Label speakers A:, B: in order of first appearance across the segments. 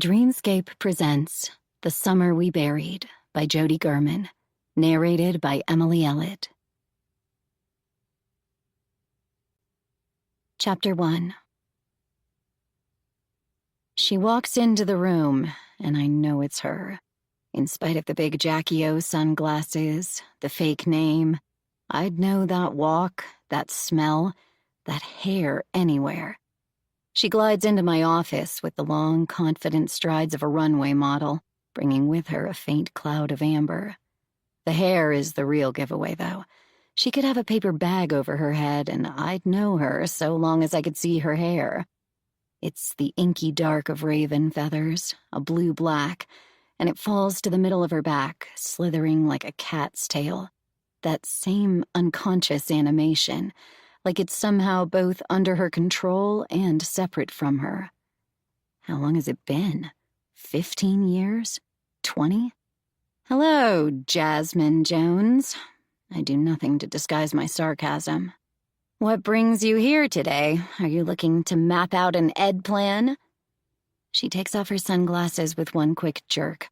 A: Dreamscape presents The Summer We Buried by Jody Gehrman, narrated by Emily Ellett. Chapter 1. She walks into the room, and I know it's her. In spite of the big Jackie O sunglasses, the fake name, I'd know that walk, that smell, that hair anywhere. She glides into my office with the long, confident strides of a runway model, bringing with her a faint cloud of amber. The hair is the real giveaway, though. She could have a paper bag over her head, and I'd know her so long as I could see her hair. It's the inky dark of raven feathers, a blue-black, and it falls to the middle of her back, slithering like a cat's tail. That same unconscious animation, like it's somehow both under her control and separate from her. How long has it been? 15 years? 20? Hello, Jasmine Jones. I do nothing to disguise my sarcasm. What brings you here today? Are you looking to map out an ed plan? She takes off her sunglasses with one quick jerk.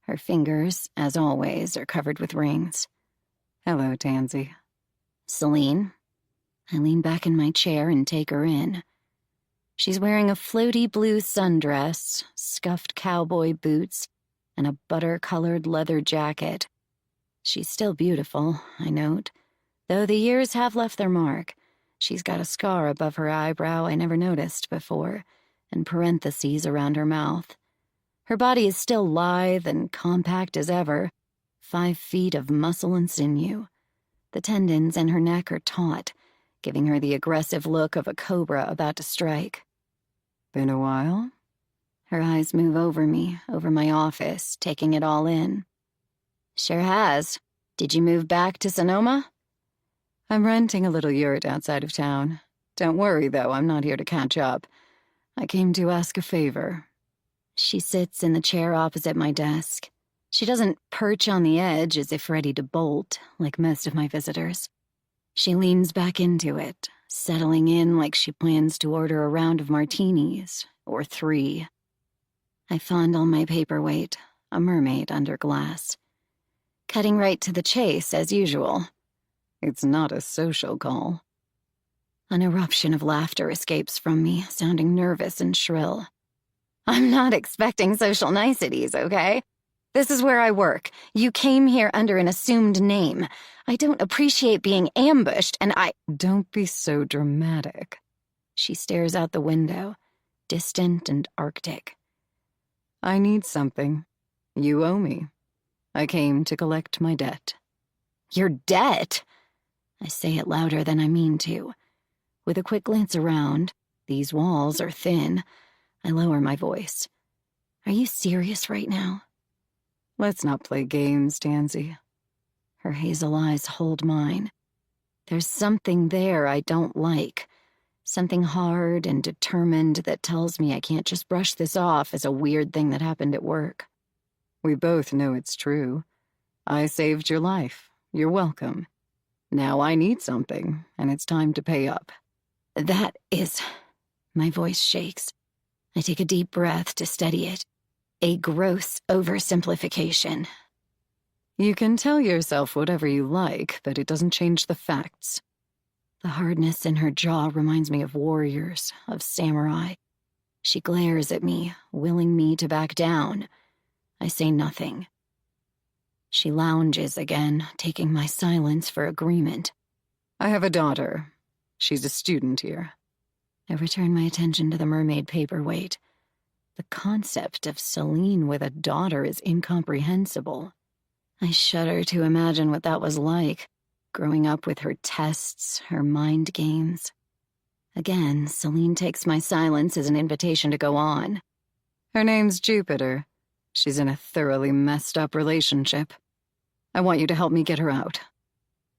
A: Her fingers, as always, are covered with rings. Hello, Tansy. Celine. I lean back in my chair and take her in. She's wearing a floaty blue sundress, scuffed cowboy boots, and a butter-colored leather jacket. She's still beautiful, I note, though the years have left their mark. She's got a scar above her eyebrow I never noticed before, and parentheses around her mouth. Her body is still lithe and compact as ever, 5 feet of muscle and sinew. The tendons in her neck are taut, giving her the aggressive look of a cobra about to strike. Been a while? Her eyes move over me, over my office, taking it all in. Sure has. Did you move back to Sonoma? I'm renting a little yurt outside of town. Don't worry, though, I'm not here to catch up. I came to ask a favor. She sits in the chair opposite my desk. She doesn't perch on the edge as if ready to bolt, like most of my visitors. She leans back into it, settling in like she plans to order a round of martinis, or 3. I fondle my paperweight, a mermaid under glass. Cutting right to the chase, as usual. It's not a social call. An eruption of laughter escapes from me, sounding nervous and shrill. I'm not expecting social niceties, okay? This is where I work. You came here under an assumed name. I don't appreciate being ambushed, and Don't be so dramatic. She stares out the window, distant and arctic. I need something. You owe me. I came to collect my debt. Your debt? I say it louder than I mean to. With a quick glance around, these walls are thin. I lower my voice. Are you serious right now? Let's not play games, Tansy. Her hazel eyes hold mine. There's something there I don't like. Something hard and determined that tells me I can't just brush this off as a weird thing that happened at work. We both know it's true. I saved your life. You're welcome. Now I need something, and it's time to pay up. That is... My voice shakes. I take a deep breath to steady it. A gross oversimplification. You can tell yourself whatever you like, but it doesn't change the facts. The hardness in her jaw reminds me of warriors, of samurai. She glares at me, willing me to back down. I say nothing. She lounges again, taking my silence for agreement. I have a daughter. She's a student here. I return my attention to the mermaid paperweight. The concept of Celine with a daughter is incomprehensible. I shudder to imagine what that was like, growing up with her tests, her mind games. Again, Celine takes my silence as an invitation to go on. Her name's Jupiter. She's in a thoroughly messed up relationship. I want you to help me get her out.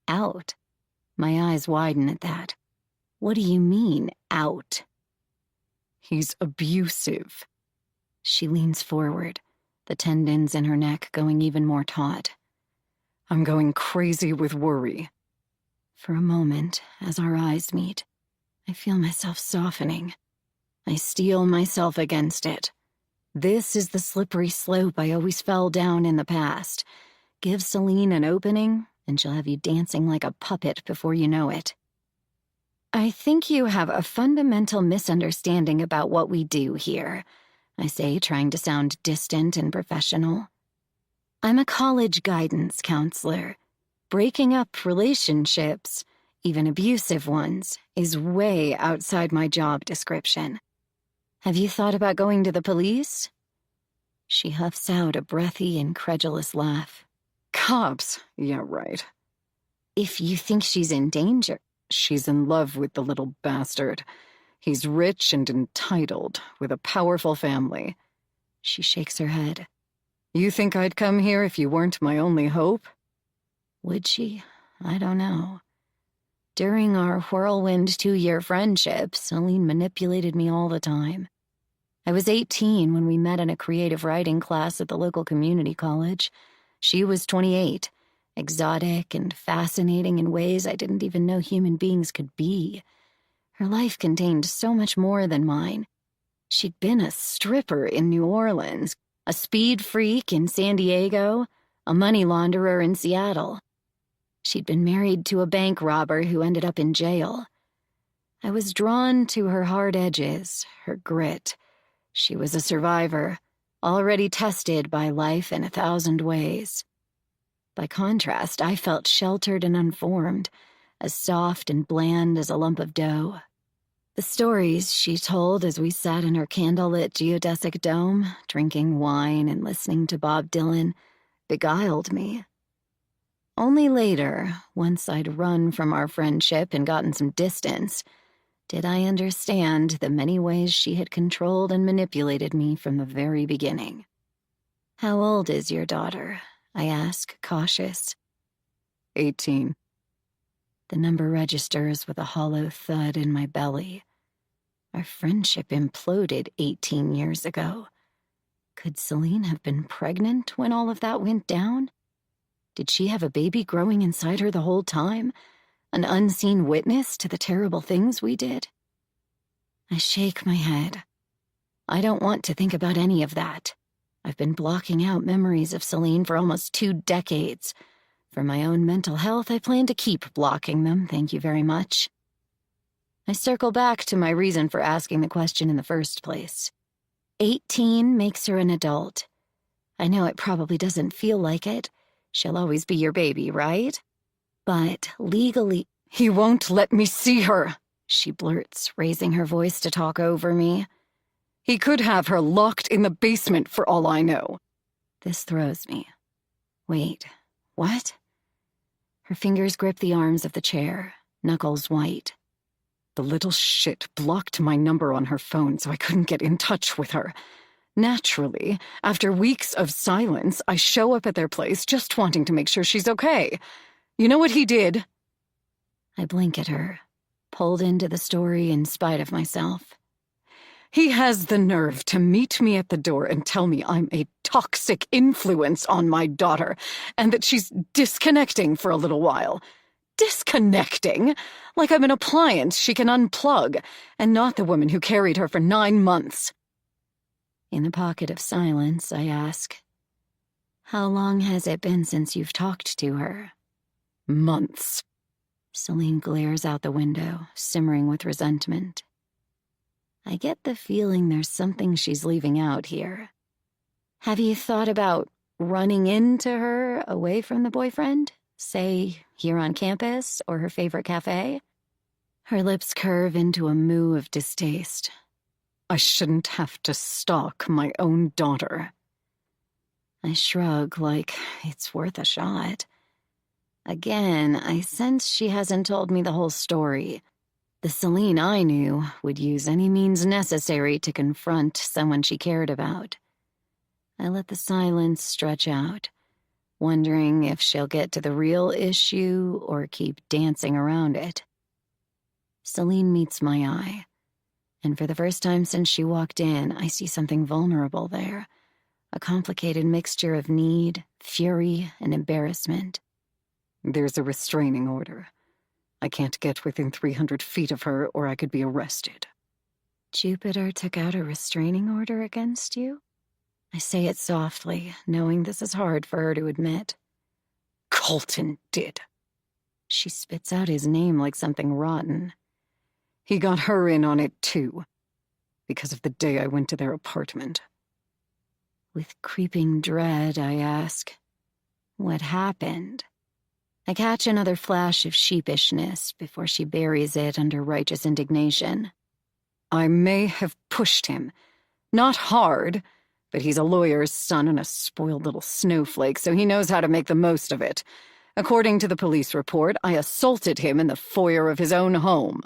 A: Out? My eyes widen at that. What do you mean, out? He's abusive. She leans forward, the tendons in her neck going even more taut. I'm going crazy with worry. For a moment, as our eyes meet, I feel myself softening. I steel myself against it. This is the slippery slope I always fell down in the past. Give Celine an opening, and she'll have you dancing like a puppet before you know it. I think you have a fundamental misunderstanding about what we do here, I say, trying to sound distant and professional. I'm a college guidance counselor. Breaking up relationships, even abusive ones, is way outside my job description. Have you thought about going to the police? She huffs out a breathy, incredulous laugh. Cops? Yeah, right. If you think she's in danger... She's in love with the little bastard. He's rich and entitled, with a powerful family. She shakes her head. You think I'd come here if you weren't my only hope? Would she? I don't know. During our whirlwind 2-year friendship, Celine manipulated me all the time. I was 18 when we met in a creative writing class at the local community college. She was 28. Exotic and fascinating in ways I didn't even know human beings could be. Her life contained so much more than mine. She'd been a stripper in New Orleans, a speed freak in San Diego, a money launderer in Seattle. She'd been married to a bank robber who ended up in jail. I was drawn to her hard edges, her grit. She was a survivor, already tested by life in 1,000 ways. By contrast, I felt sheltered and unformed, as soft and bland as a lump of dough. The stories she told as we sat in her candlelit geodesic dome, drinking wine and listening to Bob Dylan, beguiled me. Only later, once I'd run from our friendship and gotten some distance, did I understand the many ways she had controlled and manipulated me from the very beginning. How old is your daughter? I ask, cautious. 18. The number registers with a hollow thud in my belly. Our friendship imploded 18 years ago. Could Celine have been pregnant when all of that went down? Did she have a baby growing inside her the whole time? An unseen witness to the terrible things we did? I shake my head. I don't want to think about any of that. I've been blocking out memories of Celine for almost 2 decades. For my own mental health, I plan to keep blocking them, thank you very much. I circle back to my reason for asking the question in the first place. 18 makes her an adult. I know it probably doesn't feel like it. She'll always be your baby, right? But legally... He won't let me see her, she blurts, raising her voice to talk over me. He could have her locked in the basement for all I know. This throws me. Wait, what? Her fingers grip the arms of the chair, knuckles white. The little shit blocked my number on her phone so I couldn't get in touch with her. Naturally, after weeks of silence, I show up at their place just wanting to make sure she's okay. You know what he did? I blink at her, pulled into the story in spite of myself. He has the nerve to meet me at the door and tell me I'm a toxic influence on my daughter and that she's disconnecting for a little while. Disconnecting? Like I'm an appliance she can unplug, and not the woman who carried her for 9 months. In the pocket of silence, I ask, how long has it been since you've talked to her? Months. Celine glares out the window, simmering with resentment. I get the feeling there's something she's leaving out here. Have you thought about running into her away from the boyfriend? Say, here on campus or her favorite cafe? Her lips curve into a moue of distaste. I shouldn't have to stalk my own daughter. I shrug like it's worth a shot. Again, I sense she hasn't told me the whole story. The Celine I knew would use any means necessary to confront someone she cared about. I let the silence stretch out, wondering if she'll get to the real issue or keep dancing around it. Celine meets my eye, and for the first time since she walked in, I see something vulnerable there, a complicated mixture of need, fury, and embarrassment. There's a restraining order. I can't get within 300 feet of her or I could be arrested. Jupiter took out a restraining order against you? I say it softly, knowing this is hard for her to admit.
B: Colton did.
A: She spits out his name like something rotten.
B: He got her in on it, too, because of the day I went to their apartment.
A: With creeping dread, I ask, what happened? I catch another flash of sheepishness before she buries it under righteous indignation.
B: I may have pushed him. Not hard, but he's a lawyer's son and a spoiled little snowflake, so he knows how to make the most of it. According to the police report, I assaulted him in the foyer of his own home.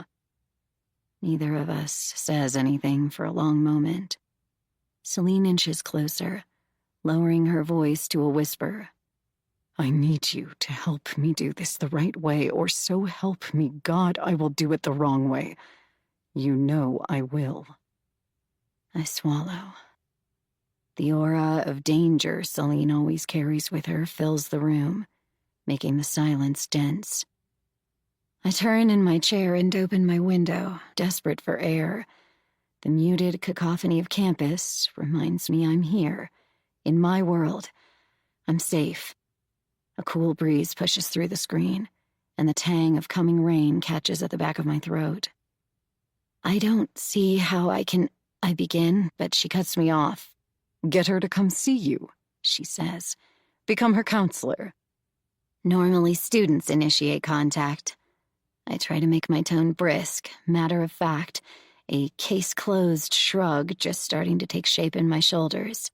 A: Neither of us says anything for a long moment. Celine inches closer, lowering her voice to a whisper.
B: I need you to help me do this the right way, or so help me God, I will do it the wrong way. You know I will.
A: I swallow. The aura of danger Celine always carries with her fills the room, making the silence dense. I turn in my chair and open my window, desperate for air. The muted cacophony of campus reminds me I'm here, in my world. I'm safe. A cool breeze pushes through the screen, and the tang of coming rain catches at the back of my throat. I don't see how I begin, but she cuts me off.
B: Get her to come see you, she says. Become her counselor.
A: Normally, students initiate contact. I try to make my tone brisk, matter of fact, a case-closed shrug just starting to take shape in my shoulders.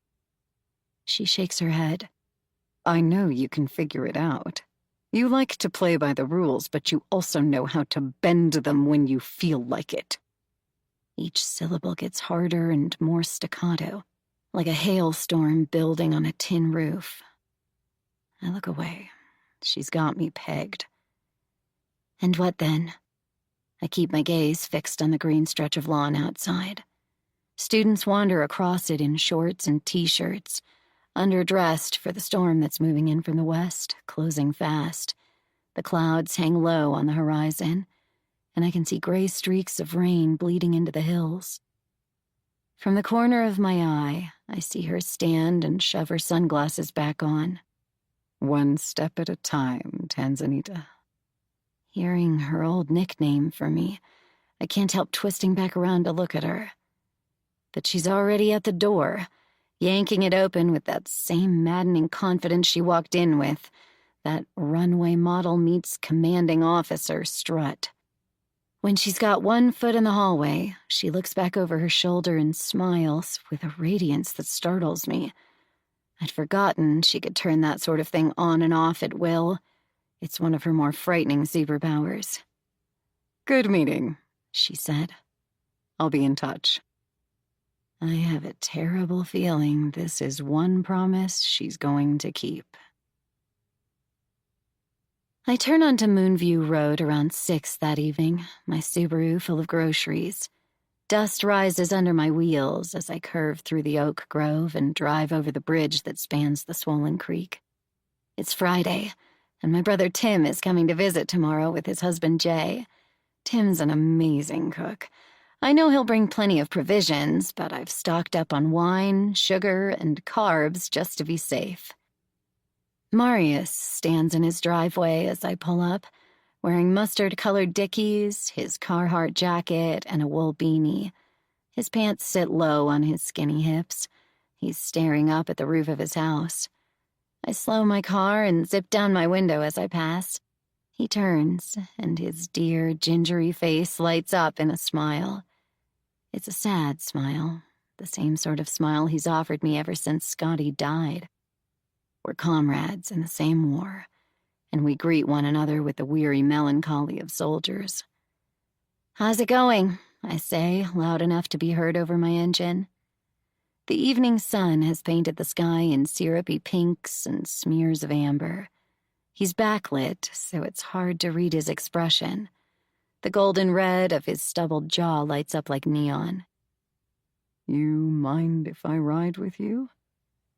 A: She shakes her head.
B: I know you can figure it out. You like to play by the rules, but you also know how to bend them when you feel like it.
A: Each syllable gets harder and more staccato, like a hailstorm building on a tin roof. I look away. She's got me pegged. And what then? I keep my gaze fixed on the green stretch of lawn outside. Students wander across it in shorts and t-shirts, underdressed for the storm that's moving in from the west, closing fast. The clouds hang low on the horizon, and I can see gray streaks of rain bleeding into the hills. From the corner of my eye, I see her stand and shove her sunglasses back on.
B: One step at a time, Tanzanita.
A: Hearing her old nickname for me, I can't help twisting back around to look at her. But she's already at the door, yanking it open with that same maddening confidence she walked in with, that runway model meets commanding officer strut. When she's got one foot in the hallway, she looks back over her shoulder and smiles with a radiance that startles me. I'd forgotten she could turn that sort of thing on and off at will. It's one of her more frightening superpowers.
B: Good meeting, she said. I'll be in touch.
A: I have a terrible feeling this is one promise she's going to keep. I turn onto Moonview Road around 6 that evening, my Subaru full of groceries. Dust rises under my wheels as I curve through the oak grove and drive over the bridge that spans the swollen creek. It's Friday, and my brother Tim is coming to visit tomorrow with his husband Jay. Tim's an amazing cook. I know he'll bring plenty of provisions, but I've stocked up on wine, sugar, and carbs just to be safe. Marius stands in his driveway as I pull up, wearing mustard-colored Dickies, his Carhartt jacket, and a wool beanie. His pants sit low on his skinny hips. He's staring up at the roof of his house. I slow my car and zip down my window as I pass. He turns, and his dear, gingery face lights up in a smile. It's a sad smile, the same sort of smile he's offered me ever since Scotty died. We're comrades in the same war, and we greet one another with the weary melancholy of soldiers. "How's it going?" I say, loud enough to be heard over my engine. The evening sun has painted the sky in syrupy pinks and smears of amber. He's backlit, so it's hard to read his expression. The golden red of his stubbled jaw lights up like neon.
B: You mind if I ride with you?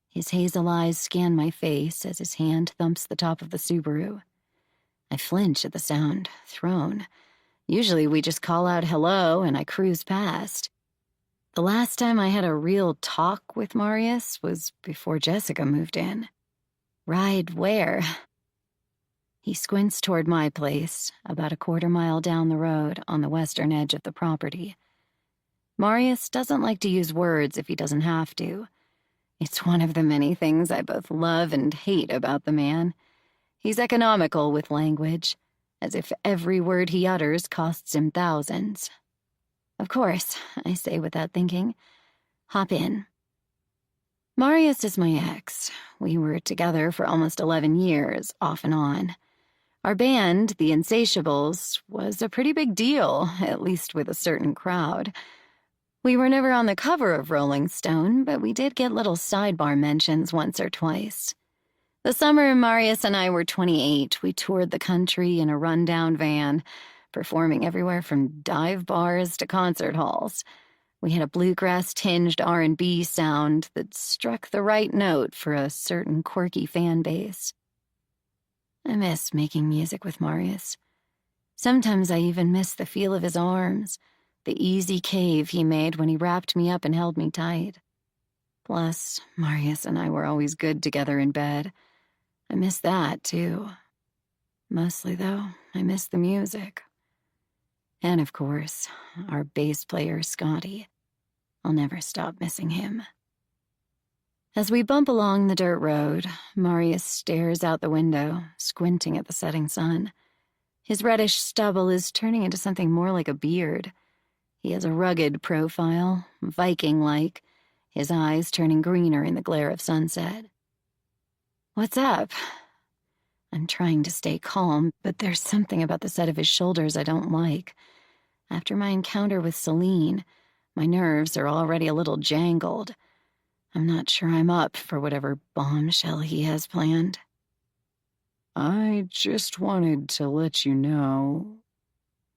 A: His hazel eyes scan my face as his hand thumps the top of the Subaru. I flinch at the sound, thrown. Usually we just call out hello and I cruise past. The last time I had a real talk with Marius was before Jessica moved in. Ride where? He squints toward my place, about a quarter-mile down the road on the western edge of the property. Marius doesn't like to use words if he doesn't have to. It's one of the many things I both love and hate about the man. He's economical with language, as if every word he utters costs him thousands. Of course, I say without thinking. Hop in. Marius is my ex. We were together for almost 11 years, off and on. Our band, the Insatiables, was a pretty big deal, at least with a certain crowd. We were never on the cover of Rolling Stone, but we did get little sidebar mentions once or twice. The summer Marius and I were 28, we toured the country in a rundown van, performing everywhere from dive bars to concert halls. We had a bluegrass-tinged R&B sound that struck the right note for a certain quirky fan base. I miss making music with Marius. Sometimes I even miss the feel of his arms, the easy cave he made when he wrapped me up and held me tight. Plus, Marius and I were always good together in bed. I miss that, too. Mostly, though, I miss the music. And, of course, our bass player, Scotty. I'll never stop missing him. As we bump along the dirt road, Marius stares out the window, squinting at the setting sun. His reddish stubble is turning into something more like a beard. He has a rugged profile, Viking-like, his eyes turning greener in the glare of sunset. What's up? I'm trying to stay calm, but there's something about the set of his shoulders I don't like. After my encounter with Celine, my nerves are already a little jangled. I'm not sure I'm up for whatever bombshell he has planned.
B: I just wanted to let you know.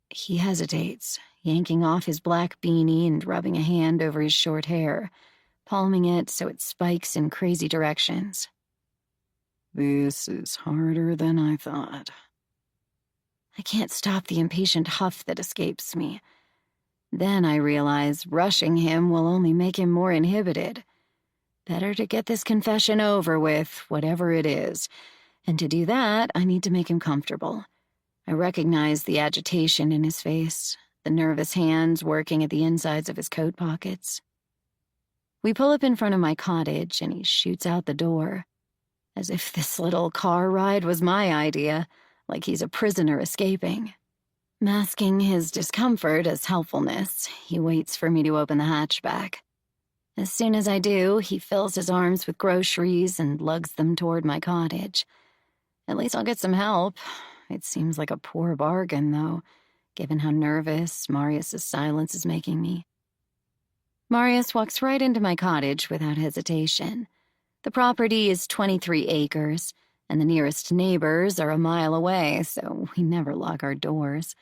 A: He hesitates, yanking off his black beanie and rubbing a hand over his short hair, palming it so it spikes in crazy directions.
B: This is harder than I thought.
A: I can't stop the impatient huff that escapes me. Then I realize rushing him will only make him more inhibited. Better to get this confession over with, whatever it is. And to do that, I need to make him comfortable. I recognize the agitation in his face, the nervous hands working at the insides of his coat pockets. We pull up in front of my cottage, and he shoots out the door. As if this little car ride was my idea, like he's a prisoner escaping. Masking his discomfort as helpfulness, he waits for me to open the hatchback. As soon as I do, he fills his arms with groceries and lugs them toward my cottage. At least I'll get some help. It seems like a poor bargain, though, given how nervous Marius's silence is making me. Marius walks right into my cottage without hesitation. The property is 23 acres, and the nearest neighbors are a mile away, so we never lock our doors.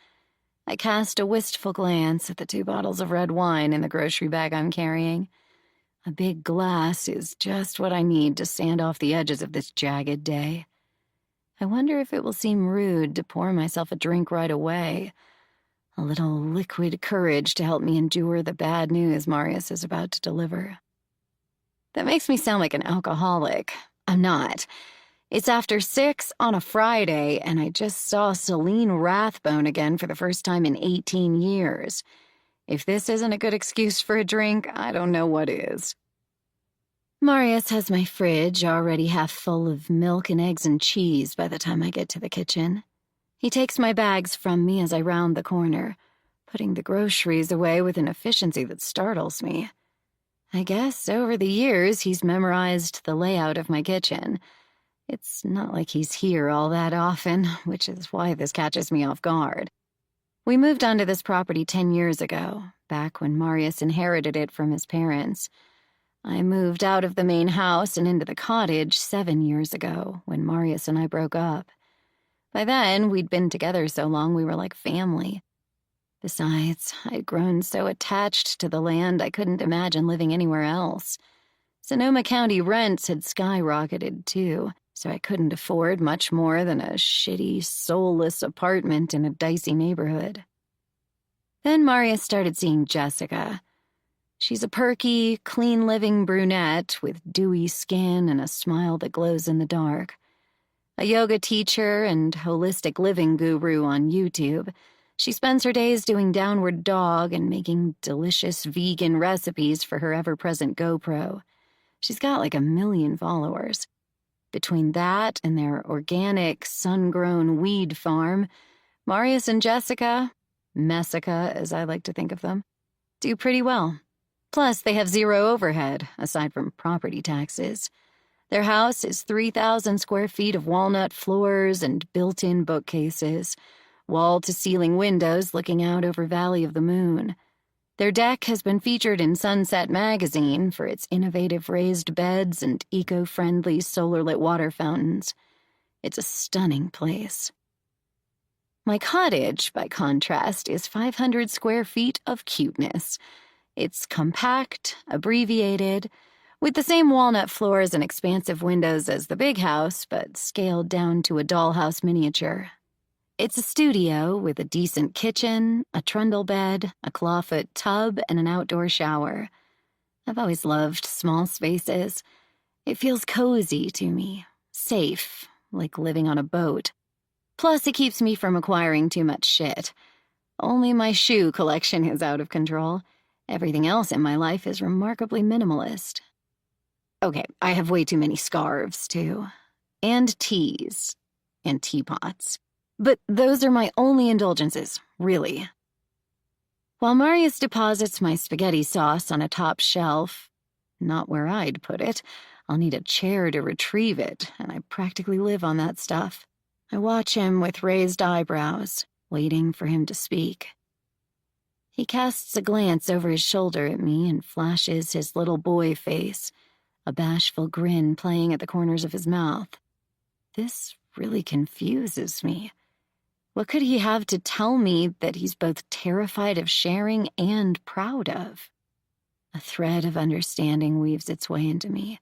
A: I cast a wistful glance at the 2 bottles of red wine in the grocery bag I'm carrying. A big glass is just what I need to sand off the edges of this jagged day. I wonder if it will seem rude to pour myself a drink right away. A little liquid courage to help me endure the bad news Marius is about to deliver. That makes me sound like an alcoholic. I'm not. It's after 6 on a Friday, and I just saw Celine Rathbone again for the first time in 18 years. If this isn't a good excuse for a drink, I don't know what is. Marius has my fridge already half full of milk and eggs and cheese by the time I get to the kitchen. He takes my bags from me as I round the corner, putting the groceries away with an efficiency that startles me. I guess over the years he's memorized the layout of my kitchen. It's not like he's here all that often, which is why this catches me off guard. We moved onto this property 10 years ago, back when Marius inherited it from his parents. I moved out of the main house and into the cottage 7 years ago, when Marius and I broke up. By then, we'd been together so long we were like family. Besides, I'd grown so attached to the land I couldn't imagine living anywhere else. Sonoma County rents had skyrocketed, too, so I couldn't afford much more than a shitty, soulless apartment in a dicey neighborhood. Then Marius started seeing Jessica. She's a perky, clean-living brunette with dewy skin and a smile that glows in the dark. A yoga teacher and holistic living guru on YouTube, she spends her days doing downward dog and making delicious vegan recipes for her ever-present GoPro. She's got like 1 million followers. Between that and their organic, sun-grown weed farm, Marius and Jessica, Messica as I like to think of them, do pretty well. Plus, they have zero overhead, aside from property taxes. Their house is 3,000 square feet of walnut floors and built-in bookcases, wall-to-ceiling windows looking out over Valley of the Moon. Their deck has been featured in Sunset magazine for its innovative raised beds and eco-friendly solar-lit water fountains. It's a stunning place. My cottage, by contrast, is 500 square feet of cuteness. It's compact, abbreviated, with the same walnut floors and expansive windows as the big house, but scaled down to a dollhouse miniature. It's a studio with a decent kitchen, a trundle bed, a clawfoot tub, and an outdoor shower. I've always loved small spaces. It feels cozy to me, safe, like living on a boat. Plus, it keeps me from acquiring too much shit. Only my shoe collection is out of control. Everything else in my life is remarkably minimalist. Okay, I have way too many scarves, too. And teas. And teapots. But those are my only indulgences, really. While Marius deposits my spaghetti sauce on a top shelf, not where I'd put it, I'll need a chair to retrieve it, and I practically live on that stuff. I watch him with raised eyebrows, waiting for him to speak. He casts a glance over his shoulder at me and flashes his little boy face, a bashful grin playing at the corners of his mouth. This really confuses me. What could he have to tell me that he's both terrified of sharing and proud of? A thread of understanding weaves its way into me,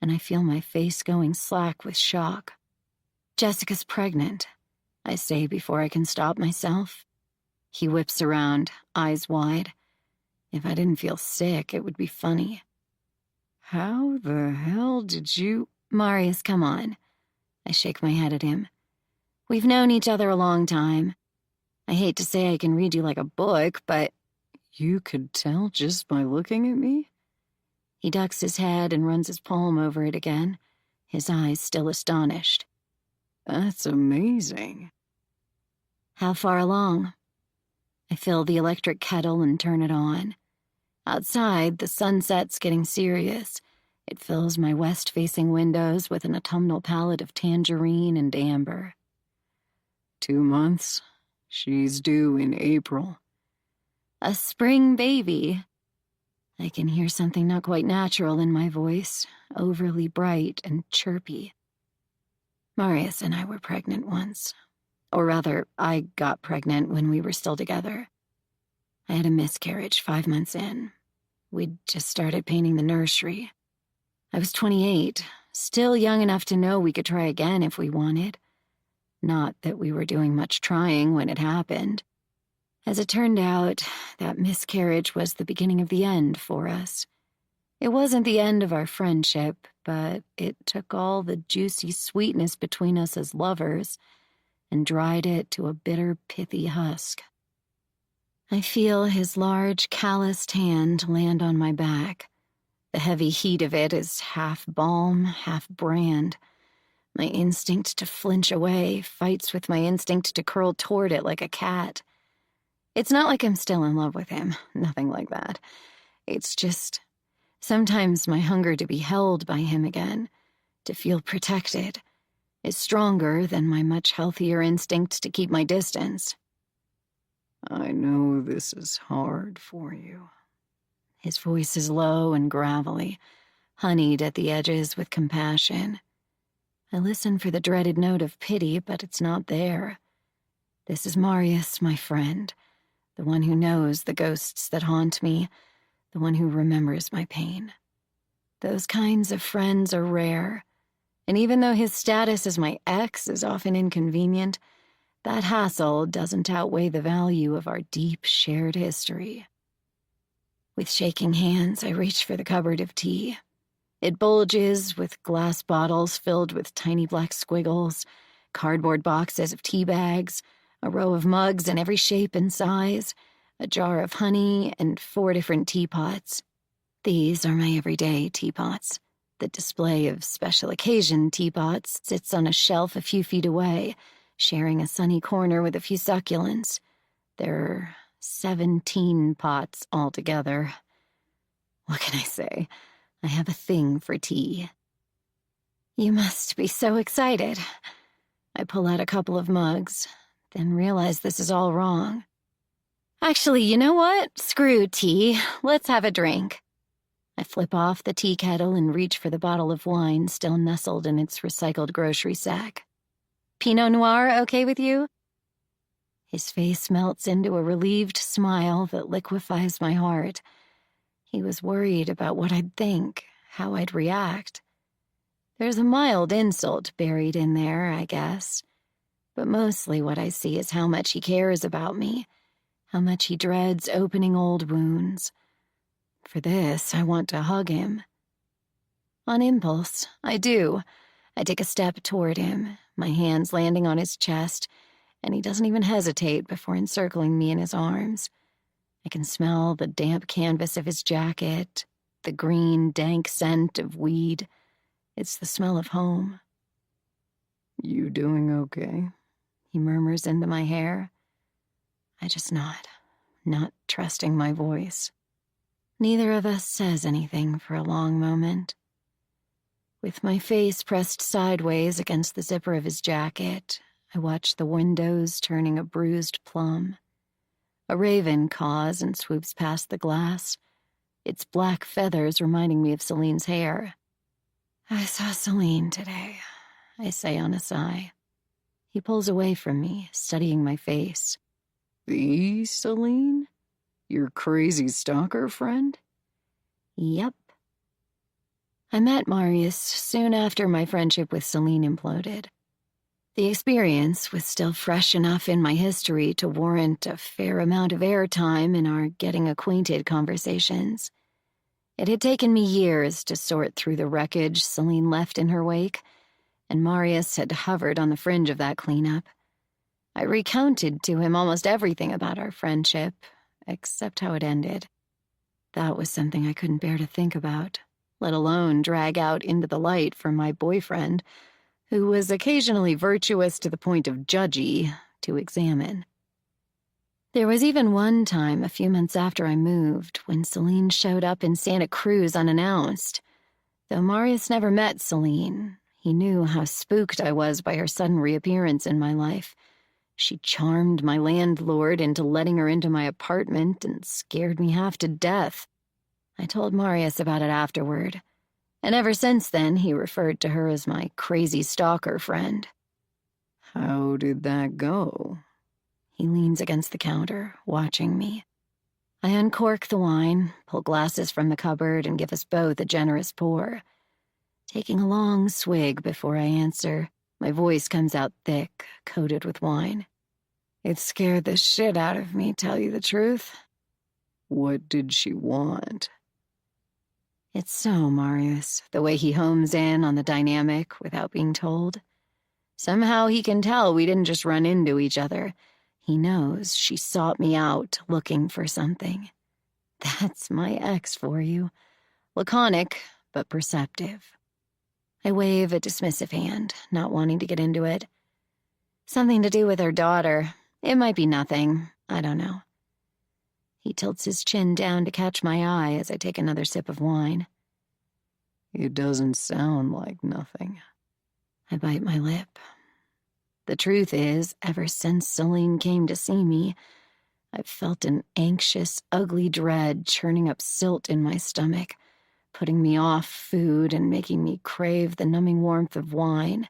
A: and I feel my face going slack with shock. Jessica's pregnant, I say before I can stop myself. He whips around, eyes wide. If I didn't feel sick, it would be funny. How the hell did you... Marius, come on. I shake my head at him. We've known each other a long time. I hate to say I can read you like a book, but... You could tell just by looking at me? He ducks his head and runs his palm over it again, his eyes still astonished. That's amazing. How far along? I fill the electric kettle and turn it on. Outside, the sunset's getting serious. It fills my west-facing windows with an autumnal palette of tangerine and amber. 2 months. She's due in April. A spring baby. I can hear something not quite natural in my voice, overly bright and chirpy. Marius and I were pregnant once. Or rather, I got pregnant when we were still together. I had a miscarriage 5 months in. We'd just started painting the nursery. I was 28, still young enough to know we could try again if we wanted. Not that we were doing much trying when it happened. As it turned out, that miscarriage was the beginning of the end for us. It wasn't the end of our friendship, but it took all the juicy sweetness between us as lovers and dried it to a bitter, pithy husk. I feel his large, calloused hand land on my back. The heavy heat of it is half balm, half brand. My instinct to flinch away fights with my instinct to curl toward it like a cat. It's not like I'm still in love with him, nothing like that. It's just, sometimes my hunger to be held by him again, to feel protected, is stronger than my much healthier instinct to keep my distance. I know this is hard for you. His voice is low and gravelly, honeyed at the edges with compassion. I listen for the dreaded note of pity, but it's not there. This is Marius, my friend, the one who knows the ghosts that haunt me, the one who remembers my pain. Those kinds of friends are rare, and even though his status as my ex is often inconvenient, that hassle doesn't outweigh the value of our deep shared history. With shaking hands, I reach for the cupboard of tea. It bulges with glass bottles filled with tiny black squiggles, cardboard boxes of tea bags, a row of mugs in every shape and size, a jar of honey, and 4 different teapots. These are my everyday teapots. The display of special occasion teapots sits on a shelf a few feet away, sharing a sunny corner with a few succulents. There are 17 pots altogether. What can I say? I have a thing for tea. You must be so excited. I pull out a couple of mugs, then realize this is all wrong. Actually, you know what? Screw tea. Let's have a drink. I flip off the tea kettle and reach for the bottle of wine still nestled in its recycled grocery sack. Pinot Noir okay with you? His face melts into a relieved smile that liquefies my heart. He was worried about what I'd think, how I'd react. There's a mild insult buried in there, I guess. But mostly what I see is how much he cares about me, how much he dreads opening old wounds. For this, I want to hug him. On impulse, I do. I take a step toward him, my hands landing on his chest, and he doesn't even hesitate before encircling me in his arms. I can smell the damp canvas of his jacket, the green, dank scent of weed. It's the smell of home.
B: You doing okay?
A: He murmurs into my hair. I just nod, not trusting my voice. Neither of us says anything for a long moment. With my face pressed sideways against the zipper of his jacket, I watch the windows turning a bruised plum. A raven caws and swoops past the glass, its black feathers reminding me of Celine's hair. I saw Celine today, I say on a sigh. He pulls away from me, studying my face.
B: The Celine? Your crazy stalker friend?
A: Yep. I met Marius soon after my friendship with Celine imploded. The experience was still fresh enough in my history to warrant a fair amount of airtime in our getting acquainted conversations. It had taken me years to sort through the wreckage Celine left in her wake, and Marius had hovered on the fringe of that cleanup. I recounted to him almost everything about our friendship, except how it ended. That was something I couldn't bear to think about, let alone drag out into the light for my boyfriend, who was occasionally virtuous to the point of judgy, to examine. There was even one time a few months after I moved when Celine showed up in Santa Cruz unannounced. Though Marius never met Celine, he knew how spooked I was by her sudden reappearance in my life. She charmed my landlord into letting her into my apartment and scared me half to death. I told Marius about it afterward, and ever since then he referred to her as my crazy stalker friend.
B: How did that go?
A: He leans against the counter, watching me. I uncork the wine, pull glasses from the cupboard, and give us both a generous pour. Taking a long swig before I answer, my voice comes out thick, coated with wine. It scared the shit out of me, tell you the truth.
B: What did she want?
A: It's so Marius, the way he homes in on the dynamic without being told. Somehow he can tell we didn't just run into each other. He knows she sought me out looking for something. That's my ex for you. Laconic, but perceptive. I wave a dismissive hand, not wanting to get into it. Something to do with her daughter. It might be nothing. I don't know. He tilts his chin down to catch my eye as I take another sip of wine.
B: It doesn't sound like nothing.
A: I bite my lip. The truth is, ever since Celine came to see me, I've felt an anxious, ugly dread churning up silt in my stomach, putting me off food and making me crave the numbing warmth of wine.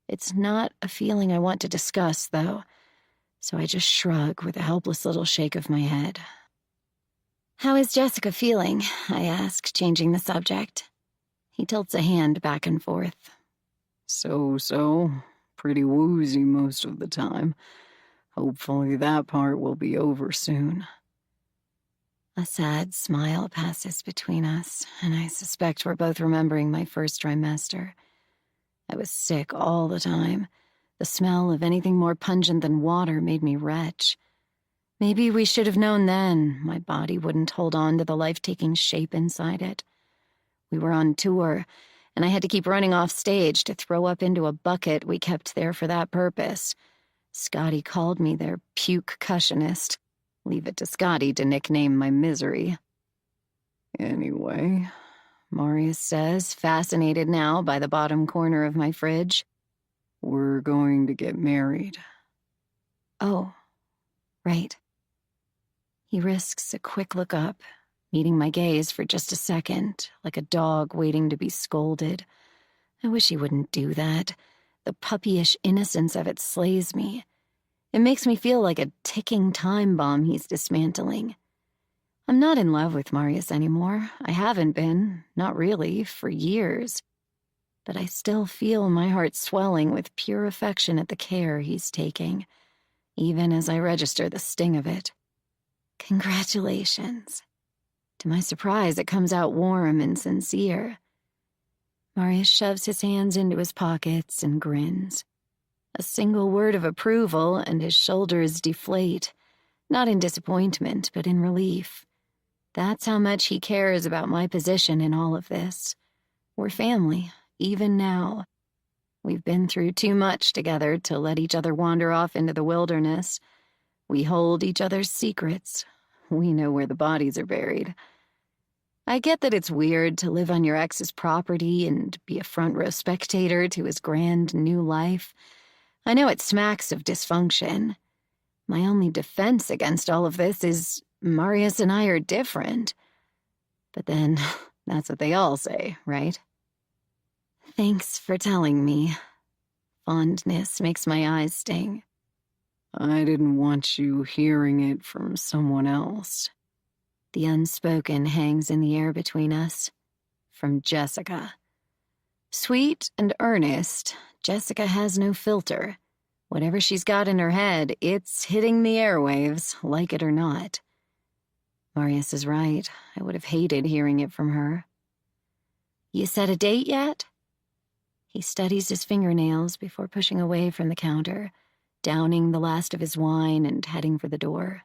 A: It's not a feeling I want to discuss, though, so I just shrug with a helpless little shake of my head. How is Jessica feeling? I ask, changing the subject. He tilts a hand back and forth.
B: So. Pretty woozy most of the time. Hopefully that part will be over soon.
A: A sad smile passes between us, and I suspect we're both remembering my first trimester. I was sick all the time. The smell of anything more pungent than water made me retch. Maybe we should have known then my body wouldn't hold on to the life-taking shape inside it. We were on tour, and I had to keep running off stage to throw up into a bucket we kept there for that purpose. Scotty called me their puke-cussionist. Leave it to Scotty to nickname my misery.
B: Anyway,
A: Marius says, fascinated now by the bottom corner of my fridge.
B: we're going to get married.
A: Oh, right. He risks a quick look up, meeting my gaze for just a second, like a dog waiting to be scolded. I wish he wouldn't do that. The puppyish innocence of it slays me. It makes me feel like a ticking time bomb he's dismantling. I'm not in love with Marius anymore. I haven't been, not really, for years. But I still feel my heart swelling with pure affection at the care he's taking, even as I register the sting of it. Congratulations. To my surprise, it comes out warm and sincere. Marius shoves his hands into his pockets and grins. A single word of approval, and his shoulders deflate, not in disappointment, but in relief. That's how much he cares about my position in all of this. We're family, even now. We've been through too much together to let each other wander off into the wilderness. We hold each other's secrets. We know where the bodies are buried. I get that it's weird to live on your ex's property and be a front row spectator to his grand new life. I know it smacks of dysfunction. My only defense against all of this is Marius and I are different. But then, that's what they all say, right? Thanks for telling me. Fondness makes my eyes sting.
B: I didn't want you hearing it from someone else.
A: The unspoken hangs in the air between us. From Jessica. Sweet and earnest, Jessica has no filter. Whatever she's got in her head, it's hitting the airwaves, like it or not. Marius is right. I would have hated hearing it from her. You set a date yet? He studies his fingernails before pushing away from the counter, downing the last of his wine and heading for the door.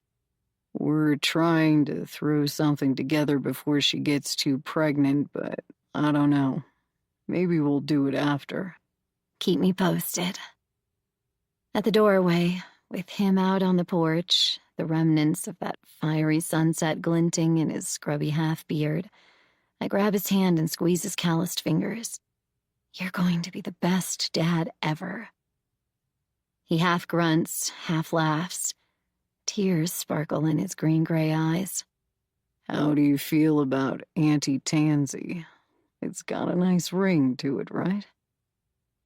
B: We're trying to throw something together before she gets too pregnant, but I don't know. Maybe we'll do it after.
A: Keep me posted. At the doorway, with him out on the porch, the remnants of that fiery sunset glinting in his scrubby half-beard, I grab his hand and squeeze his calloused fingers. You're going to be the best dad ever. He half grunts, half laughs. Tears sparkle in his green-gray eyes.
B: How do you feel about Auntie Tansy? It's got a nice ring to it, right?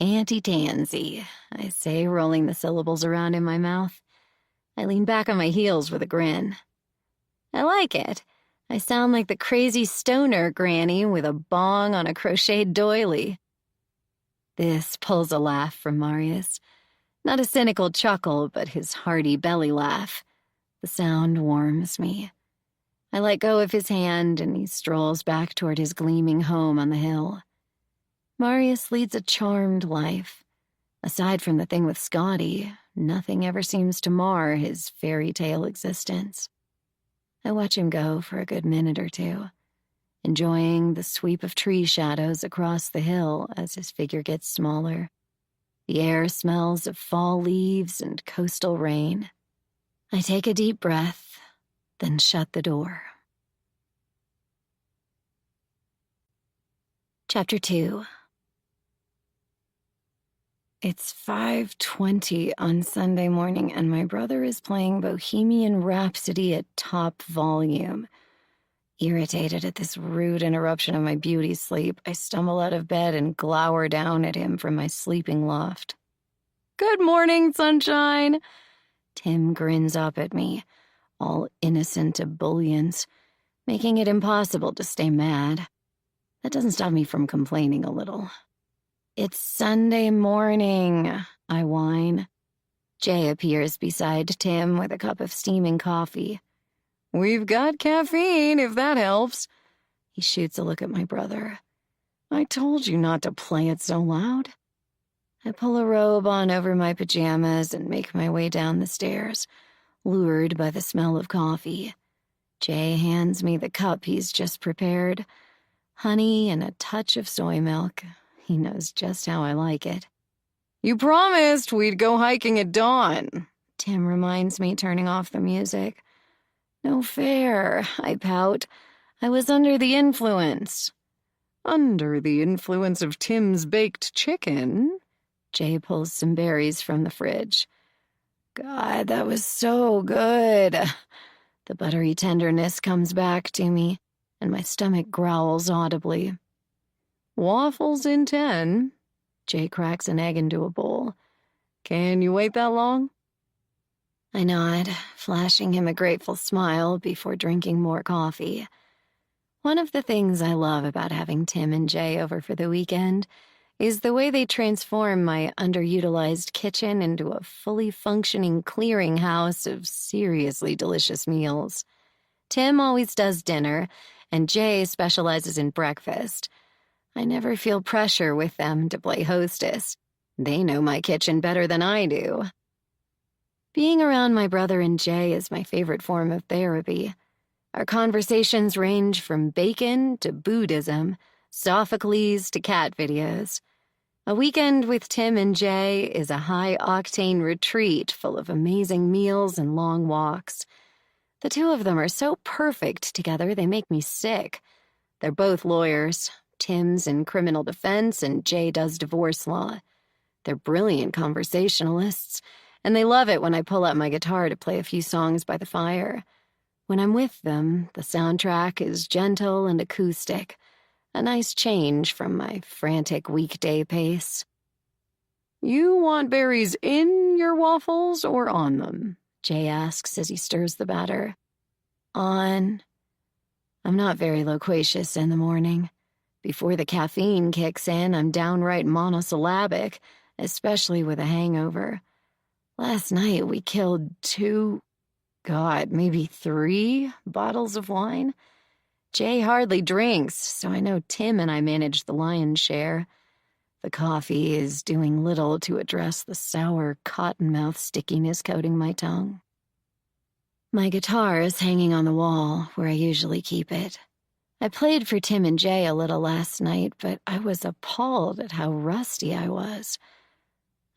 A: Auntie Tansy, I say, rolling the syllables around in my mouth. I lean back on my heels with a grin. I like it. I sound like the crazy stoner granny with a bong on a crocheted doily. This pulls a laugh from Marius. Not a cynical chuckle, but his hearty belly laugh. The sound warms me. I let go of his hand, and he strolls back toward his gleaming home on the hill. Marius leads a charmed life. Aside from the thing with Scotty, nothing ever seems to mar his fairy tale existence. I watch him go for a good minute or two, enjoying the sweep of tree shadows across the hill as his figure gets smaller. The air smells of fall leaves and coastal rain. I take a deep breath, then shut the door. Chapter 2. It's 5:20 on Sunday morning, and my brother is playing Bohemian Rhapsody at top volume. Irritated at this rude interruption of my beauty sleep, I stumble out of bed and glower down at him from my sleeping loft. Good morning, sunshine! Tim grins up at me, all innocent ebullience, making it impossible to stay mad. That doesn't stop me from complaining a little. It's Sunday morning, I whine. Jay appears beside Tim with a cup of steaming coffee.
B: We've got caffeine, if that helps.
A: He shoots a look at my brother.
B: I told you not to play it so loud.
A: I pull a robe on over my pajamas and make my way down the stairs, lured by the smell of coffee. Jay hands me the cup he's just prepared. Honey and a touch of soy milk. He knows just how I like it.
B: You promised we'd go hiking at dawn,
A: Tim reminds me, turning off the music. No fair, I pout. I was under the influence.
B: Under the influence of Tim's baked chicken?
A: Jay pulls some berries from the fridge. God, that was so good. The buttery tenderness comes back to me, and my stomach growls audibly.
B: Waffles in 10.
A: Jay cracks an egg into a bowl.
B: Can you wait that long?
A: I nod, flashing him a grateful smile before drinking more coffee. One of the things I love about having Tim and Jay over for the weekend is the way they transform my underutilized kitchen into a fully functioning clearinghouse of seriously delicious meals. Tim always does dinner, and Jay specializes in breakfast. I never feel pressure with them to play hostess. They know my kitchen better than I do. Being around my brother and Jay is my favorite form of therapy. Our conversations range from bacon to Buddhism, Sophocles to cat videos. A weekend with Tim and Jay is a high-octane retreat full of amazing meals and long walks. The two of them are so perfect together they make me sick. They're both lawyers. Tim's in criminal defense and Jay does divorce law. They're brilliant conversationalists, and they love it when I pull out my guitar to play a few songs by the fire. When I'm with them, the soundtrack is gentle and acoustic, a nice change from my frantic weekday pace.
B: You want berries in your waffles or on them?
A: Jay asks as he stirs the batter. On. I'm not very loquacious in the morning. Before the caffeine kicks in, I'm downright monosyllabic, especially with a hangover. Last night we killed maybe 3 bottles of wine. Jay hardly drinks, so I know Tim and I managed the lion's share. The coffee is doing little to address the sour cottonmouth stickiness coating my tongue. My guitar is hanging on the wall where I usually keep it. I played for Tim and Jay a little last night, but I was appalled at how rusty I was.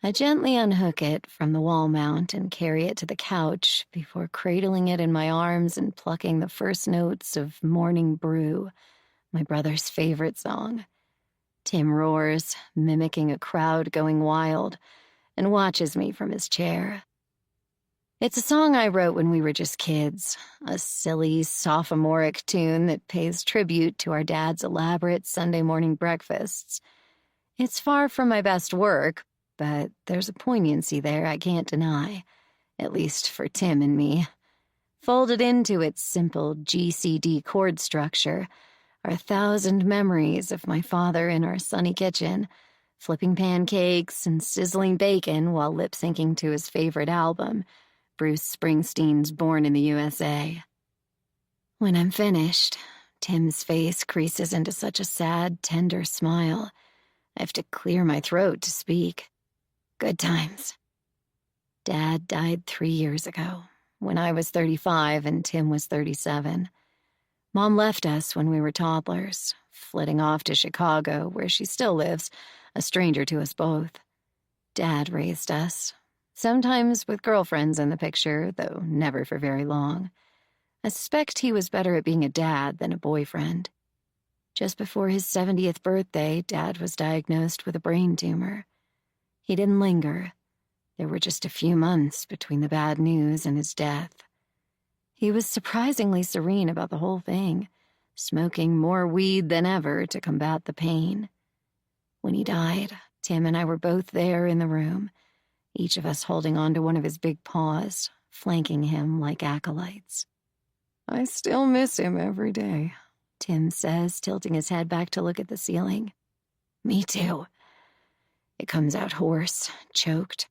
A: I gently unhook it from the wall mount and carry it to the couch before cradling it in my arms and plucking the first notes of Morning Brew, my brother's favorite song. Tim roars, mimicking a crowd going wild, and watches me from his chair. It's a song I wrote when we were just kids, a silly, sophomoric tune that pays tribute to our dad's elaborate Sunday morning breakfasts. It's far from my best work, but there's a poignancy there I can't deny, at least for Tim and me. Folded into its simple GCD chord structure are 1,000 memories of my father in our sunny kitchen, flipping pancakes and sizzling bacon while lip-syncing to his favorite album, Bruce Springsteen's Born in the USA. When I'm finished, Tim's face creases into such a sad, tender smile. I have to clear my throat to speak. Good times. Dad died 3 years ago, when I was 35 and Tim was 37. Mom left us when we were toddlers, flitting off to Chicago, where she still lives, a stranger to us both. Dad raised us, sometimes with girlfriends in the picture, though never for very long. I suspect he was better at being a dad than a boyfriend. Just before his 70th birthday, Dad was diagnosed with a brain tumor. He didn't linger. There were just a few months between the bad news and his death. He was surprisingly serene about the whole thing, smoking more weed than ever to combat the pain. When he died, Tim and I were both there in the room, each of us holding onto one of his big paws, flanking him like acolytes.
B: I still miss him every day,
A: Tim says, tilting his head back to look at the ceiling. Me too. It comes out hoarse, choked.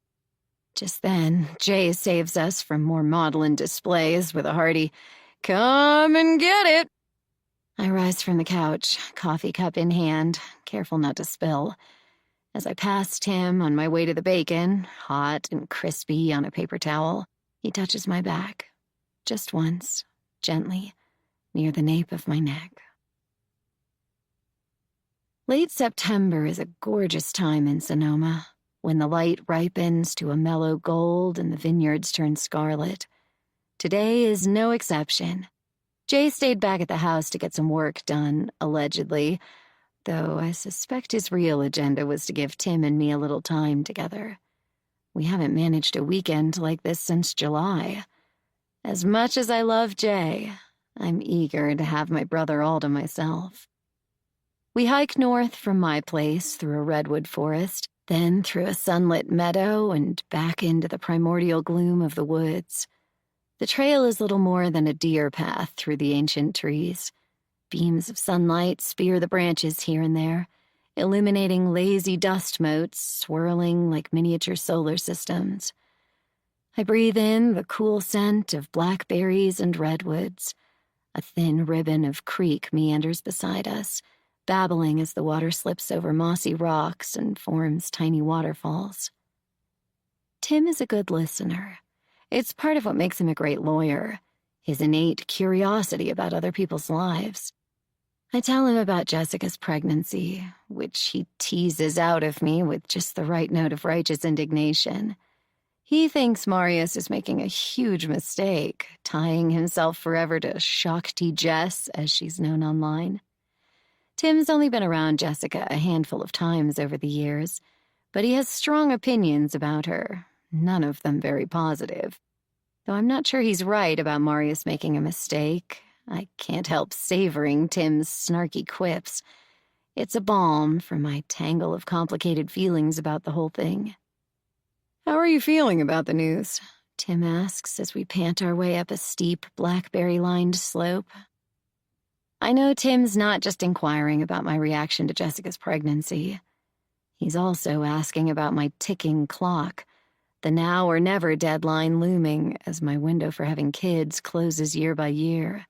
A: Just then, Jay saves us from more maudlin displays with a hearty,
B: Come and get it.
A: I rise from the couch, coffee cup in hand, careful not to spill. As I pass Tim on my way to the bacon, hot and crispy on a paper towel, he touches my back, just once, gently, near the nape of my neck. Late September is a gorgeous time in Sonoma, when the light ripens to a mellow gold and the vineyards turn scarlet. Today is no exception. Jay stayed back at the house to get some work done, allegedly, though I suspect his real agenda was to give Tim and me a little time together. We haven't managed a weekend like this since July. As much as I love Jay, I'm eager to have my brother all to myself. We hike north from my place through a redwood forest, then through a sunlit meadow and back into the primordial gloom of the woods. The trail is little more than a deer path through the ancient trees. Beams of sunlight spear the branches here and there, illuminating lazy dust motes swirling like miniature solar systems. I breathe in the cool scent of blackberries and redwoods. A thin ribbon of creek meanders beside us, babbling as the water slips over mossy rocks and forms tiny waterfalls. Tim is a good listener. It's part of what makes him a great lawyer, his innate curiosity about other people's lives. I tell him about Jessica's pregnancy, which he teases out of me with just the right note of righteous indignation. He thinks Marius is making a huge mistake, tying himself forever to Shakti Jess, as she's known online. Tim's only been around Jessica a handful of times over the years, but he has strong opinions about her, none of them very positive. Though I'm not sure he's right about Marius making a mistake, I can't help savoring Tim's snarky quips. It's a balm for my tangle of complicated feelings about the whole thing.
B: How are you feeling about the news?
A: Tim asks as we pant our way up a steep, blackberry-lined slope. I know Tim's not just inquiring about my reaction to Jessica's pregnancy. He's also asking about my ticking clock, the now or never deadline looming as my window for having kids closes year by year.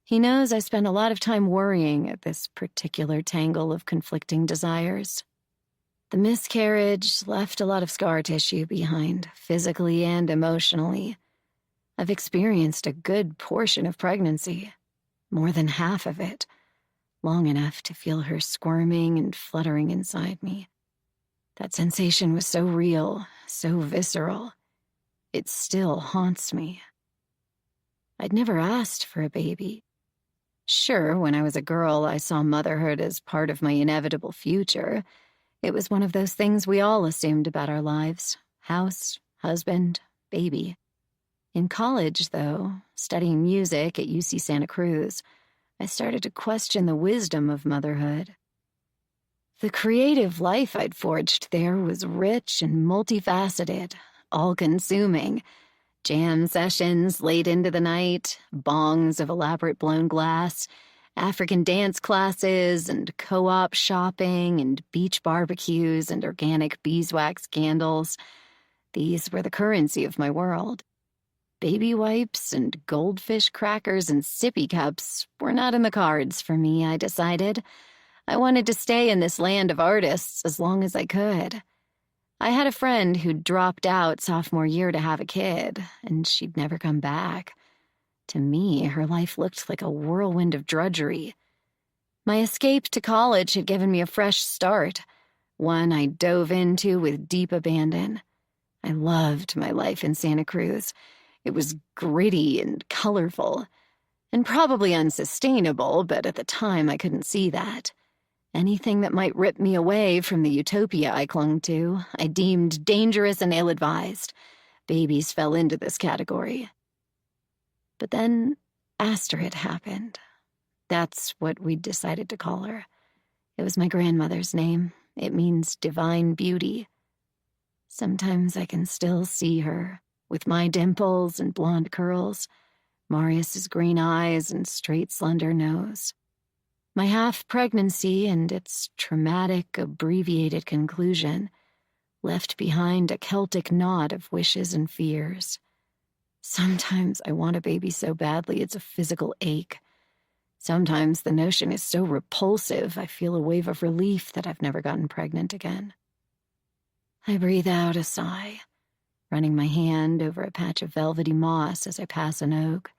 A: He knows I spend a lot of time worrying at this particular tangle of conflicting desires. The miscarriage left a lot of scar tissue behind, physically and emotionally. I've experienced a good portion of pregnancy, more than half of it, long enough to feel her squirming and fluttering inside me. That sensation was so real, so visceral. It still haunts me. I'd never asked for a baby. Sure, when I was a girl, I saw motherhood as part of my inevitable future. It was one of those things we all assumed about our lives: house, husband, baby. In college, though, studying music at UC Santa Cruz, I started to question the wisdom of motherhood. The creative life I'd forged there was rich and multifaceted, all-consuming. Jam sessions late into the night, bongs of elaborate blown glass, African dance classes, and co-op shopping, and beach barbecues, and organic beeswax candles. These were the currency of my world. Baby wipes and goldfish crackers and sippy cups were not in the cards for me, I decided. I wanted to stay in this land of artists as long as I could. I had a friend who'd dropped out sophomore year to have a kid, and she'd never come back. To me, her life looked like a whirlwind of drudgery. My escape to college had given me a fresh start, one I dove into with deep abandon. I loved my life in Santa Cruz. It was gritty and colorful, and probably unsustainable, but at the time I couldn't see that. Anything that might rip me away from the utopia I clung to, I deemed dangerous and ill-advised. Babies fell into this category. But then Astrid happened. That's what we'd decided to call her. It was my grandmother's name. It means divine beauty. Sometimes I can still see her, with my dimples and blonde curls, Marius's green eyes and straight, slender nose. My half-pregnancy and its traumatic, abbreviated conclusion left behind a Celtic knot of wishes and fears. Sometimes I want a baby so badly it's a physical ache. Sometimes the notion is so repulsive I feel a wave of relief that I've never gotten pregnant again. I breathe out a sigh, running my hand over a patch of velvety moss as I pass an oak.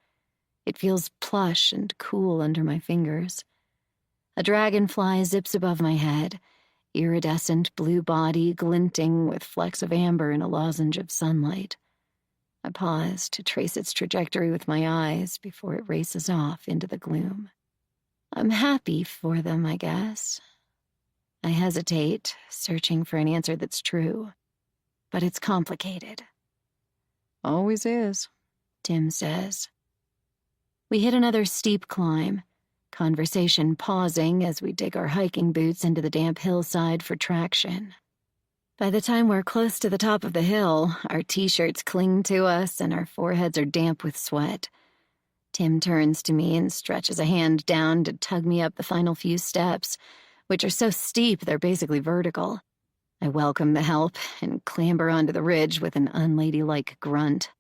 A: It feels plush and cool under my fingers. A dragonfly zips above my head, iridescent blue body glinting with flecks of amber in a lozenge of sunlight. I pause to trace its trajectory with my eyes before it races off into the gloom. I'm happy for them, I guess. I hesitate, searching for an answer that's true. But it's complicated.
B: Always is,
A: Tim says. We hit another steep climb, conversation pausing as we dig our hiking boots into the damp hillside for traction. By the time we're close to the top of the hill, our t-shirts cling to us and our foreheads are damp with sweat. Tim turns to me and stretches a hand down to tug me up the final few steps, which are so steep they're basically vertical. I welcome the help and clamber onto the ridge with an unladylike grunt.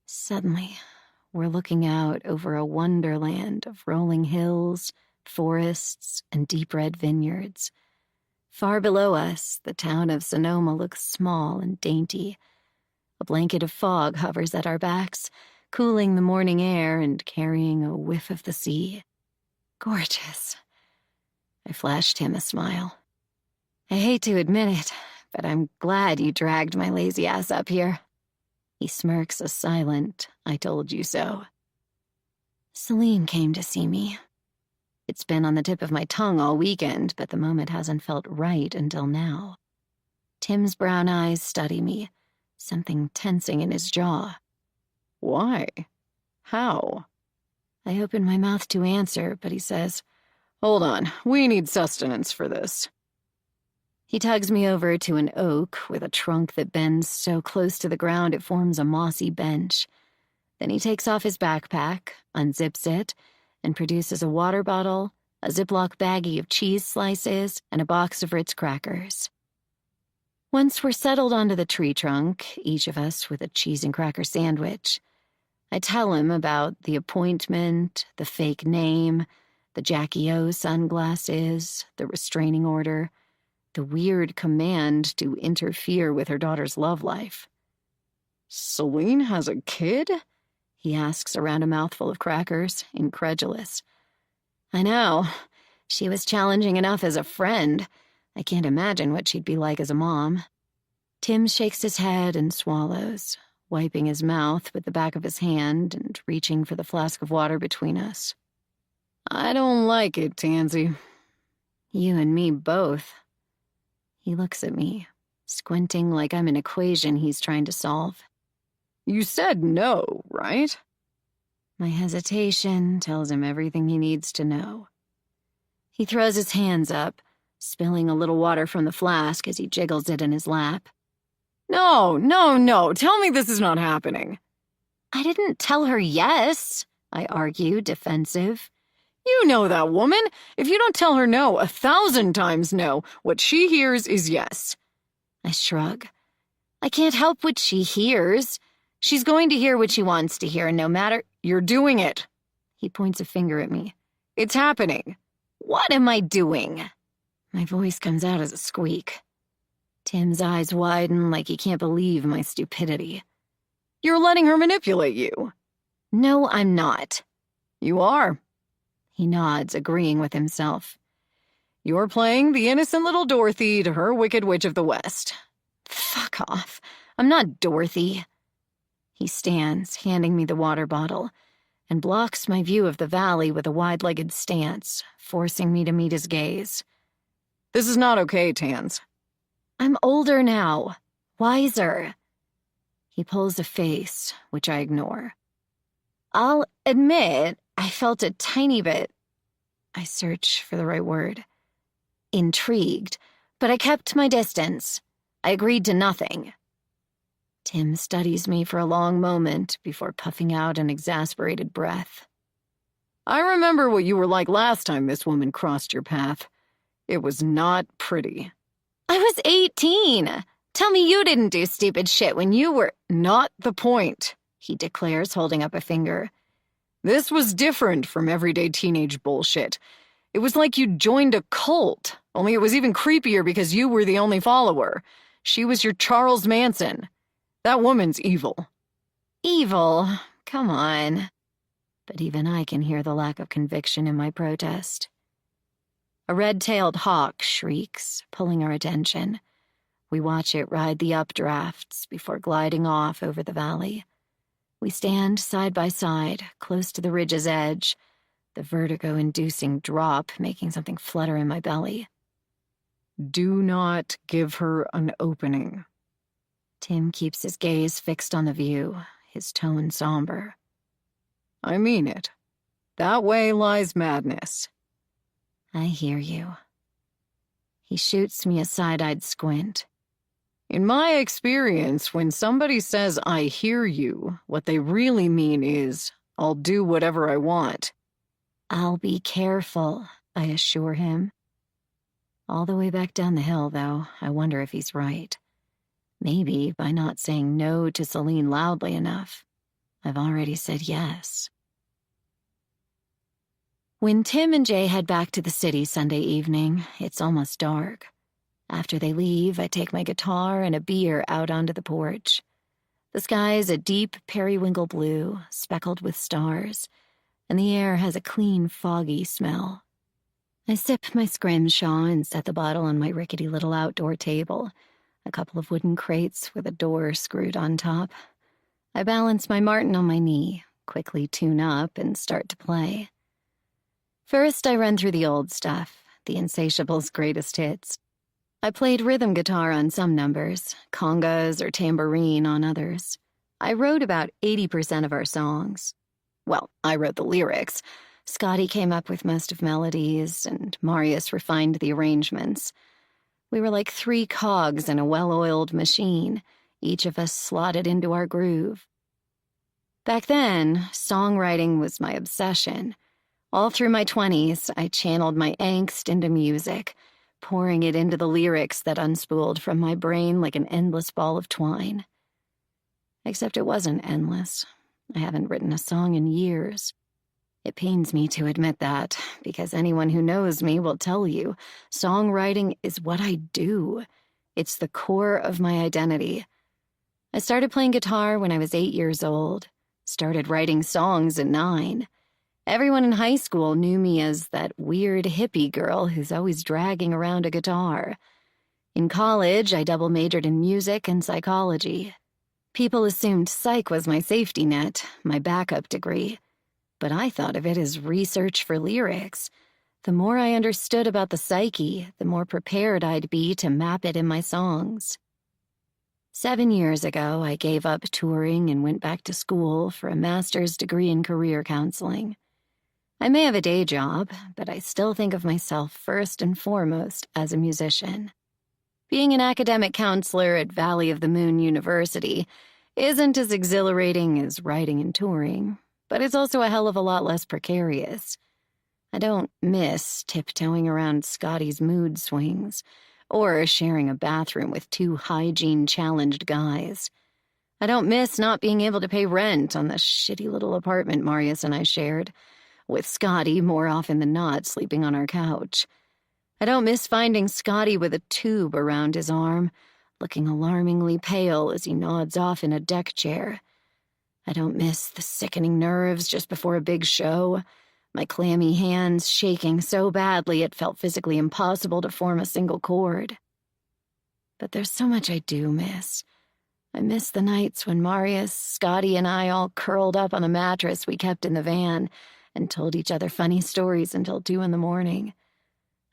A: Suddenly, we're looking out over a wonderland of rolling hills, forests, and deep red vineyards. Far below us, the town of Sonoma looks small and dainty. A blanket of fog hovers at our backs, cooling the morning air and carrying a whiff of the sea. Gorgeous. I flashed him a smile. I hate to admit it, but I'm glad you dragged my lazy ass up here. He smirks a silent, I told you so. Celine came to see me. It's been on the tip of my tongue all weekend, but the moment hasn't felt right until now. Tim's brown eyes study me, something tensing in his jaw.
B: Why? How?
A: I open my mouth to answer, but he says,
B: Hold on, we need sustenance for this.
A: He tugs me over to an oak with a trunk that bends so close to the ground it forms a mossy bench. Then he takes off his backpack, unzips it, and produces a water bottle, a Ziploc baggie of cheese slices, and a box of Ritz crackers. Once we're settled onto the tree trunk, each of us with a cheese and cracker sandwich, I tell him about the appointment, the fake name, the Jackie O sunglasses, the restraining order, the weird command to interfere with her daughter's love life.
B: Celine has a kid?
A: He asks around a mouthful of crackers, incredulous. I know. She was challenging enough as a friend. I can't imagine what she'd be like as a mom. Tim shakes his head and swallows, wiping his mouth with the back of his hand and reaching for the flask of water between us.
B: I don't like it, Tansy.
A: You and me both. He looks at me, squinting like I'm an equation he's trying to solve.
B: You said no, right?
A: My hesitation tells him everything he needs to know. He throws his hands up, spilling a little water from the flask as he jiggles it in his lap.
B: No, no, no. Tell me this is not happening.
A: I didn't tell her yes, I argue, defensive.
B: You know that woman. If you don't tell her no 1,000 times no, what she hears is yes.
A: I shrug. I can't help what she hears. She's going to hear what she wants to hear, and no matter...
B: You're doing it.
A: He points a finger at me.
B: It's happening.
A: What am I doing? My voice comes out as a squeak. Tim's eyes widen like he can't believe my stupidity.
B: You're letting her manipulate you.
A: No, I'm not.
B: You are.
A: He nods, agreeing with himself.
B: You're playing the innocent little Dorothy to her wicked witch of the West.
A: Fuck off. I'm not Dorothy. He stands, handing me the water bottle, and blocks my view of the valley with a wide-legged stance, forcing me to meet his gaze.
B: This is not okay, Tans.
A: I'm older now. Wiser. He pulls a face, which I ignore. I'll admit I felt a tiny bit... I search for the right word. Intrigued, but I kept my distance. I agreed to nothing. Tim studies me for a long moment before puffing out an exasperated breath.
B: I remember what you were like last time this woman crossed your path. It was not pretty.
A: I was 18. Tell me you didn't do stupid shit when you were...
B: Not the point. he declares, holding up a finger. This was different from everyday teenage bullshit. It was like you joined a cult, only it was even creepier because you were the only follower. She was your Charles Manson. That woman's evil.
A: Evil? Come on. But even I can hear the lack of conviction in my protest. A red-tailed hawk shrieks, pulling our attention. We watch it ride the updrafts before gliding off over the valley. We stand side by side, close to the ridge's edge, the vertigo-inducing drop making something flutter in my belly.
B: Do not give her an opening.
A: Tim keeps his gaze fixed on the view, his tone somber.
B: I mean it. That way lies madness.
A: I hear you. He shoots me a side-eyed squint.
B: In my experience, when somebody says, I hear you, what they really mean is, I'll do whatever I want.
A: I'll be careful, I assure him. All the way back down the hill, though, I wonder if he's right. Maybe by not saying no to Celine loudly enough, I've already said yes. When Tim and Jay head back to the city Sunday evening, it's almost dark. After they leave, I take my guitar and a beer out onto the porch. The sky is a deep periwinkle blue, speckled with stars, and the air has a clean, foggy smell. I sip my scrimshaw and set the bottle on my rickety little outdoor table, a couple of wooden crates with a door screwed on top. I balance my Martin on my knee, quickly tune up, and start to play. First, I run through the old stuff, the Insatiable's greatest hits. I played rhythm guitar on some numbers, congas or tambourine on others. I wrote about 80% of our songs. Well, I wrote the lyrics. Scotty came up with most of melodies, and Marius refined the arrangements. We were like 3 cogs in a well-oiled machine, each of us slotted into our groove. Back then, songwriting was my obsession. All through my 20s, I channeled my angst into music, pouring it into the lyrics that unspooled from my brain like an endless ball of twine. Except it wasn't endless. I haven't written a song in years. It pains me to admit that, because anyone who knows me will tell you, songwriting is what I do. It's the core of my identity. I started playing guitar when I was 8 years old, started writing songs at 9. Everyone in high school knew me as that weird hippie girl who's always dragging around a guitar. In college, I double majored in music and psychology. People assumed psych was my safety net, my backup degree. But I thought of it as research for lyrics. The more I understood about the psyche, the more prepared I'd be to map it in my songs. 7 years ago, I gave up touring and went back to school for a master's degree in career counseling. I may have a day job, but I still think of myself first and foremost as a musician. Being an academic counselor at Valley of the Moon University isn't as exhilarating as writing and touring, but it's also a hell of a lot less precarious. I don't miss tiptoeing around Scotty's mood swings, or sharing a bathroom with 2 hygiene-challenged guys. I don't miss not being able to pay rent on the shitty little apartment Marius and I shared, with Scotty more often than not sleeping on our couch. I don't miss finding Scotty with a tube around his arm, looking alarmingly pale as he nods off in a deck chair. I don't miss the sickening nerves just before a big show, my clammy hands shaking so badly it felt physically impossible to form a single chord. But there's so much I do miss. I miss the nights when Marius, Scotty, and I all curled up on a mattress we kept in the van and told each other funny stories until 2 a.m.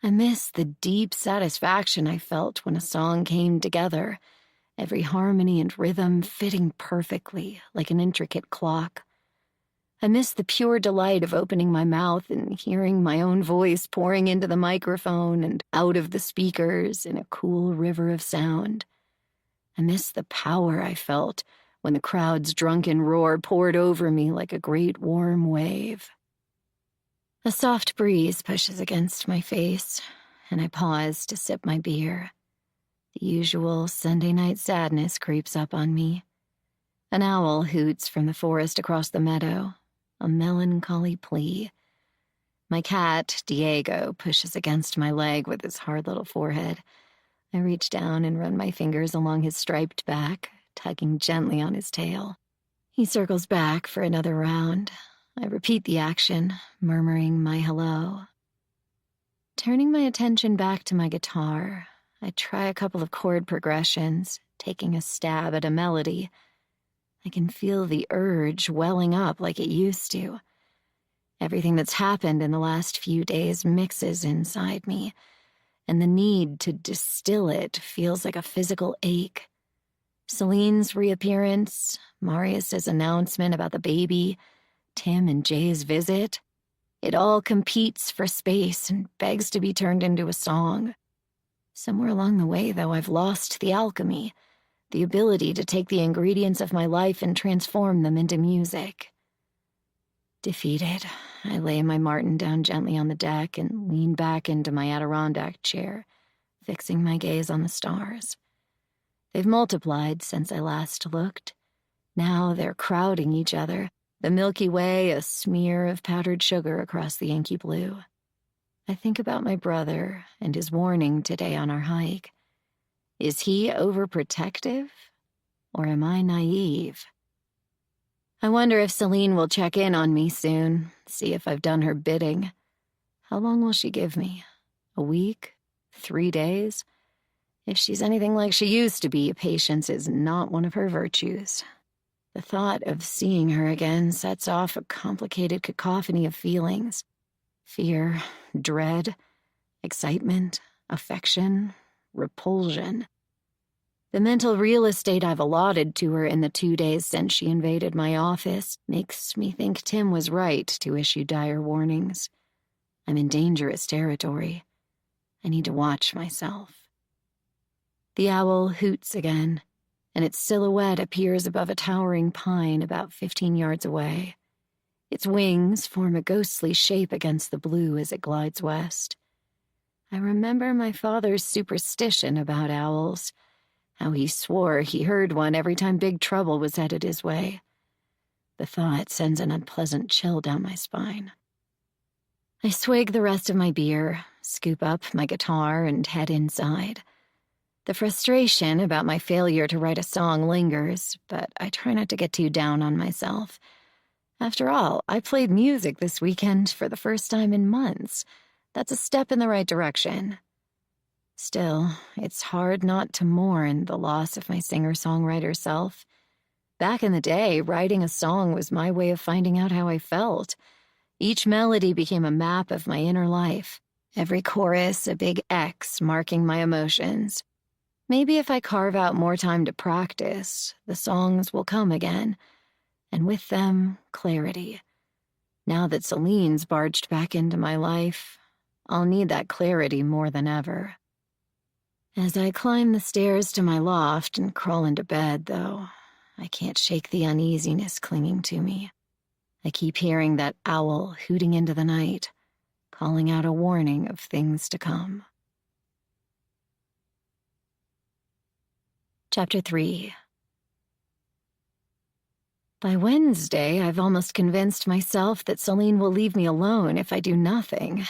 A: I miss the deep satisfaction I felt when a song came together, every harmony and rhythm fitting perfectly like an intricate clock. I miss the pure delight of opening my mouth and hearing my own voice pouring into the microphone and out of the speakers in a cool river of sound. I miss the power I felt when the crowd's drunken roar poured over me like a great warm wave. A soft breeze pushes against my face, and I pause to sip my beer. The usual Sunday night sadness creeps up on me. An owl hoots from the forest across the meadow, a melancholy plea. My cat, Diego, pushes against my leg with his hard little forehead. I reach down and run my fingers along his striped back, tugging gently on his tail. He circles back for another round. I repeat the action, murmuring my hello. Turning my attention back to my guitar, I try a couple of chord progressions, taking a stab at a melody. I can feel the urge welling up like it used to. Everything that's happened in the last few days mixes inside me, and the need to distill it feels like a physical ache. Celine's reappearance, Marius's announcement about the baby, Tim and Jay's visit. It all competes for space and begs to be turned into a song. Somewhere along the way, though, I've lost the alchemy, the ability to take the ingredients of my life and transform them into music. Defeated, I lay my Martin down gently on the deck and lean back into my Adirondack chair, fixing my gaze on the stars. They've multiplied since I last looked. Now they're crowding each other, the Milky Way a smear of powdered sugar across the inky blue. I think about my brother and his warning today on our hike. Is he overprotective, or am I naive? I wonder if Celine will check in on me soon, see if I've done her bidding. How long will she give me? A week? 3 days? If she's anything like she used to be, patience is not one of her virtues. The thought of seeing her again sets off a complicated cacophony of feelings. Fear, dread, excitement, affection, repulsion. The mental real estate I've allotted to her in the 2 days since she invaded my office makes me think Tim was right to issue dire warnings. I'm in dangerous territory. I need to watch myself. The owl hoots again, and its silhouette appears above a towering pine about 15 yards away. Its wings form a ghostly shape against the blue as it glides west. I remember my father's superstition about owls, how he swore he heard one every time big trouble was headed his way. The thought sends an unpleasant chill down my spine. I swig the rest of my beer, scoop up my guitar, and head inside. The frustration about my failure to write a song lingers, but I try not to get too down on myself. After all, I played music this weekend for the first time in months. That's a step in the right direction. Still, it's hard not to mourn the loss of my singer-songwriter self. Back in the day, writing a song was my way of finding out how I felt. Each melody became a map of my inner life, every chorus a big X marking my emotions. Maybe if I carve out more time to practice, the songs will come again, and with them, clarity. Now that Celine's barged back into my life, I'll need that clarity more than ever. As I climb the stairs to my loft and crawl into bed, though, I can't shake the uneasiness clinging to me. I keep hearing that owl hooting into the night, calling out a warning of things to come. Chapter 3. By Wednesday, I've almost convinced myself that Celine will leave me alone if I do nothing.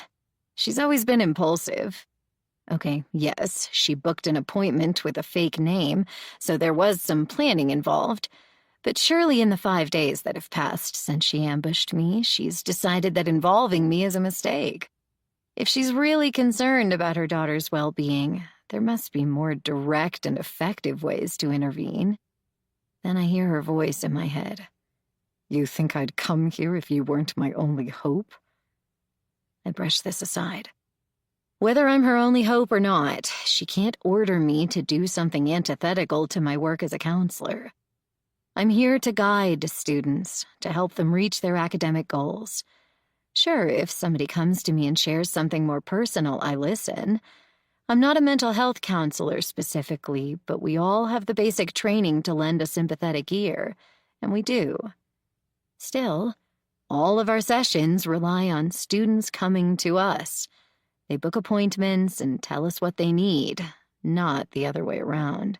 A: She's always been impulsive. Okay, yes, she booked an appointment with a fake name, so there was some planning involved. But surely in the 5 days that have passed since she ambushed me, she's decided that involving me is a mistake. If she's really concerned about her daughter's well-being, there must be more direct and effective ways to intervene. Then I hear her voice in my head. You think I'd come here if you weren't my only hope? I brush this aside. Whether I'm her only hope or not, she can't order me to do something antithetical to my work as a counselor. I'm here to guide students, to help them reach their academic goals. Sure, if somebody comes to me and shares something more personal, I listen. I'm not a mental health counselor specifically, but we all have the basic training to lend a sympathetic ear, and we do. Still, all of our sessions rely on students coming to us. They book appointments and tell us what they need, not the other way around.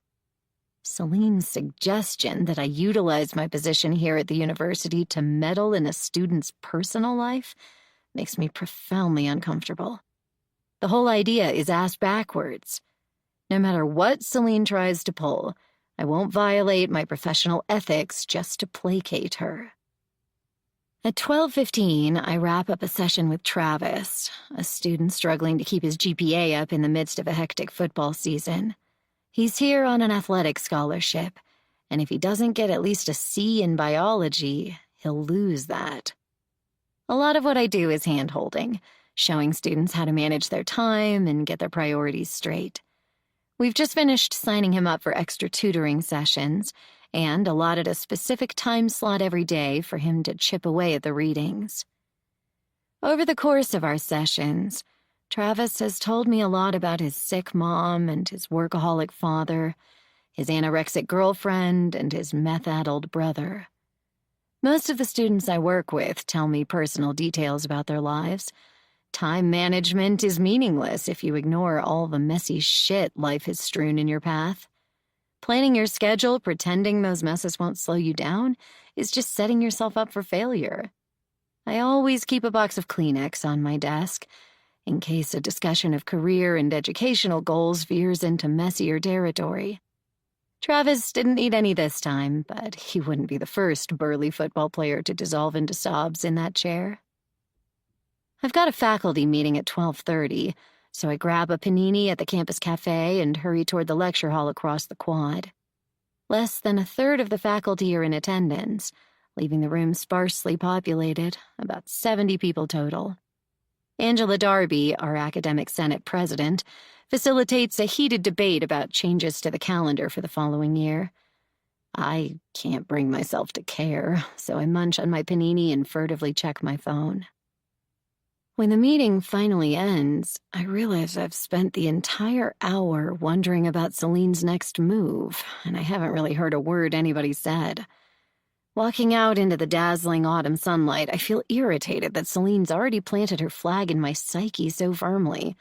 A: Celine's suggestion that I utilize my position here at the university to meddle in a student's personal life makes me profoundly uncomfortable. The whole idea is ass backwards. No matter what Celine tries to pull, I won't violate my professional ethics just to placate her. At 12:15, I wrap up a session with Travis, a student struggling to keep his GPA up in the midst of a hectic football season. He's here on an athletic scholarship, and if he doesn't get at least a C in biology, he'll lose that. A lot of what I do is hand-holding, showing students how to manage their time and get their priorities straight. We've just finished signing him up for extra tutoring sessions and allotted a specific time slot every day for him to chip away at the readings. Over the course of our sessions, Travis has told me a lot about his sick mom and his workaholic father, his anorexic girlfriend, and his meth-addled brother. Most of the students I work with tell me personal details about their lives. Time management is meaningless if you ignore all the messy shit life has strewn in your path. Planning your schedule, pretending those messes won't slow you down, is just setting yourself up for failure. I always keep a box of Kleenex on my desk, in case a discussion of career and educational goals veers into messier territory. Travis didn't need any this time, but he wouldn't be the first burly football player to dissolve into sobs in that chair. I've got a faculty meeting at 12:30, so I grab a panini at the campus cafe and hurry toward the lecture hall across the quad. Less than a third of the faculty are in attendance, leaving the room sparsely populated, about 70 people total. Angela Darby, our academic senate president, facilitates a heated debate about changes to the calendar for the following year. I can't bring myself to care, so I munch on my panini and furtively check my phone. When the meeting finally ends, I realize I've spent the entire hour wondering about Celine's next move, and I haven't really heard a word anybody said. Walking out into the dazzling autumn sunlight, I feel irritated that Celine's already planted her flag in my psyche so firmly.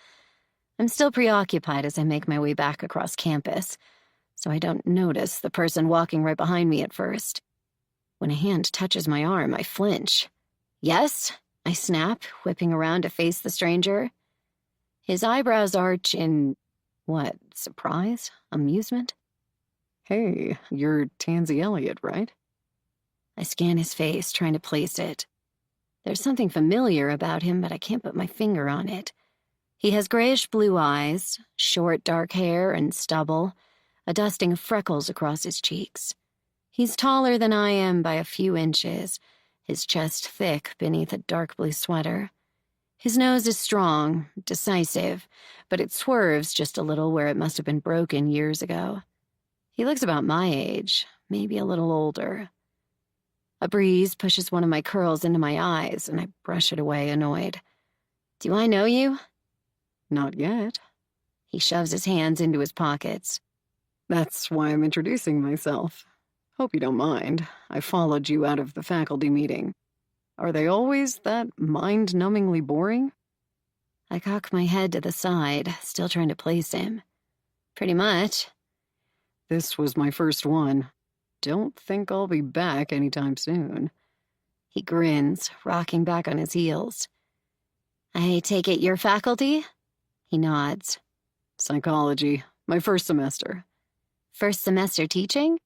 A: I'm still preoccupied as I make my way back across campus, so I don't notice the person walking right behind me at first. When a hand touches my arm, I flinch. "Yes?" I snap, whipping around to face the stranger. His eyebrows arch in, what, surprise? Amusement?
B: Hey, you're Tansy Elliott, right?
A: I scan his face, trying to place it. There's something familiar about him, but I can't put my finger on it. He has grayish-blue eyes, short dark hair and stubble, a dusting of freckles across his cheeks. He's taller than I am by a few inches, his chest thick beneath a dark blue sweater. His nose is strong, decisive, but it swerves just a little where it must have been broken years ago. He looks about my age, maybe a little older. A breeze pushes one of my curls into my eyes, and I brush it away, annoyed. "Do I know you?"
B: Not yet.
A: He shoves his hands into his pockets.
B: That's why I'm introducing myself. Hope you don't mind. I followed you out of the faculty meeting. Are they always that mind-numbingly boring?
A: I cock my head to the side, still trying to place him. Pretty much.
B: This was my first one. Don't think I'll be back anytime soon.
A: He grins, rocking back on his heels. "I take it you're faculty?" He nods.
B: Psychology. My first semester.
A: "First semester teaching?"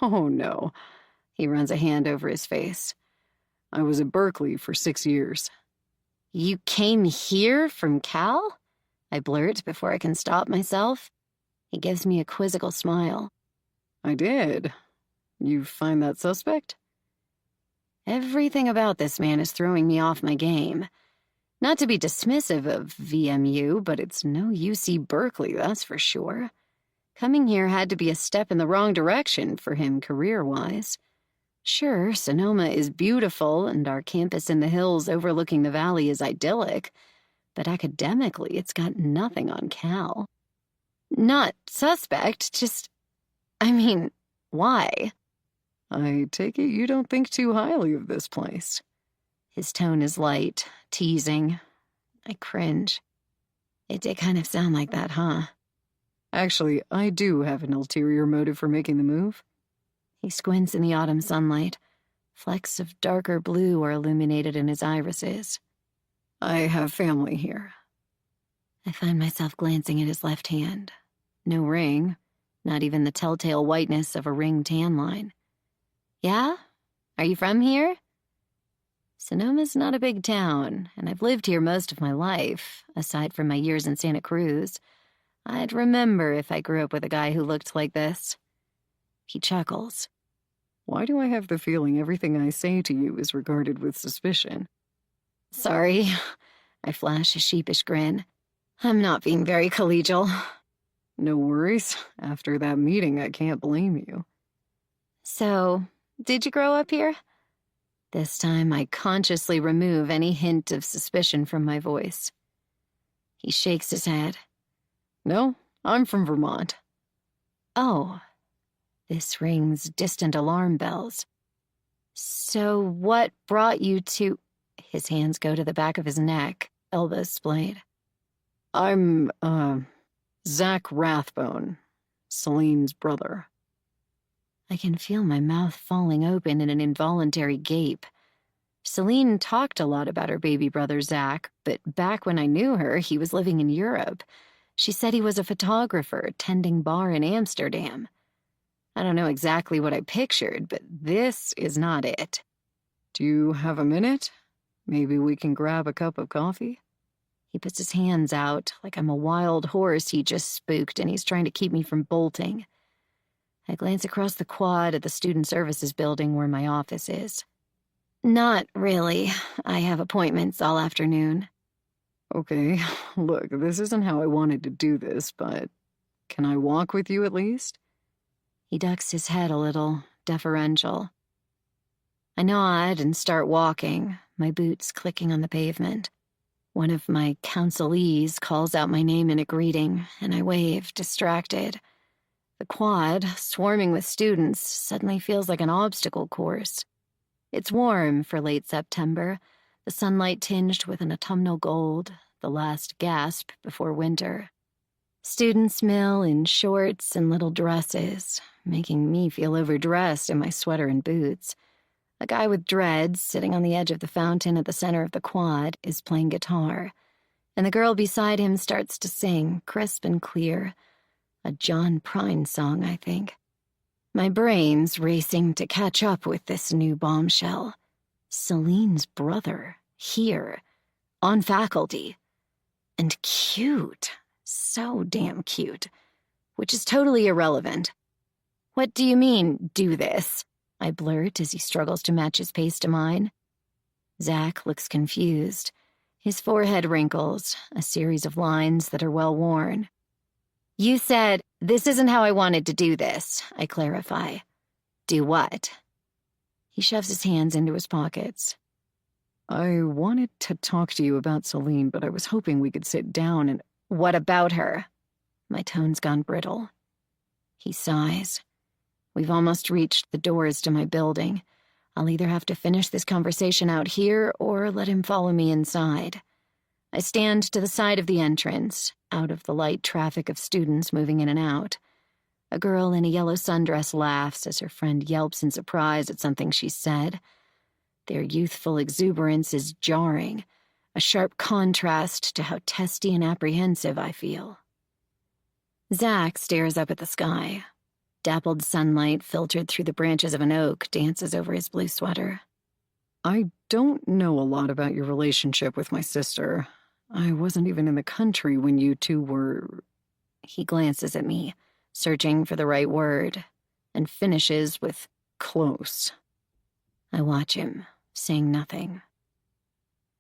B: Oh, no. He runs a hand over his face. I was at Berkeley for 6 years.
A: "You came here from Cal?" I blurt before I can stop myself. He gives me a quizzical smile.
B: I did. You find that suspect?
A: Everything about this man is throwing me off my game. Not to be dismissive of VMU, but it's no UC Berkeley, that's for sure. Coming here had to be a step in the wrong direction for him career-wise. Sure, Sonoma is beautiful, and our campus in the hills overlooking the valley is idyllic, but academically it's got nothing on Cal. Not suspect, just... why?
B: I take it you don't think too highly of this place.
A: His tone is light, teasing. I cringe. It did kind of sound like that, huh?
B: Actually, I do have an ulterior motive for making the move.
A: He squints in the autumn sunlight. Flecks of darker blue are illuminated in his irises.
B: I have family here.
A: I find myself glancing at his left hand. No ring, not even the telltale whiteness of a ring tan line. Yeah? Are you from here? Sonoma's not a big town, and I've lived here most of my life, aside from my years in Santa Cruz. I'd remember if I grew up with a guy who looked like this. He chuckles.
B: Why do I have the feeling everything I say to you is regarded with suspicion?
A: Sorry. I flash a sheepish grin. I'm not being very collegial.
B: No worries. After that meeting, I can't blame you.
A: So, did you grow up here? This time I consciously remove any hint of suspicion from my voice. He shakes his head.
B: No, I'm from Vermont.
A: Oh. This rings distant alarm bells. So what brought you to... His hands go to the back of his neck, elbows splayed.
B: I'm, Zach Rathbone, Celine's brother.
A: I can feel my mouth falling open in an involuntary gape. Celine talked a lot about her baby brother, Zach, but back when I knew her, he was living in Europe. She said he was a photographer, tending bar in Amsterdam. I don't know exactly what I pictured, but this is not it.
B: Do you have a minute? Maybe we can grab a cup of coffee?
A: He puts his hands out like I'm a wild horse he just spooked and he's trying to keep me from bolting. I glance across the quad at the Student Services building where my office is. Not really. I have appointments all afternoon.
B: Okay, look, this isn't how I wanted to do this, but can I walk with you at least?
A: He ducks his head a little, deferential. I nod and start walking, my boots clicking on the pavement. One of my counselees calls out my name in a greeting, and I wave, distracted. The quad, swarming with students, suddenly feels like an obstacle course. It's warm for late September, the sunlight tinged with an autumnal gold, the last gasp before winter. Students mill in shorts and little dresses, making me feel overdressed in my sweater and boots. A guy with dreads, sitting on the edge of the fountain at the center of the quad, is playing guitar, and the girl beside him starts to sing, crisp and clear. A John Prine song, I think. My brain's racing to catch up with this new bombshell. Celine's brother, here, on faculty. And cute. So damn cute. Which is totally irrelevant. What do you mean, do this? I blurt as he struggles to match his pace to mine. Zach looks confused. His forehead wrinkles, a series of lines that are well worn. You said, this isn't how I wanted to do this, I clarify. Do what? He shoves his hands into his pockets.
B: I wanted to talk to you about Celine, but I was hoping we could sit down and...
A: What about her? My tone's gone brittle. He sighs. We've almost reached the doors to my building. I'll either have to finish this conversation out here or let him follow me inside. I stand to the side of the entrance, out of the light traffic of students moving in and out. A girl in a yellow sundress laughs as her friend yelps in surprise at something she said. Their youthful exuberance is jarring, a sharp contrast to how testy and apprehensive I feel. Zach stares up at the sky. Dappled sunlight filtered through the branches of an oak dances over his blue sweater.
B: I don't know a lot about your relationship with my sister. I wasn't even in the country when you two were...
A: He glances at me, searching for the right word, and finishes with close. I watch him, saying nothing.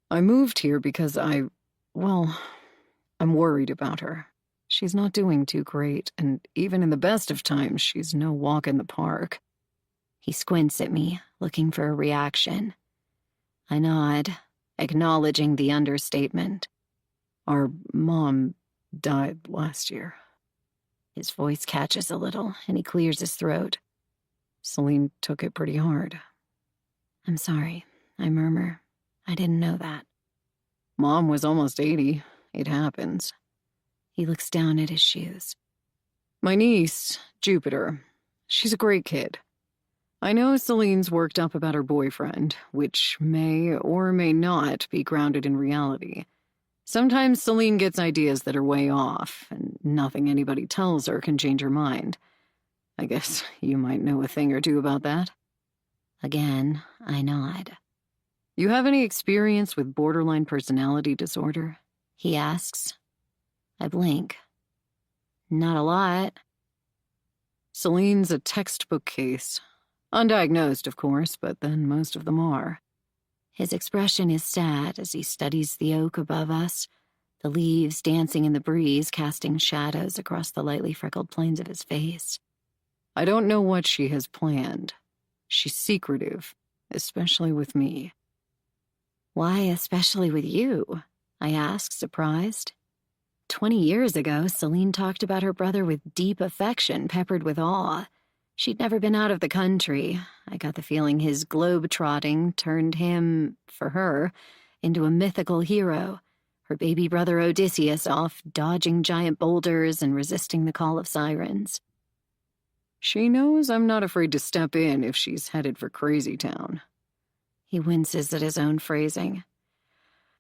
B: I moved here because I'm worried about her. She's not doing too great, and even in the best of times, she's no walk in the park.
A: He squints at me, looking for a reaction. I nod, acknowledging the understatement.
B: Our mom died last year.
A: His voice catches a little, and he clears his throat.
B: Celine took it pretty hard.
A: I'm sorry, I murmur. I didn't know that.
B: Mom was almost 80. It happens.
A: He looks down at his shoes.
B: My niece, Jupiter. She's a great kid. I know Celine's worked up about her boyfriend, which may or may not be grounded in reality. Sometimes Celine gets ideas that are way off, and nothing anybody tells her can change her mind. I guess you might know a thing or two about that.
A: Again, I nod.
B: You have any experience with borderline personality disorder?
A: He asks. I blink. Not a lot.
B: Celine's a textbook case. Undiagnosed, of course, but then most of them are.
A: His expression is sad as he studies the oak above us, the leaves dancing in the breeze casting shadows across the lightly freckled planes of his face.
B: I don't know what she has planned. She's secretive, especially with me.
A: Why especially with you? I asked, surprised. 20 years ago, Celine talked about her brother with deep affection peppered with awe. She'd never been out of the country. I got the feeling his globe-trotting turned him, for her, into a mythical hero, her baby brother Odysseus off dodging giant boulders and resisting the call of sirens.
B: She knows I'm not afraid to step in if she's headed for Crazy Town.
A: He winces at his own phrasing.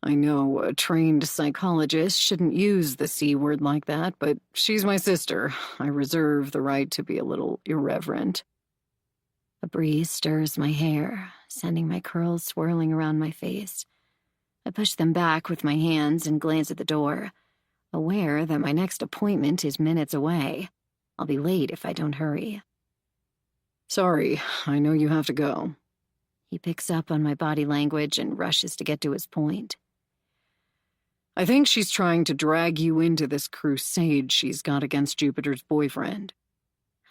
B: I know a trained psychologist shouldn't use the C word like that, but she's my sister. I reserve the right to be a little irreverent.
A: A breeze stirs my hair, sending my curls swirling around my face. I push them back with my hands and glance at the door, aware that my next appointment is minutes away. I'll be late if I don't hurry.
B: Sorry, I know you have to go.
A: He picks up on my body language and rushes to get to his point.
B: I think she's trying to drag you into this crusade she's got against Jupiter's boyfriend.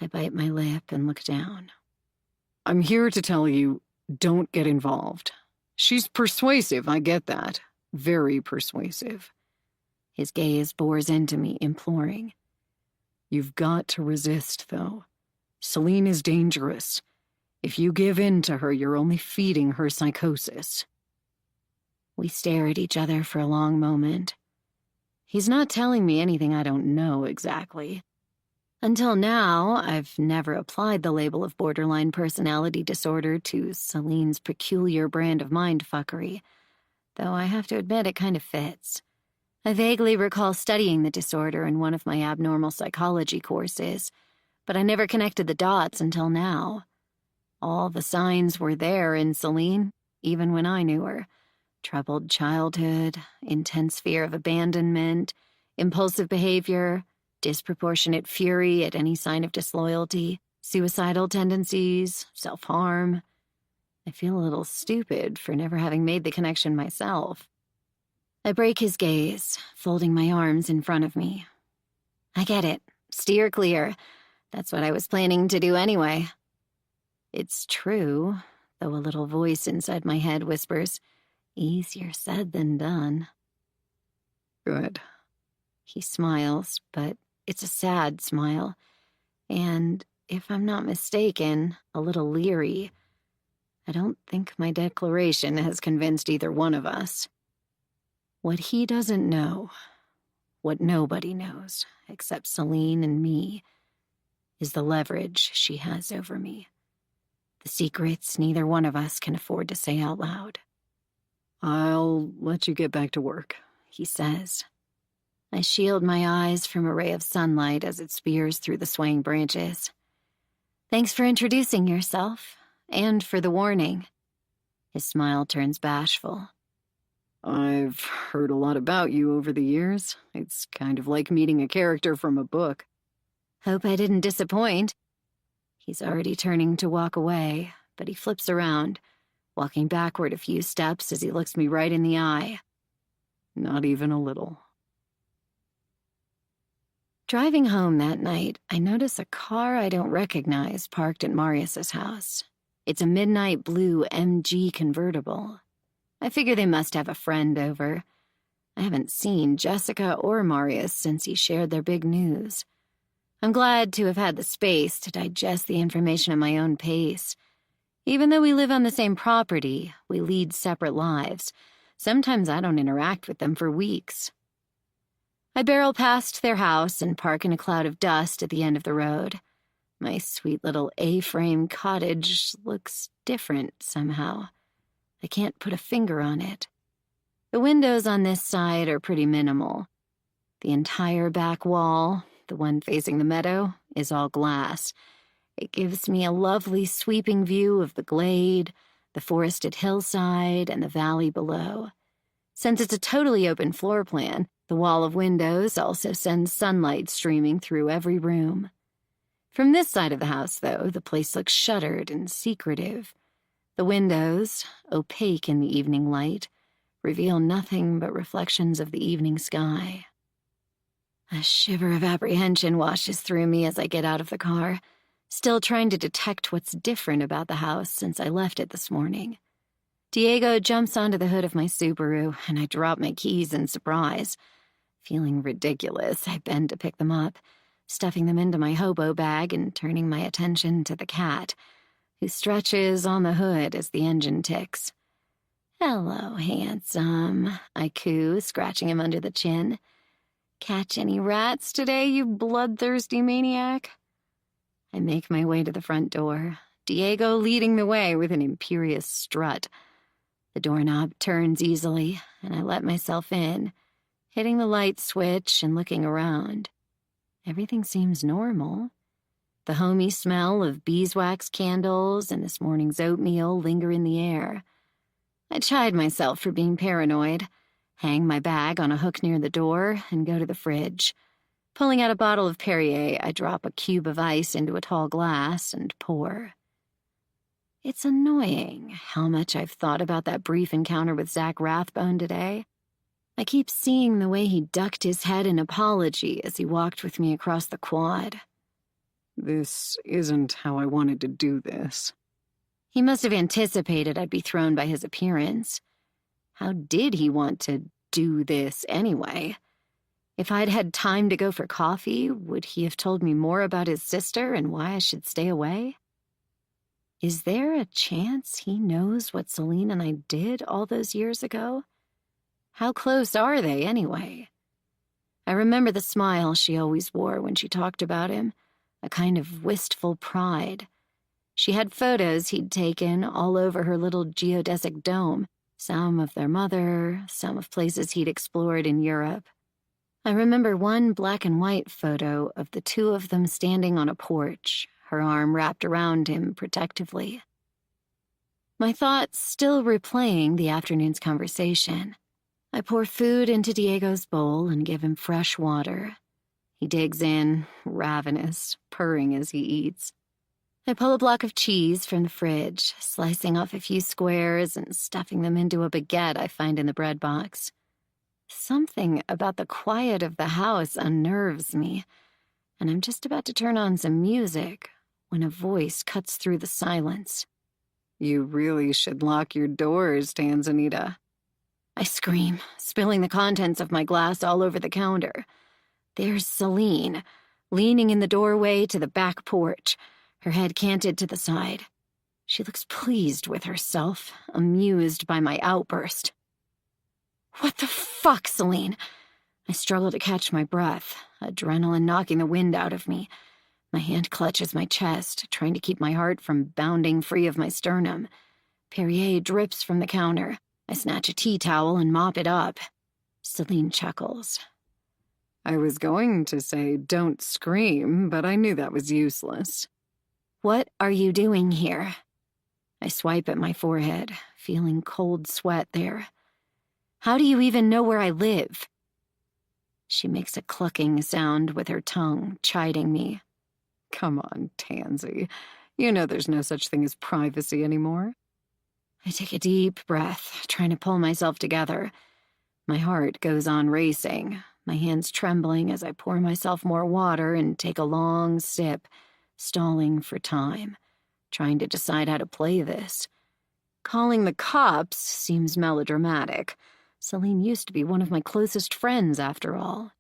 A: I bite my lip and look down.
B: I'm here to tell you, don't get involved. She's persuasive, I get that. Very persuasive.
A: His gaze bores into me, imploring.
B: You've got to resist, though. Celine is dangerous. If you give in to her, you're only feeding her psychosis.
A: We stare at each other for a long moment. He's not telling me anything I don't know exactly. Until now, I've never applied the label of borderline personality disorder to Celine's peculiar brand of mindfuckery, though I have to admit it kind of fits. I vaguely recall studying the disorder in one of my abnormal psychology courses, but I never connected the dots until now. All the signs were there in Celine, even when I knew her. Troubled childhood, intense fear of abandonment, impulsive behavior, disproportionate fury at any sign of disloyalty, suicidal tendencies, self-harm. I feel a little stupid for never having made the connection myself. I break his gaze, folding my arms in front of me. I get it. Steer clear. That's what I was planning to do anyway. It's true, though a little voice inside my head whispers, easier said than done.
B: Good.
A: He smiles, but it's a sad smile, and, if I'm not mistaken, a little leery. I don't think my declaration has convinced either one of us. What he doesn't know, what nobody knows, except Celine and me, is the leverage she has over me. The secrets neither one of us can afford to say out loud.
B: I'll let you get back to work,
A: he says. I shield my eyes from a ray of sunlight as it spears through the swaying branches. Thanks for introducing yourself, and for the warning. His smile turns bashful.
B: I've heard a lot about you over the years. It's kind of like meeting a character from a book.
A: Hope I didn't disappoint. He's already turning to walk away, but he flips around, walking backward a few steps as he looks me right in the eye.
B: Not even a little.
A: Driving home that night, I notice a car I don't recognize parked at Marius's house. It's a midnight blue MG convertible. I figure they must have a friend over. I haven't seen Jessica or Marius since he shared their big news. I'm glad to have had the space to digest the information at my own pace. Even though we live on the same property, we lead separate lives. Sometimes I don't interact with them for weeks. I barrel past their house and park in a cloud of dust at the end of the road. My sweet little A-frame cottage looks different somehow. I can't put a finger on it. The windows on this side are pretty minimal. The entire back wall, the one facing the meadow, is all glass. It gives me a lovely sweeping view of the glade, the forested hillside, and the valley below. Since it's a totally open floor plan, the wall of windows also sends sunlight streaming through every room. From this side of the house, though, the place looks shuttered and secretive. The windows, opaque in the evening light, reveal nothing but reflections of the evening sky. A shiver of apprehension washes through me as I get out of the car, still trying to detect what's different about the house since I left it this morning. Diego jumps onto the hood of my Subaru, and I drop my keys in surprise. Feeling ridiculous, I bend to pick them up, stuffing them into my hobo bag and turning my attention to the cat, who stretches on the hood as the engine ticks. "Hello, handsome," I coo, scratching him under the chin. "Catch any rats today, you bloodthirsty maniac?" I make my way to the front door, Diego leading the way with an imperious strut. The doorknob turns easily, and I let myself in, hitting the light switch and looking around. Everything seems normal. The homey smell of beeswax candles and this morning's oatmeal linger in the air. I chide myself for being paranoid, hang my bag on a hook near the door, and go to the fridge. Pulling out a bottle of Perrier, I drop a cube of ice into a tall glass and pour. It's annoying how much I've thought about that brief encounter with Zach Rathbone today. I keep seeing the way he ducked his head in apology as he walked with me across the quad.
B: This isn't how I wanted to do this.
A: He must have anticipated I'd be thrown by his appearance. How did he want to do this anyway? If I'd had time to go for coffee, would he have told me more about his sister and why I should stay away? Is there a chance he knows what Celine and I did all those years ago? How close are they, anyway? I remember the smile she always wore when she talked about him, a kind of wistful pride. She had photos he'd taken all over her little geodesic dome, some of their mother, some of places he'd explored in Europe. I remember one black and white photo of the two of them standing on a porch, her arm wrapped around him protectively. My thoughts still replaying the afternoon's conversation. I pour food into Diego's bowl and give him fresh water. He digs in, ravenous, purring as he eats. I pull a block of cheese from the fridge, slicing off a few squares and stuffing them into a baguette I find in the bread box. Something about the quiet of the house unnerves me, and I'm just about to turn on some music when a voice cuts through the silence.
B: You really should lock your doors, Tanzanita.
A: I scream, spilling the contents of my glass all over the counter. There's Celine, leaning in the doorway to the back porch, her head canted to the side. She looks pleased with herself, amused by my outburst. What the fuck, Celine? I struggle to catch my breath, adrenaline knocking the wind out of me. My hand clutches my chest, trying to keep my heart from bounding free of my sternum. Perrier drips from the counter. I snatch a tea towel and mop it up. Celine chuckles.
B: I was going to say don't scream, but I knew that was useless.
A: What are you doing here? I swipe at my forehead, feeling cold sweat there. How do you even know where I live? She makes a clucking sound with her tongue, chiding me.
B: Come on, Tansy. You know there's no such thing as privacy anymore.
A: I take a deep breath, trying to pull myself together. My heart goes on racing, my hands trembling as I pour myself more water and take a long sip, stalling for time, trying to decide how to play this. Calling the cops seems melodramatic. Celine used to be one of my closest friends, after all.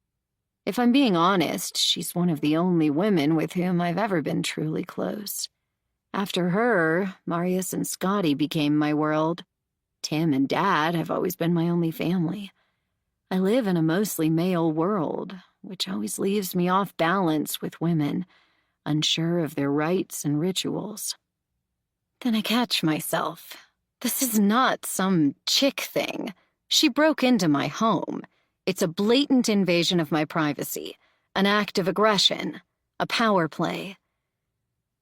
A: If I'm being honest, she's one of the only women with whom I've ever been truly close. After her, Marius and Scotty became my world. Tim and Dad have always been my only family. I live in a mostly male world, which always leaves me off balance with women, unsure of their rights and rituals. Then I catch myself. This is not some chick thing. She broke into my home. It's a blatant invasion of my privacy, an act of aggression, a power play.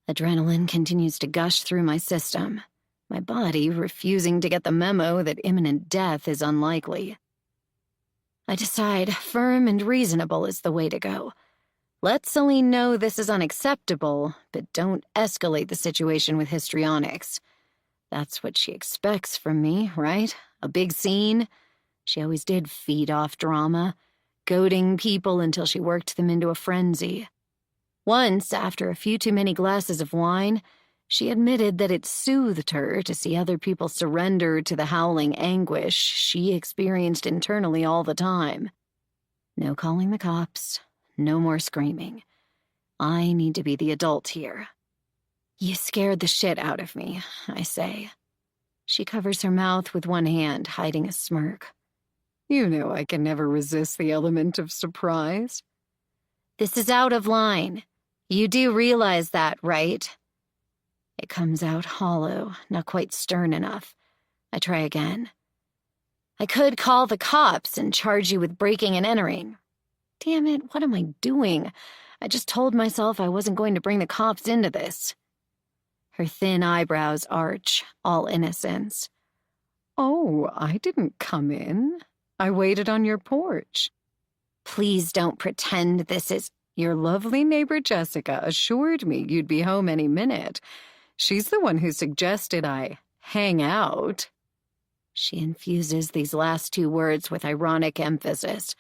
A: Adrenaline continues to gush through my system, my body refusing to get the memo that imminent death is unlikely. I decide firm and reasonable is the way to go. Let Celine know this is unacceptable, but don't escalate the situation with histrionics. That's what she expects from me, right? A big scene? She always did feed off drama, goading people until she worked them into a frenzy. Once, after a few too many glasses of wine, she admitted that it soothed her to see other people surrender to the howling anguish she experienced internally all the time. No calling the cops, no more screaming. I need to be the adult here. You scared the shit out of me, I say. She covers her mouth with one hand, hiding a smirk.
B: You know I can never resist the element of surprise.
A: This is out of line. You do realize that, right? It comes out hollow, not quite stern enough. I try again. I could call the cops and charge you with breaking and entering. Damn it, what am I doing? I just told myself I wasn't going to bring the cops into this. Her thin eyebrows arch, all innocence.
B: Oh, I didn't come in. I waited on your porch.
A: Please don't pretend this is...
B: Your lovely neighbor Jessica assured me you'd be home any minute. She's the one who suggested I hang out.
A: She infuses these last two words with ironic emphasis,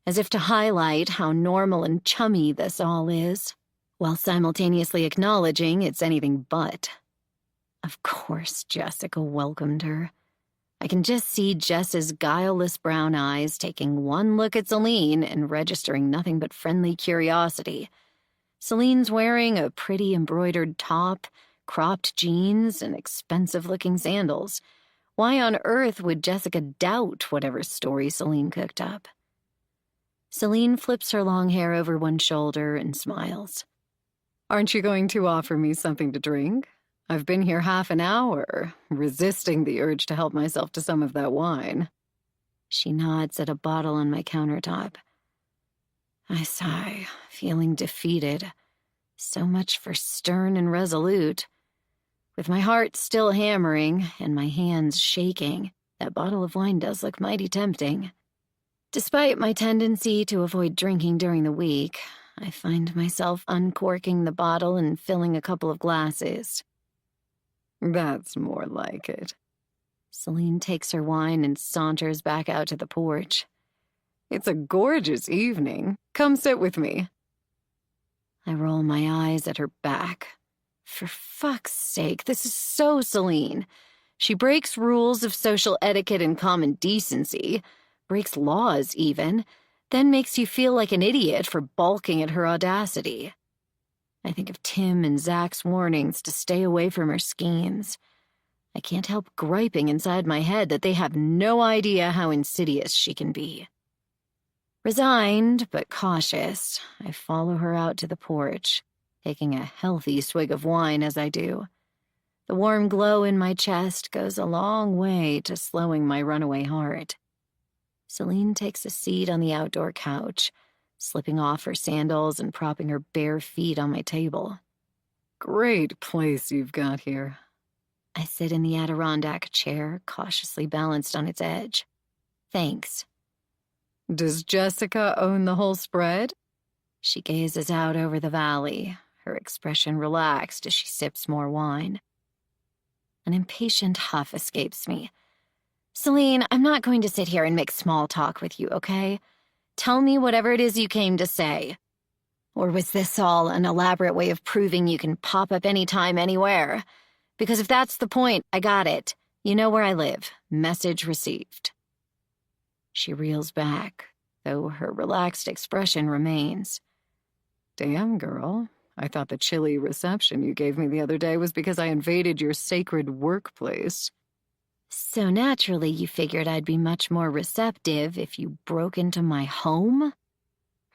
A: as if to highlight how normal and chummy this all is, while simultaneously acknowledging it's anything but. Of course Jessica welcomed her. I can just see Jess's guileless brown eyes taking one look at Celine and registering nothing but friendly curiosity. Celine's wearing a pretty embroidered top, cropped jeans, and expensive-looking sandals. Why on earth would Jessica doubt whatever story Celine cooked up? Celine flips her long hair over one shoulder and smiles.
B: Aren't you going to offer me something to drink? I've been here half an hour, resisting the urge to help myself to some of that wine.
A: She nods at a bottle on my countertop. I sigh, feeling defeated. So much for stern and resolute. With my heart still hammering and my hands shaking, that bottle of wine does look mighty tempting. Despite my tendency to avoid drinking during the week, I find myself uncorking the bottle and filling a couple of glasses.
B: That's more like it.
A: Celine takes her wine and saunters back out to the porch.
B: It's a gorgeous evening. Come sit with me.
A: I roll my eyes at her back. For fuck's sake, this is so Celine. She breaks rules of social etiquette and common decency, breaks laws even, then makes you feel like an idiot for balking at her audacity. I think of Tim and Zach's warnings to stay away from her schemes. I can't help griping inside my head that they have no idea how insidious she can be. Resigned but cautious, I follow her out to the porch, taking a healthy swig of wine as I do. The warm glow in my chest goes a long way to slowing my runaway heart. Celine takes a seat on the outdoor couch, slipping off her sandals and propping her bare feet on my table.
B: Great place you've got here.
A: I sit in the Adirondack chair, cautiously balanced on its edge. Thanks.
B: Does Jessica own the whole spread?
A: She gazes out over the valley, her expression relaxed as she sips more wine. An impatient huff escapes me. Celine, I'm not going to sit here and make small talk with you, okay? Tell me whatever it is you came to say. Or was this all an elaborate way of proving you can pop up anytime, anywhere? Because if that's the point, I got it. You know where I live. Message received. She reels back, though her relaxed expression remains.
B: Damn, girl. I thought the chilly reception you gave me the other day was because I invaded your sacred workplace.
A: So naturally, you figured I'd be much more receptive if you broke into my home?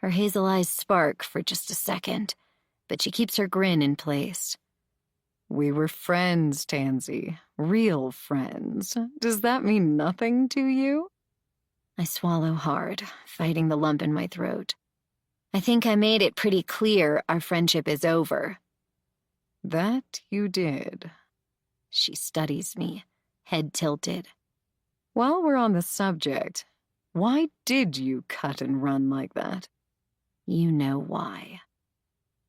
A: Her hazel eyes spark for just a second, but she keeps her grin in place.
B: We were friends, Tansy. Real friends. Does that mean nothing to you?
A: I swallow hard, fighting the lump in my throat. I think I made it pretty clear our friendship is over.
B: That you did.
A: She studies me, head tilted.
B: While we're on the subject, why did you cut and run like that?
A: You know why.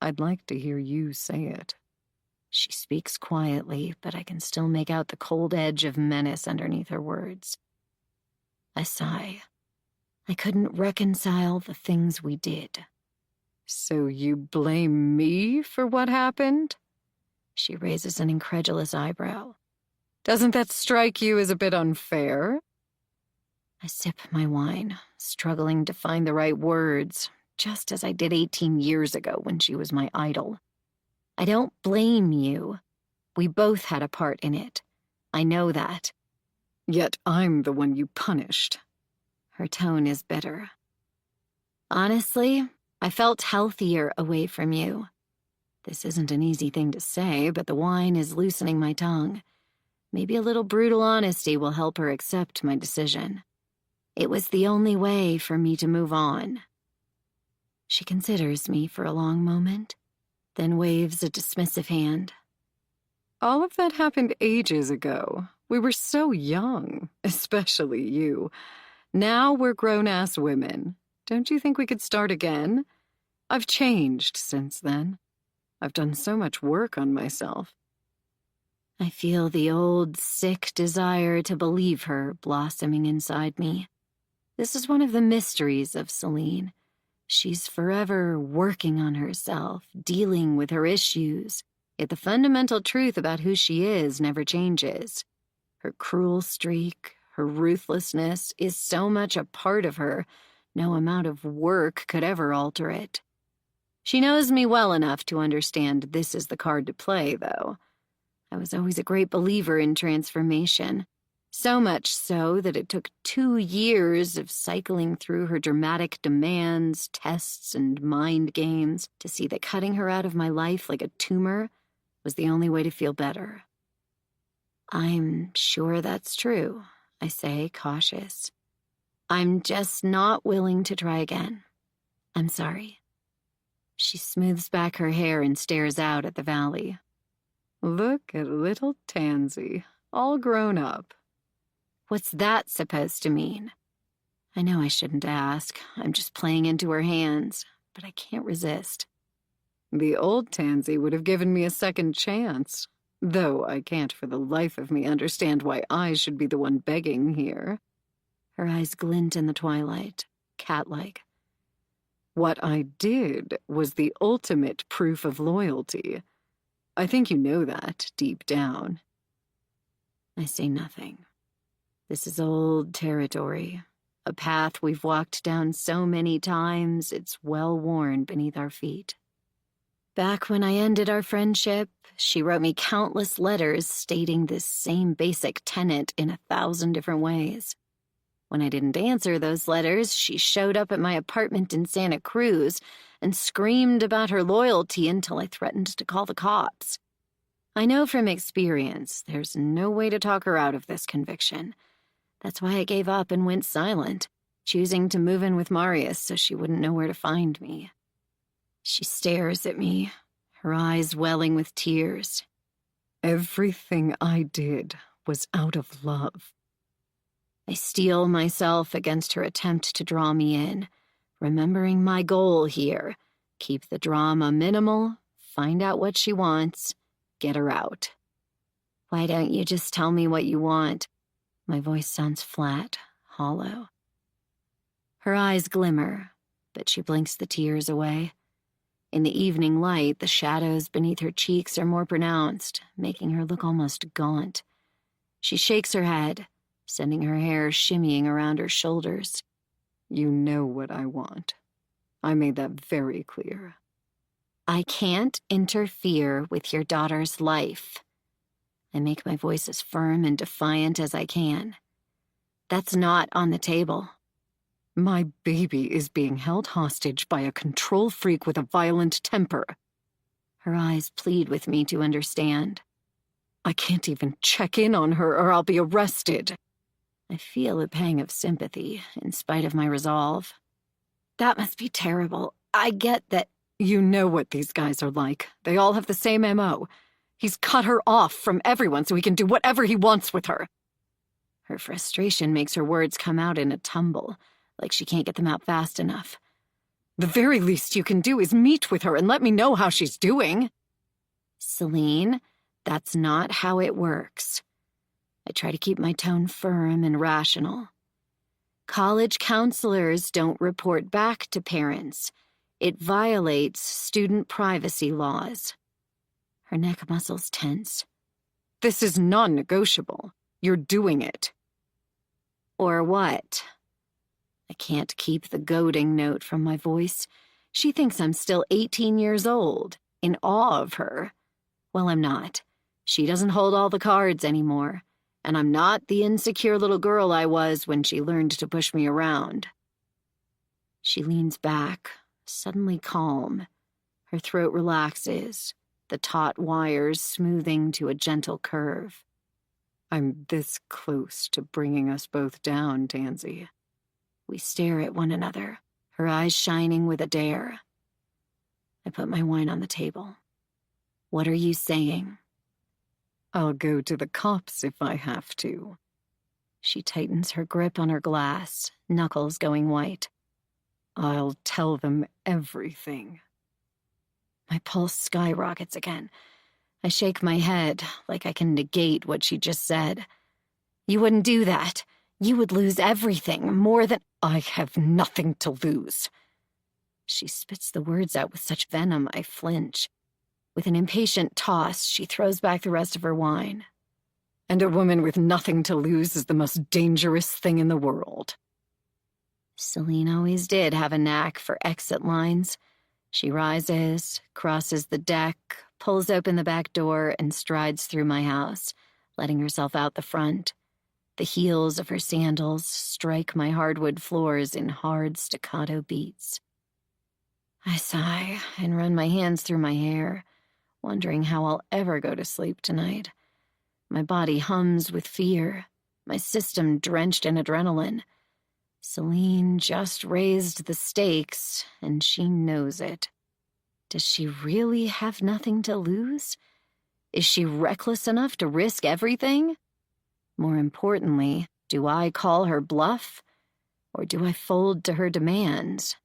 B: I'd like to hear you say it.
A: She speaks quietly, but I can still make out the cold edge of menace underneath her words. I sigh. I couldn't reconcile the things we did.
B: So you blame me for what happened?
A: She raises an incredulous eyebrow.
B: Doesn't that strike you as a bit unfair?
A: I sip my wine, struggling to find the right words, just as I did 18 years ago when she was my idol. I don't blame you. We both had a part in it. I know that.
B: Yet I'm the one you punished.
A: Her tone is bitter. Honestly, I felt healthier away from you. This isn't an easy thing to say, but the wine is loosening my tongue. Maybe a little brutal honesty will help her accept my decision. It was the only way for me to move on. She considers me for a long moment, then waves a dismissive hand.
B: All of that happened ages ago. We were so young, especially you. Now we're grown-ass women. Don't you think we could start again? I've changed since then. I've done so much work on myself.
A: I feel the old, sick desire to believe her blossoming inside me. This is one of the mysteries of Celine. She's forever working on herself, dealing with her issues, yet the fundamental truth about who she is never changes. Her cruel streak, her ruthlessness is so much a part of her, no amount of work could ever alter it. She knows me well enough to understand this is the card to play, though. I was always a great believer in transformation, so much so that it took 2 years of cycling through her dramatic demands, tests, and mind games to see that cutting her out of my life like a tumor was the only way to feel better. I'm sure that's true, I say, cautious. I'm just not willing to try again. I'm sorry. She smooths back her hair and stares out at the valley.
B: Look at little Tansy, all grown up.
A: What's that supposed to mean? I know I shouldn't ask. I'm just playing into her hands, but I can't resist.
B: The old Tansy would have given me a second chance, though I can't for the life of me understand why I should be the one begging here.
A: Her eyes glint in the twilight, cat-like.
B: What I did was the ultimate proof of loyalty. I think you know that, deep down.
A: I say nothing. This is old territory, a path we've walked down so many times it's well worn beneath our feet. Back when I ended our friendship, she wrote me countless letters stating this same basic tenet in 1,000 different ways. When I didn't answer those letters, she showed up at my apartment in Santa Cruz and screamed about her loyalty until I threatened to call the cops. I know from experience there's no way to talk her out of this conviction. That's why I gave up and went silent, choosing to move in with Marius so she wouldn't know where to find me. She stares at me, her eyes welling with tears.
B: Everything I did was out of love.
A: I steel myself against her attempt to draw me in, remembering my goal here. Keep the drama minimal, find out what she wants, get her out. Why don't you just tell me what you want? My voice sounds flat, hollow. Her eyes glimmer, but she blinks the tears away. In the evening light, the shadows beneath her cheeks are more pronounced, making her look almost gaunt. She shakes her head, sending her hair shimmying around her shoulders.
B: You know what I want. I made that very clear.
A: I can't interfere with your daughter's life. I make my voice as firm and defiant as I can. That's not on the table.
B: My baby is being held hostage by a control freak with a violent temper.
A: Her eyes plead with me to understand.
B: I can't even check in on her or I'll be arrested.
A: I feel a pang of sympathy, in spite of my resolve. That must be terrible. I get that.
B: You know what these guys are like. They all have the same MO. He's cut her off from everyone so he can do whatever he wants with her.
A: Her frustration makes her words come out in a tumble, like she can't get them out fast enough.
B: The very least you can do is meet with her and let me know how she's doing.
A: Celine, that's not how it works. I try to keep my tone firm and rational. College counselors don't report back to parents. It violates student privacy laws. Her neck muscles tense.
B: This is non-negotiable. You're doing it.
A: Or what? I can't keep the goading note from my voice. She thinks I'm still 18 years old, in awe of her. Well, I'm not. She doesn't hold all the cards anymore, and I'm not the insecure little girl I was when she learned to push me around. She leans back, suddenly calm. Her throat relaxes, the taut wires smoothing to a gentle curve.
B: I'm this close to bringing us both down, Tansy.
A: We stare at one another, her eyes shining with a dare. I put my wine on the table. What are you saying?
B: I'll go to the cops if I have to.
A: She tightens her grip on her glass, knuckles going white.
B: I'll tell them everything.
A: My pulse skyrockets again. I shake my head like I can negate what she just said. You wouldn't do that. You would lose everything, more than—
B: I have nothing to lose.
A: She spits the words out with such venom I flinch. With an impatient toss, she throws back the rest of her wine.
B: And a woman with nothing to lose is the most dangerous thing in the world.
A: Celine always did have a knack for exit lines. She rises, crosses the deck, pulls open the back door, and strides through my house, letting herself out the front. The heels of her sandals strike my hardwood floors in hard staccato beats. I sigh and run my hands through my hair, wondering how I'll ever go to sleep tonight. My body hums with fear, my system drenched in adrenaline. Celine just raised the stakes, and she knows it. Does she really have nothing to lose? Is she reckless enough to risk everything? More importantly, do I call her bluff, or do I fold to her demands?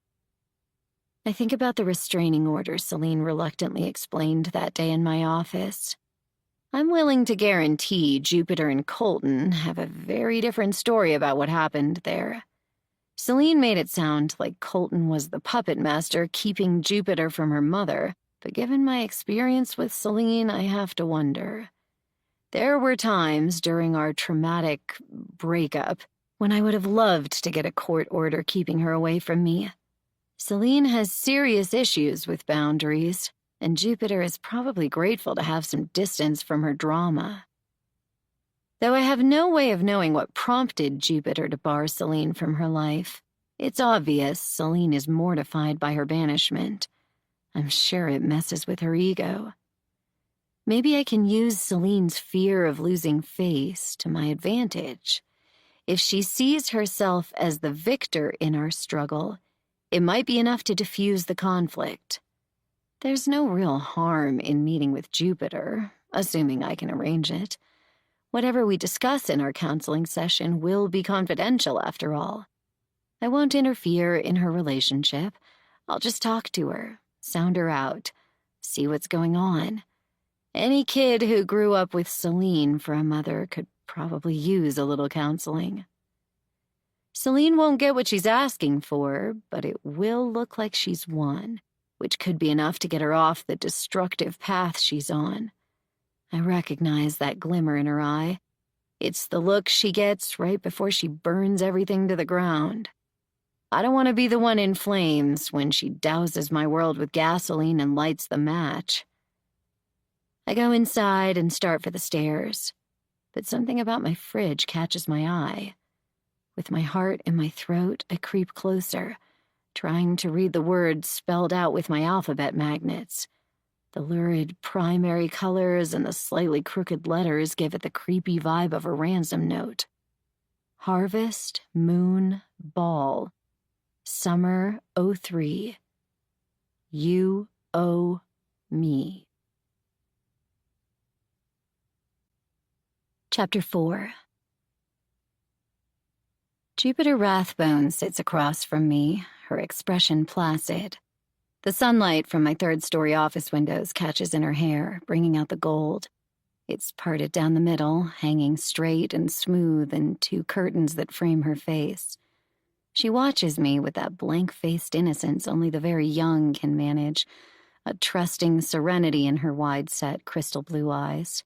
A: I think about the restraining order Celine reluctantly explained that day in my office. I'm willing to guarantee Jupiter and Colton have a very different story about what happened there. Celine made it sound like Colton was the puppet master keeping Jupiter from her mother, but given my experience with Celine, I have to wonder. There were times during our traumatic breakup when I would have loved to get a court order keeping her away from me. Celine has serious issues with boundaries, and Jupiter is probably grateful to have some distance from her drama. Though I have no way of knowing what prompted Jupiter to bar Celine from her life, it's obvious Celine is mortified by her banishment. I'm sure it messes with her ego. Maybe I can use Celine's fear of losing face to my advantage. If she sees herself as the victor in our struggle, it might be enough to diffuse the conflict. There's no real harm in meeting with Jupiter, assuming I can arrange it. Whatever we discuss in our counseling session will be confidential, after all. I won't interfere in her relationship. I'll just talk to her, sound her out, see what's going on. Any kid who grew up with Celine for a mother could probably use a little counseling. Celine won't get what she's asking for, but it will look like she's won, which could be enough to get her off the destructive path she's on. I recognize that glimmer in her eye. It's the look she gets right before she burns everything to the ground. I don't want to be the one in flames when she douses my world with gasoline and lights the match. I go inside and start for the stairs, but something about my fridge catches my eye. With my heart in my throat, I creep closer, trying to read the words spelled out with my alphabet magnets. The lurid primary colors and the slightly crooked letters give it the creepy vibe of a ransom note. Harvest, Moon, Ball, Summer 03. You owe me. Chapter 4. Jupiter Rathbone sits across from me, her expression placid. The sunlight from my third-story office windows catches in her hair, bringing out the gold. It's parted down the middle, hanging straight and smooth in two curtains that frame her face. She watches me with that blank-faced innocence only the very young can manage, a trusting serenity in her wide-set crystal blue eyes.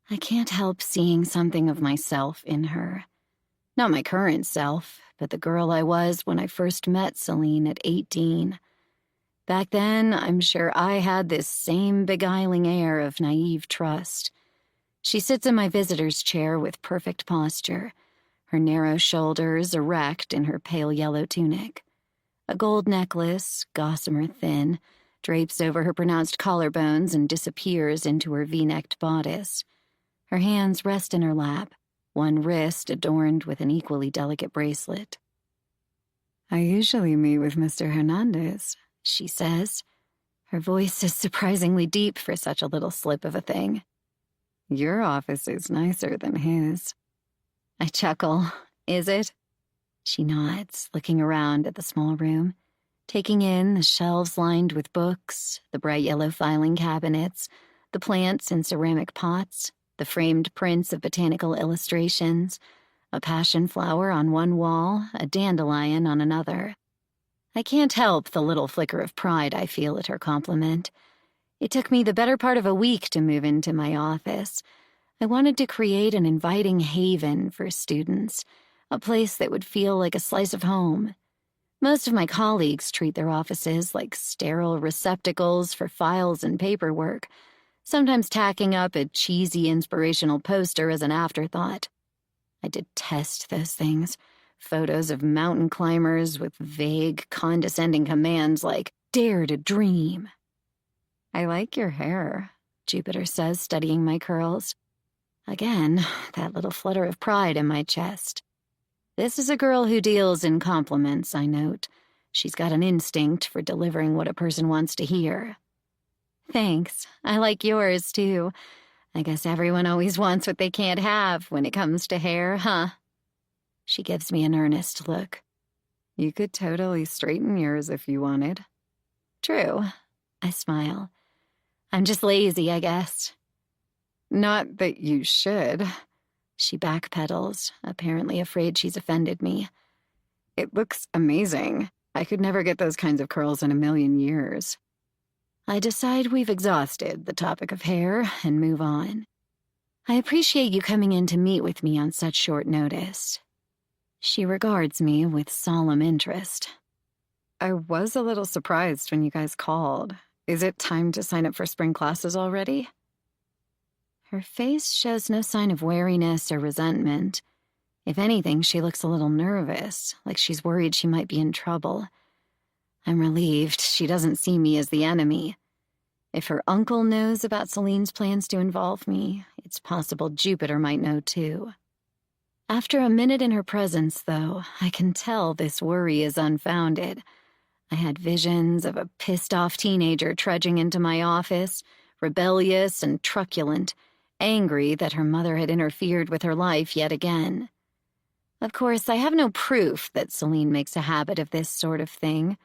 A: I can't help seeing something of myself in her. Not my current self, but the girl I was when I first met Celine at 18. Back then, I'm sure I had this same beguiling air of naive trust. She sits in my visitor's chair with perfect posture, her narrow shoulders erect in her pale yellow tunic. A gold necklace, gossamer thin, drapes over her pronounced collarbones and disappears into her V-necked bodice. Her hands rest in her lap, one wrist adorned with an equally delicate bracelet.
B: I usually meet with Mr. Hernandez,
A: she says. Her voice is surprisingly deep for such a little slip of a thing.
B: Your office is nicer than his.
A: I chuckle. Is it? She nods, looking around at the small room, taking in the shelves lined with books, the bright yellow filing cabinets, the plants in ceramic pots, the framed prints of botanical illustrations, a passion flower on one wall, a dandelion on another. I can't help the little flicker of pride I feel at her compliment. It took me the better part of a week to move into my office. I wanted to create an inviting haven for students, a place that would feel like a slice of home. Most of my colleagues treat their offices like sterile receptacles for files and paperwork, sometimes tacking up a cheesy inspirational poster as an afterthought. I detest those things. Photos of mountain climbers with vague, condescending commands like, "Dare to dream."
B: I like your hair,
A: Jupiter says, studying my curls. Again, that little flutter of pride in my chest. This is a girl who deals in compliments, I note. She's got an instinct for delivering what a person wants to hear. Thanks. I like yours, too. I guess everyone always wants what they can't have when it comes to hair, huh? She gives me an earnest look.
B: You could totally straighten yours if you wanted.
A: True. I smile. I'm just lazy, I guess.
B: Not that you should.
A: She backpedals, apparently afraid she's offended me.
B: It looks amazing. I could never get those kinds of curls in a million years.
A: I decide we've exhausted the topic of hair and move on. I appreciate you coming in to meet with me on such short notice. She regards me with solemn interest.
B: I was a little surprised when you guys called. Is it time to sign up for spring classes already?
A: Her face shows no sign of wariness or resentment. If anything, she looks a little nervous, like she's worried she might be in trouble. I'm relieved she doesn't see me as the enemy. If her uncle knows about Celine's plans to involve me, it's possible Jupiter might know too. After a minute in her presence, though, I can tell this worry is unfounded. I had visions of a pissed-off teenager trudging into my office, rebellious and truculent, angry that her mother had interfered with her life yet again. Of course, I have no proof that Celine makes a habit of this sort of thing,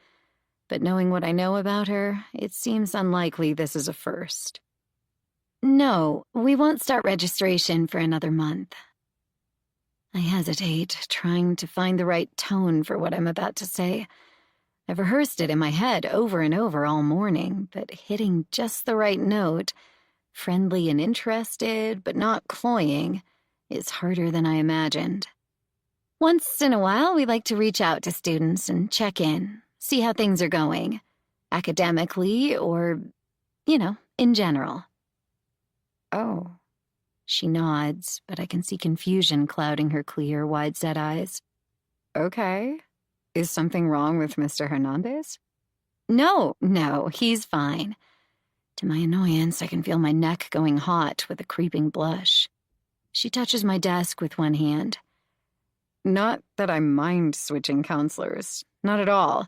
A: but knowing what I know about her, it seems unlikely this is a first. No, we won't start registration for another month. I hesitate, trying to find the right tone for what I'm about to say. I've rehearsed it in my head over and over all morning, but hitting just the right note, friendly and interested, but not cloying, is harder than I imagined. Once in a while, we like to reach out to students and check in, see how things are going, academically or, in general.
B: Oh,
A: She nods, but I can see confusion clouding her clear, wide-set eyes.
B: okay. Is something wrong with Mr. Hernandez?
A: No, he's fine. To my annoyance, I can feel my neck going hot with a creeping blush. She touches my desk with one hand.
B: Not that I mind switching counselors. Not at all.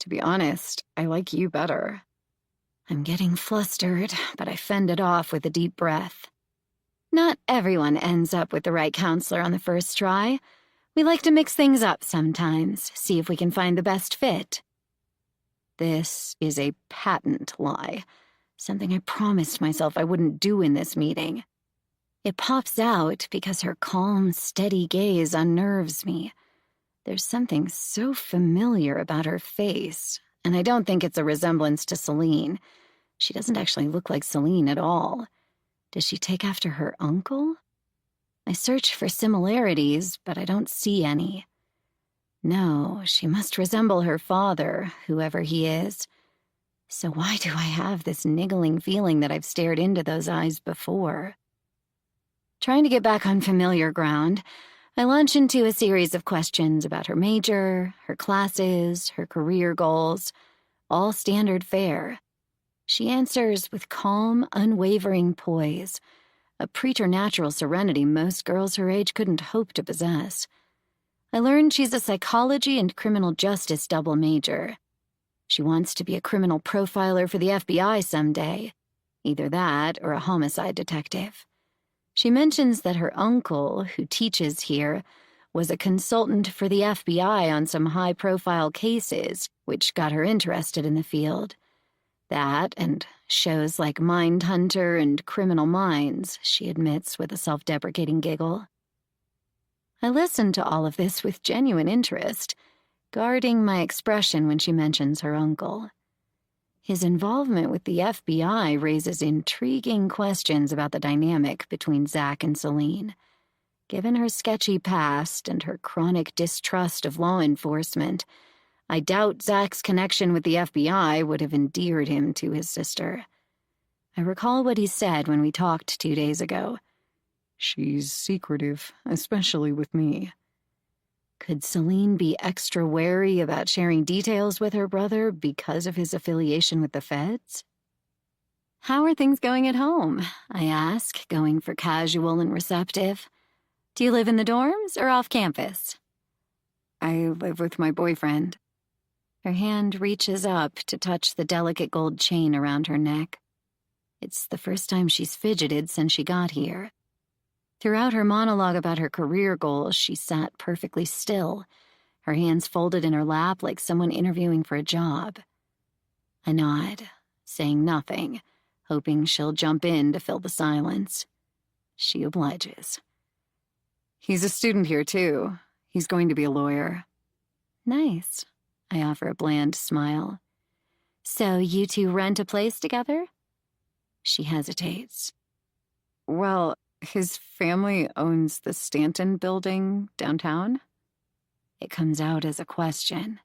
B: To be honest, I like you better.
A: I'm getting flustered, but I fend it off with a deep breath. Not everyone ends up with the right counselor on the first try. We like to mix things up sometimes, see if we can find the best fit. This is a patent lie, something I promised myself I wouldn't do in this meeting. It pops out because her calm, steady gaze unnerves me. There's something so familiar about her face, and I don't think it's a resemblance to Celine. She doesn't actually look like Celine at all. Does she take after her uncle? I search for similarities, but I don't see any. No, she must resemble her father, whoever he is. So why do I have this niggling feeling that I've stared into those eyes before? Trying to get back on familiar ground, I launch into a series of questions about her major, her classes, her career goals, all standard fare. She answers with calm, unwavering poise, a preternatural serenity most girls her age couldn't hope to possess. I learned she's a psychology and criminal justice double major. She wants to be a criminal profiler for the FBI someday, either that or a homicide detective. She mentions that her uncle, who teaches here, was a consultant for the FBI on some high-profile cases, which got her interested in the field. That, and shows like Mindhunter and Criminal Minds, she admits with a self-deprecating giggle. I listen to all of this with genuine interest, guarding my expression when she mentions her uncle. His involvement with the FBI raises intriguing questions about the dynamic between Zach and Celine. Given her sketchy past and her chronic distrust of law enforcement, I doubt Zach's connection with the FBI would have endeared him to his sister. I recall what he said when we talked 2 days ago.
B: She's secretive, especially with me.
A: Could Celine be extra wary about sharing details with her brother because of his affiliation with the feds? How are things going at home? I ask, going for casual and receptive. Do you live in the dorms or off campus?
B: I live with my boyfriend.
A: Her hand reaches up to touch the delicate gold chain around her neck. It's the first time she's fidgeted since she got here. Throughout her monologue about her career goals, she sat perfectly still, her hands folded in her lap like someone interviewing for a job. I nod, saying nothing, hoping she'll jump in to fill the silence. She obliges.
B: He's a student here, too. He's going to be a lawyer.
A: Nice. I offer a bland smile. So you two rent a place together? She hesitates.
B: Well, his family owns the Stanton building downtown.
A: It comes out as a question.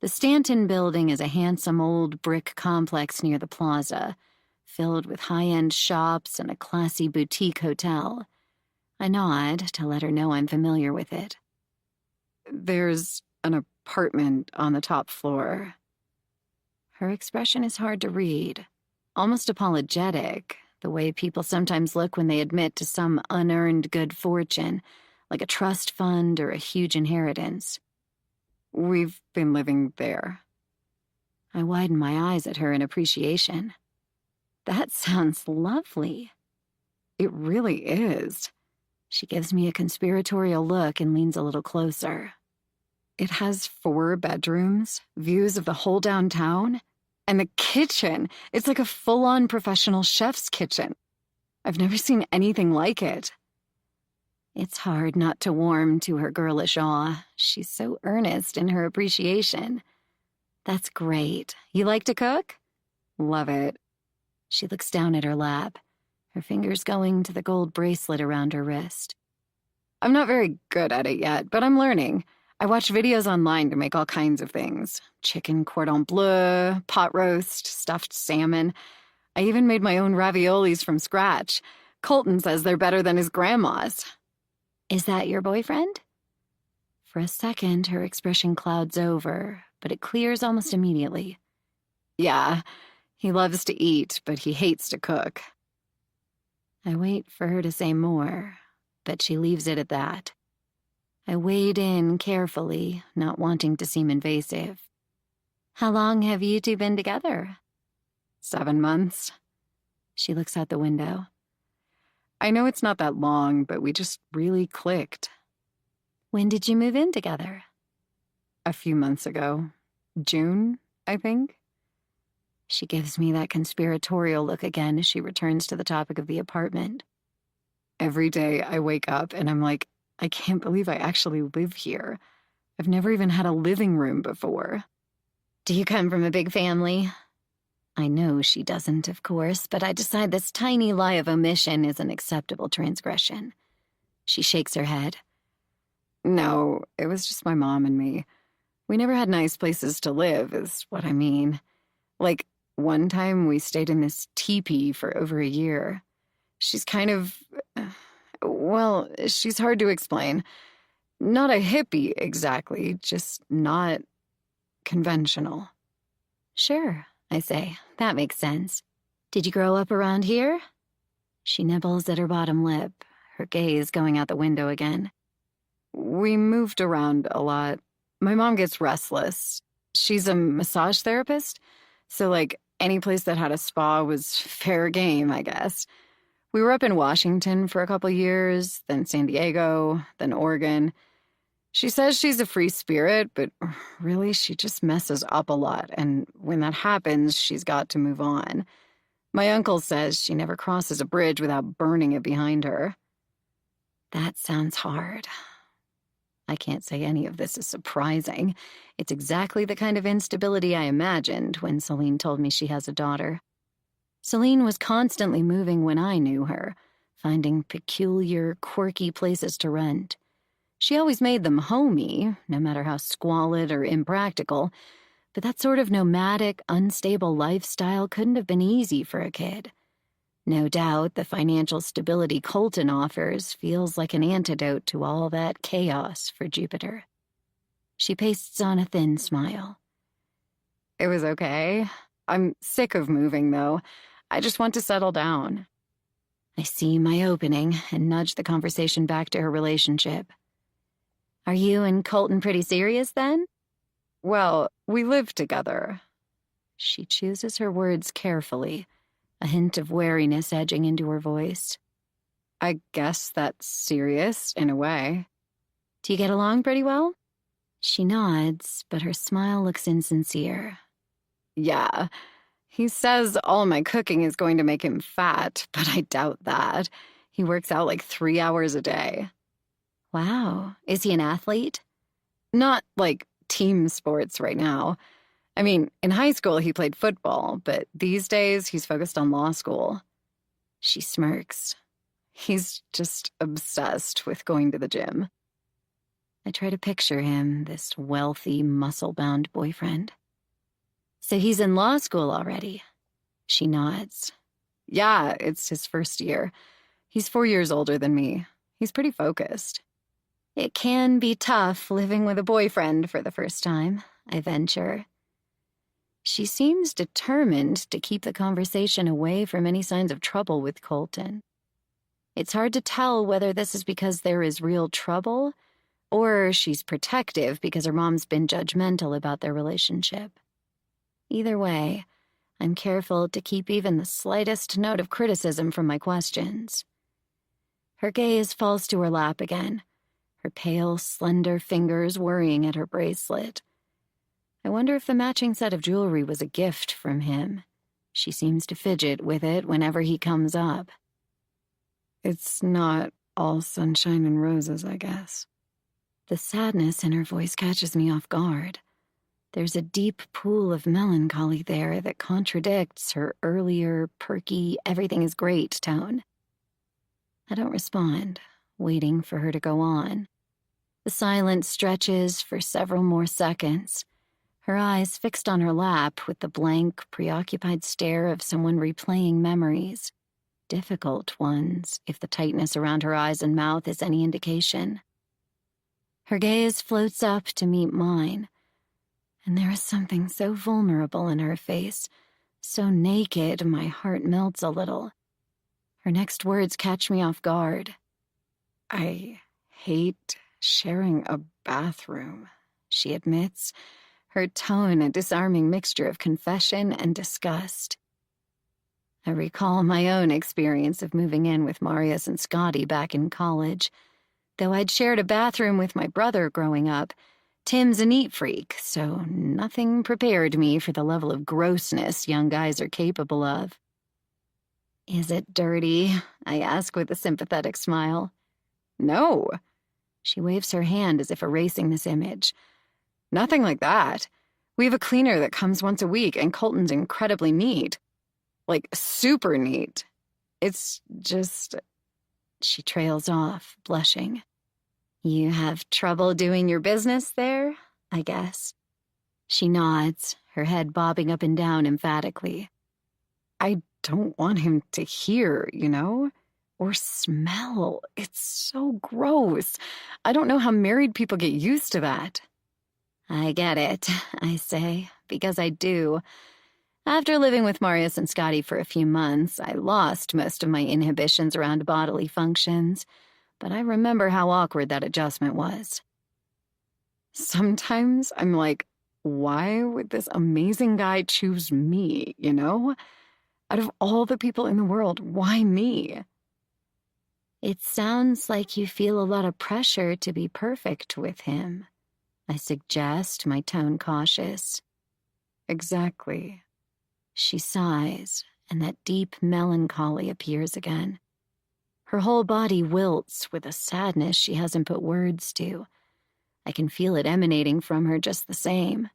A: The Stanton building is a handsome old brick complex near the plaza, filled with high-end shops and a classy boutique hotel. I nod to let her know I'm familiar with it.
B: There's an apartment on the top floor.
A: Her expression is hard to read, almost apologetic, the way people sometimes look when they admit to some unearned good fortune, like a trust fund or a huge inheritance.
B: We've been living there.
A: I widen my eyes at her in appreciation. That sounds lovely.
B: It really is.
A: She gives me a conspiratorial look and leans a little closer.
B: It has 4 bedrooms, views of the whole downtown, and the kitchen. It's like a full-on professional chef's kitchen. I've never seen anything like it.
A: It's hard not to warm to her girlish awe. She's so earnest in her appreciation. That's great. You like to cook?
B: Love it.
A: She looks down at her lap, her fingers going to the gold bracelet around her wrist.
B: I'm not very good at it yet, but I'm learning. I watch videos online to make all kinds of things. Chicken cordon bleu, pot roast, stuffed salmon. I even made my own raviolis from scratch. Colton says they're better than his grandma's.
A: Is that your boyfriend? For a second, her expression clouds over, but it clears almost immediately.
B: Yeah, he loves to eat, but he hates to cook.
A: I wait for her to say more, but she leaves it at that. I wade in carefully, not wanting to seem invasive. How long have you two been together?
B: 7 months.
A: She looks out the window.
B: I know it's not that long, but we just really clicked.
A: When did you move in together?
B: A few months ago. June, I think.
A: She gives me that conspiratorial look again as she returns to the topic of the apartment.
B: Every day I wake up and I'm like, I can't believe I actually live here. I've never even had a living room before.
A: Do you come from a big family? I know she doesn't, of course, but I decide this tiny lie of omission is an acceptable transgression. She shakes her head.
B: No, it was just my mom and me. We never had nice places to live, is what I mean. Like, one time we stayed in this teepee for over a year. She's kind of, well, she's hard to explain. Not a hippie, exactly, just not conventional.
A: Sure, I say. That makes sense. Did you grow up around here? She nibbles at her bottom lip, her gaze going out the window again.
B: We moved around a lot. My mom gets restless. She's a massage therapist, so, like, any place that had a spa was fair game, I guess. We were up in Washington for a couple years, then San Diego, then Oregon. She says she's a free spirit, but really she just messes up a lot, and when that happens, she's got to move on. My uncle says she never crosses a bridge without burning it behind her.
A: That sounds hard. I can't say any of this is surprising. It's exactly the kind of instability I imagined when Celine told me she has a daughter. Celine was constantly moving when I knew her, finding peculiar, quirky places to rent. She always made them homey, no matter how squalid or impractical, but that sort of nomadic, unstable lifestyle couldn't have been easy for a kid. No doubt the financial stability Colton offers feels like an antidote to all that chaos for Jupiter. She pastes on a thin smile.
B: It was okay. I'm sick of moving, though. I just want to settle down.
A: I see my opening and nudge the conversation back to her relationship. Are you and Colton pretty serious, then?
B: Well, we live together.
A: She chooses her words carefully, a hint of wariness edging into her voice.
B: I guess that's serious, in a way.
A: Do you get along pretty well? She nods, but her smile looks insincere.
B: Yeah. He says all my cooking is going to make him fat, but I doubt that. He works out like 3 hours a day.
A: Wow. Is he an athlete?
B: Not like team sports right now. I mean, in high school he played football, but these days he's focused on law school.
A: She smirks.
B: He's just obsessed with going to the gym.
A: I try to picture him, this wealthy, muscle-bound boyfriend. So he's in law school already? She nods.
B: Yeah, it's his first year. He's 4 years older than me. He's pretty focused.
A: It can be tough living with a boyfriend for the first time, I venture. She seems determined to keep the conversation away from any signs of trouble with Colton. It's hard to tell whether this is because there is real trouble or she's protective because her mom's been judgmental about their relationship. Either way, I'm careful to keep even the slightest note of criticism from my questions. Her gaze falls to her lap again, her pale, slender fingers worrying at her bracelet. I wonder if the matching set of jewelry was a gift from him. She seems to fidget with it whenever he comes up.
B: It's not all sunshine and roses, I guess.
A: The sadness in her voice catches me off guard. There's a deep pool of melancholy there that contradicts her earlier, perky, everything is great tone. I don't respond, waiting for her to go on. The silence stretches for several more seconds. her eyes fixed on her lap with the blank, preoccupied stare of someone replaying memories. Difficult ones, if the tightness around her eyes and mouth is any indication. Her gaze floats up to meet mine, and there is something so vulnerable in her face, so naked my heart melts a little. Her next words catch me off guard. "I hate sharing a bathroom," she admits, her tone a disarming mixture of confession and disgust. I recall my own experience of moving in with Marius and Scotty back in college. Though I'd shared a bathroom with my brother growing up, Tim's a neat freak, so nothing prepared me for the level of grossness young guys are capable of. "Is it dirty?" I ask with a sympathetic smile. "No." She waves her hand as if erasing this image. "Nothing like that. We have a cleaner that comes once a week, and Colton's incredibly neat. Like, super neat. It's just..." She trails off, blushing. "You have trouble doing your business there, I guess." She nods, her head bobbing up and down emphatically. "I don't want him to hear, or smell. It's so gross. I don't know how married people get used to that." "I get it," I say, because I do. After living with Marius and Scotty for a few months, I lost most of my inhibitions around bodily functions, but I remember how awkward that adjustment was. Sometimes I'm like, why would this amazing guy choose me, Out of all the people in the world, why me? "It sounds like you feel a lot of pressure to be perfect with him," I suggest, my tone cautious. "Exactly." She sighs, and that deep melancholy appears again. Her whole body wilts with a sadness she hasn't put words to. I can feel it emanating from her just the same.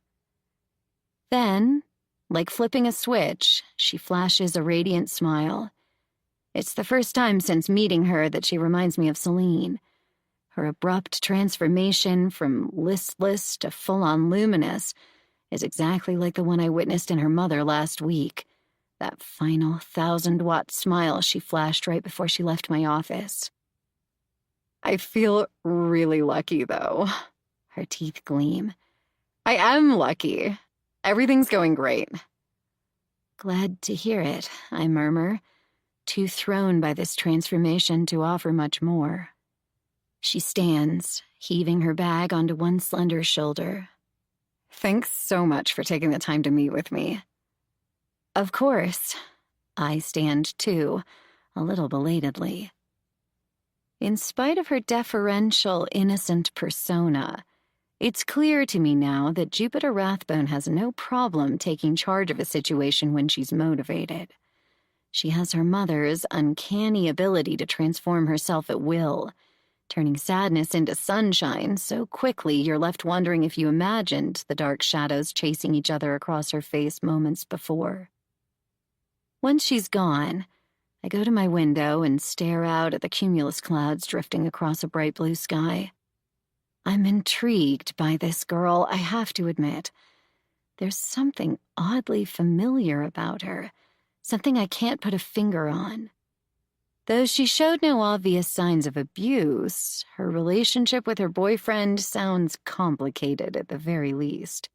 A: Then, like flipping a switch, she flashes a radiant smile. It's the first time since meeting her that she reminds me of Celine. Her abrupt transformation from listless to full-on luminous is exactly like the one I witnessed in her mother last week. That final 1,000-watt smile she flashed right before she left my office. I feel really lucky, though. Her teeth gleam. I am lucky. Everything's going great. "Glad to hear it," I murmur, too thrown by this transformation to offer much more. She stands, heaving her bag onto one slender shoulder. "Thanks so much for taking the time to meet with me." "Of course." I stand too, a little belatedly. In spite of her deferential, innocent persona, it's clear to me now that Jupiter Rathbone has no problem taking charge of a situation when she's motivated. She has her mother's uncanny ability to transform herself at will, turning sadness into sunshine so quickly you're left wondering if you imagined the dark shadows chasing each other across her face moments before. Once she's gone, I go to my window and stare out at the cumulus clouds drifting across a bright blue sky. I'm intrigued by this girl, I have to admit. There's something oddly familiar about her, something I can't put a finger on. Though she showed no obvious signs of abuse, her relationship with her boyfriend sounds complicated at the very least.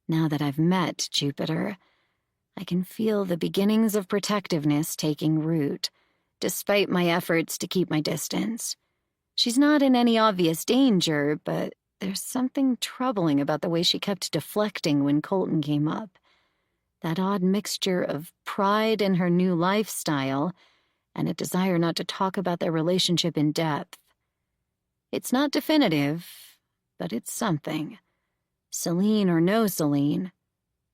A: Now that I've met Jupiter, I can feel the beginnings of protectiveness taking root, despite my efforts to keep my distance. She's not in any obvious danger, but there's something troubling about the way she kept deflecting when Colton came up. That odd mixture of pride in her new lifestyle and a desire not to talk about their relationship in depth. It's not definitive, but it's something. Celine or no Celine,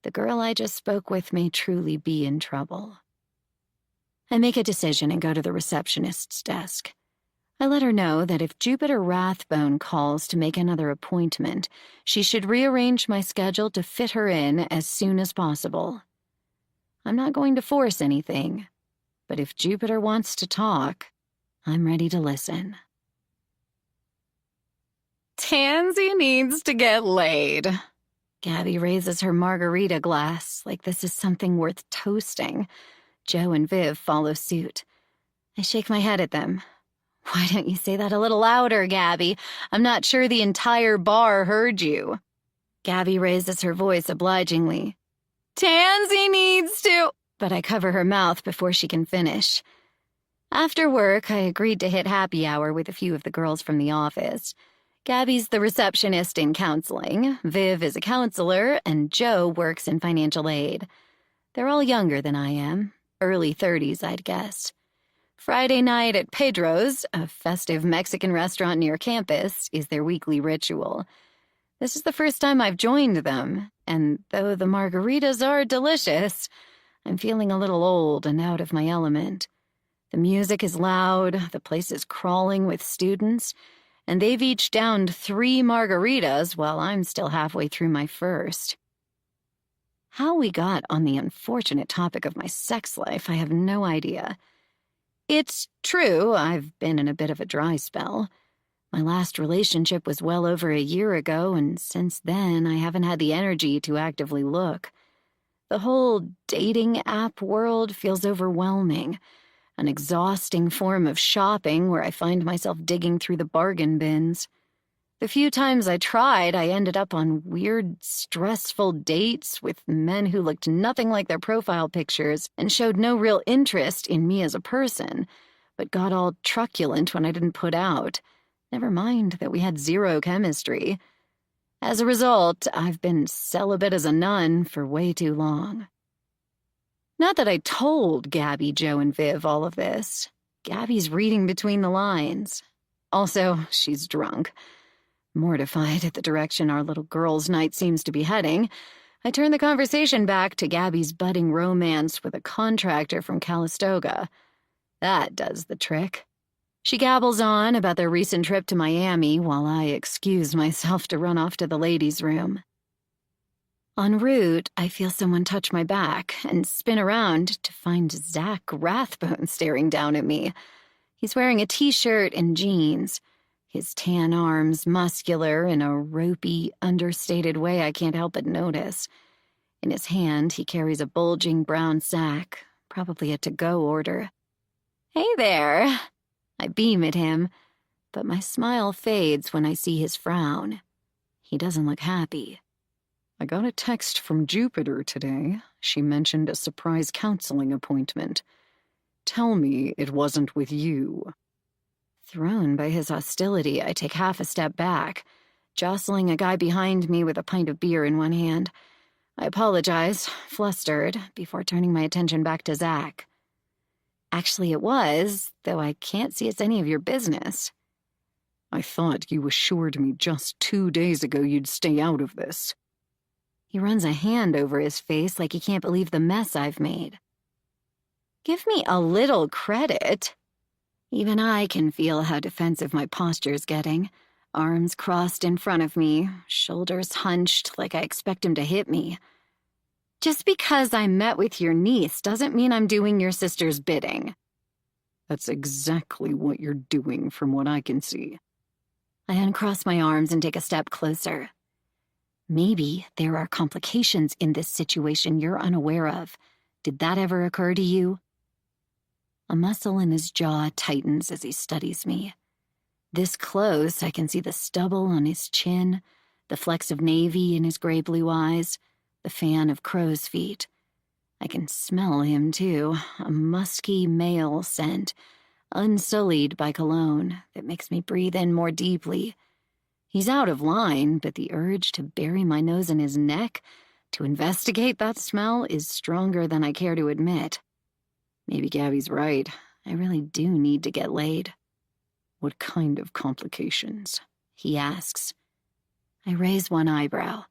A: the girl I just spoke with may truly be in trouble. I make a decision and go to the receptionist's desk. I let her know that if Jupiter Rathbone calls to make another appointment, she should rearrange my schedule to fit her in as soon as possible. I'm not going to force anything, but if Jupiter wants to talk, I'm ready to listen. Tansy needs to get laid. Gabby raises her margarita glass like this is something worth toasting. Joe and Viv follow suit. I shake my head at them. Why don't you say that a little louder, Gabby? I'm not sure the entire bar heard you. Gabby raises her voice obligingly. Tansy needs to... But I cover her mouth before she can finish. After work, I agreed to hit happy hour with a few of the girls from the office. Gabby's the receptionist in counseling, Viv is a counselor, and Joe works in financial aid. They're all younger than I am, early 30s, I'd guess. Friday night at Pedro's, a festive Mexican restaurant near campus, is their weekly ritual. This is the first time I've joined them, and though the margaritas are delicious, I'm feeling a little old and out of my element. The music is loud, the place is crawling with students, and they've each downed 3 margaritas while I'm still halfway through my first. How we got on the unfortunate topic of my sex life, I have no idea. It's true, I've been in a bit of a dry spell. My last relationship was well over a year ago, and since then I haven't had the energy to actively look. The whole dating app world feels overwhelming. An exhausting form of shopping where I find myself digging through the bargain bins. The few times I tried, I ended up on weird, stressful dates with men who looked nothing like their profile pictures and showed no real interest in me as a person, but got all truculent when I didn't put out. Never mind that we had 0 chemistry. As a result, I've been celibate as a nun for way too long. Not that I told Gabby, Joe, and Viv all of this. Gabby's reading between the lines. Also, she's drunk. Mortified at the direction our little girls' night seems to be heading, I turn the conversation back to Gabby's budding romance with a contractor from Calistoga. That does the trick. She gabbles on about their recent trip to Miami while I excuse myself to run off to the ladies' room. En route, I feel someone touch my back and spin around to find Zach Rathbone staring down at me. He's wearing a t-shirt and jeans, his tan arms muscular in a ropey, understated way I can't help but notice. In his hand, he carries a bulging brown sack, probably a to-go order. Hey there! I beam at him, but my smile fades when I see his frown. He doesn't look happy.
B: I got a text from Jupiter today. She mentioned a surprise counseling appointment. Tell me it wasn't with you.
A: Thrown by his hostility, I take half a step back, jostling a guy behind me with a pint of beer in one hand. I apologize, flustered, before turning my attention back to Zach. Actually, it was, though I can't see it's any of your business.
B: I thought you assured me just 2 days ago you'd stay out of this.
A: He runs a hand over his face like he can't believe the mess I've made. Give me a little credit. Even I can feel how defensive my posture's getting. Arms crossed in front of me, shoulders hunched like I expect him to hit me. Just because I met with your niece doesn't mean I'm doing your sister's bidding.
B: That's exactly what you're doing from what I can see.
A: I uncross my arms and take a step closer. Maybe there are complications in this situation you're unaware of. Did that ever occur to you? A muscle in his jaw tightens as he studies me. This close, I can see the stubble on his chin, the flecks of navy in his gray-blue eyes, the fan of crow's feet. I can smell him, too, a musky male scent, unsullied by cologne, that makes me breathe in more deeply. He's out of line, but the urge to bury my nose in his neck, to investigate that smell, is stronger than I care to admit. Maybe Gabby's right. I really do need to get laid.
B: What kind of complications?
A: He asks. I raise one eyebrow.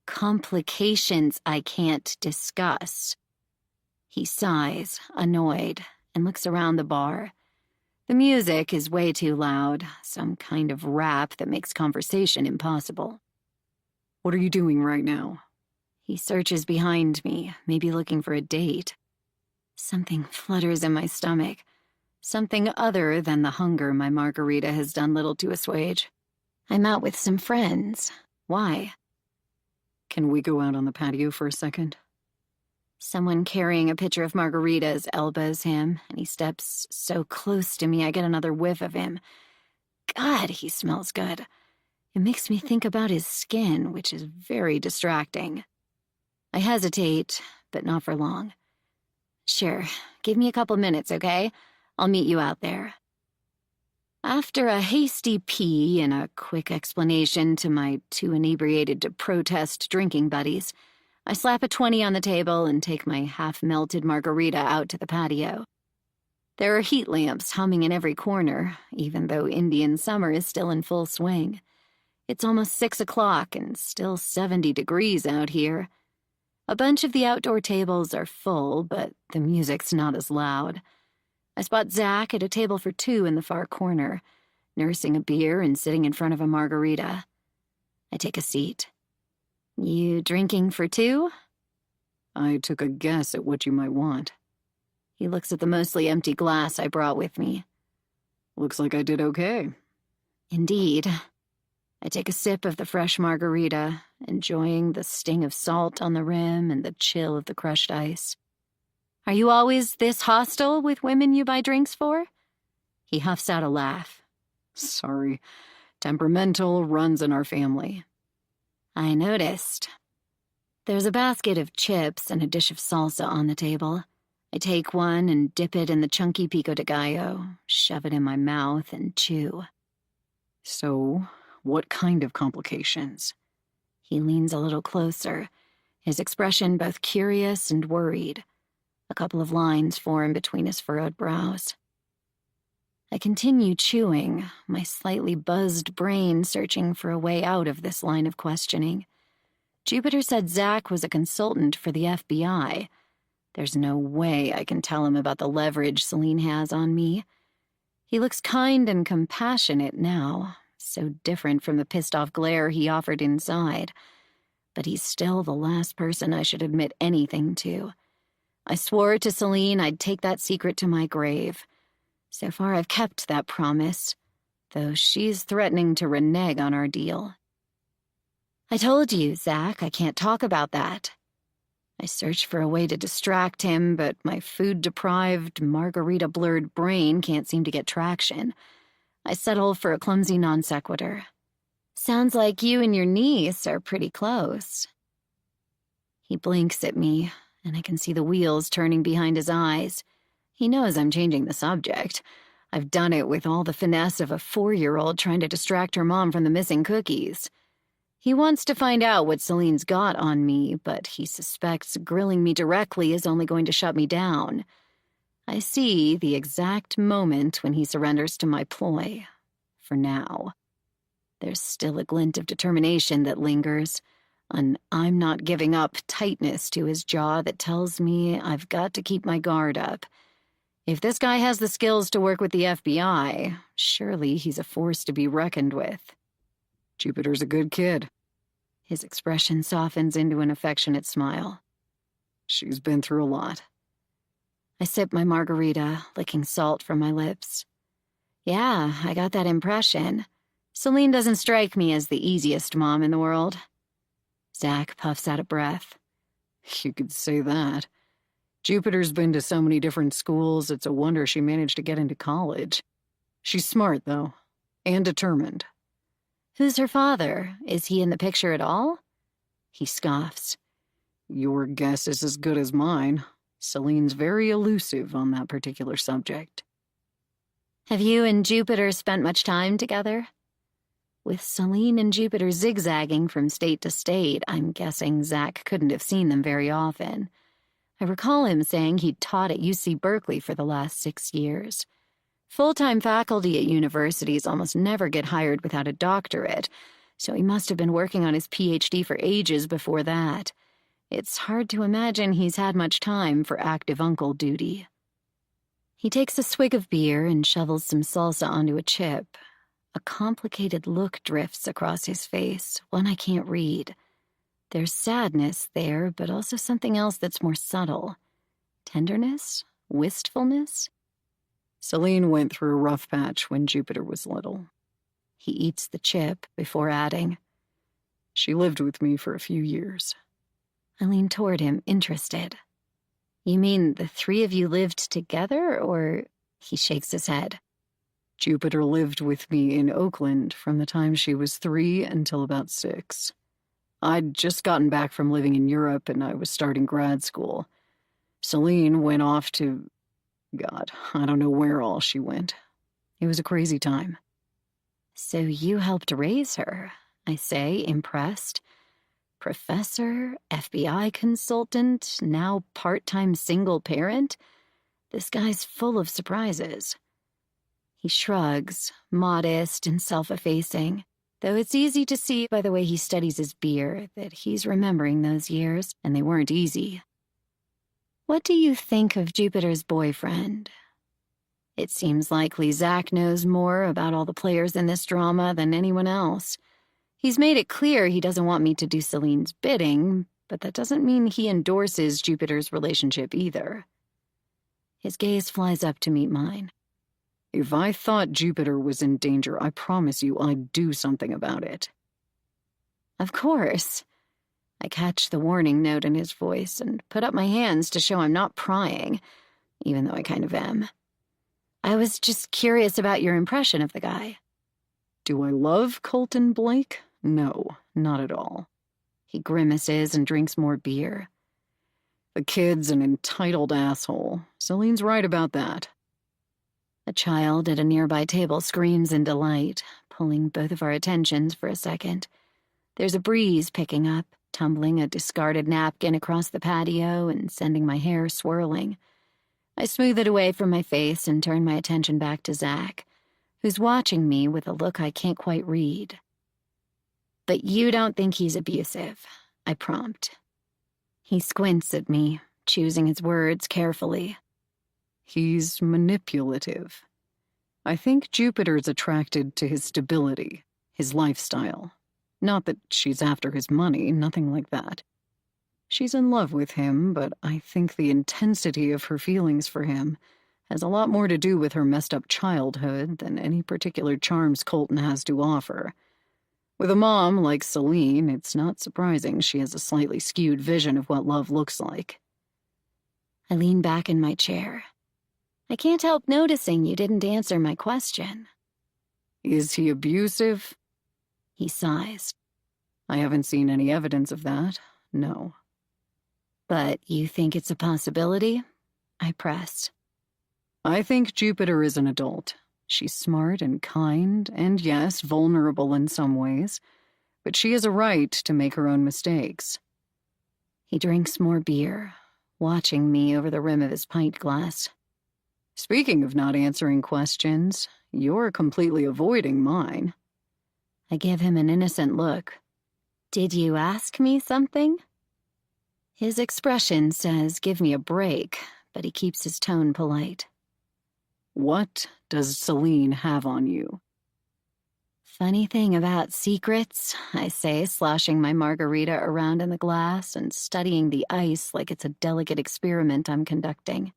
A: Complications I can't discuss. He sighs, annoyed, and looks around the bar. The music is way too loud, some kind of rap that makes conversation impossible.
B: What are you doing right now?
A: He searches behind me, maybe looking for a date. Something flutters in my stomach, something other than the hunger my margarita has done little to assuage. I'm out with some friends. Why?
B: Can we go out on the patio for a second?
A: Someone carrying a pitcher of margaritas elbows him, and he steps so close to me I get another whiff of him. God, he smells good. It makes me think about his skin, which is very distracting. I hesitate, but not for long. Sure, give me a couple minutes, okay? I'll meet you out there. After a hasty pee and a quick explanation to my too inebriated to protest drinking buddies, I slap a 20 on the table and take my half-melted margarita out to the patio. There are heat lamps humming in every corner, even though Indian summer is still in full swing. It's almost 6 o'clock and still 70 degrees out here. A bunch of the outdoor tables are full, but the music's not as loud. I spot Zach at a table for 2 in the far corner, nursing a beer and sitting in front of a margarita. I take a seat. You drinking for 2?
B: I took a guess at what you might want.
A: He looks at the mostly empty glass I brought with me.
B: Looks like I did okay.
A: Indeed. I take a sip of the fresh margarita, enjoying the sting of salt on the rim and the chill of the crushed ice. Are you always this hostile with women you buy drinks for? He huffs out a laugh.
B: Sorry. Temperamental runs in our family.
A: I noticed. There's a basket of chips and a dish of salsa on the table. I take one and dip it in the chunky pico de gallo, shove it in my mouth, and chew.
B: So, what kind of complications?
A: He leans a little closer, his expression both curious and worried. A couple of lines form between his furrowed brows. I continue chewing, my slightly buzzed brain searching for a way out of this line of questioning. Jupiter said Zach was a consultant for the FBI. There's no way I can tell him about the leverage Celine has on me. He looks kind and compassionate now, so different from the pissed-off glare he offered inside. But he's still the last person I should admit anything to. I swore to Celine I'd take that secret to my grave. So far I've kept that promise, though she's threatening to renege on our deal. I told you, Zach, I can't talk about that. I search for a way to distract him, but my food-deprived, margarita-blurred brain can't seem to get traction. I settle for a clumsy non sequitur. Sounds like you and your niece are pretty close. He blinks at me, and I can see the wheels turning behind his eyes. He knows I'm changing the subject. I've done it with all the finesse of a 4-year-old trying to distract her mom from the missing cookies. He wants to find out what Celine's got on me, but he suspects grilling me directly is only going to shut me down. I see the exact moment when he surrenders to my ploy. For now. There's still a glint of determination that lingers, an I'm not giving up tightness to his jaw that tells me I've got to keep my guard up. If this guy has the skills to work with the FBI, surely he's a force to be reckoned with.
B: Jupiter's a good kid.
A: His expression softens into an affectionate smile.
B: She's been through a lot.
A: I sip my margarita, licking salt from my lips. Yeah, I got that impression. Celine doesn't strike me as the easiest mom in the world. Zach puffs out a breath.
B: You could say that. Jupiter's been to so many different schools, it's a wonder she managed to get into college. She's smart, though, and determined.
A: Who's her father? Is he in the picture at all? He scoffs.
B: Your guess is as good as mine. Celine's very elusive on that particular subject.
A: Have you and Jupiter spent much time together? With Celine and Jupiter zigzagging from state to state, I'm guessing Zach couldn't have seen them very often. I recall him saying he'd taught at UC Berkeley for the last 6 years. Full-time faculty at universities almost never get hired without a doctorate, so he must have been working on his PhD for ages before that. It's hard to imagine he's had much time for active uncle duty. He takes a swig of beer and shovels some salsa onto a chip. A complicated look drifts across his face, one I can't read. There's sadness there, but also something else that's more subtle. Tenderness? Wistfulness?
B: Celine went through a rough patch when Jupiter was little.
A: He eats the chip before adding,
B: She lived with me for a few years.
A: I leaned toward him, interested. You mean the three of you lived together, or... He shakes his head.
B: Jupiter lived with me in Oakland from the time she was 3 until about 6. I'd just gotten back from living in Europe and I was starting grad school. Celine went off to... God, I don't know where all she went. It was a crazy time.
A: So you helped raise her, I say, impressed. Professor, FBI consultant, now part-time single parent? This guy's full of surprises. He shrugs, modest and self-effacing, though it's easy to see by the way he studies his beer that he's remembering those years, and they weren't easy. What do you think of Jupiter's boyfriend? It seems likely Zach knows more about all the players in this drama than anyone else. He's made it clear he doesn't want me to do Celine's bidding, but that doesn't mean he endorses Jupiter's relationship either. His gaze flies up to meet mine.
B: If I thought Jupiter was in danger, I promise you I'd do something about it.
A: Of course. I catch the warning note in his voice and put up my hands to show I'm not prying, even though I kind of am. I was just curious about your impression of the guy.
B: Do I love Colton Blake? No, not at all.
A: He grimaces and drinks more beer.
B: The kid's an entitled asshole. Celine's right about that.
A: A child at a nearby table screams in delight, pulling both of our attentions for a second. There's a breeze picking up, tumbling a discarded napkin across the patio and sending my hair swirling. I smooth it away from my face and turn my attention back to Zach, who's watching me with a look I can't quite read. But you don't think he's abusive, I prompt. He squints at me, choosing his words carefully.
B: He's manipulative. I think Jupiter's attracted to his stability, his lifestyle. Not that she's after his money, nothing like that. She's in love with him, but I think the intensity of her feelings for him has a lot more to do with her messed-up childhood than any particular charms Colton has to offer. With a mom like Celine, it's not surprising she has a slightly skewed vision of what love looks like.
A: I lean back in my chair. I can't help noticing you didn't answer my question.
B: Is he abusive?
A: He sighs.
B: I haven't seen any evidence of that, no.
A: But you think it's a possibility? I press.
B: I think Jupiter is an adult. She's smart and kind, and yes, vulnerable in some ways, but she has a right to make her own mistakes.
A: He drinks more beer, watching me over the rim of his pint glass.
B: Speaking of not answering questions, you're completely avoiding mine.
A: I give him an innocent look. Did you ask me something? His expression says, give me a break, but he keeps his tone polite.
B: What does Celine have on you?
A: Funny thing about secrets, I say, sloshing my margarita around in the glass and studying the ice like it's a delicate experiment I'm conducting.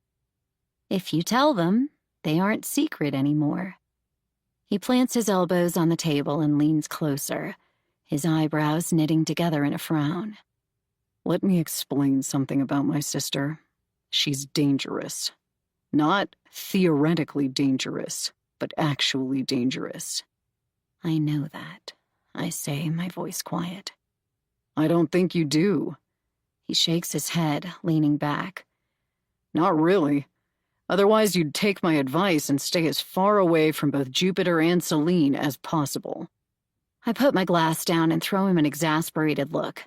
A: If you tell them, they aren't secret anymore. He plants his elbows on the table and leans closer, his eyebrows knitting together in a frown.
B: Let me explain something about my sister. She's dangerous. Not theoretically dangerous, but actually dangerous.
A: I know that, I say, my voice quiet.
B: I don't think you do.
A: He shakes his head, leaning back.
B: Not really. Otherwise, you'd take my advice and stay as far away from both Jupiter and Celine as possible.
A: I put my glass down and throw him an exasperated look.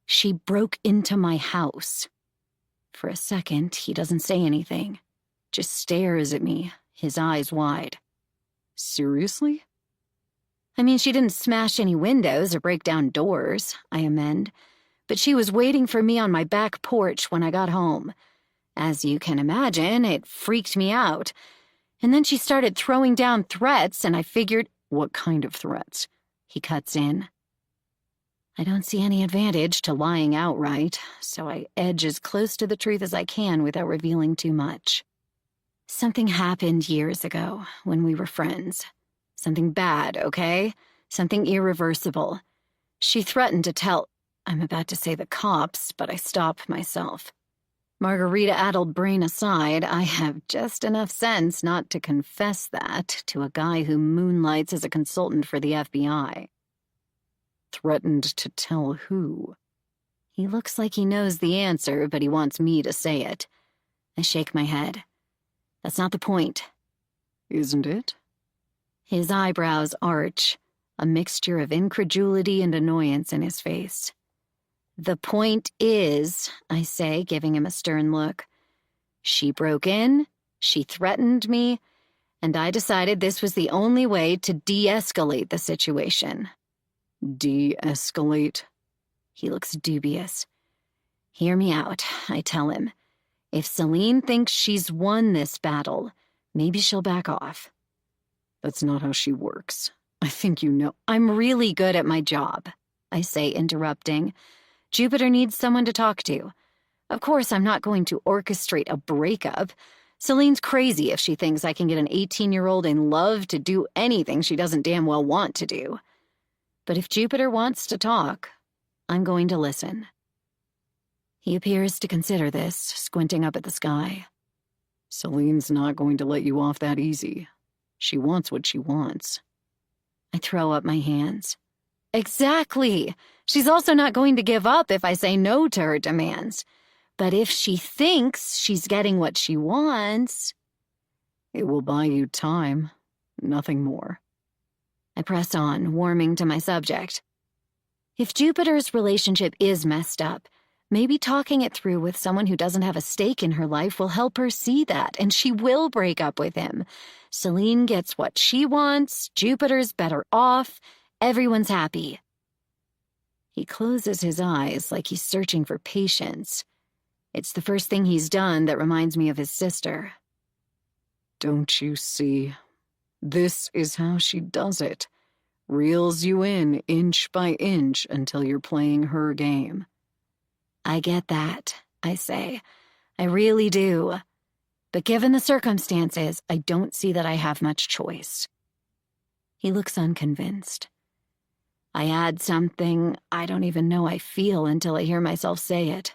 A: She broke into my house. For a second, he doesn't say anything, just stares at me, his eyes wide.
B: Seriously?
A: I mean, she didn't smash any windows or break down doors, I amend, but she was waiting for me on my back porch when I got home. As you can imagine, it freaked me out. And then she started throwing down threats, and I figured,
B: what kind of threats?
A: He cuts in. I don't see any advantage to lying outright, so I edge as close to the truth as I can without revealing too much. Something happened years ago when we were friends. Something bad, okay? Something irreversible. She threatened to tell— I'm about to say the cops, but I stop myself. Margarita-addled brain aside, I have just enough sense not to confess that to a guy who moonlights as a consultant for the FBI.
B: Threatened to tell who?
A: He looks like he knows the answer, but he wants me to say it. I shake my head. That's not the point.
B: Isn't it?
A: His eyebrows arch, a mixture of incredulity and annoyance in his face. The point is, I say, giving him a stern look, she broke in, she threatened me, and I decided this was the only way to de-escalate the situation.
B: De-escalate?
A: He looks dubious. Hear me out, I tell him. If Celine thinks she's won this battle, maybe she'll back off.
B: That's not how she works. I think you know.
A: I'm really good at my job, I say, interrupting. Jupiter needs someone to talk to. Of course, I'm not going to orchestrate a breakup. Celine's crazy if she thinks I can get an 18-year-old in love to do anything she doesn't damn well want to do. But if Jupiter wants to talk, I'm going to listen. He appears to consider this, squinting up at the sky.
B: Celine's not going to let you off that easy. She wants what she wants.
A: I throw up my hands. Exactly! She's also not going to give up if I say no to her demands. But if she thinks she's getting what she wants...
B: It will buy you time, nothing more.
A: I press on, warming to my subject. If Jupiter's relationship is messed up, maybe talking it through with someone who doesn't have a stake in her life will help her see that, and she will break up with him. Celine gets what she wants, Jupiter's better off, everyone's happy. He closes his eyes like he's searching for patience. It's the first thing he's done that reminds me of his sister.
B: Don't you see? This is how she does it. Reels you in inch by inch until you're playing her game.
A: I get that, I say. I really do. But given the circumstances, I don't see that I have much choice. He looks unconvinced. I add something I don't even know I feel until I hear myself say it.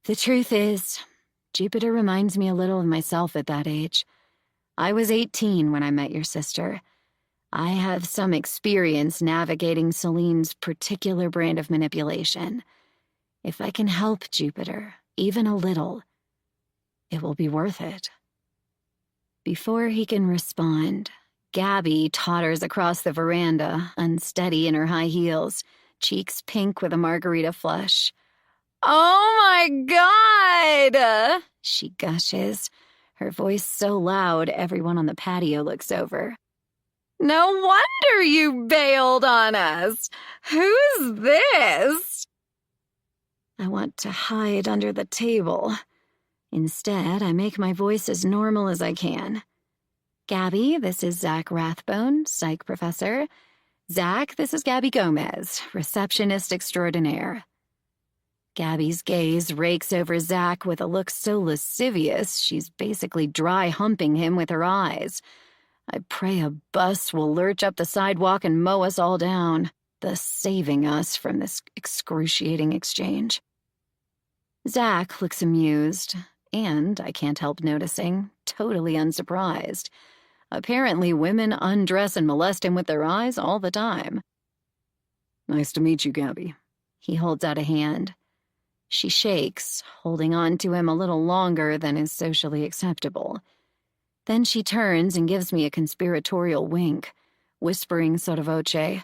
A: The truth is, Jupiter reminds me a little of myself at that age. I was 18 when I met your sister. I have some experience navigating Celine's particular brand of manipulation. If I can help Jupiter, even a little, it will be worth it. Before he can respond, Gabby totters across the veranda, unsteady in her high heels, cheeks pink with a margarita flush. "Oh my God!" she gushes, her voice so loud everyone on the patio looks over. "No wonder you bailed on us! Who's this?" I want to hide under the table. Instead, I make my voice as normal as I can. "Gabby, this is Zach Rathbone, psych professor. Zach, this is Gabby Gomez, receptionist extraordinaire." Gabby's gaze rakes over Zach with a look so lascivious she's basically dry humping him with her eyes. I pray a bus will lurch up the sidewalk and mow us all down, thus saving us from this excruciating exchange. Zach looks amused, and, I can't help noticing, totally unsurprised. Apparently, women undress and molest him with their eyes all the time.
B: "Nice to meet you, Gabby."
A: He holds out a hand. She shakes, holding on to him a little longer than is socially acceptable. Then she turns and gives me a conspiratorial wink, whispering sotto voce,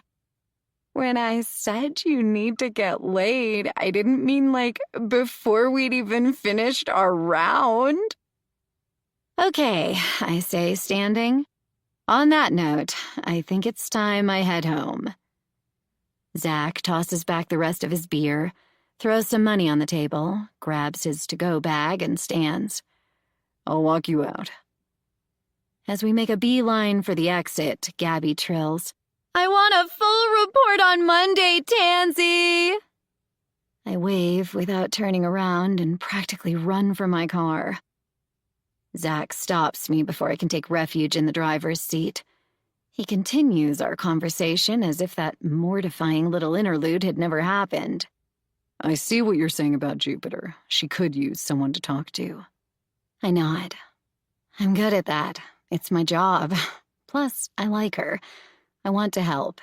A: "When I said you need to get laid, I didn't mean like before we'd even finished our round." "Okay," I say, standing. "On that note, I think it's time I head home." Zach tosses back the rest of his beer, throws some money on the table, grabs his to-go bag, and stands.
B: "I'll walk you out."
A: As we make a beeline for the exit, Gabby trills, "I want a full report on Monday, Tansy!" I wave without turning around and practically run for my car. Zach stops me before I can take refuge in the driver's seat. He continues our conversation as if that mortifying little interlude had never happened.
B: I see what you're saying about Jupiter. She could use someone to talk to.
A: I nod. I'm good at that. It's my job. Plus, I like her. I want to help.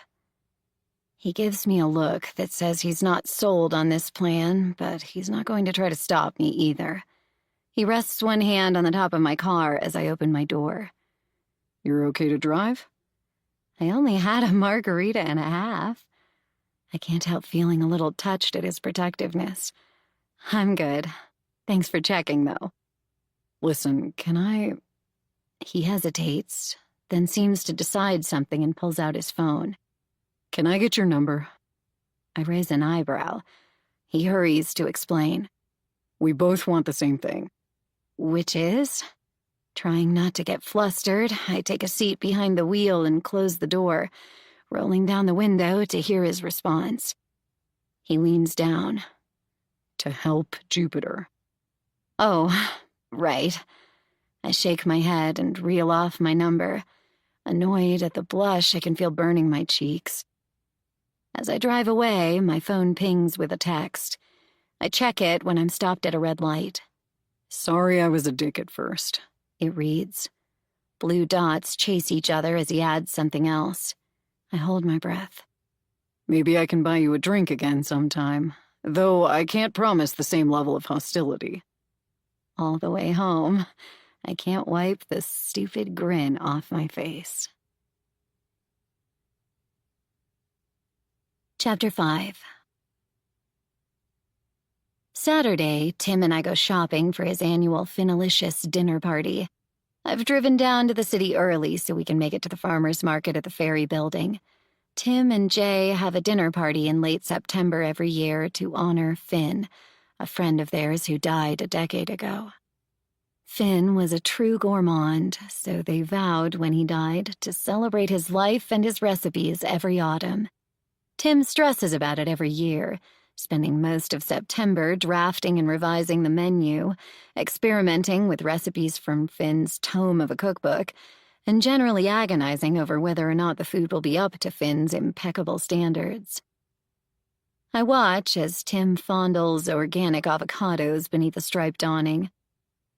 A: He gives me a look that says he's not sold on this plan, but he's not going to try to stop me either. He rests one hand on the top of my car as I open my door.
B: You're okay to drive?
A: I only had a margarita and a half. I can't help feeling a little touched at his protectiveness. I'm good. Thanks for checking, though.
B: Listen, can I...
A: He hesitates, then seems to decide something and pulls out his phone.
B: Can I get your number?
A: I raise an eyebrow. He hurries to explain.
B: We both want the same thing.
A: Which is? Trying not to get flustered, I take a seat behind the wheel and close the door, rolling down the window to hear his response. He leans down.
B: To help Jupiter.
A: Oh, right. I shake my head and reel off my number, annoyed at the blush I can feel burning my cheeks. As I drive away, my phone pings with a text. I check it when I'm stopped at a red light.
B: Sorry I was a dick at first.
A: It reads. Blue dots chase each other as he adds something else. I hold my breath.
B: Maybe I can buy you a drink again sometime, though I can't promise the same level of hostility.
A: All the way home, I can't wipe the stupid grin off my face. Chapter 5. Saturday, Tim and I go shopping for his annual Finalicious dinner party. I've driven down to the city early so we can make it to the farmer's market at the Ferry Building. Tim and Jay have a dinner party in late September every year to honor Finn, a friend of theirs who died a decade ago. Finn was a true gourmand, so they vowed when he died to celebrate his life and his recipes every autumn. Tim stresses about it every year, spending most of September drafting and revising the menu, experimenting with recipes from Finn's tome of a cookbook, and generally agonizing over whether or not the food will be up to Finn's impeccable standards. I watch as Tim fondles organic avocados beneath a striped awning.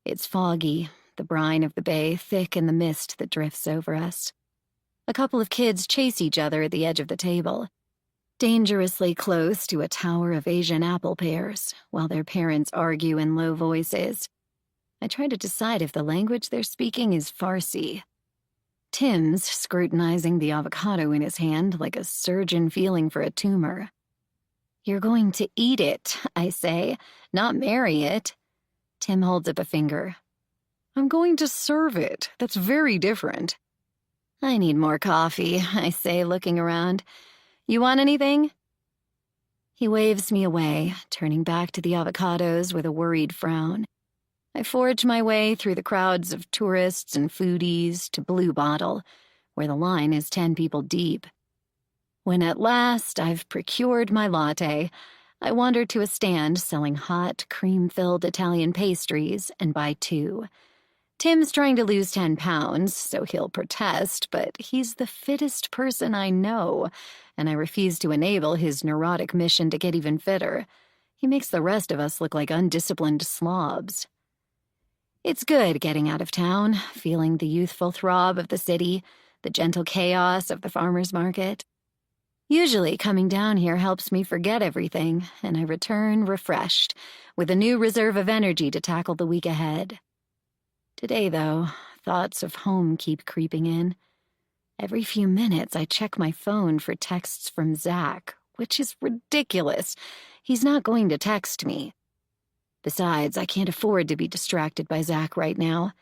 A: It's foggy, the brine of the bay thick in the mist that drifts over us. A couple of kids chase each other at the edge of the table, dangerously close to a tower of Asian apple pears, while their parents argue in low voices. I try to decide if the language they're speaking is Farsi. Tim's scrutinizing the avocado in his hand like a surgeon feeling for a tumor. You're going to eat it, I say, not marry it. Tim holds up a finger.
B: I'm going to serve it. That's very different.
A: I need more coffee, I say, looking around. You want anything? He waves me away, turning back to the avocados with a worried frown. I forge my way through the crowds of tourists and foodies to Blue Bottle, where the line is 10 people deep. When at last I've procured my latte, I wander to a stand selling hot, cream-filled Italian pastries and buy 2. Tim's trying to lose 10 pounds, so he'll protest, but he's the fittest person I know, and I refuse to enable his neurotic mission to get even fitter. He makes the rest of us look like undisciplined slobs. It's good getting out of town, feeling the youthful throb of the city, the gentle chaos of the farmer's market. Usually coming down here helps me forget everything, and I return refreshed, with a new reserve of energy to tackle the week ahead. Today, though, thoughts of home keep creeping in. Every few minutes, I check my phone for texts from Zach, which is ridiculous. He's not going to text me. Besides, I can't afford to be distracted by Zach right now.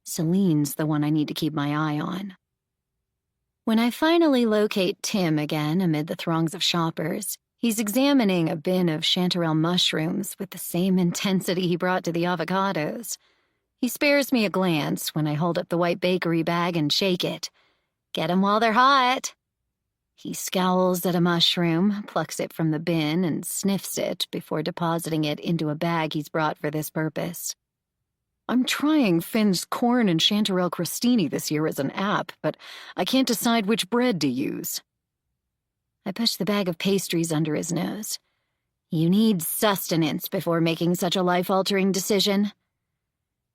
A: Celine's the one I need to keep my eye on. When I finally locate Tim again amid the throngs of shoppers, he's examining a bin of chanterelle mushrooms with the same intensity he brought to the avocados. He spares me a glance when I hold up the white bakery bag and shake it. Get 'em while they're hot. He scowls at a mushroom, plucks it from the bin, and sniffs it before depositing it into a bag he's brought for this purpose.
B: I'm trying Finn's Corn and Chanterelle Crostini this year as an app, but I can't decide which bread to use.
A: I pushed the bag of pastries under his nose. You need sustenance before making such a life-altering decision.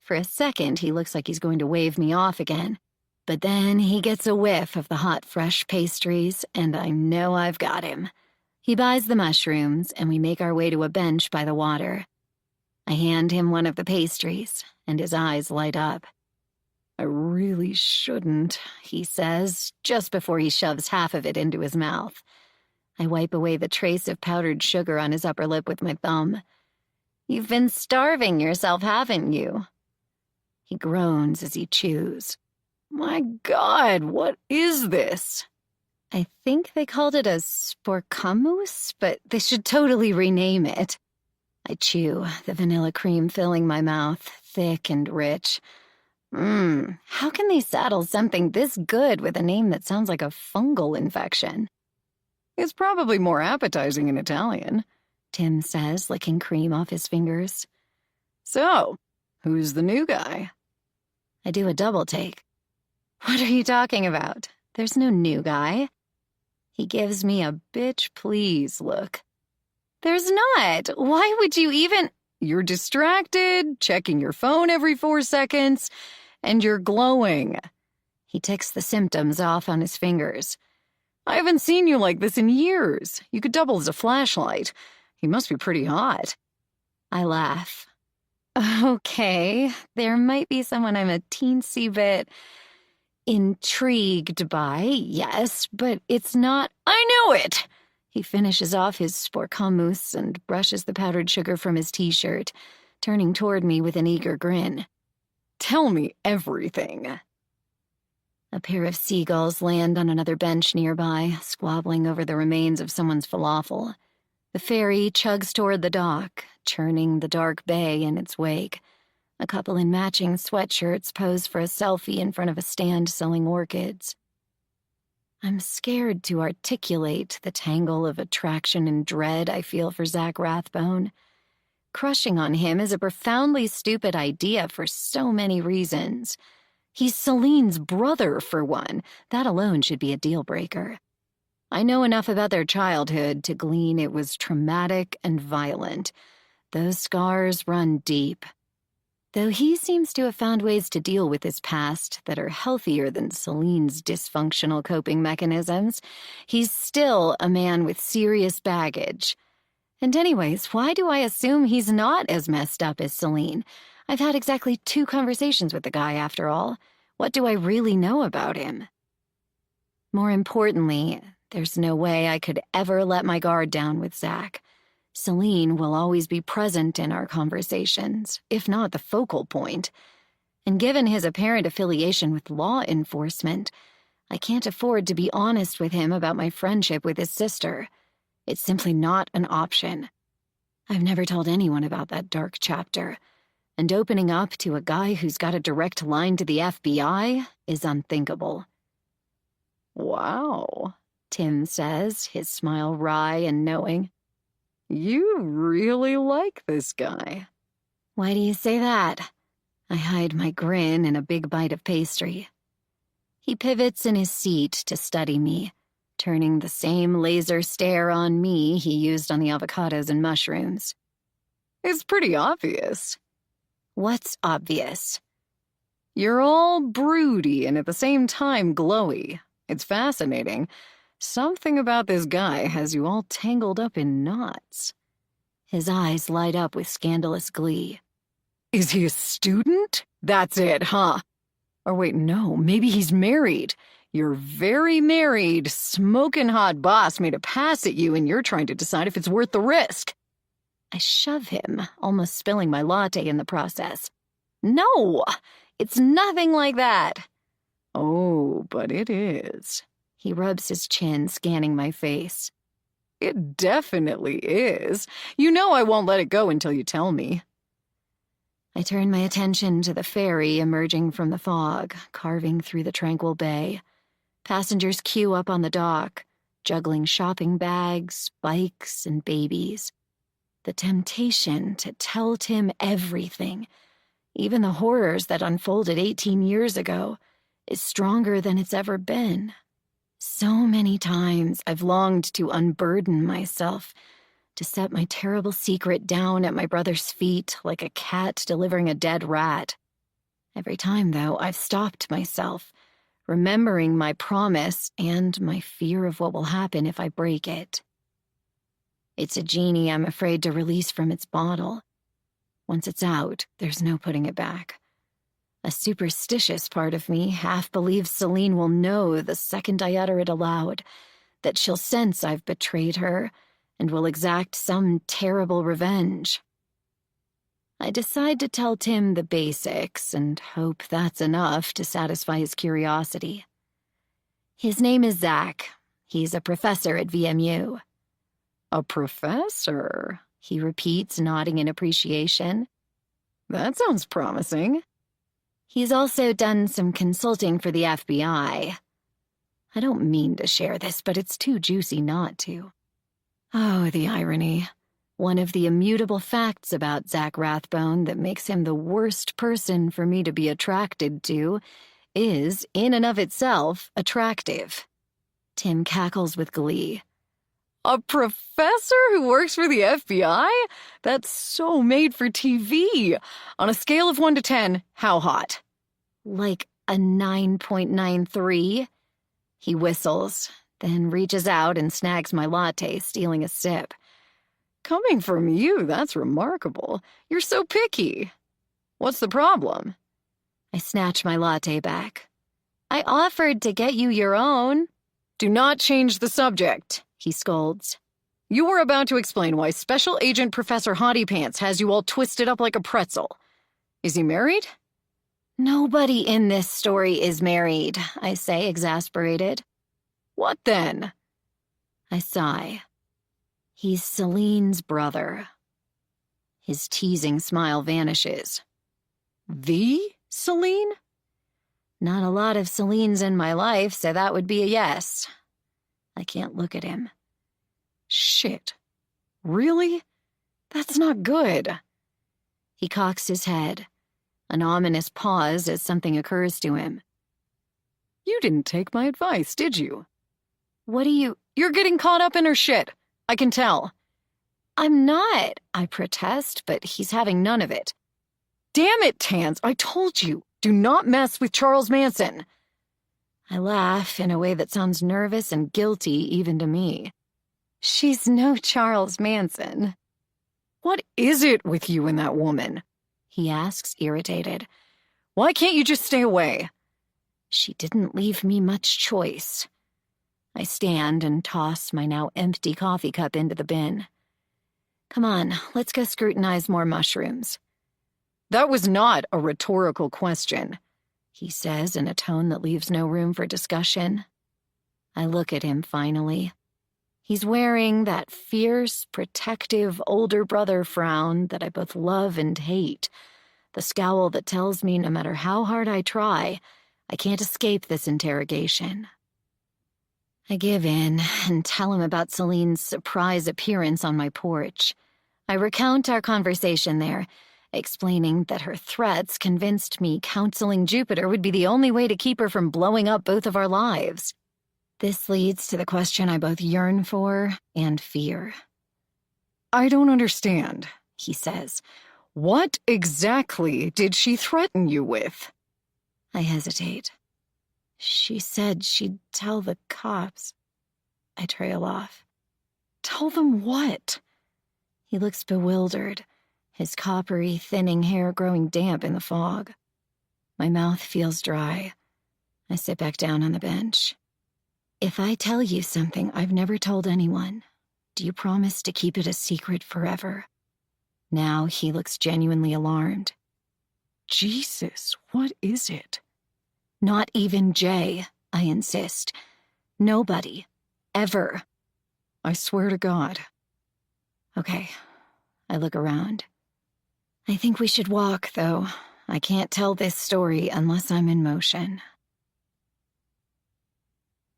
A: For a second, he looks like he's going to wave me off again. But then he gets a whiff of the hot, fresh pastries, and I know I've got him. He buys the mushrooms, and we make our way to a bench by the water. I hand him one of the pastries, and his eyes light up.
B: I really shouldn't,
A: he says, just before he shoves half of it into his mouth. I wipe away the trace of powdered sugar on his upper lip with my thumb. You've been starving yourself, haven't you? He groans as he chews.
B: My God, what is this?
A: I think they called it a sporcamus, but they should totally rename it. I chew, the vanilla cream filling my mouth, thick and rich. How can they saddle something this good with a name that sounds like a fungal infection?
B: It's probably more appetizing in Italian,
A: Tim says, licking cream off his fingers.
B: So, who's the new guy?
A: I do a double take. What are you talking about? There's no new guy. He gives me a bitch please look. There's not. Why would you even—
B: You're distracted, checking your phone every 4 seconds, and you're glowing.
A: He ticks the symptoms off on his fingers.
B: I haven't seen you like this in years. You could double as a flashlight. He must be pretty hot.
A: I laugh. Okay, there might be someone I'm a teensy bit intrigued by, yes, but it's not—
B: I knew it!
A: He finishes off his sporcamus and brushes the powdered sugar from his t-shirt, turning toward me with an eager grin.
B: Tell me everything.
A: A pair of seagulls land on another bench nearby, squabbling over the remains of someone's falafel. The ferry chugs toward the dock, churning the dark bay in its wake. A couple in matching sweatshirts pose for a selfie in front of a stand selling orchids. I'm scared to articulate the tangle of attraction and dread I feel for Zach Rathbone. Crushing on him is a profoundly stupid idea for so many reasons. He's Celine's brother, for one. That alone should be a deal-breaker. I know enough about their childhood to glean it was traumatic and violent. Those scars run deep. Though he seems to have found ways to deal with his past that are healthier than Celine's dysfunctional coping mechanisms, he's still a man with serious baggage. And anyways, why do I assume he's not as messed up as Celine? I've had exactly 2 conversations with the guy, after all. What do I really know about him? More importantly, there's no way I could ever let my guard down with Zach. Celine will always be present in our conversations, if not the focal point. And given his apparent affiliation with law enforcement, I can't afford to be honest with him about my friendship with his sister. It's simply not an option. I've never told anyone about that dark chapter, and opening up to a guy who's got a direct line to the FBI is unthinkable.
B: Wow,
A: Tim says, his smile wry and knowing.
B: You really like this guy.
A: Why do you say that? I hide my grin in a big bite of pastry. He pivots in his seat to study me, turning the same laser stare on me he used on the avocados and mushrooms.
B: It's pretty obvious.
A: What's obvious?
B: You're all broody and at the same time glowy. It's fascinating. Something about this guy has you all tangled up in knots.
A: His eyes light up with scandalous glee.
B: Is he a student? That's it, huh? Or wait, no, maybe he's married. Your very married, smoking hot boss made a pass at you and you're trying to decide if it's worth the risk.
A: I shove him, almost spilling my latte in the process. No, it's nothing like that.
B: Oh, but it is.
A: He rubs his chin, scanning my face.
B: It definitely is. You know I won't let it go until you tell me.
A: I turn my attention to the ferry emerging from the fog, carving through the tranquil bay. Passengers queue up on the dock, juggling shopping bags, bikes, and babies. The temptation to tell Tim everything, Even the horrors that unfolded 18 years ago is stronger than it's ever been. So many times I've longed to unburden myself, to set my terrible secret down at my brother's feet like a cat delivering a dead rat. Every time, though, I've stopped myself, remembering my promise and my fear of what will happen if I break it. It's a genie I'm afraid to release from its bottle. Once it's out, there's no putting it back. A superstitious part of me half believes Celine will know the second I utter it aloud, that she'll sense I've betrayed her and will exact some terrible revenge. I decide to tell Tim the basics and hope that's enough to satisfy his curiosity. His name is Zach. He's a professor at VMU.
B: A professor?
A: He repeats, nodding in appreciation.
B: That sounds promising.
A: He's also done some consulting for the FBI. I don't mean to share this, but it's too juicy not to. Oh, the irony. One of the immutable facts about Zach Rathbone that makes him the worst person for me to be attracted to is, in and of itself, attractive. Tim cackles with glee.
B: A professor who works for the FBI? That's so made for TV. On a scale of 1 to 10, how hot?
A: Like a 9.93. He whistles, then reaches out and snags my latte, stealing a sip.
B: Coming from you, that's remarkable. You're so picky. What's the problem?
A: I snatch my latte back. I offered to get you your own.
B: Do not change the subject, he scolds. You were about to explain why Special Agent Professor Hottie Pants has you all twisted up like a pretzel. Is he married?
A: Nobody in this story is married, I say, exasperated.
B: What then?
A: I sigh. He's Celine's brother. His teasing smile vanishes.
B: The Celine?
A: Not a lot of Celines in my life, so that would be a yes. I can't look at him.
B: Shit. Really? That's not good.
A: He cocks his head. An ominous pause as something occurs to him.
B: You didn't take my advice, did you?
A: What do you—
B: You're getting caught up in her shit. I can tell.
A: I'm not, I protest, but he's having none of it.
B: Damn it, Tans, I told you. Do not mess with Charles Manson.
A: I laugh in a way that sounds nervous and guilty even to me. She's no Charles Manson.
B: What is it with you and that woman?
A: He asks, irritated.
B: Why can't you just stay away?
A: She didn't leave me much choice. I stand and toss my now empty coffee cup into the bin. Come on, let's go scrutinize more mushrooms.
B: That was not a rhetorical question,
A: he says in a tone that leaves no room for discussion. I look at him finally. He's wearing that fierce, protective older brother frown that I both love and hate, the scowl that tells me no matter how hard I try, I can't escape this interrogation. I give in and tell him about Celine's surprise appearance on my porch. I recount our conversation there, explaining that her threats convinced me counseling Jupiter would be the only way to keep her from blowing up both of our lives. This leads to the question I both yearn for and fear.
B: I don't understand,
A: he says.
B: What exactly did she threaten you with?
A: I hesitate. She said she'd tell the cops. I trail off.
B: Tell them what?
A: He looks bewildered, his coppery, thinning hair growing damp in the fog. My mouth feels dry. I sit back down on the bench. If I tell you something I've never told anyone, do you promise to keep it a secret forever? Now he looks genuinely alarmed.
B: Jesus, what is it?
A: Not even Jay, I insist. Nobody. Ever.
B: I swear to God.
A: Okay. I look around. I think we should walk, though. I can't tell this story unless I'm in motion.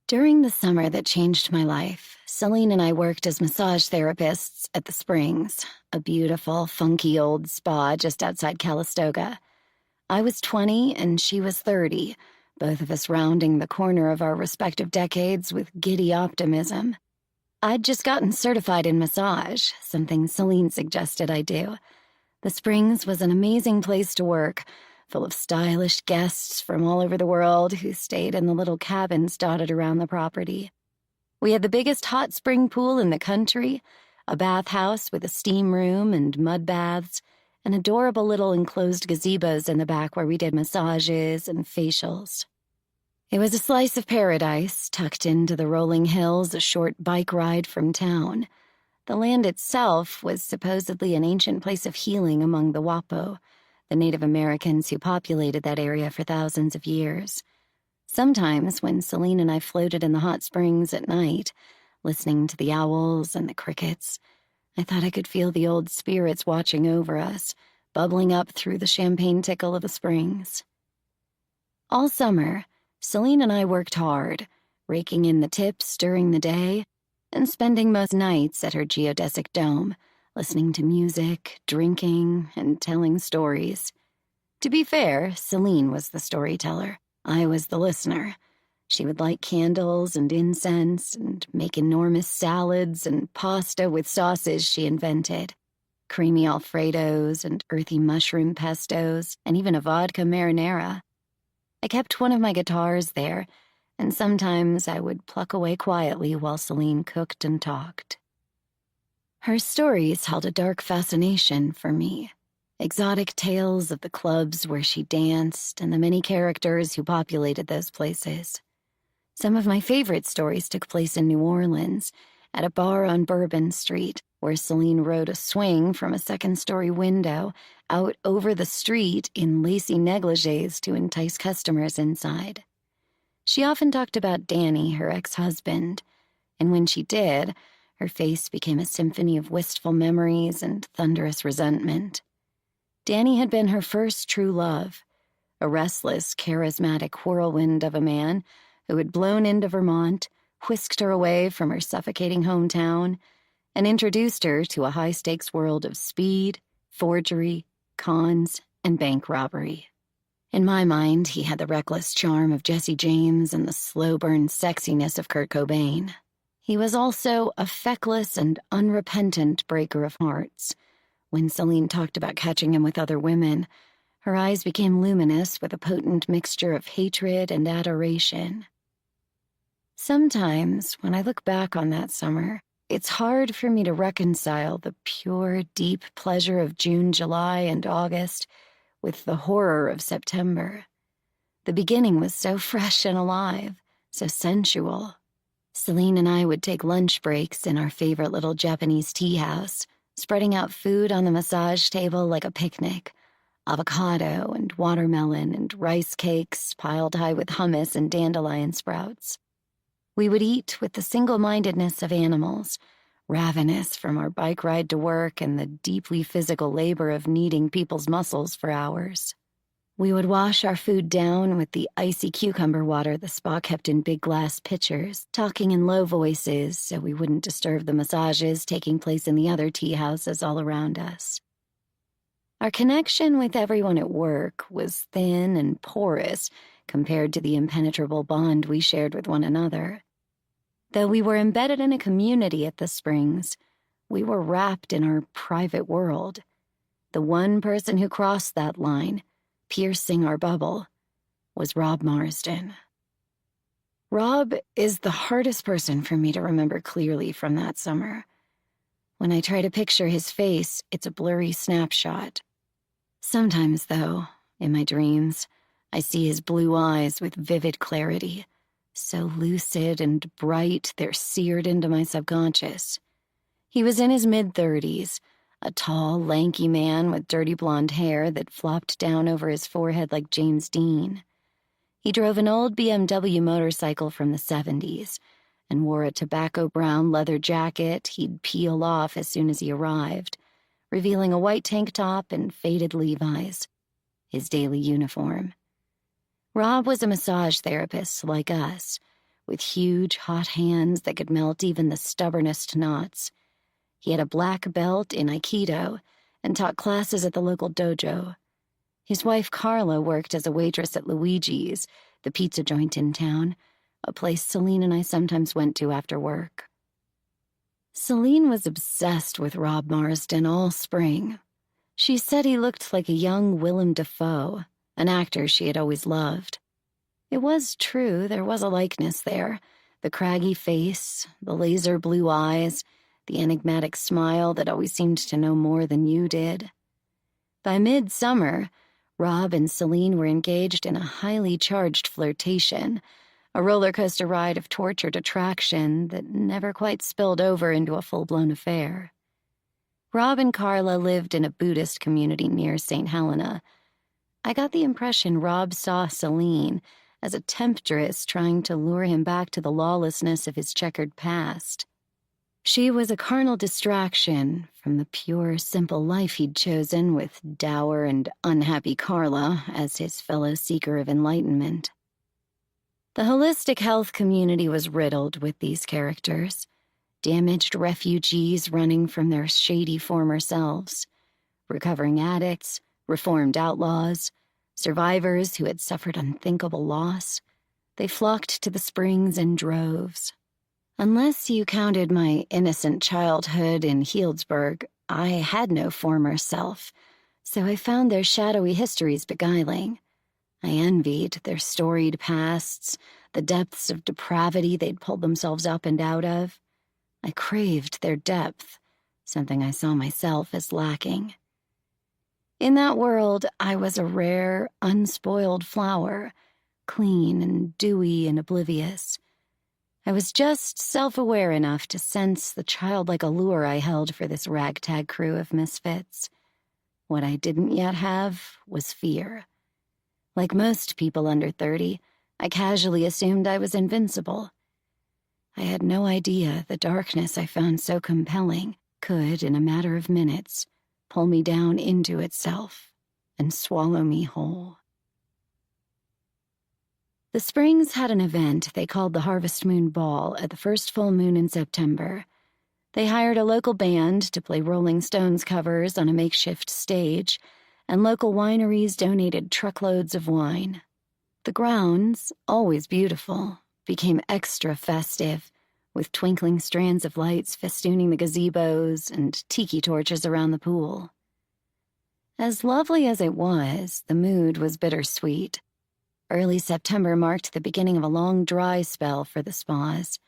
A: During the summer that changed my life, Celine and I worked as massage therapists at the Springs, a beautiful, funky old spa just outside Calistoga. I was 20 and she was 30, both of us rounding the corner of our respective decades with giddy optimism. I'd just gotten certified in massage, something Celine suggested I do. The Springs was an amazing place to work, full of stylish guests from all over the world who stayed in the little cabins dotted around the property. We had the biggest hot spring pool in the country, a bathhouse with a steam room and mud baths, and adorable little enclosed gazebos in the back where we did massages and facials. It was a slice of paradise, tucked into the rolling hills a short bike ride from town. The land itself was supposedly an ancient place of healing among the Wapo, the Native Americans who populated that area for thousands of years. Sometimes, when Celine and I floated in the hot springs at night, listening to the owls and the crickets, I thought I could feel the old spirits watching over us, bubbling up through the champagne tickle of the springs. All summer, Celine and I worked hard, raking in the tips during the day and spending most nights at her geodesic dome, listening to music, drinking, and telling stories. To be fair, Celine was the storyteller. I was the listener. She would light candles and incense and make enormous salads and pasta with sauces she invented. Creamy Alfredos and earthy mushroom pestos, and even a vodka marinara. I kept one of my guitars there, and sometimes I would pluck away quietly while Celine cooked and talked. Her stories held a dark fascination for me. Exotic tales of the clubs where she danced and the many characters who populated those places. Some of my favorite stories took place in New Orleans, at a bar on Bourbon Street, where Celine rode a swing from a second-story window out over the street in lacy negligees to entice customers inside. She often talked about Danny, her ex-husband, and when she did, her face became a symphony of wistful memories and thunderous resentment. Danny had been her first true love, a restless, charismatic whirlwind of a man who had blown into Vermont, whisked her away from her suffocating hometown, and introduced her to a high-stakes world of speed, forgery, cons, and bank robbery. In my mind, he had the reckless charm of Jesse James and the slow-burn sexiness of Kurt Cobain. He was also a feckless and unrepentant breaker of hearts. When Celine talked about catching him with other women, her eyes became luminous with a potent mixture of hatred and adoration. Sometimes, when I look back on that summer, it's hard for me to reconcile the pure, deep pleasure of June, July, and August with the horror of September. The beginning was so fresh and alive, so sensual. Celine and I would take lunch breaks in our favorite little Japanese tea house, spreading out food on the massage table like a picnic. Avocado and watermelon and rice cakes piled high with hummus and dandelion sprouts. We would eat with the single-mindedness of animals, ravenous from our bike ride to work and the deeply physical labor of kneading people's muscles for hours. We would wash our food down with the icy cucumber water the spa kept in big glass pitchers, talking in low voices so we wouldn't disturb the massages taking place in the other tea houses all around us. Our connection with everyone at work was thin and porous compared to the impenetrable bond we shared with one another. Though we were embedded in a community at the Springs, we were wrapped in our private world. The one person who crossed that line, piercing our bubble, was Rob Marsden. Rob is the hardest person for me to remember clearly from that summer. When I try to picture his face, it's a blurry snapshot. Sometimes, though, in my dreams, I see his blue eyes with vivid clarity, so lucid and bright they're seared into my subconscious. He was in his mid-30s, a tall, lanky man with dirty blonde hair that flopped down over his forehead like James Dean. He drove an old BMW motorcycle from the 70s and wore a tobacco-brown leather jacket he'd peel off as soon as he arrived, revealing a white tank top and faded Levi's, his daily uniform. Rob was a massage therapist like us, with huge, hot hands that could melt even the stubbornest knots. He had a black belt in Aikido and taught classes at the local dojo. His wife Carla worked as a waitress at Luigi's, the pizza joint in town, a place Celine and I sometimes went to after work. Celine was obsessed with Rob Marsden all spring. She said he looked like a young Willem Dafoe, an actor she had always loved. It was true, there was a likeness there. The craggy face, the laser blue eyes, the enigmatic smile that always seemed to know more than you did. By midsummer, Rob and Celine were engaged in a highly charged flirtation, a roller coaster ride of tortured attraction that never quite spilled over into a full-blown affair. Rob and Carla lived in a Buddhist community near St. Helena. I got the impression Rob saw Celine as a temptress trying to lure him back to the lawlessness of his checkered past. She was a carnal distraction from the pure, simple life he'd chosen with dour and unhappy Carla as his fellow seeker of enlightenment. The holistic health community was riddled with these characters, damaged refugees running from their shady former selves, recovering addicts, reformed outlaws, survivors who had suffered unthinkable loss. They flocked to the springs in droves. Unless you counted my innocent childhood in Healdsburg, I had no former self, so I found their shadowy histories beguiling. I envied their storied pasts, the depths of depravity they'd pulled themselves up and out of. I craved their depth, something I saw myself as lacking. In that world, I was a rare, unspoiled flower, clean and dewy and oblivious. I was just self-aware enough to sense the childlike allure I held for this ragtag crew of misfits. What I didn't yet have was fear. Like most people under 30, I casually assumed I was invincible. I had no idea the darkness I found so compelling could, in a matter of minutes, pull me down into itself and swallow me whole. The Springs had an event they called the Harvest Moon Ball at the first full moon in September. They hired a local band to play Rolling Stones covers on a makeshift stage, and local wineries donated truckloads of wine. The grounds, always beautiful, became extra festive, with twinkling strands of lights festooning the gazebos and tiki torches around the pool. As lovely as it was, the mood was bittersweet. Early September marked the beginning of a long dry spell for the spas.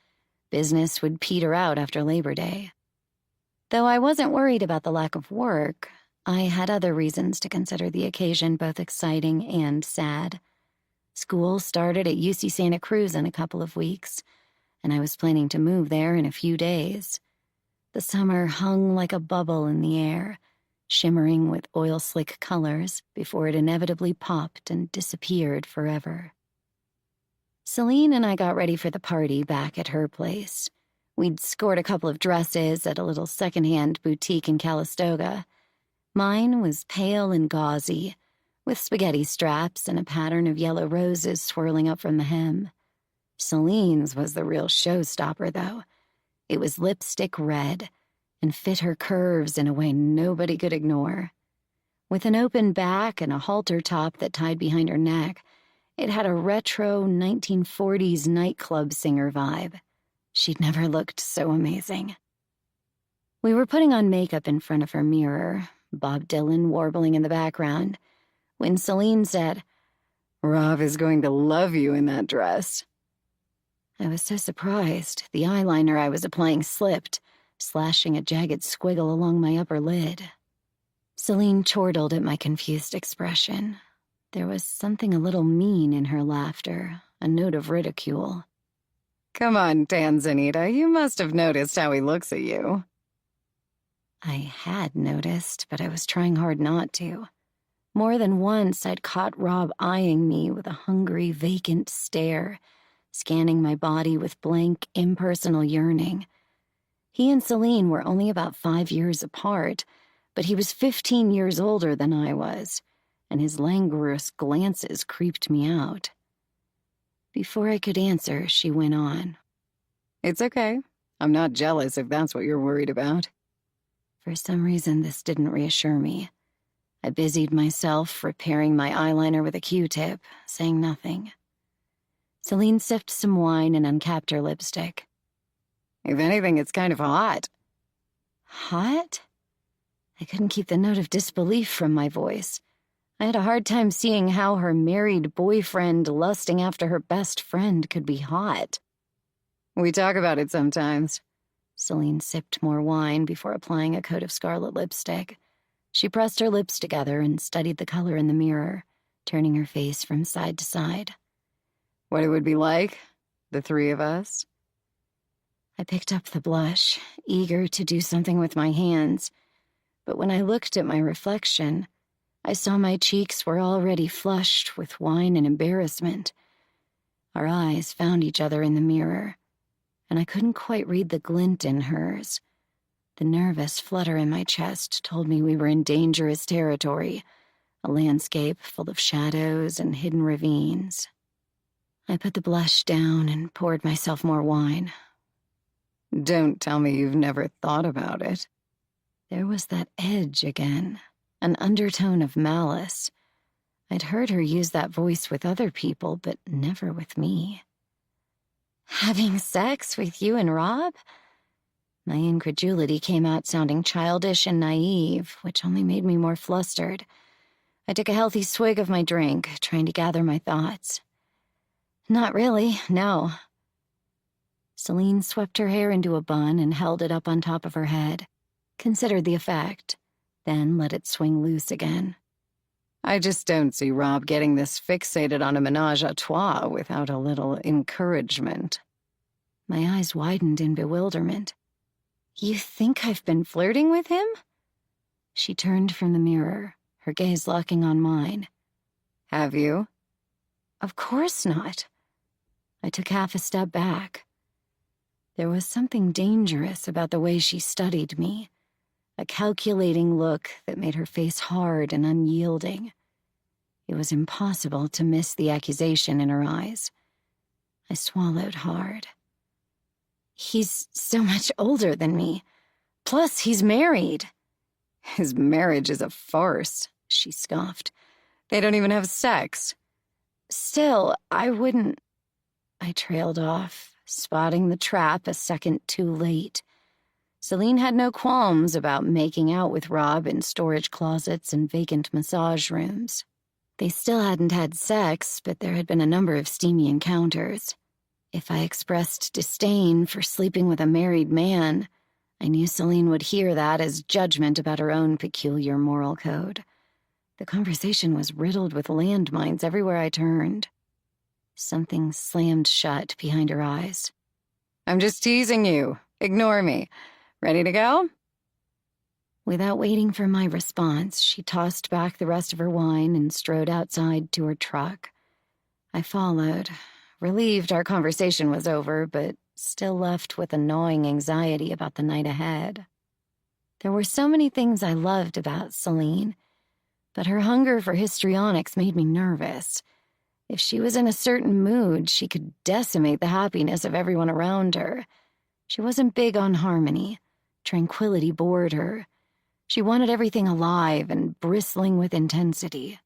A: Business would peter out after Labor Day. Though I wasn't worried about the lack of work, I had other reasons to consider the occasion both exciting and sad. School started at UC Santa Cruz in a couple of weeks, and I was planning to move there in a few days. The summer hung like a bubble in the air, shimmering with oil-slick colors before it inevitably popped and disappeared forever. Celine and I got ready for the party back at her place. We'd scored a couple of dresses at a little second-hand boutique in Calistoga. Mine was pale and gauzy, with spaghetti straps and a pattern of yellow roses swirling up from the hem. Celine's was the real showstopper, though. It was lipstick red, and fit her curves in a way nobody could ignore. With an open back and a halter top that tied behind her neck, it had a retro 1940s nightclub singer vibe. She'd never looked so amazing. We were putting on makeup in front of her mirror, Bob Dylan warbling in the background, when Celine said, "Rob is going to love you in that dress." I was so surprised, the eyeliner I was applying slipped, slashing a jagged squiggle along my upper lid. Celine chortled at my confused expression. There was something a little mean in her laughter, a note of ridicule.
B: "Come on, Tanzanita, you must have noticed how he looks at you."
A: I had noticed, but I was trying hard not to. More than once, I'd caught Rob eyeing me with a hungry, vacant stare, scanning my body with blank, impersonal yearning. He and Celine were only about 5 years apart, but he was 15 years older than I was, and his languorous glances creeped me out. Before I could answer, she went on.
B: "It's okay. I'm not jealous if that's what you're worried about."
A: For some reason, this didn't reassure me. I busied myself repairing my eyeliner with a Q-tip, saying nothing. Celine sipped some wine and uncapped her lipstick.
B: If anything, it's kind of hot.
A: Hot? I couldn't keep the note of disbelief from my voice. I had a hard time seeing how her married boyfriend lusting after her best friend could be hot.
B: We talk about it sometimes.
A: Celine sipped more wine before applying a coat of scarlet lipstick. She pressed her lips together and studied the color in the mirror, turning her face from side to side.
B: What it would be like, the three of us?
A: I picked up the blush, eager to do something with my hands. But when I looked at my reflection, I saw my cheeks were already flushed with wine and embarrassment. Our eyes found each other in the mirror, and I couldn't quite read the glint in hers. The nervous flutter in my chest told me we were in dangerous territory, a landscape full of shadows and hidden ravines. I put the blush down and poured myself more wine.
B: Don't tell me you've never thought about it.
A: There was that edge again, an undertone of malice. I'd heard her use that voice with other people, but never with me. Having sex with you and Rob? My incredulity came out sounding childish and naive, which only made me more flustered. I took a healthy swig of my drink, trying to gather my thoughts. Not really, no. Celine swept her hair into a bun and held it up on top of her head, considered the effect, then let it swing loose again.
B: I just don't see Rob getting this fixated on a menage a trois without a little encouragement.
A: My eyes widened in bewilderment. You think I've been flirting with him? She turned from the mirror, her gaze locking on mine.
B: Have you?
A: Of course not. I took half a step back. There was something dangerous about the way she studied me, a calculating look that made her face hard and unyielding. It was impossible to miss the accusation in her eyes. I swallowed hard. He's so much older than me. Plus, he's married.
B: His marriage is a farce, she scoffed. They don't even have sex.
A: Still, I wouldn't... I trailed off, spotting the trap a second too late. Celine had no qualms about making out with Rob in storage closets and vacant massage rooms. They still hadn't had sex, but there had been a number of steamy encounters. If I expressed disdain for sleeping with a married man, I knew Celine would hear that as judgment about her own peculiar moral code. The conversation was riddled with landmines everywhere I turned. Something slammed shut behind her eyes.
B: I'm just teasing you. Ignore me. Ready to go?
A: Without waiting for my response, she tossed back the rest of her wine and strode outside to her truck. I followed, relieved our conversation was over, but still left with a gnawing anxiety about the night ahead. There were so many things I loved about Celine, but her hunger for histrionics made me nervous. If she was in a certain mood, she could decimate the happiness of everyone around her. She wasn't big on harmony. Tranquility bored her. She wanted everything alive and bristling with intensity.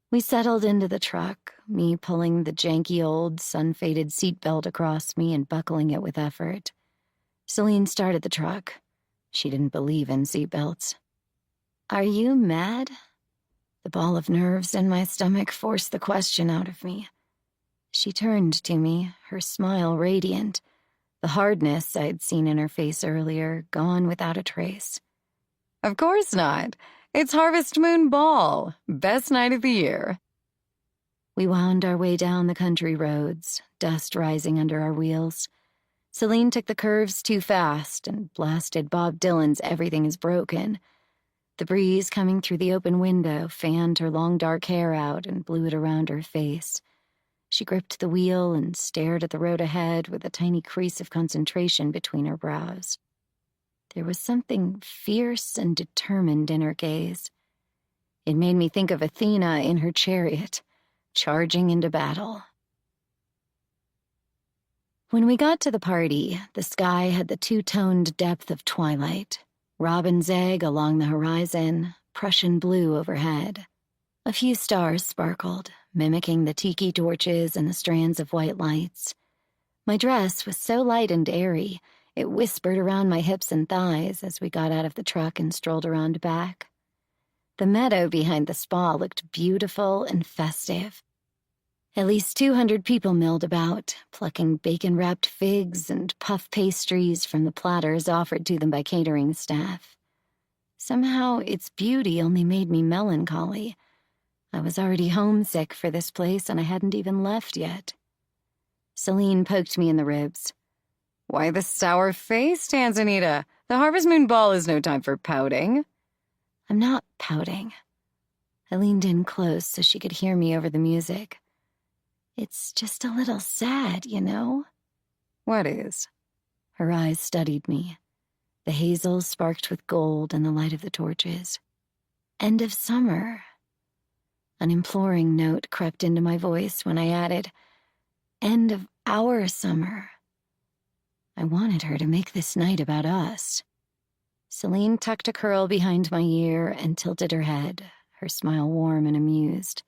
A: We settled into the truck, me pulling the janky old, sun-faded seatbelt across me and buckling it with effort. Celine started the truck. She didn't believe in seatbelts. Are you mad? The ball of nerves in my stomach forced the question out of me. She turned to me, her smile radiant, the hardness I'd seen in her face earlier gone without a trace.
B: Of course not. It's Harvest Moon Ball. Best night of the year.
A: We wound our way down the country roads, dust rising under our wheels. Celine took the curves too fast and blasted Bob Dylan's Everything is Broken. The breeze coming through the open window fanned her long dark hair out and blew it around her face. She gripped the wheel and stared at the road ahead with a tiny crease of concentration between her brows. There was something fierce and determined in her gaze. It made me think of Athena in her chariot, charging into battle. When we got to the party, the sky had the two-toned depth of twilight. Robin's egg along the horizon, Prussian blue overhead. A few stars sparkled, mimicking the tiki torches and the strands of white lights. My dress was so light and airy, it whispered around my hips and thighs as we got out of the truck and strolled around back. The meadow behind the spa looked beautiful and festive. At least 200 people milled about, plucking bacon-wrapped figs and puff pastries from the platters offered to them by catering staff. Somehow, its beauty only made me melancholy. I was already homesick for this place, and I hadn't even left yet. Celine poked me in the ribs.
B: Why the sour face, Tanzanita? The Harvest Moon Ball is no time for pouting.
A: I'm not pouting. I leaned in close so she could hear me over the music. It's just a little sad, you know?
B: What is?
A: Her eyes studied me. The hazel sparked with gold in the light of the torches. End of summer. An imploring note crept into my voice when I added, end of our summer. I wanted her to make this night about us. Celine tucked a curl behind my ear and tilted her head, her smile warm and amused.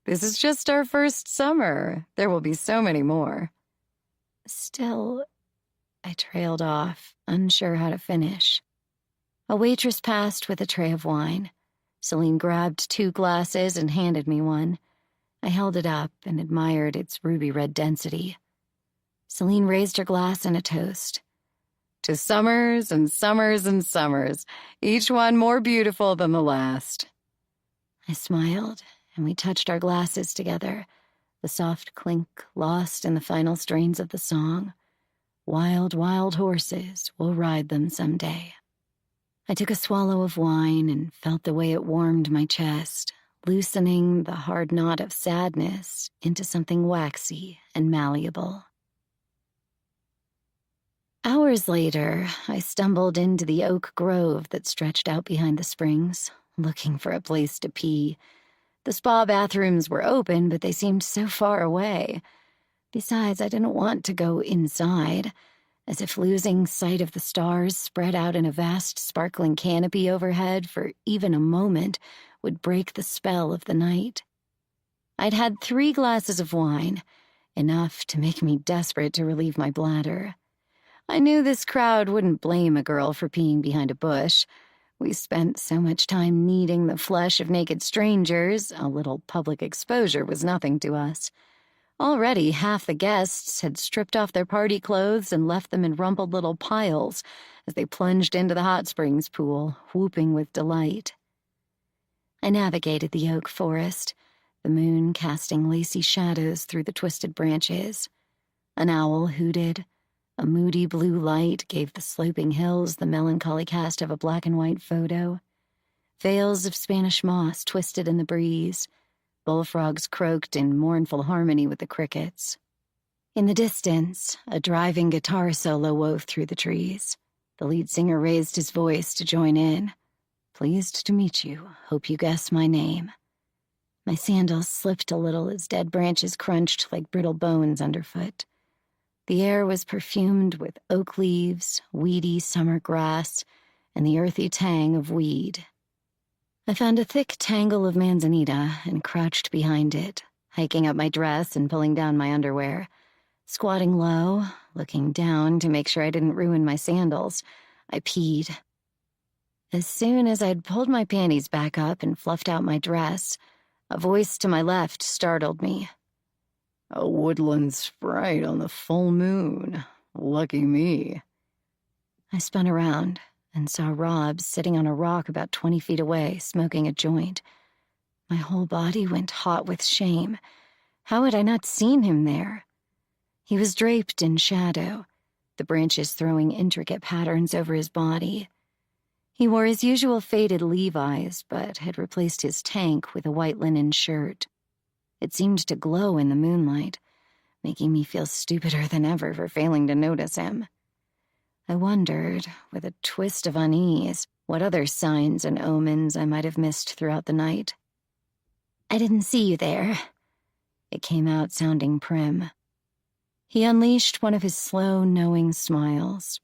B: This is just our first summer. There will be so many more.
A: Still, I trailed off, unsure how to finish. A waitress passed with a tray of wine. Celine grabbed 2 glasses and handed me one. I held it up and admired its ruby red density. Celine raised her glass in a toast.
B: To summers and summers and summers, each one more beautiful than the last.
A: I smiled, and we touched our glasses together, the soft clink lost in the final strains of the song. Wild, wild horses, we'll ride them someday. I took a swallow of wine and felt the way it warmed my chest, loosening the hard knot of sadness into something waxy and malleable. Hours later, I stumbled into the oak grove that stretched out behind the springs, looking for a place to pee. The spa bathrooms were open, but they seemed so far away. Besides, I didn't want to go inside, as if losing sight of the stars spread out in a vast sparkling canopy overhead for even a moment would break the spell of the night. I'd had 3 glasses of wine, enough to make me desperate to relieve my bladder. I knew this crowd wouldn't blame a girl for peeing behind a bush. We spent so much time kneading the flesh of naked strangers, a little public exposure was nothing to us. Already, half the guests had stripped off their party clothes and left them in rumpled little piles as they plunged into the hot springs pool, whooping with delight. I navigated the oak forest, the moon casting lacy shadows through the twisted branches. An owl hooted. A moody blue light gave the sloping hills the melancholy cast of a black and white photo. Veils of Spanish moss twisted in the breeze. Bullfrogs croaked in mournful harmony with the crickets. In the distance, a driving guitar solo wove through the trees. The lead singer raised his voice to join in. Pleased to meet you. Hope you guess my name. My sandals slipped a little as dead branches crunched like brittle bones underfoot. The air was perfumed with oak leaves, weedy summer grass, and the earthy tang of weed. I found a thick tangle of manzanita and crouched behind it, hiking up my dress and pulling down my underwear. Squatting low, looking down to make sure I didn't ruin my sandals, I peed. As soon as I'd pulled my panties back up and fluffed out my dress, a voice to my left startled me.
B: A woodland sprite on the full moon. Lucky me.
A: I spun around and saw Rob sitting on a rock about 20 feet away, smoking a joint. My whole body went hot with shame. How had I not seen him there? He was draped in shadow, the branches throwing intricate patterns over his body. He wore his usual faded Levi's, but had replaced his tank with a white linen shirt. It seemed to glow in the moonlight, making me feel stupider than ever for failing to notice him. I wondered, with a twist of unease, what other signs and omens I might have missed throughout the night. I didn't see you there. It came out sounding prim. He unleashed one of his slow, knowing smiles.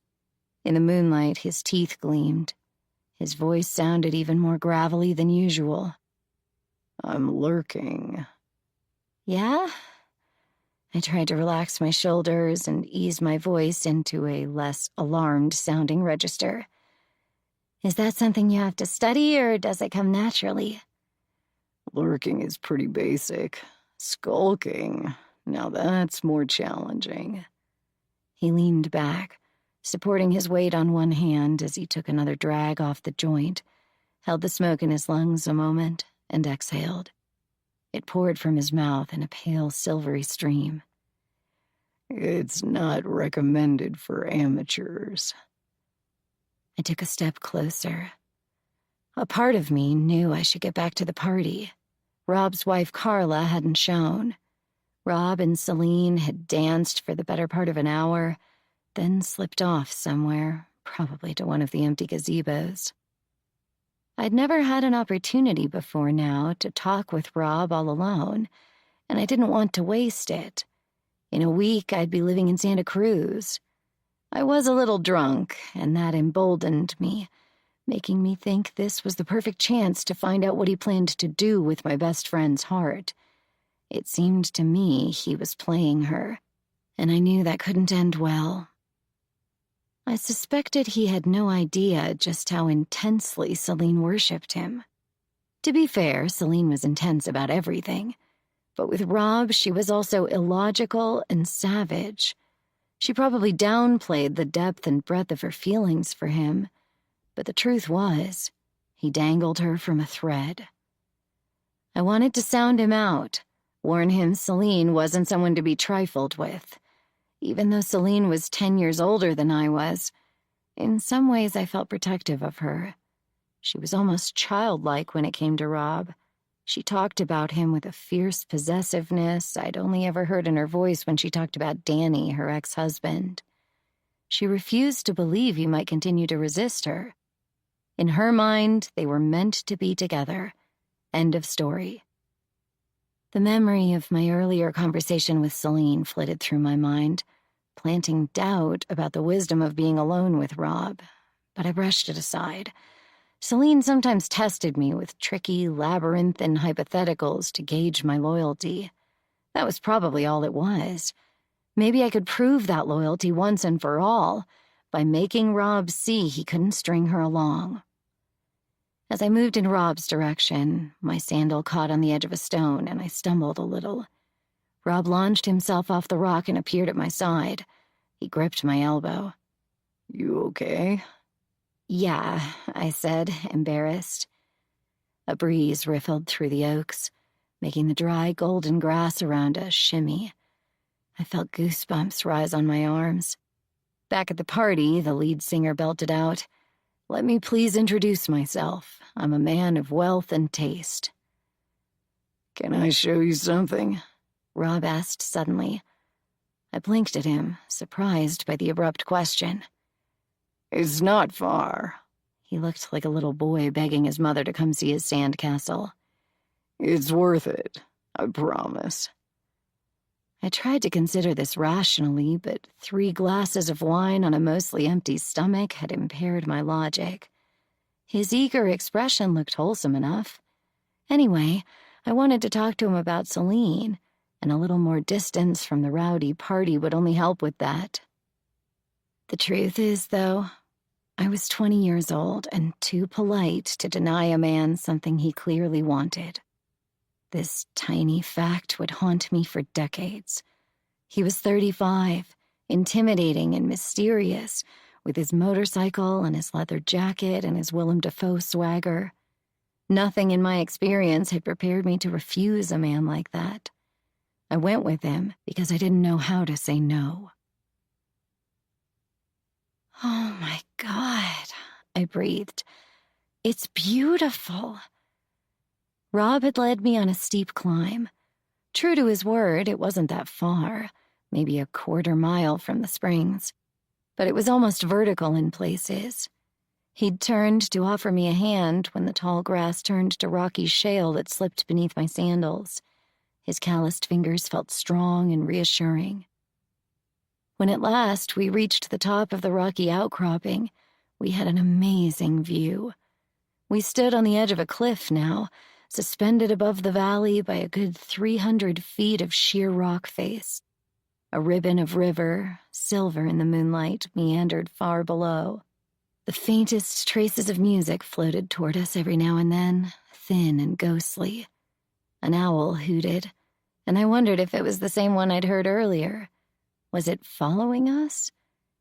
A: In the moonlight, his teeth gleamed. His voice sounded even more gravelly than usual.
B: I'm lurking.
A: Yeah? I tried to relax my shoulders and ease my voice into a less alarmed-sounding register. Is that something you have to study, or does it come naturally?
B: Lurking is pretty basic. Skulking, now that's more challenging.
A: He leaned back, supporting his weight on one hand as he took another drag off the joint, held the smoke in his lungs a moment, and exhaled. It poured from his mouth in a pale, silvery stream.
B: It's not recommended for amateurs.
A: I took a step closer. A part of me knew I should get back to the party. Rob's wife, Carla, hadn't shown. Rob and Celine had danced for the better part of an hour, then slipped off somewhere, probably to one of the empty gazebos. I'd never had an opportunity before now to talk with Rob all alone, and I didn't want to waste it. In a week, I'd be living in Santa Cruz. I was a little drunk, and that emboldened me, making me think this was the perfect chance to find out what he planned to do with my best friend's heart. It seemed to me he was playing her, and I knew that couldn't end well. I suspected he had no idea just how intensely Celine worshipped him. To be fair, Celine was intense about everything, but with Rob, she was also illogical and savage. She probably downplayed the depth and breadth of her feelings for him, but the truth was, he dangled her from a thread. I wanted to sound him out, warn him Celine wasn't someone to be trifled with. Even though Celine was 10 years older than I was, in some ways I felt protective of her. She was almost childlike when it came to Rob. She talked about him with a fierce possessiveness I'd only ever heard in her voice when she talked about Danny, her ex-husband. She refused to believe he might continue to resist her. In her mind, they were meant to be together. End of story. The memory of my earlier conversation with Celine flitted through my mind, planting doubt about the wisdom of being alone with Rob, but I brushed it aside. Celine sometimes tested me with tricky, labyrinthine hypotheticals to gauge my loyalty. That was probably all it was. Maybe I could prove that loyalty once and for all by making Rob see he couldn't string her along. As I moved in Rob's direction, my sandal caught on the edge of a stone and I stumbled a little. Rob launched himself off the rock and appeared at my side. He gripped my elbow.
B: You okay?
A: Yeah, I said, embarrassed. A breeze riffled through the oaks, making the dry golden grass around us shimmy. I felt goosebumps rise on my arms. Back at the party, the lead singer belted out, "Let me please introduce myself. I'm a man of wealth and taste."
B: Can I show you something?
A: Rob asked suddenly. I blinked at him, surprised by the abrupt question.
B: It's not far.
A: He looked like a little boy begging his mother to come see his sand castle.
B: It's worth it, I promise.
A: I tried to consider this rationally, but 3 glasses of wine on a mostly empty stomach had impaired my logic. His eager expression looked wholesome enough. Anyway, I wanted to talk to him about Celine, and a little more distance from the rowdy party would only help with that. The truth is, though, I was 20 years old and too polite to deny a man something he clearly wanted. This tiny fact would haunt me for decades. He was 35, intimidating and mysterious, with his motorcycle and his leather jacket and his Willem Dafoe swagger. Nothing in my experience had prepared me to refuse a man like that. I went with him because I didn't know how to say no. "Oh my God," I breathed. "It's beautiful." Rob had led me on a steep climb. True to his word, it wasn't that far, maybe a 1/4 mile from the springs, but it was almost vertical in places. He'd turned to offer me a hand when the tall grass turned to rocky shale that slipped beneath my sandals. His calloused fingers felt strong and reassuring. When at last we reached the top of the rocky outcropping, we had an amazing view. We stood on the edge of a cliff now, suspended above the valley by a good 300 feet of sheer rock face. A ribbon of river, silver in the moonlight, meandered far below. The faintest traces of music floated toward us every now and then, thin and ghostly. An owl hooted, and I wondered if it was the same one I'd heard earlier. Was it following us?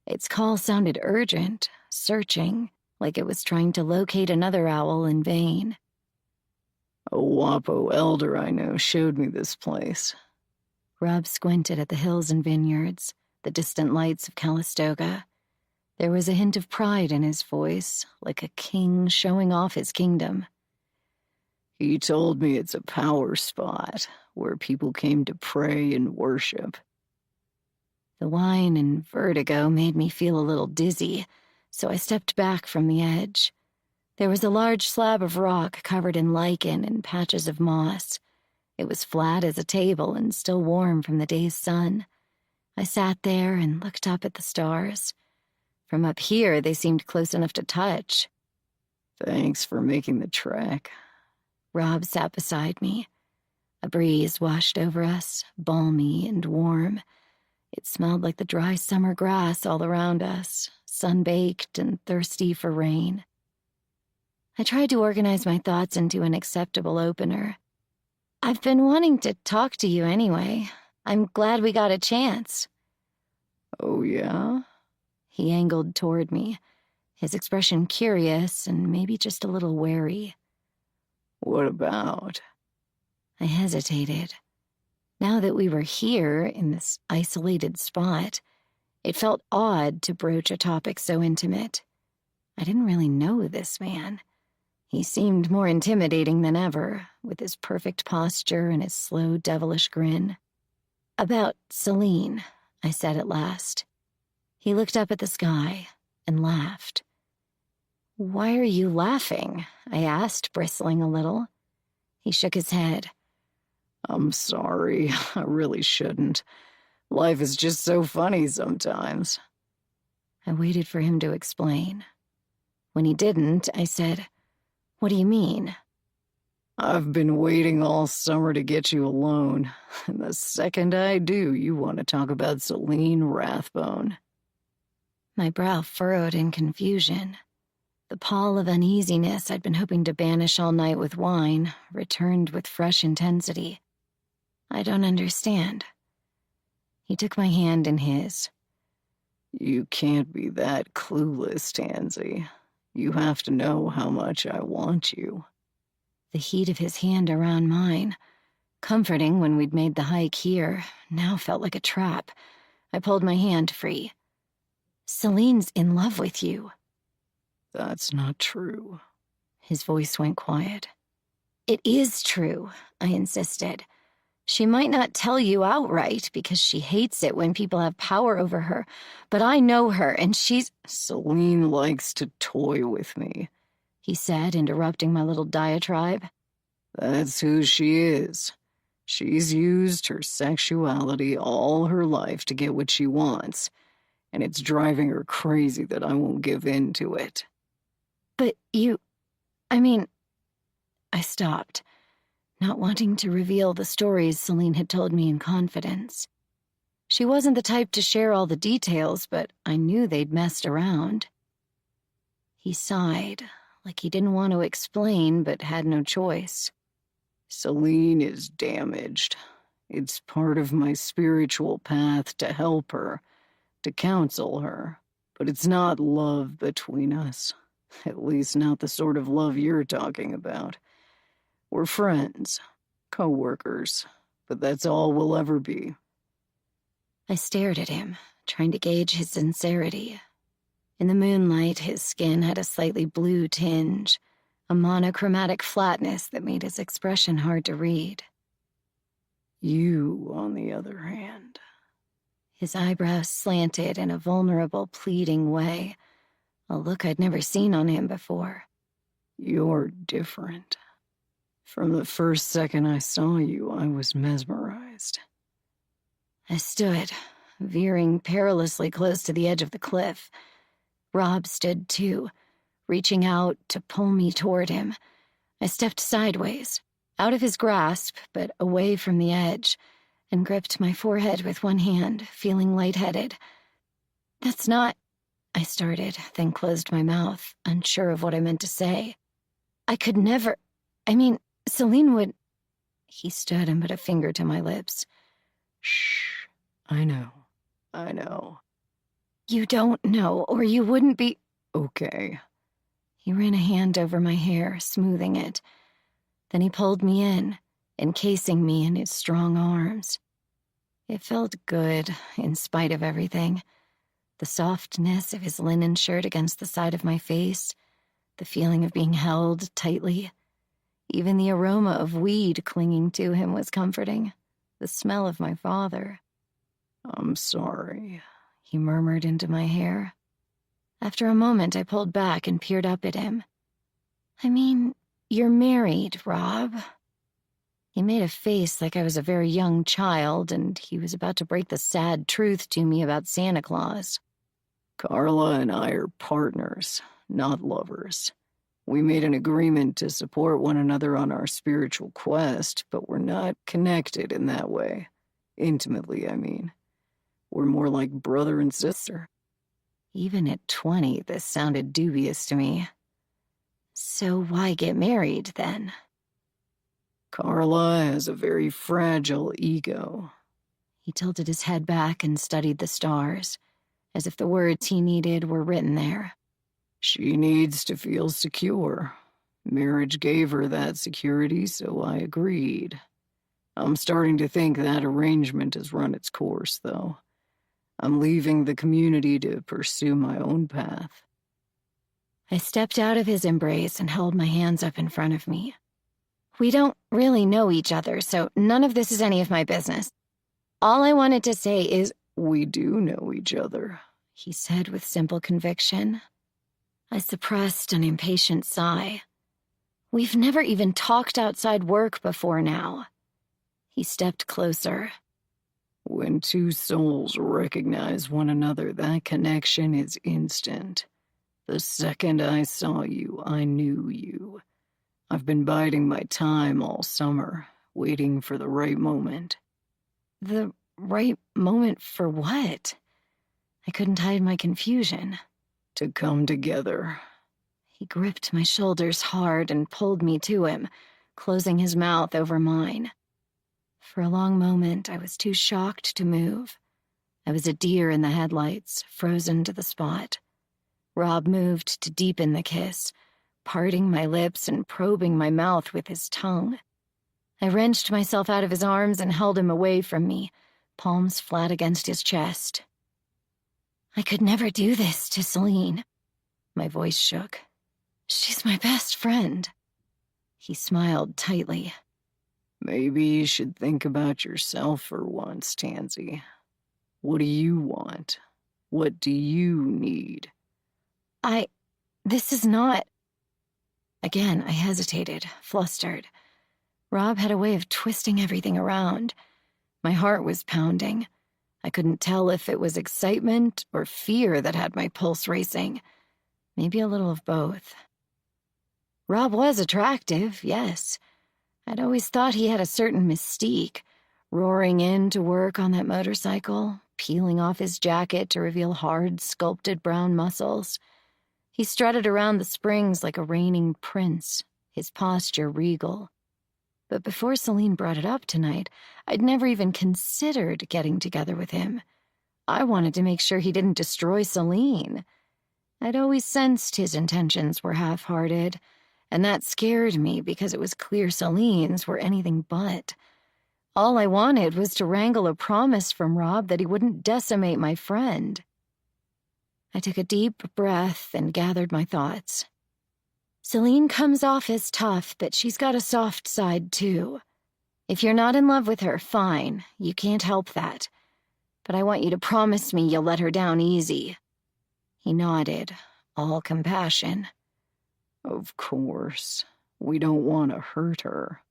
A: Its call sounded urgent, searching, like it was trying to locate another owl in vain.
B: A Wapo elder I know showed me this place.
A: Rob squinted at the hills and vineyards, the distant lights of Calistoga. There was a hint of pride in his voice, like a king showing off his kingdom.
B: He told me it's a power spot where people came to pray and worship.
A: The wine and vertigo made me feel a little dizzy, so I stepped back from the edge. There was a large slab of rock covered in lichen and patches of moss. It was flat as a table and still warm from the day's sun. I sat there and looked up at the stars. From up here, they seemed close enough to touch.
B: Thanks for making the trek.
A: Rob sat beside me. A breeze washed over us, balmy and warm. It smelled like the dry summer grass all around us, sun-baked and thirsty for rain. I tried to organize my thoughts into an acceptable opener. I've been wanting to talk to you anyway. I'm glad we got a chance.
B: Oh, yeah?
A: He angled toward me, his expression curious and maybe just a little wary.
B: What about?
A: I hesitated. Now that we were here in this isolated spot, it felt odd to broach a topic so intimate. I didn't really know this man. He seemed more intimidating than ever, with his perfect posture and his slow, devilish grin. About Celine, I said at last. He looked up at the sky and laughed. Why are you laughing? I asked, bristling a little. He shook his head.
B: I'm sorry, I really shouldn't. Life is just so funny sometimes.
A: I waited for him to explain. When he didn't, I said, What do you mean?
B: I've been waiting all summer to get you alone, and the second I do, you want to talk about Celine Rathbone.
A: My brow furrowed in confusion. The pall of uneasiness I'd been hoping to banish all night with wine returned with fresh intensity. I don't understand. He took my hand in his.
B: You can't be that clueless, Tansy. You have to know how much I want you.
A: The heat of his hand around mine, comforting when we'd made the hike here, now felt like a trap. I pulled my hand free. Celine's in love with you.
B: That's not true.
A: His voice went quiet. It is true, I insisted. She might not tell you outright because she hates it when people have power over her, but I know her and she's—
B: Celine likes to toy with me,
A: he said, interrupting my little diatribe.
B: That's who she is. She's used her sexuality all her life to get what she wants, and it's driving her crazy that I won't give in to it.
A: But I stopped, not wanting to reveal the stories Celine had told me in confidence. She wasn't the type to share all the details, but I knew they'd messed around. He sighed, like he didn't want to explain but had no choice.
B: Celine is damaged. It's part of my spiritual path to help her, to counsel her, but it's not love between us. At least not the sort of love you're talking about. We're friends, co-workers, but that's all we'll ever be.
A: I stared at him, trying to gauge his sincerity. In the moonlight, his skin had a slightly blue tinge, a monochromatic flatness that made his expression hard to read.
B: You, on the other hand.
A: His eyebrows slanted in a vulnerable, pleading way, a look I'd never seen on him before.
B: You're different. From the first second I saw you, I was mesmerized.
A: I stood, veering perilously close to the edge of the cliff. Rob stood too, reaching out to pull me toward him. I stepped sideways, out of his grasp, but away from the edge, and gripped my forehead with one hand, feeling lightheaded. "That's not," I started, then closed my mouth, unsure of what I meant to say. "I could never. Celine would." He stood and put a finger to my lips.
B: "Shh. I know.
A: "You don't know, or you wouldn't be."
B: Okay."
A: He ran a hand over my hair, smoothing it. Then he pulled me in, encasing me in his strong arms. It felt good, in spite of everything. The softness of his linen shirt against the side of my face, the feeling of being held tightly. Even the aroma of weed clinging to him was comforting. The smell of my father.
B: "I'm sorry,"
A: he murmured into my hair. After a moment, I pulled back and peered up at him. "You're married, Rob." He made a face like I was a very young child, and he was about to break the sad truth to me about Santa Claus.
B: "Carla and I are partners, not lovers. We made an agreement to support one another on our spiritual quest, but we're not connected in that way. Intimately, I mean. We're more like brother and sister."
A: Even at 20, this sounded dubious to me. "So why get married, then?"
B: "Carla has a very fragile ego."
A: He tilted his head back and studied the stars, as if the words he needed were written there.
B: "She needs to feel secure. Marriage gave her that security, so I agreed. I'm starting to think that arrangement has run its course, though. I'm leaving the community to pursue my own path."
A: I stepped out of his embrace and held my hands up in front of me. "We don't really know each other, so none of this is any of my business. All I wanted to say is—"
B: "We do know each other,"
A: he said with simple conviction. I suppressed an impatient sigh. "We've never even talked outside work before now." He stepped closer.
B: "When two souls recognize one another, that connection is instant. The second I saw you, I knew you. I've been biding my time all summer, waiting for the right moment."
A: "The right moment for what?" I couldn't hide my confusion.
B: "To come together."
A: He gripped my shoulders hard and pulled me to him, closing his mouth over mine. For a long moment, I was too shocked to move. I was a deer in the headlights, frozen to the spot. Rob moved to deepen the kiss, parting my lips and probing my mouth with his tongue. I wrenched myself out of his arms and held him away from me, palms flat against his chest. "I could never do this to Celine." My voice shook. "She's my best friend." He smiled tightly.
B: "Maybe you should think about yourself for once, Tansy. What do you want? What do you need?"
A: This is not..." Again, I hesitated, flustered. Rob had a way of twisting everything around. My heart was pounding. I couldn't tell if it was excitement or fear that had my pulse racing. Maybe a little of both. Rob was attractive, yes. I'd always thought he had a certain mystique, roaring in to work on that motorcycle, peeling off his jacket to reveal hard, sculpted brown muscles. He strutted around the springs like a reigning prince, his posture regal. But before Celine brought it up tonight, I'd never even considered getting together with him. I wanted to make sure he didn't destroy Celine. I'd always sensed his intentions were half-hearted, and that scared me because it was clear Celine's were anything but. All I wanted was to wrangle a promise from Rob that he wouldn't decimate my friend. I took a deep breath and gathered my thoughts. Celine comes off as tough, but she's got a soft side, too. If you're not in love with her, fine. You can't help that. But I want you to promise me you'll let her down easy. He nodded, all compassion.
B: "Of course. We don't want to hurt her."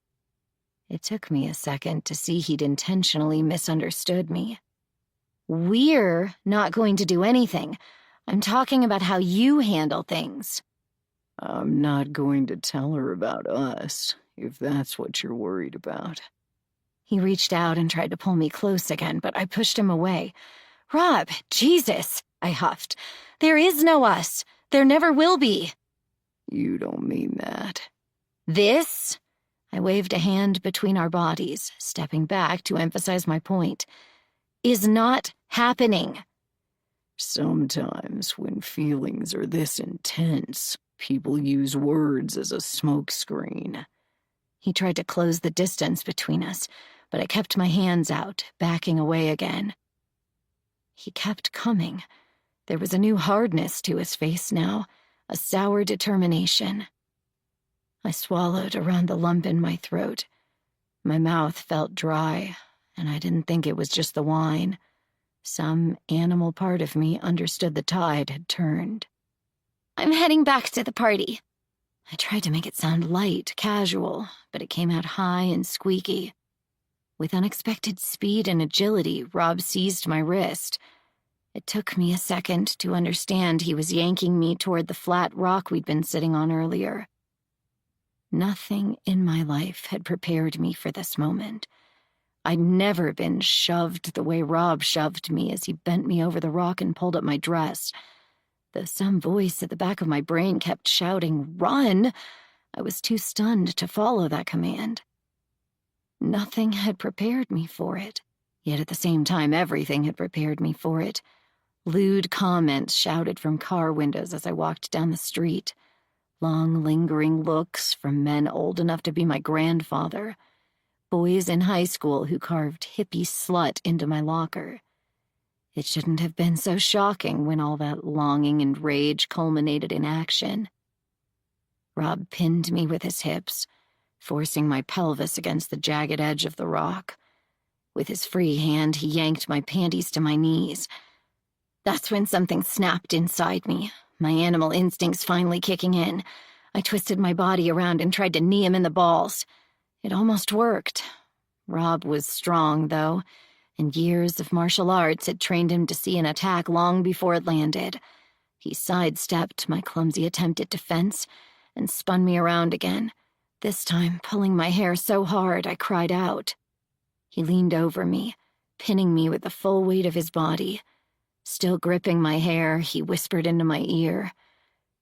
A: It took me a second to see he'd intentionally misunderstood me. "We're not going to do anything. I'm talking about how you handle things."
B: I'm not going to tell her about us, if that's what you're worried about.
A: He reached out and tried to pull me close again, but I pushed him away. Rob, Jesus, I huffed. There is no us. There never will be.
B: You don't mean that.
A: This? I waved a hand between our bodies, stepping back to emphasize my point. Is not happening.
B: Sometimes, when feelings are this intense, people use words as a smokescreen.
A: He tried to close the distance between us, but I kept my hands out, backing away again. He kept coming. There was a new hardness to his face now, a sour determination. I swallowed around the lump in my throat. My mouth felt dry, and I didn't think it was just the wine. Some animal part of me understood the tide had turned. I'm heading back to the party. I tried to make it sound light, casual, but it came out high and squeaky. With unexpected speed and agility, Rob seized my wrist. It took me a second to understand he was yanking me toward the flat rock we'd been sitting on earlier. Nothing in my life had prepared me for this moment. I'd never been shoved the way Rob shoved me as he bent me over the rock and pulled up my dress. Though some voice at the back of my brain kept shouting, "Run!" I was too stunned to follow that command. Nothing had prepared me for it, yet at the same time everything had prepared me for it. Lewd comments shouted from car windows as I walked down the street. Long, lingering looks from men old enough to be my grandfather. Boys in high school who carved hippie slut into my locker. It shouldn't have been so shocking when all that longing and rage culminated in action. Rob pinned me with his hips, forcing my pelvis against the jagged edge of the rock. With his free hand, he yanked my panties to my knees. That's when something snapped inside me, my animal instincts finally kicking in. I twisted my body around and tried to knee him in the balls. It almost worked. Rob was strong, though, and years of martial arts had trained him to see an attack long before it landed. He sidestepped my clumsy attempt at defense and spun me around again, this time pulling my hair so hard I cried out. He leaned over me, pinning me with the full weight of his body. Still gripping my hair, he whispered into my ear,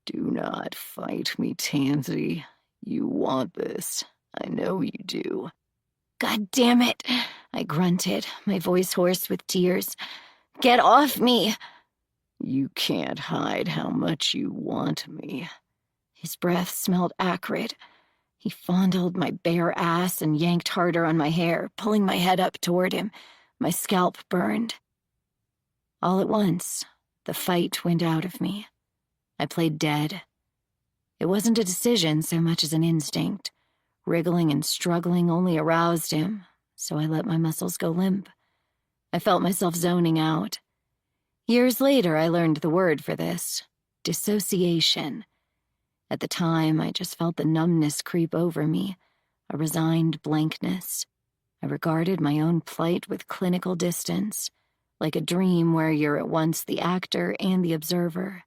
A: "Do not fight me, Tansy. You want this. I know you do." "God damn it," I grunted, my voice hoarse with tears. "Get off me!"
B: "You can't hide how much you want me."
A: His breath smelled acrid. He fondled my bare ass and yanked harder on my hair, pulling my head up toward him. My scalp burned. All at once, the fight went out of me. I played dead. It wasn't a decision so much as an instinct. Wriggling and struggling only aroused him, so I let my muscles go limp. I felt myself zoning out. Years later, I learned the word for this: dissociation. At the time, I just felt the numbness creep over me, a resigned blankness. I regarded my own plight with clinical distance, like a dream where you're at once the actor and the observer.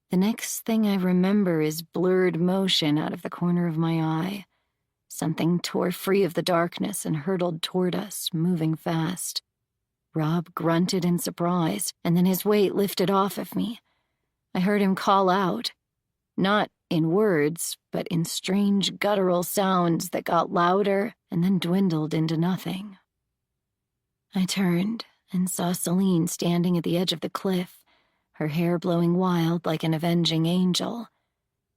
A: The next thing I remember is blurred motion out of the corner of my eye. Something tore free of the darkness and hurtled toward us, moving fast. Rob grunted in surprise, and then his weight lifted off of me. I heard him call out, not in words, but in strange guttural sounds that got louder and then dwindled into nothing. I turned and saw Celine standing at the edge of the cliff, her hair blowing wild like an avenging angel.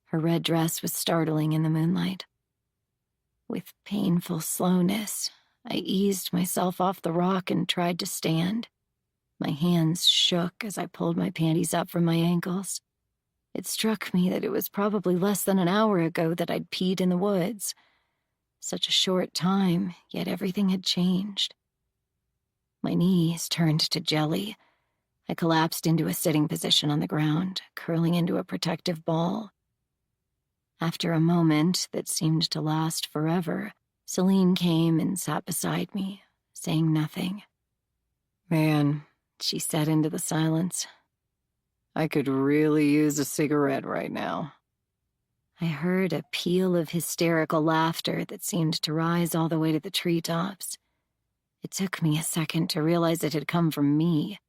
A: Her red dress was startling in the moonlight. With painful slowness, I eased myself off the rock and tried to stand. My hands shook as I pulled my panties up from my ankles. It struck me that it was probably less than an hour ago that I'd peed in the woods. Such a short time, yet everything had changed. My knees turned to jelly. I collapsed into a sitting position on the ground, curling into a protective ball. After a moment that seemed to last forever, Celine came and sat beside me, saying nothing.
B: "Man,"
A: she said into the silence,
B: "I could really use a cigarette right now."
A: I heard a peal of hysterical laughter that seemed to rise all the way to the treetops. It took me a second to realize it had come from me.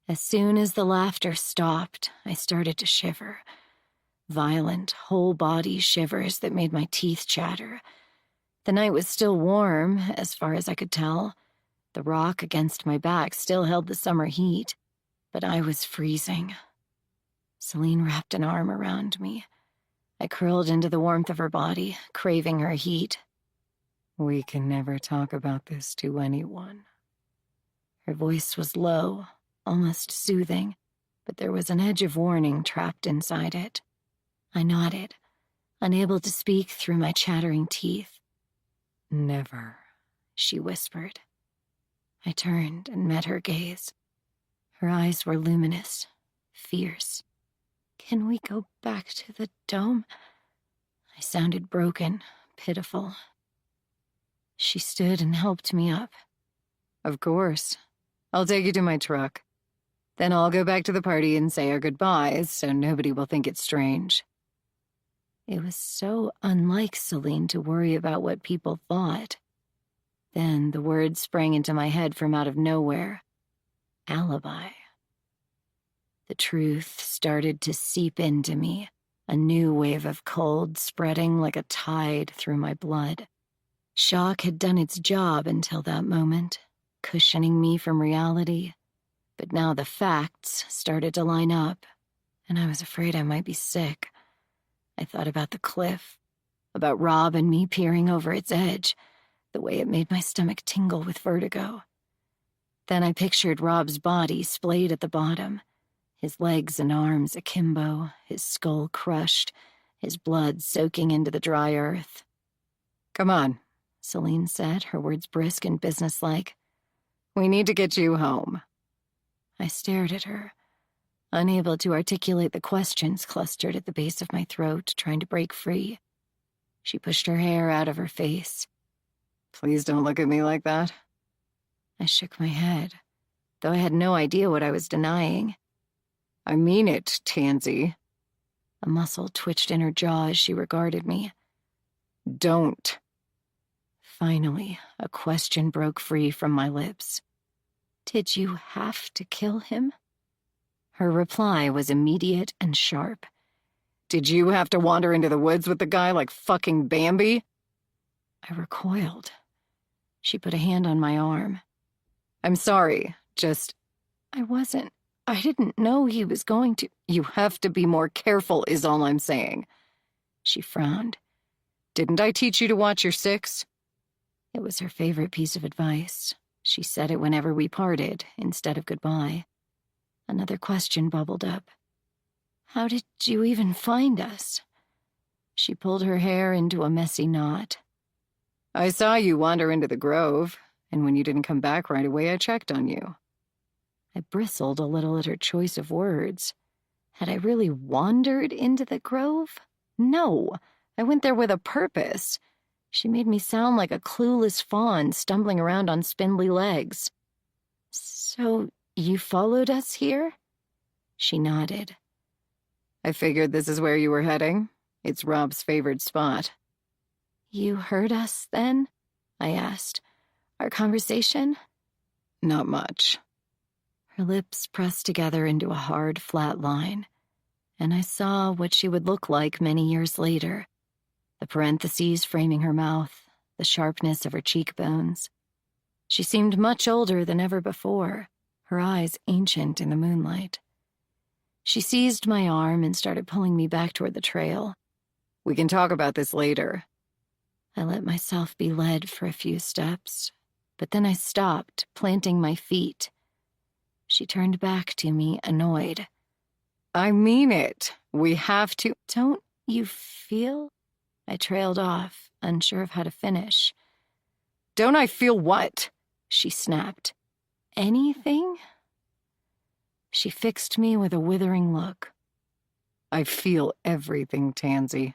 A: As soon as the laughter stopped, I started to shiver. Violent, whole-body shivers that made my teeth chatter. The night was still warm, as far as I could tell. The rock against my back still held the summer heat, but I was freezing. Celine wrapped an arm around me. I curled into the warmth of her body, craving her heat.
B: We can never talk about this to anyone.
A: Her voice was low, almost soothing, but there was an edge of warning trapped inside it. I nodded, unable to speak through my chattering teeth.
B: Never,
A: she whispered. I turned and met her gaze. Her eyes were luminous, fierce. Can we go back to the dome? I sounded broken, pitiful. She stood and helped me up.
B: Of course. I'll take you to my truck. Then I'll go back to the party and say our goodbyes so nobody will think it's strange.
A: It was so unlike Celine to worry about what people thought. Then the words sprang into my head from out of nowhere. Alibi. The truth started to seep into me, a new wave of cold spreading like a tide through my blood. Shock had done its job until that moment, cushioning me from reality. But now the facts started to line up, and I was afraid I might be sick. I thought about the cliff, about Rob and me peering over its edge, the way it made my stomach tingle with vertigo. Then I pictured Rob's body splayed at the bottom, his legs and arms akimbo, his skull crushed, his blood soaking into the dry earth.
B: Come on,
A: Celine said, her words brisk and businesslike.
B: We need to get you home.
A: I stared at her, unable to articulate the questions clustered at the base of my throat, trying to break free. She pushed her hair out of her face.
B: Please don't look at me like that.
A: I shook my head, though I had no idea what I was denying.
B: I mean it, Tansy.
A: A muscle twitched in her jaw as she regarded me.
B: Don't.
A: Finally, a question broke free from my lips. Did you have to kill him? Her reply was immediate and sharp.
B: Did you have to wander into the woods with the guy like fucking Bambi?
A: I recoiled. She put a hand on my arm.
B: I'm sorry,
A: I didn't know he was going to.
B: You have to be more careful is all I'm saying.
A: She frowned.
B: Didn't I teach you to watch your six?
A: It was her favorite piece of advice. She said it whenever we parted, instead of goodbye. Another question bubbled up. How did you even find us? She pulled her hair into a messy knot.
B: I saw you wander into the grove, and when you didn't come back right away, I checked on you.
A: I bristled a little at her choice of words. Had I really wandered into the grove? No, I went there with a purpose. She made me sound like a clueless fawn stumbling around on spindly legs. So you followed us here? She nodded.
B: I figured this is where you were heading. It's Rob's favorite spot.
A: You heard us, then? I asked. Our conversation?
B: Not much.
A: Her lips pressed together into a hard, flat line, and I saw what she would look like many years later. The parentheses framing her mouth, the sharpness of her cheekbones. She seemed much older than ever before, her eyes ancient in the moonlight. She seized my arm and started pulling me back toward the trail.
B: We can talk about this later.
A: I let myself be led for a few steps, but then I stopped, planting my feet. She turned back to me, annoyed.
B: I mean it. We have to.
A: Don't you feel? I trailed off, unsure of how to finish.
B: Don't I feel what?
A: She snapped. Anything? She fixed me with a withering look.
B: I feel everything, Tansy.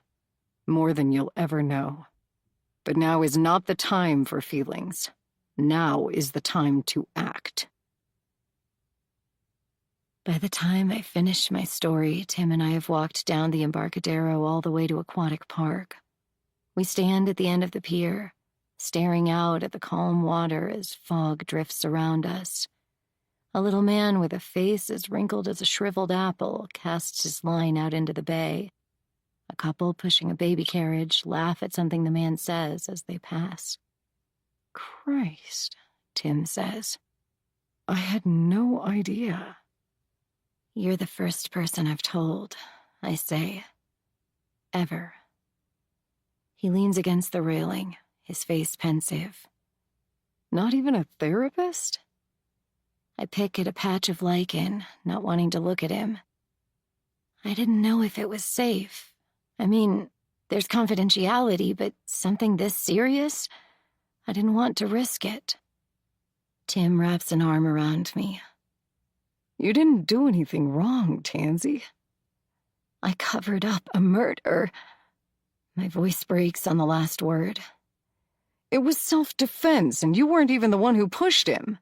B: More than you'll ever know. But now is not the time for feelings. Now is the time to act.
A: By the time I finish my story, Tim and I have walked down the Embarcadero all the way to Aquatic Park. We stand at the end of the pier, staring out at the calm water as fog drifts around us. A little man with a face as wrinkled as a shriveled apple casts his line out into the bay. A couple pushing a baby carriage laugh at something the man says as they pass.
B: Christ, Tim says. I had no idea.
A: You're the first person I've told, I say. Ever. He leans against the railing, his face pensive.
B: Not even a therapist?
A: I pick at a patch of lichen, not wanting to look at him. I didn't know if it was safe. I mean, there's confidentiality, but something this serious? I didn't want to risk it. Tim wraps an arm around me.
B: You didn't do anything wrong, Tansy.
A: I covered up a murder. My voice breaks on the last word.
B: It was self-defense, and you weren't even the one who pushed him.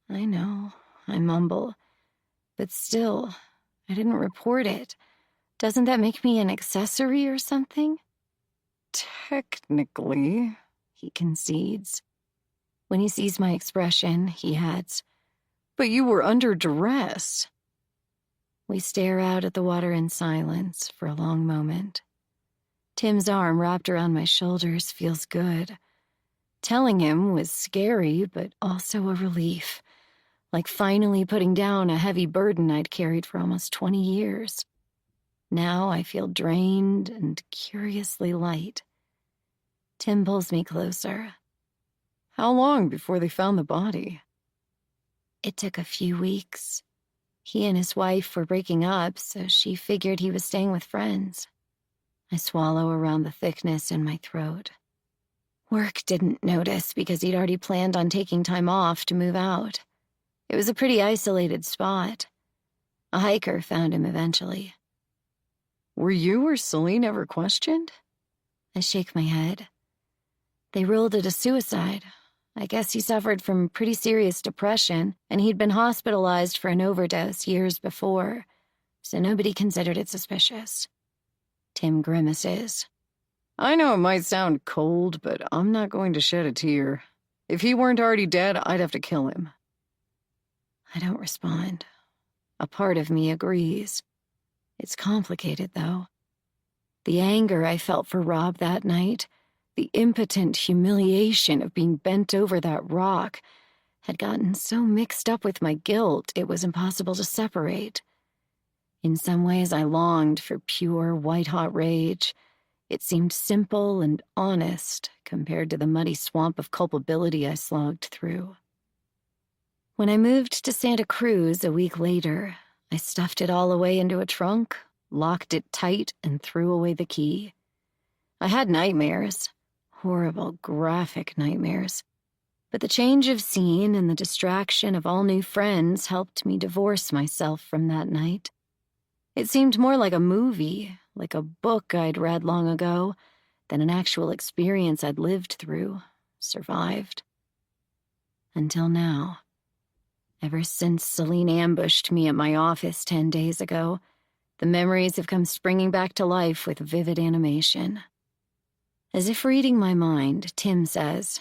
A: I know, I mumble. But still, I didn't report it. Doesn't that make me an accessory or something?
B: Technically,
A: he concedes. When he sees my expression, he adds,
B: but you were under duress.
A: We stare out at the water in silence for a long moment. Tim's arm wrapped around my shoulders feels good. Telling him was scary, but also a relief. Like finally putting down a heavy burden I'd carried for almost 20 years. Now I feel drained and curiously light. Tim pulls me closer.
B: How long before they found the body?
A: It took a few weeks. He and his wife were breaking up, so she figured he was staying with friends. I swallow around the thickness in my throat. Work didn't notice because he'd already planned on taking time off to move out. It was a pretty isolated spot. A hiker found him eventually.
B: Were you or Celine ever questioned?
A: I shake my head. They ruled it a suicide. I guess he suffered from pretty serious depression, and he'd been hospitalized for an overdose years before, so nobody considered it suspicious. Tim grimaces.
B: I know it might sound cold, but I'm not going to shed a tear. If he weren't already dead, I'd have to kill him.
A: I don't respond. A part of me agrees. It's complicated, though. The anger I felt for Rob that night, the impotent humiliation of being bent over that rock, had gotten so mixed up with my guilt it was impossible to separate. In some ways, I longed for pure, white-hot rage. It seemed simple and honest compared to the muddy swamp of culpability I slogged through. When I moved to Santa Cruz a week later, I stuffed it all away into a trunk, locked it tight, and threw away the key. I had nightmares, horrible, graphic nightmares, but the change of scene and the distraction of all new friends helped me divorce myself from that night. It seemed more like a movie, like a book I'd read long ago, than an actual experience I'd lived through, survived. Until now. Ever since Celine ambushed me at my office 10 days ago, the memories have come springing back to life with vivid animation. As if reading my mind, Tim says,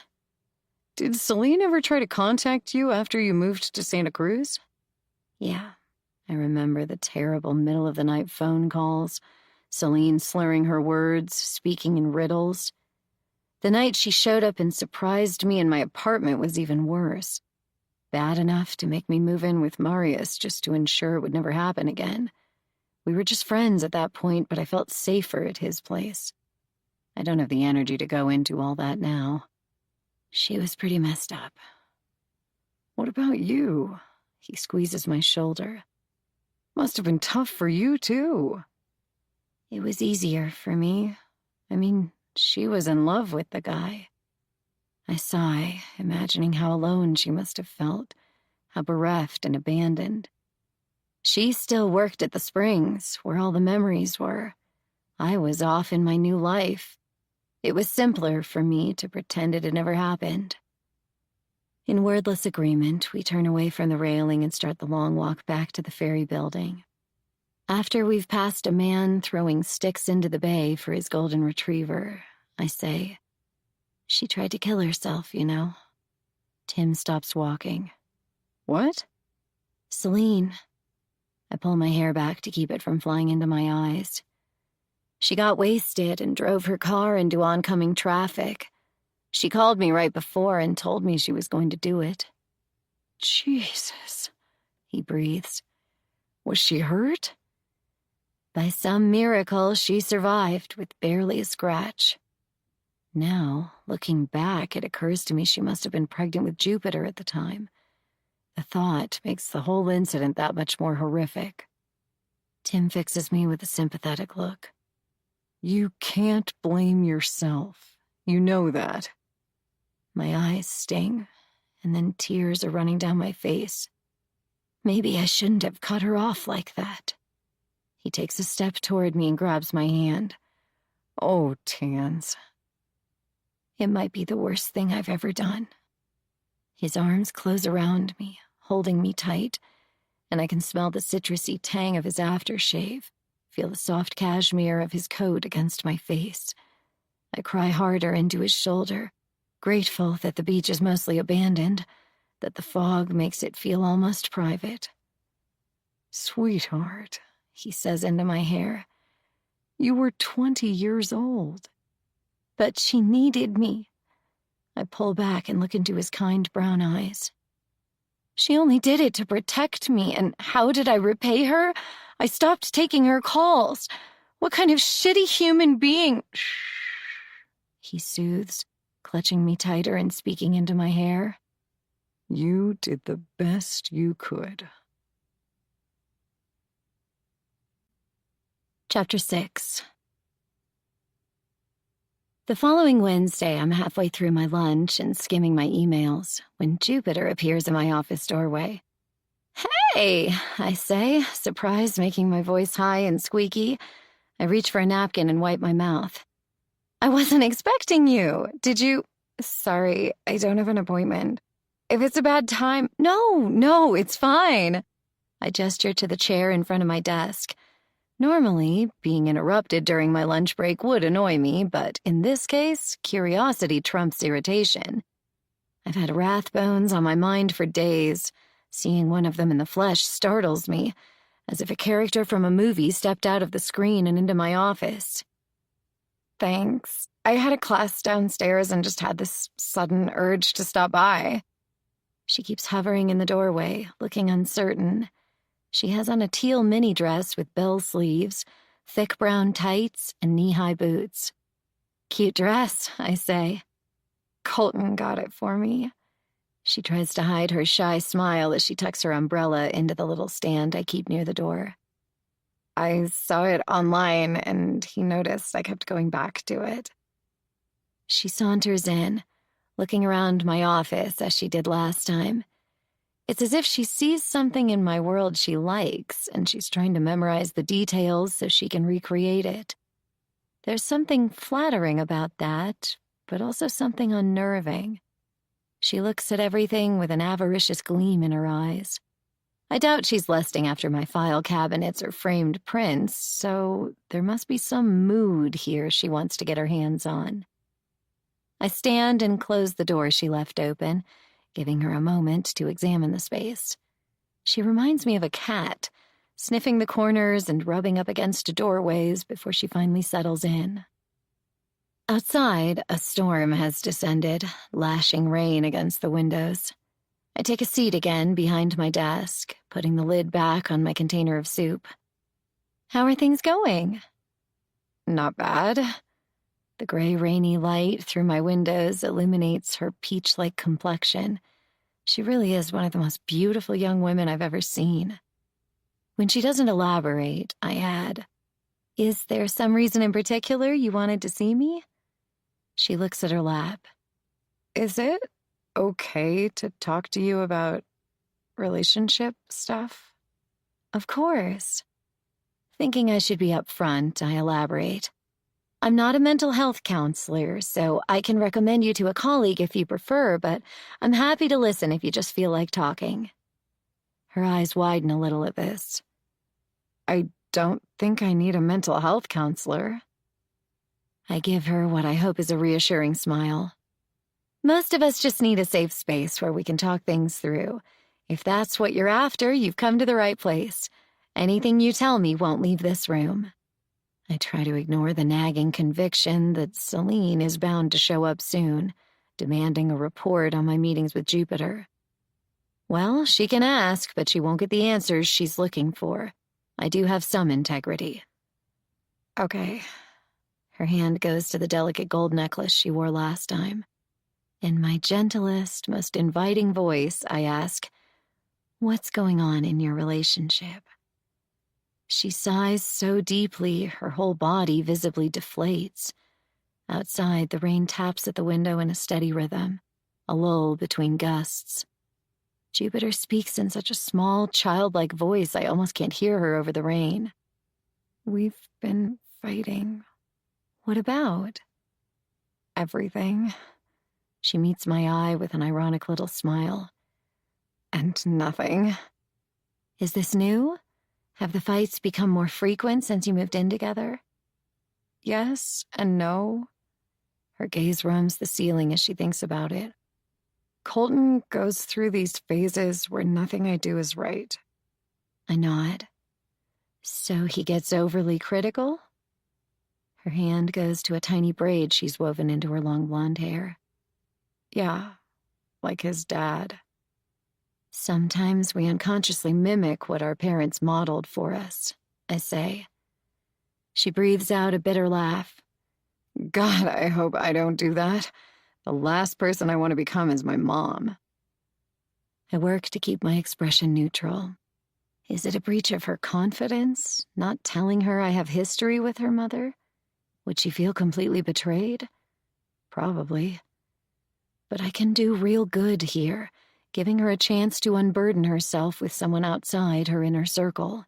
B: Did Celine ever try to contact you after you moved to Santa Cruz?
A: Yeah, I remember the terrible middle-of-the-night phone calls, Celine slurring her words, speaking in riddles. The night she showed up and surprised me in my apartment was even worse. Bad enough to make me move in with Marius just to ensure it would never happen again. We were just friends at that point, but I felt safer at his place. I don't have the energy to go into all that now. She was pretty messed up.
B: What about you?
A: He squeezes my shoulder.
B: Must have been tough for you, too.
A: It was easier for me. I mean, she was in love with the guy. I sigh, imagining how alone she must have felt, how bereft and abandoned. She still worked at the Springs, where all the memories were. I was off in my new life. It was simpler for me to pretend it had never happened. In wordless agreement, we turn away from the railing and start the long walk back to the ferry building. After we've passed a man throwing sticks into the bay for his golden retriever, I say, "She tried to kill herself, you know." Tim stops walking.
B: What?
A: "Celine." I pull my hair back to keep it from flying into my eyes. "She got wasted and drove her car into oncoming traffic. She called me right before and told me she was going to do it."
B: Jesus, he breathes. Was she hurt?
A: By some miracle, she survived with barely a scratch. Now, looking back, it occurs to me she must have been pregnant with Jupiter at the time. The thought makes the whole incident that much more horrific. Tim fixes me with a sympathetic look.
B: You can't blame yourself. You know that.
A: My eyes sting, and then tears are running down my face. Maybe I shouldn't have cut her off like that. He takes a step toward me and grabs my hand.
B: Oh, Tans.
A: It might be the worst thing I've ever done. His arms close around me, holding me tight, and I can smell the citrusy tang of his aftershave, feel the soft cashmere of his coat against my face. I cry harder into his shoulder, grateful that the beach is mostly abandoned, that the fog makes it feel almost private.
B: Sweetheart,
A: he says into my hair.
B: You were 20 years old.
A: But she needed me. I pull back and look into his kind brown eyes. She only did it to protect me, and how did I repay her? I stopped taking her calls. What kind of shitty human being?
B: Shh,
A: he soothes, clutching me tighter and speaking into my hair.
B: You did the best you could.
A: Chapter 6. The following Wednesday, I'm halfway through my lunch and skimming my emails when Jupiter appears in my office doorway. "Hey," I say, surprise making my voice high and squeaky. I reach for a napkin and wipe my mouth. "I wasn't expecting you. Did you—" "Sorry, I don't have an appointment. If it's a bad time—" No, it's fine." I gesture to the chair in front of my desk. Normally, being interrupted during my lunch break would annoy me, but in this case, curiosity trumps irritation. I've had Rathbones on my mind for days. Seeing one of them in the flesh startles me, as if a character from a movie stepped out of the screen and into my office. "Thanks. I had a class downstairs and just had this sudden urge to stop by." She keeps hovering in the doorway, looking uncertain. She has on a teal mini dress with bell sleeves, thick brown tights, and knee-high boots. "Cute dress," I say. "Colton got it for me." She tries to hide her shy smile as she tucks her umbrella into the little stand I keep near the door. "I saw it online, and he noticed I kept going back to it." She saunters in, looking around my office as she did last time. It's as if she sees something in my world she likes, and she's trying to memorize the details so she can recreate it. There's something flattering about that, but also something unnerving. She looks at everything with an avaricious gleam in her eyes. I doubt she's lusting after my file cabinets or framed prints, so there must be some mood here she wants to get her hands on. I stand and close the door she left open, giving her a moment to examine the space. She reminds me of a cat, sniffing the corners and rubbing up against doorways before she finally settles in. Outside, a storm has descended, lashing rain against the windows. I take a seat again behind my desk, putting the lid back on my container of soup. "How are things going?" "Not bad." The gray, rainy light through my windows illuminates her peach-like complexion. She really is one of the most beautiful young women I've ever seen. When she doesn't elaborate, I add, "Is there some reason in particular you wanted to see me?" She looks at her lap. "Is it okay to talk to you about relationship stuff?" "Of course." Thinking I should be upfront, I elaborate. I'm not a mental health counselor, so I can recommend you to a colleague if you prefer, but I'm happy to listen if you just feel like talking. Her eyes widen a little at this.
B: I don't think I need a mental health counselor.
A: I give her what I hope is a reassuring smile. Most of us just need a safe space where we can talk things through. If that's what you're after, you've come to the right place. Anything you tell me won't leave this room. I try to ignore the nagging conviction that Celine is bound to show up soon, demanding a report on my meetings with Jupiter. Well, she can ask, but she won't get the answers she's looking for. I do have some integrity.
B: Okay.
A: Her hand goes to the delicate gold necklace she wore last time. In my gentlest, most inviting voice, I ask, "What's going on in your relationship?" She sighs so deeply, her whole body visibly deflates. Outside, the rain taps at the window in a steady rhythm, a lull between gusts. Jupiter speaks in such a small, childlike voice I almost can't hear her over the rain.
B: We've been fighting.
A: What about?
B: Everything.
A: She meets my eye with an ironic little smile.
B: And nothing.
A: Is this new? Have the fights become more frequent since you moved in together?
B: Yes and no.
A: Her gaze roams the ceiling as she thinks about it.
B: Colton goes through these phases where nothing I do is right.
A: I nod. So he gets overly critical? Her hand goes to a tiny braid she's woven into her long blonde hair.
B: Yeah, like his dad.
A: Sometimes we unconsciously mimic what our parents modeled for us, I say. She breathes out a bitter laugh.
B: God, I hope I don't do that. The last person I want to become is my mom.
A: I work to keep my expression neutral. Is it a breach of her confidence, not telling her I have history with her mother? Would she feel completely betrayed? Probably. But I can do real good here, giving her a chance to unburden herself with someone outside her inner circle.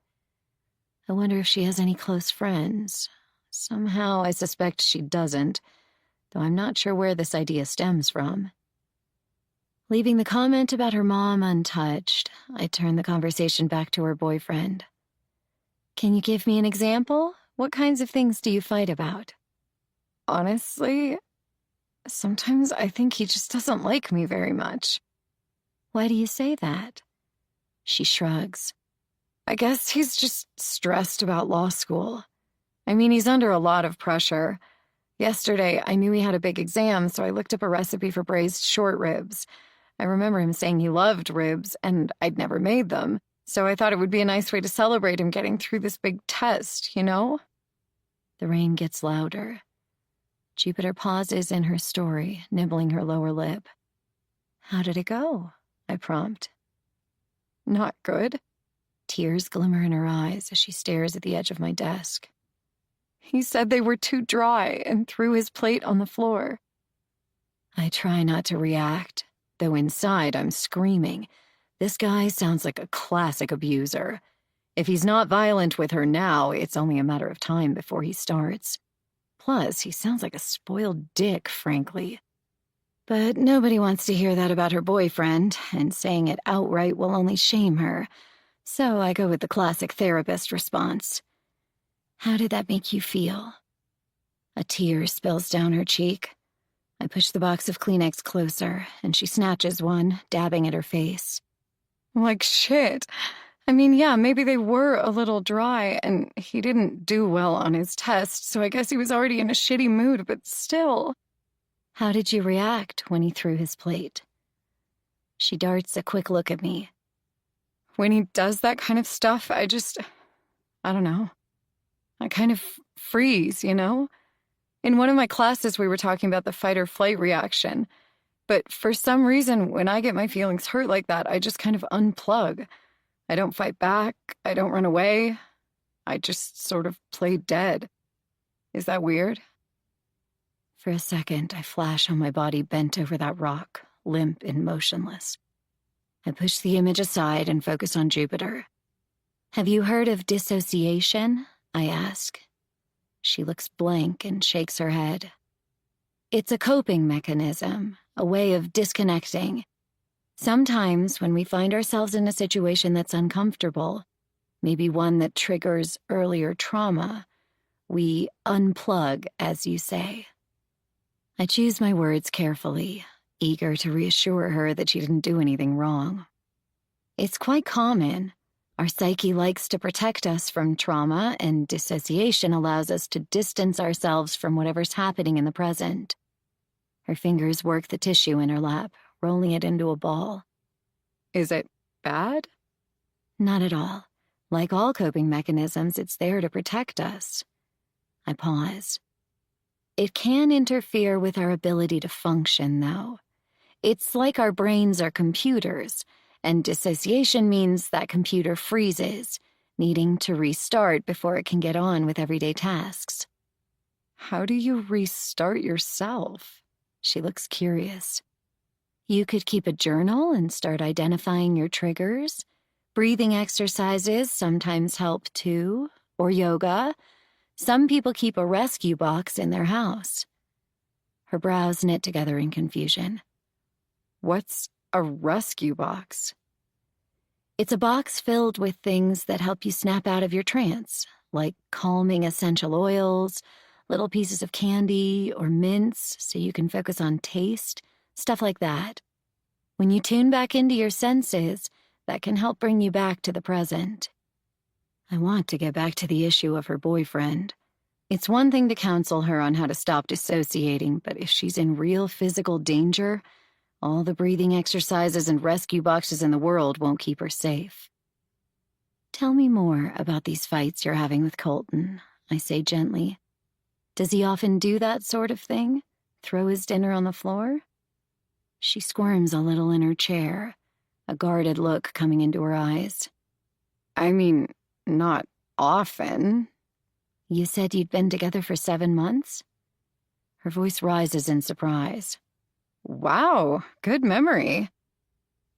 A: I wonder if she has any close friends. Somehow I suspect she doesn't, though I'm not sure where this idea stems from. Leaving the comment about her mom untouched, I turn the conversation back to her boyfriend. Can you give me an example? What kinds of things do you fight about?
B: Honestly, sometimes I think he just doesn't like me very much.
A: Why do you say that? She shrugs.
B: I guess he's just stressed about law school. I mean, he's under a lot of pressure. Yesterday, I knew he had a big exam, so I looked up a recipe for braised short ribs. I remember him saying he loved ribs, and I'd never made them, so I thought it would be a nice way to celebrate him getting through this big test, you know?
A: The rain gets louder. Jupiter pauses in her story, nibbling her lower lip. How did it go? I prompt.
B: Not good.
A: Tears glimmer in her eyes as she stares at the edge of my desk.
B: He said they were too dry and threw his plate on the floor.
A: I try not to react, though inside I'm screaming. This guy sounds like a classic abuser. If he's not violent with her now, it's only a matter of time before he starts. Plus, he sounds like a spoiled dick, frankly. But nobody wants to hear that about her boyfriend, and saying it outright will only shame her. So I go with the classic therapist response. How did that make you feel? A tear spills down her cheek. I push the box of Kleenex closer, and she snatches one, dabbing at her face.
B: Like shit. I mean, yeah, maybe they were a little dry, and he didn't do well on his test, so I guess he was already in a shitty mood, but still.
A: How did you react when he threw his plate? She darts a quick look at me.
B: When he does that kind of stuff, I don't know. I kind of freeze, you know? In one of my classes, we were talking about the fight or flight reaction. But for some reason, when I get my feelings hurt like that, I just kind of unplug. I don't fight back. I don't run away. I just sort of play dead. Is that weird?
A: For a second, I flash on my body bent over that rock, limp and motionless. I push the image aside and focus on Jupiter. Have you heard of dissociation? I ask. She looks blank and shakes her head. It's a coping mechanism, a way of disconnecting. Sometimes when we find ourselves in a situation that's uncomfortable, maybe one that triggers earlier trauma, we unplug, as you say. I choose my words carefully, eager to reassure her that she didn't do anything wrong. It's quite common. Our psyche likes to protect us from trauma, and dissociation allows us to distance ourselves from whatever's happening in the present. Her fingers work the tissue in her lap, rolling it into a ball.
B: Is it bad?
A: Not at all. Like all coping mechanisms, it's there to protect us. I pause. It can interfere with our ability to function, though. It's like our brains are computers, and dissociation means that computer freezes, needing to restart before it can get on with everyday tasks.
B: How do you restart yourself?
A: She looks curious. You could keep a journal and start identifying your triggers. Breathing exercises sometimes help too, or yoga. Some people keep a rescue box in their house. Her brows knit together in confusion.
B: What's a rescue box?
A: It's a box filled with things that help you snap out of your trance, like calming essential oils, little pieces of candy or mints so you can focus on taste, stuff like that. When you tune back into your senses, that can help bring you back to the present. I want to get back to the issue of her boyfriend. It's one thing to counsel her on how to stop dissociating, but if she's in real physical danger, all the breathing exercises and rescue boxes in the world won't keep her safe. Tell me more about these fights you're having with Colton, I say gently. Does he often do that sort of thing? Throw his dinner on the floor? She squirms a little in her chair, a guarded look coming into her eyes.
B: I mean, not often.
A: You said you'd been together for 7 months? Her voice rises in surprise.
B: Wow, good memory.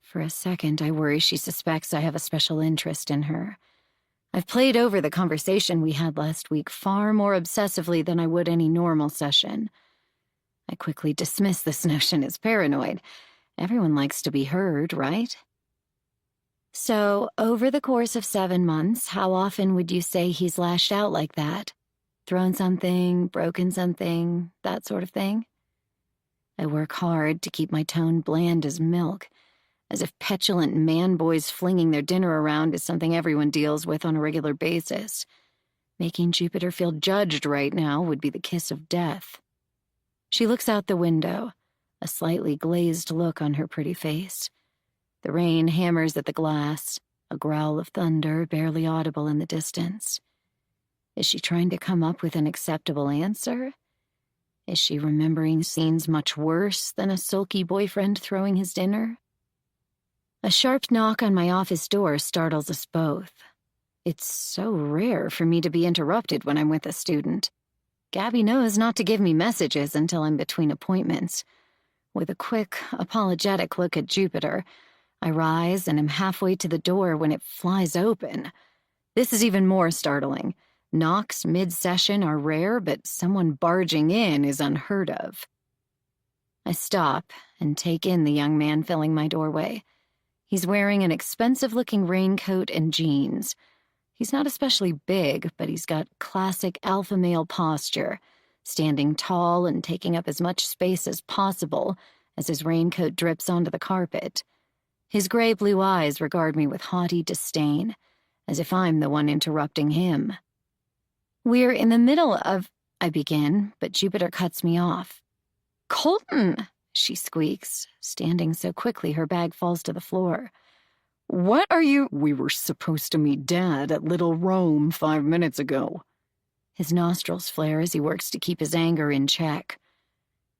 A: For a second, I worry she suspects I have a special interest in her. I've played over the conversation we had last week far more obsessively than I would any normal session. I quickly dismiss this notion as paranoid. Everyone likes to be heard, right? So, over the course of 7 months, how often would you say he's lashed out like that? Thrown something, broken something, that sort of thing? I work hard to keep my tone bland as milk, as if petulant man-boys flinging their dinner around is something everyone deals with on a regular basis. Making Jupiter feel judged right now would be the kiss of death. She looks out the window, a slightly glazed look on her pretty face. The rain hammers at the glass, a growl of thunder barely audible in the distance. Is she trying to come up with an acceptable answer? Is she remembering scenes much worse than a sulky boyfriend throwing his dinner? A sharp knock on my office door startles us both. It's so rare for me to be interrupted when I'm with a student. Gabby knows not to give me messages until I'm between appointments. With a quick, apologetic look at Jupiter, I rise and am halfway to the door when it flies open. This is even more startling. Knocks mid-session are rare, but someone barging in is unheard of. I stop and take in the young man filling my doorway. He's wearing an expensive-looking raincoat and jeans. He's not especially big, but he's got classic alpha male posture, standing tall and taking up as much space as possible as his raincoat drips onto the carpet. His gray-blue eyes regard me with haughty disdain, as if I'm the one interrupting him. We're in the middle of, I begin, but Jupiter cuts me off.
B: Colton,
A: she squeaks, standing so quickly her bag falls to the floor.
B: What are you— We were supposed to meet Dad at Little Rome 5 minutes ago.
A: His nostrils flare as he works to keep his anger in check.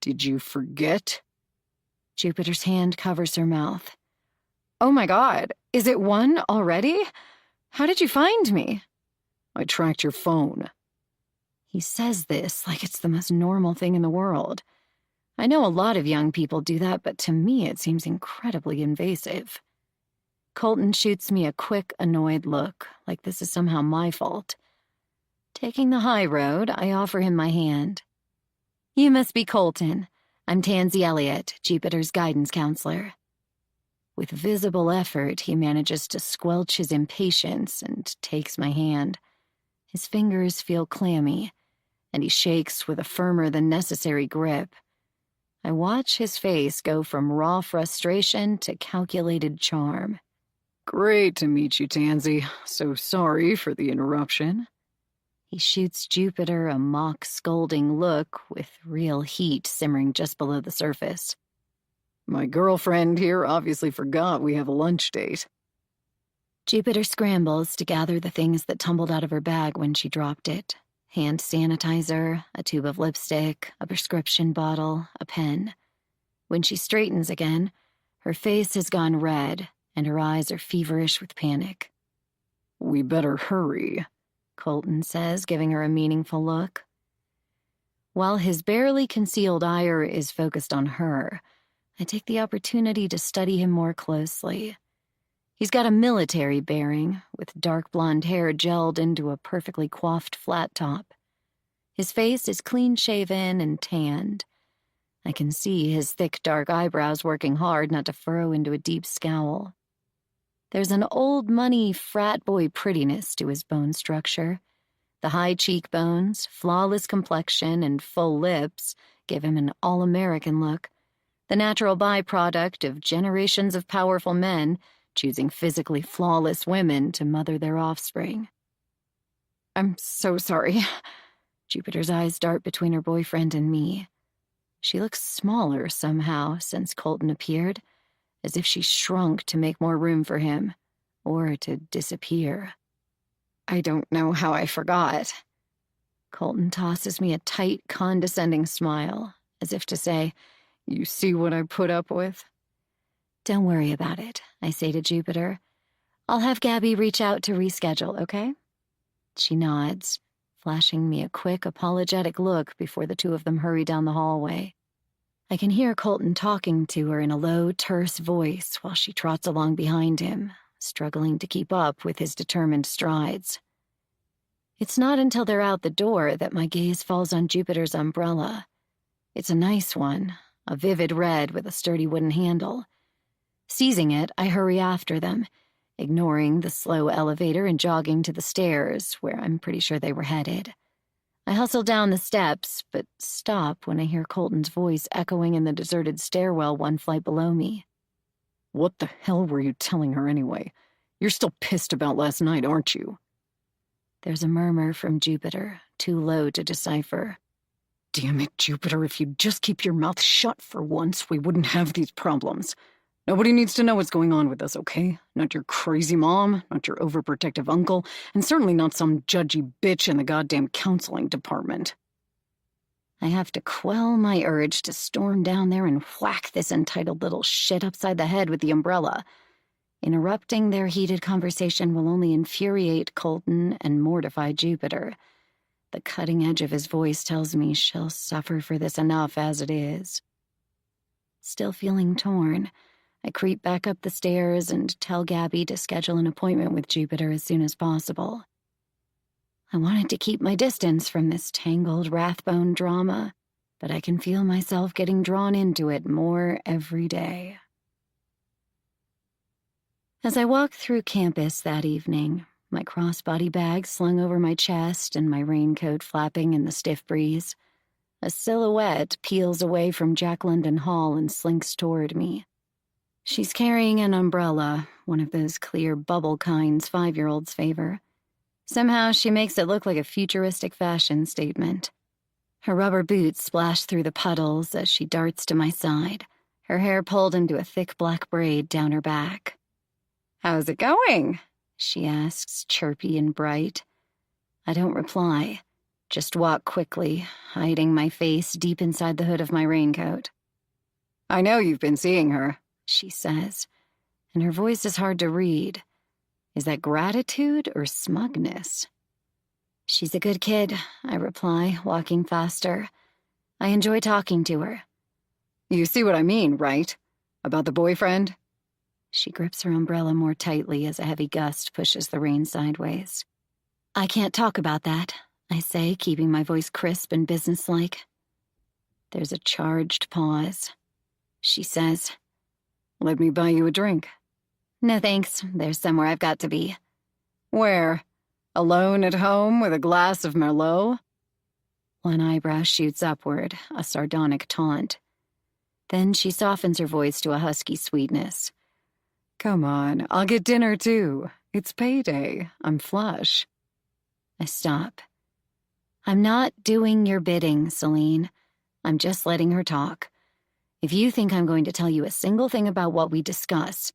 B: Did you forget?
A: Jupiter's hand covers her mouth.
B: Oh my God, is it 1 already? How did you find me?
C: I tracked your phone.
A: He says this like it's the most normal thing in the world. I know a lot of young people do that, but to me it seems incredibly invasive. Colton shoots me a quick, annoyed look, like this is somehow my fault. Taking the high road, I offer him my hand. You must be Colton. I'm Tansy Elliott, Jupiter's guidance counselor. With visible effort, he manages to squelch his impatience and takes my hand. His fingers feel clammy, and he shakes with a firmer than necessary grip. I watch his face go from raw frustration to calculated charm.
C: Great to meet you, Tansy. So sorry for the interruption.
A: He shoots Jupiter a mock scolding look with real heat simmering just below the surface.
C: My girlfriend here obviously forgot we have a lunch date.
A: Jupiter scrambles to gather the things that tumbled out of her bag when she dropped it. Hand sanitizer, a tube of lipstick, a prescription bottle, a pen. When she straightens again, her face has gone red, and her eyes are feverish with panic.
C: We better hurry,
A: Colton says, giving her a meaningful look. While his barely concealed ire is focused on her, I take the opportunity to study him more closely. He's got a military bearing, with dark blonde hair gelled into a perfectly coiffed flat top. His face is clean-shaven and tanned. I can see his thick dark eyebrows working hard not to furrow into a deep scowl. There's an old money frat boy prettiness to his bone structure. The high cheekbones, flawless complexion, and full lips give him an all-American look, the natural byproduct of generations of powerful men choosing physically flawless women to mother their offspring.
B: I'm so sorry.
A: Jupiter's eyes dart between her boyfriend and me. She looks smaller somehow since Colton appeared, as if she shrunk to make more room for him, or to disappear.
B: I don't know how I forgot.
A: Colton tosses me a tight, condescending smile, as if to say,
B: You see what I put up with?
A: Don't worry about it, I say to Jupiter. I'll have Gabby reach out to reschedule, okay? She nods, flashing me a quick, apologetic look before the two of them hurry down the hallway. I can hear Colton talking to her in a low, terse voice while she trots along behind him, struggling to keep up with his determined strides. It's not until they're out the door that my gaze falls on Jupiter's umbrella. It's a nice one, a vivid red with a sturdy wooden handle. Seizing it, I hurry after them, ignoring the slow elevator and jogging to the stairs, where I'm pretty sure they were headed. I hustle down the steps, but stop when I hear Colton's voice echoing in the deserted stairwell one flight below me.
C: What the hell were you telling her anyway? You're still pissed about last night, aren't you?
A: There's a murmur from Jupiter, too low to decipher.
C: Damn it, Jupiter, if you'd just keep your mouth shut for once, we wouldn't have these problems. Nobody needs to know what's going on with us, okay? Not your crazy mom, not your overprotective uncle, and certainly not some judgy bitch in the goddamn counseling department.
A: I have to quell my urge to storm down there and whack this entitled little shit upside the head with the umbrella. Interrupting their heated conversation will only infuriate Colton and mortify Jupiter. The cutting edge of his voice tells me she'll suffer for this enough as it is. Still feeling torn, I creep back up the stairs and tell Gabby to schedule an appointment with Jupiter as soon as possible. I wanted to keep my distance from this tangled Rathbone drama, but I can feel myself getting drawn into it more every day. As I walk through campus that evening, my crossbody bag slung over my chest and my raincoat flapping in the stiff breeze, a silhouette peels away from Jack London Hall and slinks toward me. She's carrying an umbrella, one of those clear bubble kinds 5-year-olds favor. Somehow she makes it look like a futuristic fashion statement. Her rubber boots splash through the puddles as she darts to my side, her hair pulled into a thick black braid down her back.
B: How's it going?
A: She asks, chirpy and bright. I don't reply, just walk quickly, hiding my face deep inside the hood of my raincoat.
B: I know you've been seeing her,
A: she says, and her voice is hard to read. Is that gratitude or smugness? She's a good kid, I reply, walking faster. I enjoy talking to her.
B: You see what I mean, right? About the boyfriend?
A: She grips her umbrella more tightly as a heavy gust pushes the rain sideways. I can't talk about that, I say, keeping my voice crisp and businesslike. There's a charged pause. She says,
C: "Let me buy you a drink."
A: "No thanks, there's somewhere I've got to be."
C: "Where? Alone at home with a glass of Merlot?"
A: One eyebrow shoots upward, a sardonic taunt. Then she softens her voice to a husky sweetness.
C: "Come on, I'll get dinner too. It's payday. I'm flush."
A: I stop. I'm not doing your bidding, Celine. I'm just letting her talk. If you think I'm going to tell you a single thing about what we discuss,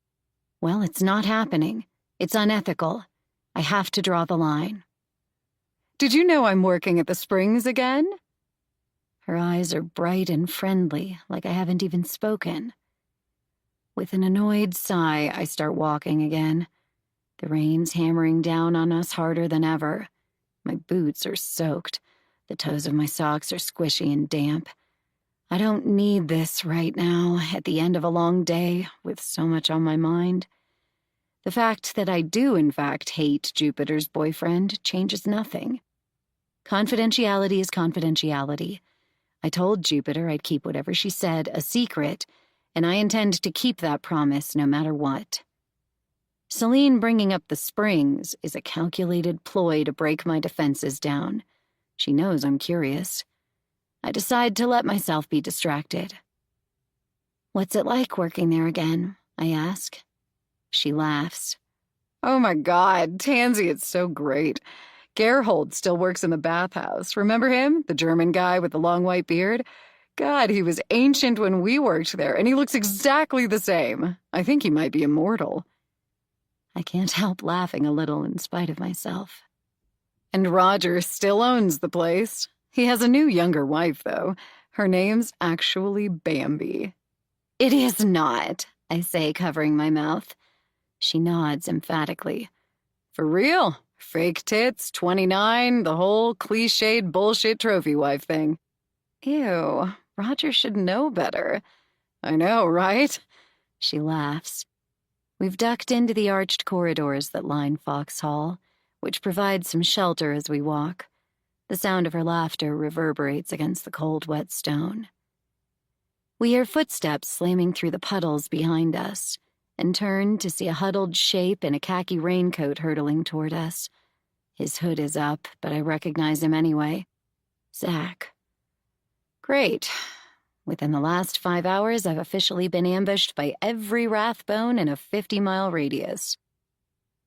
A: well, it's not happening. It's unethical. I have to draw the line.
C: "Did you know I'm working at the Springs again?"
A: Her eyes are bright and friendly, like I haven't even spoken. With an annoyed sigh, I start walking again. The rain's hammering down on us harder than ever. My boots are soaked. The toes of my socks are squishy and damp. I don't need this right now, at the end of a long day, with so much on my mind. The fact that I do, in fact, hate Jupiter's boyfriend changes nothing. Confidentiality is confidentiality. I told Jupiter I'd keep whatever she said a secret, and I intend to keep that promise no matter what. Celine bringing up the Springs is a calculated ploy to break my defenses down. She knows I'm curious. I decide to let myself be distracted. "What's it like working there again?" I ask. She laughs.
C: "Oh my God, Tansy, it's so great. Gerhold still works in the bathhouse. Remember him? The German guy with the long white beard? God, he was ancient when we worked there, and he looks exactly the same. I think he might be immortal."
A: I can't help laughing a little in spite of myself.
C: "And Roger still owns the place. He has a new younger wife, though. Her name's actually Bambi."
A: "It is not," I say, covering my mouth. She nods emphatically.
C: "For real. Fake tits, 29, the whole cliched bullshit trophy wife thing." "Ew, Roger should know better." "I know, right?"
A: She laughs. We've ducked into the arched corridors that line Foxhall, which provides some shelter as we walk. The sound of her laughter reverberates against the cold, wet stone. We hear footsteps slamming through the puddles behind us, and turn to see a huddled shape in a khaki raincoat hurtling toward us. His hood is up, but I recognize him anyway. Zach. Great. Within the last 5 hours, I've officially been ambushed by every Rathbone in a 50-mile radius.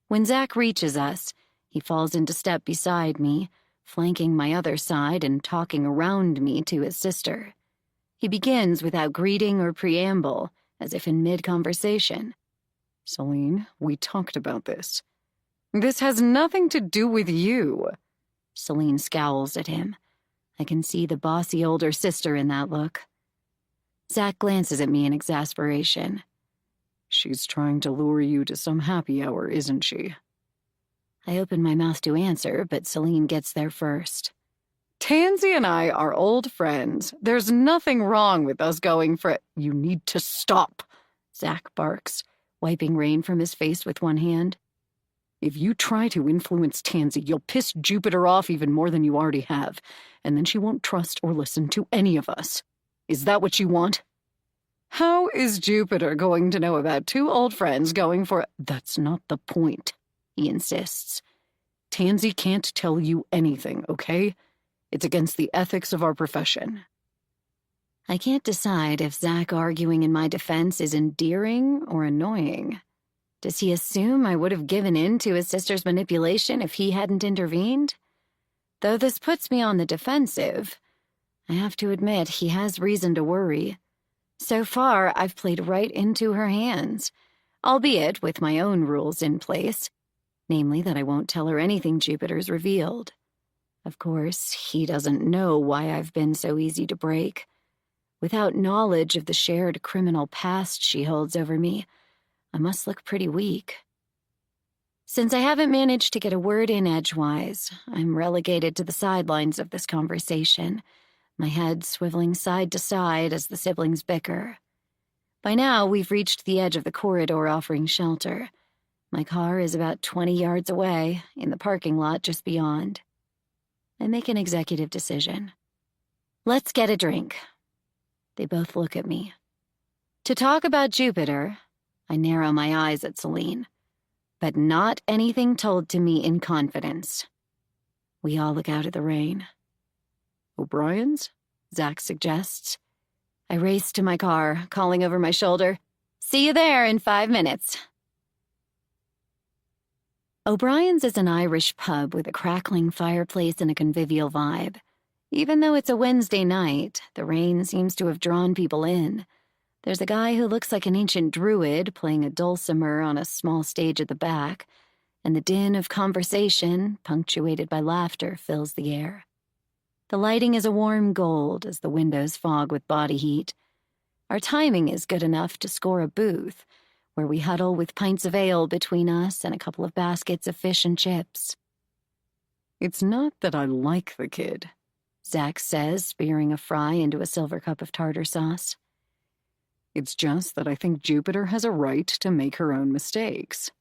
A: When Zach reaches us, he falls into step beside me, flanking my other side and talking around me to his sister. He begins without greeting or preamble, as if in mid-conversation.
C: "Celine, we talked about this. This has nothing to do with you."
A: Celine scowls at him. I can see the bossy older sister in that look. Zach glances at me in exasperation.
C: "She's trying to lure you to some happy hour, isn't she?"
A: I open my mouth to answer, but Celine gets there first.
C: "Tansy and I are old friends. There's nothing wrong with us going for it." "You need to stop,"
A: Zach barks, wiping rain from his face with one hand.
C: "If you try to influence Tansy, you'll piss Jupiter off even more than you already have, and then she won't trust or listen to any of us. Is that what you want?" "How is Jupiter going to know about two old friends going for it?" "That's not the point," he insists. "Tansy can't tell you anything, okay? It's against the ethics of our profession."
A: I can't decide if Zach arguing in my defense is endearing or annoying. Does he assume I would have given in to his sister's manipulation if he hadn't intervened? Though this puts me on the defensive, I have to admit he has reason to worry. So far, I've played right into her hands, albeit with my own rules in place, namely that I won't tell her anything Jupiter's revealed. Of course, he doesn't know why I've been so easy to break. Without knowledge of the shared criminal past she holds over me, I must look pretty weak. Since I haven't managed to get a word in edgewise, I'm relegated to the sidelines of this conversation, my head swiveling side to side as the siblings bicker. By now, we've reached the edge of the corridor offering shelter. My car is about 20 yards away, in the parking lot just beyond. I make an executive decision. Let's get a drink. They both look at me. To talk about Jupiter, I narrow my eyes at Celine, but not anything told to me in confidence. We all look out at the rain.
C: O'Brien's?
A: Zach suggests. I race to my car, calling over my shoulder, "See you there in 5 minutes." O'Brien's is an Irish pub with a crackling fireplace and a convivial vibe. Even though it's a Wednesday night, the rain seems to have drawn people in. There's a guy who looks like an ancient druid playing a dulcimer on a small stage at the back, and the din of conversation, punctuated by laughter, fills the air. The lighting is a warm gold as the windows fog with body heat. Our timing is good enough to score a booth, where we huddle with pints of ale between us and a couple of baskets of fish and chips.
C: It's not that I like the kid,
A: Zach says, spearing a fry into a silver cup of tartar sauce.
C: It's just that I think Jupiter has a right to make her own mistakes.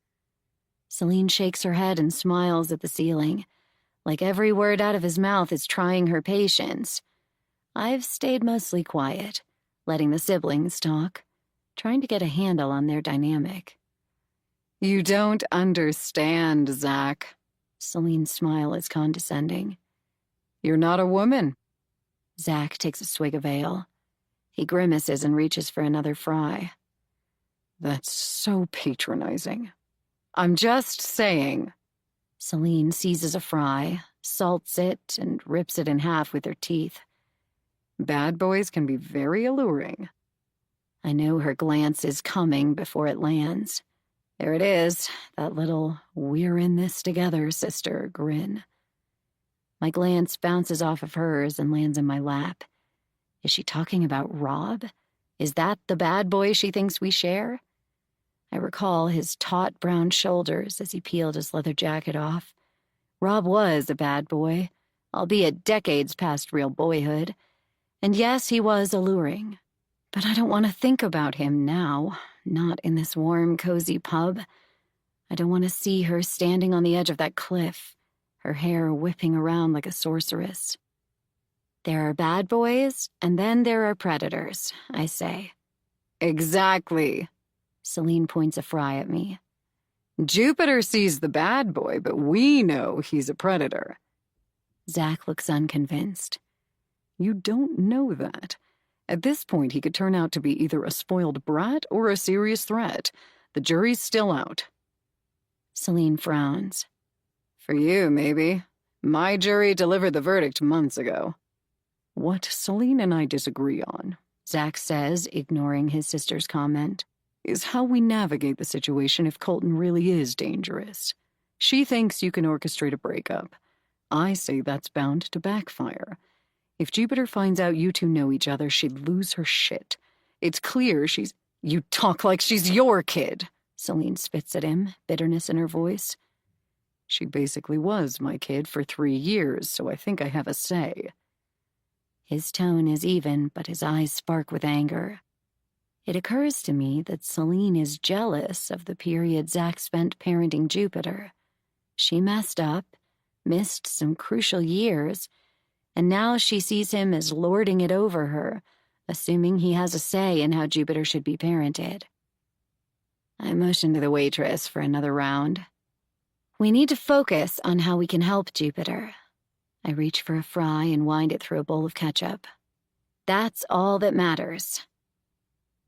A: Celine shakes her head and smiles at the ceiling, like every word out of his mouth is trying her patience. I've stayed mostly quiet, letting the siblings talk, trying to get a handle on their dynamic.
C: You don't understand, Zach.
A: Celine's smile is condescending.
C: You're not a woman.
A: Zach takes a swig of ale. He grimaces and reaches for another fry.
C: That's so patronizing. I'm just saying.
A: Celine seizes a fry, salts it, and rips it in half with her teeth.
C: Bad boys can be very alluring.
A: I know her glance is coming before it lands. There it is, that little "we're in this together, sister" grin. My glance bounces off of hers and lands in my lap. Is she talking about Rob? Is that the bad boy she thinks we share? I recall his taut brown shoulders as he peeled his leather jacket off. Rob was a bad boy, albeit decades past real boyhood. And yes, he was alluring. But I don't want to think about him now, not in this warm, cozy pub. I don't want to see her standing on the edge of that cliff, her hair whipping around like a sorceress. There are bad boys, and then there are predators, I say.
C: Exactly.
A: Celine points a fry at me.
C: Jupiter sees the bad boy, but we know he's a predator.
A: Zach looks unconvinced.
C: You don't know that. At this point, he could turn out to be either a spoiled brat or a serious threat. The jury's still out.
A: Celine frowns.
C: For you, maybe. My jury delivered the verdict months ago. What Celine and I disagree on,
A: Zach says, ignoring his sister's comment,
C: is how we navigate the situation if Colton really is dangerous. She thinks you can orchestrate a breakup. I say that's bound to backfire. If Jupiter finds out you two know each other, she'd lose her shit. It's clear she's— You talk like she's your kid,
A: Celine spits at him, bitterness in her voice.
C: She basically was my kid for 3 years, so I think I have a say.
A: His tone is even, but his eyes spark with anger. It occurs to me that Celine is jealous of the period Zach spent parenting Jupiter. She messed up, missed some crucial years, and now she sees him as lording it over her, assuming he has a say in how Jupiter should be parented. I motion to the waitress for another round. We need to focus on how we can help Jupiter. I reach for a fry and wind it through a bowl of ketchup. That's all that matters.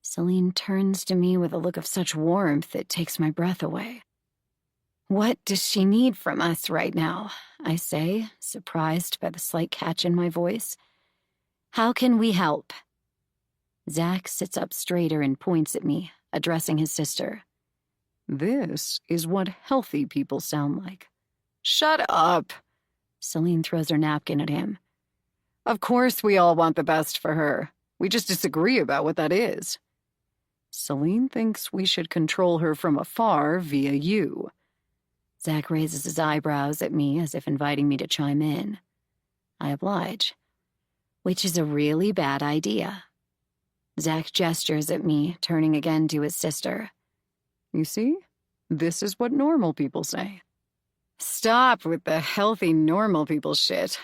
A: Celine turns to me with a look of such warmth it takes my breath away. What does she need from us right now? I say, surprised by the slight catch in my voice. How can we help? Zach sits up straighter and points at me, addressing his sister.
C: This is what healthy people sound like.
B: Shut up.
A: Celine throws her napkin at him.
B: Of course we all want the best for her. We just disagree about what that is.
C: Celine thinks we should control her from afar via you.
A: Zach raises his eyebrows at me as if inviting me to chime in. I oblige, which is a really bad idea. Zach gestures at me, turning again to his sister.
C: You see? This is what normal people say.
B: Stop with the healthy normal people shit.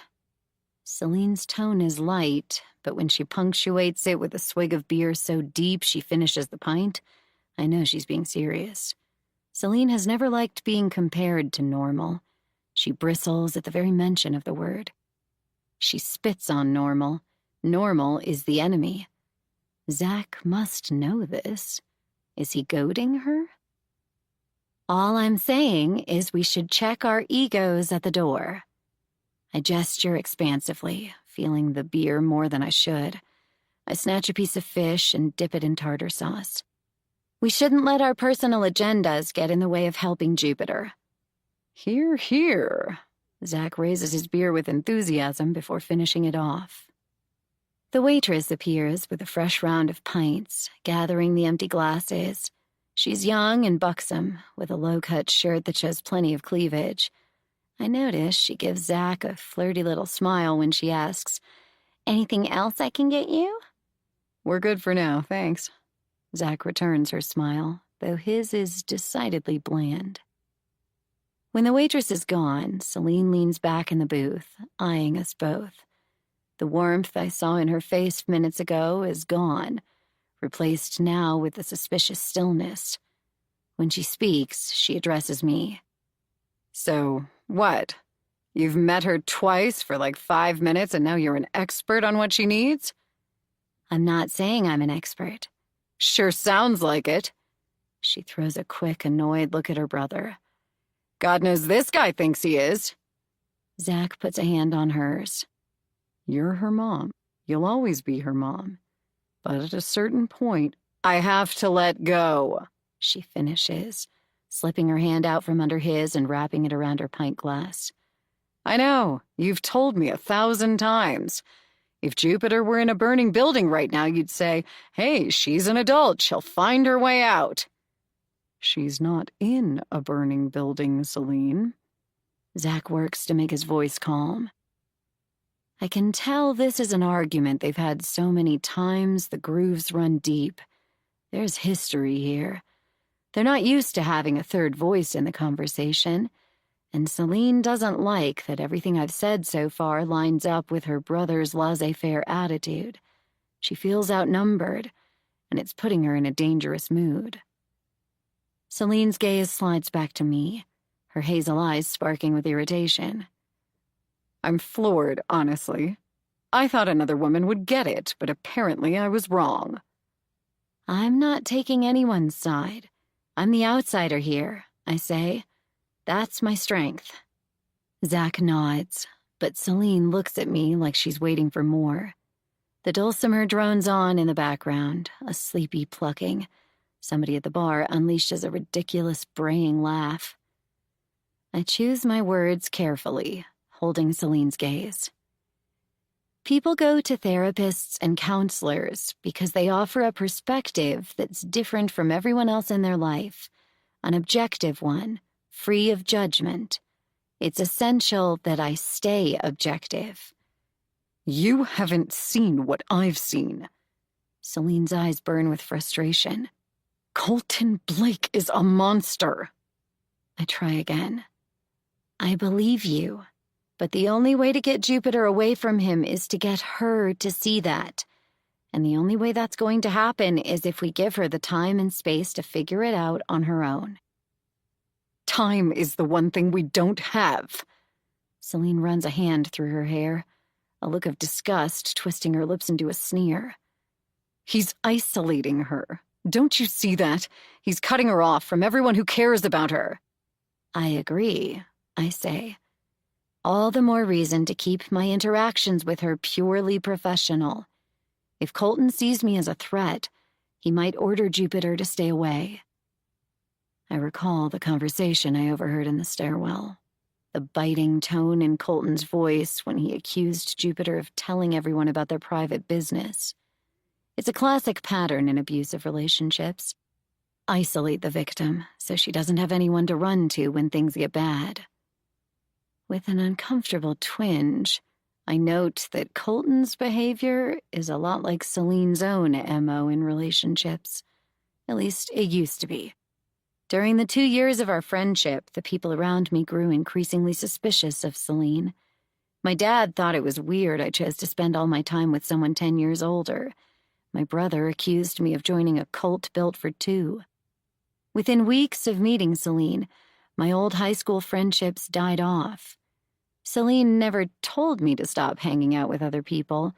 A: Celine's tone is light, but when she punctuates it with a swig of beer so deep she finishes the pint, I know she's being serious. Celine has never liked being compared to normal. She bristles at the very mention of the word. She spits on normal. Normal is the enemy. Zach must know this. Is he goading her? All I'm saying is we should check our egos at the door. I gesture expansively, feeling the beer more than I should. I snatch a piece of fish and dip it in tartar sauce. We shouldn't let our personal agendas get in the way of helping Jupiter.
B: Hear, hear.
A: Zach raises his beer with enthusiasm before finishing it off. The waitress appears with a fresh round of pints, gathering the empty glasses. She's young and buxom, with a low-cut shirt that shows plenty of cleavage. I notice she gives Zach a flirty little smile when she asks, "Anything else I can get you?"
B: We're good for now, thanks.
A: Zach returns her smile, though his is decidedly bland. When the waitress is gone, Celine leans back in the booth, eyeing us both. The warmth I saw in her face minutes ago is gone, replaced now with the suspicious stillness. When she speaks, she addresses me.
B: So, what? You've met her twice for like 5 minutes and now you're an expert on what she needs?
A: I'm not saying I'm an expert.
B: Sure sounds like it.
A: She throws a quick, annoyed look at her brother.
B: God knows this guy thinks he is.
A: Zach puts a hand on hers.
B: You're her mom. You'll always be her mom. But at a certain point, I have to let go,
A: she finishes, slipping her hand out from under his and wrapping it around her pint glass.
B: I know, you've told me 1,000 times. If Jupiter were in a burning building right now, you'd say, hey, she's an adult, she'll find her way out. She's not in a burning building, Celine.
A: Zach works to make his voice calm. I can tell this is an argument they've had so many times the grooves run deep. There's history here. They're not used to having a third voice in the conversation, and Celine doesn't like that everything I've said so far lines up with her brother's laissez-faire attitude. She feels outnumbered, and it's putting her in a dangerous mood. Celine's gaze slides back to me, her hazel eyes sparking with irritation.
B: I'm floored, honestly. I thought another woman would get it, but apparently I was wrong.
A: I'm not taking anyone's side. I'm the outsider here, I say. That's my strength. Zach nods, but Celine looks at me like she's waiting for more. The dulcimer drones on in the background, a sleepy plucking. Somebody at the bar unleashes a ridiculous braying laugh. I choose my words carefully, holding Celine's gaze. People go to therapists and counselors because they offer a perspective that's different from everyone else in their life, an objective one, free of judgment. It's essential that I stay objective.
B: You haven't seen what I've seen.
A: Celine's eyes burn with frustration.
B: Colton Blake is a monster.
A: I try again. I believe you. But the only way to get Jupiter away from him is to get her to see that. And the only way that's going to happen is if we give her the time and space to figure it out on her own.
B: Time is the one thing we don't have.
A: Celine runs a hand through her hair, a look of disgust twisting her lips into a sneer.
B: He's isolating her. Don't you see that? He's cutting her off from everyone who cares about her.
A: I agree, I say. All the more reason to keep my interactions with her purely professional. If Colton sees me as a threat, he might order Jupiter to stay away. I recall the conversation I overheard in the stairwell, the biting tone in Colton's voice when he accused Jupiter of telling everyone about their private business. It's a classic pattern in abusive relationships. Isolate the victim so she doesn't have anyone to run to when things get bad. With an uncomfortable twinge, I note that Colton's behavior is a lot like Celine's own MO in relationships. At least it used to be. During the 2 years of our friendship, the people around me grew increasingly suspicious of Celine. My dad thought it was weird I chose to spend all my time with someone 10 years older. My brother accused me of joining a cult built for two. Within weeks of meeting Celine, my old high school friendships died off. Celine never told me to stop hanging out with other people,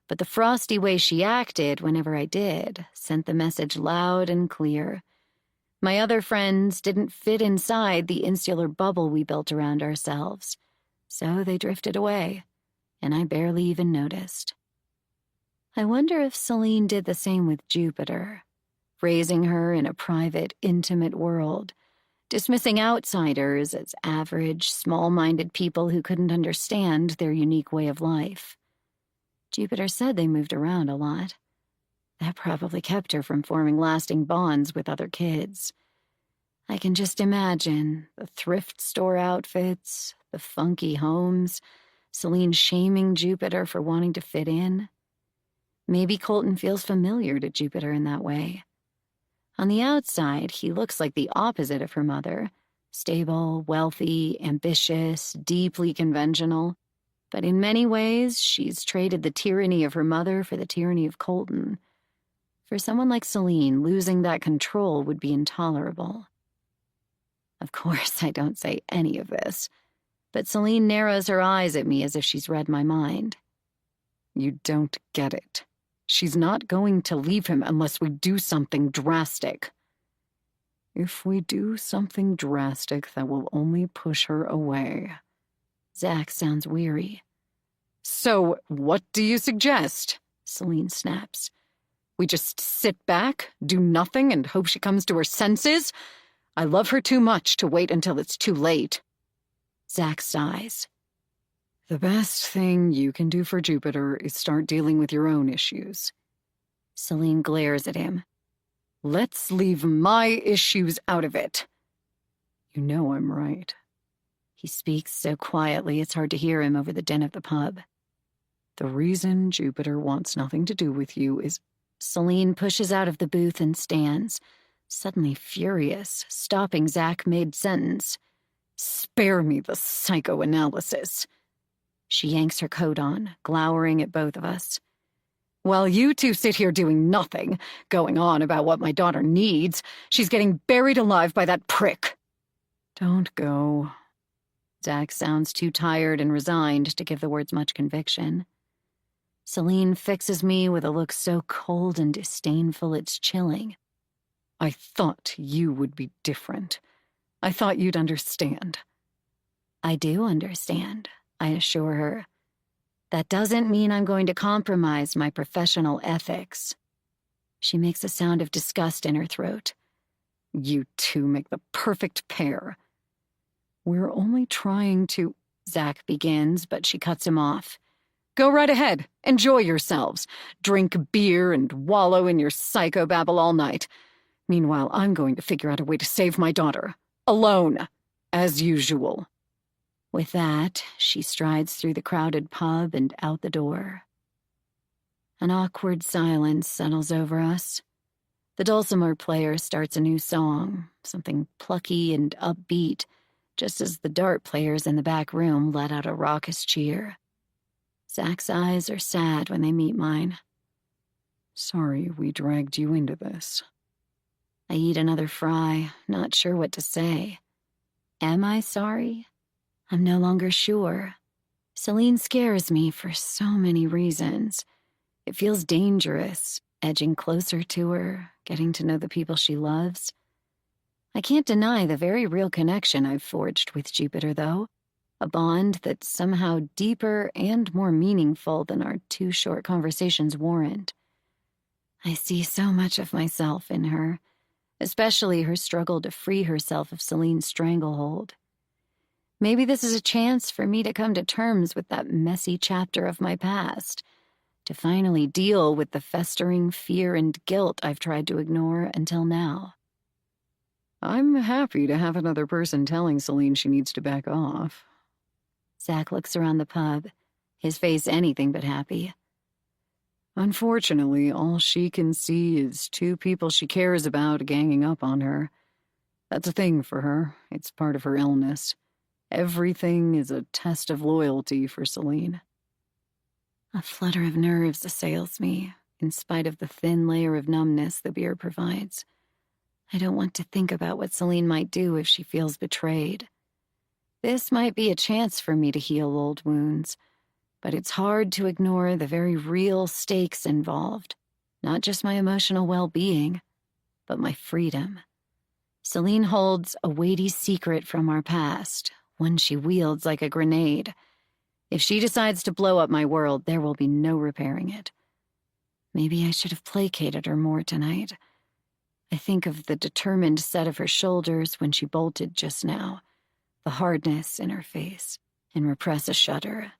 A: but the frosty way she acted whenever I did sent the message loud and clear. My other friends didn't fit inside the insular bubble we built around ourselves, so they drifted away, and I barely even noticed. I wonder if Celine did the same with Jupiter, raising her in a private, intimate world, dismissing outsiders as average, small-minded people who couldn't understand their unique way of life. Jupiter said they moved around a lot. That probably kept her from forming lasting bonds with other kids. I can just imagine the thrift store outfits, the funky homes, Celine shaming Jupiter for wanting to fit in. Maybe Colton feels familiar to Jupiter in that way. On the outside, he looks like the opposite of her mother, stable, wealthy, ambitious, deeply conventional. But in many ways, she's traded the tyranny of her mother for the tyranny of Colton. For someone like Celine, losing that control would be intolerable. Of course, I don't say any of this, but Celine narrows her eyes at me as if she's read my mind.
C: You don't get it. She's not going to leave him unless we do something drastic. If we do something drastic, that will only push her away.
A: Zach sounds weary.
C: So, what do you suggest? Celine snaps. We just sit back, do nothing, and hope she comes to her senses? I love her too much to wait until it's too late.
A: Zach sighs.
C: The best thing you can do for Jupiter is start dealing with your own issues.
A: Celine glares at him.
C: Let's leave my issues out of it. You know I'm right.
A: He speaks so quietly it's hard to hear him over the din of the pub.
C: The reason Jupiter wants nothing to do with you is...
A: Celine pushes out of the booth and stands, suddenly furious, stopping Zach mid-sentence.
C: Spare me the psychoanalysis.
A: She yanks her coat on, glowering at both of us.
C: While you two sit here doing nothing, going on about what my daughter needs, she's getting buried alive by that prick. Don't go.
A: Zach sounds too tired and resigned to give the words much conviction. Celine fixes me with a look so cold and disdainful it's chilling.
C: I thought you would be different. I thought you'd understand.
A: I do understand, I assure her. That doesn't mean I'm going to compromise my professional ethics. She makes a sound of disgust in her throat.
C: You two make the perfect pair. We're only trying to...
A: Zach begins, but she cuts him off.
C: Go right ahead. Enjoy yourselves. Drink beer and wallow in your psychobabble all night. Meanwhile, I'm going to figure out a way to save my daughter. Alone. As usual.
A: With that, she strides through the crowded pub and out the door. An awkward silence settles over us. The dulcimer player starts a new song, something plucky and upbeat, just as the dart players in the back room let out a raucous cheer. Zach's eyes are sad when they meet mine.
C: Sorry we dragged you into this.
A: I eat another fry, not sure what to say. Am I sorry? I'm no longer sure. Celine scares me for so many reasons. It feels dangerous, edging closer to her, getting to know the people she loves. I can't deny the very real connection I've forged with Jupiter, though. A bond that's somehow deeper and more meaningful than our 2 short conversations warrant. I see so much of myself in her, especially her struggle to free herself of Celine's stranglehold. Maybe this is a chance for me to come to terms with that messy chapter of my past, to finally deal with the festering fear and guilt I've tried to ignore until now.
C: I'm happy to have another person telling Celine she needs to back off.
A: Zach looks around the pub, his face anything but happy.
C: Unfortunately, all she can see is 2 people she cares about ganging up on her. That's a thing for her. It's part of her illness. Everything is a test of loyalty for Celine.
A: A flutter of nerves assails me, in spite of the thin layer of numbness the beer provides. I don't want to think about what Celine might do if she feels betrayed. This might be a chance for me to heal old wounds, but it's hard to ignore the very real stakes involved, not just my emotional well-being, but my freedom. Celine holds a weighty secret from our past, one she wields like a grenade. If she decides to blow up my world, there will be no repairing it. Maybe I should have placated her more tonight. I think of the determined set of her shoulders when she bolted just now, the hardness in her face, and repress a shudder.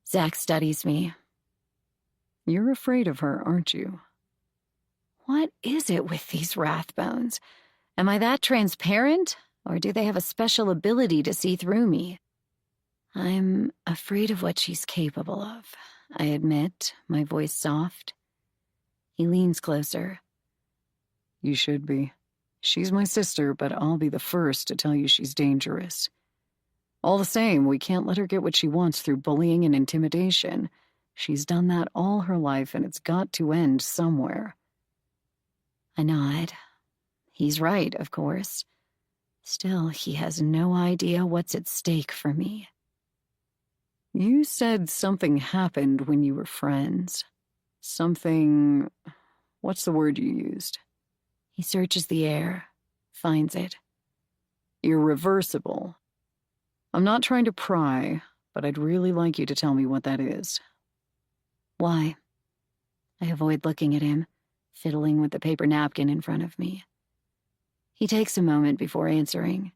A: Zach studies me.
C: You're afraid of her, aren't you?
A: What is it with these Rathbones? Am I that transparent, or do they have a special ability to see through me? I'm afraid of what she's capable of, I admit, my voice soft. He leans closer.
C: You should be. She's my sister, but I'll be the first to tell you she's dangerous. All the same, we can't let her get what she wants through bullying and intimidation. She's done that all her life, and it's got to end somewhere.
A: I nod. He's right, of course. Still, he has no idea what's at stake for me.
C: You said something happened when you were friends. Something... What's the word you used?
A: He searches the air, finds it.
C: Irreversible. I'm not trying to pry, but I'd really like you to tell me what that is.
A: Why? I avoid looking at him, fiddling with the paper napkin in front of me. He takes a moment before answering.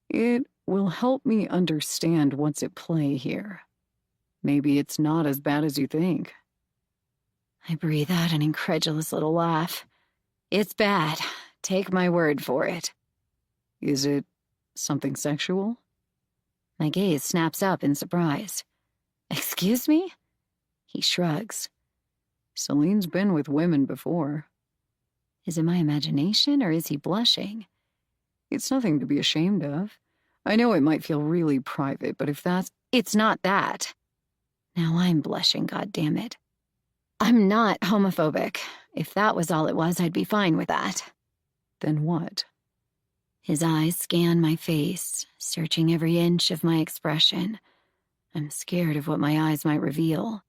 C: It will help me understand what's at play here. Maybe it's not as bad as you think.
A: I breathe out an incredulous little laugh. It's bad. Take my word for it.
C: Is it something sexual?
A: My gaze snaps up in surprise. Excuse me? He shrugs.
C: Celine's been with women before.
A: Is it my imagination, or is he blushing?
C: It's nothing to be ashamed of. I know it might feel really private, but if that's...
A: It's not that. Now I'm blushing, goddammit. I'm not homophobic. If that was all it was, I'd be fine with that.
C: Then what?
A: His eyes scan my face, searching every inch of my expression. I'm scared of what my eyes might reveal.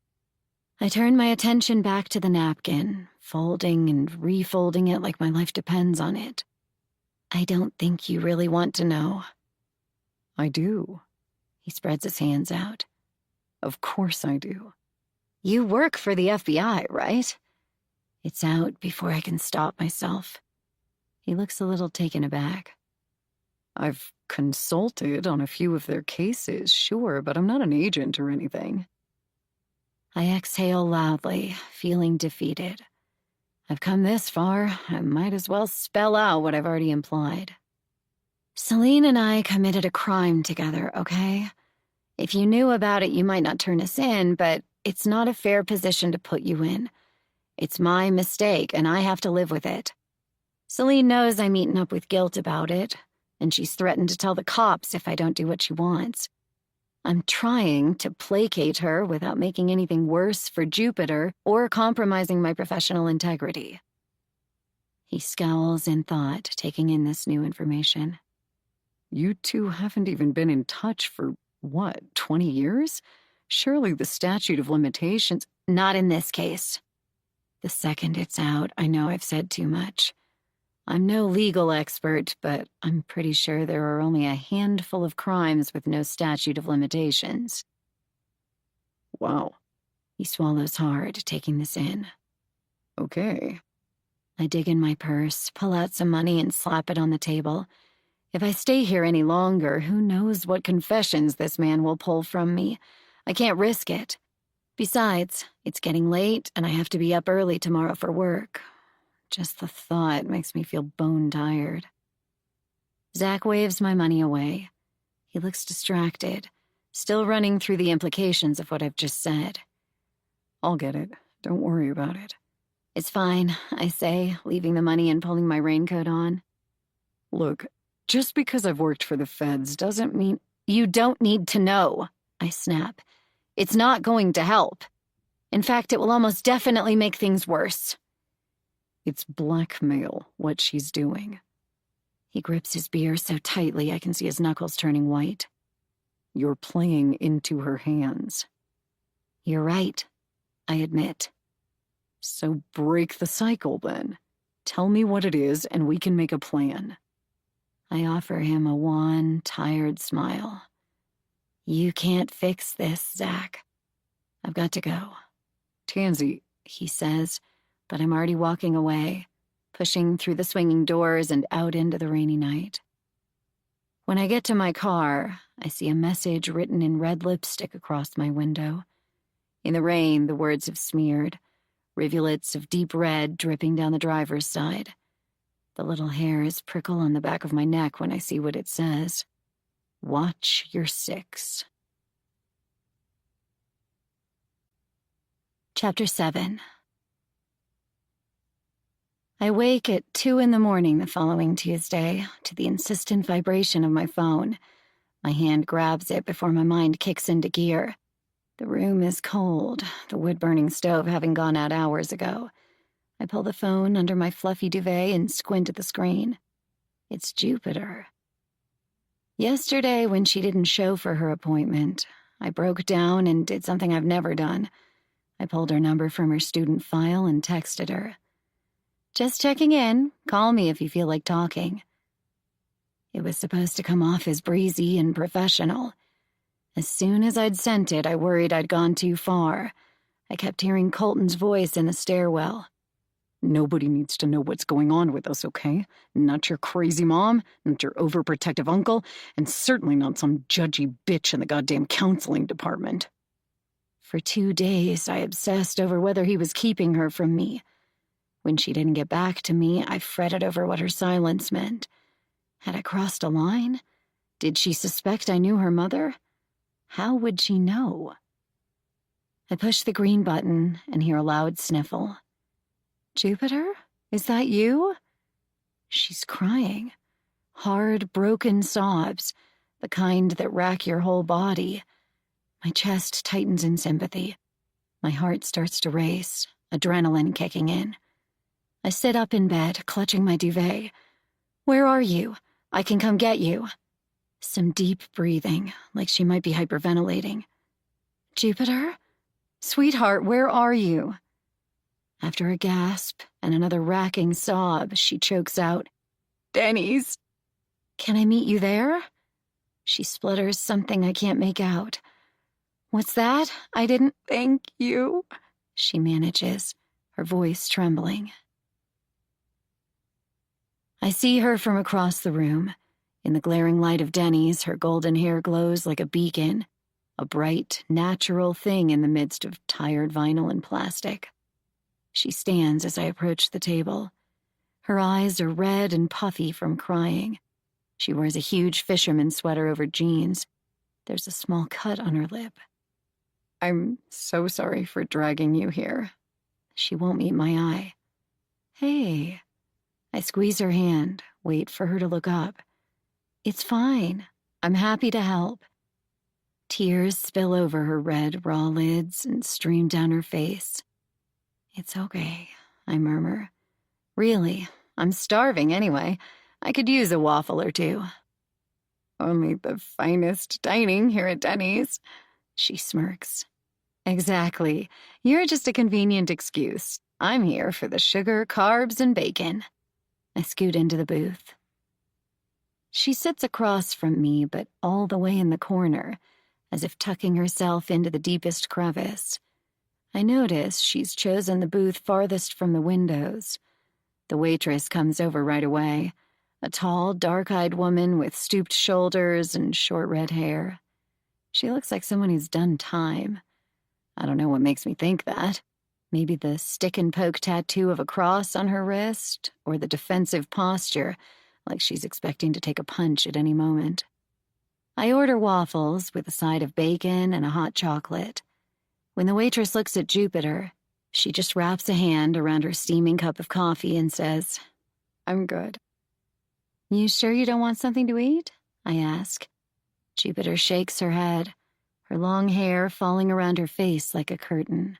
A: I turn my attention back to the napkin, folding and refolding it like my life depends on it. I don't think you really want to know.
C: I do.
A: He spreads his hands out.
C: Of course I do.
A: You work for the FBI, right? It's out before I can stop myself. He looks a little taken aback.
C: I've consulted on a few of their cases, sure, but I'm not an agent or anything.
A: I exhale loudly, feeling defeated. I've come this far, I might as well spell out what I've already implied. Celine and I committed a crime together, okay? If you knew about it, you might not turn us in, but it's not a fair position to put you in. It's my mistake, and I have to live with it. Celine knows I'm eaten up with guilt about it, and she's threatened to tell the cops if I don't do what she wants. I'm trying to placate her without making anything worse for Jupiter or compromising my professional integrity. He scowls in thought, taking in this new information.
C: You two haven't even been in touch for, 20 years? Surely the statute of limitations...
A: Not in this case. The second it's out, I know I've said too much. I'm no legal expert, but I'm pretty sure there are only a handful of crimes with no statute of limitations.
C: Wow.
A: He swallows hard, taking this in.
C: Okay.
A: I dig in my purse, pull out some money, and slap it on the table. If I stay here any longer, who knows what confessions this man will pull from me. I can't risk it. Besides, it's getting late, and I have to be up early tomorrow for work. Just the thought makes me feel bone-tired. Zach waves my money away. He looks distracted, still running through the implications of what I've just said.
C: I'll get it. Don't worry about it.
A: It's fine, I say, leaving the money and pulling my raincoat on.
C: Look, Just because I've worked for the feds doesn't mean—
A: You don't need to know, I snap. It's not going to help. In fact, it will almost definitely make things worse.
C: It's blackmail, what she's doing.
A: He grips his beer so tightly I can see his knuckles turning white.
C: You're playing into her hands.
A: You're right, I admit.
C: So break the cycle, then. Tell me what it is, and we can make a plan.
A: I offer him a wan, tired smile. You can't fix this, Zach. I've got to go.
C: Tansy,
A: he says, but I'm already walking away, pushing through the swinging doors and out into the rainy night. When I get to my car, I see a message written in red lipstick across my window. In the rain, the words have smeared, rivulets of deep red dripping down the driver's side. The little hairs prickle on the back of my neck when I see what it says. Watch your 6. Chapter 7. I wake at 2 in the morning the following Tuesday to the insistent vibration of my phone. My hand grabs it before my mind kicks into gear. The room is cold, the wood-burning stove having gone out hours ago. I pull the phone under my fluffy duvet and squint at the screen. It's Jupiter. Yesterday, when she didn't show for her appointment, I broke down and did something I've never done. I pulled her number from her student file and texted her. Just checking in. Call me if you feel like talking. It was supposed to come off as breezy and professional. As soon as I'd sent it, I worried I'd gone too far. I kept hearing Colton's voice in the stairwell.
C: Nobody needs to know what's going on with us, okay? Not your crazy mom, not your overprotective uncle, and certainly not some judgy bitch in the goddamn counseling department.
A: For 2 days, I obsessed over whether he was keeping her from me. When she didn't get back to me, I fretted over what her silence meant. Had I crossed a line? Did she suspect I knew her mother? How would she know? I push the green button and hear a loud sniffle. Jupiter? Is that you? She's crying. Hard, broken sobs, the kind that rack your whole body. My chest tightens in sympathy. My heart starts to race, adrenaline kicking in. I sit up in bed, clutching my duvet. Where are you? I can come get you. Some deep breathing, like she might be hyperventilating. Jupiter? Sweetheart, where are you? After a gasp and another racking sob, she chokes out, Denny's. Can I meet you there? She splutters something I can't make out. What's that? I didn't— Thank you, she manages, her voice trembling. I see her from across the room. In the glaring light of Denny's, her golden hair glows like a beacon, a bright, natural thing in the midst of tired vinyl and plastic. She stands as I approach the table. Her eyes are red and puffy from crying. She wears a huge fisherman sweater over jeans. There's a small cut on her lip.
C: I'm so sorry for dragging you here.
A: She won't meet my eye. Hey. I squeeze her hand, wait for her to look up. It's fine. I'm happy to help. Tears spill over her red, raw lids and stream down her face. It's okay, I murmur. Really, I'm starving anyway. I could use a waffle or two.
C: Only the finest dining here at Denny's,
A: she smirks. Exactly. You're just a convenient excuse. I'm here for the sugar, carbs, and bacon. I scoot into the booth. She sits across from me, but all the way in the corner, as if tucking herself into the deepest crevice. I notice she's chosen the booth farthest from the windows. The waitress comes over right away, a tall, dark-eyed woman with stooped shoulders and short red hair. She looks like someone who's done time. I don't know what makes me think that. Maybe the stick-and-poke tattoo of a cross on her wrist, or the defensive posture, like she's expecting to take a punch at any moment. I order waffles with a side of bacon and a hot chocolate. When the waitress looks at Jupiter, she just wraps a hand around her steaming cup of coffee and says, I'm good. You sure you don't want something to eat? I ask. Jupiter shakes her head, her long hair falling around her face like a curtain.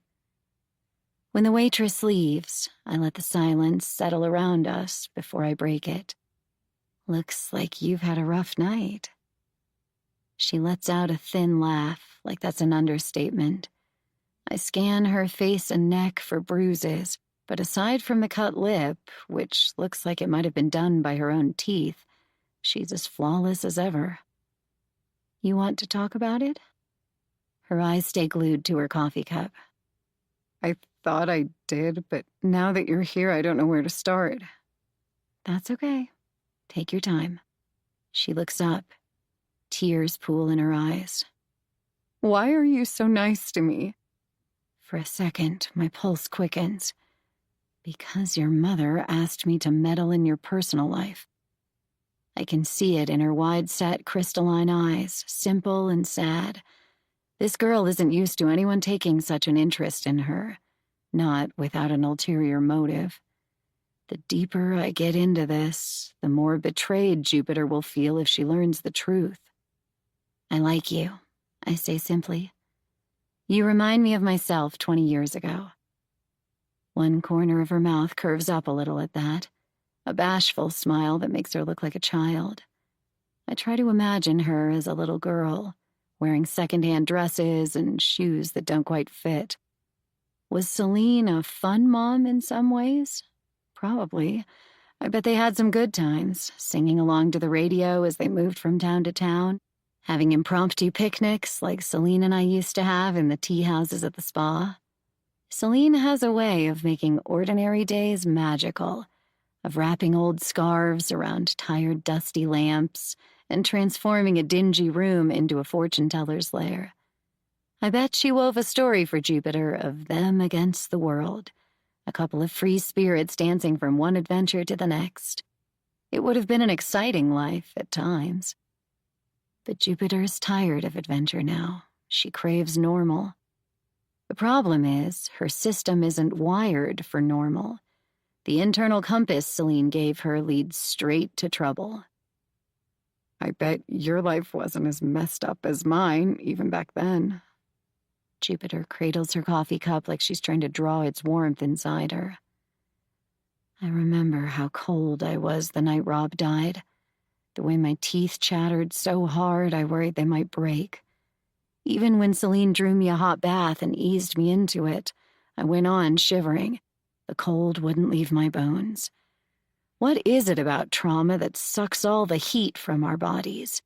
A: When the waitress leaves, I let the silence settle around us before I break it. Looks like you've had a rough night. She lets out a thin laugh, like that's an understatement. I scan her face and neck for bruises, but aside from the cut lip, which looks like it might have been done by her own teeth, she's as flawless as ever. You want to talk about it? Her eyes stay glued to her coffee cup.
C: I thought I did, but now that you're here, I don't know where to start.
A: That's okay. Take your time. She looks up. Tears pool in her eyes.
C: Why are you so nice to me?
A: For a second, my pulse quickens. Because your mother asked me to meddle in your personal life. I can see it in her wide-set, crystalline eyes, simple and sad. This girl isn't used to anyone taking such an interest in her, not without an ulterior motive. The deeper I get into this, the more betrayed Jupiter will feel if she learns the truth. I like you, I say simply. You remind me of myself 20 years ago. One corner of her mouth curves up a little at that, a bashful smile that makes her look like a child. I try to imagine her as a little girl, wearing secondhand dresses and shoes that don't quite fit. Was Celine a fun mom in some ways? Probably. I bet they had some good times, singing along to the radio as they moved from town to town, having impromptu picnics like Celine and I used to have in the tea houses at the spa. Celine has a way of making ordinary days magical, of wrapping old scarves around tired, dusty lamps and transforming a dingy room into a fortune-teller's lair. I bet she wove a story for Jupiter of them against the world, a couple of free spirits dancing from one adventure to the next. It would have been an exciting life at times. But Jupiter's tired of adventure now. She craves normal. The problem is, her system isn't wired for normal. The internal compass Celine gave her leads straight to trouble.
C: I bet your life wasn't as messed up as mine, even back then.
A: Jupiter cradles her coffee cup like she's trying to draw its warmth inside her. I remember how cold I was the night Rob died, the way my teeth chattered so hard I worried they might break. Even when Celine drew me a hot bath and eased me into it, I went on shivering. The cold wouldn't leave my bones. What is it about trauma that sucks all the heat from our bodies?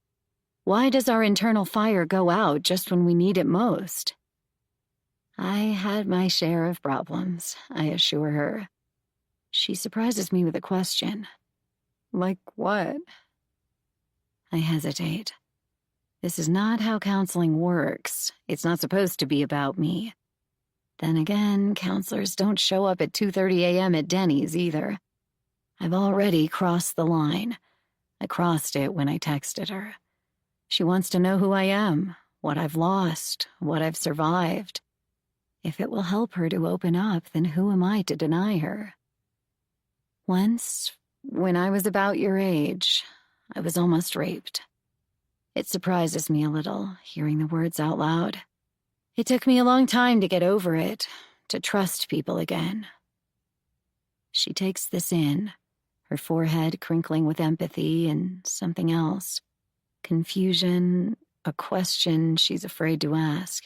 A: Why does our internal fire go out just when we need it most? I had my share of problems, I assure her. She surprises me with a question.
C: Like what?
A: I hesitate. This is not how counseling works. It's not supposed to be about me. Then again, counselors don't show up at 2:30 a.m. at Denny's either. I've already crossed the line. I crossed it when I texted her. She wants to know who I am, what I've lost, what I've survived. If it will help her to open up, then who am I to deny her? Once, when I was about your age, I was almost raped. It surprises me a little, hearing the words out loud. It took me a long time to get over it, to trust people again. She takes this in, her forehead crinkling with empathy and something else. Confusion, a question she's afraid to ask.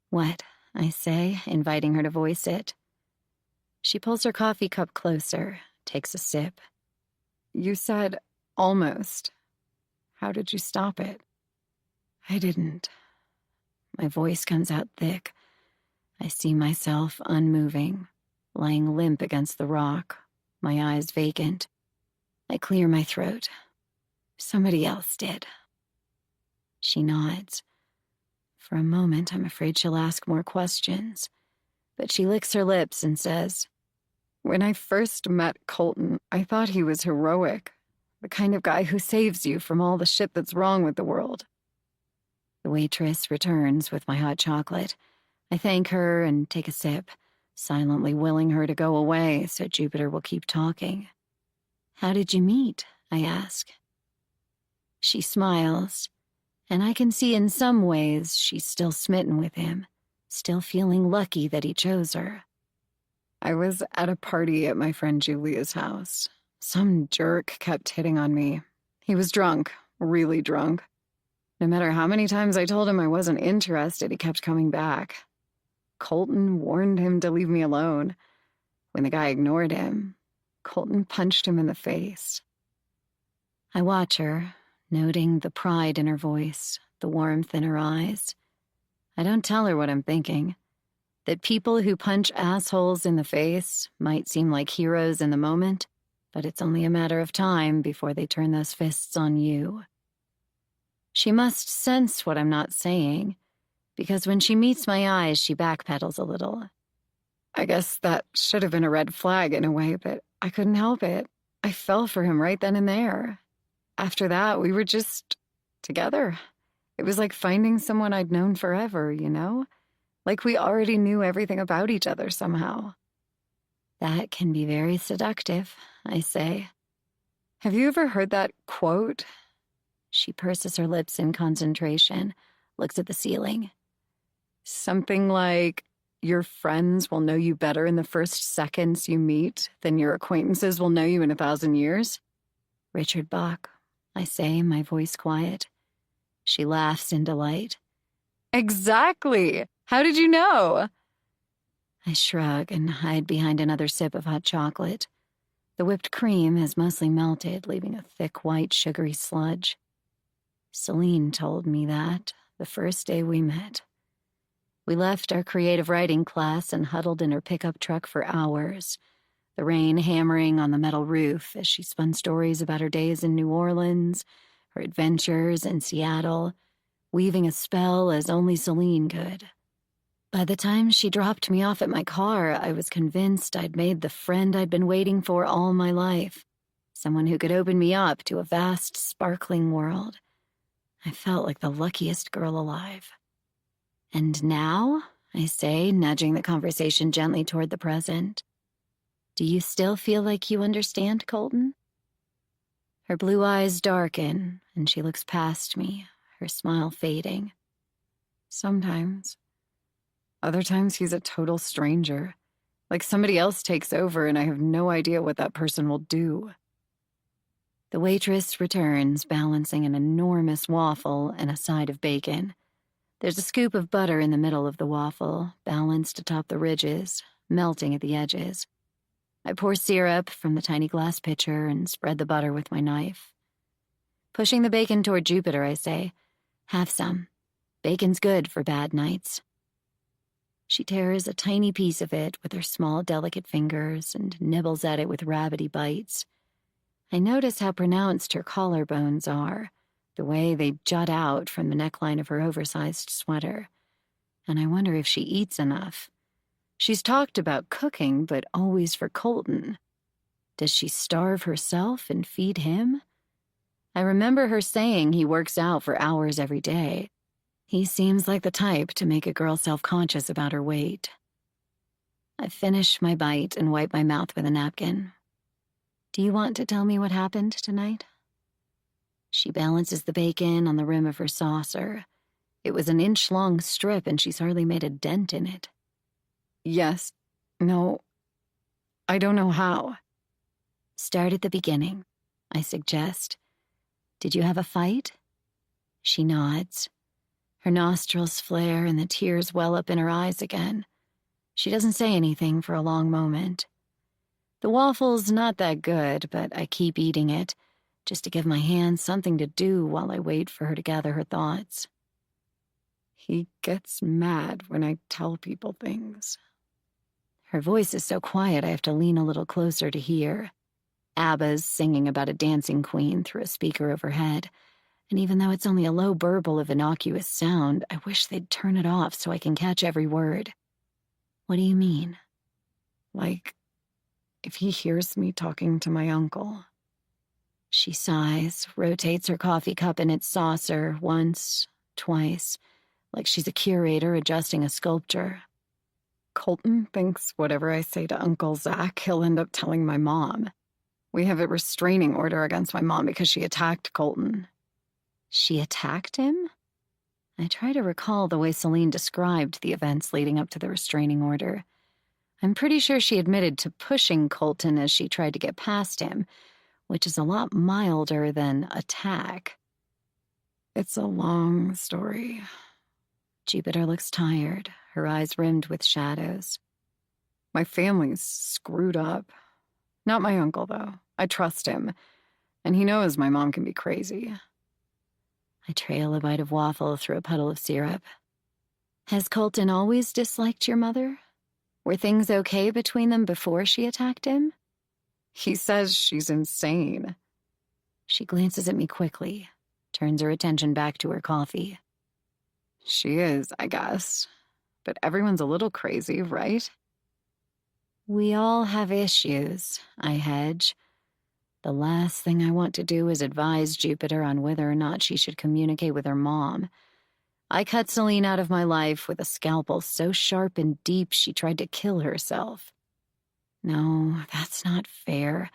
A: What? I say, inviting her to voice it. She pulls her coffee cup closer, takes a sip.
C: You said almost. How did you stop it?
A: I didn't. My voice comes out thick. I see myself unmoving, lying limp against the rock, my eyes vacant. I clear my throat. Somebody else did. She nods. For a moment, I'm afraid she'll ask more questions, but she licks her lips and says,
C: When I first met Colton, I thought he was heroic, the kind of guy who saves you from all the shit that's wrong with the world.
A: The waitress returns with my hot chocolate. I thank her and take a sip, silently willing her to go away so Jupiter will keep talking. How did you meet? I ask. She smiles, and I can see in some ways she's still smitten with him, still feeling lucky that he chose her.
B: I was at a party at my friend Julia's house. Some jerk kept hitting on me. He was drunk, really drunk. No matter how many times I told him I wasn't interested, he kept coming back. Colton warned him to leave me alone. When the guy ignored him, Colton punched him in the face.
A: I watch her, noting the pride in her voice, the warmth in her eyes. I don't tell her what I'm thinking. That people who punch assholes in the face might seem like heroes in the moment, but it's only a matter of time before they turn those fists on you. She must sense what I'm not saying, because when she meets my eyes, she backpedals a little.
B: I guess that should have been a red flag in a way, but I couldn't help it. I fell for him right then and there. After that, we were just together. It was like finding someone I'd known forever, you know? Like we already knew everything about each other somehow.
A: That can be very seductive, I say.
B: Have you ever heard that quote?
A: She purses her lips in concentration, looks at the ceiling.
B: Something like, your friends will know you better in the first seconds you meet than your acquaintances will know you in 1,000 years.
A: Richard Bach, I say, my voice quiet. She laughs in delight.
B: Exactly! How did you know?
A: I shrug and hide behind another sip of hot chocolate. The whipped cream has mostly melted, leaving a thick white sugary sludge. Celine told me that the first day we met. We left our creative writing class and huddled in her pickup truck for hours, the rain hammering on the metal roof as she spun stories about her days in New Orleans, her adventures in Seattle, weaving a spell as only Celine could. By the time she dropped me off at my car, I was convinced I'd made the friend I'd been waiting for all my life, someone who could open me up to a vast, sparkling world. I felt like the luckiest girl alive. And now, I say, nudging the conversation gently toward the present, do you still feel like you understand, Colton? Her blue eyes darken, and she looks past me, her smile fading.
B: Sometimes. Other times he's a total stranger. Like somebody else takes over and I have no idea what that person will do.
A: The waitress returns, balancing an enormous waffle and a side of bacon. There's a scoop of butter in the middle of the waffle, balanced atop the ridges, melting at the edges. I pour syrup from the tiny glass pitcher and spread the butter with my knife. Pushing the bacon toward Jupiter, I say, "Have some. Bacon's good for bad nights." She tears a tiny piece of it with her small, delicate fingers and nibbles at it with rabbity bites. I notice how pronounced her collarbones are, the way they jut out from the neckline of her oversized sweater. And I wonder if she eats enough. She's talked about cooking, but always for Colton. Does she starve herself and feed him? I remember her saying he works out for hours every day. He seems like the type to make a girl self-conscious about her weight. I finish my bite and wipe my mouth with a napkin. Do you want to tell me what happened tonight? She balances the bacon on the rim of her saucer. It was an inch-long strip and she's hardly made a dent in it.
B: Yes. No. I don't know how.
A: Start at the beginning, I suggest. Did you have a fight? She nods. Her nostrils flare and the tears well up in her eyes again. She doesn't say anything for a long moment. The waffle's not that good, but I keep eating it, just to give my hands something to do while I wait for her to gather her thoughts.
B: He gets mad when I tell people things.
A: Her voice is so quiet I have to lean a little closer to hear. ABBA's singing about a dancing queen through a speaker overhead, and even though it's only a low burble of innocuous sound, I wish they'd turn it off so I can catch every word. What do you mean?
B: Like, if he hears me talking to my uncle.
A: She sighs, rotates her coffee cup in its saucer once, twice, like she's a curator adjusting a sculpture.
B: Colton thinks whatever I say to Uncle Zach, he'll end up telling my mom. We have a restraining order against my mom because she attacked Colton.
A: She attacked him? I try to recall the way Celine described the events leading up to the restraining order. I'm pretty sure she admitted to pushing Colton as she tried to get past him, which is a lot milder than attack.
B: It's a long story.
A: Jupiter looks tired, her eyes rimmed with shadows.
B: My family's screwed up. Not my uncle, though. I trust him, and he knows my mom can be crazy.
A: I trail a bite of waffle through a puddle of syrup. Has Colton always disliked your mother? Were things okay between them before she attacked him?
B: He says she's insane.
A: She glances at me quickly, turns her attention back to her coffee.
B: She is, I guess. But everyone's a little crazy, right?
A: We all have issues, I hedge. The last thing I want to do is advise Jupiter on whether or not she should communicate with her mom. I cut Celine out of my life with a scalpel so sharp and deep she tried to kill herself. No, that's not fair.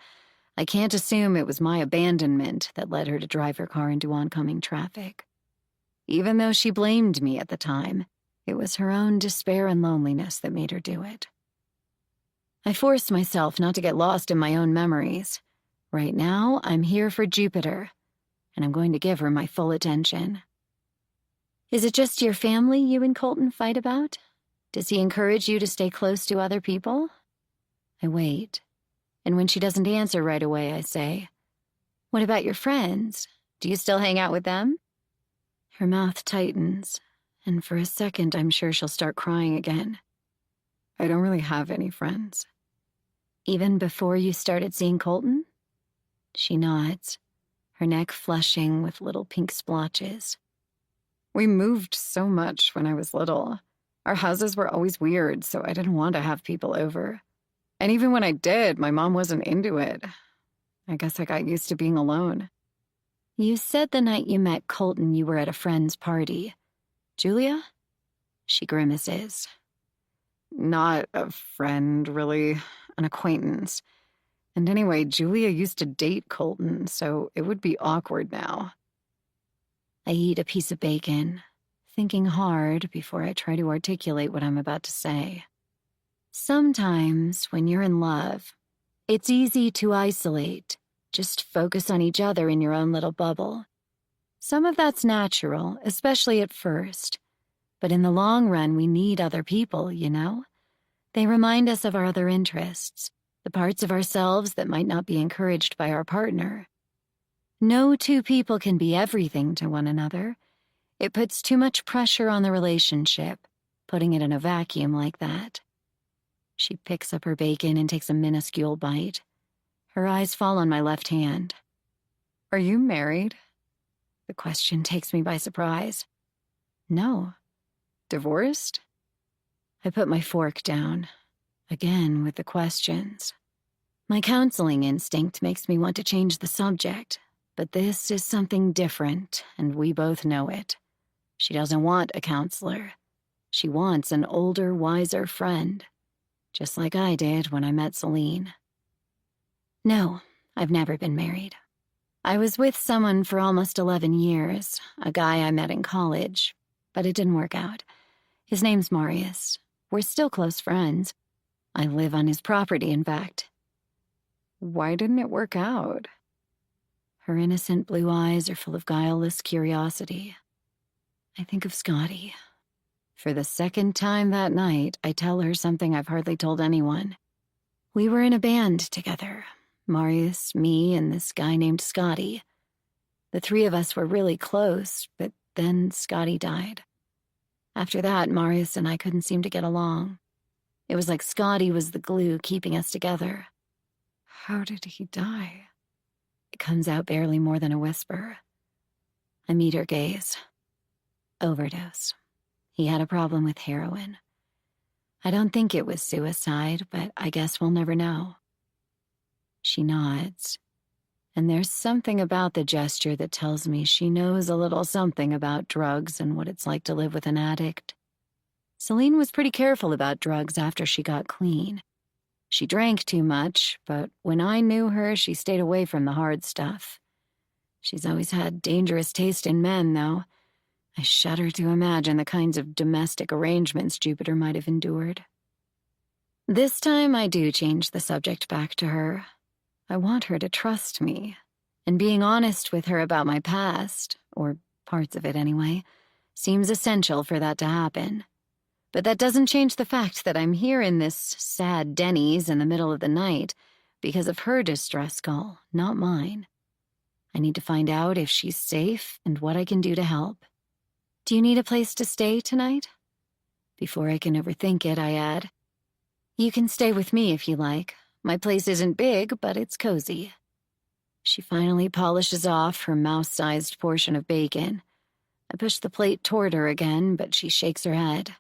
A: I can't assume it was my abandonment that led her to drive her car into oncoming traffic. Even though she blamed me at the time, it was her own despair and loneliness that made her do it. I forced myself not to get lost in my own memories. Right now, I'm here for Jupiter, and I'm going to give her my full attention. Is it just your family you and Colton fight about? Does he encourage you to stay close to other people? I wait, and when she doesn't answer right away, I say, "What about your friends? Do you still hang out with them?" Her mouth tightens, and for a second I'm sure she'll start crying again.
B: I don't really have any friends.
A: Even before you started seeing Colton? She nods, her neck flushing with little pink splotches.
B: We moved so much when I was little. Our houses were always weird, so I didn't want to have people over. And even when I did, my mom wasn't into it. I guess I got used to being alone.
A: You said the night you met Colton you were at a friend's party. Julia? She grimaces.
B: Not a friend, really. An acquaintance. And anyway, Julia used to date Colton, so it would be awkward now.
A: I eat a piece of bacon, thinking hard before I try to articulate what I'm about to say. Sometimes, when you're in love, it's easy to isolate, just focus on each other in your own little bubble. Some of that's natural, especially at first. But in the long run, we need other people, you know? They remind us of our other interests, the parts of ourselves that might not be encouraged by our partner. No two people can be everything to one another. It puts too much pressure on the relationship, putting it in a vacuum like that. She picks up her bacon and takes a minuscule bite. Her eyes fall on my left hand.
B: Are you married?
A: The question takes me by surprise. No.
B: Divorced?
A: I put my fork down, again with the questions. My counseling instinct makes me want to change the subject, but this is something different, and we both know it. She doesn't want a counselor. She wants an older, wiser friend, just like I did when I met Celine. No, I've never been married. I was with someone for almost 11 years, a guy I met in college, but it didn't work out. His name's Marius. We're still close friends. I live on his property, in fact.
B: Why didn't it work out?
A: Her innocent blue eyes are full of guileless curiosity. I think of Scotty. For the second time that night, I tell her something I've hardly told anyone. We were in a band together. Marius, me, and this guy named Scotty. The three of us were really close, but then Scotty died. After that, Marius and I couldn't seem to get along. It was like Scotty was the glue keeping us together.
B: How did he die?
A: It comes out barely more than a whisper. I meet her gaze. Overdose. He had a problem with heroin. I don't think it was suicide, but I guess we'll never know. She nods, and there's something about the gesture that tells me she knows a little something about drugs and what it's like to live with an addict. Celine was pretty careful about drugs after she got clean. She drank too much, but when I knew her, she stayed away from the hard stuff. She's always had dangerous taste in men, though. I shudder to imagine the kinds of domestic arrangements Jupiter might have endured. This time I do change the subject back to her. I want her to trust me, and being honest with her about my past, or parts of it anyway, seems essential for that to happen. But that doesn't change the fact that I'm here in this sad Denny's in the middle of the night because of her distress call, not mine. I need to find out if she's safe and what I can do to help. Do you need a place to stay tonight? Before I can overthink it, I add, you can stay with me if you like. My place isn't big, but it's cozy. She finally polishes off her mouse-sized portion of bacon. I push the plate toward her again, but she shakes her head.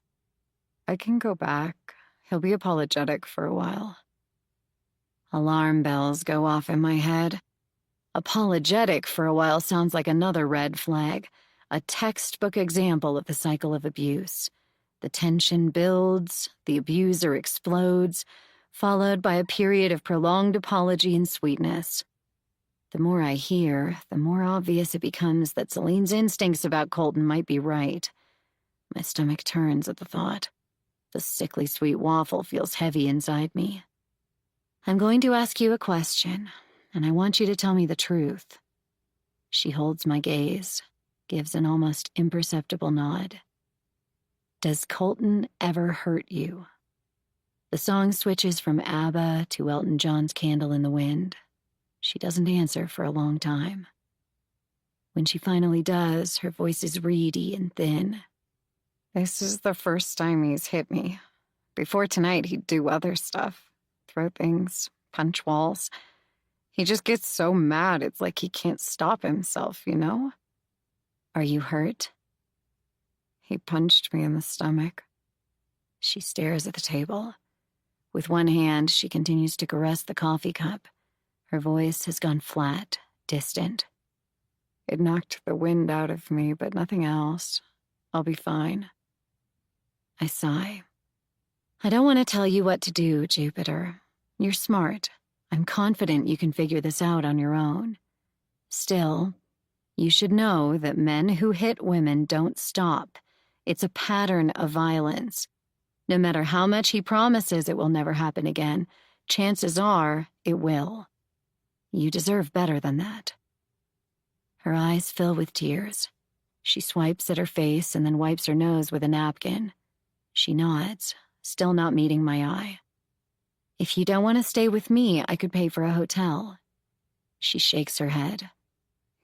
B: I can go back. He'll be apologetic for a while.
A: Alarm bells go off in my head. Apologetic for a while sounds like another red flag, a textbook example of the cycle of abuse. The tension builds, the abuser explodes, followed by a period of prolonged apology and sweetness. The more I hear, the more obvious it becomes that Celine's instincts about Colton might be right. My stomach turns at the thought. The sickly sweet waffle feels heavy inside me. I'm going to ask you a question, and I want you to tell me the truth. She holds my gaze, gives an almost imperceptible nod. Does Colton ever hurt you? The song switches from ABBA to Elton John's Candle in the Wind. She doesn't answer for a long time. When she finally does, her voice is reedy and thin.
B: This is the first time he's hit me. Before tonight, he'd do other stuff. Throw things, punch walls. He just gets so mad, it's like he can't stop himself, you know?
A: Are you hurt?
B: He punched me in the stomach.
A: She stares at the table. With one hand, she continues to caress the coffee cup. Her voice has gone flat, distant.
B: It knocked the wind out of me, but nothing else. I'll be fine.
A: I sigh. I don't want to tell you what to do, Jupiter. You're smart. I'm confident you can figure this out on your own. Still, you should know that men who hit women don't stop. It's a pattern of violence. No matter how much he promises it will never happen again, chances are it will. You deserve better than that. Her eyes fill with tears. She swipes at her face and then wipes her nose with a napkin. She nods, still not meeting my eye. If you don't want to stay with me, I could pay for a hotel. She shakes her head.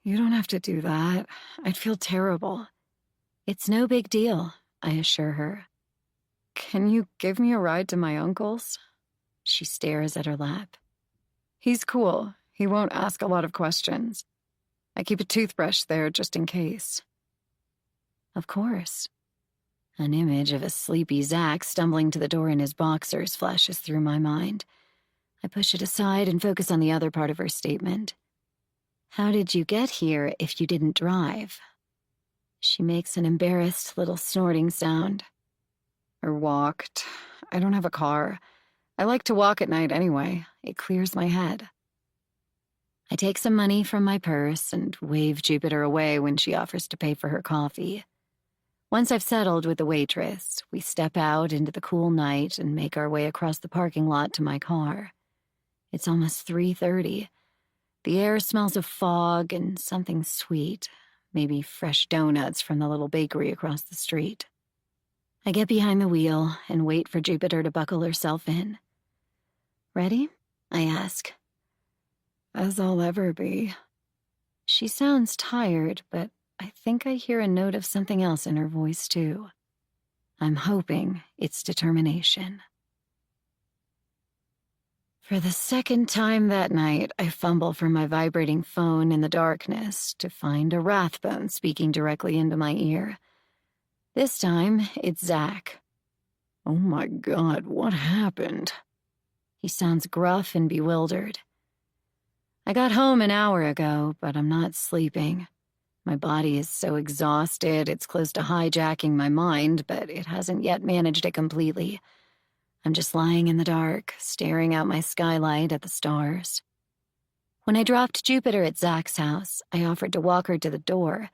B: You don't have to do that. I'd feel terrible.
A: It's no big deal, I assure her.
B: Can you give me a ride to my uncle's?
A: She stares at her lap.
B: He's cool. He won't ask a lot of questions. I keep a toothbrush there just in case.
A: Of course. An image of a sleepy Zach stumbling to the door in his boxers flashes through my mind. I push it aside and focus on the other part of her statement. How did you get here if you didn't drive? She makes an embarrassed little snorting sound.
B: Or walked. I don't have a car. I like to walk at night anyway. It clears my head.
A: I take some money from my purse and wave Jupiter away when she offers to pay for her coffee. Once I've settled with the waitress, we step out into the cool night and make our way across the parking lot to my car. It's almost 3:30. The air smells of fog and something sweet, maybe fresh donuts from the little bakery across the street. I get behind the wheel and wait for Jupiter to buckle herself in. Ready? I ask.
B: As I'll ever be.
A: She sounds tired, but I think I hear a note of something else in her voice, too. I'm hoping it's determination. For the second time that night, I fumble for my vibrating phone in the darkness to find a Rathbone speaking directly into my ear. This time, it's Zach.
B: Oh my God, what happened?
A: He sounds gruff and bewildered. I got home an hour ago, but I'm not sleeping. My body is so exhausted, it's close to hijacking my mind, but it hasn't yet managed it completely. I'm just lying in the dark, staring out my skylight at the stars. When I dropped Jupiter at Zach's house, I offered to walk her to the door,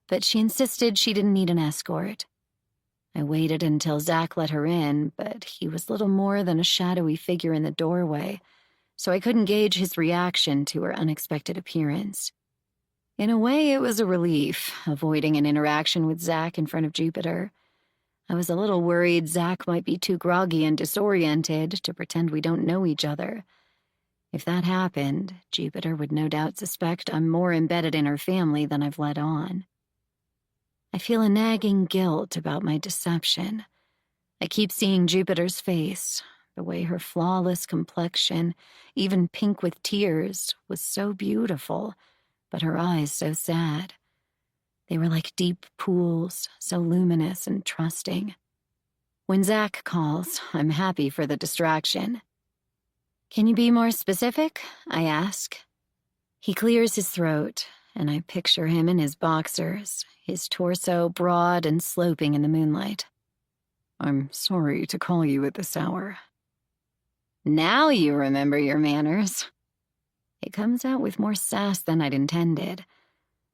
A: but she insisted she didn't need an escort. I waited until Zach let her in, but he was little more than a shadowy figure in the doorway, so I couldn't gauge his reaction to her unexpected appearance. In a way, it was a relief, avoiding an interaction with Zach in front of Jupiter. I was a little worried Zach might be too groggy and disoriented to pretend we don't know each other. If that happened, Jupiter would no doubt suspect I'm more embedded in her family than I've let on. I feel a nagging guilt about my deception. I keep seeing Jupiter's face, the way her flawless complexion, even pink with tears, was so beautiful, but her eyes so sad. They were like deep pools, so luminous and trusting. When Zach calls, I'm happy for the distraction. "Can you be more specific?" I ask. He clears his throat, and I picture him in his boxers, his torso broad and sloping in the moonlight.
C: "I'm sorry to call you at this hour."
A: "Now you remember your manners." It comes out with more sass than I'd intended.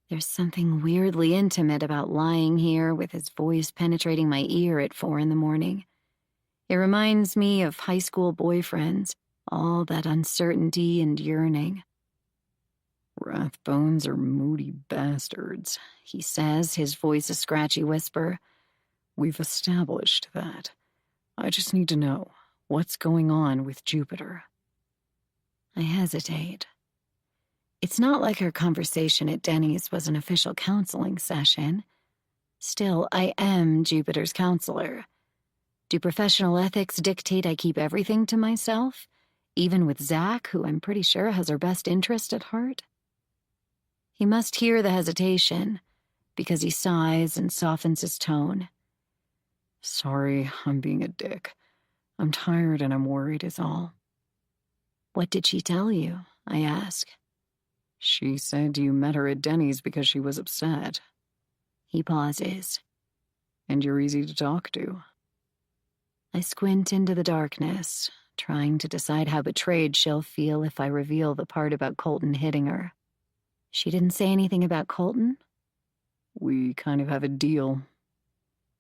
A: There's something weirdly intimate about lying here with his voice penetrating my ear at 4 a.m. It reminds me of high school boyfriends, all that uncertainty and yearning.
C: "Rathbones are moody bastards,"
A: he says, his voice a scratchy whisper.
C: "We've established that. I just need to know what's going on with Jupiter."
A: I hesitate. It's not like our conversation at Denny's was an official counseling session. Still, I am Jupiter's counselor. Do professional ethics dictate I keep everything to myself, even with Zach, who I'm pretty sure has her best interest at heart? He must hear the hesitation, because he sighs and softens his tone.
C: "Sorry, I'm being a dick. I'm tired and I'm worried is all."
A: "What did she tell you?" I ask.
C: "She said you met her at Denny's because she was upset."
A: He pauses.
C: "And you're easy to talk to."
A: I squint into the darkness, trying to decide how betrayed she'll feel if I reveal the part about Colton hitting her. She didn't say anything about Colton?
C: "We kind of have a deal."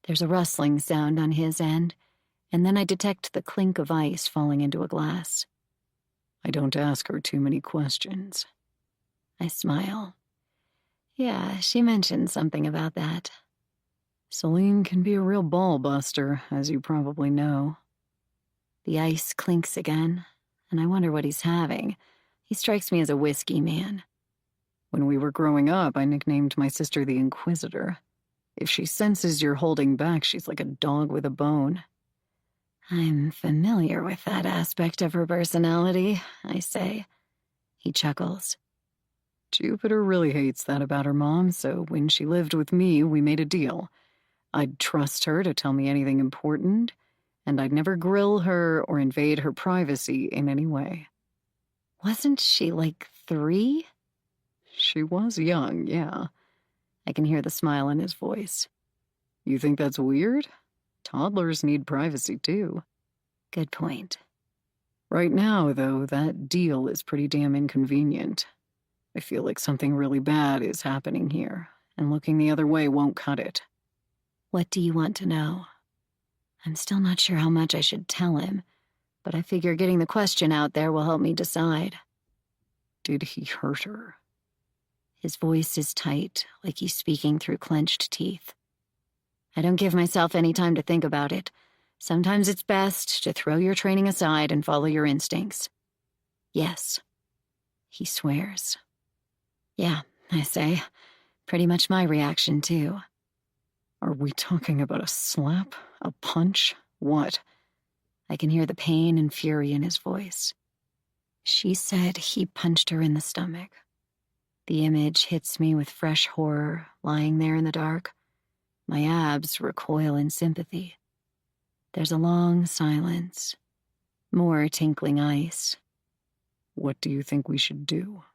A: There's a rustling sound on his end, and then I detect the clink of ice falling into a glass.
C: "I don't ask her too many questions."
A: I smile. Yeah, she mentioned something about that.
C: "Celine can be a real ball buster, as you probably know."
A: The ice clinks again, and I wonder what he's having. He strikes me as a whiskey man.
C: "When we were growing up, I nicknamed my sister the Inquisitor. If she senses you're holding back, she's like a dog with a bone."
A: I'm familiar with that aspect of her personality, I say. He chuckles.
C: "Jupiter really hates that about her mom, so when she lived with me, we made a deal. I'd trust her to tell me anything important, and I'd never grill her or invade her privacy in any way."
A: Wasn't she like 3?
C: "She was young, yeah."
A: I can hear the smile in his voice.
C: "You think that's weird? Toddlers need privacy, too."
A: Good point.
C: "Right now, though, that deal is pretty damn inconvenient. I feel like something really bad is happening here, and looking the other way won't cut it."
A: What do you want to know? I'm still not sure how much I should tell him, but I figure getting the question out there will help me decide.
C: "Did he hurt her?"
A: His voice is tight, like he's speaking through clenched teeth. I don't give myself any time to think about it. Sometimes it's best to throw your training aside and follow your instincts. Yes. He swears. Yeah, I say. Pretty much my reaction, too.
C: "Are we talking about a slap? A punch? What?"
A: I can hear the pain and fury in his voice. She said he punched her in the stomach. The image hits me with fresh horror, lying there in the dark. My abs recoil in sympathy. There's a long silence. More tinkling ice.
C: "What do you think we should do?"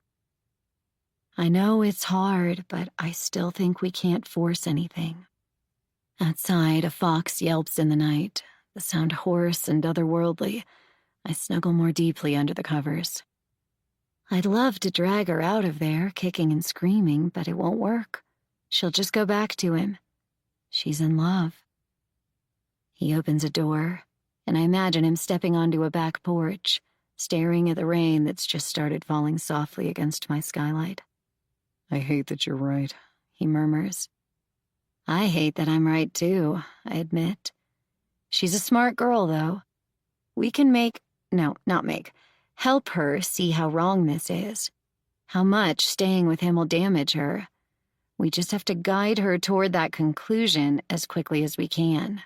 A: I know it's hard, but I still think we can't force anything. Outside, a fox yelps in the night. the sound hoarse and otherworldly, I snuggle more deeply under the covers. I'd love to drag her out of there, kicking and screaming, but it won't work. She'll just go back to him. She's in love. He opens a door, and I imagine him stepping onto a back porch, staring at the rain that's just started falling softly against my skylight.
C: I hate that you're right,
A: he murmurs. I hate that I'm right, too, I admit. She's a smart girl, though. We can help her see how wrong this is, how much staying with him will damage her. We just have to guide her toward that conclusion as quickly as we can.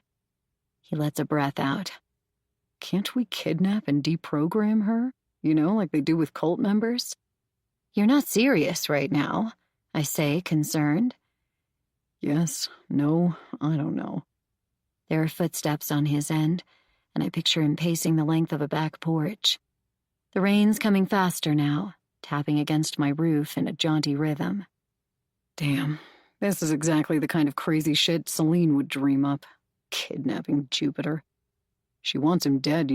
A: He lets a breath out.
C: Can't we kidnap and deprogram her? Like they do with cult members?
A: You're not serious right now, I say, concerned.
C: Yes, no, I don't know.
A: There are footsteps on his end, and I picture him pacing the length of a back porch. The rain's coming faster now, tapping against my roof in a jaunty rhythm.
C: Damn, this is exactly the kind of crazy shit Celine would dream up. Kidnapping Jupiter. She wants him dead,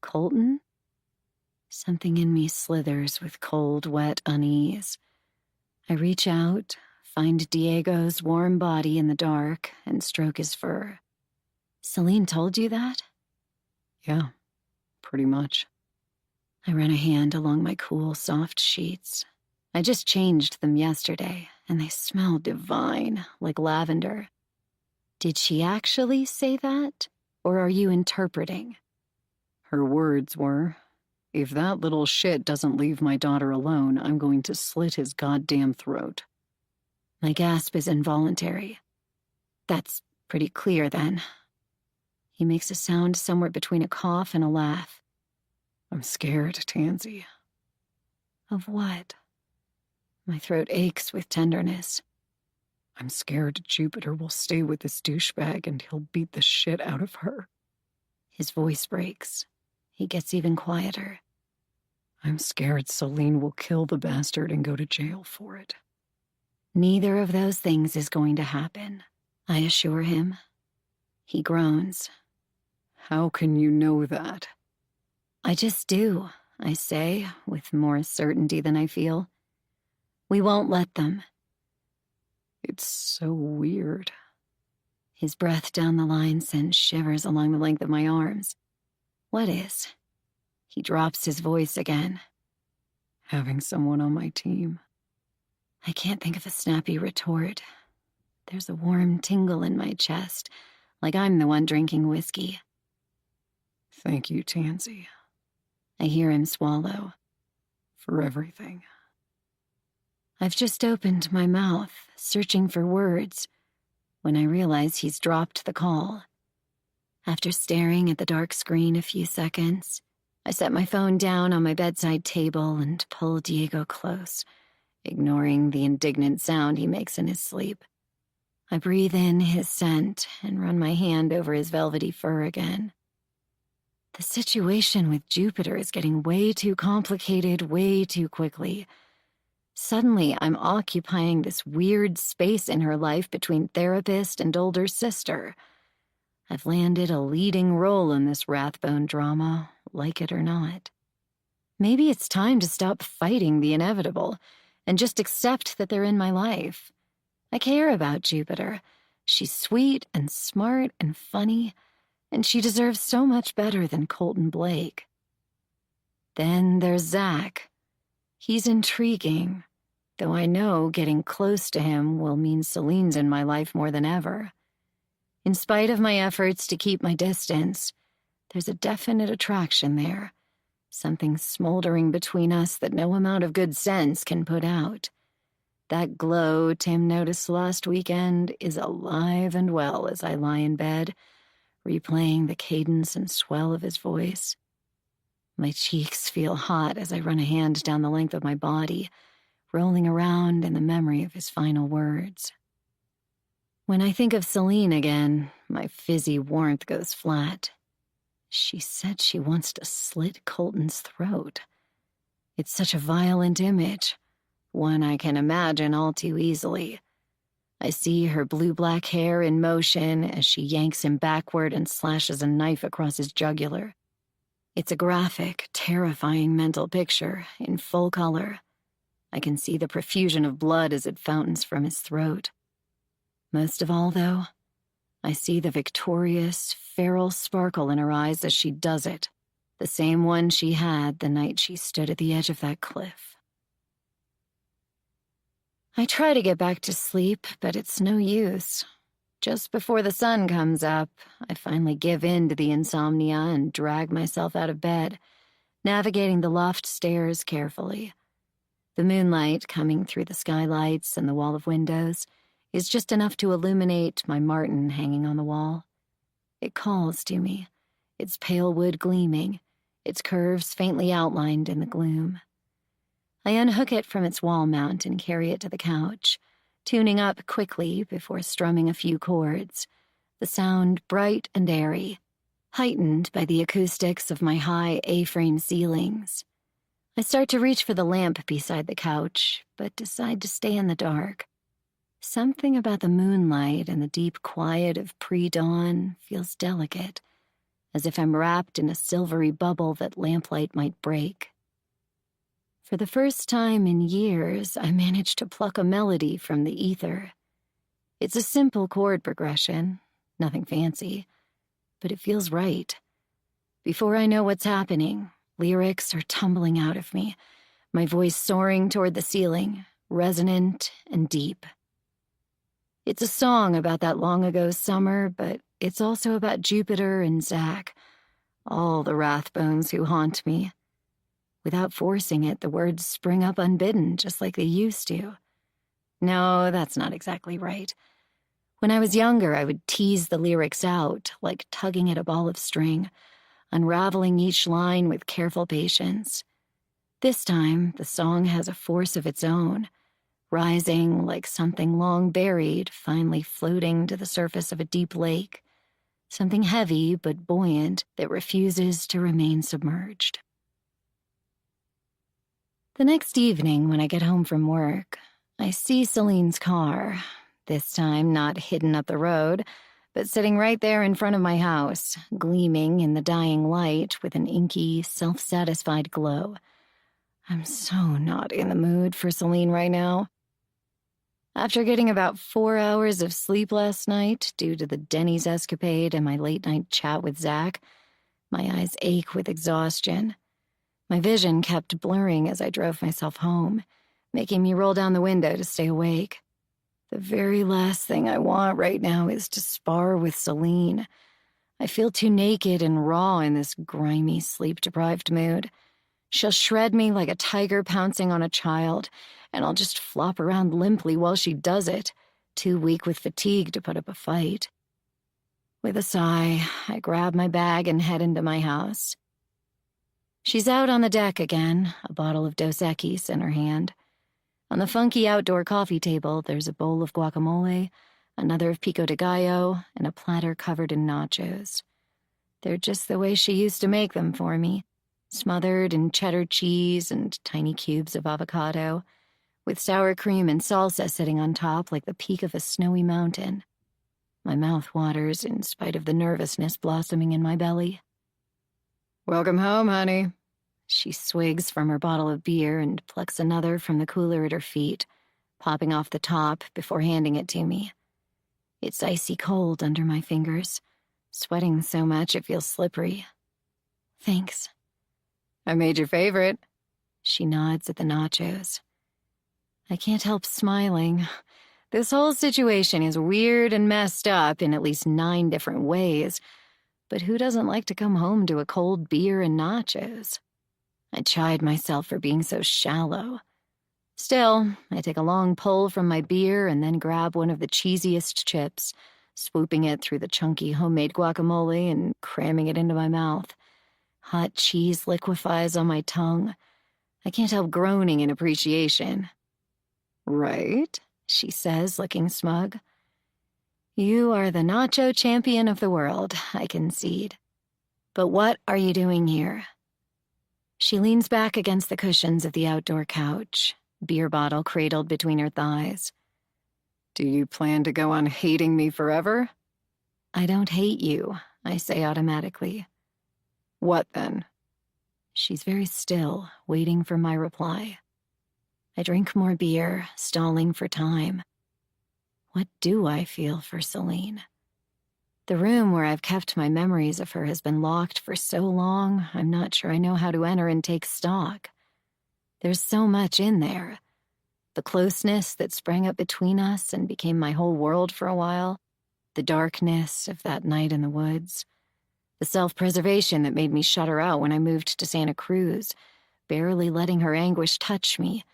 A: Colton? Something in me slithers with cold, wet unease. I reach out, find Diego's warm body in the dark, and stroke his fur. Celine told you that?
C: Yeah, pretty much.
A: I run a hand along my cool, soft sheets. I just changed them yesterday, and they smell divine, like lavender. Did she actually say that, or are you interpreting?
C: Her words were, if that little shit doesn't leave my daughter alone, I'm going to slit his goddamn throat.
A: My gasp is involuntary. That's pretty clear, then. He makes a sound somewhere between a cough and a laugh.
C: I'm scared, Tansy.
A: Of what? My throat aches with tenderness.
C: I'm scared Jupiter will stay with this douchebag and he'll beat the shit out of her.
A: His voice breaks. He gets even quieter.
C: I'm scared Celine will kill the bastard and go to jail for it.
A: Neither of those things is going to happen, I assure him. He groans.
C: How can you know that?
A: I just do, I say, with more certainty than I feel. We won't let them.
C: It's so weird.
A: His breath down the line sends shivers along the length of my arms. What is? He drops his voice again.
C: Having someone on my team.
A: I can't think of a snappy retort. There's a warm tingle in my chest, like I'm the one drinking whiskey.
C: Thank you, Tansy.
A: I hear him swallow.
C: For everything.
A: I've just opened my mouth, searching for words, when I realize he's dropped the call. After staring at the dark screen a few seconds, I set my phone down on my bedside table and pull Diego close, ignoring the indignant sound he makes in his sleep. I breathe in his scent and run my hand over his velvety fur again. The situation with Jupiter is getting way too complicated way too quickly. Suddenly, I'm occupying this weird space in her life between therapist and older sister. I've landed a leading role in this Rathbone drama, like it or not. Maybe it's time to stop fighting the inevitable and just accept that they're in my life. I care about Jupiter. She's sweet and smart and funny, and she deserves so much better than Colton Blake. Then there's Zach. He's intriguing, though I know getting close to him will mean Celine's in my life more than ever. In spite of my efforts to keep my distance, there's a definite attraction there, something smoldering between us that no amount of good sense can put out. That glow Tim noticed last weekend is alive and well as I lie in bed, replaying the cadence and swell of his voice. My cheeks feel hot as I run a hand down the length of my body, rolling around in the memory of his final words. When I think of Celine again, my fizzy warmth goes flat. She said she wants to slit Colton's throat. It's such a violent image, one I can imagine all too easily. I see her blue-black hair in motion as she yanks him backward and slashes a knife across his jugular. It's a graphic, terrifying mental picture in full color. I can see the profusion of blood as it fountains from his throat. Most of all, though, I see the victorious, feral sparkle in her eyes as she does it, the same one she had the night she stood at the edge of that cliff. I try to get back to sleep, but it's no use. Just before the sun comes up, I finally give in to the insomnia and drag myself out of bed, navigating the loft stairs carefully. The moonlight coming through the skylights and the wall of windows is just enough to illuminate my martin hanging on the wall. It calls to me, its pale wood gleaming, its curves faintly outlined in the gloom. I unhook it from its wall mount and carry it to the couch, tuning up quickly before strumming a few chords, the sound bright and airy, heightened by the acoustics of my high A-frame ceilings. I start to reach for the lamp beside the couch, but decide to stay in the dark. Something about the moonlight and the deep quiet of pre-dawn feels delicate, as if I'm wrapped in a silvery bubble that lamplight might break. For the first time in years, I managed to pluck a melody from the ether. It's a simple chord progression, nothing fancy, but it feels right. Before I know what's happening, lyrics are tumbling out of me, my voice soaring toward the ceiling, resonant and deep. It's a song about that long-ago summer, but it's also about Jupiter and Zach, all the Rathbones who haunt me. Without forcing it, the words spring up unbidden, just like they used to. No, that's not exactly right. When I was younger, I would tease the lyrics out, like tugging at a ball of string, unraveling each line with careful patience. This time, the song has a force of its own, rising like something long buried, finally floating to the surface of a deep lake, something heavy but buoyant that refuses to remain submerged. The next evening, when I get home from work, I see Celine's car, this time not hidden up the road, but sitting right there in front of my house, gleaming in the dying light with an inky, self-satisfied glow. I'm so not in the mood for Celine right now. After getting about 4 hours of sleep last night due to the Denny's escapade and my late-night chat with Zach, my eyes ache with exhaustion. My vision kept blurring as I drove myself home, making me roll down the window to stay awake. The very last thing I want right now is to spar with Celine. I feel too naked and raw in this grimy, sleep-deprived mood. She'll shred me like a tiger pouncing on a child, and I'll just flop around limply while she does it, too weak with fatigue to put up a fight. With a sigh, I grab my bag and head into my house. She's out on the deck again, a bottle of Dos Equis in her hand. On the funky outdoor coffee table, there's a bowl of guacamole, another of pico de gallo, and a platter covered in nachos. They're just the way she used to make them for me, smothered in cheddar cheese and tiny cubes of avocado, with sour cream and salsa sitting on top like the peak of a snowy mountain. My mouth waters in spite of the nervousness blossoming in my belly.
C: Welcome home, honey.
A: She swigs from her bottle of beer and plucks another from the cooler at her feet, popping off the top before handing it to me. It's icy cold under my fingers, sweating so much it feels slippery. Thanks.
C: I made your favorite.
A: She nods at the nachos. I can't help smiling. This whole situation is weird and messed up in at least 9 different ways, but who doesn't like to come home to a cold beer and nachos? I chide myself for being so shallow. Still, I take a long pull from my beer and then grab one of the cheesiest chips, swooping it through the chunky homemade guacamole and cramming it into my mouth. Hot cheese liquefies on my tongue. I can't help groaning in appreciation.
C: Right,
A: she says, looking smug. You are the nacho champion of the world, I concede. But what are you doing here? She leans back against the cushions of the outdoor couch, beer bottle cradled between her thighs.
B: Do you plan to go on hating me forever?
A: I don't hate you, I say automatically.
B: What then?
A: She's very still, waiting for my reply. I drink more beer, stalling for time. What do I feel for Celine? The room where I've kept my memories of her has been locked for so long, I'm not sure I know how to enter and take stock. There's so much in there. The closeness that sprang up between us and became my whole world for a while, the darkness of that night in the woods, the self-preservation that made me shut her out when I moved to Santa Cruz, barely letting her anguish touch me,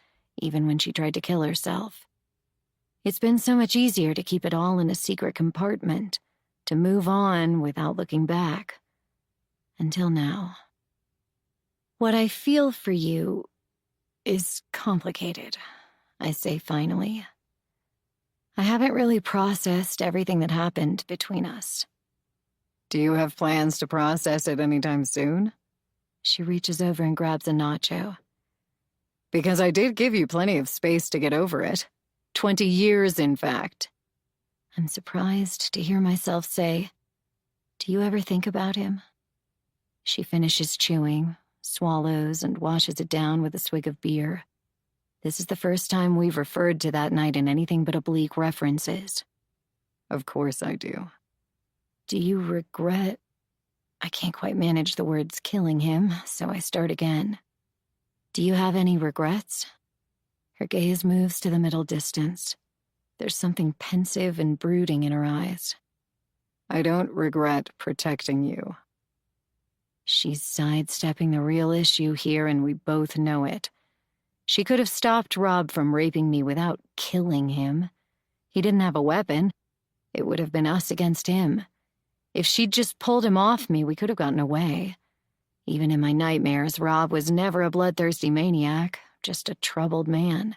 A: even when she tried to kill herself. It's been so much easier to keep it all in a secret compartment, to move on without looking back. Until now. What I feel for you is complicated, I say finally. I haven't really processed everything that happened between us.
B: Do you have plans to process it anytime soon?
A: She reaches over and grabs a nacho.
B: Because I did give you plenty of space to get over it. 20 years, in fact.
A: I'm surprised to hear myself say, "Do you ever think about him?" She finishes chewing, swallows, and washes it down with a swig of beer. This is the first time we've referred to that night in anything but oblique references.
B: Of course I do.
A: Do you regret... I can't quite manage the words killing him, so I start again. Do you have any regrets? Her gaze moves to the middle distance. There's something pensive and brooding in her eyes.
B: I don't regret protecting you.
A: She's sidestepping the real issue here, and we both know it. She could have stopped Rob from raping me without killing him. He didn't have a weapon. It would have been us against him. If she'd just pulled him off me, we could have gotten away. Even in my nightmares, Rob was never a bloodthirsty maniac, just a troubled man.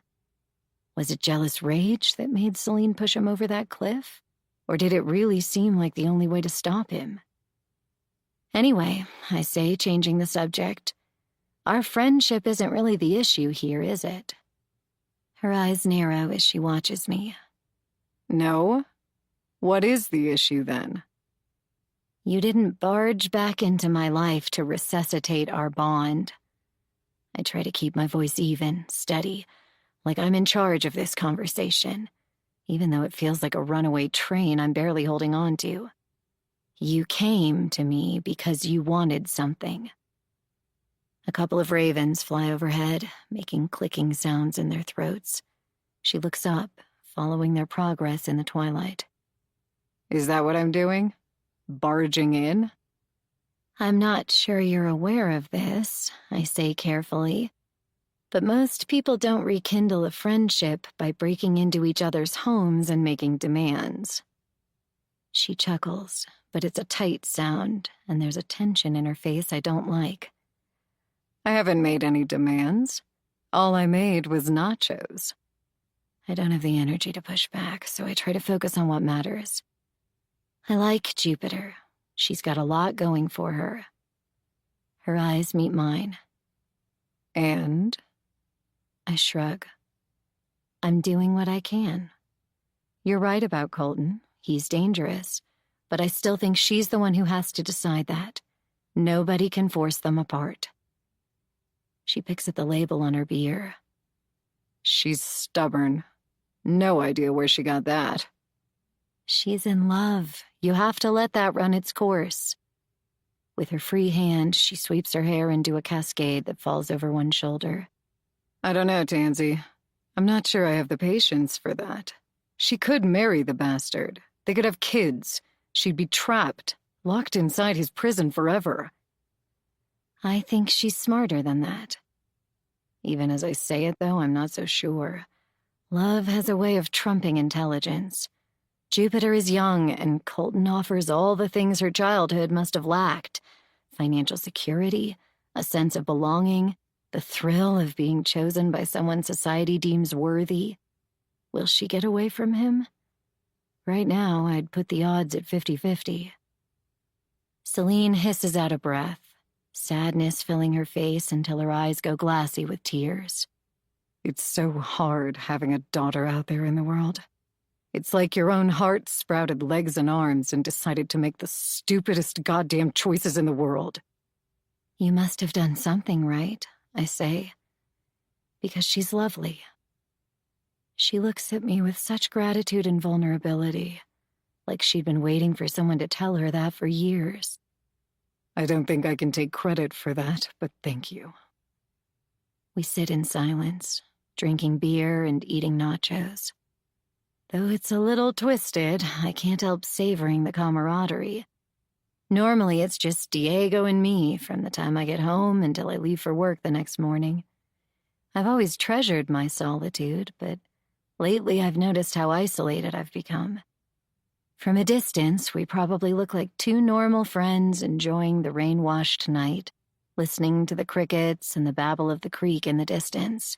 A: Was it jealous rage that made Celine push him over that cliff? Or did it really seem like the only way to stop him? Anyway, I say, changing the subject, our friendship isn't really the issue here, is it? Her eyes narrow as she watches me.
B: No? What is the issue then?
A: You didn't barge back into my life to resuscitate our bond. I try to keep my voice even, steady, like I'm in charge of this conversation, even though it feels like a runaway train I'm barely holding on to. You came to me because you wanted something. A couple of ravens fly overhead, making clicking sounds in their throats. She looks up, following their progress in the twilight.
B: Is that what I'm doing? Barging in?
A: I'm not sure you're aware of this, I say carefully. But most people don't rekindle a friendship by breaking into each other's homes and making demands. She chuckles, but it's a tight sound, and there's a tension in her face I don't like.
B: I haven't made any demands. All I made was nachos.
A: I don't have the energy to push back, so I try to focus on what matters. I like Jupiter. She's got a lot going for her. Her eyes meet mine.
B: And?
A: I shrug. I'm doing what I can. You're right about Colton. He's dangerous. But I still think she's the one who has to decide that. Nobody can force them apart. She picks at the label on her beer.
B: She's stubborn. No idea where she got that.
A: She's in love. You have to let that run its course. With her free hand, she sweeps her hair into a cascade that falls over one shoulder.
B: I don't know, Tansy. I'm not sure I have the patience for that. She could marry the bastard. They could have kids. She'd be trapped, locked inside his prison forever.
A: I think she's smarter than that. Even as I say it, though, I'm not so sure. Love has a way of trumping intelligence. Jupiter is young, and Colton offers all the things her childhood must have lacked. Financial security, a sense of belonging, the thrill of being chosen by someone society deems worthy. Will she get away from him? Right now, I'd put the odds at 50-50. Celine hisses out a breath, sadness filling her face until her eyes go glassy with tears.
B: It's so hard having a daughter out there in the world.
C: It's like your own heart sprouted legs and arms and decided to make the stupidest goddamn choices in the world.
A: You must have done something right, I say, because she's lovely. She looks at me with such gratitude and vulnerability, like she'd been waiting for someone to tell her that for years.
C: I don't think I can take credit for that, but thank you.
A: We sit in silence, drinking beer and eating nachos. Though it's a little twisted, I can't help savoring the camaraderie. Normally, it's just Diego and me from the time I get home until I leave for work the next morning. I've always treasured my solitude, but lately I've noticed how isolated I've become. From a distance, we probably look like two normal friends enjoying the rain-washed night, listening to the crickets and the babble of the creek in the distance.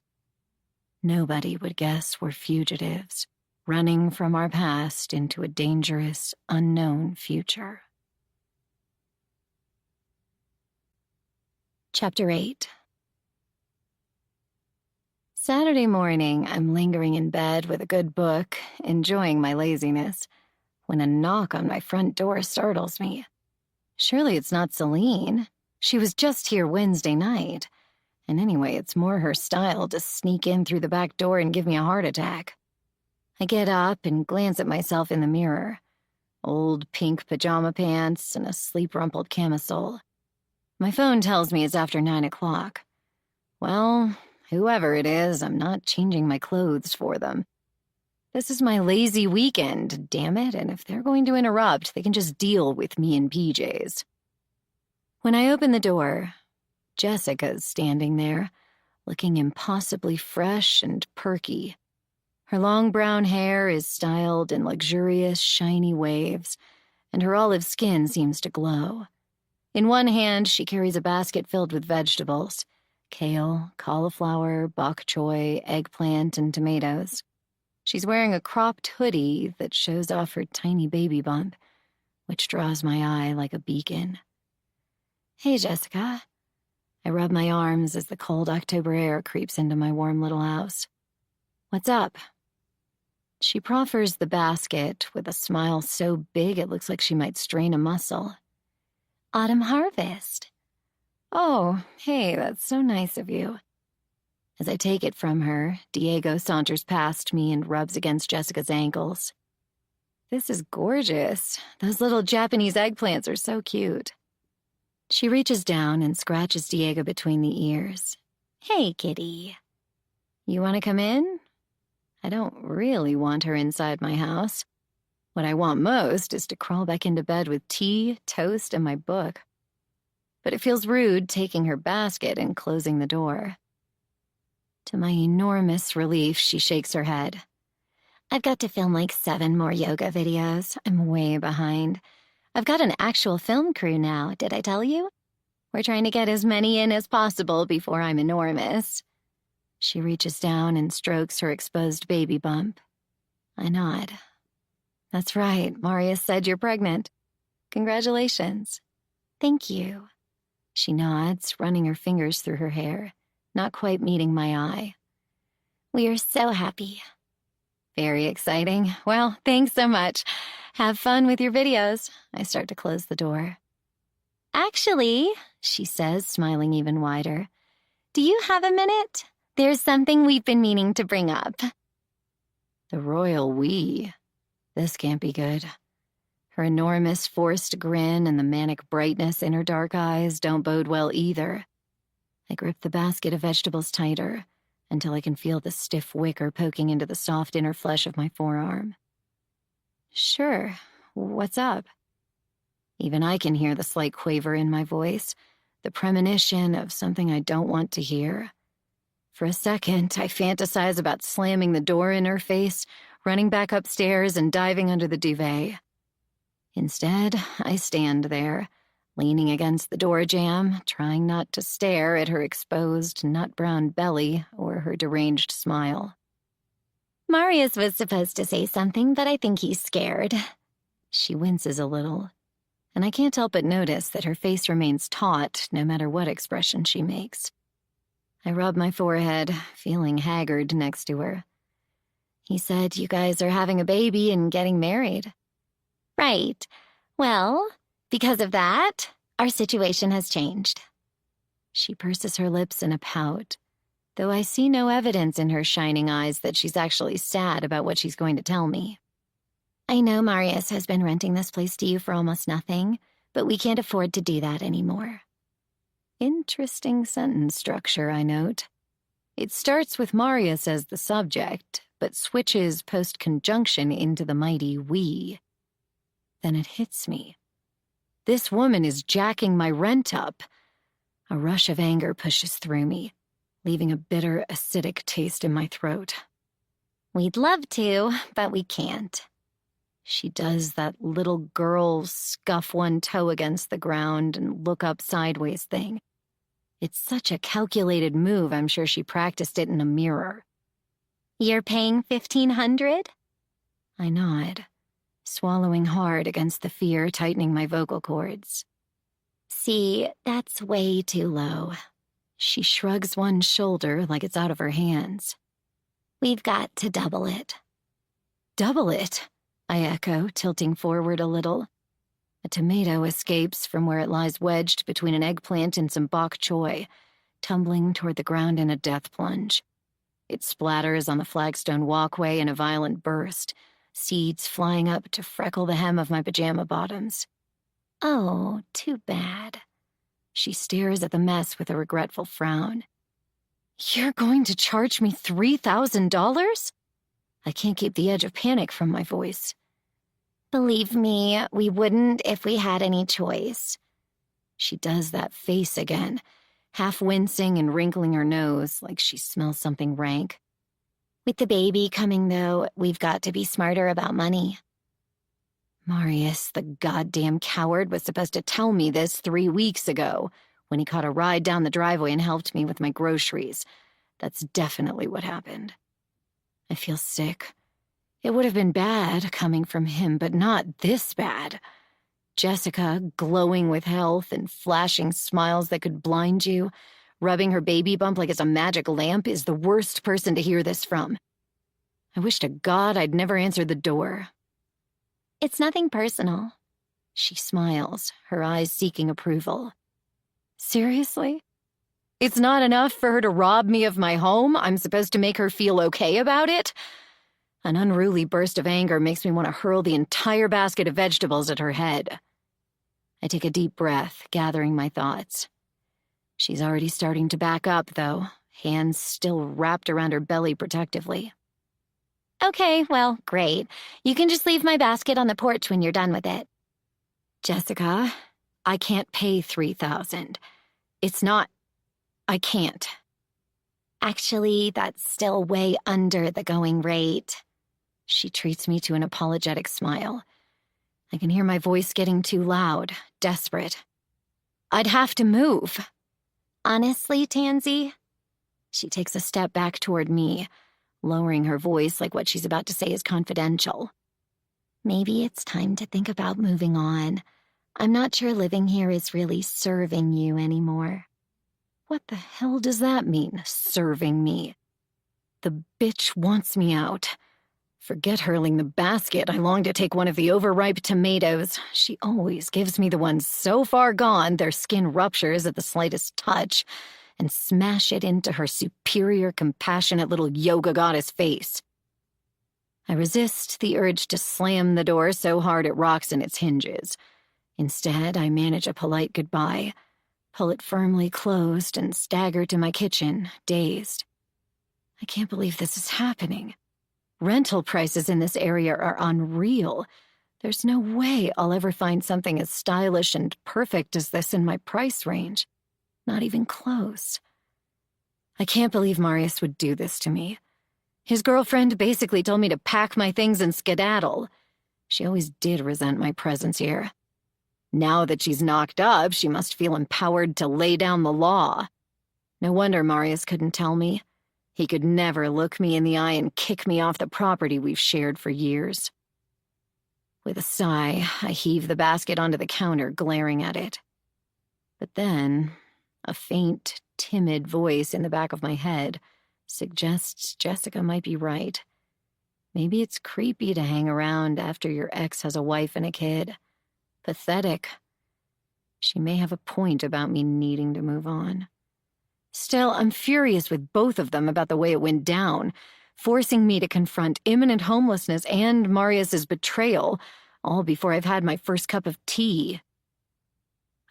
A: Nobody would guess we're fugitives, running from our past into a dangerous, unknown future. Chapter 8. Saturday morning, I'm lingering in bed with a good book, enjoying my laziness, when a knock on my front door startles me. Surely it's not Celine. She was just here Wednesday night. And anyway, it's more her style to sneak in through the back door and give me a heart attack. I get up and glance at myself in the mirror. Old pink pajama pants and a sleep-rumpled camisole. My phone tells me it's after 9 o'clock. Well, whoever it is, I'm not changing my clothes for them. This is my lazy weekend, damn it, and if they're going to interrupt, they can just deal with me in PJs. When I open the door, Jessica's standing there, looking impossibly fresh and perky. Her long brown hair is styled in luxurious, shiny waves, and her olive skin seems to glow. In one hand, she carries a basket filled with vegetables: kale, cauliflower, bok choy, eggplant, and tomatoes. She's wearing a cropped hoodie that shows off her tiny baby bump, which draws my eye like a beacon. Hey, Jessica. I rub my arms as the cold October air creeps into my warm little house. What's up? She proffers the basket with a smile so big it looks like she might strain a muscle. Autumn harvest. Oh, hey, that's so nice of you. As I take it from her, Diego saunters past me and rubs against Jessica's ankles. This is gorgeous. Those little Japanese eggplants are so cute. She reaches down and scratches Diego between the ears. Hey, kitty. You want to come in? I don't really want her inside my house. What I want most is to crawl back into bed with tea, toast, and my book. But it feels rude taking her basket and closing the door. To my enormous relief, she shakes her head. I've got to film like 7 more yoga videos. I'm way behind. I've got an actual film crew now, did I tell you? We're trying to get as many in as possible before I'm enormous. She reaches down and strokes her exposed baby bump. I nod. That's right, Marius said you're pregnant. Congratulations. Thank you. She nods, running her fingers through her hair, not quite meeting my eye. We are so happy. Very exciting. Well, thanks so much. Have fun with your videos. I start to close the door. Actually, she says, smiling even wider, do you have a minute? There's something we've been meaning to bring up. The royal we. This can't be good. Her enormous forced grin and the manic brightness in her dark eyes don't bode well either. I grip the basket of vegetables tighter until I can feel the stiff wicker poking into the soft inner flesh of my forearm. Sure, what's up? Even I can hear the slight quaver in my voice, the premonition of something I don't want to hear. For a second, I fantasize about slamming the door in her face, running back upstairs, and diving under the duvet. Instead, I stand there, leaning against the door jamb, trying not to stare at her exposed, nut-brown belly or her deranged smile. Marius was supposed to say something, but I think he's scared. She winces a little, and I can't help but notice that her face remains taut no matter what expression she makes. I rub my forehead, feeling haggard next to her. He said you guys are having a baby and getting married. Right. Well, because of that, our situation has changed. She purses her lips in a pout, though I see no evidence in her shining eyes that she's actually sad about what she's going to tell me. I know Marius has been renting this place to you for almost nothing, but we can't afford to do that anymore. Interesting sentence structure, I note. It starts with Marius as the subject, but switches post-conjunction into the mighty we. Then it hits me. This woman is jacking my rent up. A rush of anger pushes through me, leaving a bitter, acidic taste in my throat. We'd love to, but we can't. She does that little girl scuff one toe against the ground and look up sideways thing. It's such a calculated move, I'm sure she practiced it in a mirror. You're paying $1,500? I nod, swallowing hard against the fear tightening my vocal cords. See, that's way too low. She shrugs one shoulder like it's out of her hands. We've got to double it. Double it? I echo, tilting forward a little. A tomato escapes from where it lies wedged between an eggplant and some bok choy, tumbling toward the ground in a death plunge. It splatters on the flagstone walkway in a violent burst, seeds flying up to freckle the hem of my pajama bottoms. Oh, too bad. She stares at the mess with a regretful frown. You're going to charge me $3,000? I can't keep the edge of panic from my voice. Believe me, we wouldn't if we had any choice. She does that face again, half wincing and wrinkling her nose like she smells something rank. With the baby coming, though, we've got to be smarter about money. Marius, the goddamn coward, was supposed to tell me this 3 weeks ago, when he caught a ride down the driveway and helped me with my groceries. That's definitely what happened. I feel sick. It would have been bad coming from him, but not this bad. Jessica, glowing with health and flashing smiles that could blind you, rubbing her baby bump like it's a magic lamp, is the worst person to hear this from. I wish to God I'd never answered the door. It's nothing personal. She smiles, her eyes seeking approval. Seriously? It's not enough for her to rob me of my home? I'm supposed to make her feel okay about it? An unruly burst of anger makes me want to hurl the entire basket of vegetables at her head. I take a deep breath, gathering my thoughts. She's already starting to back up, though, hands still wrapped around her belly protectively. Okay, well, great. You can just leave my basket on the porch when you're done with it. Jessica, I can't pay $3,000. It's not... I can't. Actually, that's still way under the going rate. She treats me to an apologetic smile. I can hear my voice getting too loud, desperate. I'd have to move. Honestly, Tansy? She takes a step back toward me, lowering her voice like what she's about to say is confidential. Maybe it's time to think about moving on. I'm not sure living here is really serving you anymore. What the hell does that mean, serving me? The bitch wants me out. Forget hurling the basket. I long to take one of the overripe tomatoes. She always gives me the ones so far gone their skin ruptures at the slightest touch, and smash it into her superior, compassionate little yoga goddess face. I resist the urge to slam the door so hard it rocks in its hinges. Instead, I manage a polite goodbye, pull it firmly closed, and stagger to my kitchen, dazed. I can't believe this is happening. Rental prices in this area are unreal. There's no way I'll ever find something as stylish and perfect as this in my price range. Not even close. I can't believe Marius would do this to me. His girlfriend basically told me to pack my things and skedaddle. She always did resent my presence here. Now that she's knocked up, she must feel empowered to lay down the law. No wonder Marius couldn't tell me. He could never look me in the eye and kick me off the property we've shared for years. With a sigh, I heave the basket onto the counter, glaring at it. But then, a faint, timid voice in the back of my head suggests Jessica might be right. Maybe it's creepy to hang around after your ex has a wife and a kid. Pathetic. She may have a point about me needing to move on. Still, I'm furious with both of them about the way it went down, forcing me to confront imminent homelessness and Marius's betrayal, all before I've had my first cup of tea.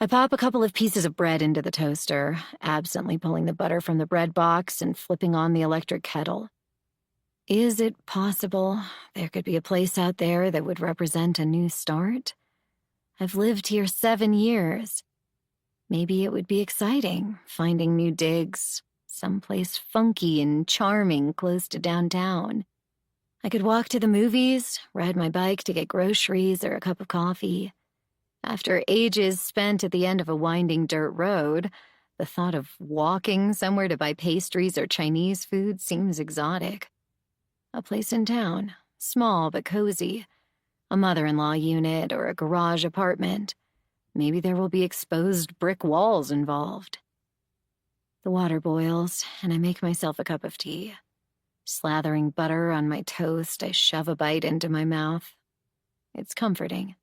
A: I pop a couple of pieces of bread into the toaster, absently pulling the butter from the bread box and flipping on the electric kettle. Is it possible there could be a place out there that would represent a new start? I've lived here 7 years. Maybe it would be exciting, finding new digs, someplace funky and charming close to downtown. I could walk to the movies, ride my bike to get groceries or a cup of coffee. After ages spent at the end of a winding dirt road, the thought of walking somewhere to buy pastries or Chinese food seems exotic. A place in town, small but cozy. A mother-in-law unit or a garage apartment. Maybe there will be exposed brick walls involved. The water boils, and I make myself a cup of tea. Slathering butter on my toast, I shove a bite into my mouth. It's comforting.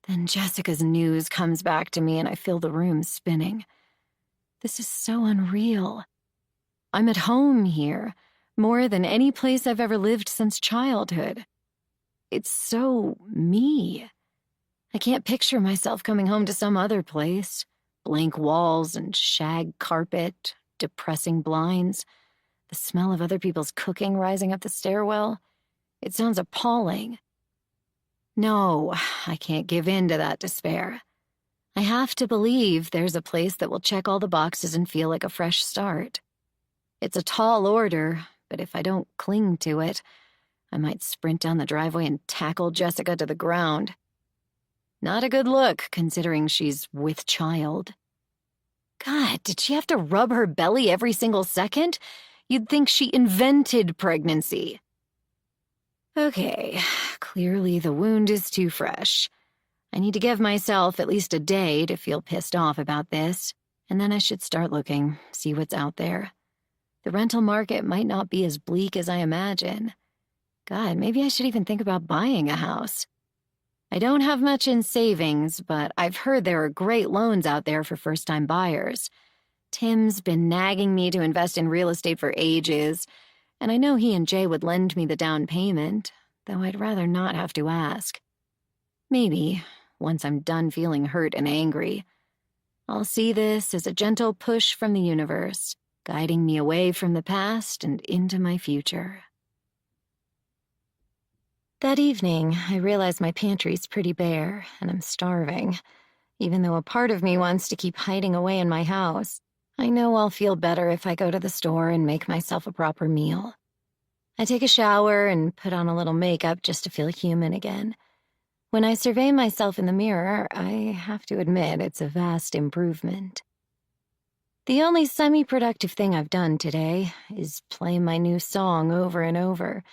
A: Then Jessica's news comes back to me, and I feel the room spinning. This is so unreal. I'm at home here, more than any place I've ever lived since childhood. It's so me. I can't picture myself coming home to some other place. Blank walls and shag carpet, depressing blinds, the smell of other people's cooking rising up the stairwell. It sounds appalling. No, I can't give in to that despair. I have to believe there's a place that will check all the boxes and feel like a fresh start. It's a tall order, but if I don't cling to it, I might sprint down the driveway and tackle Jessica to the ground. Not a good look, considering she's with child. God, did she have to rub her belly every single second? You'd think she invented pregnancy. Okay, clearly the wound is too fresh. I need to give myself at least a day to feel pissed off about this, and then I should start looking, see what's out there. The rental market might not be as bleak as I imagine. God, maybe I should even think about buying a house. I don't have much in savings, but I've heard there are great loans out there for first-time buyers. Tim's been nagging me to invest in real estate for ages, and I know he and Jay would lend me the down payment, though I'd rather not have to ask. Maybe, once I'm done feeling hurt and angry, I'll see this as a gentle push from the universe, guiding me away from the past and into my future. That evening, I realize my pantry's pretty bare, and I'm starving. Even though a part of me wants to keep hiding away in my house, I know I'll feel better if I go to the store and make myself a proper meal. I take a shower and put on a little makeup just to feel human again. When I survey myself in the mirror, I have to admit it's a vast improvement. The only semi-productive thing I've done today is play my new song over and over.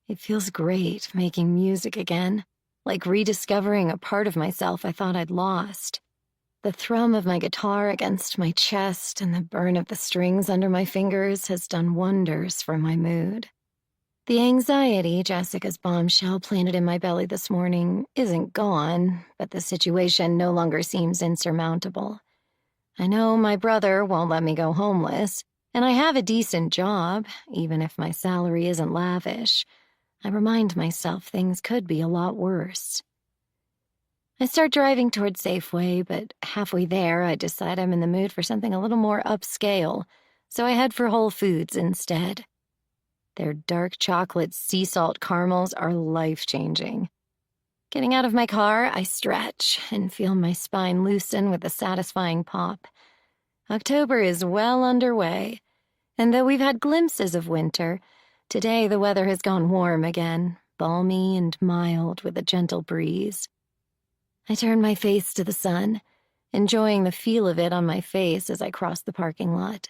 A: It feels great making music again, like rediscovering a part of myself I thought I'd lost. The thrum of my guitar against my chest and the burn of the strings under my fingers has done wonders for my mood. The anxiety Jessica's bombshell planted in my belly this morning isn't gone, but the situation no longer seems insurmountable. I know my brother won't let me go homeless, and I have a decent job, even if my salary isn't lavish. I remind myself things could be a lot worse. I start driving toward Safeway, but halfway there I decide I'm in the mood for something a little more upscale, so I head for Whole Foods instead. Their dark chocolate sea salt caramels are life-changing. Getting out of my car, I stretch and feel my spine loosen with a satisfying pop. October is well underway, and though we've had glimpses of winter, today the weather has gone warm again, balmy and mild with a gentle breeze. I turn my face to the sun, enjoying the feel of it on my face as I cross the parking lot.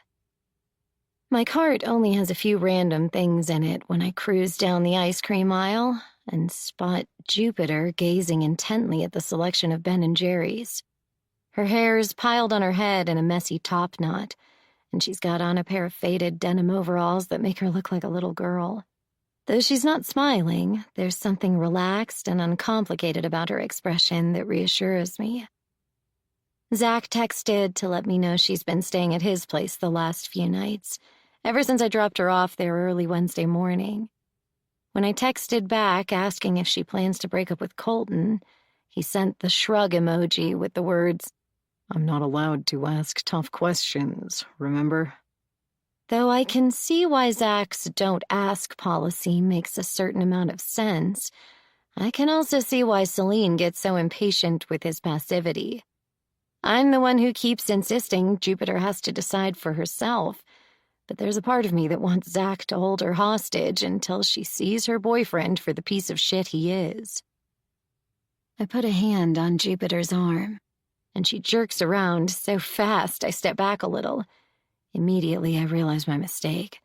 A: My cart only has a few random things in it when I cruise down the ice cream aisle and spot Jupiter gazing intently at the selection of Ben & Jerry's. Her hair's piled on her head in a messy top knot, and she's got on a pair of faded denim overalls that make her look like a little girl. Though she's not smiling, there's something relaxed and uncomplicated about her expression that reassures me. Zach texted to let me know she's been staying at his place the last few nights, ever since I dropped her off there early Wednesday morning. When I texted back asking if she plans to break up with Colton, he sent the shrug emoji with the words,
C: "I'm not allowed to ask tough questions, remember?"
A: Though I can see why Zach's don't ask policy makes a certain amount of sense, I can also see why Celine gets so impatient with his passivity. I'm the one who keeps insisting Jupiter has to decide for herself, but there's a part of me that wants Zach to hold her hostage until she sees her boyfriend for the piece of shit he is. I put a hand on Jupiter's arm, and she jerks around so fast I step back a little. Immediately, I realize my mistake.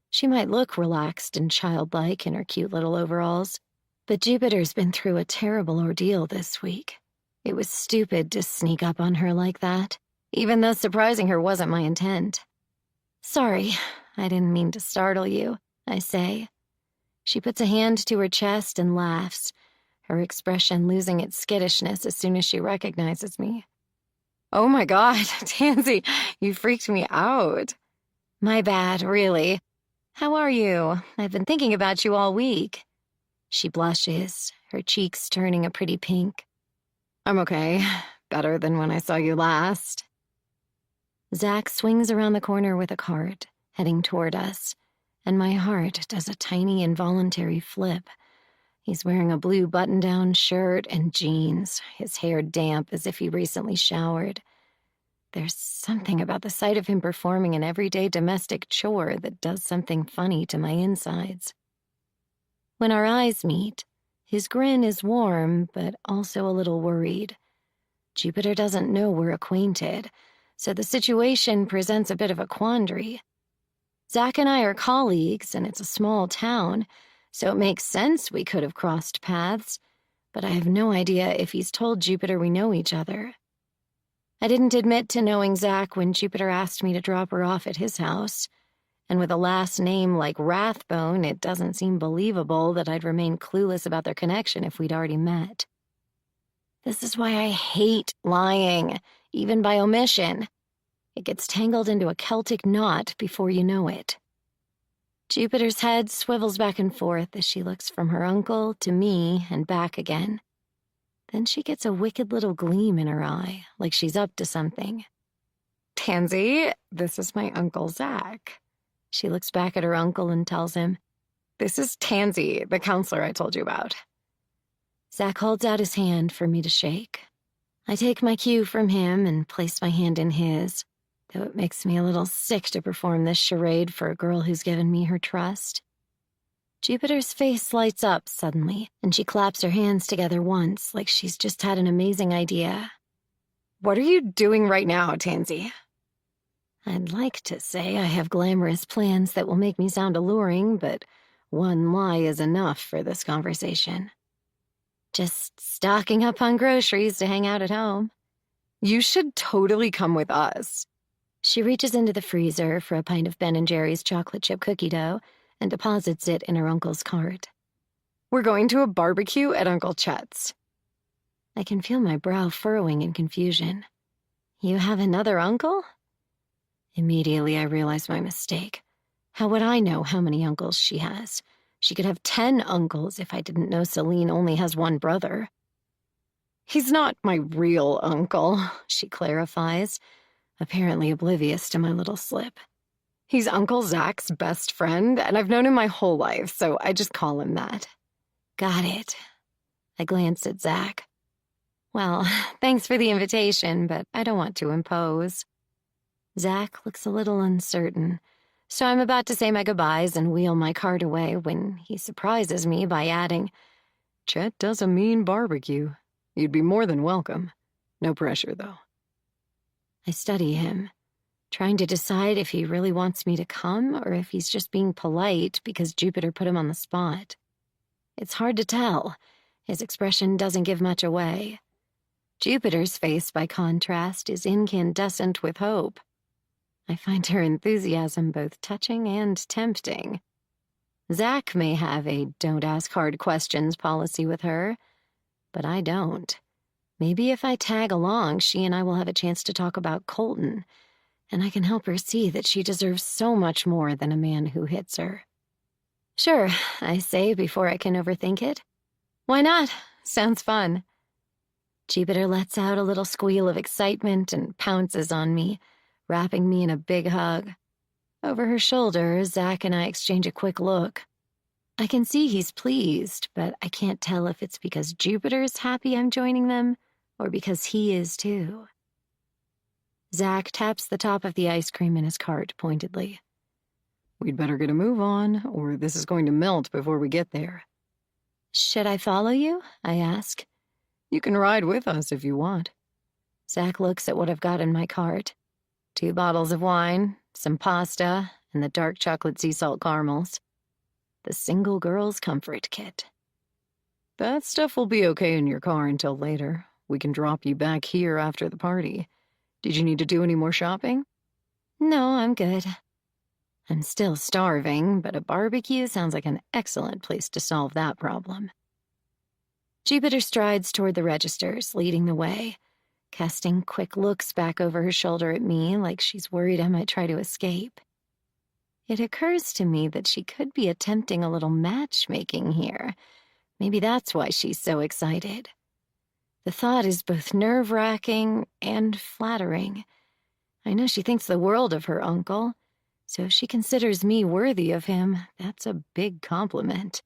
A: She might look relaxed and childlike in her cute little overalls, but Jupiter's been through a terrible ordeal this week. It was stupid to sneak up on her like that, even though surprising her wasn't my intent. "Sorry, I didn't mean to startle you," I say. She puts a hand to her chest and laughs, her expression losing its skittishness as soon as she recognizes me.
B: "Oh my God, Tansy, you freaked me out."
A: "My bad, really. How are you? I've been thinking about you all week." She blushes, her cheeks turning a pretty pink.
B: "I'm okay. Better than when I saw you last."
A: Zach swings around the corner with a cart, heading toward us, and my heart does a tiny involuntary flip. He's wearing a blue button-down shirt and jeans, his hair damp as if he recently showered. There's something about the sight of him performing an everyday domestic chore that does something funny to my insides. When our eyes meet, his grin is warm, but also a little worried. Jupiter doesn't know we're acquainted, so the situation presents a bit of a quandary. Zach and I are colleagues, and it's a small town, so it makes sense we could have crossed paths, but I have no idea if he's told Jupiter we know each other. I didn't admit to knowing Zach when Jupiter asked me to drop her off at his house, and with a last name like Rathbone, it doesn't seem believable that I'd remain clueless about their connection if we'd already met. This is why I hate lying, even by omission. It gets tangled into a Celtic knot before you know it. Jupiter's head swivels back and forth as she looks from her uncle to me and back again. Then she gets a wicked little gleam in her eye, like she's up to something.
B: "Tansy, this is my Uncle Zach."
A: She looks back at her uncle and tells him,
B: "This is Tansy, the counselor I told you about."
A: Zach holds out his hand for me to shake. I take my cue from him and place my hand in his, though it makes me a little sick to perform this charade for a girl who's given me her trust. Jupiter's face lights up suddenly, and she claps her hands together once like she's just had an amazing idea.
B: "What are you doing right now, Tansy?"
A: I'd like to say I have glamorous plans that will make me sound alluring, but one lie is enough for this conversation. Just stocking up on groceries to hang out at home.
B: "You should totally come with us."
A: She reaches into the freezer for a pint of Ben & Jerry's chocolate chip cookie dough and deposits it in her uncle's cart.
B: "We're going to a barbecue at Uncle Chet's."
A: I can feel my brow furrowing in confusion. You have another uncle? Immediately I realize my mistake. How would I know how many uncles she has? She could have 10 uncles if I didn't know Celine only has one brother.
B: "He's not my real uncle,"
A: she clarifies, apparently oblivious to my little slip.
B: "He's Uncle Zach's best friend, and I've known him my whole life, so I just call him that."
A: Got it. I glance at Zach. Well, thanks for the invitation, but I don't want to impose. Zach looks a little uncertain, so I'm about to say my goodbyes and wheel my cart away when he surprises me by adding,
C: "Chet does a mean barbecue. You'd be more than welcome. No pressure, though."
A: I study him, trying to decide if he really wants me to come or if he's just being polite because Jupiter put him on the spot. It's hard to tell. His expression doesn't give much away. Jupiter's face, by contrast, is incandescent with hope. I find her enthusiasm both touching and tempting. Zach may have a don't ask hard questions policy with her, but I don't. Maybe if I tag along, she and I will have a chance to talk about Colton, and I can help her see that she deserves so much more than a man who hits her. Sure, I say before I can overthink it. Why not? Sounds fun. Jupiter lets out a little squeal of excitement and pounces on me, wrapping me in a big hug. Over her shoulder, Zach and I exchange a quick look. I can see he's pleased, but I can't tell if it's because Jupiter's happy I'm joining them or because he is too. Zach taps the top of the ice cream in his cart pointedly.
C: We'd better get a move on, or this is going to melt before we get there.
A: Should I follow you? I ask.
C: You can ride with us if you want.
A: Zach looks at what I've got in my cart. 2 bottles of wine, some pasta, and the dark chocolate sea salt caramels. The single girl's comfort kit.
C: That stuff will be okay in your car until later. We can drop you back here after the party. Did you need to do any more shopping?
A: No, I'm good. I'm still starving, but a barbecue sounds like an excellent place to solve that problem. Jupiter strides toward the registers, leading the way, casting quick looks back over her shoulder at me like she's worried I might try to escape. It occurs to me that she could be attempting a little matchmaking here. Maybe that's why she's so excited. The thought is both nerve-wracking and flattering. I know she thinks the world of her uncle, so if she considers me worthy of him, that's a big compliment.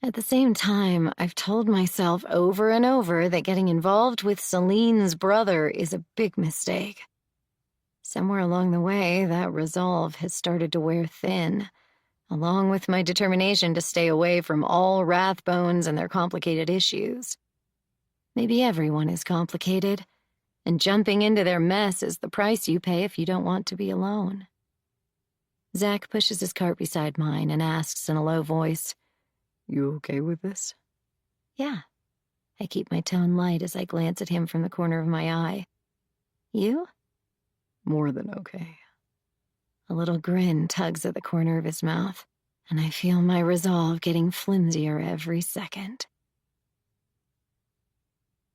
A: At the same time, I've told myself over and over that getting involved with Celine's brother is a big mistake. Somewhere along the way, that resolve has started to wear thin, along with my determination to stay away from all Rathbones and their complicated issues. Maybe everyone is complicated, and jumping into their mess is the price you pay if you don't want to be alone. Zach pushes his cart beside mine and asks in a low voice,
C: You okay with this?
A: Yeah. I keep my tone light as I glance at him from the corner of my eye. You?
C: More than okay.
A: A little grin tugs at the corner of his mouth, and I feel my resolve getting flimsier every second.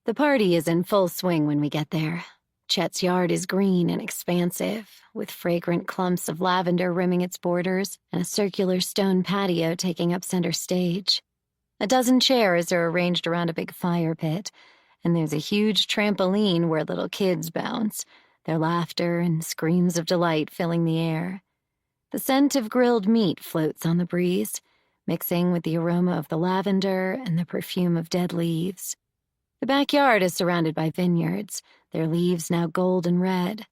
A: The party is in full swing when we get there. Chet's yard is green and expansive, with fragrant clumps of lavender rimming its borders and a circular stone patio taking up center stage. A dozen chairs are arranged around a big fire pit, and there's a huge trampoline where little kids bounce, their laughter and screams of delight filling the air. The scent of grilled meat floats on the breeze, mixing with the aroma of the lavender and the perfume of dead leaves. The backyard is surrounded by vineyards, their leaves now golden red.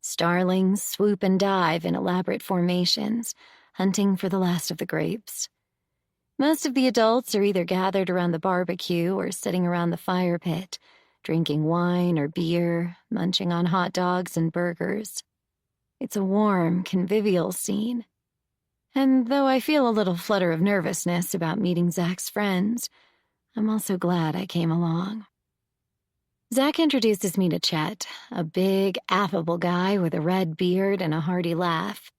A: Starlings swoop and dive in elaborate formations, hunting for the last of the grapes. Most of the adults are either gathered around the barbecue or sitting around the fire pit, drinking wine or beer, munching on hot dogs and burgers. It's a warm, convivial scene. And though I feel a little flutter of nervousness about meeting Zach's friends, I'm also glad I came along. Zach introduces me to Chet, a big, affable guy with a red beard and a hearty laugh.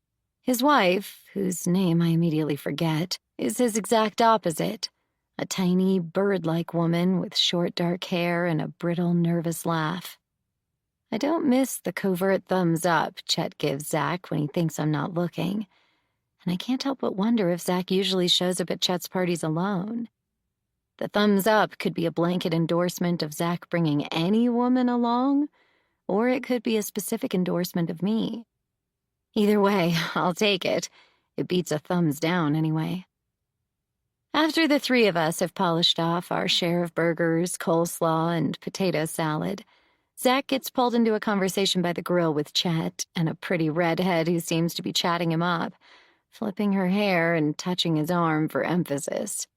A: His wife, whose name I immediately forget, is his exact opposite, a tiny, bird-like woman with short dark hair and a brittle, nervous laugh. I don't miss the covert thumbs up Chet gives Zach when he thinks I'm not looking, and I can't help but wonder if Zach usually shows up at Chet's parties alone. The thumbs up could be a blanket endorsement of Zach bringing any woman along, or it could be a specific endorsement of me. Either way, I'll take it. It beats a thumbs down anyway. After the 3 of us have polished off our share of burgers, coleslaw, and potato salad, Zach gets pulled into a conversation by the grill with Chet and a pretty redhead who seems to be chatting him up, flipping her hair and touching his arm for emphasis.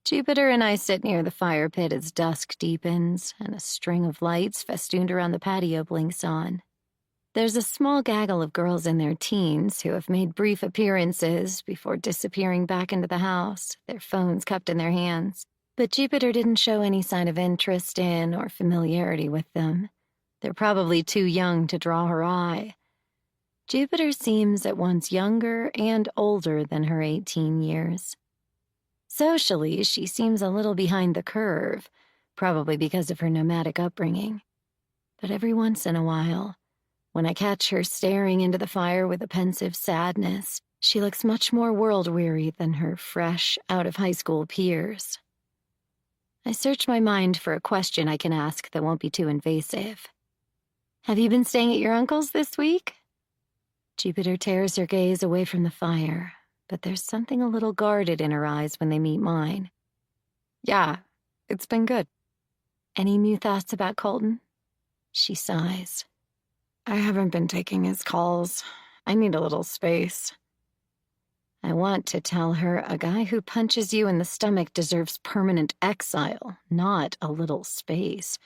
A: Jupiter and I sit near the fire pit as dusk deepens and a string of lights festooned around the patio blinks on. There's a small gaggle of girls in their teens who have made brief appearances before disappearing back into the house, their phones cupped in their hands. But Jupiter didn't show any sign of interest in or familiarity with them. They're probably too young to draw her eye. Jupiter seems at once younger and older than her 18 years. Socially, she seems a little behind the curve, probably because of her nomadic upbringing. But every once in a while, when I catch her staring into the fire with a pensive sadness, she looks much more world-weary than her fresh, out-of-high-school peers. I search my mind for a question I can ask that won't be too invasive. Have you been staying at your uncle's this week? Jupiter tears her gaze away from the fire, but there's something a little guarded in her eyes when they meet mine.
B: Yeah, it's been good.
A: Any new thoughts about Colton? She sighs.
B: I haven't been taking his calls. I need a little space.
A: I want to tell her a guy who punches you in the stomach deserves permanent exile, not a little space.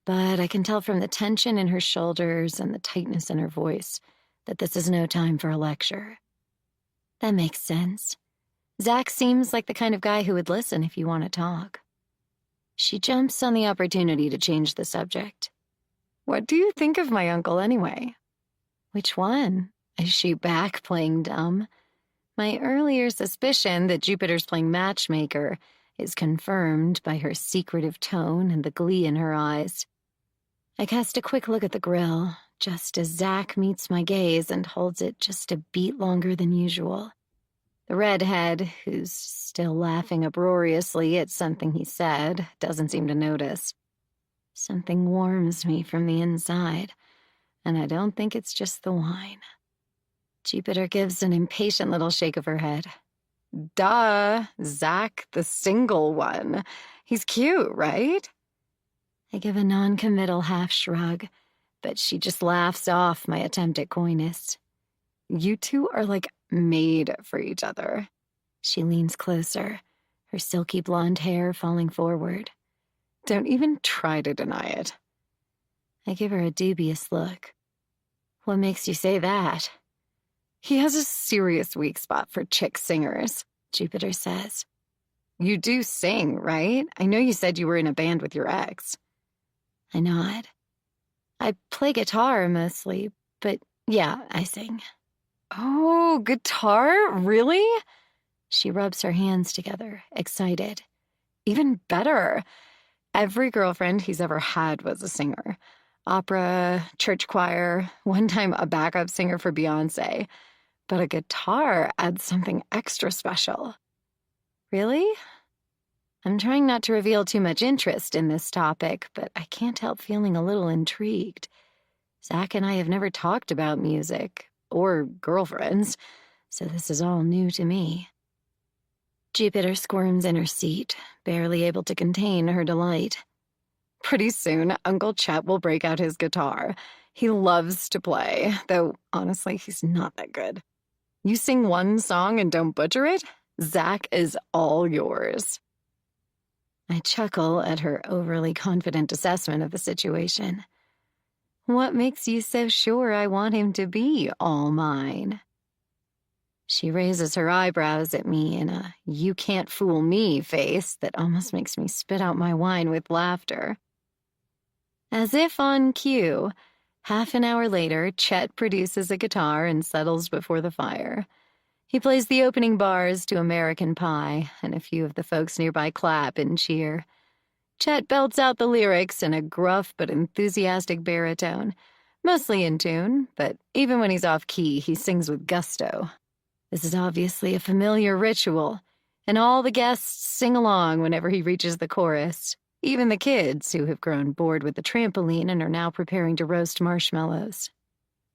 A: But I can tell from the tension in her shoulders and the tightness in her voice that this is no time for a lecture. That makes sense. Zach seems like the kind of guy who would listen if you want to talk. She jumps on the opportunity to change the subject.
B: What do you think of my uncle anyway?
A: Which one? Is she back playing dumb? My earlier suspicion that Jupiter's playing matchmaker is confirmed by her secretive tone and the glee in her eyes. I cast a quick look at the grill, just as Zach meets my gaze and holds it just a beat longer than usual. The redhead, who's still laughing uproariously at something he said, doesn't seem to notice. Something warms me from the inside, and I don't think it's just the wine. Jupiter gives an impatient little shake of her head.
B: Duh, Zach, the single one. He's cute, right?
A: I give a non-committal half shrug, but she just laughs off my attempt at coyness.
B: You two are like made for each other.
A: She leans closer, her silky blonde hair falling forward.
B: Don't even try to deny it.
A: I give her a dubious look. What makes you say that?
B: He has a serious weak spot for chick singers,
A: Jupiter says.
B: You do sing, right? I know you said you were in a band with your ex.
A: I nod. I play guitar mostly, but yeah, I sing.
B: Oh, guitar? Really?
A: She rubs her hands together, excited.
B: Even better. Every girlfriend he's ever had was a singer. Opera, church choir, one time a backup singer for Beyoncé. But a guitar adds something extra special.
A: Really? I'm trying not to reveal too much interest in this topic, but I can't help feeling a little intrigued. Zach and I have never talked about music, or girlfriends, so this is all new to me. Jupiter squirms in her seat, barely able to contain her delight.
B: Pretty soon, Uncle Chet will break out his guitar. He loves to play, though honestly, he's not that good. You sing one song and don't butcher it, Zach is all yours.
A: I chuckle at her overly confident assessment of the situation. What makes you so sure I want him to be all mine? She raises her eyebrows at me in a "you can't fool me" face that almost makes me spit out my wine with laughter. As if on cue, half an hour later, Chet produces a guitar and settles before the fire. He plays the opening bars to American Pie, and a few of the folks nearby clap and cheer. Chet belts out the lyrics in a gruff but enthusiastic baritone, mostly in tune, but even when he's off-key, he sings with gusto. This is obviously a familiar ritual, and all the guests sing along whenever he reaches the chorus, even the kids who have grown bored with the trampoline and are now preparing to roast marshmallows.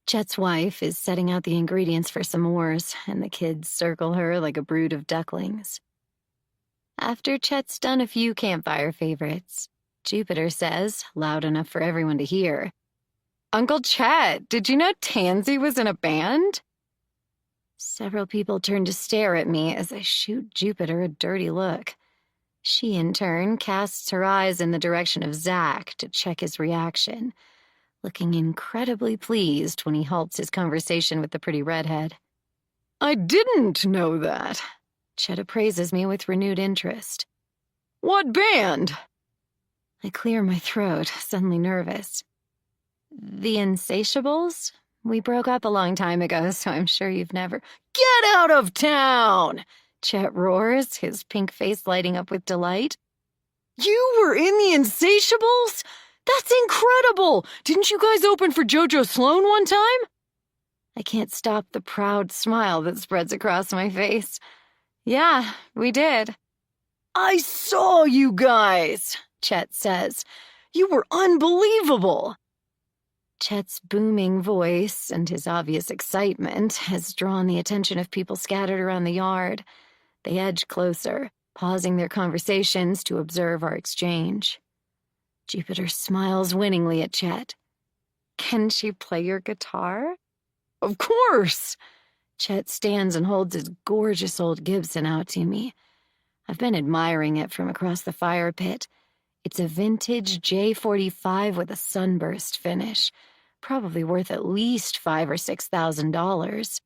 A: Chet's wife is setting out the ingredients for s'mores, and the kids circle her like a brood of ducklings. After Chet's done a few campfire favorites, Jupiter says, loud enough for everyone to hear,
B: Uncle Chet, did you know Tansy was in a band?
A: Several people turn to stare at me as I shoot Jupiter a dirty look. She, in turn, casts her eyes in the direction of Zach to check his reaction, looking incredibly pleased when he halts his conversation with the pretty redhead.
B: I didn't know that.
A: Chet appraises me with renewed interest.
B: What band?
A: I clear my throat, suddenly nervous. The Insatiables? We broke up a long time ago, so I'm sure you've never—
B: Get out of town!
A: Chet roars, his pink face lighting up with delight.
B: You were in the Insatiables? That's incredible! Didn't you guys open for JoJo Sloan one time?
A: I can't stop the proud smile that spreads across my face. Yeah, we did.
B: I saw you guys, Chet says. You were unbelievable.
A: Chet's booming voice and his obvious excitement has drawn the attention of people scattered around the yard. They edge closer, pausing their conversations to observe our exchange. Jupiter smiles winningly at Chet. Can she play your guitar?
B: Of course.
A: Chet stands and holds his gorgeous old Gibson out to me. I've been admiring it from across the fire pit. It's a vintage J45 with a sunburst finish, probably worth at least $5,000 or $6,000.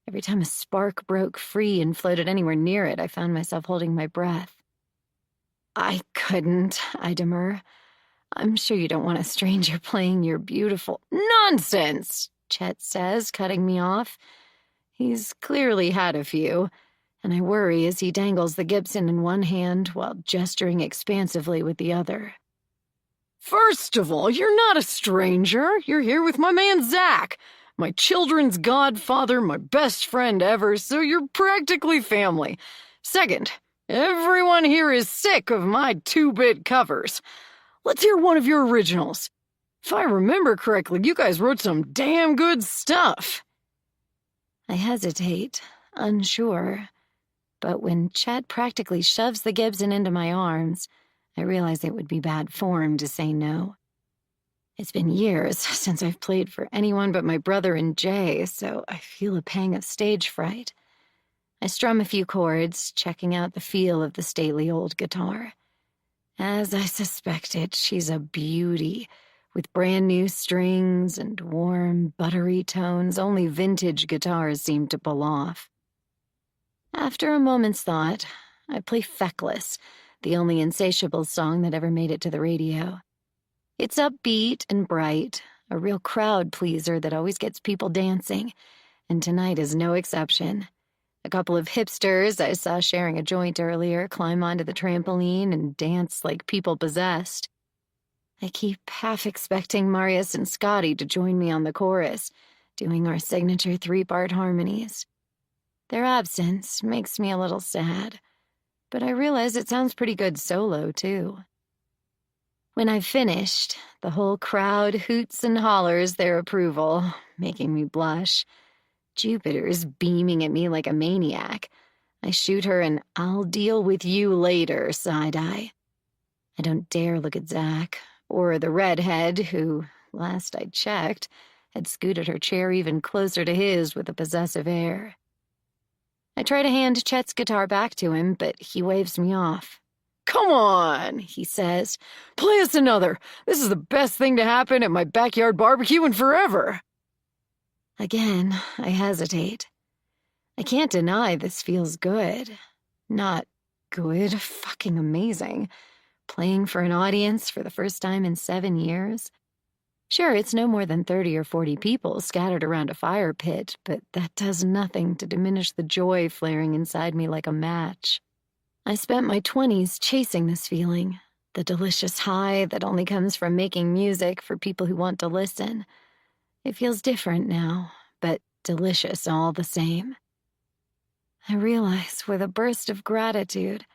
A: Every time a spark broke free and floated anywhere near it, I found myself holding my breath. I couldn't, I demur. I'm sure you don't want a stranger playing your beautiful—
B: Nonsense,
A: Chet says, cutting me off. He's clearly had a few, and I worry as he dangles the Gibson in one hand while gesturing expansively with the other.
B: First of all, you're not a stranger. You're here with my man Zach, my children's godfather, my best friend ever, so you're practically family. Second, everyone here is sick of my 2-bit covers. Let's hear one of your originals. If I remember correctly, you guys wrote some damn good stuff.
A: I hesitate, unsure, but when Chet practically shoves the Gibson into my arms, I realize it would be bad form to say no. It's been years since I've played for anyone but my brother and Jay, so I feel a pang of stage fright. I strum a few chords, checking out the feel of the stately old guitar. As I suspected, she's a beauty, with brand new strings and warm, buttery tones only vintage guitars seem to pull off. After a moment's thought, I play Feckless, the only Insatiable song that ever made it to the radio. It's upbeat and bright, a real crowd pleaser that always gets people dancing, and tonight is no exception. A couple of hipsters I saw sharing a joint earlier climb onto the trampoline and dance like people possessed. I keep half expecting Marius and Scotty to join me on the chorus, doing our signature 3-part harmonies. Their absence makes me a little sad, but I realize it sounds pretty good solo, too. When I've finished, the whole crowd hoots and hollers their approval, making me blush. Jupiter's beaming at me like a maniac. I shoot her an "I'll deal with you later" side-eye. I don't dare look at Zach, or the redhead who, last I checked, had scooted her chair even closer to his with a possessive air. I try to hand Chet's guitar back to him, but he waves me off.
B: Come on, he says. Play us another. This is the best thing to happen at my backyard barbecue in forever.
A: Again, I hesitate. I can't deny this feels good. Not good, fucking amazing. Playing for an audience for the first time in 7 years. Sure, it's no more than 30 or 40 people scattered around a fire pit, but that does nothing to diminish the joy flaring inside me like a match. I spent my 20s chasing this feeling, the delicious high that only comes from making music for people who want to listen. It feels different now, but delicious all the same. I realize with a burst of gratitude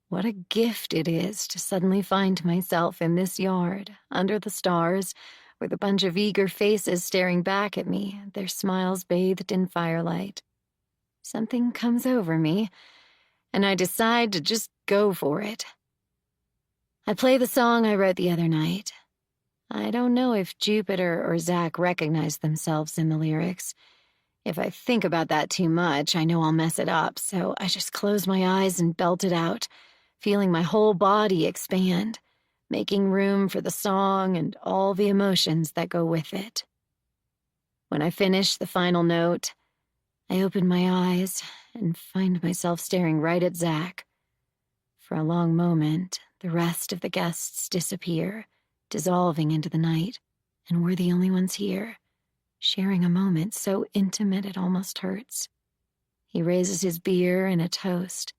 A: what a gift it is to suddenly find myself in this yard, under the stars, with a bunch of eager faces staring back at me, their smiles bathed in firelight. Something comes over me, and I decide to just go for it. I play the song I wrote the other night. I don't know if Jupiter or Zach recognize themselves in the lyrics. If I think about that too much, I know I'll mess it up, so I just close my eyes and belt it out, feeling my whole body expand, making room for the song and all the emotions that go with it. When I finish the final note, I open my eyes and find myself staring right at Zach. For a long moment, the rest of the guests disappear, dissolving into the night, and we're the only ones here. sharing a moment so intimate it almost hurts. He raises his beer in a toast,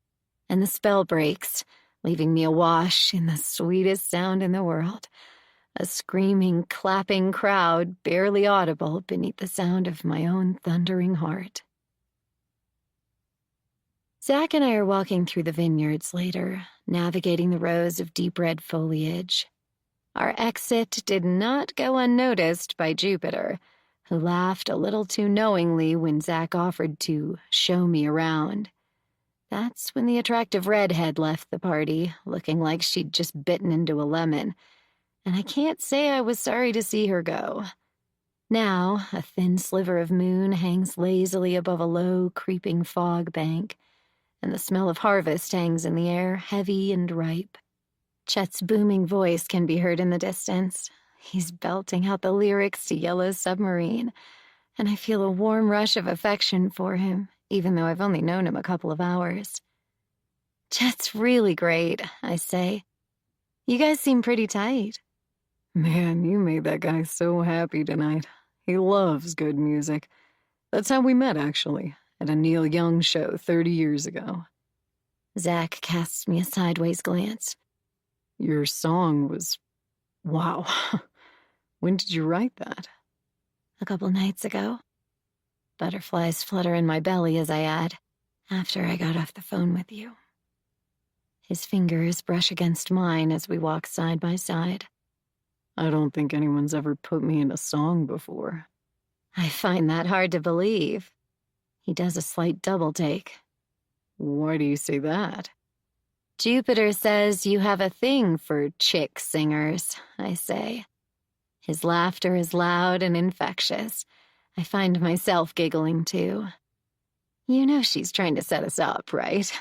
A: and the spell breaks, leaving me awash in the sweetest sound in the world. A screaming, clapping crowd, barely audible beneath the sound of my own thundering heart. Zach and I are walking through the vineyards later, navigating the rows of deep red foliage. Our exit did not go unnoticed by Jupiter, who laughed a little too knowingly when Zach offered to show me around. That's when the attractive redhead left the party, looking like she'd just bitten into a lemon, and I can't say I was sorry to see her go. Now, a thin sliver of moon hangs lazily above a low, creeping fog bank, and the smell of harvest hangs in the air, heavy and ripe. Chet's booming voice can be heard in the distance. He's belting out the lyrics to Yellow Submarine, and I feel a warm rush of affection for him, even though I've only known him a couple of hours. Chet's really great, I say. You guys seem pretty tight.
C: Man, you made that guy so happy tonight. He loves good music. That's how we met, actually, at a Neil Young show 30 years ago.
A: Zach casts me a sideways glance.
C: Your song was... wow. When did you write that?
A: A couple nights ago. Butterflies flutter in my belly as I add, after I got off the phone with you. His fingers brush against mine as we walk side by side.
C: I don't think anyone's ever put me in a song before.
A: I find that hard to believe. He does a slight double take.
C: Why do you say that?
A: Jupiter says you have a thing for chick singers, I say. His laughter is loud and infectious. I find myself giggling too. You know she's trying to set us up, right?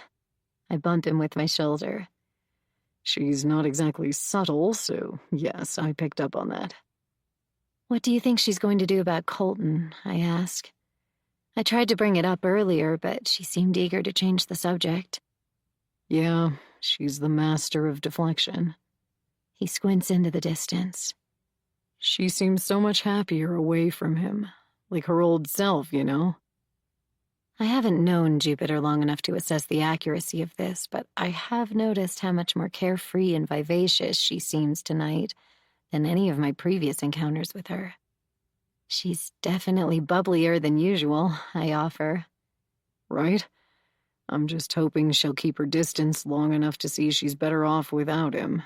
A: I bump him with my shoulder.
C: She's not exactly subtle, so yes, I picked up on that.
A: What do you think she's going to do about Colton? I ask. I tried to bring it up earlier, but she seemed eager to change the subject.
C: Yeah, she's the master of deflection.
A: He squints into the distance.
C: She seems so much happier away from him, like her old self, you know?
A: I haven't known Jupiter long enough to assess the accuracy of this, but I have noticed how much more carefree and vivacious she seems tonight than any of my previous encounters with her. She's definitely bubblier than usual, I offer.
C: Right? I'm just hoping she'll keep her distance long enough to see she's better off without him.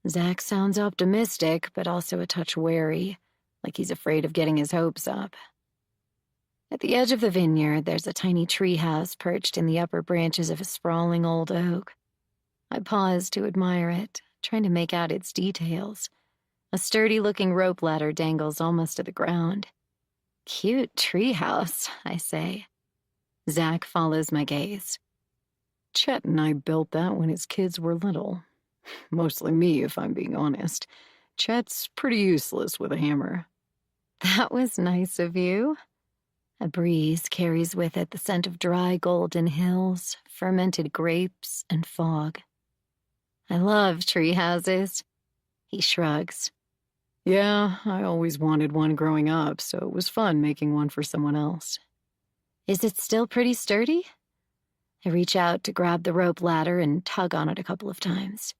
A: Zach sounds optimistic, but also a touch wary, like he's afraid of getting his hopes up. At the edge of the vineyard, there's a tiny treehouse perched in the upper branches of a sprawling old oak. I pause to admire it, trying to make out its details. A sturdy-looking rope ladder dangles almost to the ground. Cute treehouse, I say. Zach follows my gaze.
C: Chet and I built that when his kids were little. Mostly me, if I'm being honest. Chet's pretty useless with a hammer.
A: That was nice of you. A breeze carries with it the scent of dry golden hills, fermented grapes, and fog. I love tree houses. He shrugs.
C: Yeah, I always wanted one growing up, so it was fun making one for someone else.
A: Is it still pretty sturdy? I reach out to grab the rope ladder and tug on it a couple of times.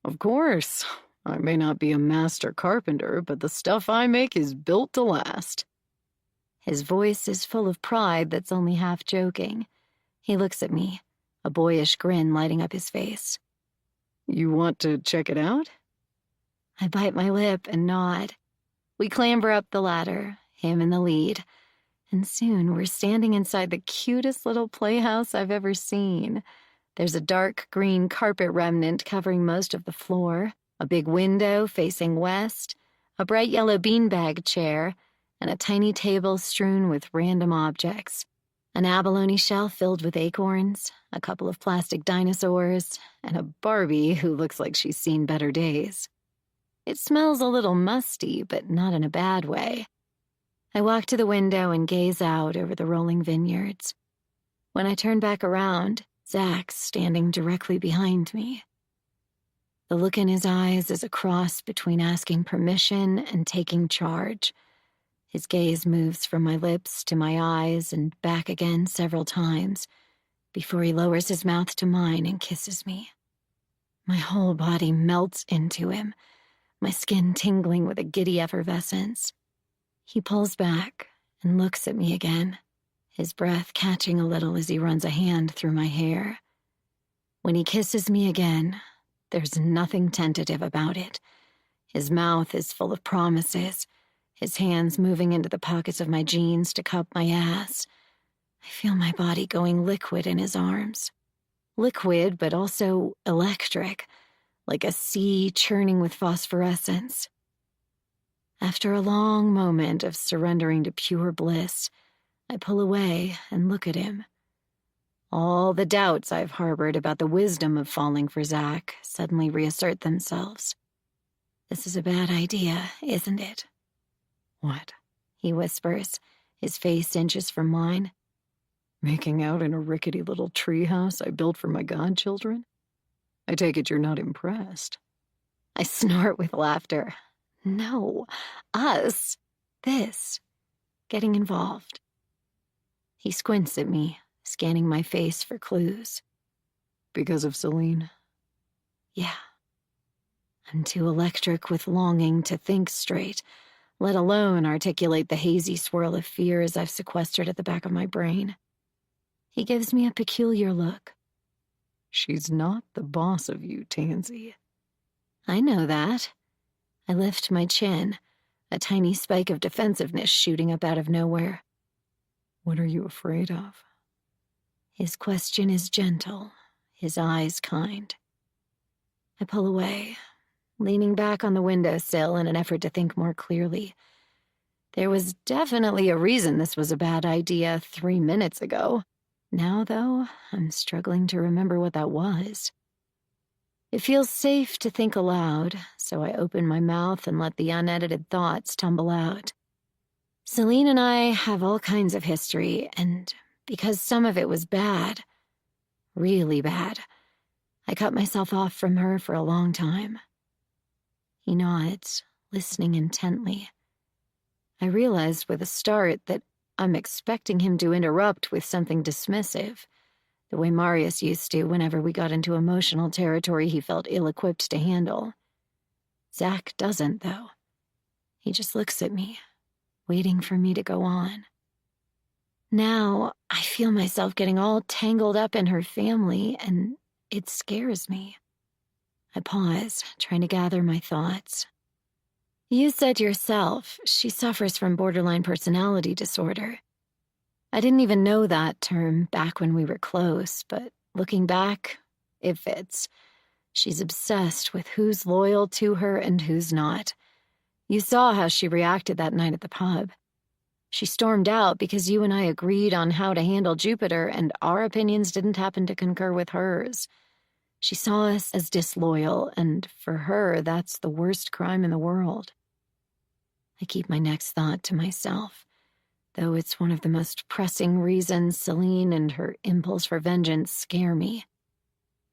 C: Of course. I may not be a master carpenter, but the stuff I make is built to last.
A: His voice is full of pride that's only half joking. He looks at me, a boyish grin lighting up his face.
C: You want to check it out?
A: I bite my lip and nod. We clamber up the ladder, him in the lead, and soon we're standing inside the cutest little playhouse I've ever seen. There's a dark green carpet remnant covering most of the floor, a big window facing west, a bright yellow beanbag chair, and a tiny table strewn with random objects. An abalone shell filled with acorns, a couple of plastic dinosaurs, and a Barbie who looks like she's seen better days. It smells a little musty, but not in a bad way. I walk to the window and gaze out over the rolling vineyards. When I turn back around, Zach's standing directly behind me. The look in his eyes is a cross between asking permission and taking charge. His gaze moves from my lips to my eyes and back again several times before he lowers his mouth to mine and kisses me. My whole body melts into him, my skin tingling with a giddy effervescence. He pulls back and looks at me again, his breath catching a little as he runs a hand through my hair. When he kisses me again, there's nothing tentative about it. His mouth is full of promises, his hands moving into the pockets of my jeans to cup my ass. I feel my body going liquid in his arms. Liquid, but also electric, like a sea churning with phosphorescence. After a long moment of surrendering to pure bliss, I pull away and look at him. All the doubts I've harbored about the wisdom of falling for Zach suddenly reassert themselves. This is a bad idea, isn't it?
C: What?
A: He whispers, his face inches from mine.
C: Making out in a rickety little treehouse I built for my godchildren? I take it you're not impressed.
A: I snort with laughter. No, us. This. Getting involved. He squints at me, scanning my face for clues.
C: Because of Celine?
A: Yeah. I'm too electric with longing to think straight, let alone articulate the hazy swirl of fears I've sequestered at the back of my brain. He gives me a peculiar look.
C: She's not the boss of you, Tansy.
A: I know that. I lift my chin, a tiny spike of defensiveness shooting up out of nowhere.
C: What are you afraid of?
A: His question is gentle, his eyes kind. I pull away, leaning back on the windowsill in an effort to think more clearly. There was definitely a reason this was a bad idea 3 minutes ago. Now, though, I'm struggling to remember what that was. It feels safe to think aloud, so I open my mouth and let the unedited thoughts tumble out. Celine and I have all kinds of history, and because some of it was bad, really bad, I cut myself off from her for a long time. He nods, listening intently. I realized with a start that I'm expecting him to interrupt with something dismissive, the way Marius used to whenever we got into emotional territory he felt ill-equipped to handle. Zach doesn't, though. He just looks at me, waiting for me to go on. Now, I feel myself getting all tangled up in her family, and it scares me. I pause, trying to gather my thoughts. You said yourself she suffers from borderline personality disorder. I didn't even know that term back when we were close, but looking back, it fits. She's obsessed with who's loyal to her and who's not. You saw how she reacted that night at the pub. She stormed out because you and I agreed on how to handle Jupiter, and our opinions didn't happen to concur with hers. She saw us as disloyal, and for her, that's the worst crime in the world. I keep my next thought to myself, though it's one of the most pressing reasons Celine and her impulse for vengeance scare me.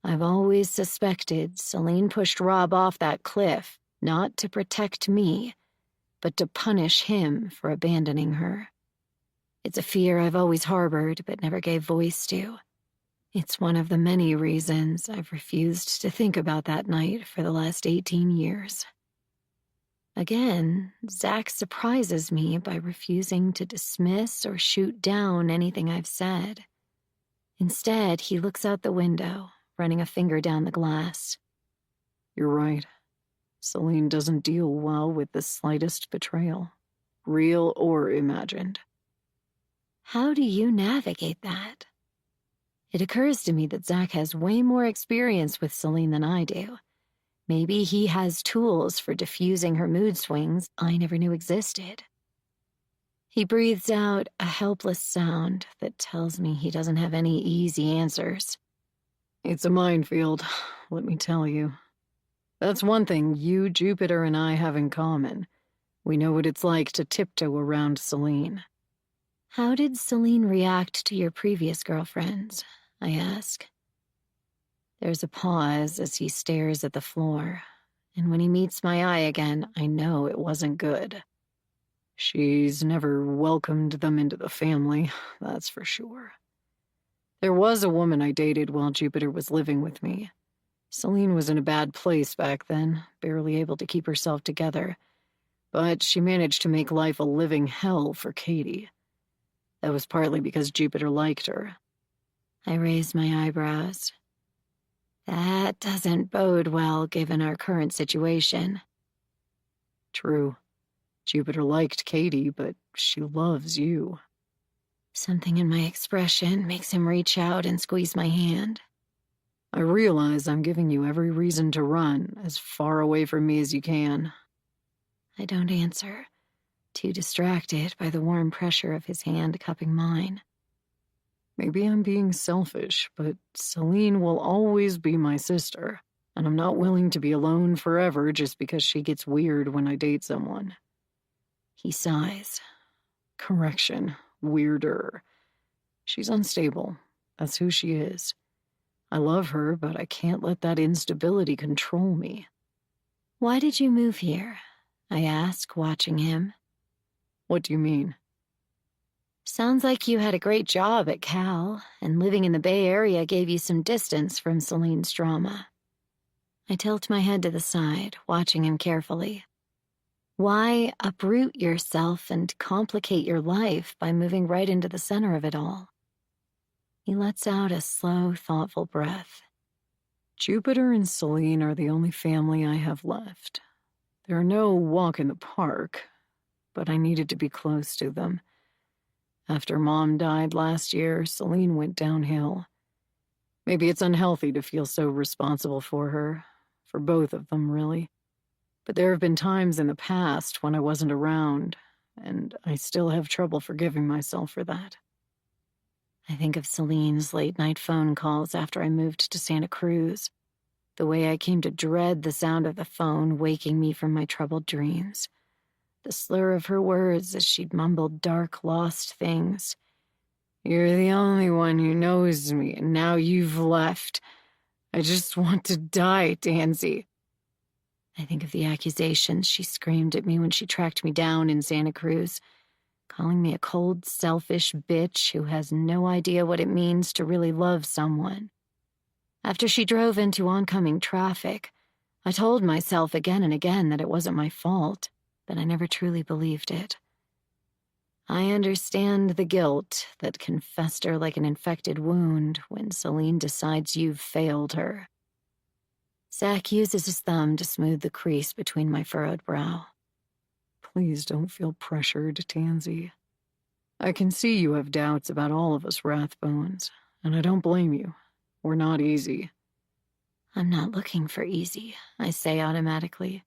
A: I've always suspected Celine pushed Rob off that cliff, not to protect me, but to punish him for abandoning her. It's a fear I've always harbored but never gave voice to. It's one of the many reasons I've refused to think about that night for the last 18 years. Again, Zach surprises me by refusing to dismiss or shoot down anything I've said. Instead, he looks out the window, running a finger down the glass.
C: You're right. Celine doesn't deal well with the slightest betrayal, real or imagined.
A: How do you navigate that? It occurs to me that Zach has way more experience with Celine than I do. Maybe he has tools for diffusing her mood swings I never knew existed. He breathes out a helpless sound that tells me he doesn't have any easy answers.
C: It's a minefield, let me tell you. That's one thing you, Jupiter, and I have in common. We know what it's like to tiptoe around Celine.
A: How did Celine react to your previous girlfriends? I ask. There's a pause as he stares at the floor, and when he meets my eye again, I know it wasn't good.
C: She's never welcomed them into the family, that's for sure. There was a woman I dated while Jupiter was living with me. Celine was in a bad place back then, barely able to keep herself together. But she managed to make life a living hell for Katie. That was partly because Jupiter liked her.
A: I raised my eyebrows. That doesn't bode well given our current situation.
C: True. Jupiter liked Katie, but she loves you.
A: Something in my expression makes him reach out and squeeze my hand.
C: I realize I'm giving you every reason to run as far away from me as you can.
A: I don't answer, too distracted by the warm pressure of his hand cupping mine.
C: Maybe I'm being selfish, but Celine will always be my sister, and I'm not willing to be alone forever just because she gets weird when I date someone.
A: He sighs.
C: Correction, weirder. She's unstable. That's who she is. I love her, but I can't let that instability control me.
A: Why did you move here? I ask, watching him.
C: What do you mean?
A: Sounds like you had a great job at Cal, and living in the Bay Area gave you some distance from Celine's drama. I tilt my head to the side, watching him carefully. Why uproot yourself and complicate your life by moving right into the center of it all? He lets out a slow, thoughtful breath.
C: Jupiter and Celine are the only family I have left. There are no walk in the park, but I needed to be close to them. After Mom died last year, Celine went downhill. Maybe it's unhealthy to feel so responsible for her, for both of them, really. But there have been times in the past when I wasn't around, and I still have trouble forgiving myself for that.
A: I think of Celine's late-night phone calls after I moved to Santa Cruz, the way I came to dread the sound of the phone waking me from my troubled dreams. The slur of her words as she'd mumbled dark, lost things. You're the only one who knows me, and now you've left. I just want to die, Tansy. I think of the accusations she screamed at me when she tracked me down in Santa Cruz, calling me a cold, selfish bitch who has no idea what it means to really love someone. After she drove into oncoming traffic, I told myself again and again that it wasn't my fault, but I never truly believed it. I understand the guilt that can fester like an infected wound when Celine decides you've failed her. Zach uses his thumb to smooth the crease between my furrowed brow.
C: Please don't feel pressured, Tansy. I can see you have doubts about all of us Rathbones, and I don't blame you. We're not easy.
A: I'm not looking for easy, I say automatically.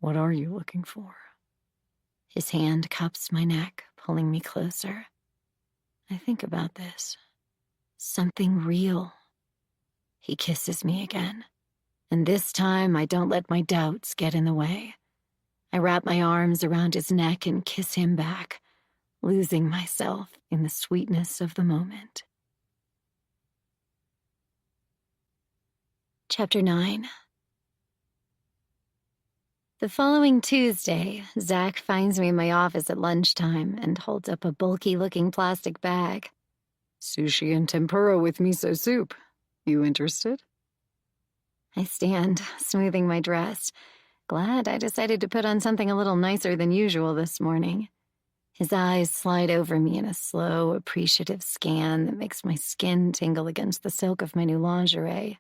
C: What are you looking for?
A: His hand cups my neck, pulling me closer. I think about this. Something real. He kisses me again, and this time I don't let my doubts get in the way. I wrap my arms around his neck and kiss him back, losing myself in the sweetness of the moment. Chapter 9. The following Tuesday, Zach finds me in my office at lunchtime and holds up a bulky-looking plastic bag.
C: Sushi and tempura with miso soup. You interested?
A: I stand, smoothing my dress, glad I decided to put on something a little nicer than usual this morning. His eyes slide over me in a slow, appreciative scan that makes my skin tingle against the silk of my new lingerie.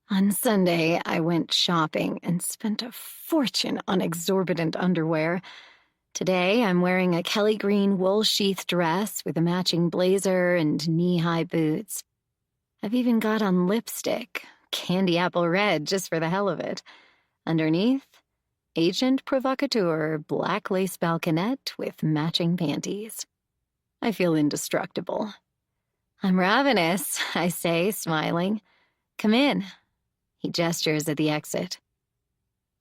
A: On Sunday, I went shopping and spent a fortune on exorbitant underwear. Today, I'm wearing a Kelly green wool-sheath dress with a matching blazer and knee-high boots. I've even got on lipstick, candy apple red just for the hell of it. Underneath, Agent Provocateur black lace balconette with matching panties. I feel indestructible. I'm ravenous, I say, smiling. Come in. He gestures at the exit.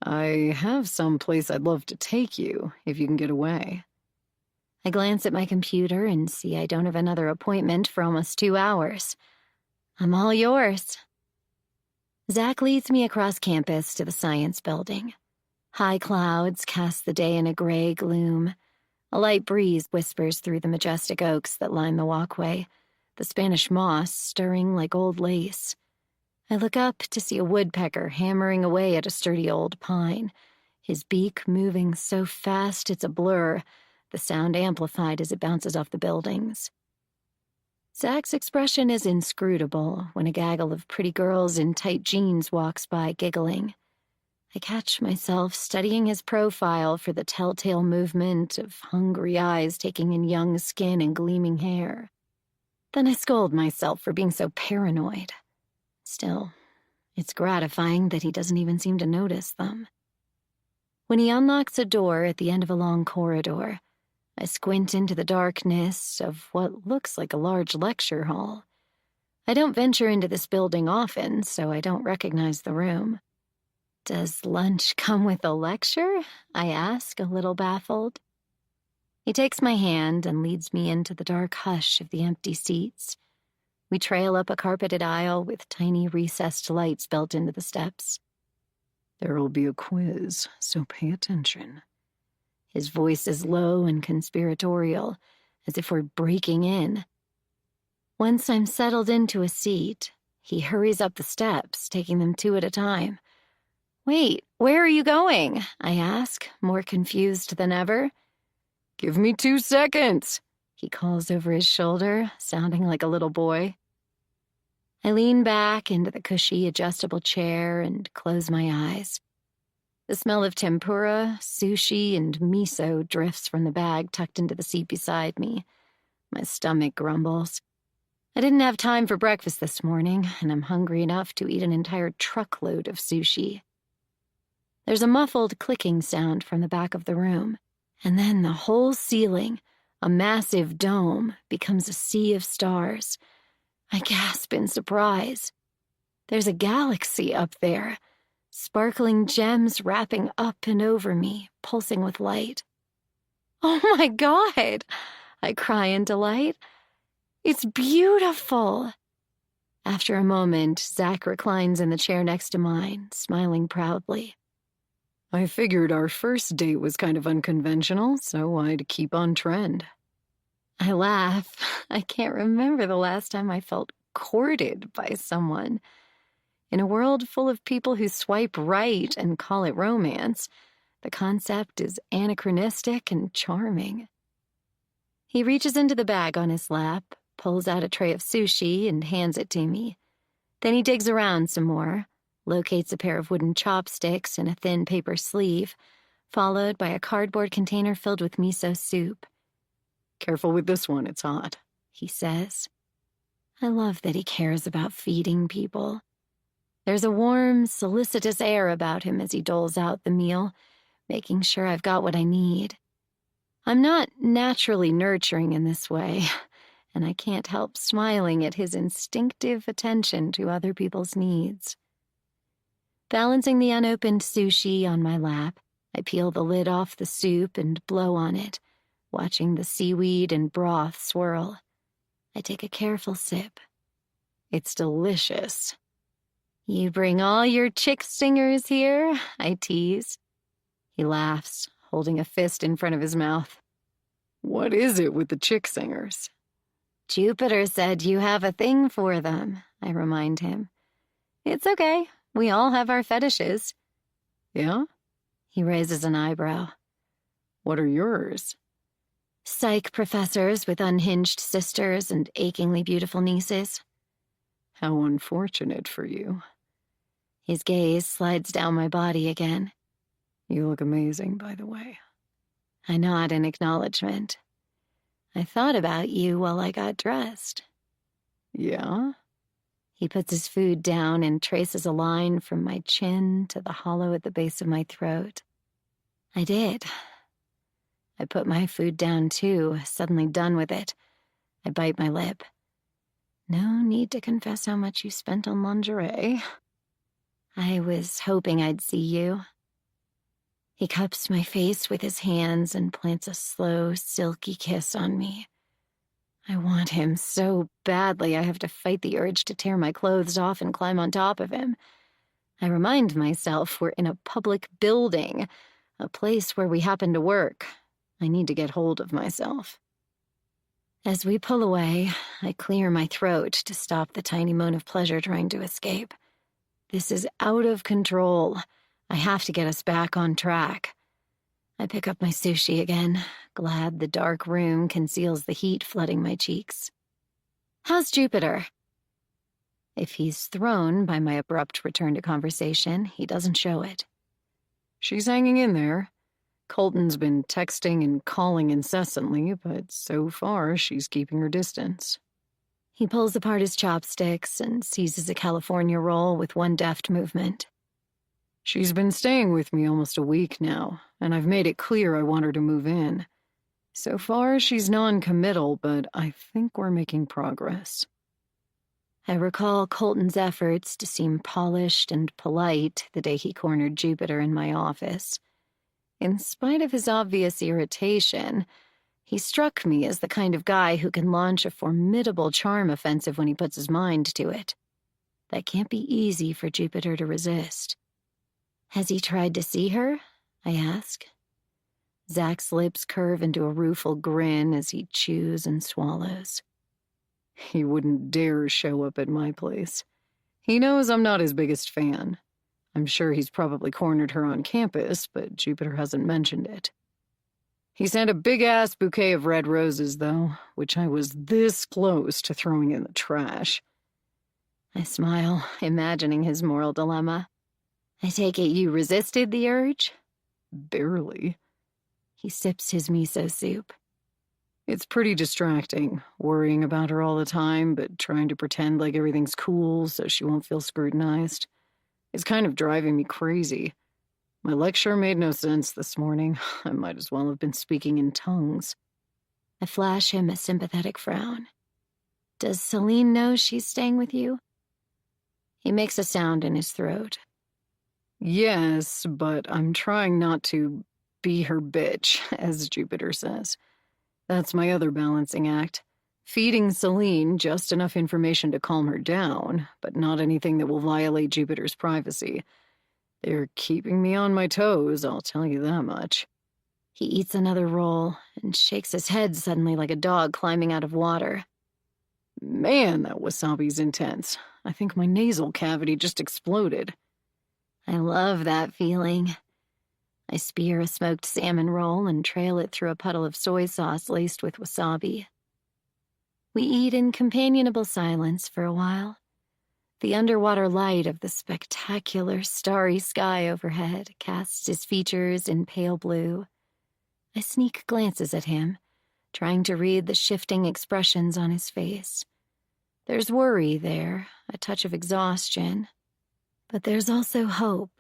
C: I have some place I'd love to take you, if you can get away.
A: I glance at my computer and see I don't have another appointment for almost 2 hours. I'm all yours. Zach leads me across campus to the science building. High clouds cast the day in a gray gloom. A light breeze whispers through the majestic oaks that line the walkway, the Spanish moss stirring like old lace. I look up to see a woodpecker hammering away at a sturdy old pine, his beak moving so fast it's a blur, the sound amplified as it bounces off the buildings. Zach's expression is inscrutable when a gaggle of pretty girls in tight jeans walks by giggling. I catch myself studying his profile for the telltale movement of hungry eyes taking in young skin and gleaming hair. Then I scold myself for being so paranoid. Still, it's gratifying that he doesn't even seem to notice them. When he unlocks a door at the end of a long corridor, I squint into the darkness of what looks like a large lecture hall. I don't venture into this building often, so I don't recognize the room. Does lunch come with a lecture? I ask, a little baffled. He takes my hand and leads me into the dark hush of the empty seats. We trail up a carpeted aisle with tiny recessed lights built into the steps.
C: There'll be a quiz, so pay attention.
A: His voice is low and conspiratorial, as if we're breaking in. Once I'm settled into a seat, he hurries up the steps, taking them two at a time. Wait, where are you going? I ask, more confused than ever.
C: Give me 2 seconds,
A: he calls over his shoulder, sounding like a little boy. I lean back into the cushy, adjustable chair and close my eyes. The smell of tempura, sushi, and miso drifts from the bag tucked into the seat beside me. My stomach grumbles. I didn't have time for breakfast this morning, and I'm hungry enough to eat an entire truckload of sushi. There's a muffled clicking sound from the back of the room, and then the whole ceiling, a massive dome, becomes a sea of stars. I gasp in surprise. There's a galaxy up there, sparkling gems wrapping up and over me, pulsing with light. Oh my God! I cry in delight. It's beautiful! After a moment, Zach reclines in the chair next to mine, smiling proudly.
C: I figured our first date was kind of unconventional, so I'd keep on trend.
A: I laugh. I can't remember the last time I felt courted by someone. In a world full of people who swipe right and call it romance, the concept is anachronistic and charming. He reaches into the bag on his lap, pulls out a tray of sushi, and hands it to me. Then he digs around some more, locates a pair of wooden chopsticks in a thin paper sleeve, followed by a cardboard container filled with miso soup.
C: Careful with this one, it's hot,
A: he says. I love that he cares about feeding people. There's a warm, solicitous air about him as he doles out the meal, making sure I've got what I need. I'm not naturally nurturing in this way, and I can't help smiling at his instinctive attention to other people's needs. Balancing the unopened sushi on my lap, I peel the lid off the soup and blow on it, watching the seaweed and broth swirl. I take a careful sip. It's delicious. You bring all your chick stingers here? I tease. He laughs, holding a fist in front of his mouth.
C: What is it with the chick singers?
A: Jupiter said you have a thing for them, I remind him. It's okay. We all have our fetishes.
C: Yeah?
A: He raises an eyebrow.
C: What are yours?
A: Psych professors with unhinged sisters and achingly beautiful nieces.
C: How unfortunate for you.
A: His gaze slides down my body again.
C: You look amazing, by the way.
A: I nod in acknowledgement. I thought about you while I got dressed.
C: Yeah?
A: He puts his food down and traces a line from my chin to the hollow at the base of my throat. I did. I put my food down too, suddenly done with it. I bite my lip. No need to confess how much you spent on lingerie. I was hoping I'd see you. He cups my face with his hands and plants a slow, silky kiss on me. I want him so badly I have to fight the urge to tear my clothes off and climb on top of him. I remind myself we're in a public building, a place where we happen to work. I need to get hold of myself. As we pull away, I clear my throat to stop the tiny moan of pleasure trying to escape. This is out of control. I have to get us back on track. I pick up my sushi again, glad the dark room conceals the heat flooding my cheeks. How's Jupiter? If he's thrown by my abrupt return to conversation, he doesn't show it.
B: She's hanging in there. Colton's been texting and calling incessantly, but so far she's keeping her distance.
A: He pulls apart his chopsticks and seizes a California roll with one deft movement.
B: She's been staying with me almost a week now, and I've made it clear I want her to move in. So far, she's non-committal, but I think we're making progress.
A: I recall Colton's efforts to seem polished and polite the day he cornered Jupiter in my office. In spite of his obvious irritation, he struck me as the kind of guy who can launch a formidable charm offensive when he puts his mind to it. That can't be easy for Jupiter to resist. Has he tried to see her? I ask. Zach's lips curve into a rueful grin as he chews and swallows.
B: He wouldn't dare show up at my place. He knows I'm not his biggest fan. I'm sure he's probably cornered her on campus, but Jupiter hasn't mentioned it. He sent a big-ass bouquet of red roses, though, which I was this close to throwing in the trash.
A: I smile, imagining his moral dilemma. I take it you resisted the urge?
B: Barely.
A: He sips his miso soup.
B: It's pretty distracting, worrying about her all the time, but trying to pretend like everything's cool so she won't feel scrutinized. It's kind of driving me crazy. My lecture made no sense this morning. I might as well have been speaking in tongues.
A: I flash him a sympathetic frown. Does Celine know she's staying with you? He makes a sound in his throat.
B: Yes, but I'm trying not to be her bitch, as Jupiter says. That's my other balancing act. Feeding Celine just enough information to calm her down, but not anything that will violate Jupiter's privacy. They're keeping me on my toes, I'll tell you that much.
A: He eats another roll and shakes his head suddenly like a dog climbing out of water.
B: Man, that wasabi's intense. I think my nasal cavity just exploded.
A: I love that feeling. I spear a smoked salmon roll and trail it through a puddle of soy sauce laced with wasabi. We eat in companionable silence for a while. The underwater light of the spectacular starry sky overhead casts his features in pale blue. I sneak glances at him, trying to read the shifting expressions on his face. There's worry there, a touch of exhaustion. But there's also hope.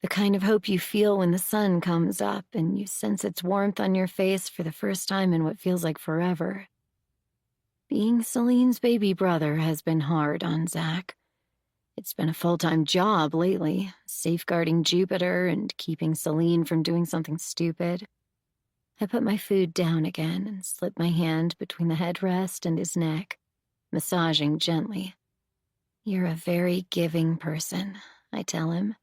A: The kind of hope you feel when the sun comes up and you sense its warmth on your face for the first time in what feels like forever. Being Celine's baby brother has been hard on Zach. It's been a full-time job lately, safeguarding Jupiter and keeping Celine from doing something stupid. I put my food down again and slip my hand between the headrest and his neck, massaging gently. You're a very giving person, I tell him.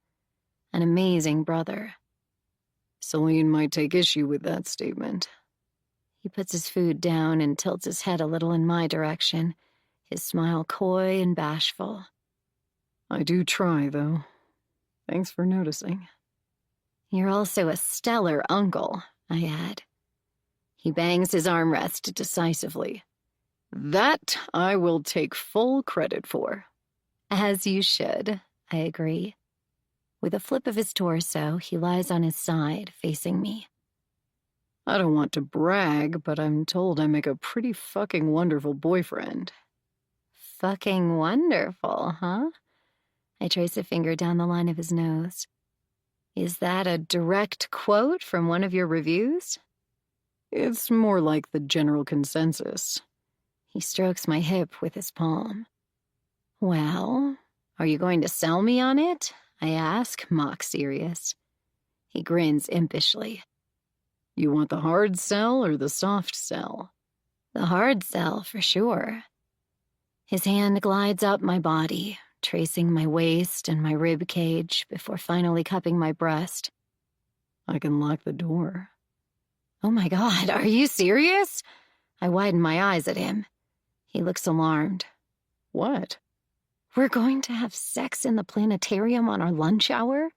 A: An amazing brother.
B: Celine might take issue with that statement.
A: He puts his food down and tilts his head a little in my direction, his smile coy and bashful.
B: I do try, though. Thanks for noticing.
A: You're also a stellar uncle, I add. He bangs his armrest decisively.
B: That I will take full credit for.
A: As you should, I agree. With a flip of his torso, he lies on his side, facing me.
B: I don't want to brag, but I'm told I make a pretty fucking wonderful boyfriend.
A: Fucking wonderful, huh? I trace a finger down the line of his nose. Is that a direct quote from one of your reviews?
B: It's more like the general consensus.
A: He strokes my hip with his palm. Well, are you going to sell me on it? I ask, mock serious. He grins impishly.
B: You want the hard sell or the soft sell?
A: The hard sell, for sure. His hand glides up my body, tracing my waist and my rib cage before finally cupping my breast.
B: I can lock the door.
A: Oh Oh my God, are you serious? I widen my eyes at him. He looks alarmed.
C: What?
A: We're going to have sex in the planetarium on our lunch hour?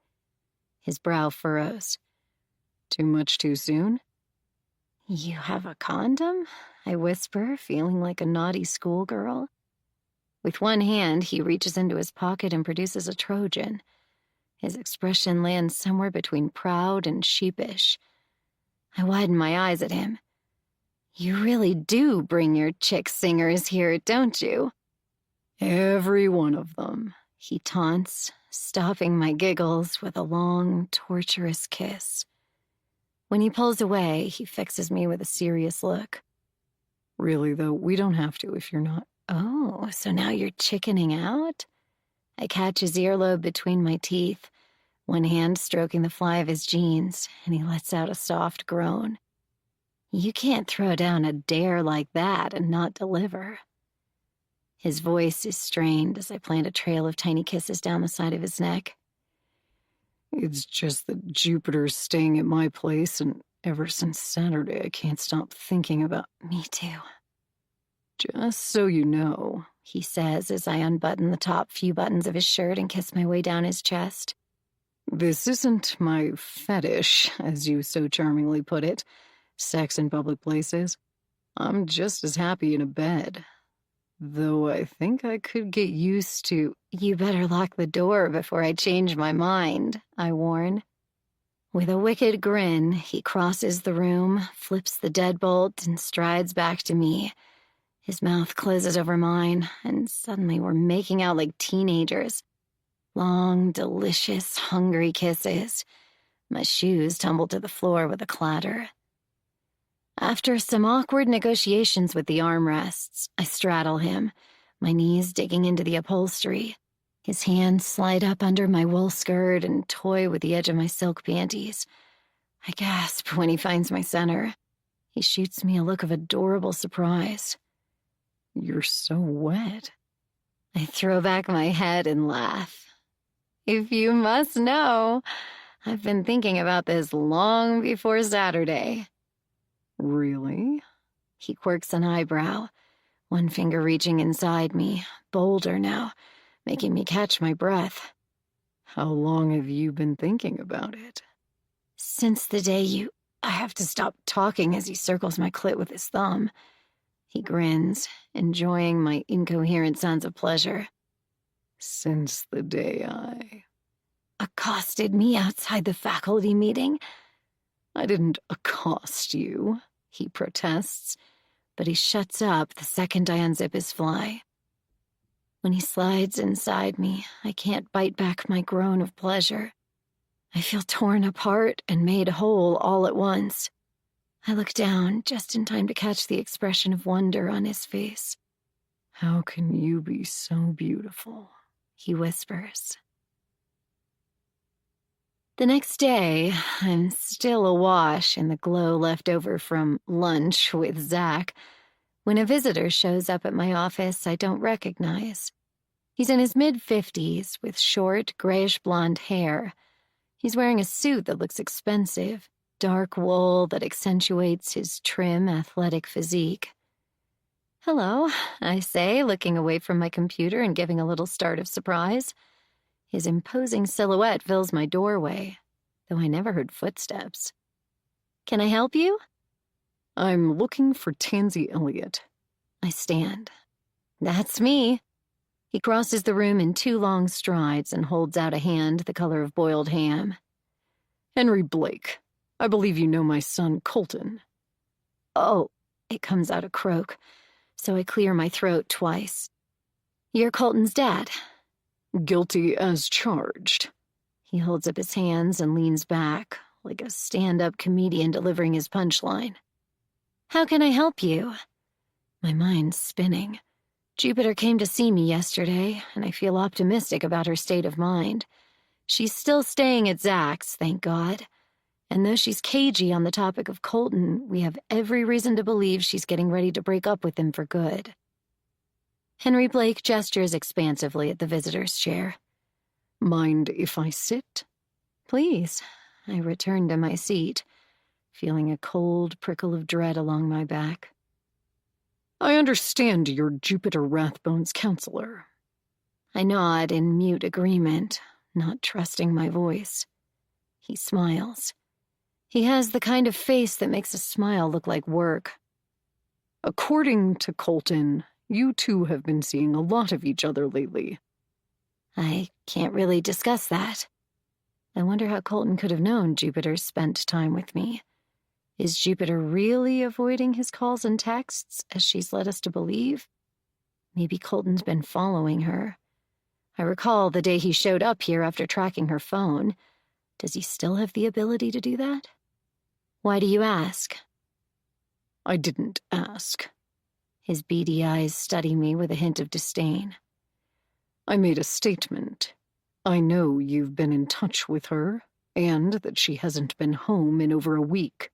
A: His brow furrows.
C: Too much too soon?
A: You have a condom? I whisper, feeling like a naughty schoolgirl. With one hand, he reaches into his pocket and produces a Trojan. His expression lands somewhere between proud and sheepish. I widen my eyes at him. You really do bring your chick singers here, don't you?
C: Every one of them,
A: he taunts, stopping my giggles with a long, torturous kiss. When he pulls away, he fixes me with a serious look.
C: Really, though, we don't have to if you're not.
A: Oh, so now you're chickening out? I catch his earlobe between my teeth, one hand stroking the fly of his jeans, and he lets out a soft groan. You can't throw down a dare like that and not deliver. His voice is strained as I plant a trail of tiny kisses down the side of his neck.
C: It's just that Jupiter's staying at my place, and ever since Saturday, I can't stop thinking about...
A: Me too.
C: Just so you know,
A: he says as I unbutton the top few buttons of his shirt and kiss my way down his chest.
C: This isn't my fetish, as you so charmingly put it, sex in public places. I'm just as happy in a bed. Though I think I could get used to...
A: You better lock the door before I change my mind, I warn. With a wicked grin, he crosses the room, flips the deadbolt, and strides back to me. His mouth closes over mine, and suddenly we're making out like teenagers. Long, delicious, hungry kisses. My shoes tumble to the floor with a clatter. After some awkward negotiations with the armrests, I straddle him, my knees digging into the upholstery. His hands slide up under my wool skirt and toy with the edge of my silk panties. I gasp when he finds my center. He shoots me a look of adorable surprise.
C: You're so wet.
A: I throw back my head and laugh. If you must know, I've been thinking about this long before Saturday.
C: Really?
A: He quirks an eyebrow, one finger reaching inside me, bolder now, making me catch my breath.
C: How long have you been thinking about it?
A: Since the day I have to stop talking as he circles my clit with his thumb. He grins, enjoying my incoherent sounds of pleasure.
C: Since the day I...
A: accosted me outside the faculty meeting?
C: I didn't accost you, he protests,
A: but he shuts up the second I unzip his fly. When he slides inside me, I can't bite back my groan of pleasure. I feel torn apart and made whole all at once. I look down just in time to catch the expression of wonder on his face.
C: How can you be so beautiful?
A: He whispers. The next day, I'm still awash in the glow left over from lunch with Zach when a visitor shows up at my office I don't recognize. He's in his mid-50s with short, grayish-blonde hair. He's wearing a suit that looks expensive, dark wool that accentuates his trim, athletic physique. Hello, I say, looking away from my computer and giving a little start of surprise. His imposing silhouette fills my doorway, though I never heard footsteps. Can I help you?
C: I'm looking for Tansy Elliott.
A: I stand. That's me. He crosses the room in 2 long strides and holds out a hand the color of boiled ham.
C: Henry Blake. I believe you know my son, Colton.
A: Oh, it comes out a croak, so I clear my throat twice. You're Colton's dad.
C: Guilty as charged.
A: He holds up his hands and leans back, like a stand-up comedian delivering his punchline. How can I help you? My mind's spinning. Jupiter came to see me yesterday, and I feel optimistic about her state of mind. She's still staying at Zach's, thank God. And though she's cagey on the topic of Colton, we have every reason to believe she's getting ready to break up with him for good. Henry Blake gestures expansively at the visitor's chair.
C: Mind if I sit?
A: Please. I return to my seat. feeling a cold prickle of dread along my back.
C: I understand you're Jupiter Rathbone's counselor.
A: I nod in mute agreement, not trusting my voice. He smiles. He has the kind of face that makes a smile look like work.
C: According to Colton, you two have been seeing a lot of each other lately.
A: I can't really discuss that. I wonder how Colton could have known Jupiter spent time with me. Is Jupiter really avoiding his calls and texts, as she's led us to believe? Maybe Colton's been following her. I recall the day he showed up here after tracking her phone. Does he still have the ability to do that? Why do you ask?
C: I didn't ask.
A: His beady eyes study me with a hint of disdain.
C: I made a statement. I know you've been in touch with her, and that she hasn't been home in over a week.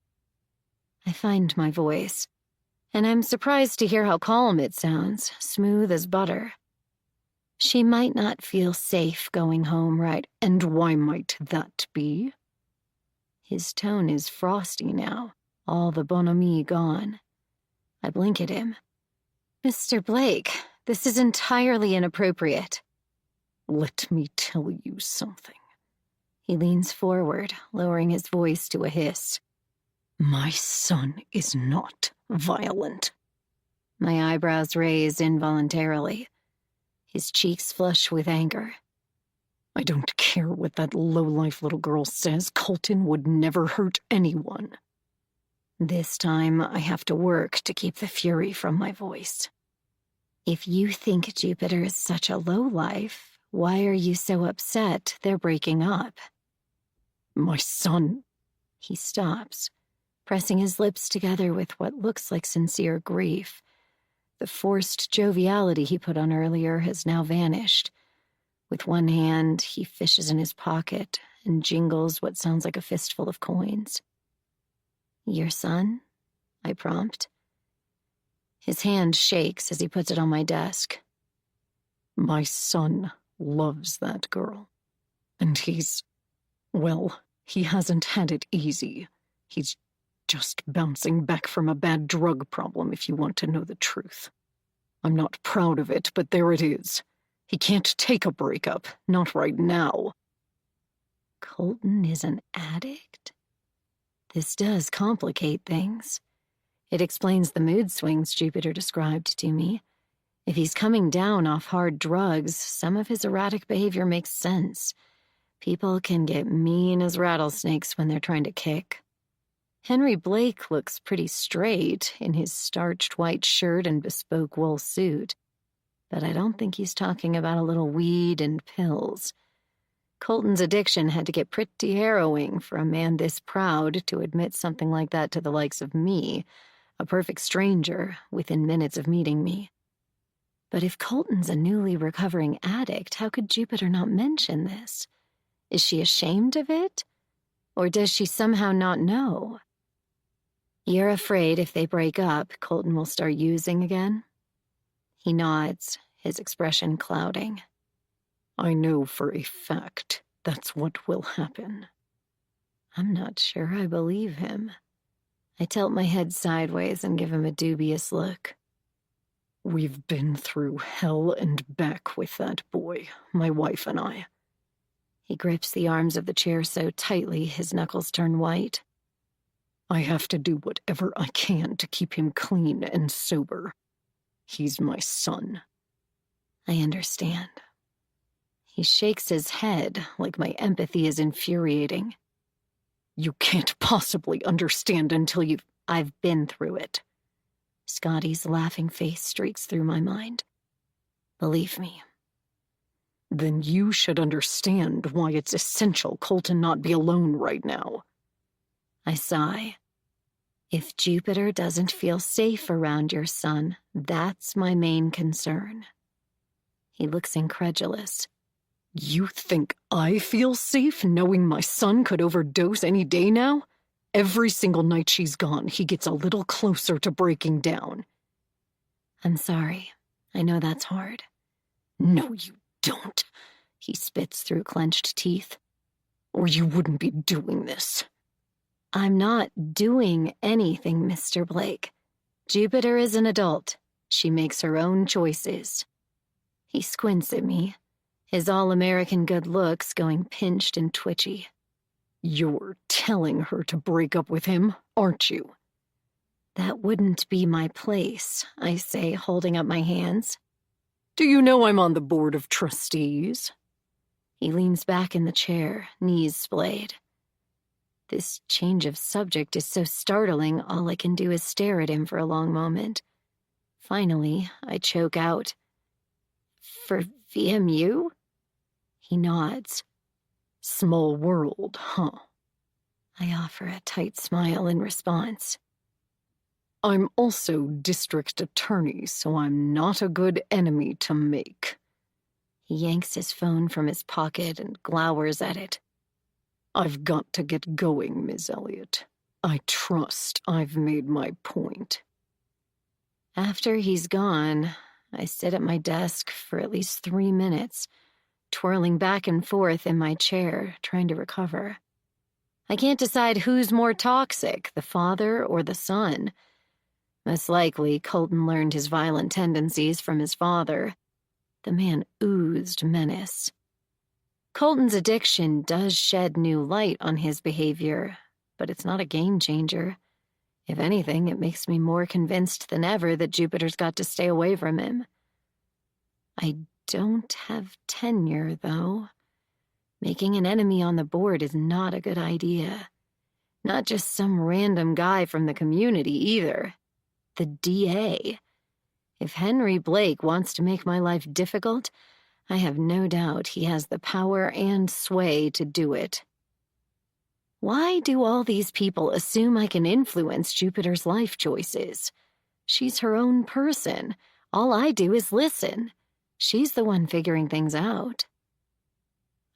A: I find my voice, and I'm surprised to hear how calm it sounds, smooth as butter. She might not feel safe going home, right?
C: And why might that be?
A: His tone is frosty now, all the bonhomie gone. I blink at him. Mr. Blake, this is entirely inappropriate.
C: Let me tell you something.
A: He leans forward, lowering his voice to a hiss.
C: My son is not violent.
A: My eyebrows raise involuntarily. His cheeks flush with anger.
C: I don't care what that low-life little girl says. Colton would never hurt anyone.
A: This time, I have to work to keep the fury from my voice. If you think Jupiter is such a lowlife, why are you so upset they're breaking up?
C: My son...
A: He stops, pressing his lips together with what looks like sincere grief. The forced joviality he put on earlier has now vanished. With one hand, he fishes in his pocket and jingles what sounds like a fistful of coins. Your son? I prompt. His hand shakes as he puts it on my desk.
C: My son loves that girl. And he's... well, he hasn't had it easy. He's just bouncing back from a bad drug problem, if you want to know the truth. I'm not proud of it, but there it is. He can't take a breakup, not right now.
A: Colton is an addict? This does complicate things. It explains the mood swings Jupiter described to me. If he's coming down off hard drugs, some of his erratic behavior makes sense. People can get mean as rattlesnakes when they're trying to kick. Henry Blake looks pretty straight in his starched white shirt and bespoke wool suit, but I don't think he's talking about a little weed and pills. Colton's addiction had to get pretty harrowing for a man this proud to admit something like that to the likes of me, a perfect stranger, within minutes of meeting me. But if Colton's a newly recovering addict, how could Jupiter not mention this? Is she ashamed of it? Or does she somehow not know? You're afraid if they break up, Colton will start using again? He nods, his expression clouding.
C: I know for a fact that's what will happen.
A: I'm not sure I believe him. I tilt my head sideways and give him a dubious look.
C: We've been through hell and back with that boy, my wife and I.
A: He grips the arms of the chair so tightly his knuckles turn white.
C: I have to do whatever I can to keep him clean and sober. He's my son.
A: I understand. He shakes his head like my empathy is infuriating.
C: You can't possibly understand until you've...
A: I've been through it. Scotty's laughing face streaks through my mind. Believe me.
C: Then you should understand why it's essential Colton not be alone right now.
A: I sigh. If Jupiter doesn't feel safe around your son, that's my main concern. He looks incredulous.
C: You think I feel safe knowing my son could overdose any day now? Every single night she's gone, he gets a little closer to breaking down.
A: I'm sorry. I know that's hard.
C: No, you don't.
A: He spits through clenched teeth.
C: Or you wouldn't be doing this.
A: I'm not doing anything, Mr. Blake. Jupiter is an adult. She makes her own choices. He squints at me, his all-American good looks going pinched and twitchy.
C: You're telling her to break up with him, aren't you?
A: That wouldn't be my place, I say, holding up my hands.
C: Do you know I'm on the board of trustees?
A: He leans back in the chair, knees splayed. This change of subject is so startling, all I can do is stare at him for a long moment. Finally, I choke out, "For VMU?" He nods.
C: Small world, huh?
A: I offer a tight smile in response.
C: I'm also district attorney, so I'm not a good enemy to make.
A: He yanks his phone from his pocket and glowers at it.
C: I've got to get going, Miss Elliot. I trust I've made my point.
A: After he's gone, I sit at my desk for at least 3 minutes, twirling back and forth in my chair, trying to recover. I can't decide who's more toxic, the father or the son. Most likely, Colton learned his violent tendencies from his father. The man oozed menace. Colton's addiction does shed new light on his behavior, but it's not a game changer. If anything, it makes me more convinced than ever that Jupiter's got to stay away from him. I don't have tenure, though. Making an enemy on the board is not a good idea. Not just some random guy from the community, either. The DA. If Henry Blake wants to make my life difficult, I have no doubt he has the power and sway to do it. Why do all these people assume I can influence Jupiter's life choices? She's her own person. All I do is listen. She's the one figuring things out.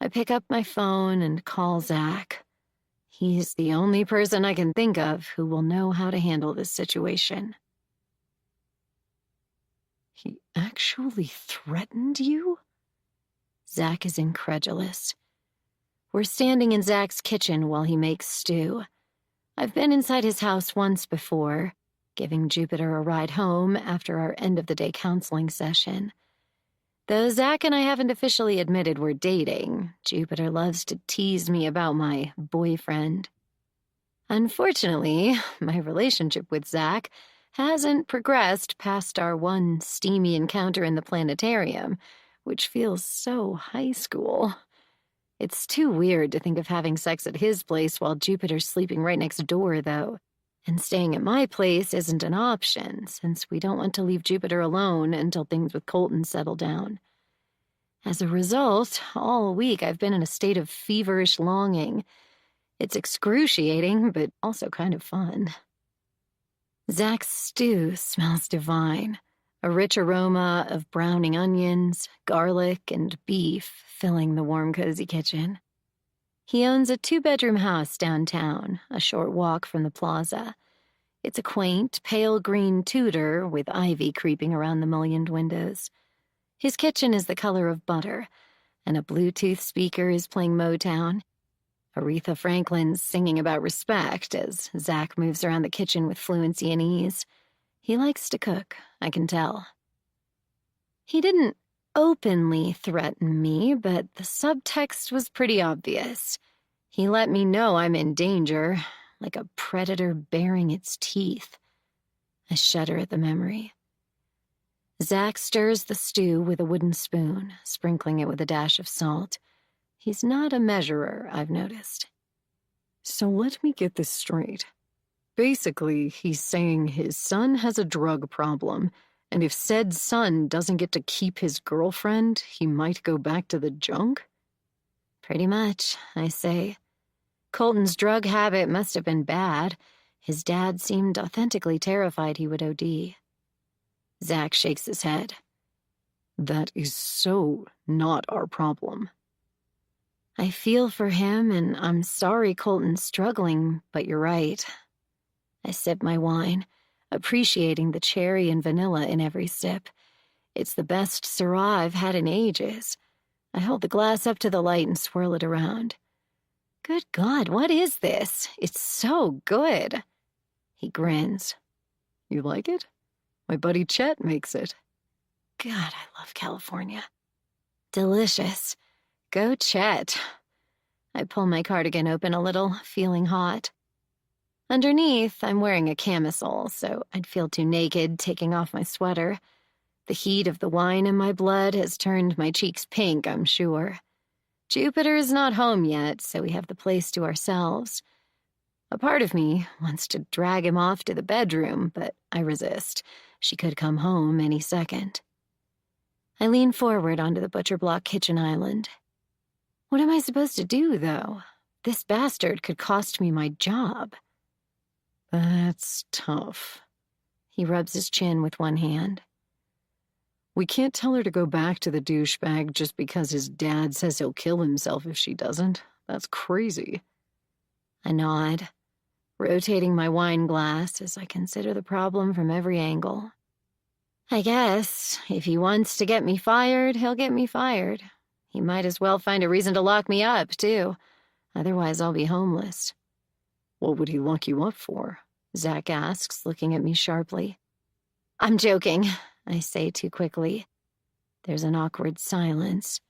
A: I pick up my phone and call Zach. He's the only person I can think of who will know how to handle this situation.
C: He actually threatened you?
A: Zach is incredulous. We're standing in Zach's kitchen while he makes stew. I've been inside his house once before, giving Jupiter a ride home after our end-of-the-day counseling session. Though Zach and I haven't officially admitted we're dating, Jupiter loves to tease me about my boyfriend. Unfortunately, my relationship with Zach hasn't progressed past our one steamy encounter in the planetarium, which feels so high school. It's too weird to think of having sex at his place while Jupiter's sleeping right next door, though. And staying at my place isn't an option, since we don't want to leave Jupiter alone until things with Colton settle down. As a result, all week I've been in a state of feverish longing. It's excruciating, but also kind of fun. Zach's stew smells divine. A rich aroma of browning onions, garlic, and beef filling the warm, cozy kitchen. He owns a 2-bedroom house downtown, a short walk from the plaza. It's a quaint, pale green Tudor with ivy creeping around the mullioned windows. His kitchen is the color of butter, and a Bluetooth speaker is playing Motown. Aretha Franklin's singing about respect as Zach moves around the kitchen with fluency and ease. He likes to cook, I can tell. He didn't openly threaten me, but the subtext was pretty obvious. He let me know I'm in danger, like a predator baring its teeth. I shudder at the memory. Zach stirs the stew with a wooden spoon, sprinkling it with a dash of salt. He's not a measurer, I've noticed.
C: So let me get this straight. Basically, he's saying his son has a drug problem, and if said son doesn't get to keep his girlfriend, he might go back to the junk?
A: Pretty much, I say. Colton's drug habit must have been bad. His dad seemed authentically terrified he would OD. Zach shakes his head.
C: That is so not our problem.
A: I feel for him, and I'm sorry Colton's struggling, but you're right. I sip my wine, appreciating the cherry and vanilla in every sip. It's the best Syrah I've had in ages. I hold the glass up to the light and swirl it around. Good God, what is this? It's so good. He grins.
C: You like it? My buddy Chet makes it.
A: God, I love California. Delicious. Go Chet. I pull my cardigan open a little, feeling hot. Underneath, I'm wearing a camisole, so I'd feel too naked taking off my sweater. The heat of the wine in my blood has turned my cheeks pink, I'm sure. Jupiter is not home yet, so we have the place to ourselves. A part of me wants to drag him off to the bedroom, but I resist. She could come home any second. I lean forward onto the butcher block kitchen island. What am I supposed to do, though? This bastard could cost me my job.
C: That's tough.
A: He rubs his chin with one hand.
C: We can't tell her to go back to the douchebag just because his dad says he'll kill himself if she doesn't. That's crazy.
A: I nod, rotating my wine glass as I consider the problem from every angle. I guess if he wants to get me fired, he'll get me fired. He might as well find a reason to lock me up, too. Otherwise, I'll be homeless.
C: What would he lock you up for?
A: Zach asks, looking at me sharply. I'm joking, I say too quickly. There's an awkward silence.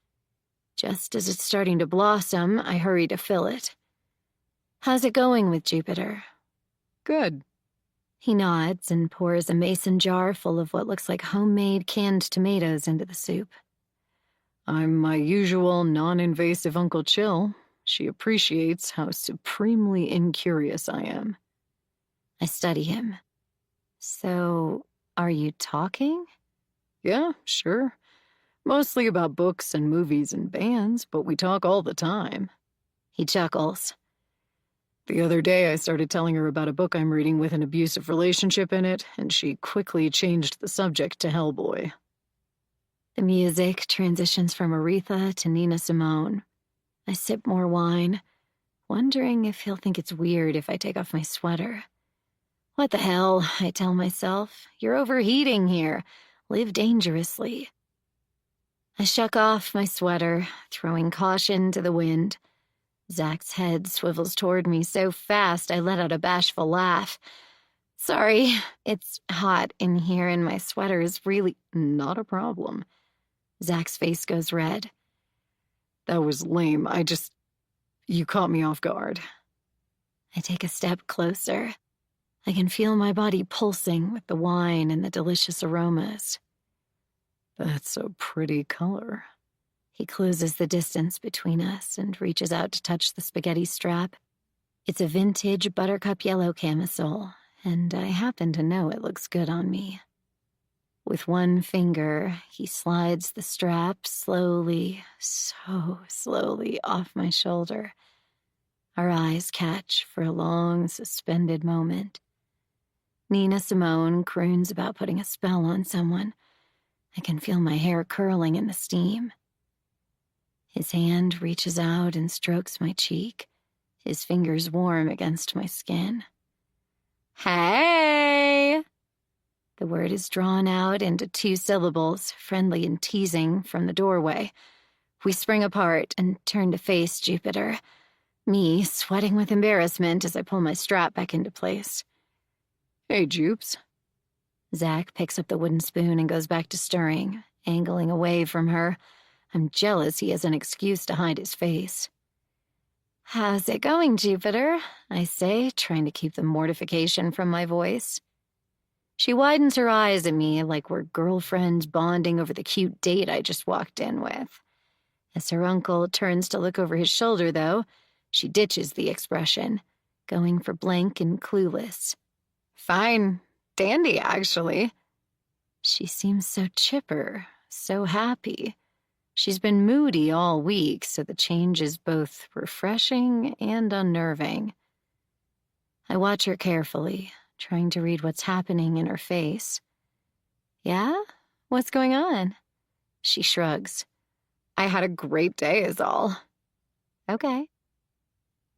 A: Just as it's starting to blossom, I hurry to fill it. How's it going with Jupiter?
C: Good.
A: He nods and pours a mason jar full of what looks like homemade canned tomatoes into the soup.
C: I'm my usual non-invasive Uncle Chill. She appreciates how supremely incurious I am.
A: I study him. So, are you talking?
C: Yeah, sure. Mostly about books and movies and bands, but we talk all the time.
A: He chuckles.
C: The other day I started telling her about a book I'm reading with an abusive relationship in it, and she quickly changed the subject to Hellboy.
A: The music transitions from Aretha to Nina Simone. I sip more wine, wondering if he'll think it's weird if I take off my sweater. What the hell, I tell myself. You're overheating here. Live dangerously. I shuck off my sweater, throwing caution to the wind. Zach's head swivels toward me so fast I let out a bashful laugh. Sorry, it's hot in here and my sweater is really
C: not a problem.
A: Zach's face goes red.
C: That was lame. You caught me off guard.
A: I take a step closer. I can feel my body pulsing with the wine and the delicious aromas.
C: That's a pretty color.
A: He closes the distance between us and reaches out to touch the spaghetti strap. It's a vintage buttercup yellow camisole, and I happen to know it looks good on me. With one finger, he slides the strap slowly, so slowly off my shoulder. Our eyes catch for a long, suspended moment. Nina Simone croons about putting a spell on someone. I can feel my hair curling in the steam. His hand reaches out and strokes my cheek, his fingers warm against my skin. Hey! The word is drawn out into 2 syllables, friendly and teasing, from the doorway. We spring apart and turn to face Jupiter, me sweating with embarrassment as I pull my strap back into place.
C: Hey, Jupes.
A: Zach picks up the wooden spoon and goes back to stirring, angling away from her. I'm jealous he has an excuse to hide his face. How's it going, Jupiter? I say, trying to keep the mortification from my voice. She widens her eyes at me like we're girlfriends bonding over the cute date I just walked in with. As her uncle turns to look over his shoulder, though, she ditches the expression, going for blank and clueless. Fine. Dandy, actually. She seems so chipper, so happy. She's been moody all week, so the change is both refreshing and unnerving. I watch her carefully, trying to read what's happening in her face. Yeah? What's going on? She shrugs. I had a great day is all. Okay.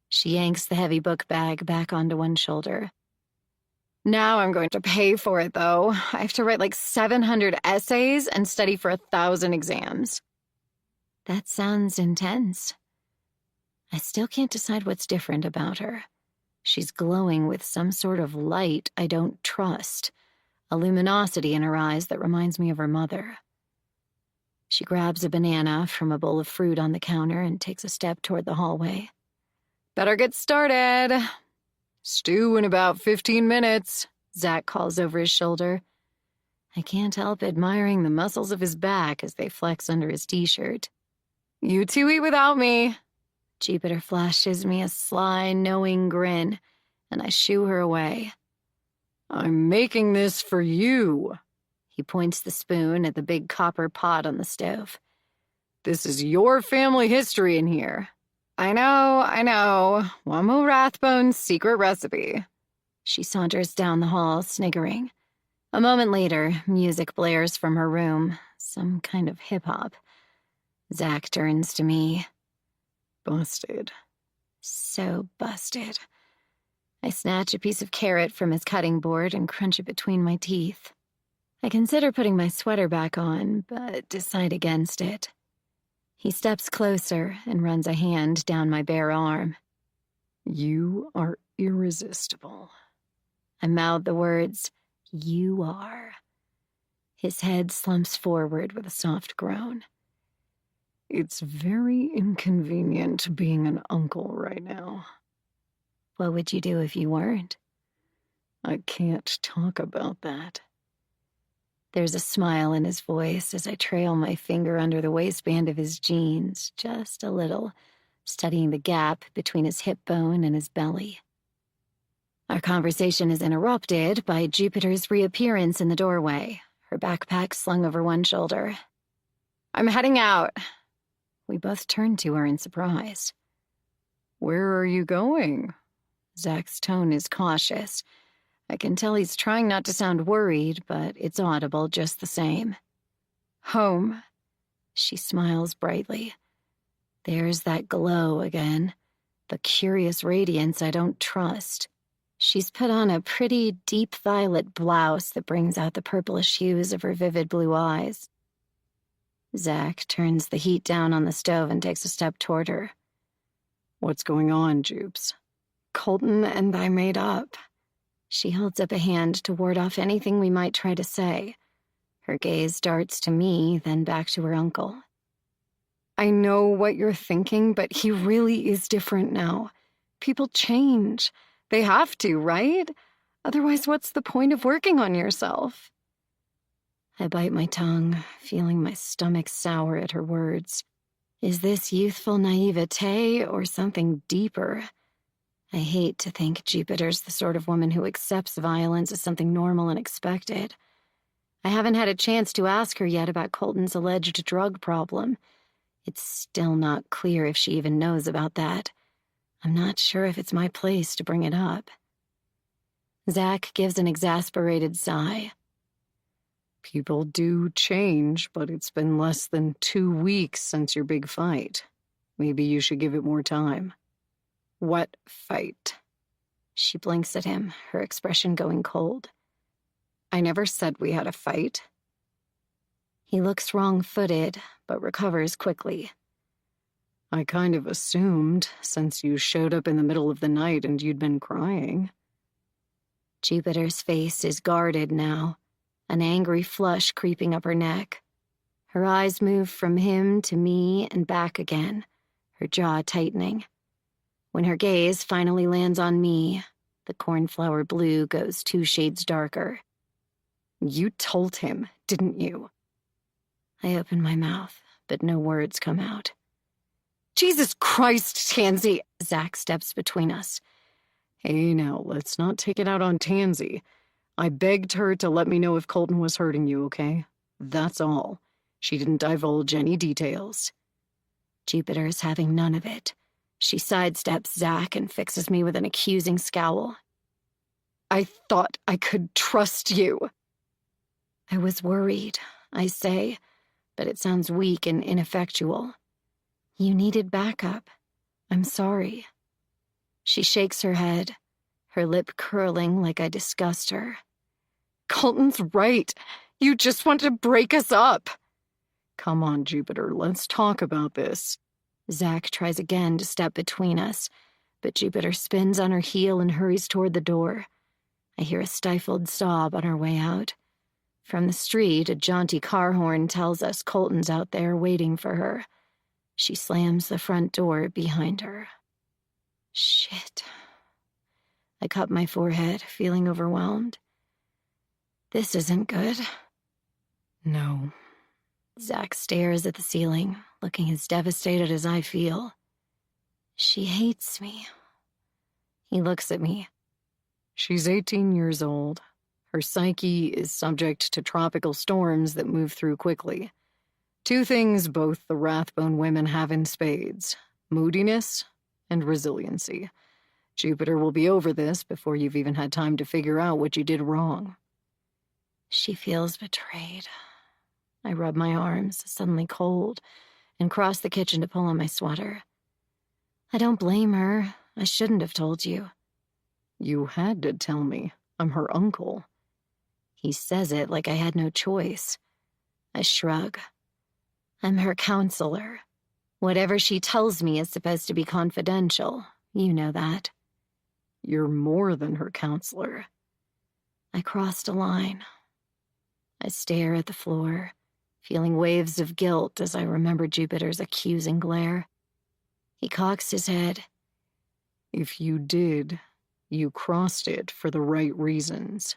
A: She yanks the heavy book bag back onto one shoulder. Now I'm going to pay for it, though. I have to write like 700 essays and study for 1,000 exams. That sounds intense. I still can't decide what's different about her. She's glowing with some sort of light I don't trust, a luminosity in her eyes that reminds me of her mother. She grabs a banana from a bowl of fruit on the counter and takes a step toward the hallway.
B: Better get started. Stew in about 15 minutes, Zach calls over his shoulder.
A: I can't help admiring the muscles of his back as they flex under his t-shirt.
B: You two eat without me.
A: Jupiter flashes me a sly, knowing grin, and I shoo her away.
B: I'm making this for you.
A: He points the spoon at the big copper pot on the stove.
B: This is your family history in here. I know. Wamo Rathbone's secret recipe.
A: She saunters down the hall, sniggering. A moment later, music blares from her room, some kind of hip-hop. Zach turns to me.
B: Busted.
A: So busted. I snatch a piece of carrot from his cutting board and crunch it between my teeth. I consider putting my sweater back on, but decide against it. He steps closer and runs a hand down my bare arm.
B: You are irresistible.
A: I mouth the words, "You are." His head slumps forward with a soft groan.
B: It's very inconvenient being an uncle right now.
A: What would you do if you weren't?
B: I can't talk about that.
A: There's a smile in his voice as I trail my finger under the waistband of his jeans, just a little, studying the gap between his hip bone and his belly. Our conversation is interrupted by Jupiter's reappearance in the doorway, her backpack slung over one shoulder.
B: I'm heading out.
A: We both turn to her in surprise.
B: Where are you going?
A: Zach's tone is cautious. I can tell he's trying not to sound worried, but it's audible just the same.
B: Home.
A: She smiles brightly. There's that glow again, the curious radiance I don't trust. She's put on a pretty deep violet blouse that brings out the purplish hues of her vivid blue eyes. Zach turns the heat down on the stove and takes a step toward her.
B: What's going on, Jupes?
A: Colton and I made up. She holds up a hand to ward off anything we might try to say. Her gaze darts to me, then back to her uncle.
B: I know what you're thinking, but he really is different now. People change. They have to, right? Otherwise, what's the point of working on yourself?
A: I bite my tongue, feeling my stomach sour at her words. Is this youthful naivete or something deeper? I hate to think Jupiter's the sort of woman who accepts violence as something normal and expected. I haven't had a chance to ask her yet about Colton's alleged drug problem. It's still not clear if she even knows about that. I'm not sure if it's my place to bring it up. Zach gives an exasperated sigh.
B: People do change, but it's been less than 2 weeks since your big fight. Maybe you should give it more time. What fight?
A: She blinks at him, her expression going cold.
B: I never said we had a fight.
A: He looks wrong-footed, but recovers quickly.
B: I kind of assumed, since you showed up in the middle of the night and you'd been crying.
A: Jupiter's face is guarded now, an angry flush creeping up her neck. Her eyes move from him to me and back again, her jaw tightening. When her gaze finally lands on me, the cornflower blue goes 2 shades darker.
B: You told him, didn't you?
A: I open my mouth, but no words come out.
B: Jesus Christ, Tansy!
A: Zach steps between us.
B: Hey, now, let's not take it out on Tansy. I begged her to let me know if Colton was hurting you, okay? That's all. She didn't divulge any details.
A: Jupiter's having none of it. She sidesteps Zach and fixes me with an accusing scowl.
B: I thought I could trust you.
A: I was worried, I say, but it sounds weak and ineffectual. You needed backup. I'm sorry. She shakes her head, her lip curling like I disgust her.
B: Colton's right. You just want to break us up. Come on, Jupiter, let's talk about this.
A: Zach tries again to step between us, but Jupiter spins on her heel and hurries toward the door. I hear a stifled sob on our way out. From the street, a jaunty car horn tells us Colton's out there waiting for her. She slams the front door behind her. Shit. I cup my forehead, feeling overwhelmed. This isn't good.
C: No.
A: Zach stares at the ceiling, looking as devastated as I feel. She hates me. He looks at me.
C: She's 18 years old. Her psyche is subject to tropical storms that move through quickly. Two things both the Rathbone women have in spades: moodiness and resiliency. Jupiter will be over this before you've even had time to figure out what you did wrong.
A: She feels betrayed. I rub my arms, suddenly cold, and cross the kitchen to pull on my sweater. I don't blame her. I shouldn't have told you.
C: You had to tell me. I'm her uncle.
A: He says it like I had no choice. I shrug. I'm her counselor. Whatever she tells me is supposed to be confidential. You know that.
C: You're more than her counselor.
A: I crossed a line. I stare at the floor, feeling waves of guilt as I remember Jupiter's accusing glare. He cocks his head.
C: If you did, you crossed it for the right reasons.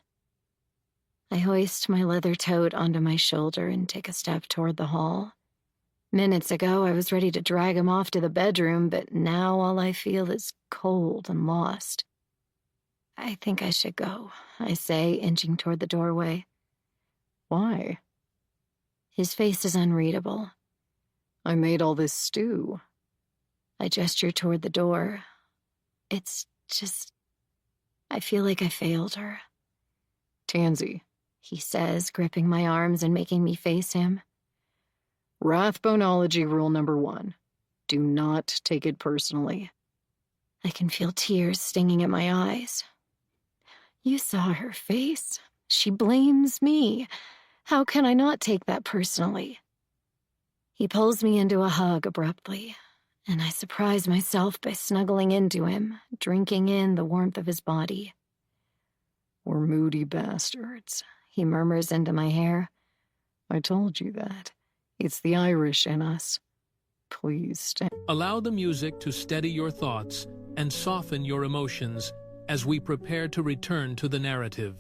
A: I hoist my leather tote onto my shoulder and take a step toward the hall. Minutes ago, I was ready to drag him off to the bedroom, but now all I feel is cold and lost. I think I should go, I say, inching toward the doorway.
C: Why?
A: His face is unreadable.
C: I made all this stew.
A: I gesture toward the door. It's just... I feel like I failed her.
C: Tansy,
A: He says, gripping my arms and making me face him.
C: Rathboneology rule number 1. Do not take it personally.
A: I can feel tears stinging at my eyes. You saw her face. She blames me. How can I not take that personally? He pulls me into a hug abruptly, and I surprise myself by snuggling into him, drinking in the warmth of his body.
C: We're moody bastards,
A: He murmurs into my hair.
C: I told you that. It's the Irish in us. Please stay.
D: Allow the music to steady your thoughts and soften your emotions as we prepare to return to the narrative.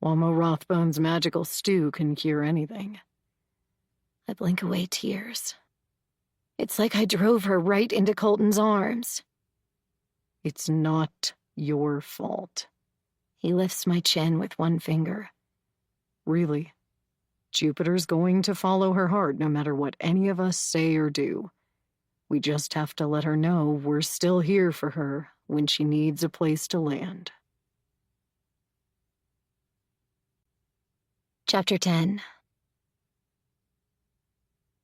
C: Wamo Rothbone's magical stew can cure anything.
A: I blink away tears. It's like I drove her right into Colton's arms.
C: It's not your fault.
A: He lifts my chin with one finger.
C: Really. Jupiter's going to follow her heart no matter what any of us say or do. We just have to let her know we're still here for her when she needs a place to land.
A: Chapter 10.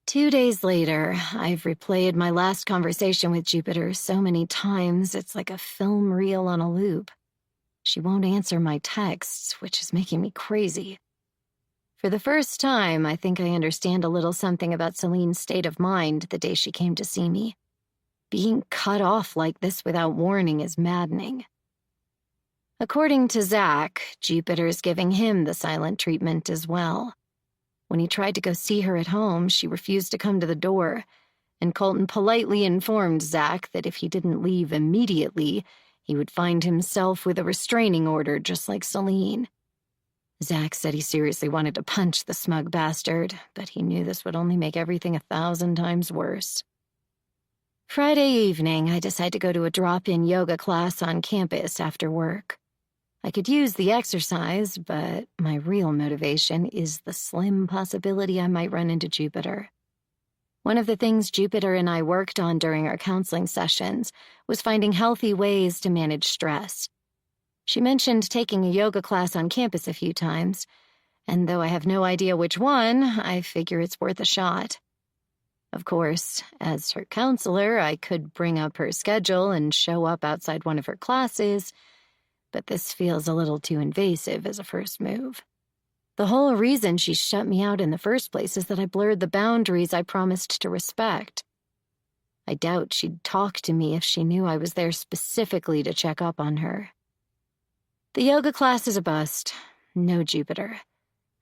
A: 2 days later, I've replayed my last conversation with Jupiter so many times it's like a film reel on a loop. She won't answer my texts, which is making me crazy. For the first time, I think I understand a little something about Celine's state of mind the day she came to see me. Being cut off like this without warning is maddening. According to Zach, Jupiter's giving him the silent treatment as well. When he tried to go see her at home, she refused to come to the door, and Colton politely informed Zach that if he didn't leave immediately, he would find himself with a restraining order just like Celine. Zach said he seriously wanted to punch the smug bastard, but he knew this would only make everything 1,000 times worse. Friday evening, I decided to go to a drop-in yoga class on campus after work. I could use the exercise, but my real motivation is the slim possibility I might run into Jupiter. One of the things Jupiter and I worked on during our counseling sessions was finding healthy ways to manage stress. She mentioned taking a yoga class on campus a few times, and though I have no idea which one, I figure it's worth a shot. Of course, as her counselor, I could bring up her schedule and show up outside one of her classes, but this feels a little too invasive as a first move. The whole reason she shut me out in the first place is that I blurred the boundaries I promised to respect. I doubt she'd talk to me if she knew I was there specifically to check up on her. The yoga class is a bust. No Jupiter.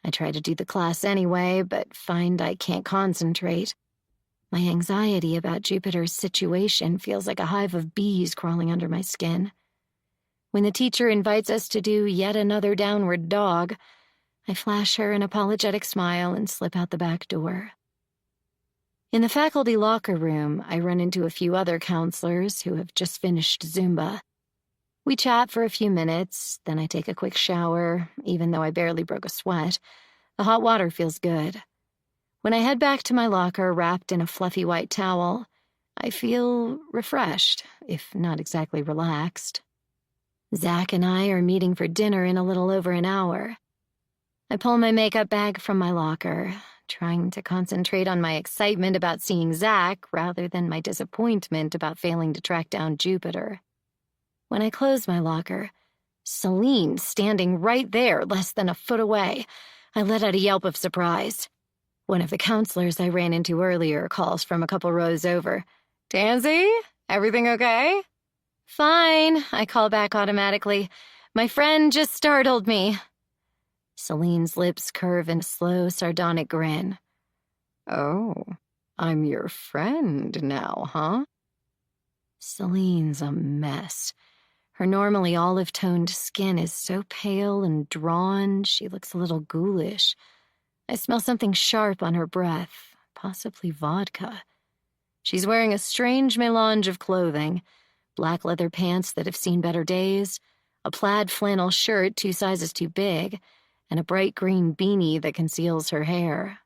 A: I try to do the class anyway, but find I can't concentrate. My anxiety about Jupiter's situation feels like a hive of bees crawling under my skin. When the teacher invites us to do yet another downward dog, I flash her an apologetic smile and slip out the back door. In the faculty locker room, I run into a few other counselors who have just finished Zumba. We chat for a few minutes, then I take a quick shower, even though I barely broke a sweat. The hot water feels good. When I head back to my locker wrapped in a fluffy white towel, I feel refreshed, if not exactly relaxed. Zach and I are meeting for dinner in a little over an hour. I pull my makeup bag from my locker, trying to concentrate on my excitement about seeing Zach rather than my disappointment about failing to track down Jupiter. When I close my locker, Celine's standing right there, less than a foot away. I let out a yelp of surprise. One of the counselors I ran into earlier calls from a couple rows over. "Tansy, everything okay?" "Fine," I call back automatically. "My friend just startled me." Celine's lips curve in a slow, sardonic grin.
C: "Oh, I'm your friend now, huh?"
A: Celine's a mess. Her normally olive-toned skin is so pale and drawn, she looks a little ghoulish. I smell something sharp on her breath, possibly vodka. She's wearing a strange melange of clothing, black leather pants that have seen better days, a plaid flannel shirt 2 sizes too big, and a bright green beanie that conceals her hair.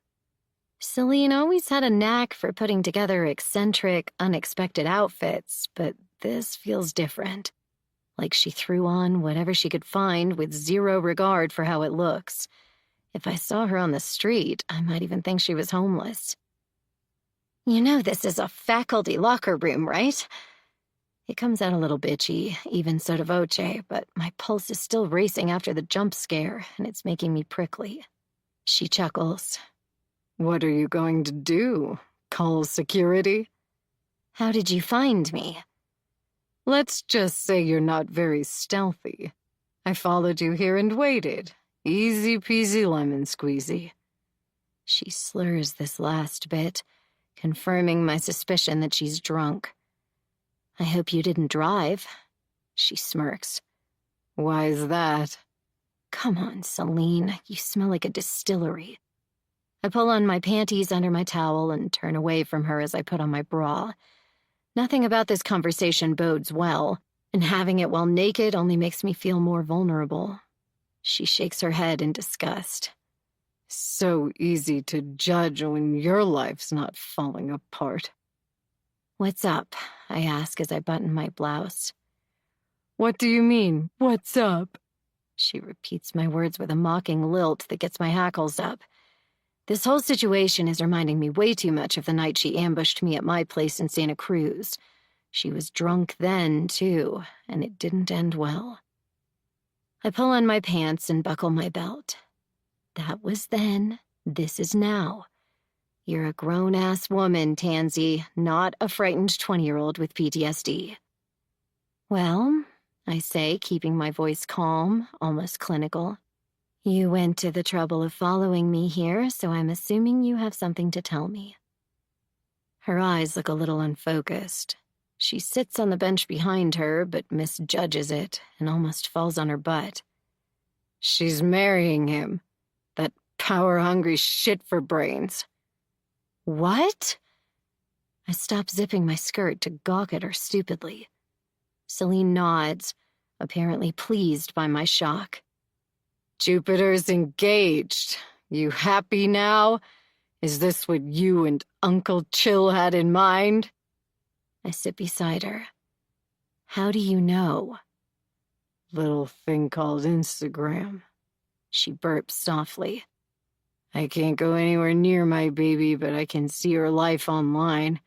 A: Celine always had a knack for putting together eccentric, unexpected outfits, but this feels different. Like she threw on whatever she could find with zero regard for how it looks. If I saw her on the street, I might even think she was homeless. "You know this is a faculty locker room, right?" It comes out a little bitchy, even sotto voce, but my pulse is still racing after the jump scare, and it's making me prickly. She chuckles.
C: "What are you going to do? Call security?"
A: "How did you find me?"
C: Let's just say you're not very stealthy. I followed you here and waited. Easy peasy lemon squeezy.
A: She slurs this last bit, confirming my suspicion that she's drunk. I hope you didn't drive. She smirks.
C: Why is that?
A: Come on, Celine, you smell like a distillery. I pull on my panties under my towel and turn away from her as I put on my bra. Nothing about this conversation bodes well, and having it while naked only makes me feel more vulnerable. She shakes her head in disgust.
C: So easy to judge when your life's not falling apart.
A: What's up? I ask as I button my blouse.
C: What do you mean, what's up?
A: She repeats my words with a mocking lilt that gets my hackles up. This whole situation is reminding me way too much of the night she ambushed me at my place in Santa Cruz. She was drunk then, too, and it didn't end well. I pull on my pants and buckle my belt. That was then, this is now. You're a grown-ass woman, Tansy, not a frightened 20-year-old with PTSD. Well, I say, keeping my voice calm, almost clinical. You went to the trouble of following me here, so I'm assuming you have something to tell me. Her eyes look a little unfocused. She sits on the bench behind her, but misjudges it and almost falls on her butt.
C: She's marrying him. That power-hungry shit for brains.
A: What? I stop zipping my skirt to gawk at her stupidly. Celine nods, apparently pleased by my shock.
C: Jupiter's engaged. You happy now? Is this what you and Uncle Chill had in mind?
A: I sit beside her. How do you know?
C: Little thing called Instagram.
A: She burps softly.
C: I can't go anywhere near my baby, but I can see her life online.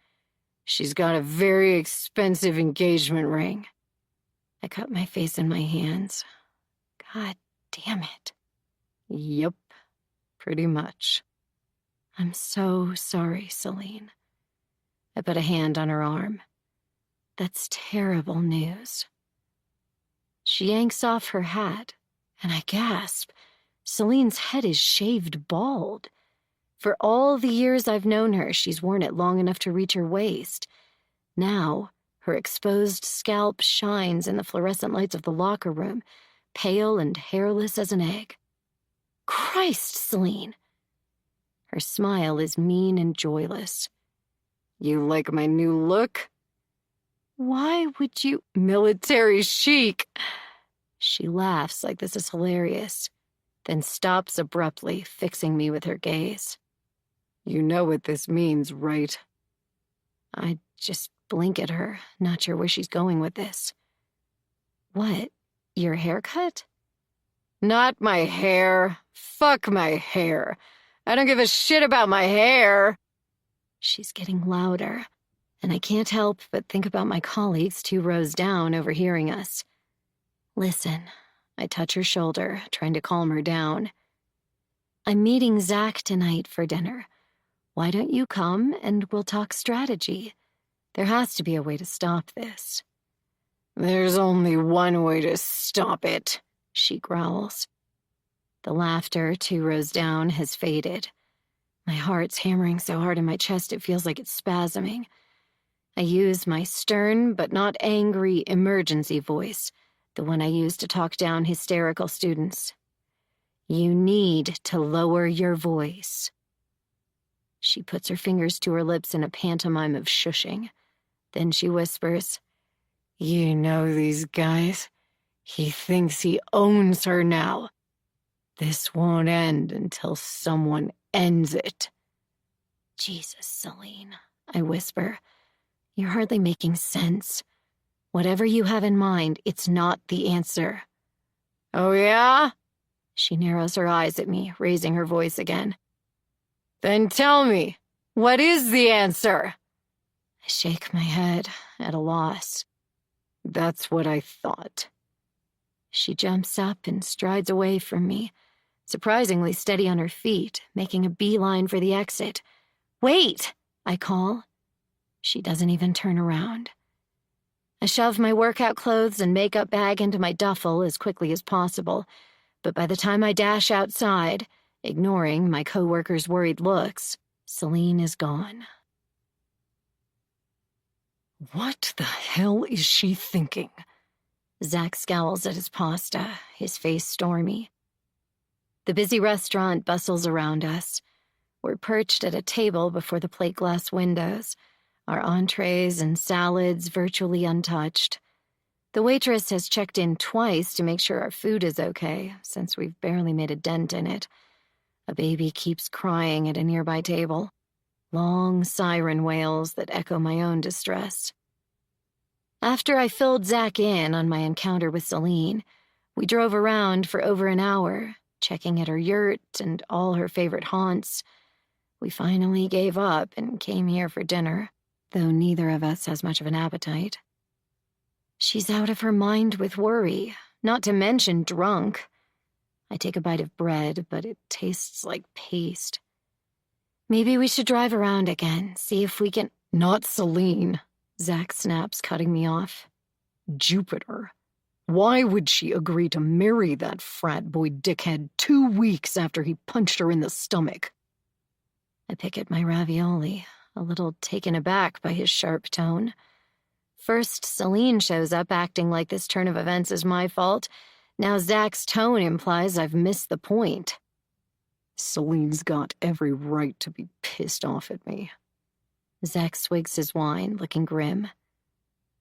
C: She's got a very expensive engagement ring.
A: I cut my face in my hands. God damn it.
C: Yep, pretty much.
A: I'm so sorry, Celine. I put a hand on her arm. That's terrible news. She yanks off her hat, and I gasp. Celine's head is shaved bald. For all the years I've known her, she's worn it long enough to reach her waist. Now, her exposed scalp shines in the fluorescent lights of the locker room, pale and hairless as an egg. Christ, Celine! Her smile is mean and joyless.
C: You like my new look?
A: Why would you—
C: Military chic!
A: She laughs like this is hilarious, then stops abruptly, fixing me with her gaze.
C: You know what this means, right?
A: I just blink at her, not sure where she's going with this. What? Your haircut?
C: Not my hair. Fuck my hair. I don't give a shit about my hair.
A: She's getting louder, and I can't help but think about my colleagues 2 rows down overhearing us. Listen, I touch her shoulder, trying to calm her down. I'm meeting Zach tonight for dinner. Why don't you come and we'll talk strategy? There has to be a way to stop this.
C: There's only one way to stop it,
A: she growls. The laughter 2 rows down has faded. My heart's hammering so hard in my chest it feels like it's spasming. I use my stern but not angry emergency voice, the one I use to talk down hysterical students. You need to lower your voice. She puts her fingers to her lips in a pantomime of shushing. Then she whispers,
C: You know these guys. He thinks he owns her now. This won't end until someone ends it.
A: Jesus, Celine, I whisper. You're hardly making sense. Whatever you have in mind, it's not the answer.
C: Oh, yeah?
A: She narrows her eyes at me, raising her voice again.
C: Then tell me, what is the answer?
A: I shake my head, at a loss.
C: That's what I thought.
A: She jumps up and strides away from me, surprisingly steady on her feet, making a beeline for the exit. Wait, I call. She doesn't even turn around. I shove my workout clothes and makeup bag into my duffel as quickly as possible, but by the time I dash outside, ignoring my coworkers' worried looks, Celine is gone.
C: What the hell is she thinking?
A: Zach scowls at his pasta, his face stormy. The busy restaurant bustles around us. We're perched at a table before the plate glass windows, our entrees and salads virtually untouched. The waitress has checked in twice to make sure our food is okay, since we've barely made a dent in it. A baby keeps crying at a nearby table. Long siren wails that echo my own distress. After I filled Zach in on my encounter with Celine, we drove around for over an hour, checking at her yurt and all her favorite haunts. We finally gave up and came here for dinner, though neither of us has much of an appetite. She's out of her mind with worry, not to mention drunk. I take a bite of bread, but it tastes like paste. Maybe we should drive around again, see if we can—
C: Not Celine,
A: Zach snaps, cutting me off.
C: Jupiter. Why would she agree to marry that frat boy dickhead 2 weeks after he punched her in the stomach?
A: I pick at my ravioli, a little taken aback by his sharp tone. First, Celine shows up acting like this turn of events is my fault. Now Zach's tone implies I've missed the point.
C: Celine's got every right to be pissed off at me.
A: Zach swigs his wine, looking grim.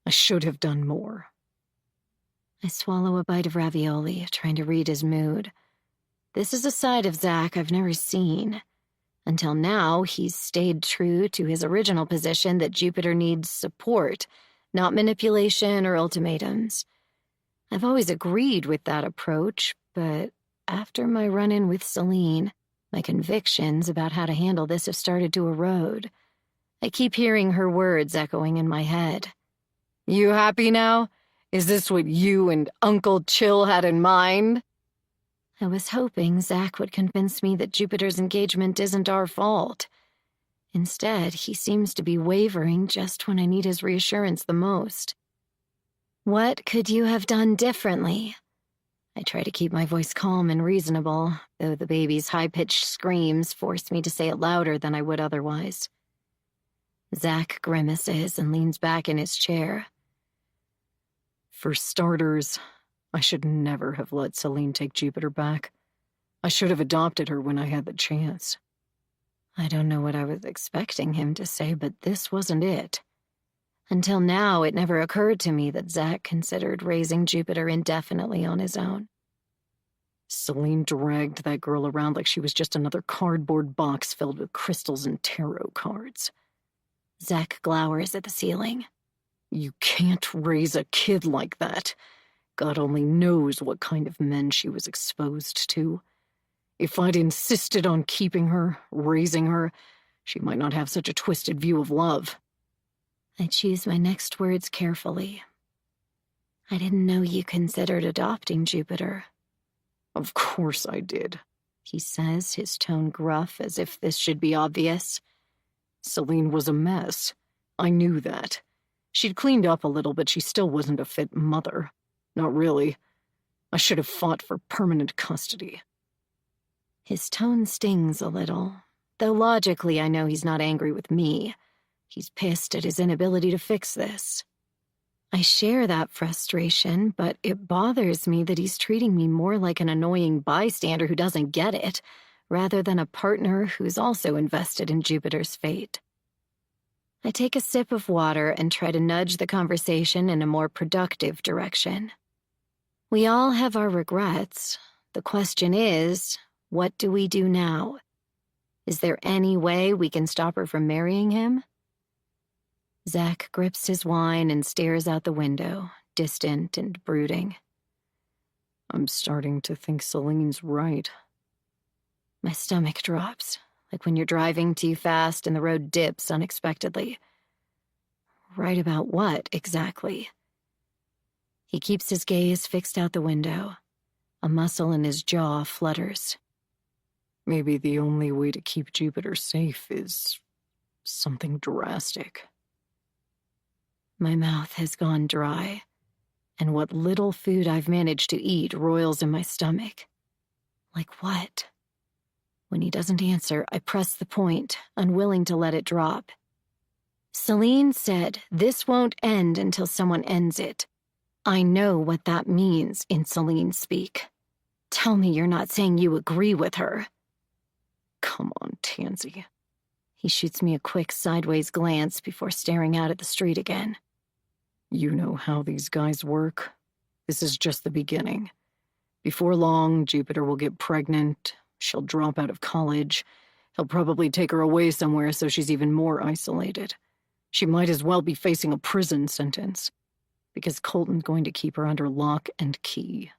C: I should have done more.
A: I swallow a bite of ravioli, trying to read his mood. This is a side of Zach I've never seen. Until now, he's stayed true to his original position that Jupiter needs support, not manipulation or ultimatums. I've always agreed with that approach, but after my run-in with Celine, my convictions about how to handle this have started to erode. I keep hearing her words echoing in my head.
C: You happy now? Is this what you and Uncle Chill had in mind?
A: I was hoping Zach would convince me that Jupiter's engagement isn't our fault. Instead, he seems to be wavering just when I need his reassurance the most. What could you have done differently? I try to keep my voice calm and reasonable, though the baby's high-pitched screams force me to say it louder than I would otherwise. Zach grimaces and leans back in his chair.
C: For starters, I should never have let Celine take Jupiter back. I should have adopted her when I had the chance.
A: I don't know what I was expecting him to say, but this wasn't it. Until now, it never occurred to me that Zach considered raising Jupiter indefinitely on his own.
C: Celine dragged that girl around like she was just another cardboard box filled with crystals and tarot cards.
A: Zach glowers at the ceiling.
C: You can't raise a kid like that. God only knows what kind of men she was exposed to. If I'd insisted on keeping her, raising her, she might not have such a twisted view of love.
A: I choose my next words carefully. I didn't know you considered adopting Jupiter.
C: Of course I did,
A: he says, his tone gruff as if this should be obvious.
C: Celine was a mess. I knew that. She'd cleaned up a little, but she still wasn't a fit mother. Not really. I should have fought for permanent custody.
A: His tone stings a little, though logically I know he's not angry with me. He's pissed at his inability to fix this. I share that frustration, but it bothers me that he's treating me more like an annoying bystander who doesn't get it, rather than a partner who's also invested in Jupiter's fate. I take a sip of water and try to nudge the conversation in a more productive direction. We all have our regrets. The question is, what do we do now? Is there any way we can stop her from marrying him? Zach grips his wine and stares out the window, distant and brooding.
C: I'm starting to think Celine's right.
A: My stomach drops, like when you're driving too fast and the road dips unexpectedly. Right about what, exactly? He keeps his gaze fixed out the window. A muscle in his jaw flutters.
C: Maybe the only way to keep Jupiter safe is something drastic.
A: My mouth has gone dry, and what little food I've managed to eat roils in my stomach. Like what? When he doesn't answer, I press the point, unwilling to let it drop. Celine said this won't end until someone ends it. I know what that means in Celine speak. Tell me you're not saying you agree with her.
C: Come on, Tansy.
A: He shoots me a quick sideways glance before staring out at the street again.
C: You know how these guys work. This is just the beginning. Before long, Jupiter will get pregnant. She'll drop out of college. He'll probably take her away somewhere so she's even more isolated. She might as well be facing a prison sentence, because Colton's going to keep her under lock and key.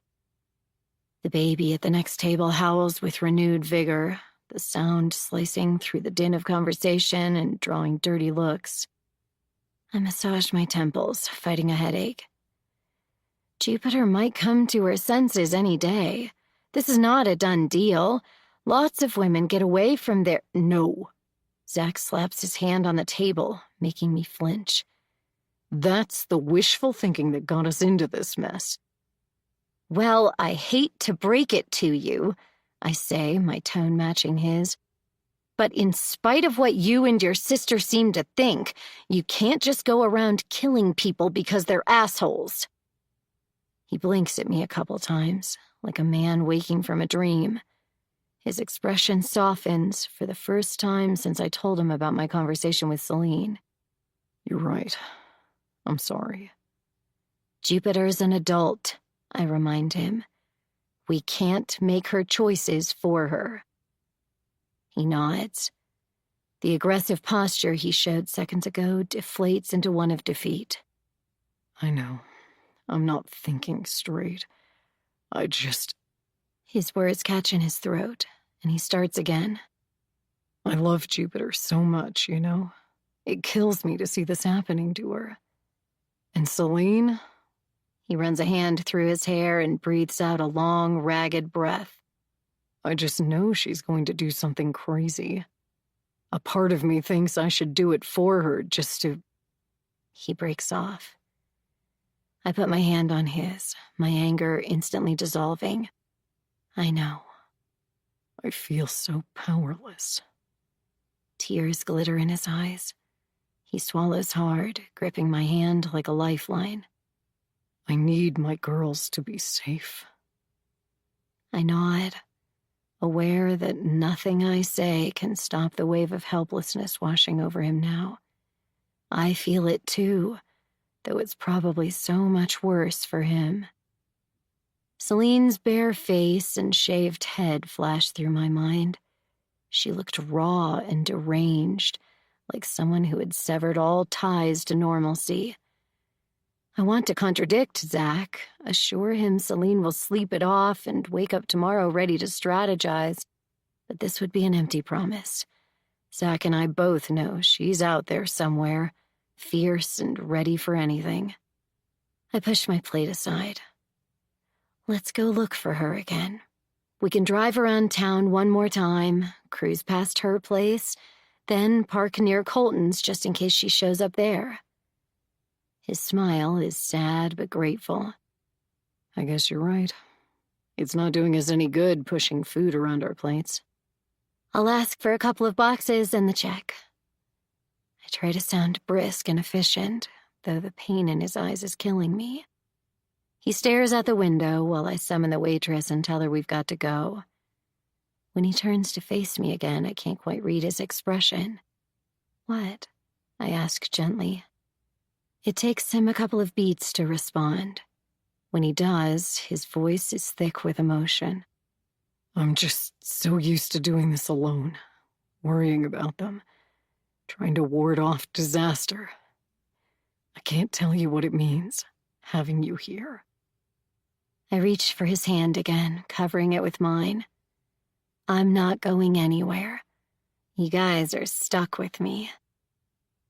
A: The baby at the next table howls with renewed vigor, the sound slicing through the din of conversation and drawing dirty looks. I massage my temples, fighting a headache. Jupiter might come to her senses any day. This is not a done deal. Lots of women get away from their—
C: No.
A: Zach slaps his hand on the table, making me flinch.
C: That's the wishful thinking that got us into this mess.
A: Well, I hate to break it to you, I say, my tone matching his. But in spite of what you and your sister seem to think, you can't just go around killing people because they're assholes. He blinks at me a couple times, like a man waking from a dream. His expression softens for the first time since I told him about my conversation with Celine.
C: You're right. I'm sorry.
A: Jupiter's an adult, I remind him. We can't make her choices for her. He nods. The aggressive posture he showed seconds ago deflates into one of defeat.
C: I know. I'm not thinking straight.
A: His words catch in his throat, and he starts again.
C: I love Jupiter so much, you know? It kills me to see this happening to her. And Celine?
A: He runs a hand through his hair and breathes out a long, ragged breath.
C: I just know she's going to do something crazy. A part of me thinks I should do it for her just to...
A: He breaks off. I put my hand on his, my anger instantly dissolving. I know.
C: I feel so powerless.
A: Tears glitter in his eyes. He swallows hard, gripping my hand like a lifeline.
C: I need my girls to be safe.
A: I nod, aware that nothing I say can stop the wave of helplessness washing over him now. I feel it too, though it's probably so much worse for him. Celine's bare face and shaved head flashed through my mind. She looked raw and deranged, like someone who had severed all ties to normalcy. I want to contradict Zach, assure him Celine will sleep it off and wake up tomorrow ready to strategize, but this would be an empty promise. Zach and I both know she's out there somewhere, fierce and ready for anything. I pushed my plate aside. Let's go look for her again. We can drive around town one more time, cruise past her place, then park near Colton's just in case she shows up there. His smile is sad but grateful.
C: I guess you're right. It's not doing us any good pushing food around our plates.
A: I'll ask for a couple of boxes and the check. I try to sound brisk and efficient, though the pain in his eyes is killing me. He stares out the window while I summon the waitress and tell her we've got to go. When he turns to face me again, I can't quite read his expression. What? I ask gently. It takes him a couple of beats to respond. When he does, his voice is thick with emotion.
C: I'm just so used to doing this alone, worrying about them, trying to ward off disaster. I can't tell you what it means, having you here.
A: I reach for his hand again, covering it with mine. I'm not going anywhere. You guys are stuck with me.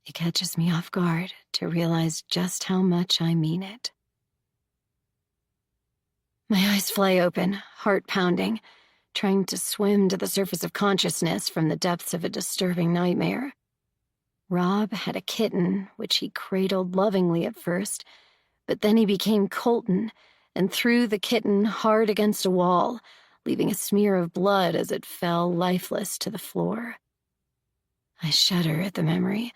A: It catches me off guard to realize just how much I mean it. My eyes fly open, heart pounding, trying to swim to the surface of consciousness from the depths of a disturbing nightmare. Rob had a kitten, which he cradled lovingly at first, but then he became Colton and threw the kitten hard against a wall, leaving a smear of blood as it fell lifeless to the floor. I shudder at the memory,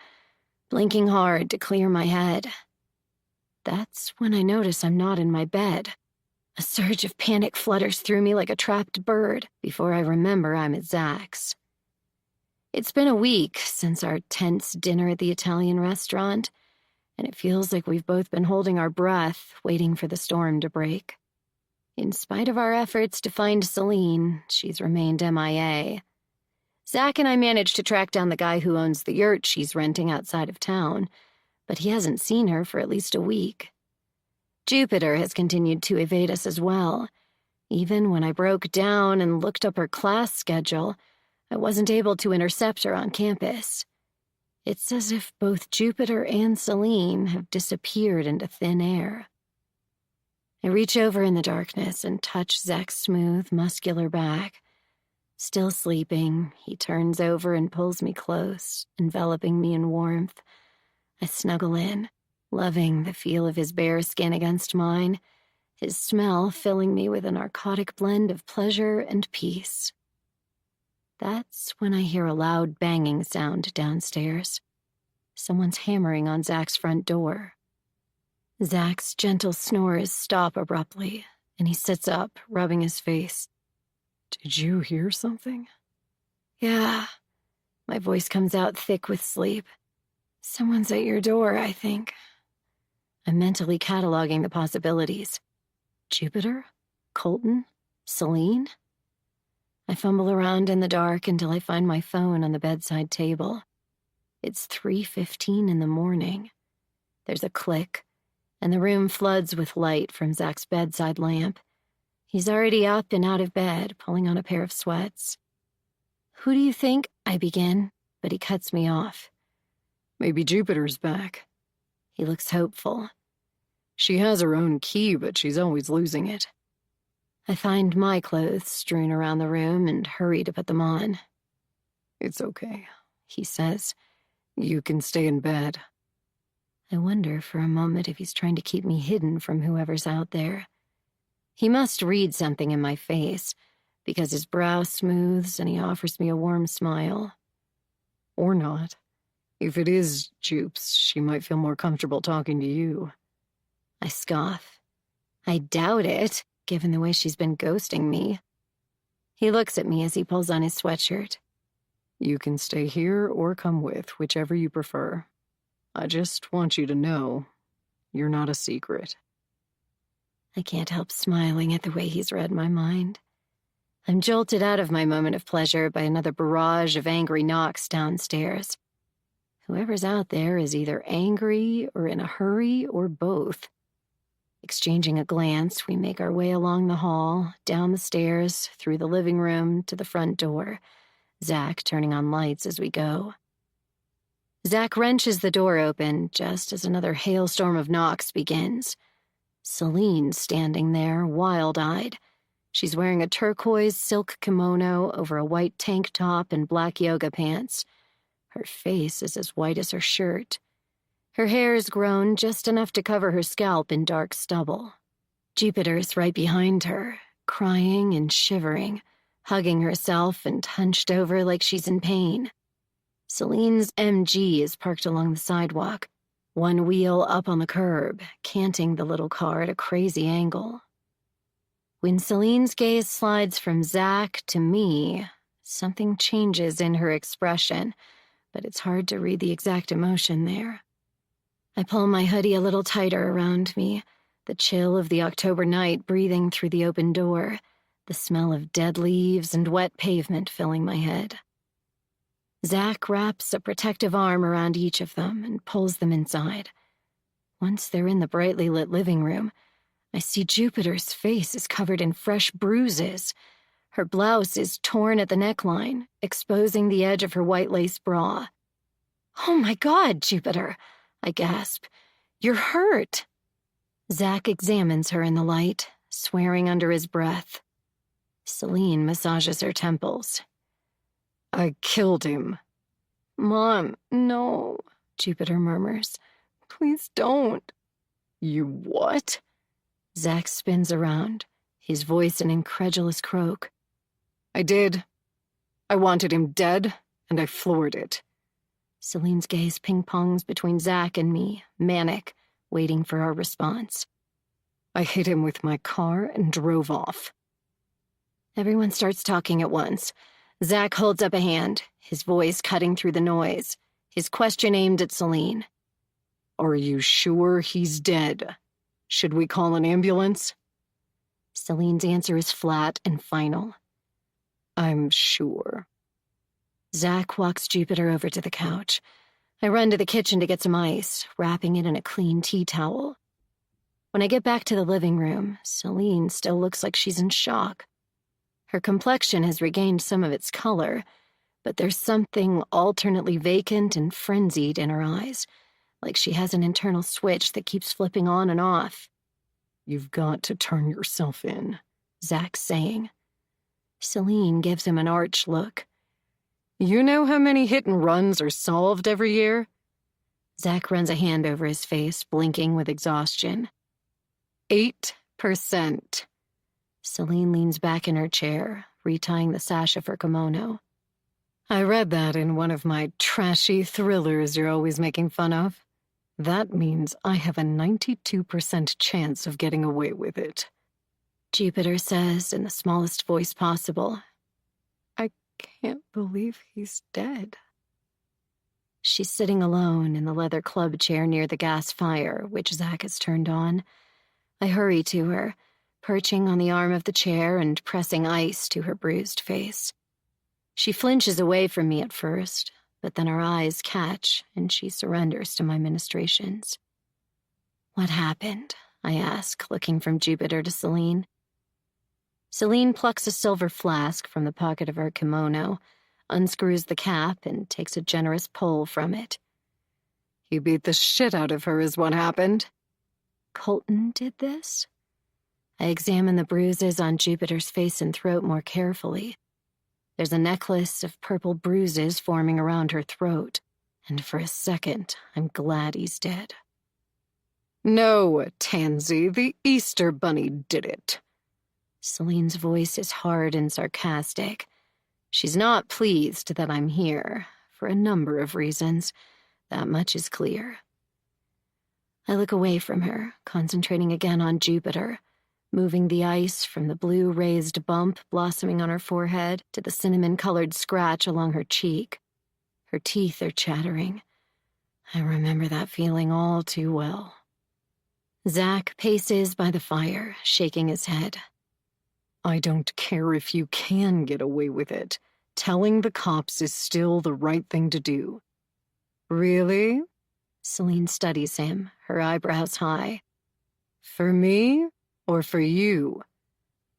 A: blinking hard to clear my head. That's when I notice I'm not in my bed. A surge of panic flutters through me like a trapped bird before I remember I'm at Zach's. It's been a week since our tense dinner at the Italian restaurant, and it feels like we've both been holding our breath, waiting for the storm to break. In spite of our efforts to find Celine, she's remained MIA. Zach and I managed to track down the guy who owns the yurt she's renting outside of town, but he hasn't seen her for at least a week. Jupiter has continued to evade us as well. Even when I broke down and looked up her class schedule, I wasn't able to intercept her on campus. It's as if both Jupiter and Celine have disappeared into thin air. I reach over in the darkness and touch Zach's smooth, muscular back. Still sleeping, he turns over and pulls me close, enveloping me in warmth. I snuggle in, loving the feel of his bare skin against mine, his smell filling me with a narcotic blend of pleasure and peace. That's when I hear a loud banging sound downstairs. Someone's hammering on Zach's front door. Zach's gentle snores stop abruptly, and he sits up, rubbing his face.
C: Did you hear something?
A: Yeah. My voice comes out thick with sleep. Someone's at your door, I think. I'm mentally cataloging the possibilities. Jupiter? Colton? Celine? I fumble around in the dark until I find my phone on the bedside table. It's 3:15 in the morning. There's a click, and the room floods with light from Zach's bedside lamp. He's already up and out of bed, pulling on a pair of sweats. Who do you think? I begin, but he cuts me off.
C: Maybe Jupiter's back.
A: He looks hopeful.
C: She has her own key, but she's always losing it.
A: I find my clothes strewn around the room and hurry to put them on.
C: It's okay, he says. You can stay in bed.
A: I wonder for a moment if he's trying to keep me hidden from whoever's out there. He must read something in my face, because his brow smooths and he offers me a warm smile.
C: Or not. If it is Jupes, she might feel more comfortable talking to you.
A: I scoff. I doubt it, given the way she's been ghosting me. He looks at me as he pulls on his sweatshirt.
C: You can stay here or come with, whichever you prefer. I just want you to know, you're not a secret.
A: I can't help smiling at the way he's read my mind. I'm jolted out of my moment of pleasure by another barrage of angry knocks downstairs. Whoever's out there is either angry or in a hurry or both. Exchanging a glance, we make our way along the hall, down the stairs, through the living room, to the front door, Zach turning on lights as we go. Zach wrenches the door open just as another hailstorm of knocks begins. Celine's standing there, wild-eyed. She's wearing a turquoise silk kimono over a white tank top and black yoga pants. Her face is as white as her shirt. Her hair is grown just enough to cover her scalp in dark stubble. Jupiter's right behind her, crying and shivering, hugging herself and hunched over like she's in pain. Celine's MG is parked along the sidewalk, one wheel up on the curb, canting the little car at a crazy angle. When Celine's gaze slides from Zach to me, something changes in her expression, but it's hard to read the exact emotion there. I pull my hoodie a little tighter around me, the chill of the October night breathing through the open door, the smell of dead leaves and wet pavement filling my head. Zach wraps a protective arm around each of them and pulls them inside. Once they're in the brightly lit living room, I see Jupiter's face is covered in fresh bruises. Her blouse is torn at the neckline, exposing the edge of her white lace bra. "Oh my God, Jupiter!" I gasp. "You're hurt!" Zach examines her in the light, swearing under his breath. Celine massages her temples.
C: I killed him.
B: Mom, no, Jupiter murmurs. Please don't. You what? Zach spins around, his voice an incredulous croak. I did. I wanted him dead, and I floored it. Celine's gaze ping-pongs between Zach and me, manic, waiting for our response. I hit him with my car and drove off. Everyone starts talking at once. Zach holds up a hand, his voice cutting through the noise, his question aimed at Celine. Are you sure he's dead? Should we call an ambulance? Celine's answer is flat and final. I'm sure. Zach walks Jupiter over to the couch. I run to the kitchen to get some ice, wrapping it in a clean tea towel. When I get back to the living room, Celine still looks like she's in shock. Her complexion has regained some of its color, but there's something alternately vacant and frenzied in her eyes, like she has an internal switch that keeps flipping on and off. You've got to turn yourself in, Zach's saying. Celine gives him an arch look. You know how many hit and runs are solved every year? Zach runs a hand over his face, blinking with exhaustion. 8%. Celine leans back in her chair, retying the sash of her kimono. I read that in one of my trashy thrillers you're always making fun of. That means I have a 92% chance of getting away with it. Jupiter says in the smallest voice possible. I can't believe he's dead. She's sitting alone in the leather club chair near the gas fire, which Zach has turned on. I hurry to her, perching on the arm of the chair and pressing ice to her bruised face. She flinches away from me at first, but then her eyes catch and she surrenders to my ministrations. What happened? I ask, looking from Jupiter to Celine. Celine plucks a silver flask from the pocket of her kimono, unscrews the cap, and takes a generous pull from it. You beat the shit out of her is what happened. Colton did this? I examine the bruises on Jupiter's face and throat more carefully. There's a necklace of purple bruises forming around her throat, and for a second, I'm glad he's dead. No, Tansy, the Easter Bunny did it. Celine's voice is hard and sarcastic. She's not pleased that I'm here, for a number of reasons. That much is clear. I look away from her, concentrating again on Jupiter, moving the ice from the blue raised bump blossoming on her forehead to the cinnamon-colored scratch along her cheek. Her teeth are chattering. I remember that feeling all too well. Zach paces by the fire, shaking his head. I don't care if you can get away with it. Telling the cops is still the right thing to do. Really? Celine studies him, her eyebrows high. For me or for you?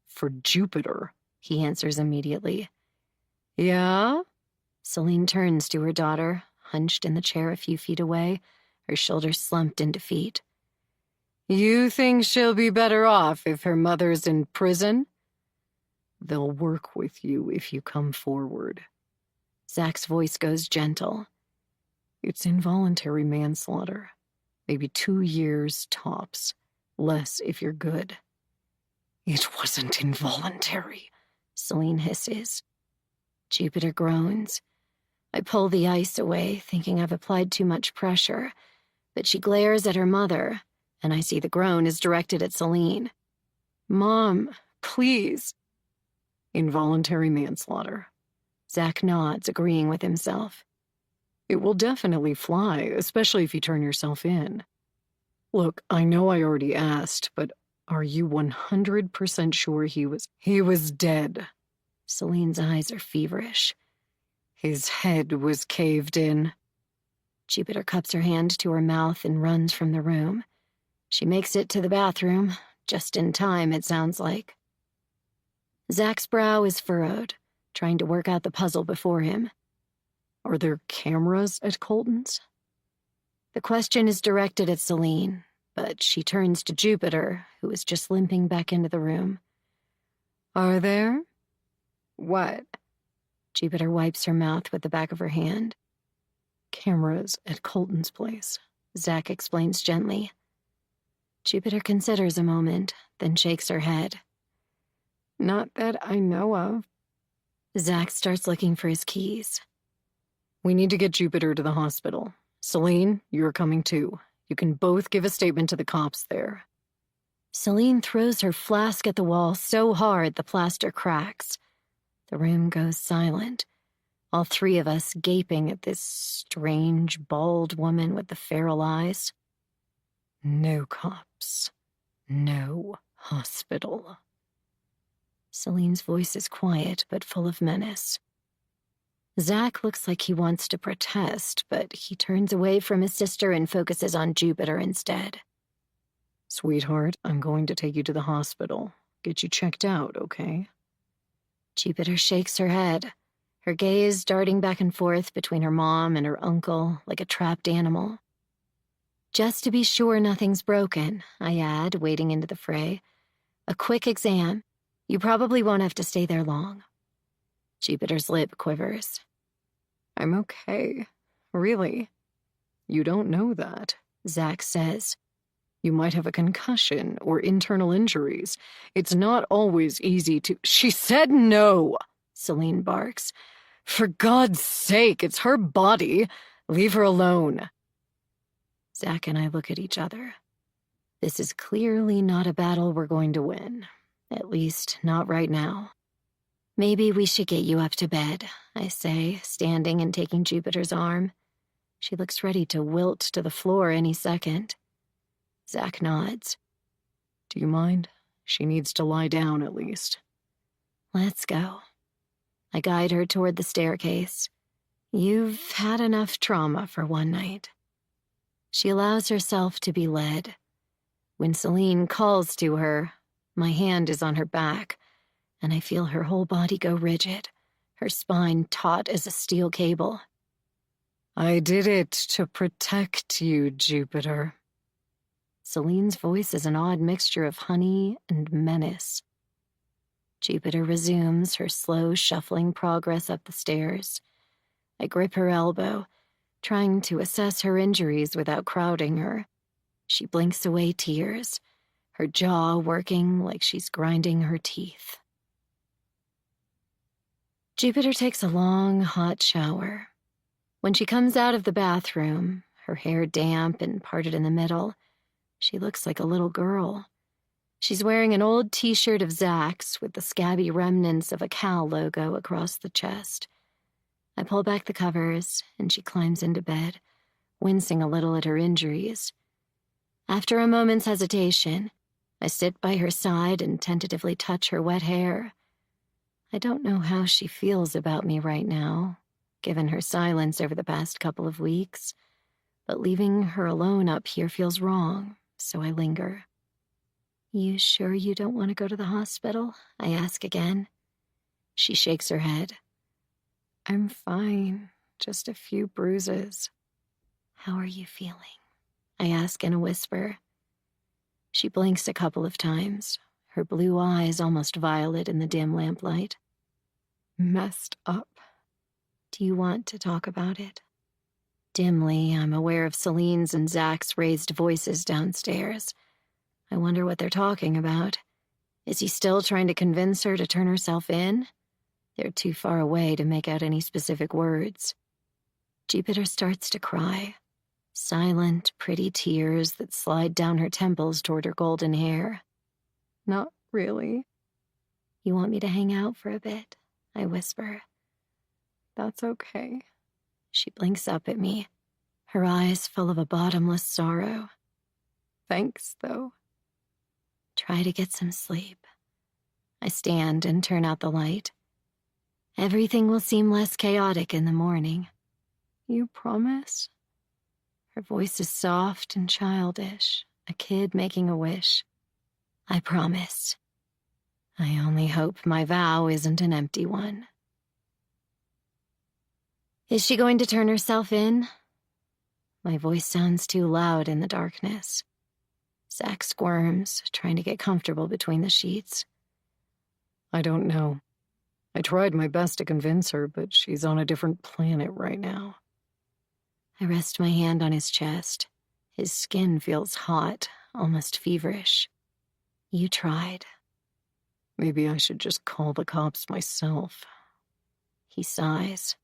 B: For Jupiter, he answers immediately. Yeah? Celine turns to her daughter, hunched in the chair a few feet away, her shoulders slumped in defeat. You think she'll be better off if her mother's in prison? They'll work with you if you come forward. Zach's voice goes gentle. It's involuntary manslaughter. Maybe 2 years tops. Less if you're good. It wasn't involuntary, Celine hisses. Jupiter groans. I pull the ice away, thinking I've applied too much pressure, but she glares at her mother, and I see the groan is directed at Celine. Mom, please. Involuntary manslaughter. Zach nods, agreeing with himself. It will definitely fly, especially if you turn yourself in. Look, I know I already asked, but are you 100% sure he was dead? Celine's eyes are feverish. His head was caved in. Jupiter cups her hand to her mouth and runs from the room. She makes it to the bathroom, just in time, it sounds like. Zach's brow is furrowed, trying to work out the puzzle before him. Are there cameras at Colton's? The question is directed at Celine, but she turns to Jupiter, who is just limping back into the room. Are there? What? Jupiter wipes her mouth with the back of her hand.
C: Cameras at Colton's place,
A: Zach explains gently. Jupiter considers a moment, then shakes her head.
C: Not that I know of.
A: Zach starts looking for his keys.
C: We need to get Jupiter to the hospital. Celine, you're coming too. You can both give a statement to the cops there.
A: Celine throws her flask at the wall so hard the plaster cracks. The room goes silent, all three of us gaping at this strange, bald woman with the feral eyes.
C: No cops. No hospital.
A: Celine's voice is quiet but full of menace. Zach looks like he wants to protest, but he turns away from his sister and focuses on Jupiter instead.
C: Sweetheart, I'm going to take you to the hospital. Get you checked out, okay?
A: Jupiter shakes her head, her gaze darting back and forth between her mom and her uncle like a trapped animal. Just to be sure nothing's broken, I add, wading into the fray. A quick exam. You probably won't have to stay there long. Jupiter's lip quivers.
C: I'm okay. Really? You don't know that,
A: Zach says.
C: You might have a concussion or internal injuries. It's not always easy to— She said no,
A: Celine barks.
C: For God's sake, it's her body. Leave her alone.
A: Zach and I look at each other. This is clearly not a battle we're going to win. At least, not right now. Maybe we should get you up to bed, I say, standing and taking Jupiter's arm. She looks ready to wilt to the floor any second. Zach nods.
C: Do you mind? She needs to lie down at least.
A: Let's go. I guide her toward the staircase. You've had enough trauma for one night. She allows herself to be led. When Celine calls to her, my hand is on her back, and I feel her whole body go rigid, her spine taut as a steel cable.
C: I did it to protect you, Jupiter.
A: Celine's voice is an odd mixture of honey and menace. Jupiter resumes her slow, shuffling progress up the stairs. I grip her elbow, trying to assess her injuries without crowding her. She blinks away tears, her jaw working like she's grinding her teeth. Jupiter takes a long, hot shower. When she comes out of the bathroom, her hair damp and parted in the middle, she looks like a little girl. She's wearing an old t-shirt of Zach's with the scabby remnants of a Cal logo across the chest. I pull back the covers, and she climbs into bed, wincing a little at her injuries. After a moment's hesitation, I sit by her side and tentatively touch her wet hair. I don't know how she feels about me right now, given her silence over the past couple of weeks, but leaving her alone up here feels wrong, so I linger. You sure you don't want to go to the hospital? I ask again. She shakes her head.
C: I'm fine, just a few bruises.
A: How are you feeling? I ask in a whisper. She blinks a couple of times, her blue eyes almost violet in the dim lamplight.
C: Messed up.
A: Do you want to talk about it? Dimly, I'm aware of Celine's and Zach's raised voices downstairs. I wonder what they're talking about. Is he still trying to convince her to turn herself in? They're too far away to make out any specific words. Jupiter starts to cry. Silent, pretty tears that slide down her temples toward her golden hair.
C: Not really.
A: You want me to hang out for a bit? I whisper.
C: That's okay.
A: She blinks up at me, her eyes full of a bottomless sorrow.
C: Thanks, though.
A: Try to get some sleep. I stand and turn out the light. Everything will seem less chaotic in the morning.
C: You promise?
A: Her voice is soft and childish, a kid making a wish. I promise. I only hope my vow isn't an empty one. Is she going to turn herself in? My voice sounds too loud in the darkness. Zach squirms, trying to get comfortable between the sheets.
C: I don't know. I tried my best to convince her, but she's on a different planet right now.
A: I rest my hand on his chest. His skin feels hot, almost feverish. You tried.
C: Maybe I should just call the cops myself.
A: He sighs.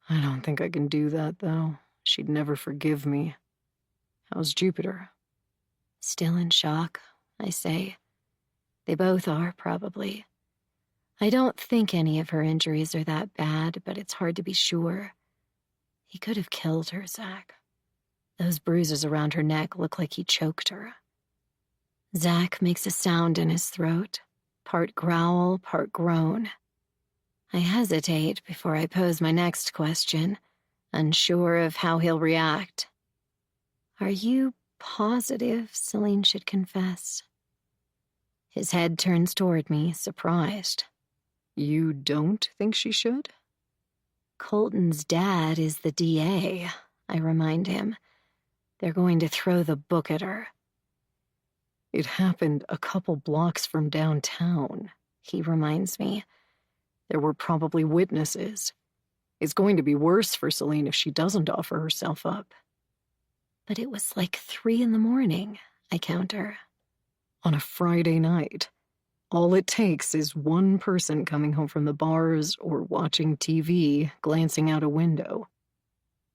C: I don't think I can do that, though. She'd never forgive me. How's Jupiter?
A: Still in shock, I say. They both are, probably. I don't think any of her injuries are that bad, but it's hard to be sure. He could have killed her, Zach. Those bruises around her neck look like he choked her. Zach makes a sound in his throat, part growl, part groan. I hesitate before I pose my next question, unsure of how he'll react. Are you positive Celine should confess? His head turns toward me, surprised.
C: You don't think she should?
A: Colton's dad is the DA, I remind him. They're going to throw the book at her.
C: It happened a couple blocks from downtown,
A: he reminds me.
C: There were probably witnesses. It's going to be worse for Celine if she doesn't offer herself up.
A: But it was like 3 a.m, I counter.
C: On a Friday night. All it takes is one person coming home from the bars or watching TV, glancing out a window.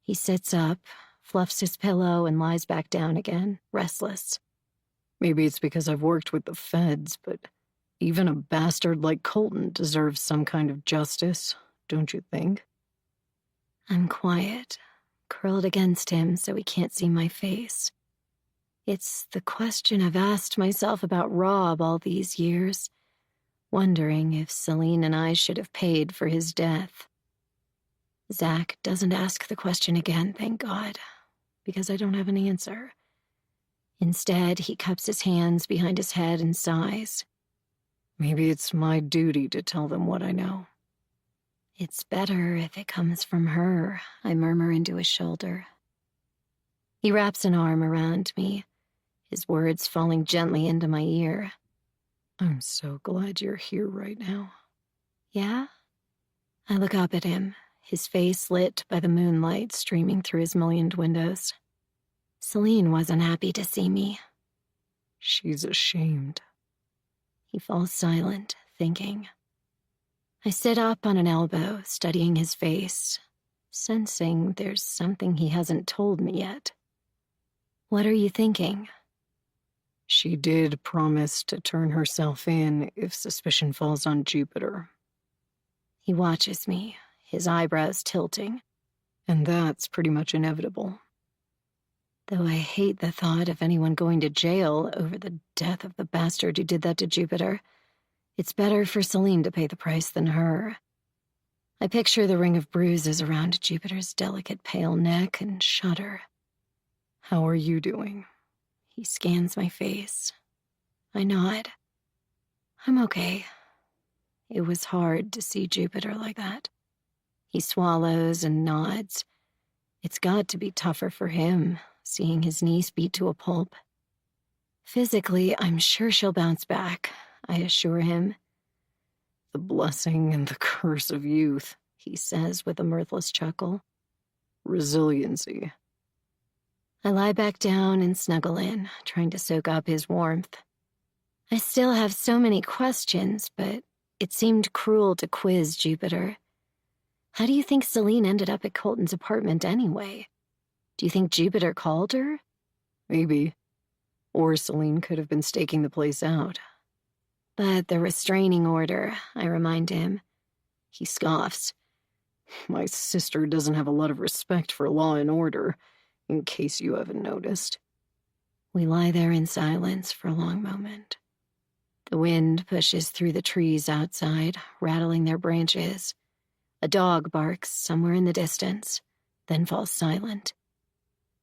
A: He sits up, fluffs his pillow, and lies back down again, restless.
C: Maybe it's because I've worked with the feds, but even a bastard like Colton deserves some kind of justice, don't you think?
A: I'm quiet, curled against him so he can't see my face. It's the question I've asked myself about Rob all these years, wondering if Celine and I should have paid for his death. Zach doesn't ask the question again, thank God, because I don't have an answer. Instead, he cups his hands behind his head and sighs.
C: Maybe it's my duty to tell them what I know.
A: It's better if it comes from her, I murmur into his shoulder. He wraps an arm around me, his words falling gently into my ear.
C: I'm so glad you're here right now.
A: Yeah? I look up at him, his face lit by the moonlight streaming through his mullioned windows. Celine wasn't happy to see me.
C: She's ashamed.
A: He falls silent, thinking. I sit up on an elbow, studying his face, sensing there's something he hasn't told me yet. What are you thinking?
C: She did promise to turn herself in if suspicion falls on Jupiter.
A: He watches me, his eyebrows tilting.
C: And that's pretty much inevitable.
A: Though I hate the thought of anyone going to jail over the death of the bastard who did that to Jupiter, it's better for Celine to pay the price than her. I picture the ring of bruises around Jupiter's delicate pale neck and shudder.
C: How are you doing?
A: He scans my face. I nod. I'm okay. It was hard to see Jupiter like that. He swallows and nods. It's got to be tougher for him, seeing his niece beat to a pulp. Physically, I'm sure she'll bounce back, I assure him.
C: The blessing and the curse of youth,
A: he says with a mirthless chuckle.
C: Resiliency.
A: I lie back down and snuggle in, trying to soak up his warmth. I still have so many questions, but it seemed cruel to quiz Jupiter. How do you think Celine ended up at Colton's apartment anyway? Do you think Jupiter called her?
C: Maybe. Or Celine could have been staking the place out.
A: But the restraining order, I remind him. He scoffs.
C: My sister doesn't have a lot of respect for law and order, in case you haven't noticed.
A: We lie there in silence for a long moment. The wind pushes through the trees outside, rattling their branches. A dog barks somewhere in the distance, then falls silent.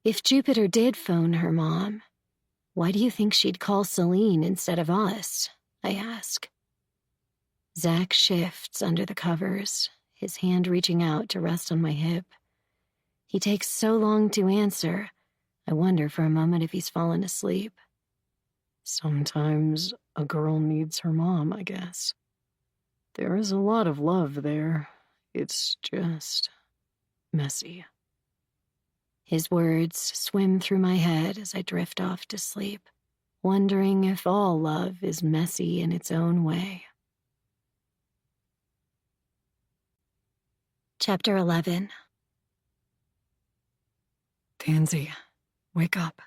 A: If Jupiter did phone her mom, why do you think she'd call Celine instead of us? I ask. Zach shifts under the covers, his hand reaching out to rest on my hip. He takes so long to answer, I wonder for a moment if he's fallen asleep.
C: Sometimes a girl needs her mom, I guess. There is a lot of love there. It's just messy.
A: His words swim through my head as I drift off to sleep, wondering if all love is messy in its own way. Chapter 11.
C: Tansy, wake up.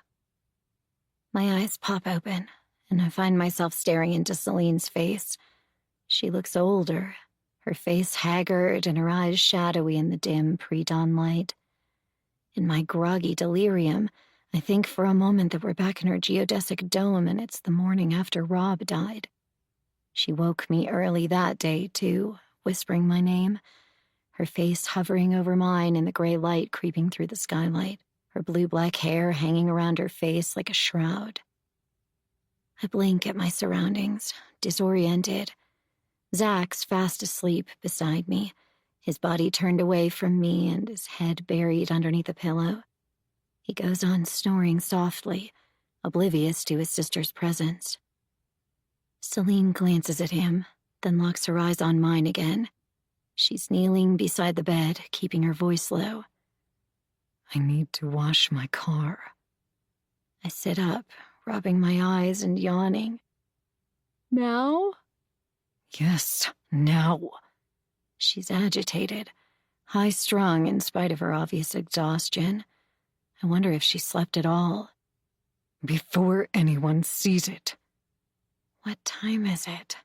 A: My eyes pop open, and I find myself staring into Celine's face. She looks older, her face haggard and her eyes shadowy in the dim pre-dawn light. In my groggy delirium, I think for a moment that we're back in her geodesic dome and it's the morning after Rob died. She woke me early that day, too, whispering my name, her face hovering over mine in the gray light creeping through the skylight, her blue-black hair hanging around her face like a shroud. I blink at my surroundings, disoriented. Zach's fast asleep beside me, his body turned away from me and his head buried underneath a pillow. He goes on snoring softly, oblivious to his sister's presence. Celine glances at him, then locks her eyes on mine again. She's kneeling beside the bed, keeping her voice low.
C: I need to wash my car.
A: I sit up, rubbing my eyes and yawning. Now?
C: Yes, now.
A: She's agitated, high-strung in spite of her obvious exhaustion. I wonder if she slept at all.
C: Before anyone sees it.
A: What time is it?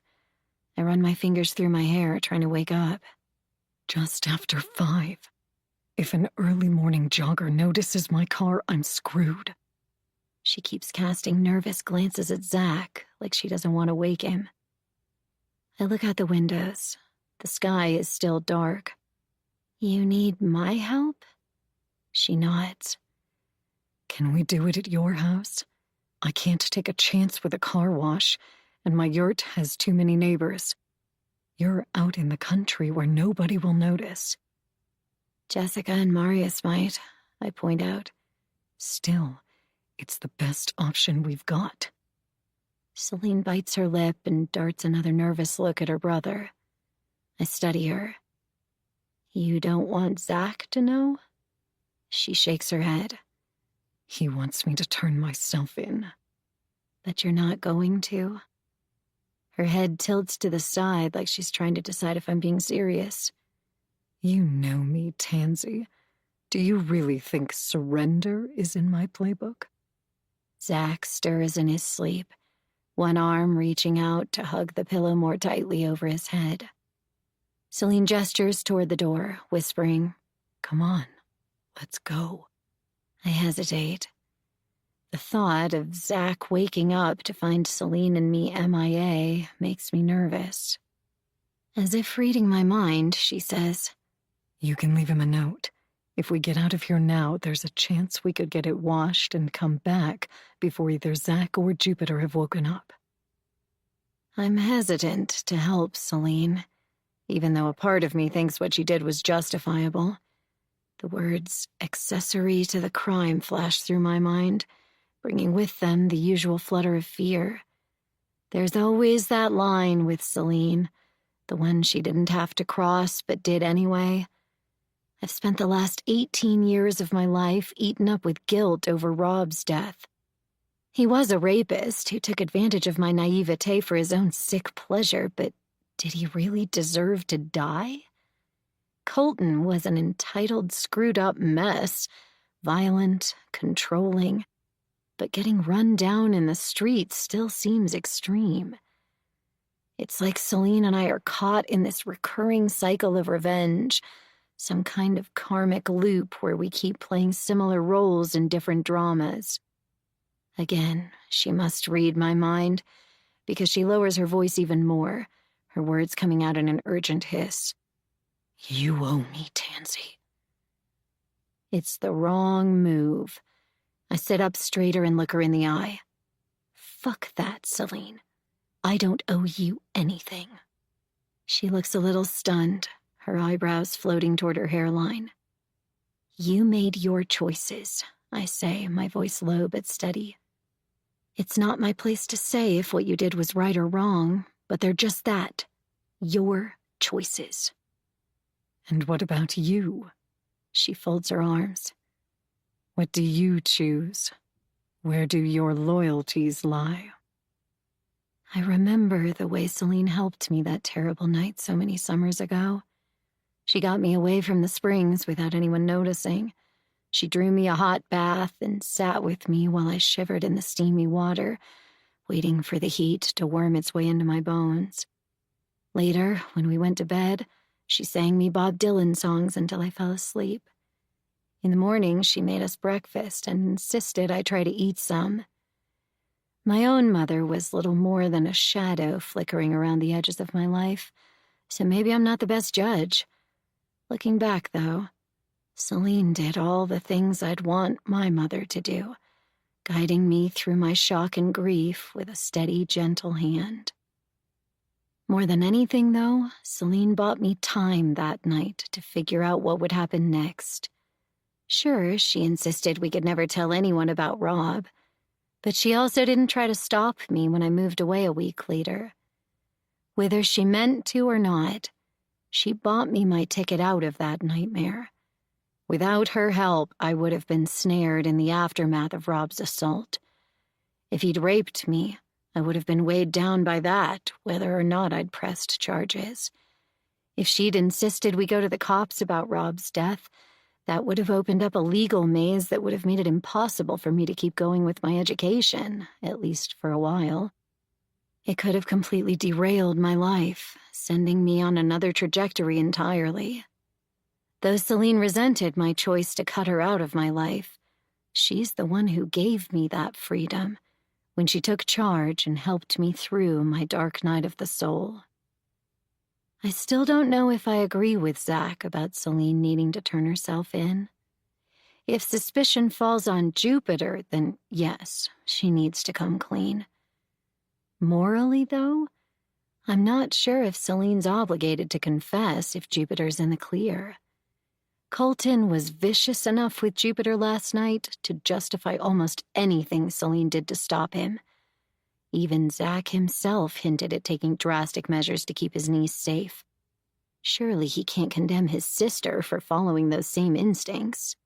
A: I run my fingers through my hair, trying to wake up.
C: Just after 5. If an early morning jogger notices my car, I'm screwed.
A: She keeps casting nervous glances at Zach, like she doesn't want to wake him. I look out the windows. The sky is still dark. You need my help? She nods.
C: Can we do it at your house? I can't take a chance with a car wash, and my yurt has too many neighbors. You're out in the country where nobody will notice.
A: Jessica and Marius might, I point out.
C: Still, it's the best option we've got.
A: Celine bites her lip and darts another nervous look at her brother. I study her. You don't want Zach to know? She shakes her head.
C: He wants me to turn myself in.
A: But you're not going to? Her head tilts to the side like she's trying to decide if I'm being serious.
C: You know me, Tansy. Do you really think surrender is in my playbook?
A: Zach stirs in his sleep, one arm reaching out to hug the pillow more tightly over his head. Celine gestures toward the door, whispering,
C: Come on, let's go.
A: I hesitate. The thought of Zach waking up to find Celine and me MIA makes me nervous. As if reading my mind, she says,
C: You can leave him a note. If we get out of here now, there's a chance we could get it washed and come back before either Zach or Jupiter have woken up.
A: I'm hesitant to help Celine, even though a part of me thinks what she did was justifiable. The words accessory to the crime flash through my mind, bringing with them the usual flutter of fear. There's always that line with Celine, the one she didn't have to cross but did anyway. I've spent the last 18 years of my life eaten up with guilt over Rob's death. He was a rapist who took advantage of my naivete for his own sick pleasure, but did he really deserve to die? Colton was an entitled, screwed-up mess, violent, controlling, but getting run down in the streets still seems extreme. It's like Celine and I are caught in this recurring cycle of revenge, some kind of karmic loop where we keep playing similar roles in different dramas. Again, she must read my mind, because she lowers her voice even more, her words coming out in an urgent hiss.
C: You owe me, Tansy.
A: It's the wrong move. I sit up straighter and look her in the eye. Fuck that, Celine. I don't owe you anything. She looks a little stunned, her eyebrows floating toward her hairline. You made your choices, I say, my voice low but steady. It's not my place to say if what you did was right or wrong, but they're just that. Your choices.
C: And what about you?
A: She folds her arms.
C: What do you choose? Where do your loyalties lie?
A: I remember the way Celine helped me that terrible night so many summers ago. She got me away from the springs without anyone noticing. She drew me a hot bath and sat with me while I shivered in the steamy water, waiting for the heat to worm its way into my bones. Later, when we went to bed, she sang me Bob Dylan songs until I fell asleep. In the morning, she made us breakfast and insisted I try to eat some. My own mother was little more than a shadow flickering around the edges of my life, so maybe I'm not the best judge. Looking back, though, Celine did all the things I'd want my mother to do, guiding me through my shock and grief with a steady, gentle hand. More than anything, though, Celine bought me time that night to figure out what would happen next. Sure, she insisted we could never tell anyone about Rob, but she also didn't try to stop me when I moved away a week later. Whether she meant to or not, she bought me my ticket out of that nightmare. Without her help, I would have been snared in the aftermath of Rob's assault. If he'd raped me, I would have been weighed down by that, whether or not I'd pressed charges. If she'd insisted we go to the cops about Rob's death, that would have opened up a legal maze that would have made it impossible for me to keep going with my education, at least for a while. It could have completely derailed my life, sending me on another trajectory entirely. Though Celine resented my choice to cut her out of my life, she's the one who gave me that freedom when she took charge and helped me through my dark night of the soul. I still don't know if I agree with Zach about Celine needing to turn herself in. If suspicion falls on Jupiter, then yes, she needs to come clean. Morally, though, I'm not sure if Celine's obligated to confess if Jupiter's in the clear. Colton was vicious enough with Jupiter last night to justify almost anything Celine did to stop him. Even Zach himself hinted at taking drastic measures to keep his niece safe. Surely he can't condemn his sister for following those same instincts.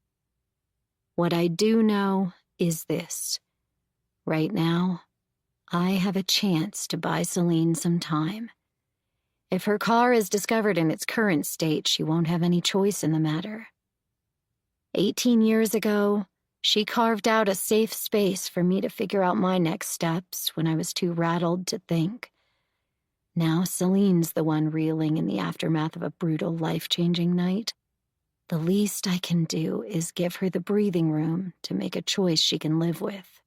A: What I do know is this. Right now, I have a chance to buy Celine some time. If her car is discovered in its current state, she won't have any choice in the matter. 18 years ago, she carved out a safe space for me to figure out my next steps when I was too rattled to think. Now Celine's the one reeling in the aftermath of a brutal, life-changing night. The least I can do is give her the breathing room to make a choice she can live with.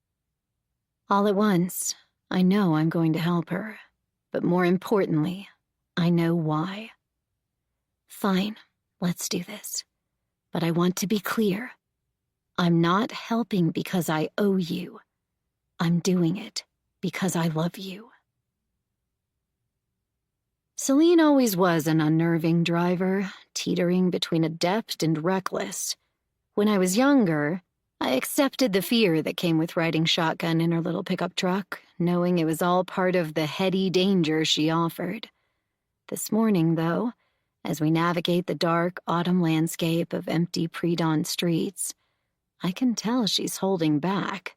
A: All at once, I know I'm going to help her, but more importantly, I know why. Fine, let's do this. But I want to be clear. I'm not helping because I owe you. I'm doing it because I love you. Celine always was an unnerving driver, teetering between adept and reckless. When I was younger, I accepted the fear that came with riding shotgun in her little pickup truck, knowing it was all part of the heady danger she offered. This morning, though, as we navigate the dark autumn landscape of empty pre-dawn streets, I can tell she's holding back.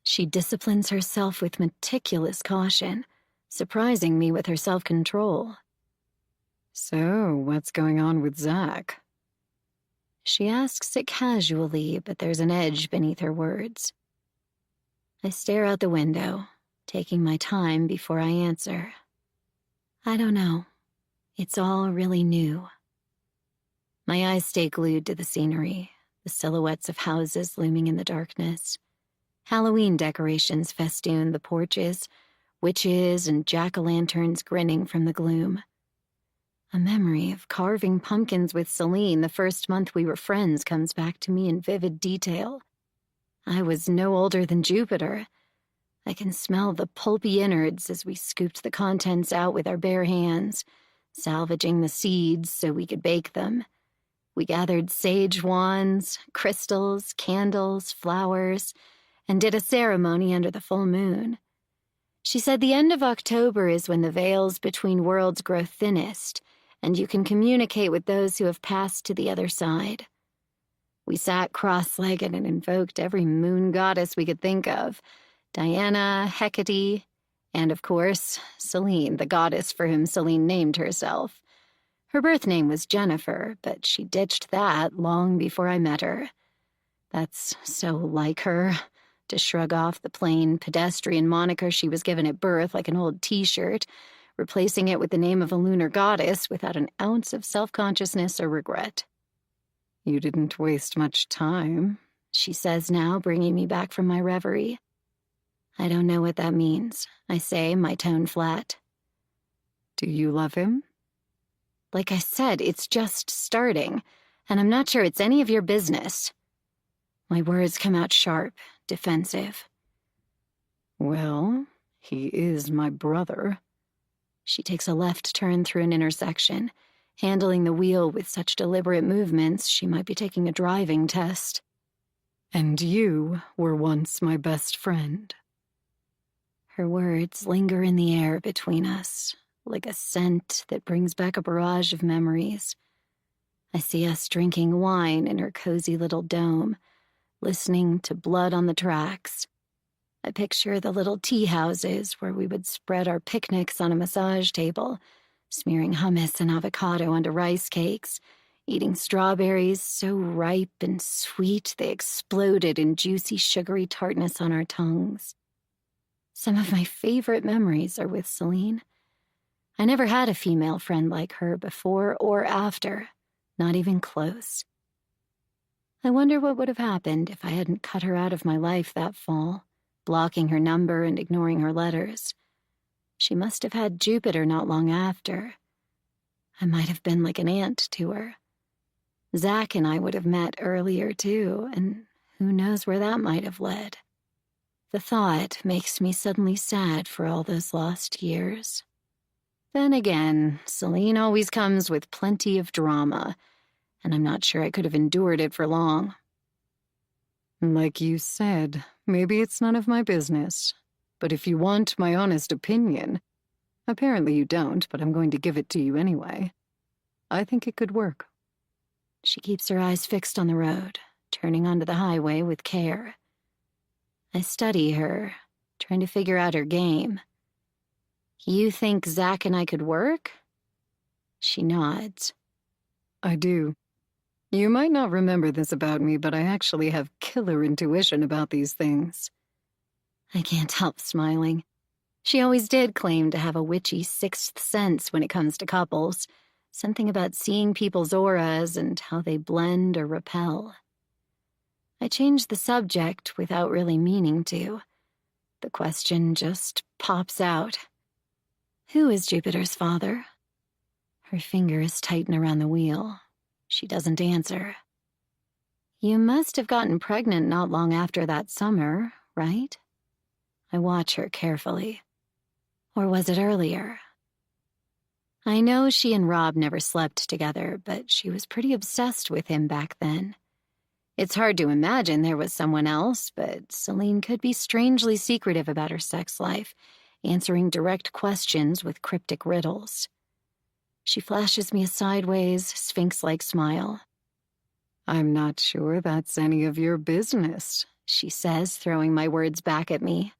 A: She disciplines herself with meticulous caution, surprising me with her self-control.
C: So, what's going on with Zach?
A: She asks it casually, but there's an edge beneath her words. I stare out the window, taking my time before I answer. I don't know. It's all really new. My eyes stay glued to the scenery, the silhouettes of houses looming in the darkness. Halloween decorations festoon the porches, witches and jack-o'-lanterns grinning from the gloom. A memory of carving pumpkins with Celine the first month we were friends comes back to me in vivid detail. I was no older than Jupiter. I can smell the pulpy innards as we scooped the contents out with our bare hands, salvaging the seeds so we could bake them. We gathered sage wands, crystals, candles, flowers, and did a ceremony under the full moon. She said the end of October is when the veils between worlds grow thinnest, and you can communicate with those who have passed to the other side. We sat cross-legged and invoked every moon goddess we could think of. Diana, Hecate, and of course, Selene, the goddess for whom Selene named herself. Her birth name was Jennifer, but she ditched that long before I met her. That's so like her, to shrug off the plain pedestrian moniker she was given at birth like an old t-shirt, replacing it with the name of a lunar goddess without an ounce of self-consciousness or regret.
C: You didn't waste much time,
A: she says now, bringing me back from my reverie. I don't know what that means, I say, my tone flat.
C: Do you love him?
A: Like I said, it's just starting, and I'm not sure it's any of your business. My words come out sharp, defensive.
C: Well, he is my brother.
A: She takes a left turn through an intersection, handling the wheel with such deliberate movements she might be taking a driving test.
C: And you were once my best friend.
A: Her words linger in the air between us, like a scent that brings back a barrage of memories. I see us drinking wine in her cozy little dome, listening to Blood on the Tracks. I picture the little tea houses where we would spread our picnics on a massage table, smearing hummus and avocado onto rice cakes, eating strawberries so ripe and sweet they exploded in juicy, sugary tartness on our tongues. Some of my favorite memories are with Selene. I never had a female friend like her before or after, not even close. I wonder what would have happened if I hadn't cut her out of my life that fall, blocking her number and ignoring her letters. She must have had Jupiter not long after. I might have been like an aunt to her. Zach and I would have met earlier, too, and who knows where that might have led. The thought makes me suddenly sad for all those lost years. Then again, Selene always comes with plenty of drama, and I'm not sure I could have endured it for long.
C: Like you said, maybe it's none of my business. But if you want my honest opinion, apparently you don't, but I'm going to give it to you anyway. I think it could work.
A: She keeps her eyes fixed on the road, turning onto the highway with care. I study her, trying to figure out her game. You think Zach and I could work? She nods.
C: I do. You might not remember this about me, but I actually have killer intuition about these things.
A: I can't help smiling. She always did claim to have a witchy sixth sense when it comes to couples, something about seeing people's auras and how they blend or repel. I changed the subject without really meaning to. The question just pops out. Who is Jupiter's father? Her fingers tighten around the wheel. She doesn't answer. You must have gotten pregnant not long after that summer, right? I watch her carefully. Or was it earlier? I know she and Rob never slept together, but she was pretty obsessed with him back then. It's hard to imagine there was someone else, but Selene could be strangely secretive about her sex life, answering direct questions with cryptic riddles. She flashes me a sideways, sphinx-like smile.
C: I'm not sure that's any of your business,
A: she says, throwing my words back at me.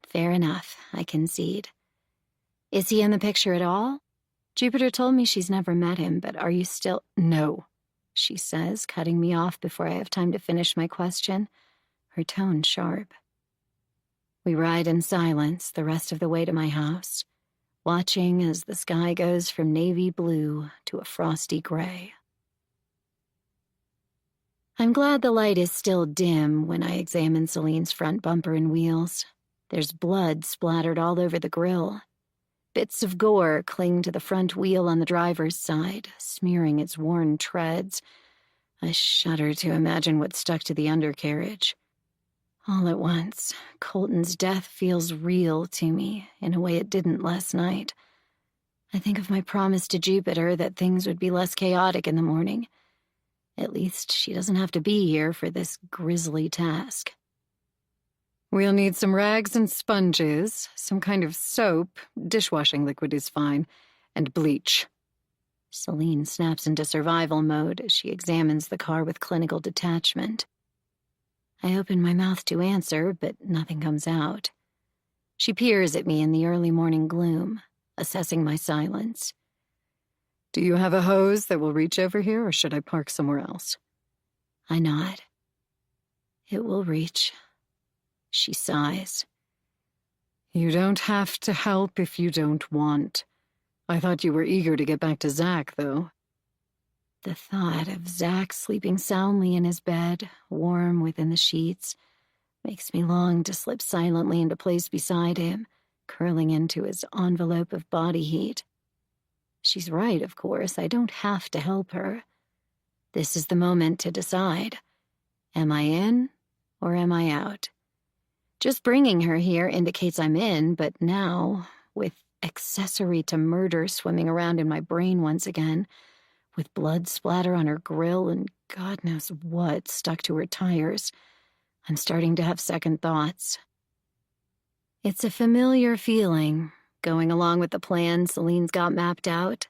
A: Fair enough, I concede. Is he in the picture at all? Jupiter told me she's never met him, but are you still—
C: No,
A: she says, cutting me off before I have time to finish my question, her tone sharp. We ride in silence the rest of the way to my house, watching as the sky goes from navy blue to a frosty gray. I'm glad the light is still dim when I examine Selene's front bumper and wheels. There's blood splattered all over the grille. Bits of gore cling to the front wheel on the driver's side, smearing its worn treads. I shudder to imagine what stuck to the undercarriage. All at once, Colton's death feels real to me in a way it didn't last night. I think of my promise to Jupiter that things would be less chaotic in the morning. At least she doesn't have to be here for this grisly task.
C: We'll need some rags and sponges, some kind of soap, dishwashing liquid is fine, and bleach.
A: Celine snaps into survival mode as she examines the car with clinical detachment. I open my mouth to answer, but nothing comes out. She peers at me in the early morning gloom, assessing my silence.
C: Do you have a hose that will reach over here, or should I park somewhere else?
A: I nod. It will reach. She sighs.
C: You don't have to help if you don't want. I thought you were eager to get back to Zach, though.
A: The thought of Zach sleeping soundly in his bed, warm within the sheets, makes me long to slip silently into place beside him, curling into his envelope of body heat. She's right, of course. I don't have to help her. This is the moment to decide. Am I in or am I out? Just bringing her here indicates I'm in, but now, with accessory to murder swimming around in my brain once again, with blood splatter on her grill and God knows what stuck to her tires, I'm starting to have second thoughts. It's a familiar feeling, going along with the plan Celine's got mapped out.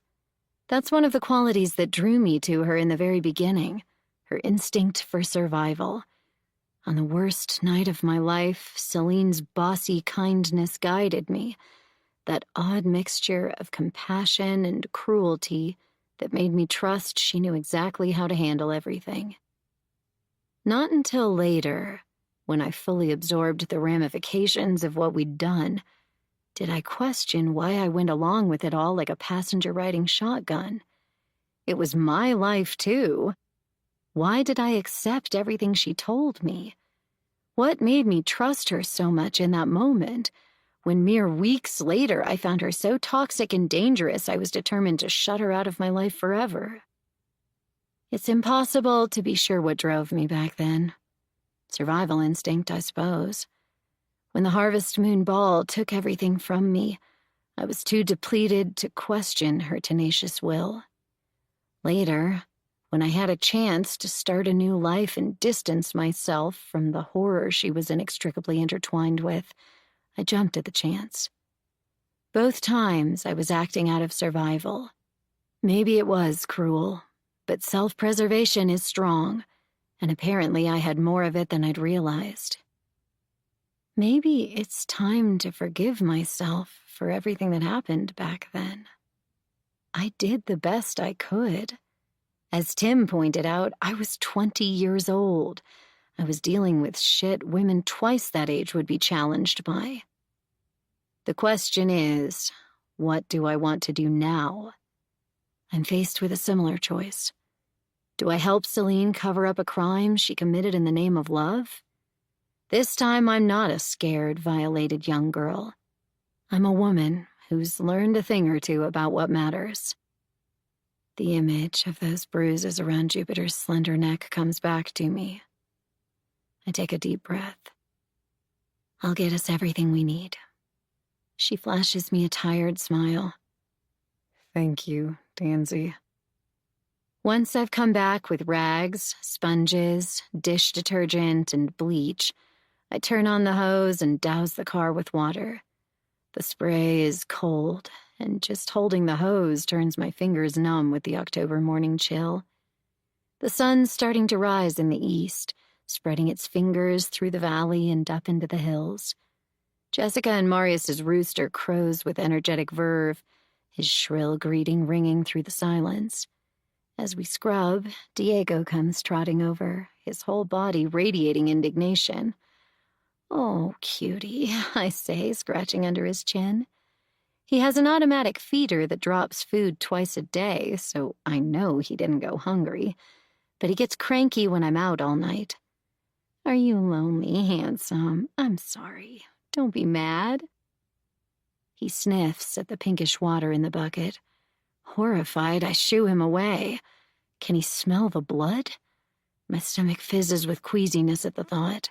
A: That's one of the qualities that drew me to her in the very beginning, her instinct for survival. On the worst night of my life, Celine's bossy kindness guided me, that odd mixture of compassion and cruelty that made me trust she knew exactly how to handle everything. Not until later, when I fully absorbed the ramifications of what we'd done, did I question why I went along with it all like a passenger riding shotgun. It was my life, too. Why did I accept everything she told me? What made me trust her so much in that moment, when mere weeks later I found her so toxic and dangerous I was determined to shut her out of my life forever? It's impossible to be sure what drove me back then. Survival instinct, I suppose. When the Harvest Moon Ball took everything from me, I was too depleted to question her tenacious will. Later, when I had a chance to start a new life and distance myself from the horror she was inextricably intertwined with, I jumped at the chance. Both times I was acting out of survival. Maybe it was cruel, but self-preservation is strong, and apparently I had more of it than I'd realized. Maybe it's time to forgive myself for everything that happened back then. I did the best I could. As Tim pointed out, I was 20 years old. I was dealing with shit women twice that age would be challenged by. The question is, what do I want to do now? I'm faced with a similar choice. Do I help Celine cover up a crime she committed in the name of love? This time I'm not a scared, violated young girl. I'm a woman who's learned a thing or two about what matters. The image of those bruises around Jupiter's slender neck comes back to me. I take a deep breath. I'll get us everything we need. She flashes me a tired smile.
C: Thank you, Tansy.
A: Once I've come back with rags, sponges, dish detergent, and bleach, I turn on the hose and douse the car with water. The spray is cold, and just holding the hose turns my fingers numb with the October morning chill. The sun's starting to rise in the east, spreading its fingers through the valley and up into the hills. Jessica and Marius's rooster crows with energetic verve, his shrill greeting ringing through the silence. As we scrub, Diego comes trotting over, his whole body radiating indignation. "Oh, cutie," I say, scratching under his chin. He has an automatic feeder that drops food twice a day, so I know he didn't go hungry, but he gets cranky when I'm out all night. "Are you lonely, handsome? I'm sorry. Don't be mad." He sniffs at the pinkish water in the bucket. Horrified, I shoo him away. Can he smell the blood? My stomach fizzes with queasiness at the thought.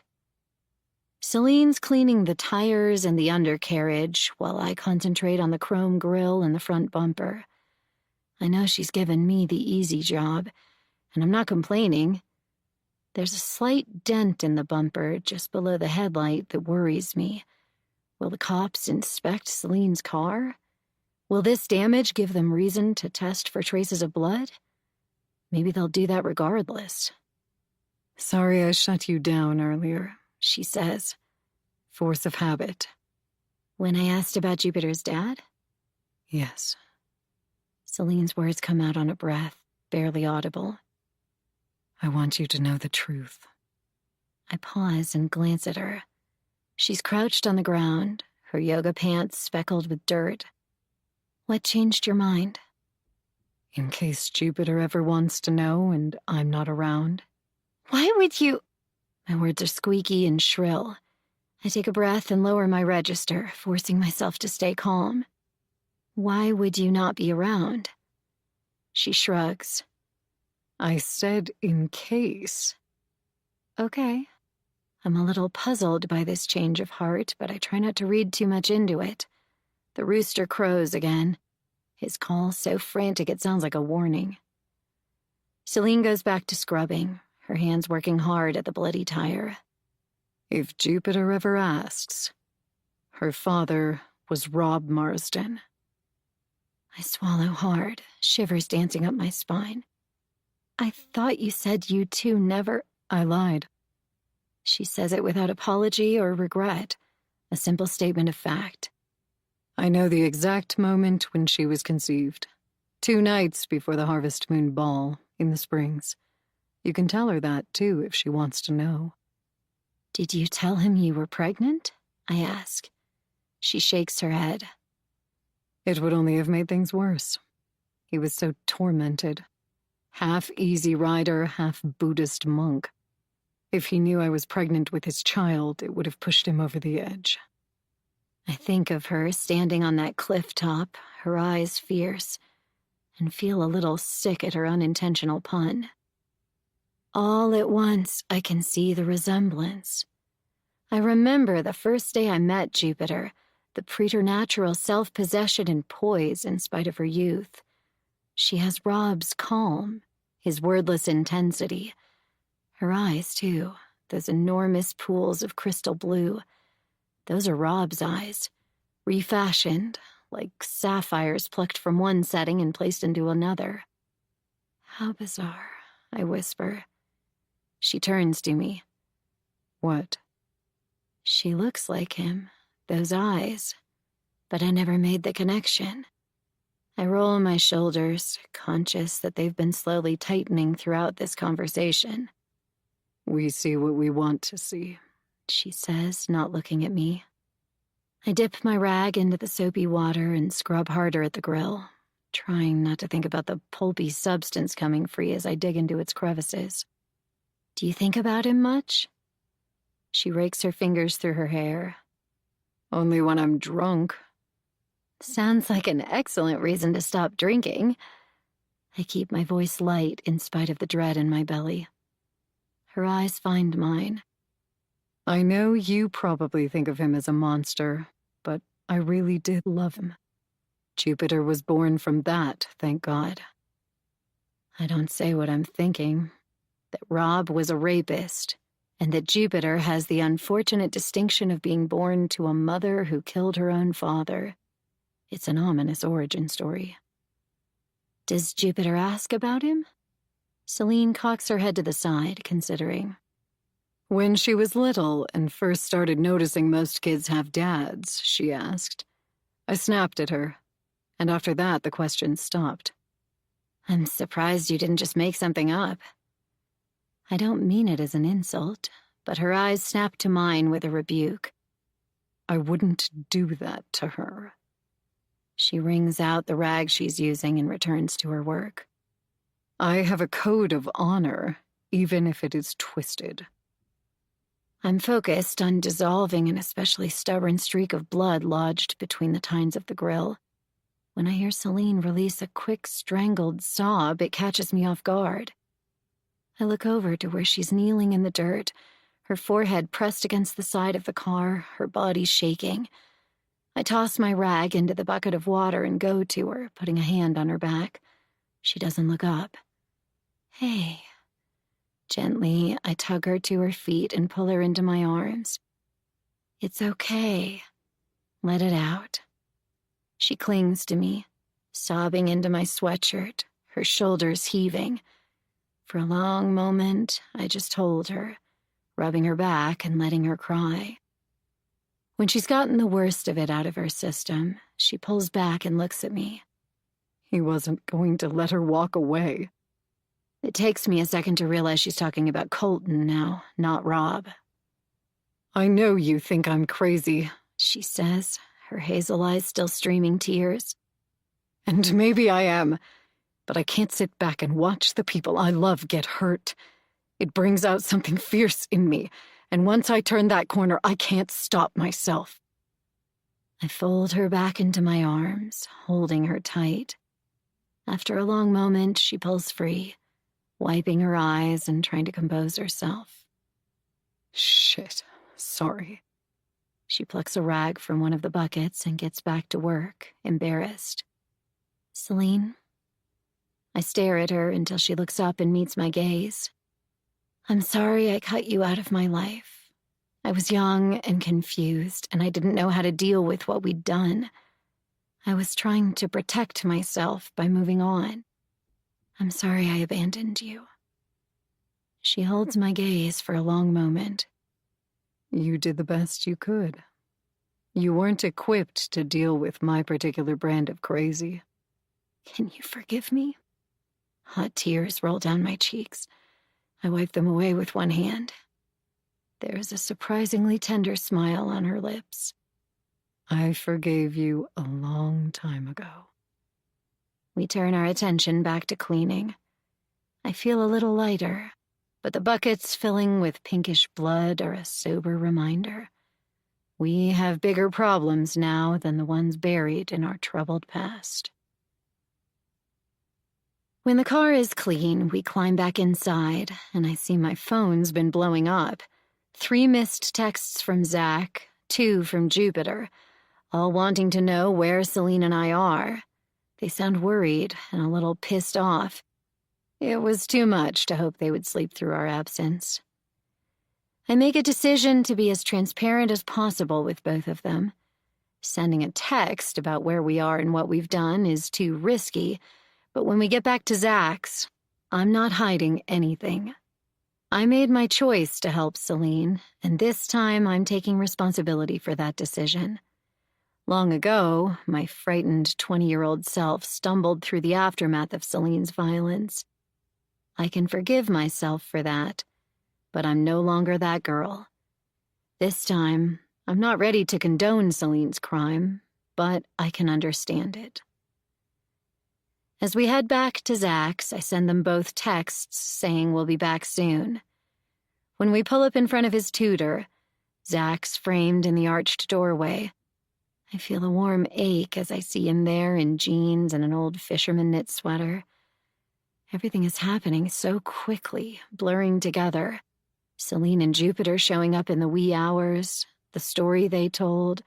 A: Celine's cleaning the tires and the undercarriage while I concentrate on the chrome grille and the front bumper. I know she's given me the easy job, and I'm not complaining. There's a slight dent in the bumper just below the headlight that worries me. Will the cops inspect Celine's car? Will this damage give them reason to test for traces of blood? Maybe they'll do that regardless.
C: Sorry I shut you down earlier, she says. Force of habit.
A: When I asked about Jupiter's dad?
C: Yes.
A: Celine's words come out on a breath, barely audible.
C: I want you to know the truth.
A: I pause and glance at her. She's crouched on the ground, her yoga pants speckled with dirt. What changed your mind?
C: In case Jupiter ever wants to know and I'm not around.
A: Why would you? My words are squeaky and shrill. I take a breath and lower my register, forcing myself to stay calm. Why would you not be around? She shrugs.
C: I said in case.
A: Okay. I'm a little puzzled by this change of heart, but I try not to read too much into it. The rooster crows again. His call so frantic it sounds like a warning. Celine goes back to scrubbing, her hands working hard at the bloody tire.
C: If Jupiter ever asks, her father was Rob Marsden.
A: I swallow hard, shivers dancing up my spine. I thought you said you two never...
C: I lied.
A: She says it without apology or regret, a simple statement of fact.
C: I know the exact moment when she was conceived. 2 nights before the Harvest Moon Ball in the Springs. You can tell her that, too, if she wants to know.
A: Did you tell him you were pregnant? I ask. She shakes her head.
C: It would only have made things worse. He was so tormented. Half easy rider, half Buddhist monk. If he knew I was pregnant with his child, it would have pushed him over the edge.
A: I think of her standing on that cliff top, her eyes fierce, and feel a little sick at her unintentional pun. All at once, I can see the resemblance. I remember the first day I met Jupiter, the preternatural self-possession and poise in spite of her youth. She has Rob's calm, his wordless intensity. Her eyes, too, those enormous pools of crystal blue. Those are Rob's eyes, refashioned, like sapphires plucked from one setting and placed into another. How bizarre, I whisper. She turns to me.
C: What?
A: She looks like him, those eyes, but I never made the connection. I roll my shoulders, conscious that they've been slowly tightening throughout this conversation.
C: We see what we want to see,
A: she says, not looking at me. I dip my rag into the soapy water and scrub harder at the grill, trying not to think about the pulpy substance coming free as I dig into its crevices. Do you think about him much? She rakes her fingers through her hair.
C: Only when I'm drunk.
A: Sounds like an excellent reason to stop drinking. I keep my voice light in spite of the dread in my belly. Her eyes find mine.
C: I know you probably think of him as a monster, but I really did love him. Jupiter was born from that, thank God.
A: I don't say what I'm thinking. That Rob was a rapist, and that Jupiter has the unfortunate distinction of being born to a mother who killed her own father. It's an ominous origin story. Does Jupiter ask about him? Celine cocks her head to the side, considering.
C: When she was little and first started noticing most kids have dads, she asked. I snapped at her, and after that the question stopped.
A: I'm surprised you didn't just make something up. I don't mean it as an insult, but her eyes snap to mine with a rebuke.
C: I wouldn't do that to her.
A: She wrings out the rag she's using and returns to her work.
C: I have a code of honor, even if it is twisted.
A: I'm focused on dissolving an especially stubborn streak of blood lodged between the tines of the grill. When I hear Celine release a quick, strangled sob, it catches me off guard. I look over to where she's kneeling in the dirt, her forehead pressed against the side of the car, her body shaking. I toss my rag into the bucket of water and go to her, putting a hand on her back. She doesn't look up. Hey. Gently, I tug her to her feet and pull her into my arms. It's okay. Let it out. She clings to me, sobbing into my sweatshirt, her shoulders heaving. For a long moment, I just hold her, rubbing her back and letting her cry. When she's gotten the worst of it out of her system, she pulls back and looks at me.
C: He wasn't going to let her walk away.
A: It takes me a second to realize she's talking about Colton now, not Rob.
C: I know you think I'm crazy,
A: She says, her hazel eyes still streaming tears.
C: and maybe I am, but I can't sit back and watch the people I love get hurt. It brings out something fierce in me, and once I turn that corner, I can't stop myself.
A: I fold her back into my arms, holding her tight. After a long moment, she pulls free, wiping her eyes and trying to compose herself.
C: Shit, sorry.
A: She plucks a rag from one of the buckets and gets back to work, embarrassed. Celine? I stare at her until she looks up and meets my gaze. I'm sorry I cut you out of my life. I was young and confused, and I didn't know how to deal with what we'd done. I was trying to protect myself by moving on. I'm sorry I abandoned you. She holds my gaze for a long moment.
C: You did the best you could. You weren't equipped to deal with my particular brand of crazy.
A: Can you forgive me? Hot tears roll down my cheeks. I wipe them away with one hand. There's a surprisingly tender smile on her lips.
C: I forgave you a long time ago.
A: We turn our attention back to cleaning. I feel a little lighter, but the buckets filling with pinkish blood are a sober reminder. We have bigger problems now than the ones buried in our troubled past. When the car is clean, we climb back inside, and I see my phone's been blowing up. 3 missed texts from Zach, 2 from Jupiter, all wanting to know where Celine and I are. They sound worried and a little pissed off. It was too much to hope they would sleep through our absence. I make a decision to be as transparent as possible with both of them. Sending a text about where we are and what we've done is too risky, but when we get back to Zach's, I'm not hiding anything. I made my choice to help Celine, and this time I'm taking responsibility for that decision. Long ago, my frightened 20-year-old self stumbled through the aftermath of Celine's violence. I can forgive myself for that, but I'm no longer that girl. This time, I'm not ready to condone Celine's crime, but I can understand it. As we head back to Zach's, I send them both texts saying we'll be back soon. When we pull up in front of his tutor, Zach's framed in the arched doorway, I feel a warm ache as I see him there in jeans and an old fisherman knit sweater. Everything is happening so quickly, blurring together. Celine and Jupiter showing up in the wee hours, the story they told,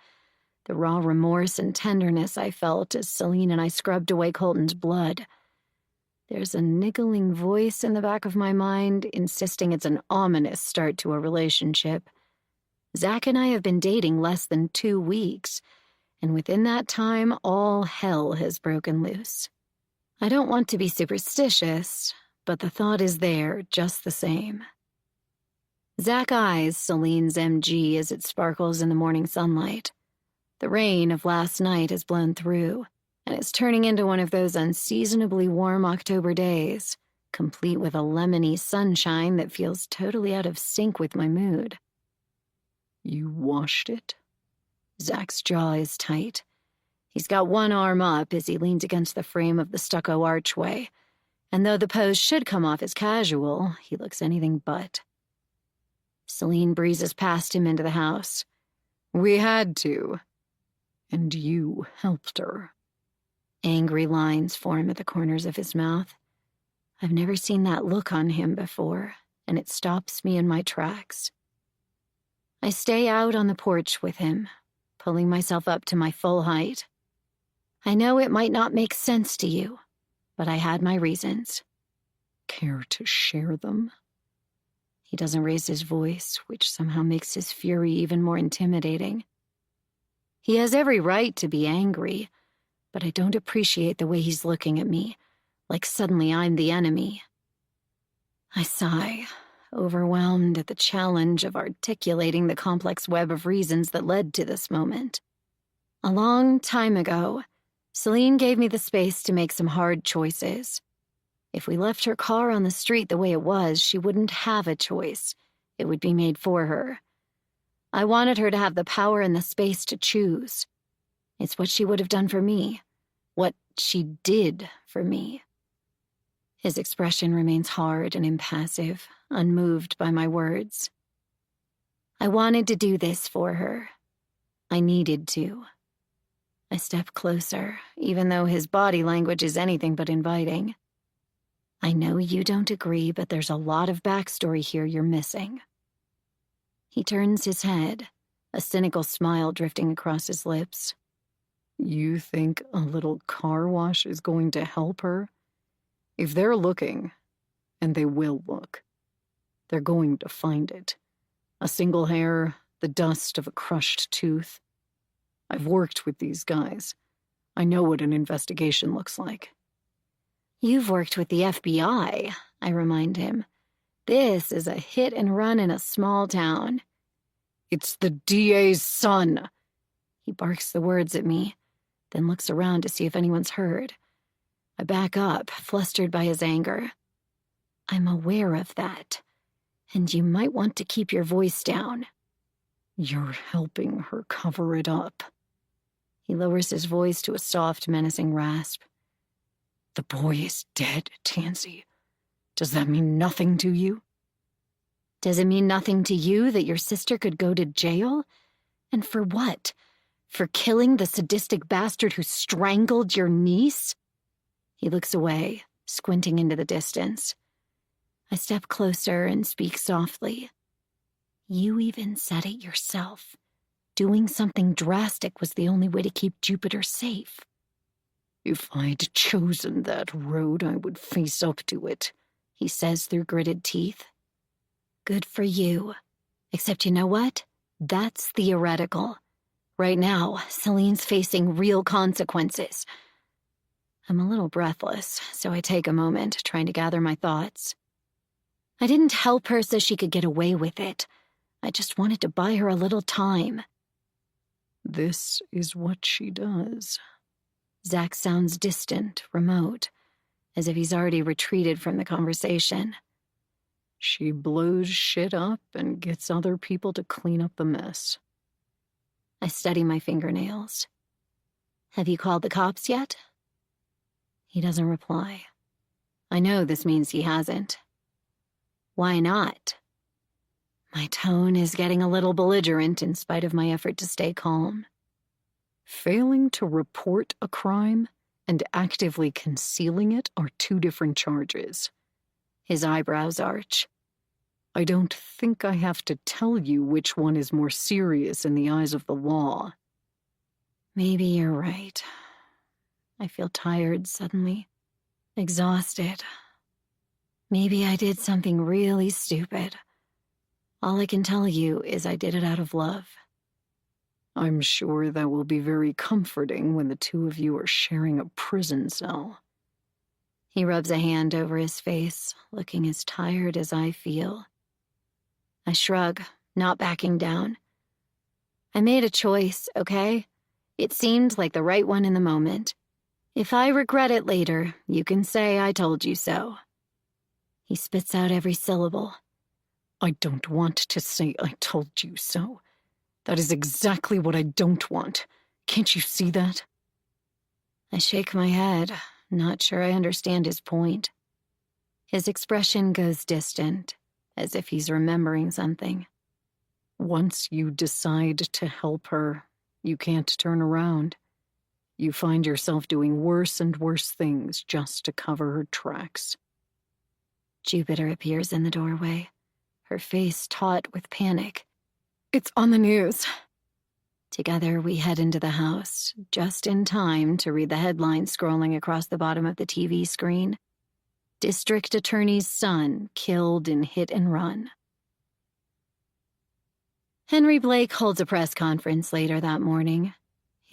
A: the raw remorse and tenderness I felt as Celine and I scrubbed away Colton's blood. There's a niggling voice in the back of my mind insisting it's an ominous start to a relationship. Zach and I have been dating less than 2 weeks, and within that time, all hell has broken loose. I don't want to be superstitious, but the thought is there just the same. Zach eyes Celine's MG as it sparkles in the morning sunlight. The rain of last night has blown through, and it's turning into one of those unseasonably warm October days, complete with a lemony sunshine that feels totally out of sync with my mood.
C: You washed it?
A: Zach's jaw is tight. He's got one arm up as he leans against the frame of the stucco archway, and though the pose should come off as casual, he looks anything but. Celine breezes past him into the house.
C: We had to. And you helped her.
A: Angry lines form at the corners of his mouth. I've never seen that look on him before, and it stops me in my tracks. I stay out on the porch with him, pulling myself up to my full height. I know it might not make sense to you, but I had my reasons.
C: Care to share them?
A: He doesn't raise his voice, which somehow makes his fury even more intimidating. He has every right to be angry, but I don't appreciate the way he's looking at me, like suddenly I'm the enemy. I sigh, overwhelmed at the challenge of articulating the complex web of reasons that led to this moment. A long time ago, Celine gave me the space to make some hard choices. If we left her car on the street the way it was, she wouldn't have a choice. It would be made for her. I wanted her to have the power and the space to choose. It's what she would have done for me. What she did for me. His expression remains hard and impassive, unmoved by my words. I wanted to do this for her. I needed to. I step closer, even though his body language is anything but inviting. I know you don't agree, but there's a lot of backstory here you're missing. He turns his head, a cynical smile drifting across his lips.
C: You think a little car wash is going to help her? If they're looking, and they will look, they're going to find it. A single hair, the dust of a crushed tooth. I've worked with these guys. I know what an investigation looks like.
A: You've worked with the FBI, I remind him. This is a hit and run in a small town.
C: It's the DA's son.
A: He barks the words at me, then looks around to see if anyone's heard. I back up, flustered by his anger. I'm aware of that, and you might want to keep your voice down.
C: You're helping her cover it up.
A: He lowers his voice to a soft, menacing rasp.
C: The boy is dead, Tansy. Does that mean nothing to you?
A: Does it mean nothing to you that your sister could go to jail? And for what? For killing the sadistic bastard who strangled your niece? He looks away, squinting into the distance. I step closer and speak softly. You even said it yourself. Doing something drastic was the only way to keep Jupiter safe.
C: If I'd chosen that road, I would face up to it,
A: he says through gritted teeth. Good for you. Except you know what? That's theoretical. Right now, Celine's facing real consequences. I'm a little breathless, so I take a moment, trying to gather my thoughts. I didn't help her so she could get away with it. I just wanted to buy her a little time.
C: This is what she does.
A: Zach sounds distant, remote, as if he's already retreated from the conversation.
C: She blows shit up and gets other people to clean up the mess.
A: I study my fingernails. Have you called the cops yet? He doesn't reply. I know this means he hasn't. Why not? My tone is getting a little belligerent in spite of my effort to stay calm.
C: Failing to report a crime and actively concealing it are two different charges.
A: His eyebrows arch.
C: I don't think I have to tell you which one is more serious in the eyes of the law.
A: Maybe you're right. I feel tired suddenly, exhausted. Maybe I did something really stupid. All I can tell you is I did it out of love.
C: I'm sure that will be very comforting when the two of you are sharing a prison cell.
A: He rubs a hand over his face, looking as tired as I feel. I shrug, not backing down. I made a choice, okay? It seemed like the right one in the moment. If I regret it later, you can say I told you so. He spits out every syllable.
C: I don't want to say I told you so. That is exactly what I don't want. Can't you see that?
A: I shake my head, not sure I understand his point. His expression goes distant, as if he's remembering something.
C: Once you decide to help her, you can't turn around. You find yourself doing worse and worse things just to cover her tracks.
A: Jupiter appears in the doorway, her face taut with panic.
C: It's on the news.
A: Together we head into the house, just in time to read the headline scrolling across the bottom of the TV screen. District Attorney's son killed in hit and run. Henry Blake holds a press conference later that morning.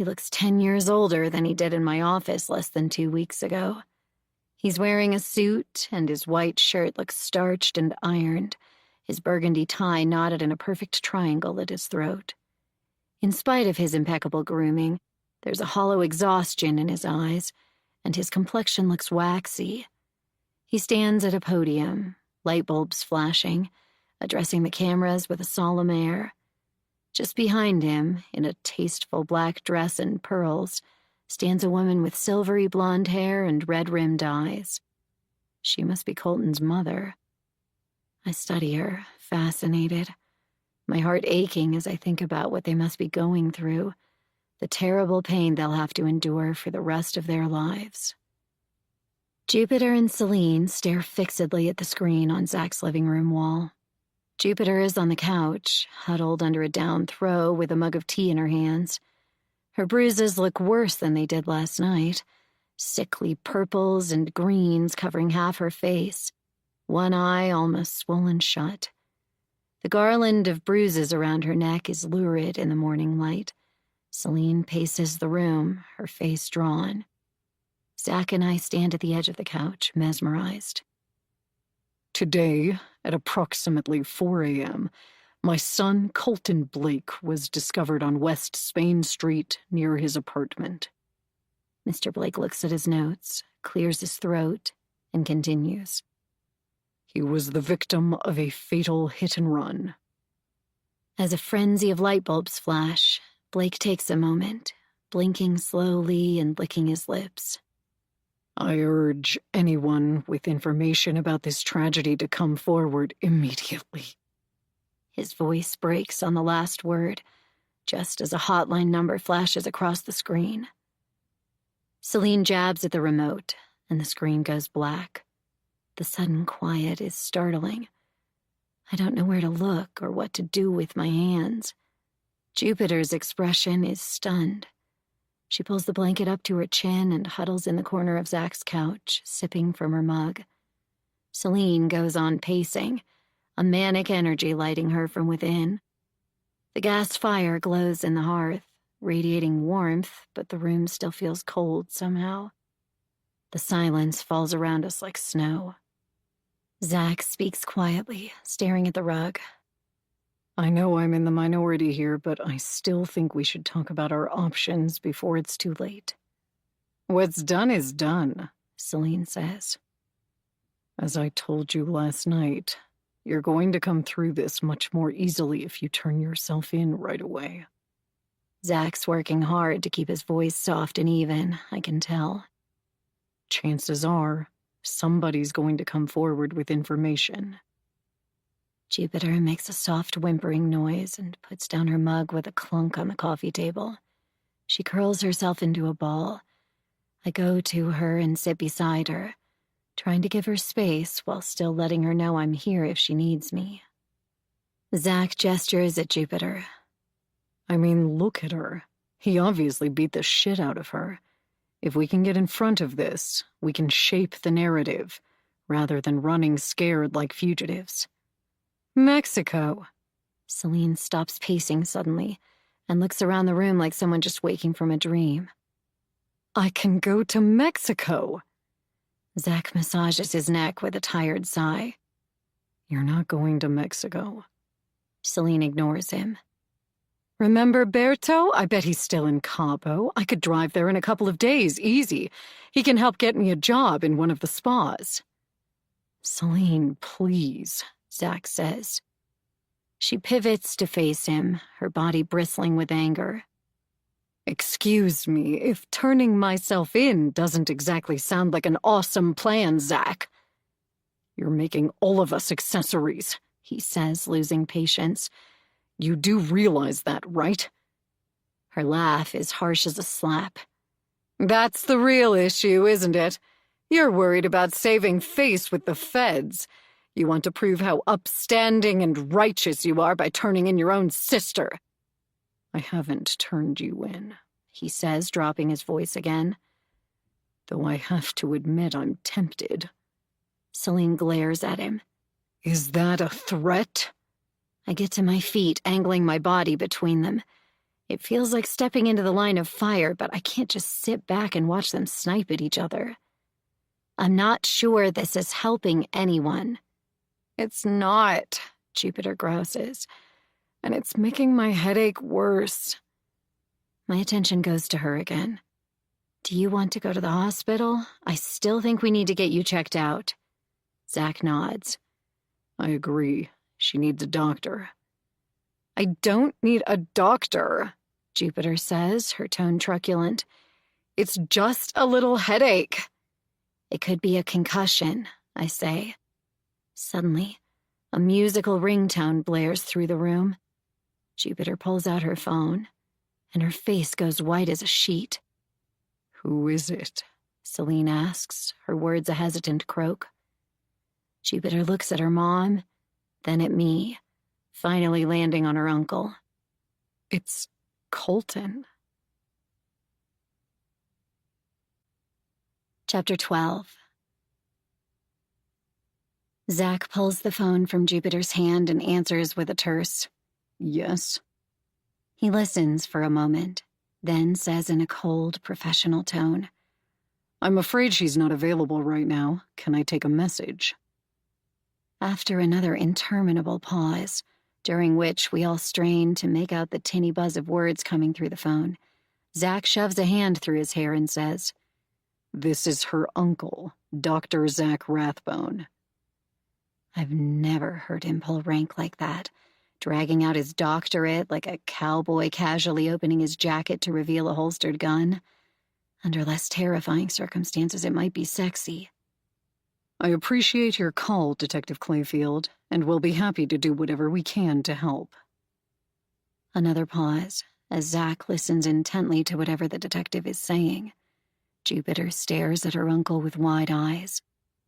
A: He looks 10 years older than he did in my office less than 2 weeks ago. He's wearing a suit, and his white shirt looks starched and ironed, his burgundy tie knotted in a perfect triangle at his throat. In spite of his impeccable grooming, there's a hollow exhaustion in his eyes, and his complexion looks waxy. He stands at a podium, light bulbs flashing, addressing the cameras with a solemn air. Just behind him, in a tasteful black dress and pearls, stands a woman with silvery blonde hair and red-rimmed eyes. She must be Colton's mother. I study her, fascinated, my heart aching as I think about what they must be going through, the terrible pain they'll have to endure for the rest of their lives. Jupiter and Celine stare fixedly at the screen on Zach's living room wall. Jupiter is on the couch, huddled under a down throw with a mug of tea in her hands. Her bruises look worse than they did last night, sickly purples and greens covering half her face, one eye almost swollen shut. The garland of bruises around her neck is lurid in the morning light. Celine paces the room, her face drawn. Zach and I stand at the edge of the couch, mesmerized.
C: Today, at approximately 4 a.m., my son, Colton Blake, was discovered on West Spain Street near his apartment.
A: Mr. Blake looks at his notes, clears his throat, and continues.
C: He was the victim of a fatal hit-and-run.
A: As a frenzy of light bulbs flash, Blake takes a moment, blinking slowly and licking his lips.
C: I urge anyone with information about this tragedy to come forward immediately.
A: His voice breaks on the last word, just as a hotline number flashes across the screen. Celine jabs at the remote, and the screen goes black. The sudden quiet is startling. I don't know where to look or what to do with my hands. Jupiter's expression is stunned. She pulls the blanket up to her chin and huddles in the corner of Zach's couch, sipping from her mug. Celine goes on pacing, a manic energy lighting her from within. The gas fire glows in the hearth, radiating warmth, but the room still feels cold somehow. The silence falls around us like snow. Zach speaks quietly, staring at the rug.
C: I know I'm in the minority here, but I still think we should talk about our options before it's too late.
B: What's done is done,
A: Celine says.
C: As I told you last night, you're going to come through this much more easily if you turn yourself in right away.
A: Zach's working hard to keep his voice soft and even, I can tell.
C: Chances are, somebody's going to come forward with information.
A: Jupiter makes a soft whimpering noise and puts down her mug with a clunk on the coffee table. She curls herself into a ball. I go to her and sit beside her, trying to give her space while still letting her know I'm here if she needs me. Zach gestures at Jupiter.
C: I mean, look at her. He obviously beat the shit out of her. If we can get in front of this, we can shape the narrative, rather than running scared like fugitives.
B: Mexico.
A: Celine stops pacing suddenly and looks around the room like someone just waking from a dream.
B: I can go to Mexico.
A: Zach massages his neck with a tired sigh.
C: You're not going to Mexico.
A: Celine ignores him.
B: Remember Berto? I bet he's still in Cabo. I could drive there in a couple of days, easy. He can help get me a job in one of the spas.
C: Celine, please,
A: Zach says. She pivots to face him, her body bristling with anger.
B: Excuse me, if turning myself in doesn't exactly sound like an awesome plan, Zach.
C: You're making all of us accessories,
A: he says, losing patience.
C: You do realize that, right?
A: Her laugh is harsh as a slap.
B: That's the real issue, isn't it? You're worried about saving face with the feds. You want to prove how upstanding and righteous you are by turning in your own sister.
C: I haven't turned you in,
A: he says, dropping his voice again.
C: Though I have to admit I'm tempted.
A: Celine glares at him.
B: Is that a threat?
A: I get to my feet, angling my body between them. It feels like stepping into the line of fire, but I can't just sit back and watch them snipe at each other. I'm not sure this is helping anyone.
B: It's not, Jupiter grouses, and it's making my headache worse.
A: My attention goes to her again. Do you want to go to the hospital? I still think we need to get you checked out. Zach nods.
B: I agree. She needs a doctor. I don't need a doctor, Jupiter says, her tone truculent. It's just a little headache.
A: It could be a concussion, I say. Suddenly, a musical ringtone blares through the room. Jupiter pulls out her phone, and her face goes white as a sheet.
B: Who is it?
A: Celine asks, her words a hesitant croak. Jupiter looks at her mom, then at me, finally landing on her uncle.
B: It's Colton.
A: Chapter 12. Zach pulls the phone from Jupiter's hand and answers with a terse,
B: Yes.
A: He listens for a moment, then says in a cold, professional tone,
B: I'm afraid she's not available right now. Can I take a message?
A: After another interminable pause, during which we all strain to make out the tinny buzz of words coming through the phone, Zach shoves a hand through his hair and says,
B: This is her uncle, Dr. Zach Rathbone.
A: I've never heard him pull rank like that, dragging out his doctorate like a cowboy casually opening his jacket to reveal a holstered gun. Under less terrifying circumstances, it might be sexy.
B: I appreciate your call, Detective Clayfield, and we'll be happy to do whatever we can to help.
A: Another pause, as Zach listens intently to whatever the detective is saying. Jupiter stares at her uncle with wide eyes,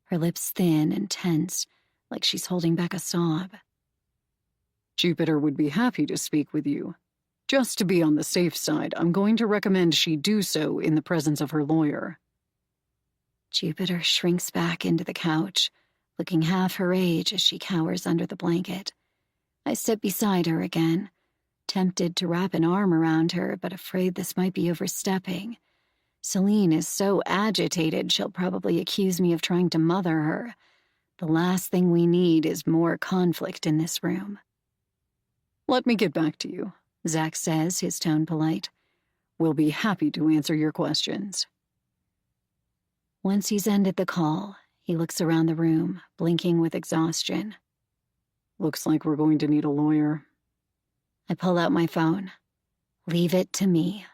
A: her lips thin and tense, like she's holding back a sob.
B: Jupiter would be happy to speak with you. Just to be on the safe side, I'm going to recommend she do so in the presence of her lawyer.
A: Jupiter shrinks back into the couch, looking half her age as she cowers under the blanket. I sit beside her again, tempted to wrap an arm around her, but afraid this might be overstepping. Celine is so agitated she'll probably accuse me of trying to mother her. The last thing we need is more conflict in this room.
B: Let me get back to you,
A: Zach says, his tone polite.
B: We'll be happy to answer your questions.
A: Once he's ended the call, he looks around the room, blinking with exhaustion.
B: Looks like we're going to need a lawyer.
A: I pull out my phone. Leave it to me.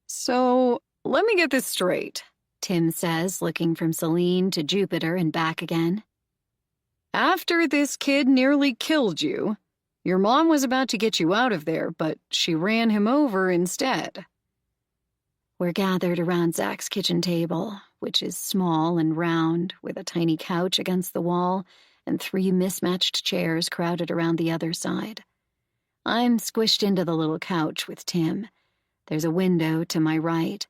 B: So, let me get this straight,
A: Tim says, looking from Celine to Jupiter and back again.
B: After this kid nearly killed you, your mom was about to get you out of there, but she ran him over instead.
A: We're gathered around Zach's kitchen table, which is small and round, with a tiny couch against the wall and 3 mismatched chairs crowded around the other side. I'm squished into the little couch with Tim. There's a window to my right,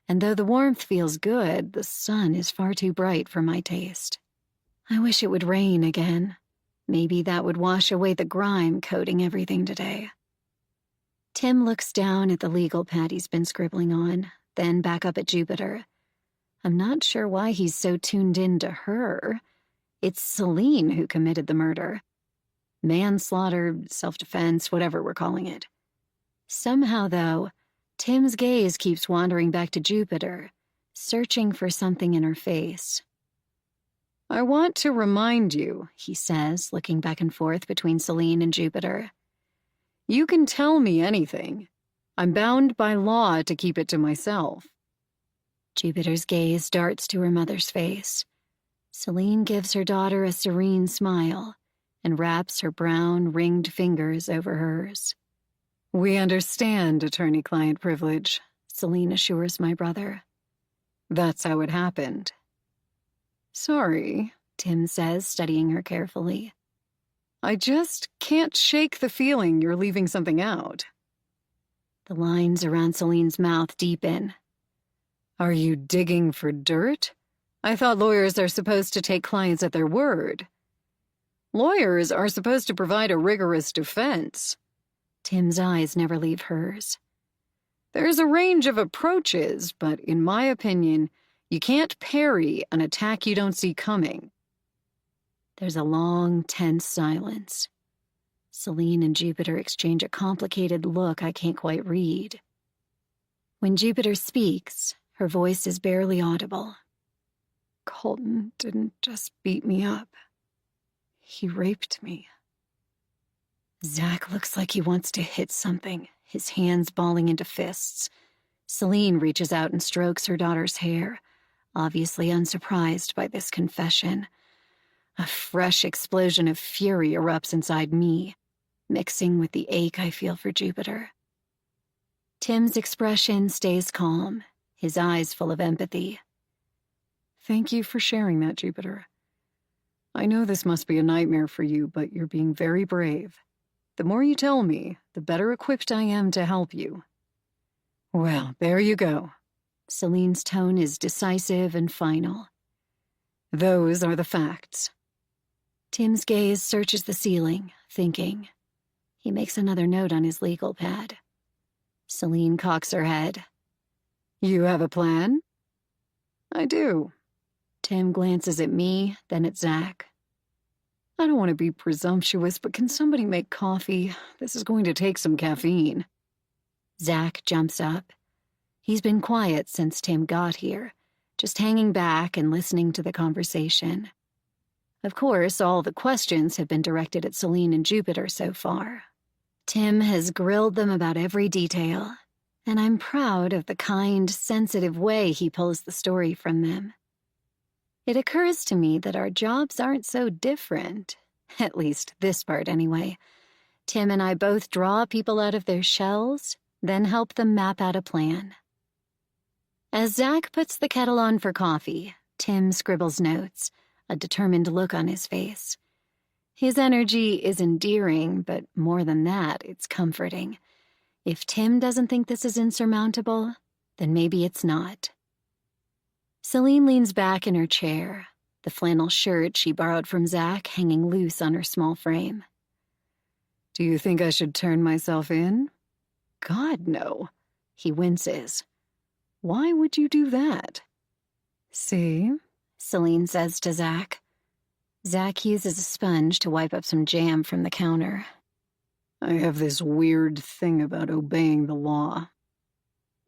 A: and though the warmth feels good, the sun is far too bright for my taste. I wish it would rain again. Maybe that would wash away the grime coating everything today. Tim looks down at the legal pad he's been scribbling on, then back up at Jupiter. I'm not sure why he's so tuned in to her. It's Celine who committed the murder. Manslaughter, self-defense, whatever we're calling it. Somehow, though, Tim's gaze keeps wandering back to Jupiter, searching for something in her face.
B: I want to remind you,
A: He says, looking back and forth between Celine and Jupiter.
B: You can tell me anything. I'm bound by law to keep it to myself.
A: Jupiter's gaze darts to her mother's face. Celine gives her daughter a serene smile and wraps her brown, ringed fingers over hers.
B: We understand attorney-client privilege,
A: Celine assures my brother.
B: That's how it happened. Sorry,
A: Tim says, studying her carefully.
B: I just can't shake the feeling you're leaving something out.
A: The lines around Celine's mouth deepen.
B: Are you digging for dirt? I thought lawyers are supposed to take clients at their word. Lawyers are supposed to provide a rigorous defense.
A: Tim's eyes never leave hers.
C: There's a range of approaches, but in my opinion, you can't parry an attack you don't see coming.
A: There's a long, tense silence. Celine and Jupiter exchange a complicated look I can't quite read. When Jupiter speaks, her voice is barely audible.
C: Colton didn't just beat me up. He raped me.
A: Zach looks like he wants to hit something, his hands balling into fists. Celine reaches out and strokes her daughter's hair, obviously unsurprised by this confession. A fresh explosion of fury erupts inside me, mixing with the ache I feel for Jupiter. Tim's expression stays calm, his eyes full of empathy.
C: Thank you for sharing that, Jupiter. I know this must be a nightmare for you, but you're being very brave. The more you tell me, the better equipped I am to help you. Well, there you go.
A: Celine's tone is decisive and final.
C: Those are the facts.
A: Tim's gaze searches the ceiling, thinking. He makes another note on his legal pad. Celine cocks her head.
C: You have a plan? I do.
A: Tim glances at me, then at Zach.
C: I don't want to be presumptuous, but can somebody make coffee? This is going to take some caffeine.
A: Zach jumps up. He's been quiet since Tim got here, just hanging back and listening to the conversation. Of course, all the questions have been directed at Celine and Jupiter so far. Tim has grilled them about every detail, and I'm proud of the kind, sensitive way he pulls the story from them. It occurs to me that our jobs aren't so different, at least this part anyway. Tim and I both draw people out of their shells, then help them map out a plan. As Zach puts the kettle on for coffee, Tim scribbles notes, a determined look on his face. His energy is endearing, but more than that, it's comforting. If Tim doesn't think this is insurmountable, then maybe it's not. Celine leans back in her chair, the flannel shirt she borrowed from Zach hanging loose on her small frame.
C: Do you think I should turn myself in?
A: God, no.
C: He winces. Why would you do that? See?
A: Celine says to Zach. Zach uses a sponge to wipe up some jam from the counter.
C: I have this weird thing about obeying the law.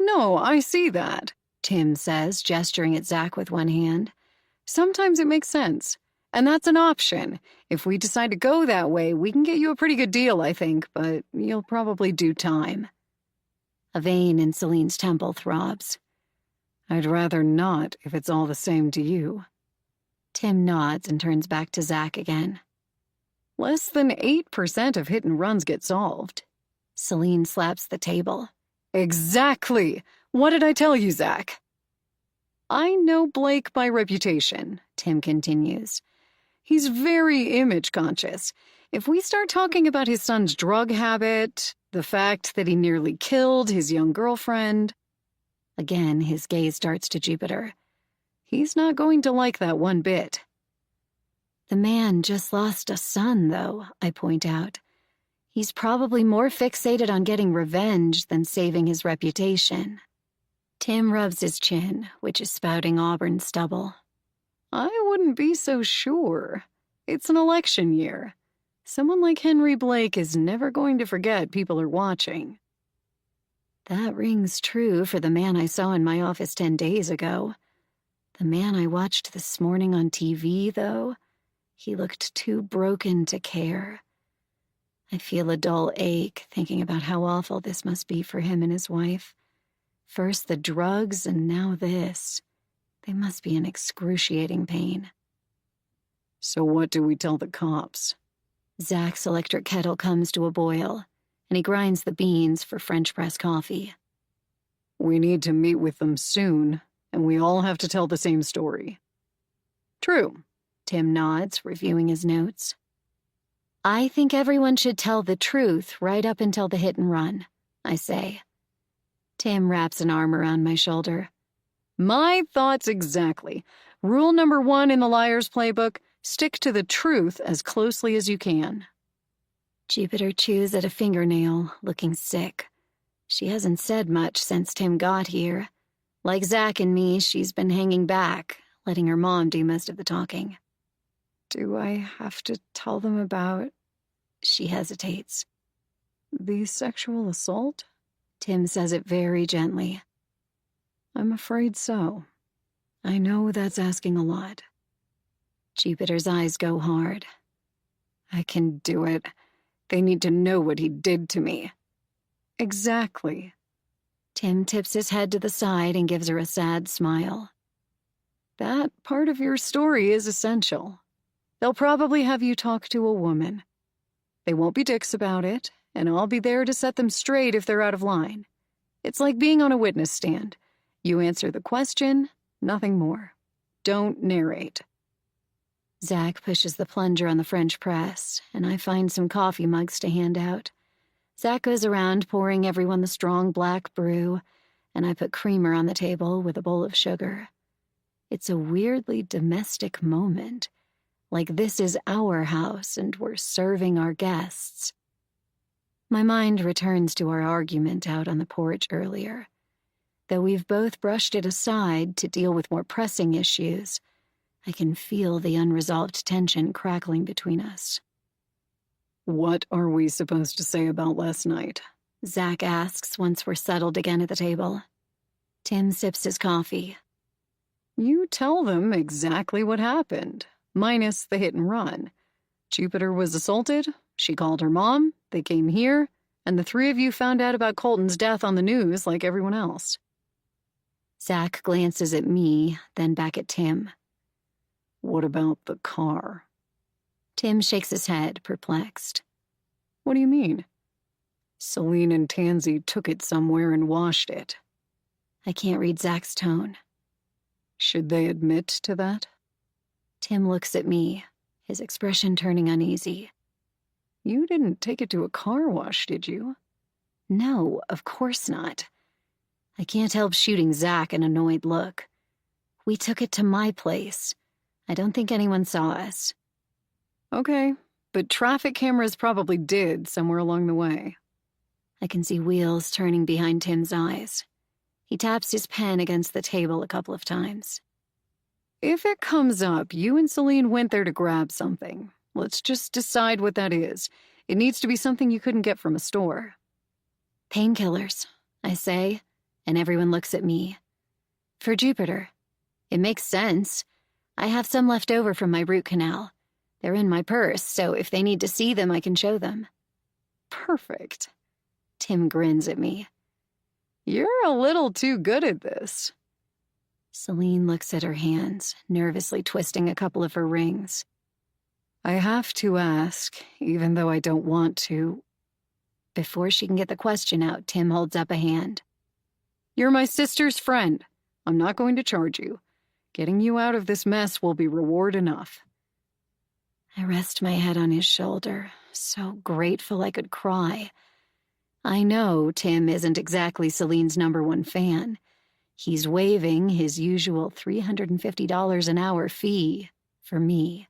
C: No, I see that, Tim says, gesturing at Zach with one hand. Sometimes it makes sense, and that's an option. If we decide to go that way, we can get you a pretty good deal, I think, but you'll probably do time.
A: A vein in Celine's temple throbs.
C: I'd rather not if it's all the same to you.
A: Tim nods and turns back to Zach again.
C: Less than 8% of hit and runs get solved.
A: Celine slaps the table.
C: Exactly! What did I tell you, Zach? I know Blake by reputation, Tim continues. He's very image conscious. If we start talking about his son's drug habit, the fact that he nearly killed his young girlfriend...
A: Again, his gaze darts to Jupiter.
C: He's not going to like that one bit.
A: The man just lost a son, though, I point out. He's probably more fixated on getting revenge than saving his reputation. Tim rubs his chin, which is spouting auburn stubble.
C: I wouldn't be so sure. It's an election year. Someone like Henry Blake is never going to forget people are watching.
A: That rings true for the man I saw in my office 10 days ago. The man I watched this morning on TV, though, he looked too broken to care. I feel a dull ache thinking about how awful this must be for him and his wife. First the drugs and now this. They must be in excruciating pain.
C: So what do we tell the cops?
A: Zach's electric kettle comes to a boil, and he grinds the beans for French press coffee.
C: We need to meet with them soon, and we all have to tell the same story.
A: True. Tim nods, reviewing his notes. I think everyone should tell the truth right up until the hit and run, I say. Tim wraps an arm around my shoulder.
C: My thoughts exactly. Rule number 1 in the liar's playbook, stick to the truth as closely as you can.
A: Jupiter chews at a fingernail, looking sick. She hasn't said much since Tim got here. Like Zach and me, she's been hanging back, letting her mom do most of the talking.
B: Do I have to tell them about
A: She hesitates.
B: the sexual assault?
A: Tim says it very gently.
B: I'm afraid so. I know that's asking a lot.
A: Jupiter's eyes go hard.
B: I can do it. They need to know what he did to me. Exactly.
A: Tim tips his head to the side and gives her a sad smile.
B: That part of your story is essential. They'll probably have you talk to a woman. They won't be dicks about it, and I'll be there to set them straight if they're out of line. It's like being on a witness stand. You answer the question, nothing more. Don't narrate.
A: Zach pushes the plunger on the French press, and I find some coffee mugs to hand out. Zach goes around pouring everyone the strong black brew, and I put creamer on the table with a bowl of sugar. It's a weirdly domestic moment, like this is our house and we're serving our guests. My mind returns to our argument out on the porch earlier. Though we've both brushed it aside to deal with more pressing issues, I can feel the unresolved tension crackling between us.
B: What are we supposed to say about last night?
A: Zach asks once we're settled again at the table. Tim sips his coffee.
B: You tell them exactly what happened, minus the hit and run. Jupiter was assaulted, she called her mom, they came here, and the three of you found out about Colton's death on the news like everyone else.
A: Zach glances at me, then back at Tim.
B: What about the car?
A: Tim shakes his head, perplexed.
B: What do you mean? Celine and Tansy took it somewhere and washed it.
A: I can't read Zach's tone.
B: Should they admit to that?
A: Tim looks at me, his expression turning uneasy.
B: You didn't take it to a car wash, did you?
A: No, of course not. I can't help shooting Zach an annoyed look. We took it to my place. I don't think anyone saw us.
B: Okay, but traffic cameras probably did somewhere along the way.
A: I can see wheels turning behind Tim's eyes. He taps his pen against the table a couple of times.
B: If it comes up, you and Celine went there to grab something. Let's just decide what that is. It needs to be something you couldn't get from a store.
A: Painkillers, I say, and everyone looks at me. For Jupiter. It makes sense. I have some left over from my root canal. They're in my purse, so if they need to see them, I can show them.
B: Perfect.
A: Tim grins at me.
B: You're a little too good at this.
A: Celine looks at her hands, nervously twisting a couple of her rings.
B: I have to ask, even though I don't want to.
A: Before she can get the question out, Tim holds up a hand.
B: You're my sister's friend. I'm not going to charge you. Getting you out of this mess will be reward enough.
A: I rest my head on his shoulder, so grateful I could cry. I know Tim isn't exactly Celine's #1 fan. He's waiving his usual $350 an hour fee for me.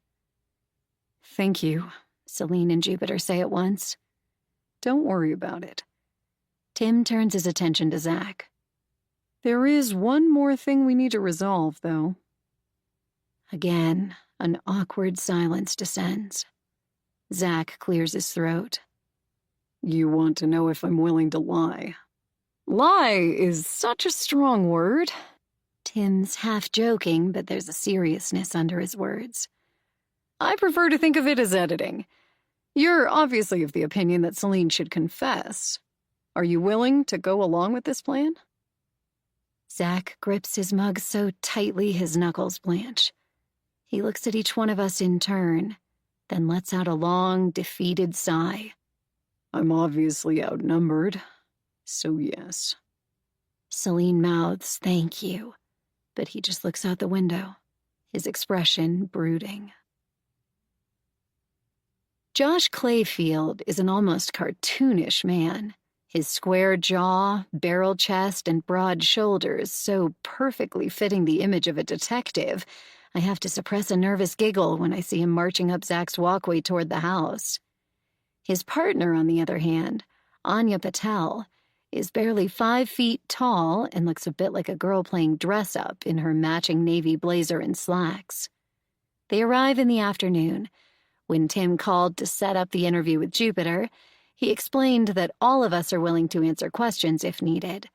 B: Thank you,
A: Celine and Jupiter say at once.
B: Don't worry about it.
A: Tim turns his attention to Zach.
B: There is one more thing we need to resolve, though.
A: Again, an awkward silence descends. Zach clears his throat.
B: You want to know if I'm willing to lie. Lie is such a strong word.
A: Tim's half joking, but there's a seriousness under his words.
B: I prefer to think of it as editing. You're obviously of the opinion that Celine should confess. Are you willing to go along with this plan?
A: Zach grips his mug so tightly his knuckles blanch. He looks at each one of us in turn, then lets out a long, defeated sigh.
B: I'm obviously outnumbered, so yes.
A: Celine mouths, "Thank you," but he just looks out the window, his expression brooding. Josh Clayfield is an almost cartoonish man. His square jaw, barrel chest, and broad shoulders so perfectly fitting the image of a detective, I have to suppress a nervous giggle when I see him marching up Zach's walkway toward the house. His partner, on the other hand, Anya Patel, is barely 5 feet tall and looks a bit like a girl playing dress-up in her matching navy blazer and slacks. They arrive in the afternoon. When Tim called to set up the interview with Jupiter, he explained that all of us are willing to answer questions if needed.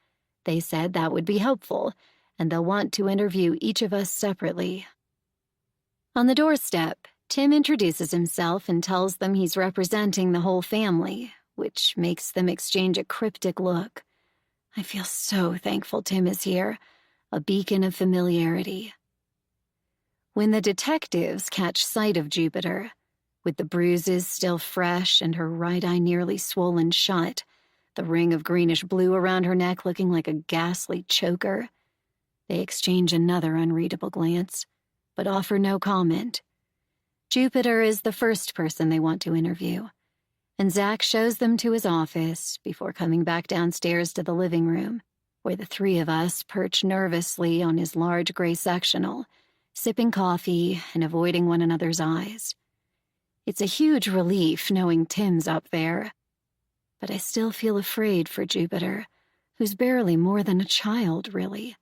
A: They said that would be helpful, and they'll want to interview each of us separately. On the doorstep, Tim introduces himself and tells them he's representing the whole family, which makes them exchange a cryptic look. I feel so thankful Tim is here, a beacon of familiarity. When the detectives catch sight of Jupiter, with the bruises still fresh and her right eye nearly swollen shut, the ring of greenish blue around her neck looking like a ghastly choker, they exchange another unreadable glance, but offer no comment. Jupiter is the first person they want to interview, and Zach shows them to his office before coming back downstairs to the living room, where the three of us perch nervously on his large gray sectional, sipping coffee and avoiding one another's eyes. It's a huge relief knowing Tim's up there, but I still feel afraid for Jupiter, who's barely more than a child, really.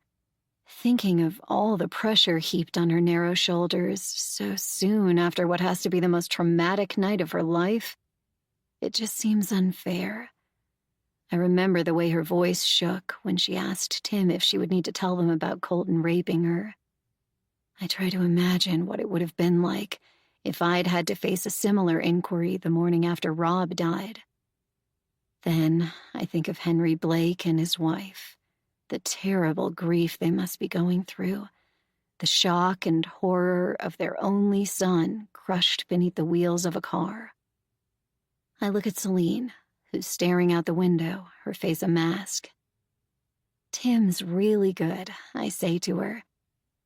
A: Thinking of all the pressure heaped on her narrow shoulders so soon after what has to be the most traumatic night of her life, it just seems unfair. I remember the way her voice shook when she asked Tim if she would need to tell them about Colton raping her. I try to imagine what it would have been like if I'd had to face a similar inquiry the morning after Rob died. Then I think of Henry Blake and his wife. The terrible grief they must be going through, the shock and horror of their only son crushed beneath the wheels of a car. I look at Celine, who's staring out the window, her face a mask. Tim's really good, I say to her.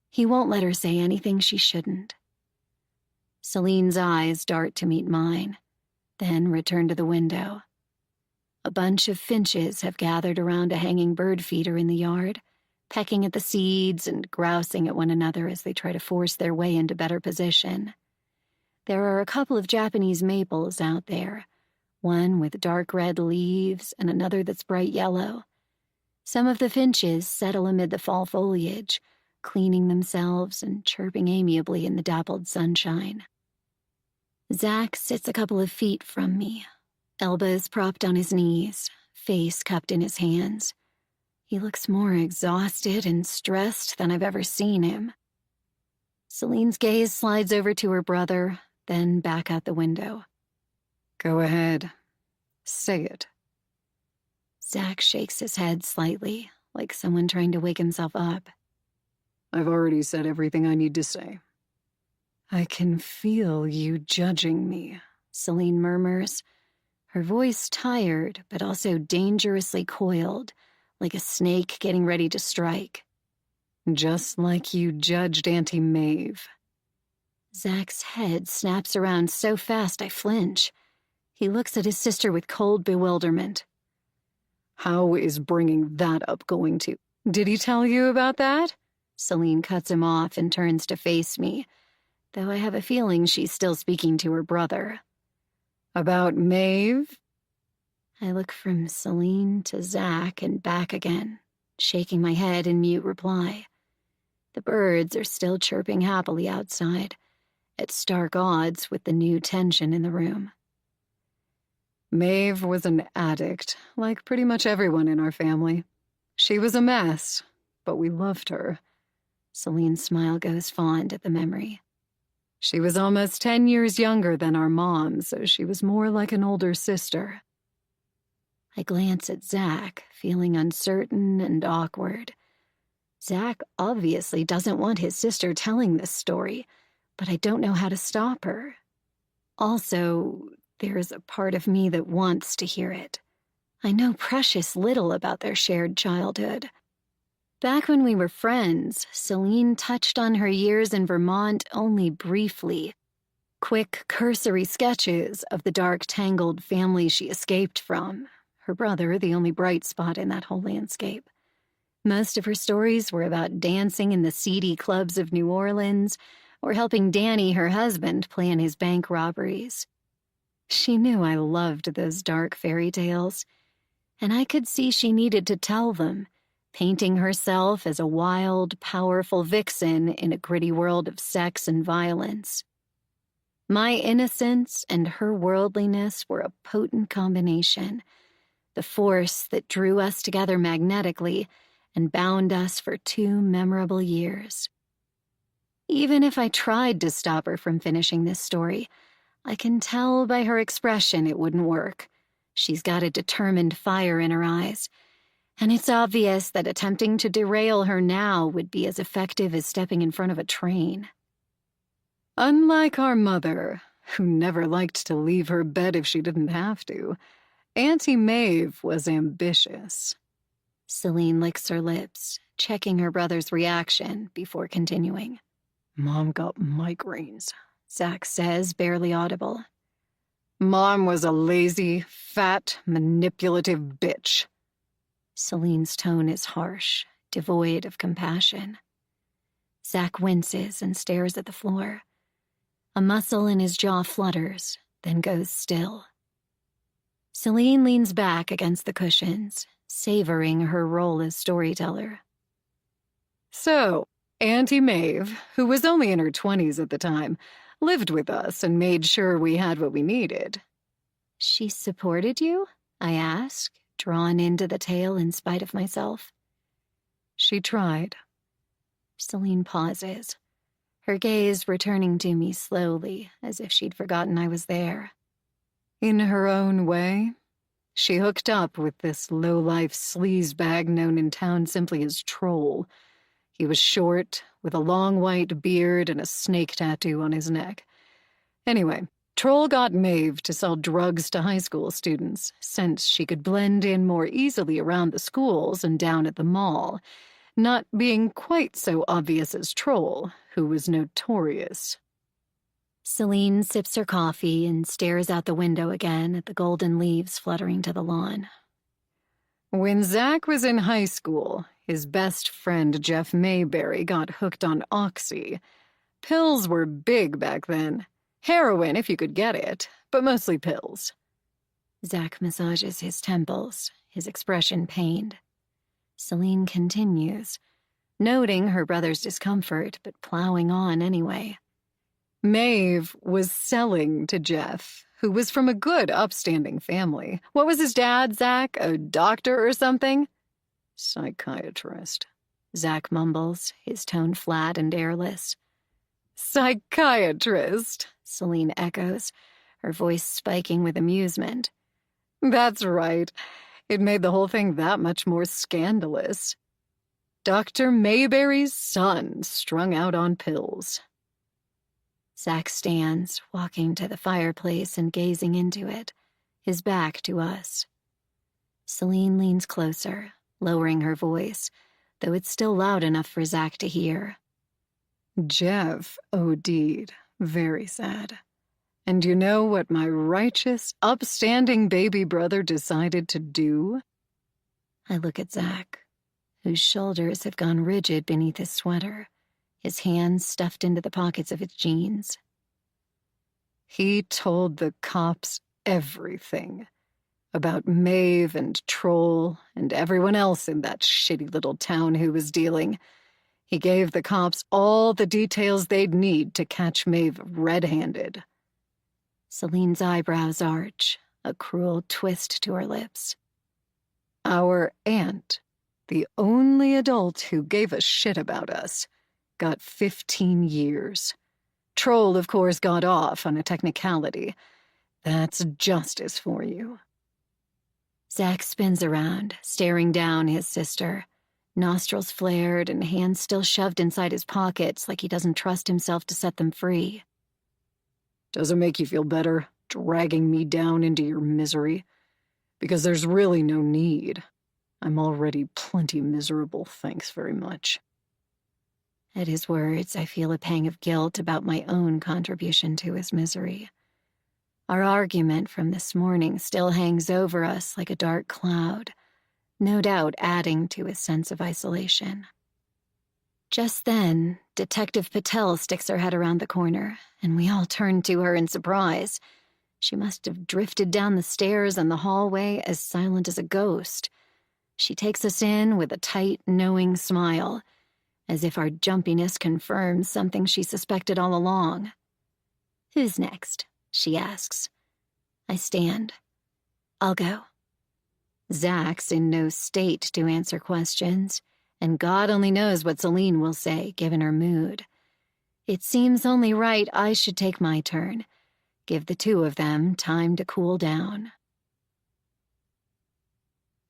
A: He won't let her say anything she shouldn't. Celine's eyes dart to meet mine, then return to the window. A bunch of finches have gathered around a hanging bird feeder in the yard, pecking at the seeds and grousing at one another as they try to force their way into better position. There are a couple of Japanese maples out there, one with dark red leaves and another that's bright yellow. Some of the finches settle amid the fall foliage, cleaning themselves and chirping amiably in the dappled sunshine. Zach sits a couple of feet from me, elbows propped on his knees, face cupped in his hands. He looks more exhausted and stressed than I've ever seen him. Celine's gaze slides over to her brother, then back out the window.
C: Go ahead. Say it.
A: Zach shakes his head slightly, like someone trying to wake himself up.
C: I've already said everything I need to say. I can feel you judging me,
A: Celine murmurs, her voice tired but also dangerously coiled, like a snake getting ready to strike.
C: Just like you judged Auntie Maeve.
A: Zach's head snaps around so fast I flinch. He looks at his sister with cold bewilderment.
C: How is bringing that up going to? Did he tell you about that?
A: Celine cuts him off and turns to face me, though I have a feeling she's still speaking to her brother.
C: About Maeve?
A: I look from Celine to Zach and back again, shaking my head in mute reply. The birds are still chirping happily outside, at stark odds with the new tension in the room.
C: Maeve was an addict, like pretty much everyone in our family. She was a mess, but we loved her.
A: Celine's smile goes fond at the memory.
C: She was almost 10 years younger than our mom, so she was more like an older sister.
A: I glance at Zach, feeling uncertain and awkward. Zach obviously doesn't want his sister telling this story, but I don't know how to stop her. Also, there's a part of me that wants to hear it. I know precious little about their shared childhood. Back when we were friends, Celine touched on her years in Vermont only briefly. Quick, cursory sketches of the dark, tangled family she escaped from. Her brother, the only bright spot in that whole landscape. Most of her stories were about dancing in the seedy clubs of New Orleans or helping Danny, her husband, plan his bank robberies. She knew I loved those dark fairy tales, and I could see she needed to tell them, painting herself as a wild, powerful vixen in a gritty world of sex and violence. My innocence and her worldliness were a potent combination, the force that drew us together magnetically and bound us for 2 memorable years. Even if I tried to stop her from finishing this story, I can tell by her expression it wouldn't work. She's got a determined fire in her eyes, and it's obvious that attempting to derail her now would be as effective as stepping in front of a train.
C: Unlike our mother, who never liked to leave her bed if she didn't have to, Auntie Maeve was ambitious.
A: Celine licks her lips, checking her brother's reaction before continuing.
C: Mom got migraines,
A: Zach says, barely audible.
C: Mom was a lazy, fat, manipulative bitch.
A: Celine's tone is harsh, devoid of compassion. Zach winces and stares at the floor. A muscle in his jaw flutters, then goes still. Celine leans back against the cushions, savoring her role as storyteller.
C: So, Auntie Maeve, who was only in her 20s at the time, lived with us and made sure we had what we needed.
A: She supported you? I ask, drawn into the tale in spite of myself.
C: She tried.
A: Celine pauses, her gaze returning to me slowly, as if she'd forgotten I was there.
C: In her own way, she hooked up with this low-life sleazebag known in town simply as Troll. He was short, with a long white beard and a snake tattoo on his neck. Anyway, Troll got Maeve to sell drugs to high school students, since she could blend in more easily around the schools and down at the mall, not being quite so obvious as Troll, who was notorious.
A: Celine sips her coffee and stares out the window again at the golden leaves fluttering to the lawn.
C: When Zach was in high school, his best friend Jeff Mayberry got hooked on Oxy. Pills were big back then. Heroin, if you could get it, but mostly pills.
A: Zach massages his temples, his expression pained. Celine continues, noting her brother's discomfort, but plowing on anyway.
C: Maeve was selling to Jeff, who was from a good, upstanding family. What was his dad, Zach? A doctor or something? Psychiatrist.
A: Zach mumbles, his tone flat and airless.
C: Psychiatrist,
A: Celine echoes, her voice spiking with amusement.
C: That's right. It made the whole thing that much more scandalous. Dr. Mayberry's son strung out on pills.
A: Zach stands, walking to the fireplace and gazing into it, his back to us. Celine leans closer, lowering her voice, though it's still loud enough for Zach to hear.
C: Jeff OD'd. Very sad. And you know what my righteous, upstanding baby brother decided to do?
A: I look at Zach, whose shoulders have gone rigid beneath his sweater, his hands stuffed into the pockets of his jeans.
C: He told the cops everything about Maeve and Troll and everyone else in that shitty little town who was dealing. He gave the cops all the details they'd need to catch Maeve red-handed.
A: Celine's eyebrows arch, a cruel twist to her lips.
C: Our aunt, the only adult who gave a shit about us, got 15 years. Troll, of course, got off on a technicality. That's justice for you.
A: Zach spins around, staring down his sister, nostrils flared and hands still shoved inside his pockets like he doesn't trust himself to set them free.
C: Does it make you feel better, dragging me down into your misery? Because there's really no need. I'm already plenty miserable, thanks very much.
A: At his words, I feel a pang of guilt about my own contribution to his misery. Our argument from this morning still hangs over us like a dark cloud, no doubt adding to his sense of isolation. Just then, Detective Patel sticks her head around the corner, and we all turn to her in surprise. She must have drifted down the stairs and the hallway as silent as a ghost. She takes us in with a tight, knowing smile, as if our jumpiness confirms something she suspected all along. "Who's next?" she asks. I stand. "I'll go." Zach's in no state to answer questions, and God only knows what Celine will say, given her mood. It seems only right I should take my turn, give the two of them time to cool down.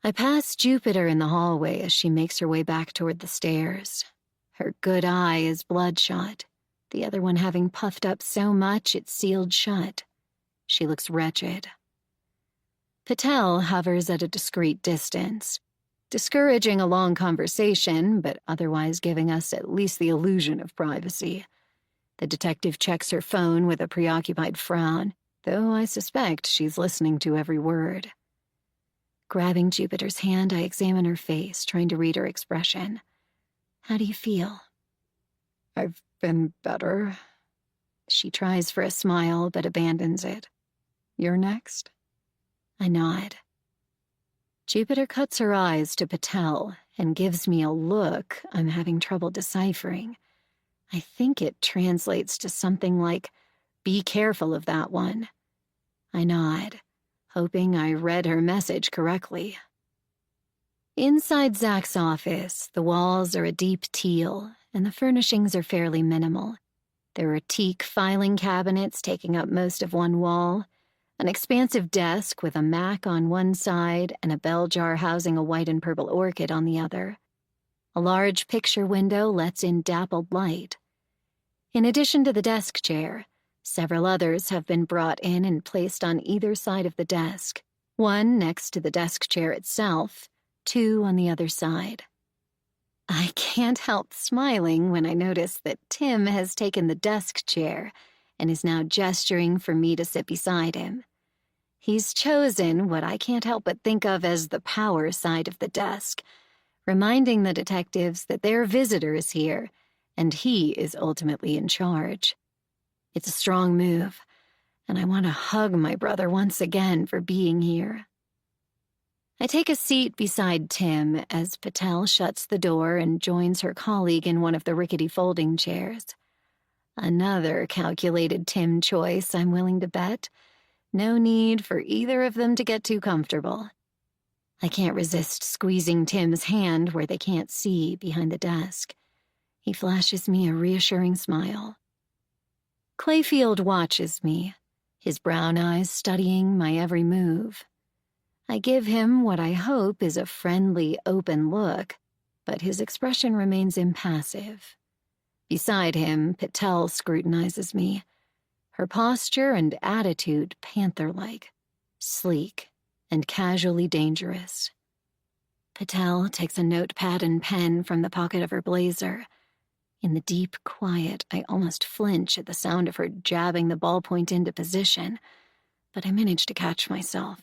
A: I pass Jupiter in the hallway as she makes her way back toward the stairs. Her good eye is bloodshot, the other one having puffed up so much it sealed shut. She looks wretched. Patel hovers at a discreet distance, discouraging a long conversation, but otherwise giving us at least the illusion of privacy. The detective checks her phone with a preoccupied frown, though I suspect she's listening to every word. Grabbing Jupiter's hand, I examine her face, trying to read her expression. "How do you feel?"
C: I've been better.
A: She tries for a smile, but abandons it.
C: You're next?
A: I nod. Jupiter cuts her eyes to Patel and gives me a look I'm having trouble deciphering. I think it translates to something like, "Be careful of that one." I nod, hoping I read her message correctly. Inside Zach's office, the walls are a deep teal, and the furnishings are fairly minimal. There are teak filing cabinets taking up most of one wall, an expansive desk with a Mac on one side and a bell jar housing a white and purple orchid on the other. A large picture window lets in dappled light. In addition to the desk chair, several others have been brought in and placed on either side of the desk, one next to the desk chair itself, two on the other side. I can't help smiling when I notice that Tim has taken the desk chair and is now gesturing for me to sit beside him. He's chosen what I can't help but think of as the power side of the desk, reminding the detectives that their visitor is here, and he is ultimately in charge. It's a strong move, and I want to hug my brother once again for being here. I take a seat beside Tim as Patel shuts the door and joins her colleague in one of the rickety folding chairs. Another calculated Tim choice, I'm willing to bet. No need for either of them to get too comfortable. I can't resist squeezing Tim's hand where they can't see behind the desk. He flashes me a reassuring smile. Clayfield watches me, his brown eyes studying my every move. I give him what I hope is a friendly, open look, but his expression remains impassive. Beside him, Patel scrutinizes me, her posture and attitude panther-like, sleek, and casually dangerous. Patel takes a notepad and pen from the pocket of her blazer. In the deep quiet, I almost flinch at the sound of her jabbing the ballpoint into position, but I manage to catch myself.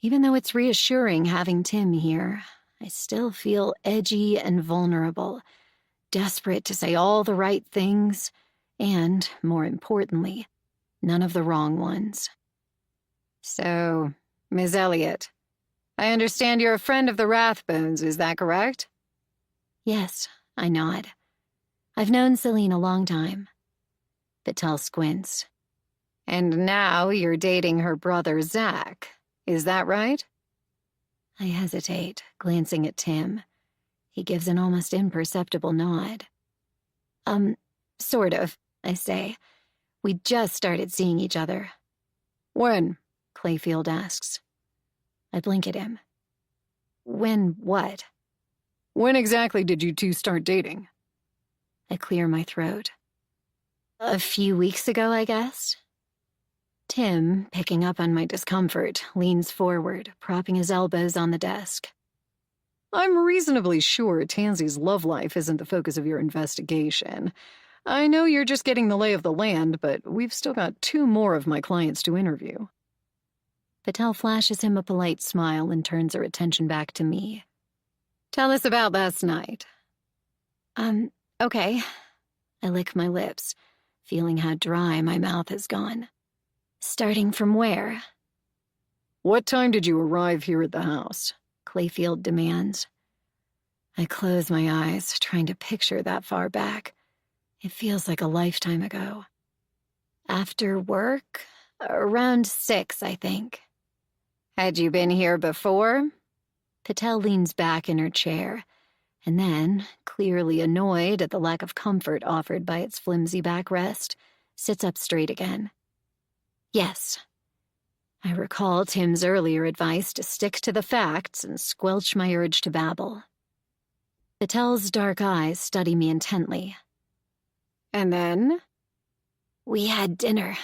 A: Even though it's reassuring having Tim here, I still feel edgy and vulnerable, desperate to say all the right things, and, more importantly, none of the wrong ones.
C: So, Miss Elliot, I understand you're a friend of the Rathbones, is that correct?
A: Yes, I nod. I've known Celine a long time. Patel squints.
C: And now you're dating her brother, Zach. Is that right?
A: I hesitate, glancing at Tim. He gives an almost imperceptible nod. Sort of, I say. We just started seeing each other.
C: When?
A: Clayfield asks. I blink at him. When what?
C: When exactly did you two start dating?
A: I clear my throat. A few weeks ago, I guess. Tim, picking up on my discomfort, leans forward, propping his elbows on the desk.
C: I'm reasonably sure Tansy's love life isn't the focus of your investigation. I know you're just getting the lay of the land, but we've still got two more of my clients to interview.
A: Patel flashes him a polite smile and turns her attention back to me.
C: Tell us about last night.
A: Okay. I lick my lips, feeling how dry my mouth has gone. Starting from where?
C: What time did you arrive here at the house?
A: Clayfield demands. I close my eyes, trying to picture that far back. It feels like a lifetime ago. After work? Around 6, I think.
B: Had you been here before?
A: Patel leans back in her chair, and then, clearly annoyed at the lack of comfort offered by its flimsy backrest, sits up straight again. Yes. I recall Tim's earlier advice to stick to the facts and squelch my urge to babble. Patel's dark eyes study me intently.
B: And then?
A: We had dinner.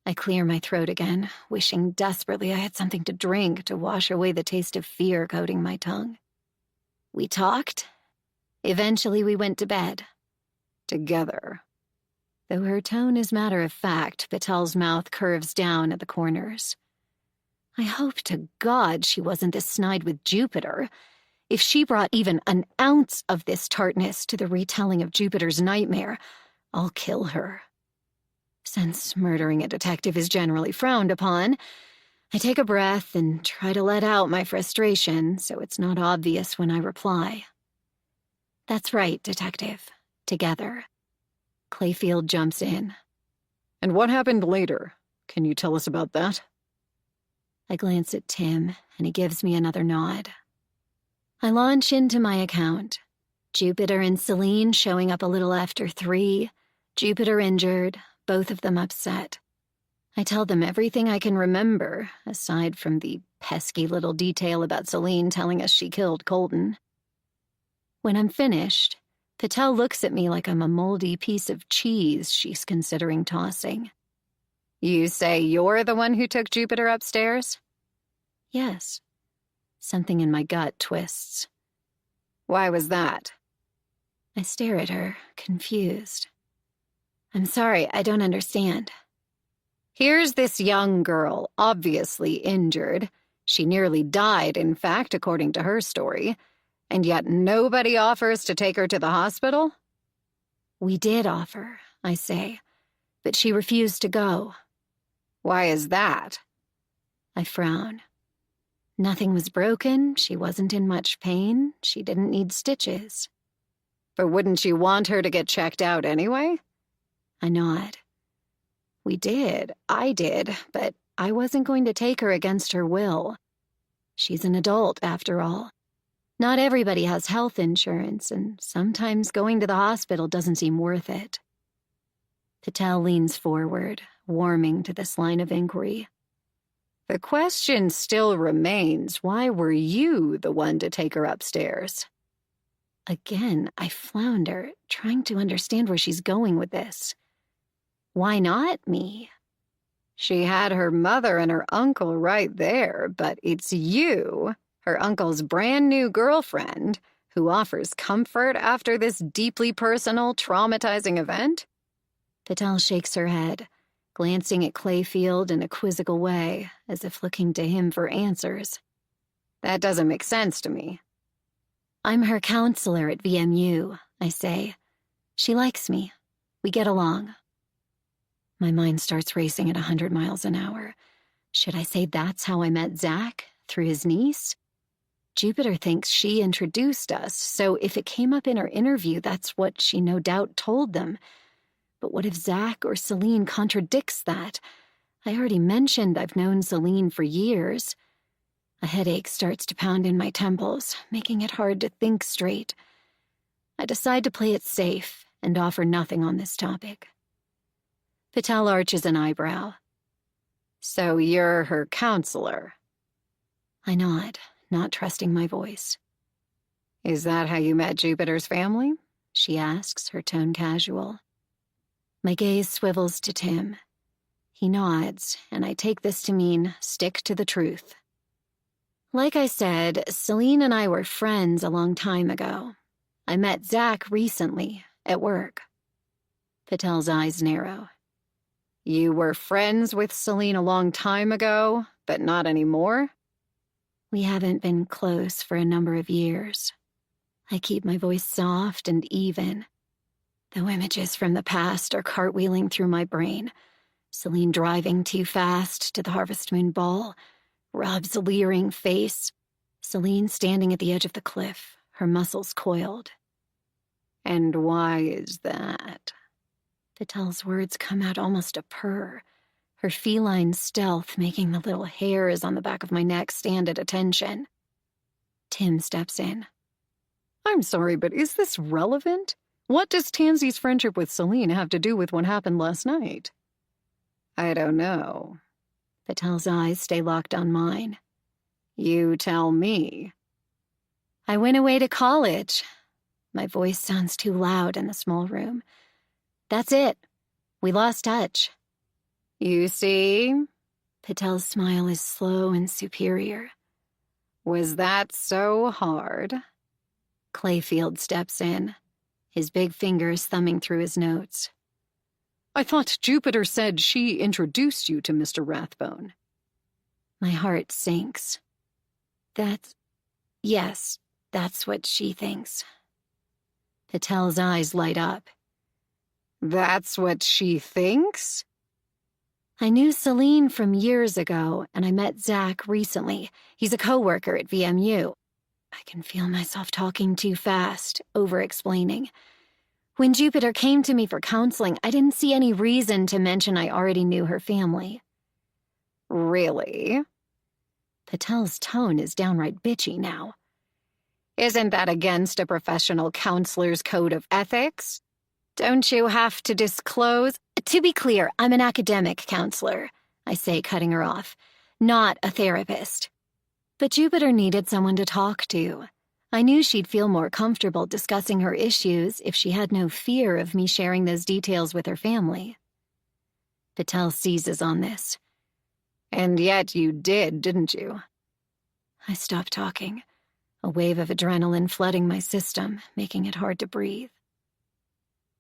A: I clear my throat again, wishing desperately I had something to drink to wash away the taste of fear coating my tongue. We talked. Eventually we went to bed.
B: Together.
A: Though her tone is matter-of-fact, Patel's mouth curves down at the corners. I hope to God she wasn't this snide with Jupiter. If she brought even an ounce of this tartness to the retelling of Jupiter's nightmare, I'll kill her. Since murdering a detective is generally frowned upon, I take a breath and try to let out my frustration so it's not obvious when I reply. That's right, Detective. Together. Clayfield jumps in.
C: And what happened later? Can you tell us about that?
A: I glance at Tim, and he gives me another nod. I launch into my account. Jupiter and Celine showing up a little after 3, Jupiter injured, both of them upset. I tell them everything I can remember, aside from the pesky little detail about Celine telling us she killed Colton. When I'm finished, Patel looks at me like I'm a moldy piece of cheese she's considering tossing.
B: You say you're the one who took Jupiter upstairs?
A: Yes. Something in my gut twists.
B: Why was that?
A: I stare at her, confused. I'm sorry, I don't understand.
B: Here's this young girl, obviously injured. She nearly died, in fact, according to her story. And yet nobody offers to take her to the hospital?
A: We did offer, I say, but she refused to go.
B: Why is that?
A: I frown. Nothing was broken, she wasn't in much pain, she didn't need stitches.
B: But wouldn't you want her to get checked out anyway?
A: I nod. I did, but I wasn't going to take her against her will. She's an adult, after all. Not everybody has health insurance, and sometimes going to the hospital doesn't seem worth it. Patel leans forward, warming to this line of inquiry.
B: The question still remains, why were you the one to take her upstairs?
A: Again, I flounder, trying to understand where she's going with this. Why not me?
B: She had her mother and her uncle right there, but it's you, her uncle's brand new girlfriend, who offers comfort after this deeply personal, traumatizing event?
A: Patel shakes her head, glancing at Clayfield in a quizzical way, as if looking to him for answers.
B: That doesn't make sense to me.
A: I'm her counselor at VMU, I say. She likes me. We get along. My mind starts racing at 100 miles an hour. Should I say that's how I met Zach, through his niece? Jupiter thinks she introduced us, so if it came up in her interview, that's what she no doubt told them. But what if Zach or Celine contradicts that? I already mentioned I've known Celine for years. A headache starts to pound in my temples, making it hard to think straight. I decide to play it safe and offer nothing on this topic. Patel arches an eyebrow.
B: So you're her counselor?
A: I nod, not trusting my voice.
B: Is that how you met Jupiter's family?
A: She asks, her tone casual. My gaze swivels to Tim. He nods, and I take this to mean stick to the truth. Like I said, Celine and I were friends a long time ago. I met Zach recently, at work. Patel's eyes narrow.
B: You were friends with Celine a long time ago, but not anymore?
A: We haven't been close for a number of years. I keep my voice soft and even. Though images from the past are cartwheeling through my brain, Celine driving too fast to the Harvest Moon Ball, Rob's leering face, Celine standing at the edge of the cliff, her muscles coiled.
B: And why is that?
A: Patel's words come out almost a purr, her feline stealth making the little hairs on the back of my neck stand at attention. Tim steps in.
B: I'm sorry, but is this relevant? What does Tansy's friendship with Celine have to do with what happened last night? I don't know.
A: Patel's eyes stay locked on mine.
B: You tell me.
A: I went away to college. My voice sounds too loud in the small room. That's it. We lost touch.
B: You see?
A: Patel's smile is slow and superior.
B: Was that so hard?
A: Clayfield steps in, his big fingers thumbing through his notes.
B: I thought Jupiter said she introduced you to Mr. Rathbone.
A: My heart sinks. Yes, that's what she thinks. Patel's eyes light up.
B: That's what she thinks?
A: I knew Celine from years ago, and I met Zach recently. He's a coworker at VMU. I can feel myself talking too fast, over-explaining. When Jupiter came to me for counseling, I didn't see any reason to mention I already knew her family.
B: Really?
A: Patel's tone is downright bitchy now.
B: Isn't that against a professional counselor's code of ethics? Don't you have to disclose?
A: To be clear, I'm an academic counselor, I say, cutting her off, not a therapist. But Jupiter needed someone to talk to. I knew she'd feel more comfortable discussing her issues if she had no fear of me sharing those details with her family. Patel seizes on this.
B: And yet you did, didn't you?
A: I stop talking, a wave of adrenaline flooding my system, making it hard to breathe.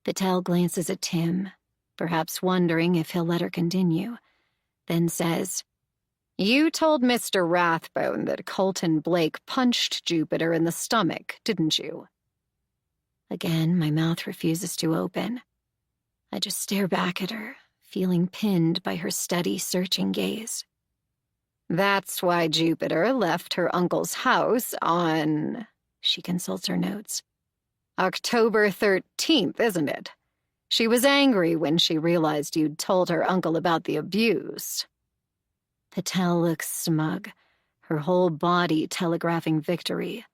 A: Patel glances at Tim, perhaps wondering if he'll let her continue, then says,
B: You told Mr. Rathbone that Colton Blake punched Jupiter in the stomach, didn't you?
A: Again, my mouth refuses to open. I just stare back at her, feeling pinned by her steady, searching gaze.
B: That's why Jupiter left her uncle's house on...
A: She consults her notes.
B: October 13th, isn't it? She was angry when she realized you'd told her uncle about the abuse.
A: Patel looks smug, her whole body telegraphing victory.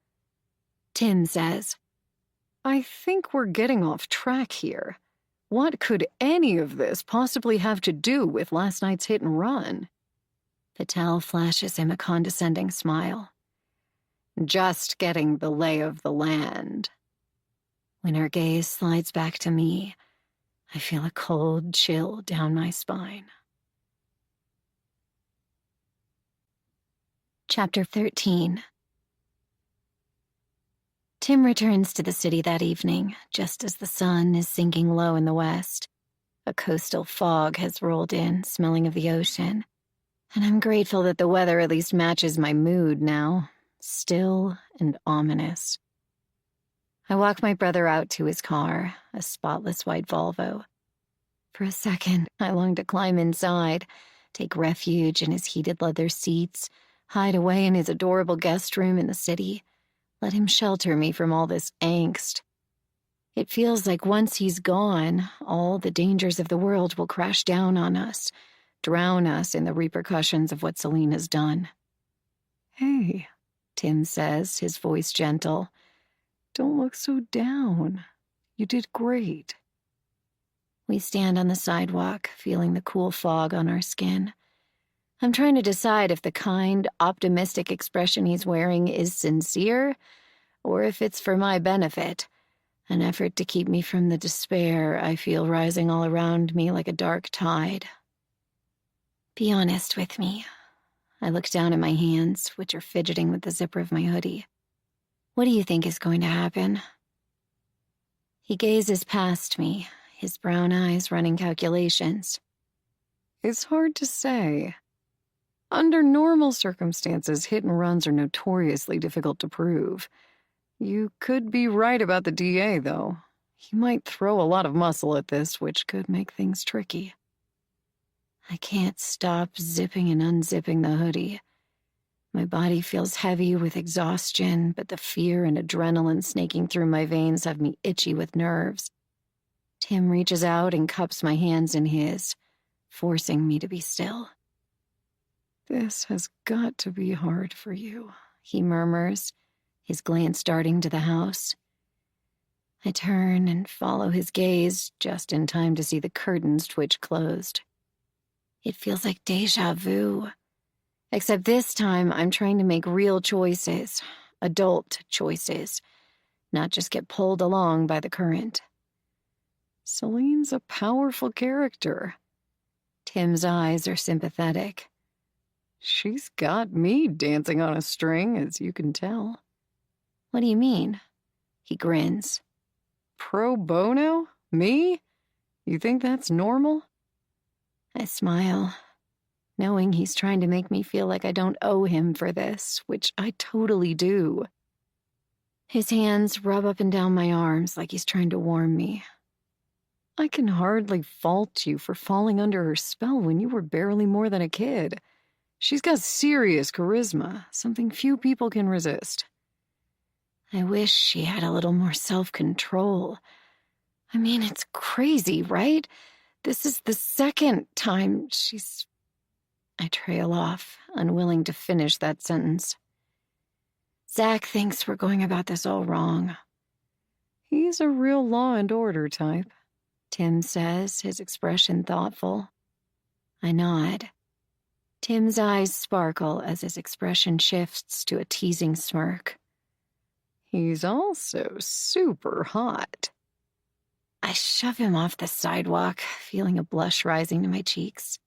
A: Tim says,
B: I think we're getting off track here. What could any of this possibly have to do with last night's hit and run?
A: Patel flashes him a condescending smile.
B: Just getting the lay of the land.
A: When her gaze slides back to me, I feel a cold chill down my spine. Chapter 13. Tim returns to the city that evening, just as the sun is sinking low in the west. A coastal fog has rolled in, smelling of the ocean, and I'm grateful that the weather at least matches my mood now, still and ominous. I walk my brother out to his car, a spotless white Volvo. For a second, I long to climb inside, take refuge in his heated leather seats, hide away in his adorable guest room in the city, let him shelter me from all this angst. It feels like once he's gone, all the dangers of the world will crash down on us, drown us in the repercussions of what Celine has done.
B: Hey, Tim says, his voice gentle. Don't look so down. You did great.
A: We stand on the sidewalk, feeling the cool fog on our skin. I'm trying to decide if the kind, optimistic expression he's wearing is sincere, or if it's for my benefit, an effort to keep me from the despair I feel rising all around me like a dark tide. Be honest with me. I look down at my hands, which are fidgeting with the zipper of my hoodie. What do you think is going to happen? He gazes past me, his brown eyes running calculations.
B: It's hard to say. Under normal circumstances, hit and runs are notoriously difficult to prove. You could be right about the DA, though. He might throw a lot of muscle at this, which could make things tricky.
A: I can't stop zipping and unzipping the hoodie. My body feels heavy with exhaustion, but the fear and adrenaline snaking through my veins have me itchy with nerves. Tim reaches out and cups my hands in his, forcing me to be still.
C: This has got to be hard for you,
A: he murmurs, his glance darting to the house. I turn and follow his gaze just in time to see the curtains twitch closed. It feels like déjà vu. Except this time, I'm trying to make real choices, adult choices, not just get pulled along by the current.
C: Celine's a powerful character.
A: Tim's eyes are sympathetic.
C: She's got me dancing on a string, as you can tell.
A: What do you mean? He grins.
C: Pro bono? Me? You think that's normal?
A: I smile, knowing he's trying to make me feel like I don't owe him for this, which I totally do. His hands rub up and down my arms like he's trying to warm me.
C: I can hardly fault you for falling under her spell when you were barely more than a kid. She's got serious charisma, something few people can resist.
A: I wish she had a little more self-control. I mean, it's crazy, right? This is the second time she's... I trail off, unwilling to finish that sentence. Zach thinks we're going about this all wrong.
C: He's a real law and order type,
A: Tim says, his expression thoughtful. I nod. Tim's eyes sparkle as his expression shifts to a teasing smirk.
C: He's also super hot.
A: I shove him off the sidewalk, feeling a blush rising to my cheeks.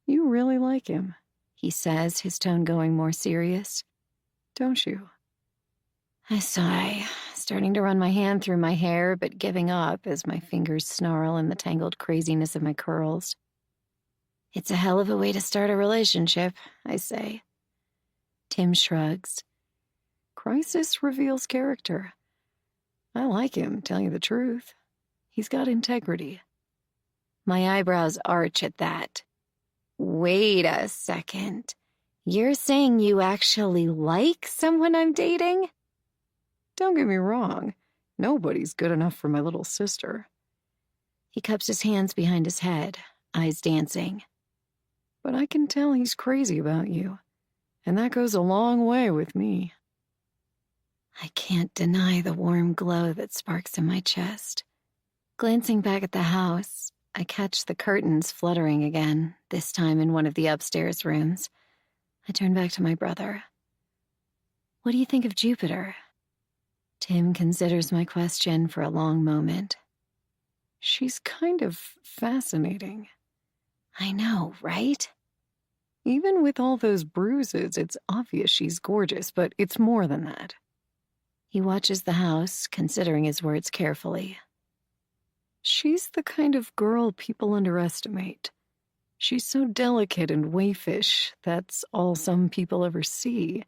C: You really like him,
A: he says, his tone going more serious.
C: Don't you?
A: I sigh, starting to run my hand through my hair, but giving up as my fingers snarl in the tangled craziness of my curls. It's a hell of a way to start a relationship, I say. Tim shrugs.
C: Crisis reveals character. I like him, tell you the truth. He's got integrity.
A: My eyebrows arch at that. Wait a second. You're saying you actually like someone I'm dating?
C: Don't get me wrong. Nobody's good enough for my little sister.
A: He cups his hands behind his head, eyes dancing.
C: But I can tell he's crazy about you, and that goes a long way with me.
A: I can't deny the warm glow that sparks in my chest. Glancing back at the house, I catch the curtains fluttering again, this time in one of the upstairs rooms. I turn back to my brother. What do you think of Jupiter? Tim considers my question for a long moment.
C: She's kind of fascinating.
A: I know, right?
C: Even with all those bruises, it's obvious she's gorgeous, but it's more than that.
A: He watches the house, considering his words carefully.
C: She's the kind of girl people underestimate. She's so delicate and waifish, that's all some people ever see.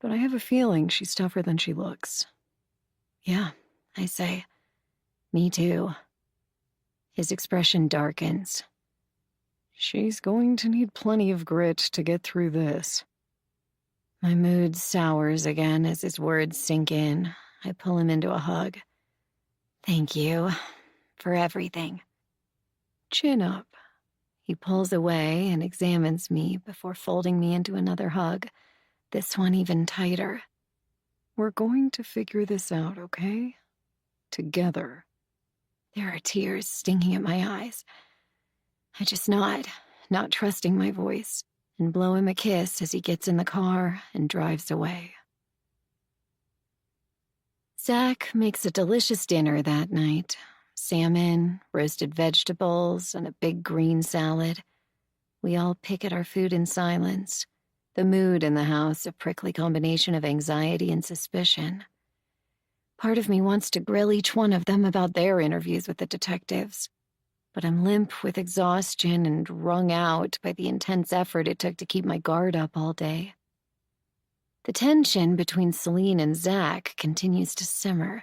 C: But I have a feeling she's tougher than she looks.
A: Yeah, I say. Me too. His expression darkens.
C: She's going to need plenty of grit to get through this.
A: My mood sours again as his words sink in. I pull him into a hug. Thank you for everything.
C: Chin up.
A: He pulls away and examines me before folding me into another hug, this one even tighter.
C: We're going to figure this out, okay? Together.
A: There are tears stinging at my eyes. I just nod, not trusting my voice, and blow him a kiss as he gets in the car and drives away. Zach makes a delicious dinner that night. Salmon, roasted vegetables, and a big green salad. We all pick at our food in silence. The mood in the house a prickly combination of anxiety and suspicion. Part of me wants to grill each one of them about their interviews with the detectives. But I'm limp with exhaustion and wrung out by the intense effort it took to keep my guard up all day. The tension between Celine and Zach continues to simmer,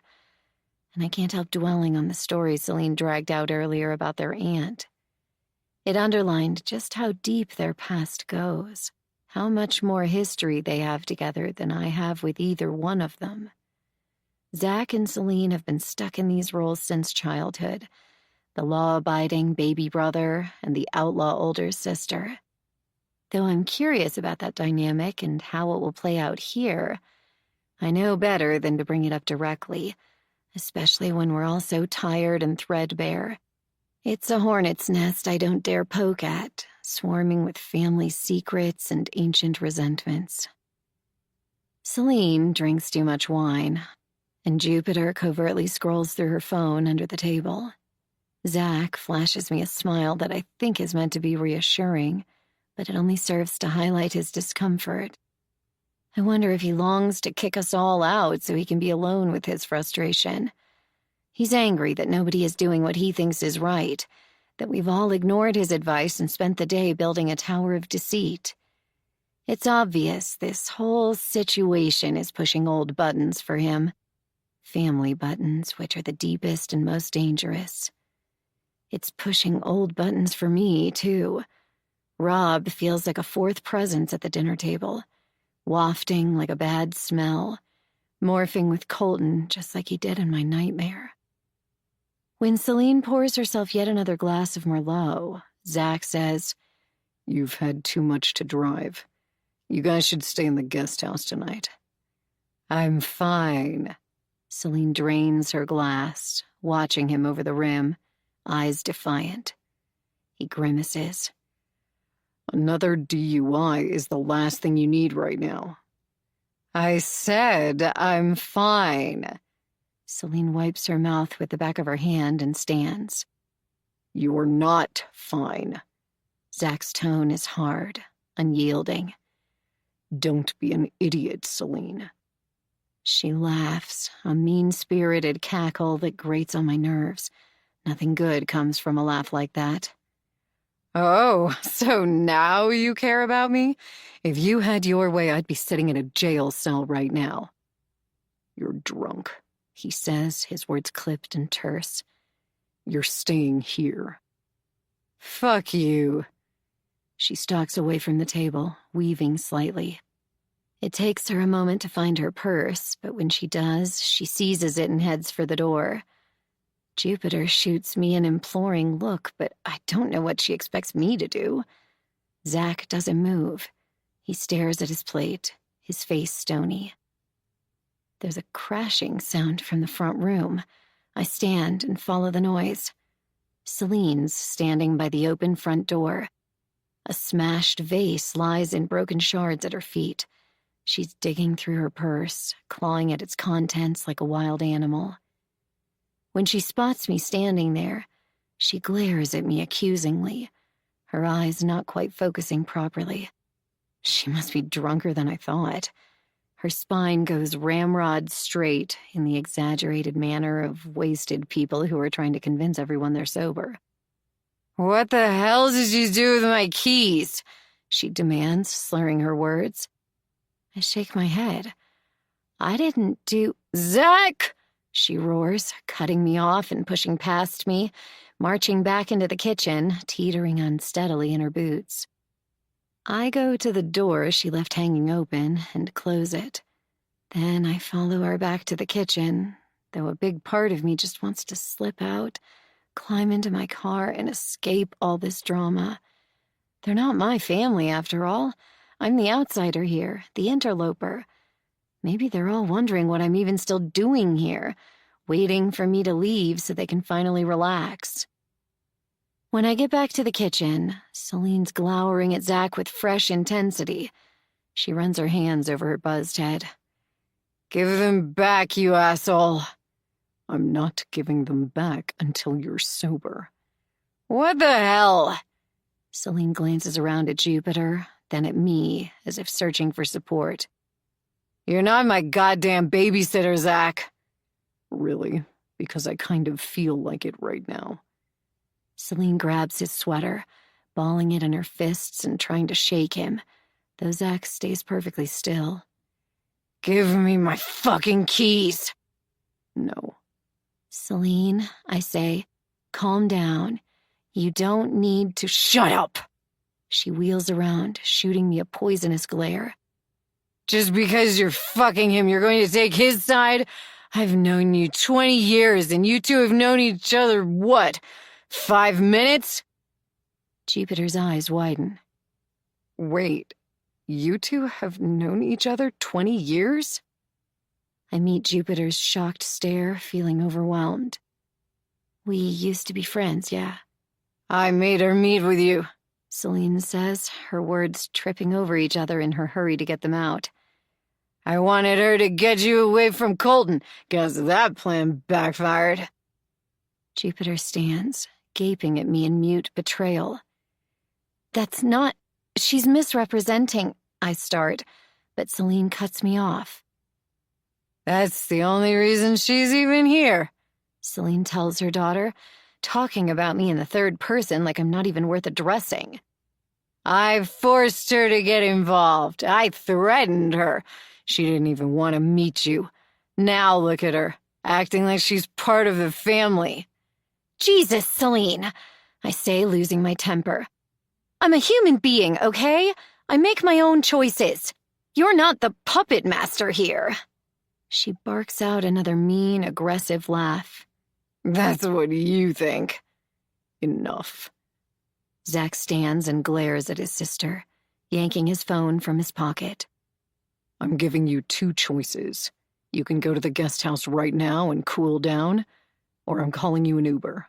A: and I can't help dwelling on the story Celine dragged out earlier about their aunt. It underlined just how deep their past goes, how much more history they have together than I have with either one of them. Zach and Celine have been stuck in these roles since childhood, the law-abiding baby brother and the outlaw older sister. Though I'm curious about that dynamic and how it will play out here, I know better than to bring it up directly, especially when we're all so tired and threadbare. It's a hornet's nest I don't dare poke at, swarming with family secrets and ancient resentments. Celine drinks too much wine, and Jupiter covertly scrolls through her phone under the table. Zach flashes me a smile that I think is meant to be reassuring, but it only serves to highlight his discomfort. I wonder if he longs to kick us all out so he can be alone with his frustration. He's angry that nobody is doing what he thinks is right, that we've all ignored his advice and spent the day building a tower of deceit. It's obvious this whole situation is pushing old buttons for him. Family buttons, which are the deepest and most dangerous. It's pushing old buttons for me, too. Rob feels like a fourth presence at the dinner table, wafting like a bad smell, morphing with Colton just like he did in my nightmare. When Celine pours herself yet another glass of Merlot, Zach says,
C: "You've had too much to drive. You guys should stay in the guest house tonight."
A: "I'm fine." Celine drains her glass, watching him over the rim, eyes defiant. He grimaces.
C: "Another DUI is the last thing you need right now."
A: "I said I'm fine." Celine wipes her mouth with the back of her hand and stands.
C: "You're not fine."
A: Zach's tone is hard, unyielding.
C: "Don't be an idiot, Celine."
A: She laughs, a mean-spirited cackle that grates on my nerves. Nothing good comes from a laugh like that.
B: "Oh, so now you care about me? If you had your way, I'd be sitting in a jail cell right now."
C: "You're drunk,"
A: he says, his words clipped and terse.
C: "You're staying here."
A: "Fuck you." She stalks away from the table, weaving slightly. It takes her a moment to find her purse, but when she does, she seizes it and heads for the door. Jupiter shoots me an imploring look, but I don't know what she expects me to do. Zach doesn't move. He stares at his plate, his face stony. There's a crashing sound from the front room. I stand and follow the noise. Celine's standing by the open front door. A smashed vase lies in broken shards at her feet. She's digging through her purse, clawing at its contents like a wild animal. When she spots me standing there, she glares at me accusingly, her eyes not quite focusing properly. She must be drunker than I thought. Her spine goes ramrod straight in the exaggerated manner of wasted people who are trying to convince everyone they're sober. "What the hell did you do with my keys?" she demands, slurring her words. I shake my head. "I didn't do—" "Zach!" she roars, cutting me off and pushing past me, marching back into the kitchen, teetering unsteadily in her boots. I go to the door she left hanging open and close it. Then I follow her back to the kitchen, though a big part of me just wants to slip out, climb into my car, and escape all this drama. They're not my family, after all. I'm the outsider here, the interloper. Maybe they're all wondering what I'm even still doing here, waiting for me to leave so they can finally relax. When I get back to the kitchen, Celine's glowering at Zach with fresh intensity. She runs her hands over her buzzed head. "Give them back, you asshole."
C: "I'm not giving them back until you're sober."
A: "What the hell?" Celine glances around at Jupiter, then at me, as if searching for support. "You're not my goddamn babysitter, Zach."
C: "Really? Because I kind of feel like it right now."
A: Celine grabs his sweater, balling it in her fists and trying to shake him, though Zach stays perfectly still. "Give me my fucking keys."
C: "No."
A: "Celine," I say, "calm down. You don't need to—
B: Shut up!
A: She wheels around, shooting me a poisonous glare.
B: Just because you're fucking him, you're going to take his side? I've known you 20 years, and you two have known each other, what, 5 minutes?
A: Jupiter's eyes widen.
B: Wait, you two have known each other 20 years?
A: I meet Jupiter's shocked stare, feeling overwhelmed. We used to be friends, yeah.
B: I made her meet with you.
A: Celine says, her words tripping over each other in her hurry to get them out.
B: I wanted her to get you away from Colton. Guess that plan backfired.
A: Jupiter stands, gaping at me in mute betrayal. That's not— She's misrepresenting— I start, but Celine cuts me off.
B: That's the only reason she's even here,
A: Celine tells her daughter, talking about me in the third person like I'm not even worth addressing.
B: I forced her to get involved. I threatened her. She didn't even want to meet you. Now look at her, acting like she's part of the family.
A: Jesus, Celine, I say, losing my temper. I'm a human being, okay? I make my own choices. You're not the puppet master here. She barks out another mean, aggressive laugh.
B: That's what you think. Enough.
A: Zach stands and glares at his sister, yanking his phone from his pocket.
B: I'm giving you 2 choices. You can go to the guest house right now and cool down, or I'm calling you an Uber.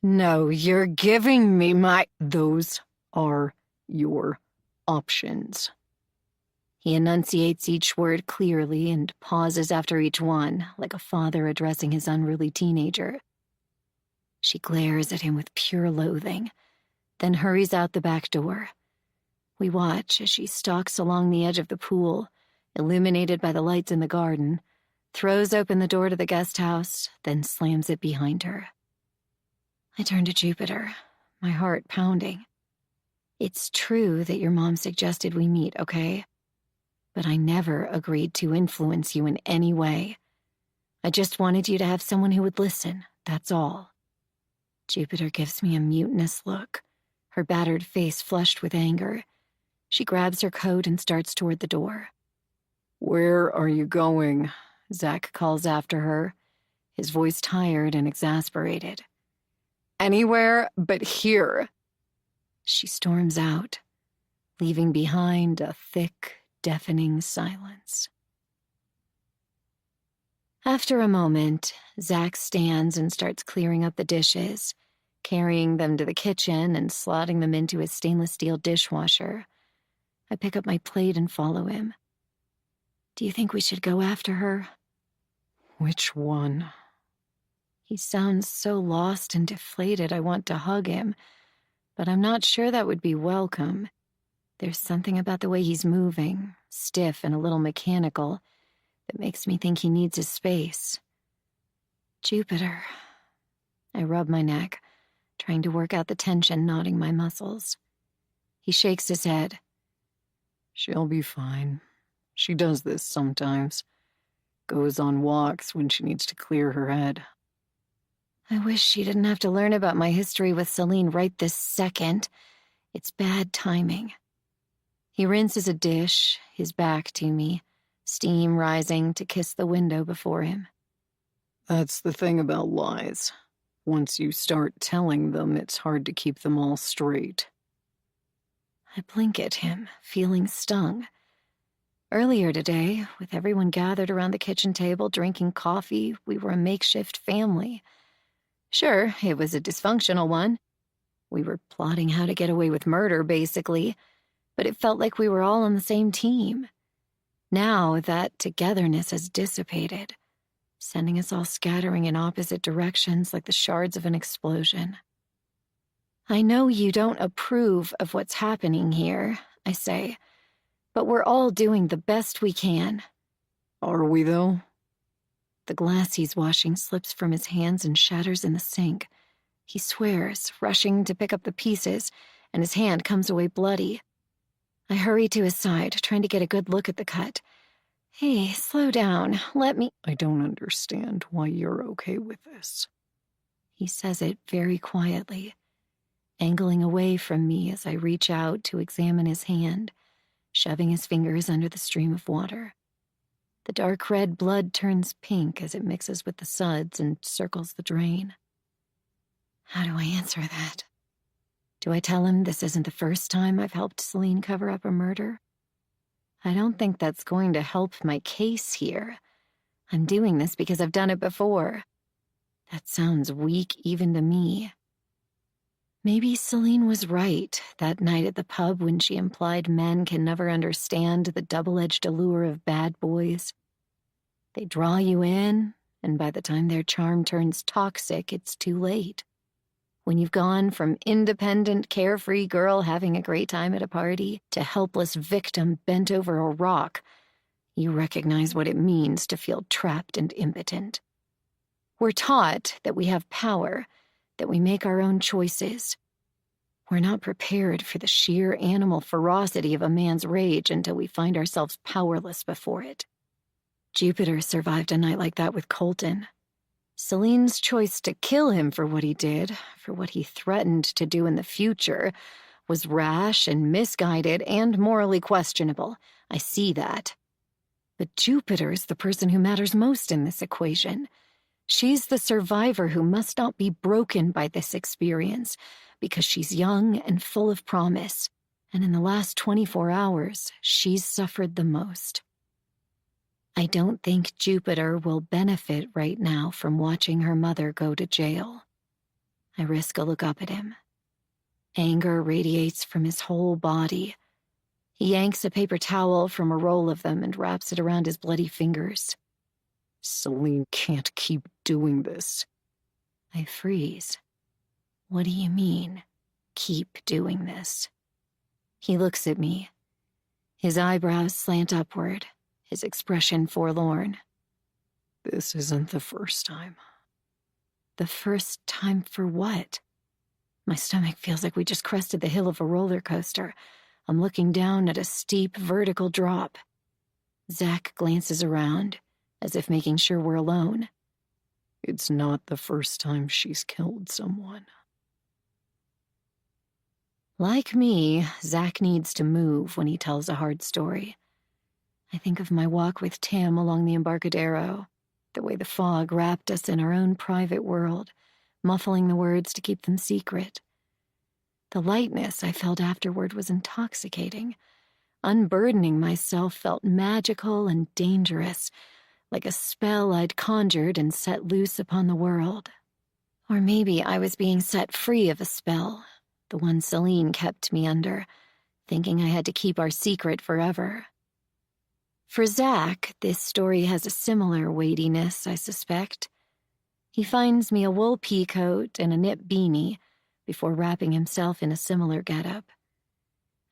B: No, you're giving me my— Those are your options.
A: He enunciates each word clearly and pauses after each one, like a father addressing his unruly teenager. She glares at him with pure loathing, then hurries out the back door. We watch as she stalks along the edge of the pool, illuminated by the lights in the garden, throws open the door to the guest house, then slams it behind her. I turn to Jupiter, my heart pounding. It's true that your mom suggested we meet, okay? But I never agreed to influence you in any way. I just wanted you to have someone who would listen, that's all. Jupiter gives me a mutinous look, her battered face flushed with anger. She grabs her coat and starts toward the door.
B: Where are you going?
A: Zach calls after her, his voice tired and exasperated.
B: Anywhere but here.
A: She storms out, leaving behind a thick, deafening silence. After a moment, Zach stands and starts clearing up the dishes, carrying them to the kitchen and slotting them into his stainless steel dishwasher. I pick up my plate and follow him. Do you think we should go after her?
B: Which one?
A: He sounds so lost and deflated I want to hug him, but I'm not sure that would be welcome. There's something about the way he's moving, stiff and a little mechanical, that makes me think he needs his space. Jupiter. I rub my neck, trying to work out the tension knotting my muscles. He shakes his head.
B: She'll be fine. She does this sometimes. Goes on walks when she needs to clear her head.
A: I wish she didn't have to learn about my history with Celine right this second. It's bad timing. He rinses a dish, his back to me, steam rising to kiss the window before him.
B: That's the thing about lies. Once you start telling them, it's hard to keep them all straight.
A: I blink at him, feeling stung. Earlier today, with everyone gathered around the kitchen table drinking coffee, we were a makeshift family. Sure, it was a dysfunctional one. We were plotting how to get away with murder, basically, but it felt like we were all on the same team. Now that togetherness has dissipated, sending us all scattering in opposite directions like the shards of an explosion. I know you don't approve of what's happening here, I say, but we're all doing the best we can.
B: Are we, though?
A: The glass he's washing slips from his hands and shatters in the sink. He swears, rushing to pick up the pieces, and his hand comes away bloody. I hurry to his side, trying to get a good look at the cut. Hey, slow down. Let me—
B: I don't understand why you're okay with this.
A: He says it very quietly. angling away from me as I reach out to examine his hand, shoving his fingers under the stream of water. The dark red blood turns pink as it mixes with the suds and circles the drain. How do I answer that? Do I tell him this isn't the first time I've helped Celine cover up a murder? I don't think that's going to help my case here. I'm doing this because I've done it before. That sounds weak even to me. Maybe Celine was right that night at the pub when she implied men can never understand the double-edged allure of bad boys. They draw you in, and by the time their charm turns toxic, it's too late. When you've gone from independent, carefree girl having a great time at a party to helpless victim bent over a rock, you recognize what it means to feel trapped and impotent. We're taught that we have power, that we make our own choices. We're not prepared for the sheer animal ferocity of a man's rage until we find ourselves powerless before it. Jupiter survived a night like that with Colton. Celine's choice to kill him for what he did, for what he threatened to do in the future, was rash and misguided and morally questionable. I see that. But Jupiter's the person who matters most in this equation. She's the survivor who must not be broken by this experience because she's young and full of promise, and in the last 24 hours, she's suffered the most. I don't think Jupiter will benefit right now from watching her mother go to jail. I risk a look up at him. Anger radiates from his whole body. He yanks a paper towel from a roll of them and wraps it around his bloody fingers.
C: Celine can't keep doing this.
A: I freeze. What do you mean, keep doing this? He looks at me. His eyebrows slant upward, his expression forlorn.
C: This isn't the first time.
A: The first time for what? My stomach feels like we just crested the hill of a roller coaster. I'm looking down at a steep vertical drop. Zach glances around, as if making sure we're alone.
C: It's not the first time she's killed someone.
A: Like me, Zach needs to move when he tells a hard story. I think of my walk with Tim along the Embarcadero, the way the fog wrapped us in our own private world, muffling the words to keep them secret. The lightness I felt afterward was intoxicating. Unburdening myself felt magical and dangerous, like a spell I'd conjured and set loose upon the world. Or maybe I was being set free of a spell, the one Celine kept me under, thinking I had to keep our secret forever. For Zach, this story has a similar weightiness, I suspect. He finds me a wool peacoat and a knit beanie before wrapping himself in a similar getup.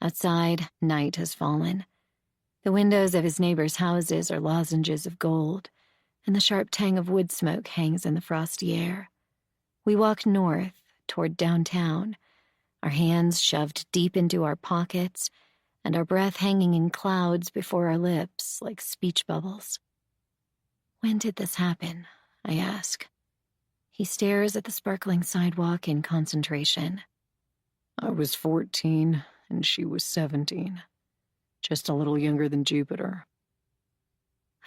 A: Outside, night has fallen. The windows of his neighbors' houses are lozenges of gold, and the sharp tang of wood smoke hangs in the frosty air. We walk north, toward downtown, our hands shoved deep into our pockets, and our breath hanging in clouds before our lips like speech bubbles. When did this happen? I ask. He stares at the sparkling sidewalk in concentration.
C: I was 14, and she was 17. Just a little younger than Jupiter.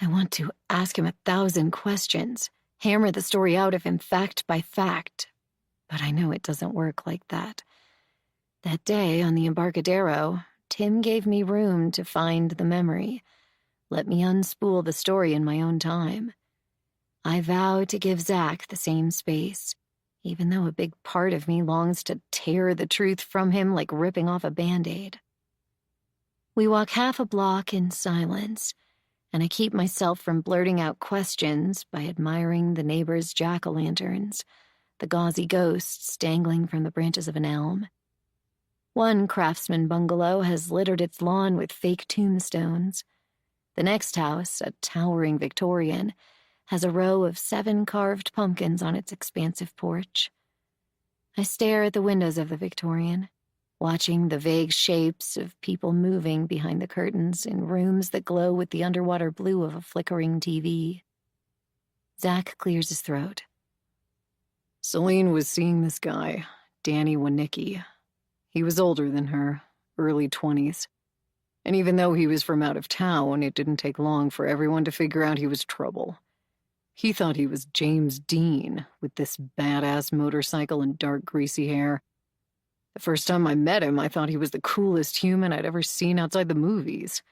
A: I want to ask him 1,000 questions, hammer the story out of him fact by fact, but I know it doesn't work like that. That day on the Embarcadero, Tim gave me room to find the memory, let me unspool the story in my own time. I vow to give Zach the same space, even though a big part of me longs to tear the truth from him like ripping off a Band-Aid. We walk half a block in silence, and I keep myself from blurting out questions by admiring the neighbors' jack-o'-lanterns, the gauzy ghosts dangling from the branches of an elm. One craftsman bungalow has littered its lawn with fake tombstones. The next house, a towering Victorian, has a row of 7 carved pumpkins on its expansive porch. I stare at the windows of the Victorian, watching the vague shapes of people moving behind the curtains in rooms that glow with the underwater blue of a flickering TV. Zach clears his throat.
C: Celine was seeing this guy, Danny Winnicki, He was older than her, early 20s. And even though he was from out of town, it didn't take long for everyone to figure out he was trouble. He thought he was James Dean, with this badass motorcycle and dark, greasy hair. The first time I met him, I thought he was the coolest human I'd ever seen outside the movies.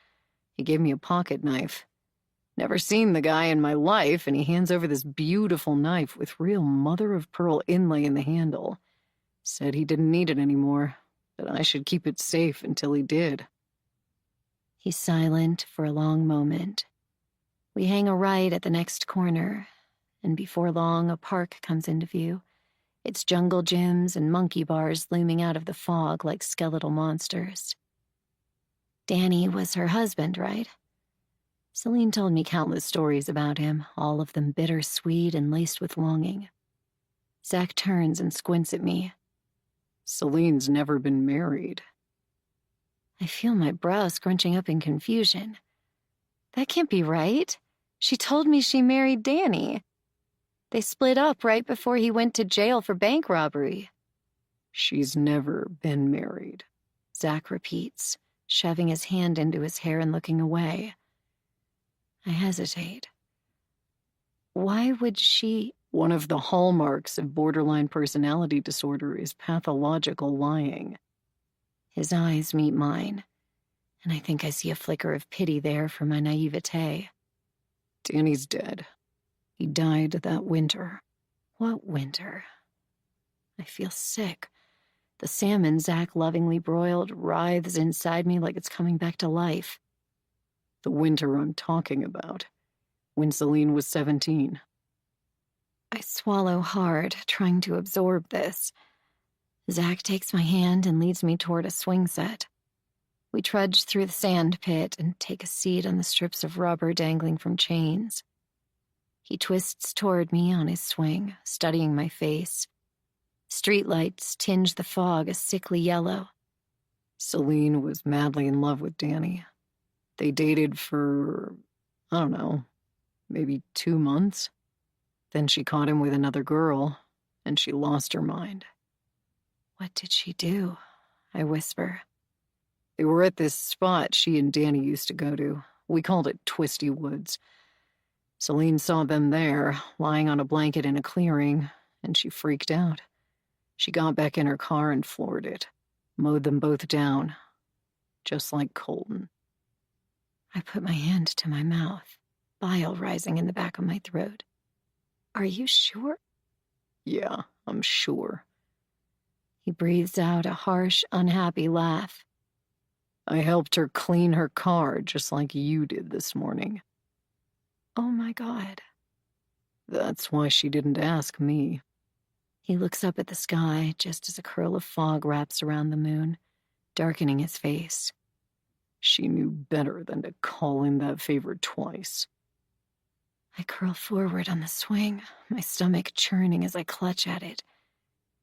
C: He gave me a pocket knife. Never seen the guy in my life, and he hands over this beautiful knife with real mother-of-pearl inlay in the handle. Said he didn't need it anymore, that I should keep it safe until he did.
A: He's silent for a long moment. We hang a right at the next corner, and before long a park comes into view, its jungle gyms and monkey bars looming out of the fog like skeletal monsters. Danny was her husband, right? Celine told me countless stories about him, all of them bittersweet and laced with longing. Zach turns and squints at me.
C: Celine's never been married.
A: I feel my brow scrunching up in confusion. That can't be right. She told me she married Danny. They split up right before he went to jail for bank robbery.
C: She's never been married,
A: Zach repeats, shoving his hand into his hair and looking away. I hesitate. Why would she?
C: One of the hallmarks of borderline personality disorder is pathological lying.
A: His eyes meet mine, and I think I see a flicker of pity there for my naivete.
C: Danny's dead. He died that winter.
A: What winter? I feel sick. The salmon Zach lovingly broiled writhes inside me like it's coming back to life.
C: The winter I'm talking about, when Celine was 17.
A: I swallow hard, trying to absorb this. Zach takes my hand and leads me toward a swing set. We trudge through the sand pit and take a seat on the strips of rubber dangling from chains. He twists toward me on his swing, studying my face. Streetlights tinge the fog a sickly yellow.
C: Celine was madly in love with Danny. They dated for, I don't know, maybe 2 months. Then she caught him with another girl, and she lost her mind.
A: What did she do? I whisper.
C: They were at this spot she and Danny used to go to. We called it Twisty Woods. Celine saw them there, lying on a blanket in a clearing, and she freaked out. She got back in her car and floored it, mowed them both down, just like Colton.
A: I put my hand to my mouth, bile rising in the back of my throat. Are you sure?
C: Yeah, I'm sure.
A: He breathes out a harsh, unhappy laugh.
C: I helped her clean her car just like you did this morning.
A: Oh my God.
C: That's why she didn't ask me.
A: He looks up at the sky just as a curl of fog wraps around the moon, darkening his face.
C: She knew better than to call in that favor twice.
A: I curl forward on the swing, my stomach churning as I clutch at it.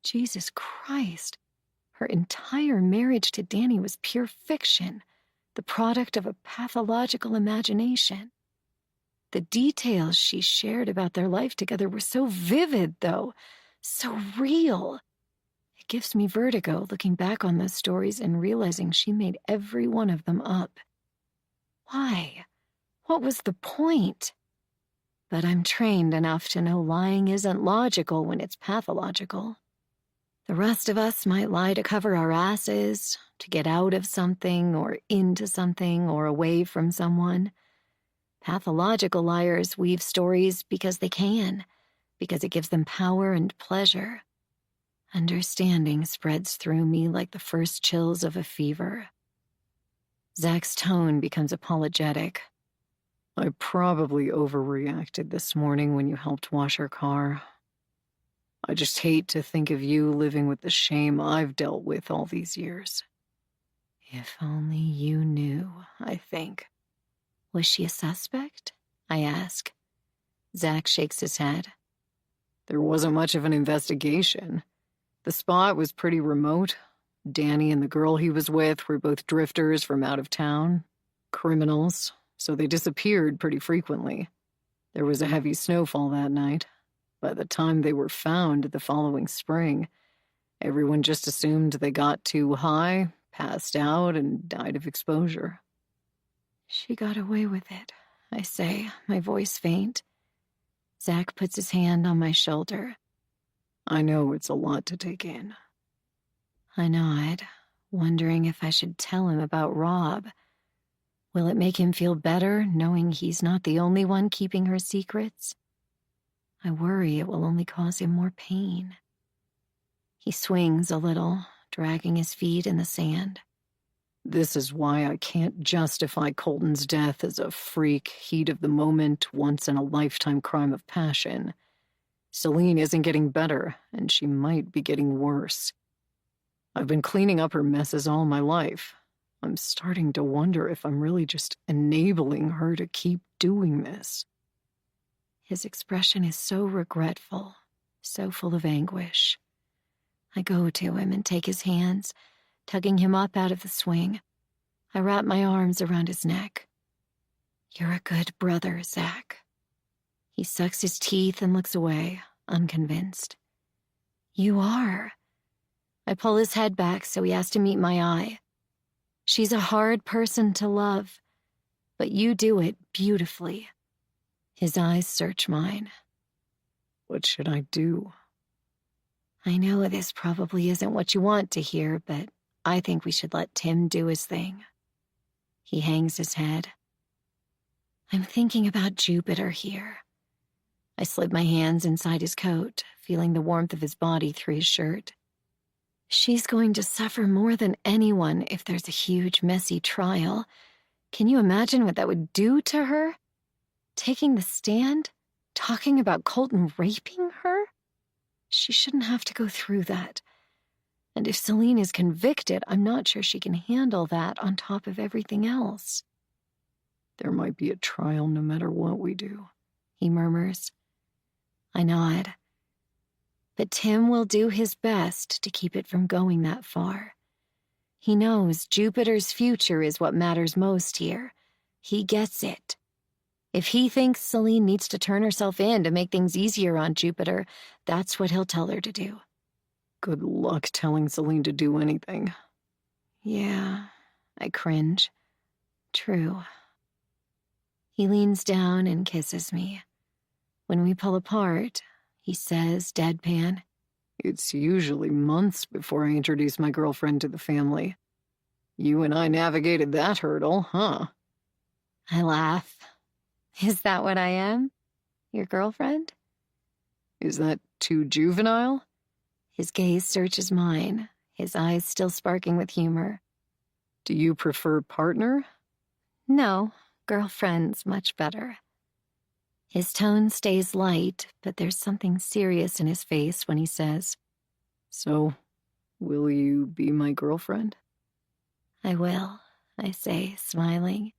A: Jesus Christ. Her entire marriage to Danny was pure fiction, the product of a pathological imagination. The details she shared about their life together were so vivid, though, so real. It gives me vertigo looking back on those stories and realizing she made every one of them up. Why? What was the point? But I'm trained enough to know lying isn't logical when it's pathological. The rest of us might lie to cover our asses, to get out of something or into something or away from someone. Pathological liars weave stories because they can, because it gives them power and pleasure. Understanding spreads through me like the first chills of a fever. Zach's tone becomes apologetic.
C: I probably overreacted this morning when you helped wash her car. I just hate to think of you living with the shame I've dealt with all these years.
A: If only you knew, I think. Was she a suspect? I ask. Zach shakes his head.
C: There wasn't much of an investigation. The spot was pretty remote. Danny and the girl he was with were both drifters from out of town, criminals, so they disappeared pretty frequently. There was a heavy snowfall that night. By the time they were found the following spring, Everyone just assumed they got too high, passed out, and died of exposure.
A: She got away with it, I say, my voice faint. Zach puts his hand on my shoulder.
C: I know it's a lot to take in.
A: I nod, wondering if I should tell him about Rob. Will it make him feel better knowing he's not the only one keeping her secrets? I worry it will only cause him more pain. He swings a little, dragging his feet in the sand.
C: This is why I can't justify Colton's death as a freak, heat-of-the-moment, once-in-a-lifetime crime of passion. Celine isn't getting better, and she might be getting worse. I've been cleaning up her messes all my life. I'm starting to wonder if I'm really just enabling her to keep doing this.
A: His expression is so regretful, so full of anguish. I go to him and take his hands, tugging him up out of the swing. I wrap my arms around his neck. You're a good brother, Zach. He sucks his teeth and looks away, unconvinced. You are. I pull his head back so he has to meet my eye. She's a hard person to love, but you do it beautifully. His eyes search mine.
C: What should I do?
A: I know this probably isn't what you want to hear, but I think we should let Tim do his thing. He hangs his head. I'm thinking about Jupiter here. I slid my hands inside his coat, feeling the warmth of his body through his shirt. She's going to suffer more than anyone if there's a huge, messy trial. Can you imagine what that would do to her? Taking the stand? Talking about Colton raping her? She shouldn't have to go through that. And if Celine is convicted, I'm not sure she can handle that on top of everything else.
C: There might be a trial no matter what we do,
A: he murmurs. I nod. But Tim will do his best to keep it from going that far. He knows Jupiter's future is what matters most here. He gets it. If he thinks Celine needs to turn herself in to make things easier on Jupiter, that's what he'll tell her to do.
C: Good luck telling Celine to do anything.
A: Yeah, I cringe. True. He leans down and kisses me. When we pull apart, he says, deadpan,
C: It's usually months before I introduce my girlfriend to the family. You and I navigated that hurdle, huh?
A: I laugh. Is that what I am? Your girlfriend?
C: Is that too juvenile?
A: His gaze searches mine, his eyes still sparking with humor.
C: Do you prefer partner?
A: No, girlfriend's much better. His tone stays light, but there's something serious in his face when he says,
C: So, will you be my girlfriend?
A: I will, I say, smiling.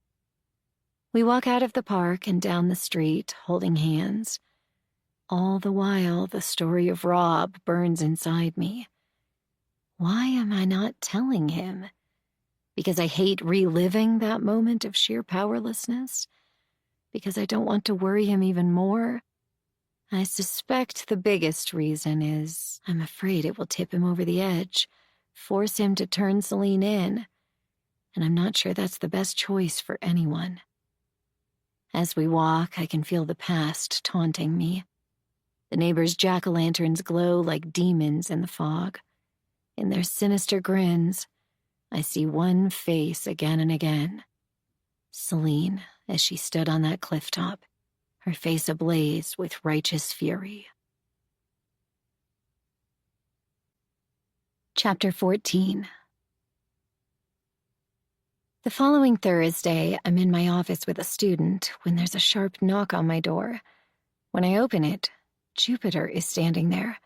A: We walk out of the park and down the street, holding hands. All the while, the story of Rob burns inside me. Why am I not telling him? Because I hate reliving that moment of sheer powerlessness? Because I don't want to worry him even more? I suspect the biggest reason is I'm afraid it will tip him over the edge, force him to turn Celine in, and I'm not sure that's the best choice for anyone. As we walk, I can feel the past taunting me. The neighbors' jack-o'-lanterns glow like demons in the fog. In their sinister grins, I see one face again and again. Celine, as she stood on that cliff top, her face ablaze with righteous fury. Chapter 14. The following Thursday, I'm in my office with a student when there's a sharp knock on my door. When I open it, Jupiter is standing there.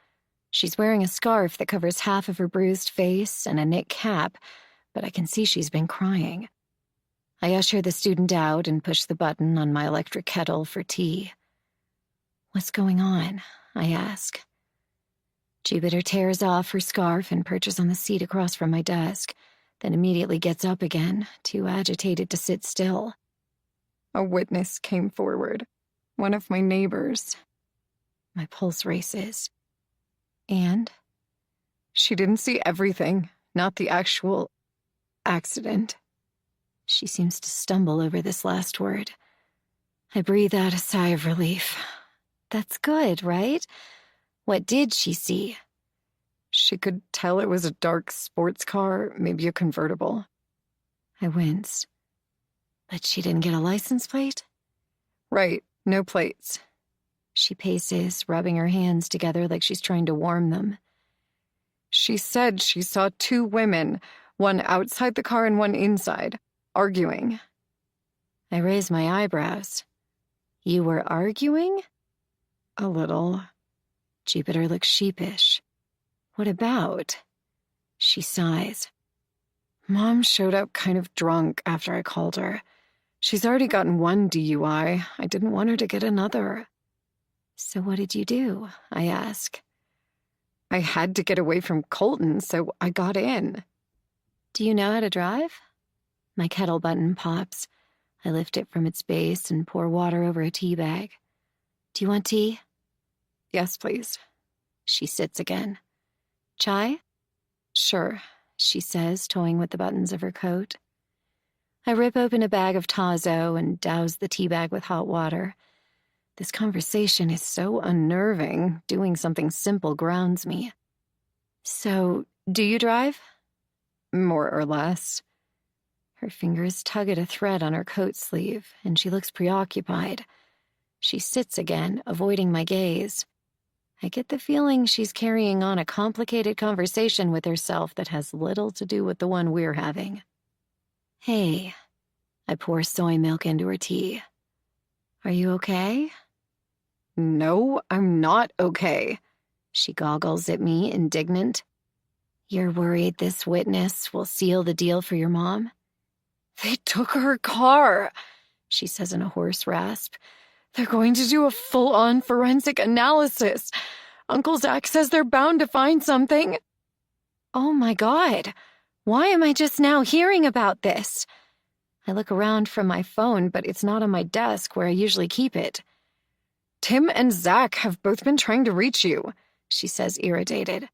A: She's wearing a scarf that covers half of her bruised face and a knit cap, but I can see she's been crying. I usher the student out and push the button on my electric kettle for tea. What's going on? I ask. Jupiter tears off her scarf and perches on the seat across from my desk, then immediately gets up again, too agitated to sit still.
B: A witness came forward. One of my neighbors.
A: My pulse races. And?
C: She didn't see everything, not the actual accident.
A: She seems to stumble over this last word. I breathe out a sigh of relief. That's good, right? What did she see?
C: She could tell it was a dark sports car, maybe a convertible.
A: I wince. But she didn't get a license plate?
C: Right, no plates.
A: She paces, rubbing her hands together like she's trying to warm them.
C: She said she saw two women, one outside the car and one inside, arguing.
A: I raise my eyebrows. You were arguing?
C: A little.
A: Jupiter looks sheepish. What about? She sighs.
C: Mom showed up kind of drunk after I called her. She's already gotten one DUI. I didn't want her to get another.
A: So what did you do? I ask.
C: I had to get away from Colton, so I got in.
A: Do you know how to drive? My kettle button pops. I lift it from its base and pour water over a tea bag. Do you want tea?
C: Yes, please.
A: She sits again. Chai?
C: Sure,
A: she says, toying with the buttons of her coat. I rip open a bag of Tazo and douse the tea bag with hot water. This conversation is so unnerving. Doing something simple grounds me. So, do you drive?
C: More or less.
A: Her fingers tug at a thread on her coat sleeve, and she looks preoccupied. She sits again, avoiding my gaze. I get the feeling she's carrying on a complicated conversation with herself that has little to do with the one we're having. Hey, I pour soy milk into her tea. Are you okay?
C: No, I'm not okay.
A: She goggles at me, indignant. You're worried this witness will seal the deal for your mom?
C: They took her car,
A: she says in a hoarse rasp.
C: They're going to do a full-on forensic analysis. Uncle Zach says they're bound to find something.
A: Oh my God, why am I just now hearing about this? I look around from my phone, but it's not on my desk where I usually keep it.
C: Tim and Zach have both been trying to reach you,
A: she says, irritated.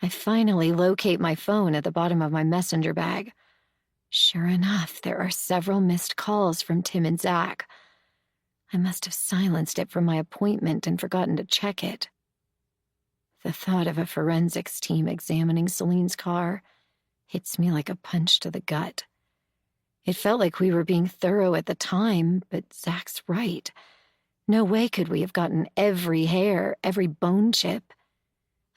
A: I finally locate my phone at the bottom of my messenger bag. Sure enough, there are several missed calls from Tim and Zach. I must have silenced it from my appointment and forgotten to check it. The thought of a forensics team examining Celine's car hits me like a punch to the gut. It felt like we were being thorough at the time, but Zach's right. No way could we have gotten every hair, every bone chip.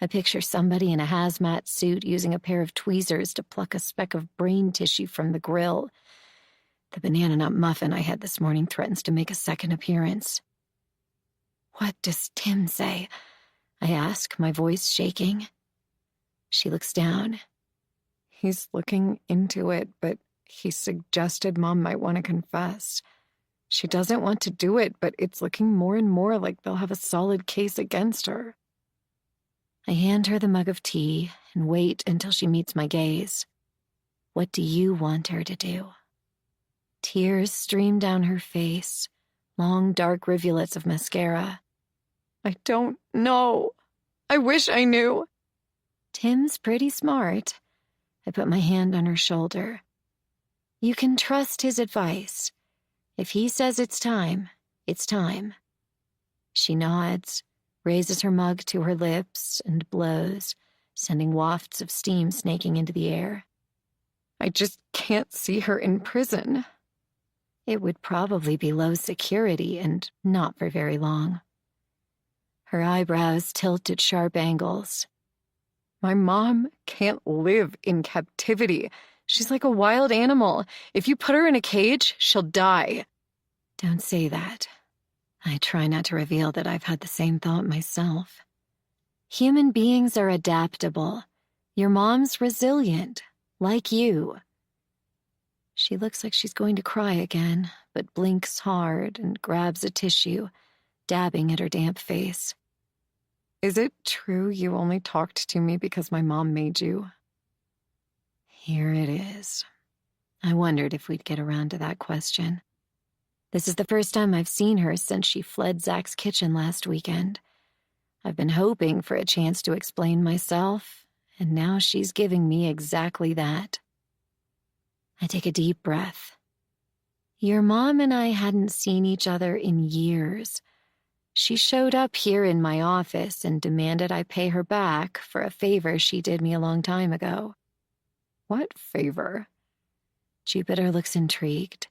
A: I picture somebody in a hazmat suit using a pair of tweezers to pluck a speck of brain tissue from the grill. The banana nut muffin I had this morning threatens to make a second appearance. What does Tim say? I ask, my voice shaking. She looks down.
C: He's looking into it, but he suggested Mom might want to confess. She doesn't want to do it, but it's looking more and more like they'll have a solid case against her.
A: I hand her the mug of tea and wait until she meets my gaze. What do you want her to do? Tears stream down her face, long dark rivulets of mascara.
C: I don't know. I wish I knew.
A: Tim's pretty smart. I put my hand on her shoulder. You can trust his advice. If he says it's time, it's time. She nods, raises her mug to her lips, and blows, sending wafts of steam snaking into the air.
C: I just can't see her in prison.
A: It would probably be low security and not for very long. Her eyebrows tilt at sharp angles.
C: My mom can't live in captivity. She's like a wild animal. If you put her in a cage, she'll die.
A: Don't say that. I try not to reveal that I've had the same thought myself. Human beings are adaptable. Your mom's resilient, like you. She looks like she's going to cry again, but blinks hard and grabs a tissue, dabbing at her damp face.
C: Is it true you only talked to me because my mom made you?
A: Here it is. I wondered if we'd get around to that question. This is the first time I've seen her since she fled Zach's kitchen last weekend. I've been hoping for a chance to explain myself, and now she's giving me exactly that. I take a deep breath. Your mom and I hadn't seen each other in years. She showed up here in my office and demanded I pay her back for a favor she did me a long time ago.
C: What favor?
A: Jupiter looks intrigued.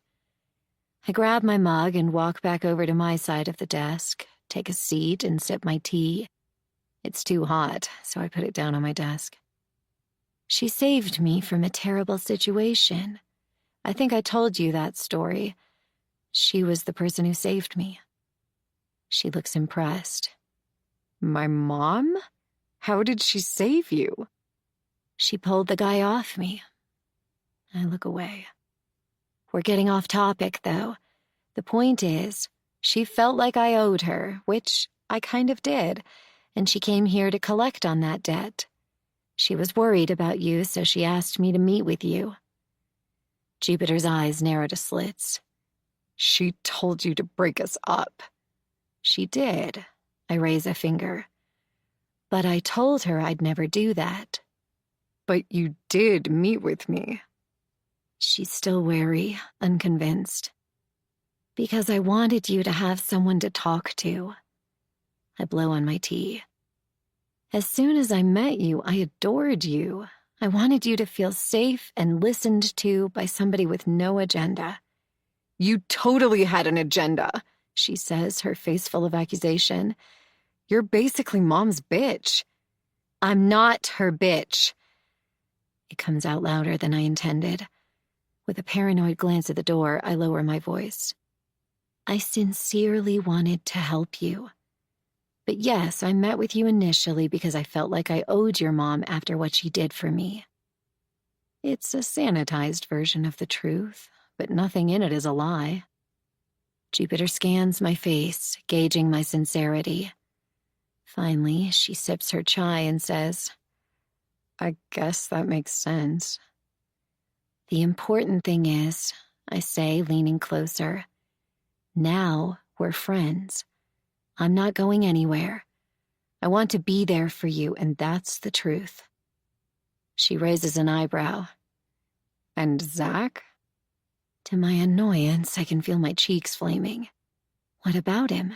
A: I grab my mug and walk back over to my side of the desk, take a seat and sip my tea. It's too hot, so I put it down on my desk. She saved me from a terrible situation. I think I told you that story. She was the person who saved me. She looks impressed.
C: My mom? How did she save you?
A: She pulled the guy off me. I look away. We're getting off topic, though. The point is, she felt like I owed her, which I kind of did, and she came here to collect on that debt. She was worried about you, so she asked me to meet with you. Jupiter's eyes narrow to slits.
C: She told you to break us up.
A: She did. I raise a finger. But I told her I'd never do that.
C: But you did meet with me.
A: She's still wary, unconvinced. Because I wanted you to have someone to talk to. I blow on my tea. As soon as I met you, I adored you. I wanted you to feel safe and listened to by somebody with no agenda.
C: You totally had an agenda,
A: she says, her face full of accusation.
C: You're basically Mom's bitch.
A: I'm not her bitch. It comes out louder than I intended. With a paranoid glance at the door, I lower my voice. I sincerely wanted to help you. But yes, I met with you initially because I felt like I owed your mom after what she did for me. It's a sanitized version of the truth, but nothing in it is a lie. Jupiter scans my face, gauging my sincerity. Finally, she sips her chai and says,
C: I guess that makes sense.
A: The important thing is, I say, leaning closer, now we're friends. I'm not going anywhere. I want to be there for you, and that's the truth. She raises an eyebrow.
C: And Zach?
A: To my annoyance, I can feel my cheeks flaming. What about him?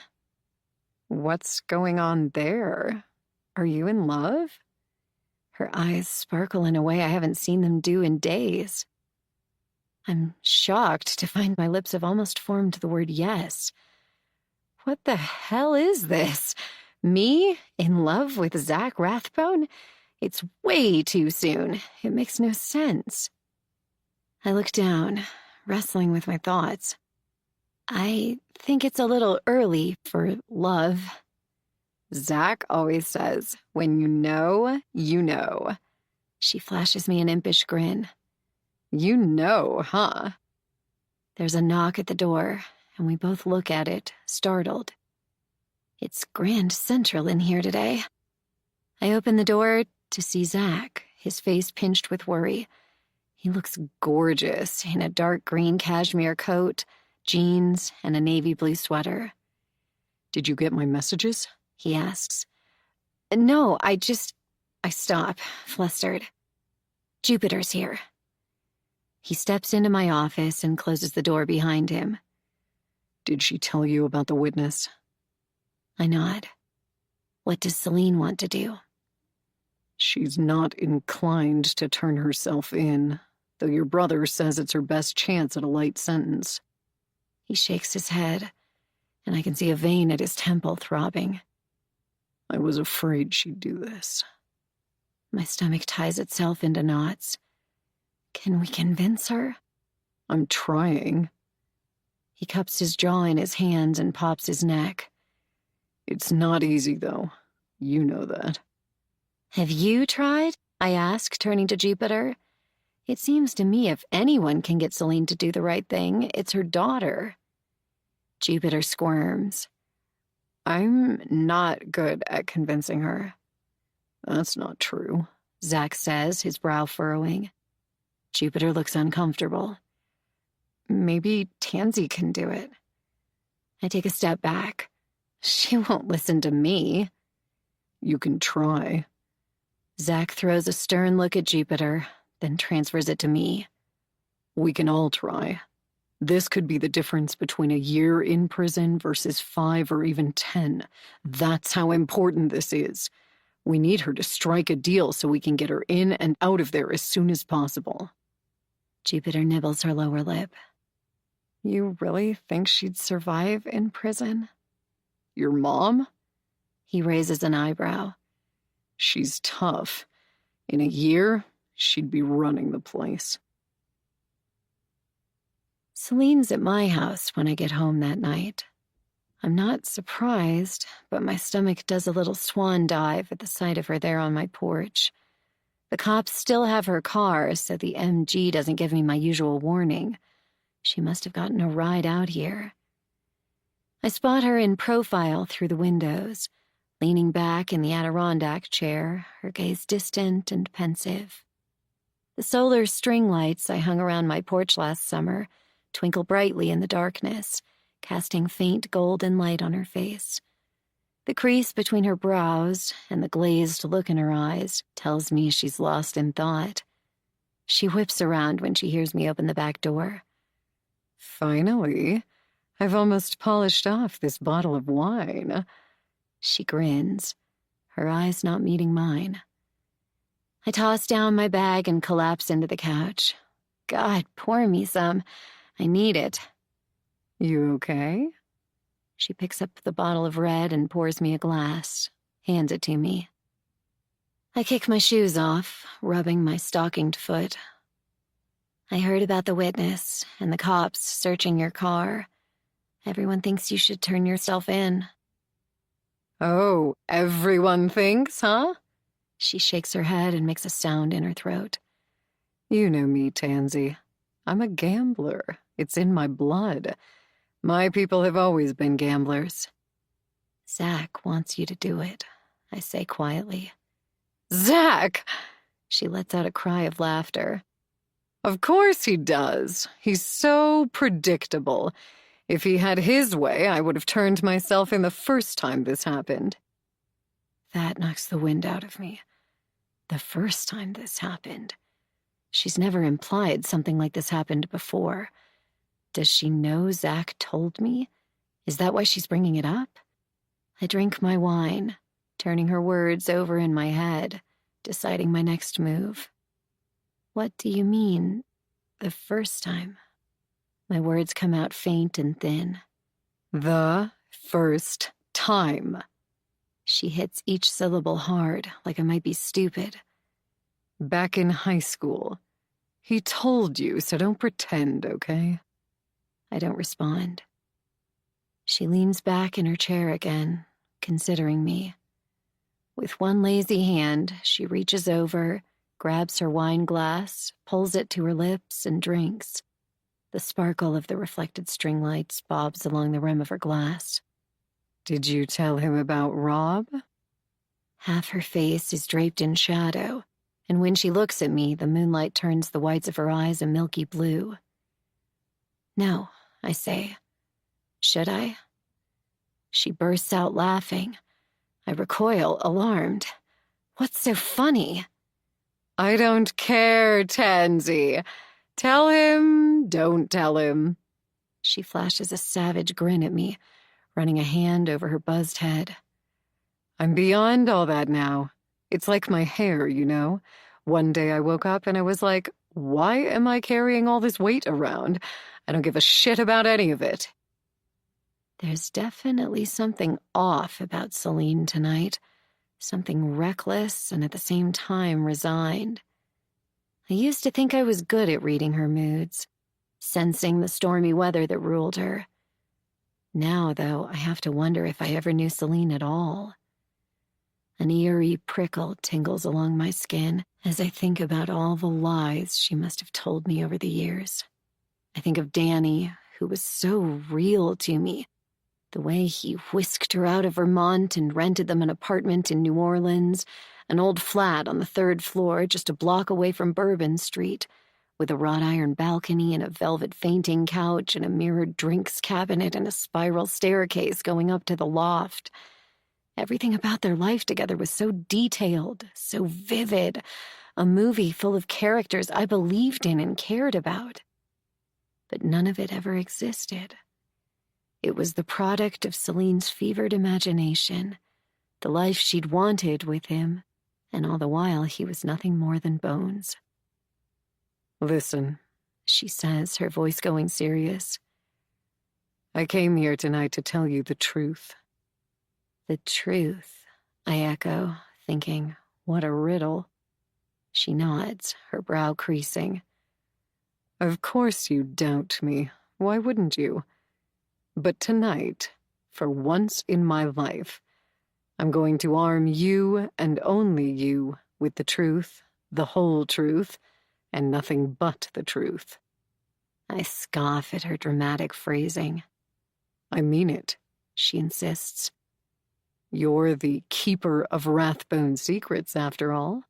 C: What's going on there? Are you in love?
A: Her eyes sparkle in a way I haven't seen them do in days. I'm shocked to find my lips have almost formed the word yes. What the hell is this? Me in love with Zach Rathbone? It's way too soon. It makes no sense. I look down, wrestling with my thoughts. I think it's a little early for love.
C: Zach always says, when you know, you know.
A: She flashes me an impish grin.
C: You know, huh?
A: There's a knock at the door, and we both look at it, startled. It's Grand Central in here today. I open the door to see Zach, his face pinched with worry. He looks gorgeous in a dark green cashmere coat, jeans, and a navy blue sweater.
C: Did you get my messages?
A: He asks. No, I stop, flustered. Jupiter's here. He steps into my office and closes the door behind him.
C: Did she tell you about the witness?
A: I nod. What does Celine want to do?
C: She's not inclined to turn herself in, though your brother says it's her best chance at a light sentence.
A: He shakes his head, and I can see a vein at his temple throbbing.
C: I was afraid she'd do this.
A: My stomach ties itself into knots. Can we convince her?
C: I'm trying.
A: He cups his jaw in his hands and pops his neck.
C: It's not easy, though. You know that.
A: Have you tried? I ask, turning to Jupiter. It seems to me if anyone can get Celine to do the right thing, it's her daughter. Jupiter squirms.
C: I'm not good at convincing her. That's not true,
A: Zach says, his brow furrowing. Jupiter looks uncomfortable.
C: Maybe Tansy can do it.
A: I take a step back. She won't listen to me.
C: You can try.
A: Zach throws a stern look at Jupiter, then transfers it to me.
C: We can all try. This could be the difference between a year in prison versus 5 or even 10. That's how important this is. We need her to strike a deal so we can get her in and out of there as soon as possible.
A: Jupiter nibbles her lower lip.
C: You really think she'd survive in prison? Your mom?
A: He raises an eyebrow.
C: She's tough. In a year, she'd be running the place.
A: Celine's at my house when I get home that night. I'm not surprised, but my stomach does a little swan dive at the sight of her there on my porch. The cops still have her car, so the MG doesn't give me my usual warning. She must have gotten a ride out here. I spot her in profile through the windows, leaning back in the Adirondack chair, her gaze distant and pensive. The solar string lights I hung around my porch last summer twinkle brightly in the darkness, casting faint golden light on her face. The crease between her brows and the glazed look in her eyes tells me she's lost in thought. She whips around when she hears me open the back door.
C: Finally, I've almost polished off this bottle of wine.
A: She grins, her eyes not meeting mine. I toss down my bag and collapse into the couch. God, pour me some. I need it.
C: You okay?
A: She picks up the bottle of red and pours me a glass, hands it to me. I kick my shoes off, rubbing my stockinged foot. I heard about the witness and the cops searching your car. Everyone thinks you should turn yourself in.
C: Oh, everyone thinks, huh?
A: She shakes her head and makes a sound in her throat.
C: You know me, Tansy. I'm a gambler. It's in my blood. My people have always been gamblers.
A: Zach wants you to do it, I say quietly.
C: Zach!
A: She lets out a cry of laughter.
C: Of course he does. He's so predictable. If he had his way, I would have turned myself in the first time this happened.
A: That knocks the wind out of me. The first time this happened. She's never implied something like this happened before. Does she know Zach told me? Is that why she's bringing it up? I drink my wine, turning her words over in my head, deciding my next move. What do you mean, the first time? My words come out faint and thin.
C: The first time.
A: She hits each syllable hard, like I might be stupid.
C: Back in high school. He told you, so don't pretend, okay?
A: I don't respond. She leans back in her chair again, considering me. With one lazy hand, she reaches over, grabs her wine glass, pulls it to her lips, and drinks. The sparkle of the reflected string lights bobs along the rim of her glass.
C: Did you tell him about Rob?
A: Half her face is draped in shadow, and when she looks at me, the moonlight turns the whites of her eyes a milky blue. No, I say. Should I? She bursts out laughing. I recoil, alarmed. What's so funny?
C: I don't care, Tansy. Tell him, don't tell him.
A: She flashes a savage grin at me, running a hand over her buzzed head.
C: I'm beyond all that now. It's like my hair, you know? One day I woke up and I was like, why am I carrying all this weight around? I don't give a shit about any of it.
A: There's definitely something off about Celine tonight. Something reckless and at the same time resigned. I used to think I was good at reading her moods, sensing the stormy weather that ruled her. Now, though, I have to wonder if I ever knew Celine at all. An eerie prickle tingles along my skin as I think about all the lies she must have told me over the years. I think of Danny, who was so real to me. The way he whisked her out of Vermont and rented them an apartment in New Orleans, an old flat on the 3rd floor just a block away from Bourbon Street, with a wrought iron balcony and a velvet fainting couch and a mirrored drinks cabinet and a spiral staircase going up to the loft. Everything about their life together was so detailed, so vivid, a movie full of characters I believed in and cared about. But none of it ever existed. It was the product of Celine's fevered imagination, the life she'd wanted with him, and all the while he was nothing more than bones.
C: Listen,
A: She says, her voice going serious.
C: I came here tonight to tell you the truth.
A: The truth, I echo, thinking, what a riddle. She nods, her brow creasing.
C: Of course you doubt me. Why wouldn't you? But tonight, for once in my life, I'm going to arm you and only you with the truth, the whole truth, and nothing but the truth.
A: I scoff at her dramatic phrasing.
C: I mean it,
A: She insists.
C: You're the keeper of Rathbone secrets, after all.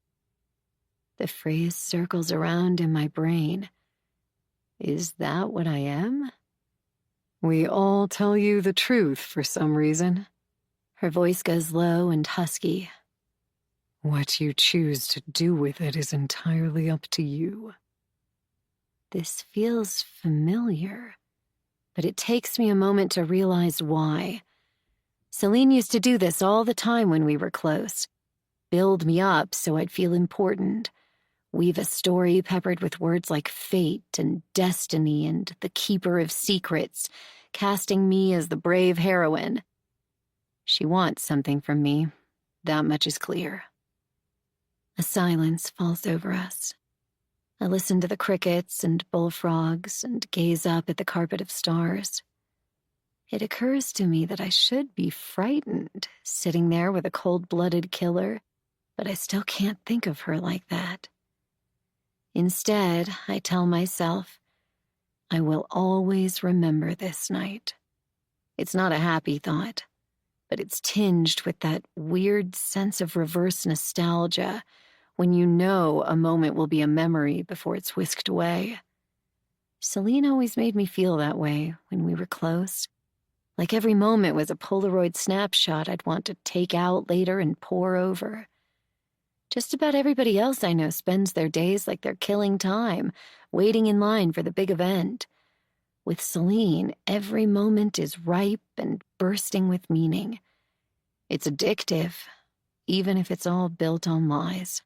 A: The phrase circles around in my brain. Is that what I am?
C: We all tell you the truth for some reason.
A: Her voice goes low and husky.
C: What you choose to do with it is entirely up to you.
A: This feels familiar, but it takes me a moment to realize why. Celine used to do this all the time when we were close. Build me up so I'd feel important. Weave a story peppered with words like fate and destiny and the keeper of secrets, casting me as the brave heroine. She wants something from me. That much is clear. A silence falls over us. I listen to the crickets and bullfrogs and gaze up at the carpet of stars. It occurs to me that I should be frightened, sitting there with a cold-blooded killer, but I still can't think of her like that. Instead, I tell myself, I will always remember this night. It's not a happy thought, but it's tinged with that weird sense of reverse nostalgia when you know a moment will be a memory before it's whisked away. Celine always made me feel that way when we were close. Like every moment was a Polaroid snapshot I'd want to take out later and pore over. Just about everybody else I know spends their days like they're killing time, waiting in line for the big event. With Celine, every moment is ripe and bursting with meaning. It's addictive, even if it's all built on lies.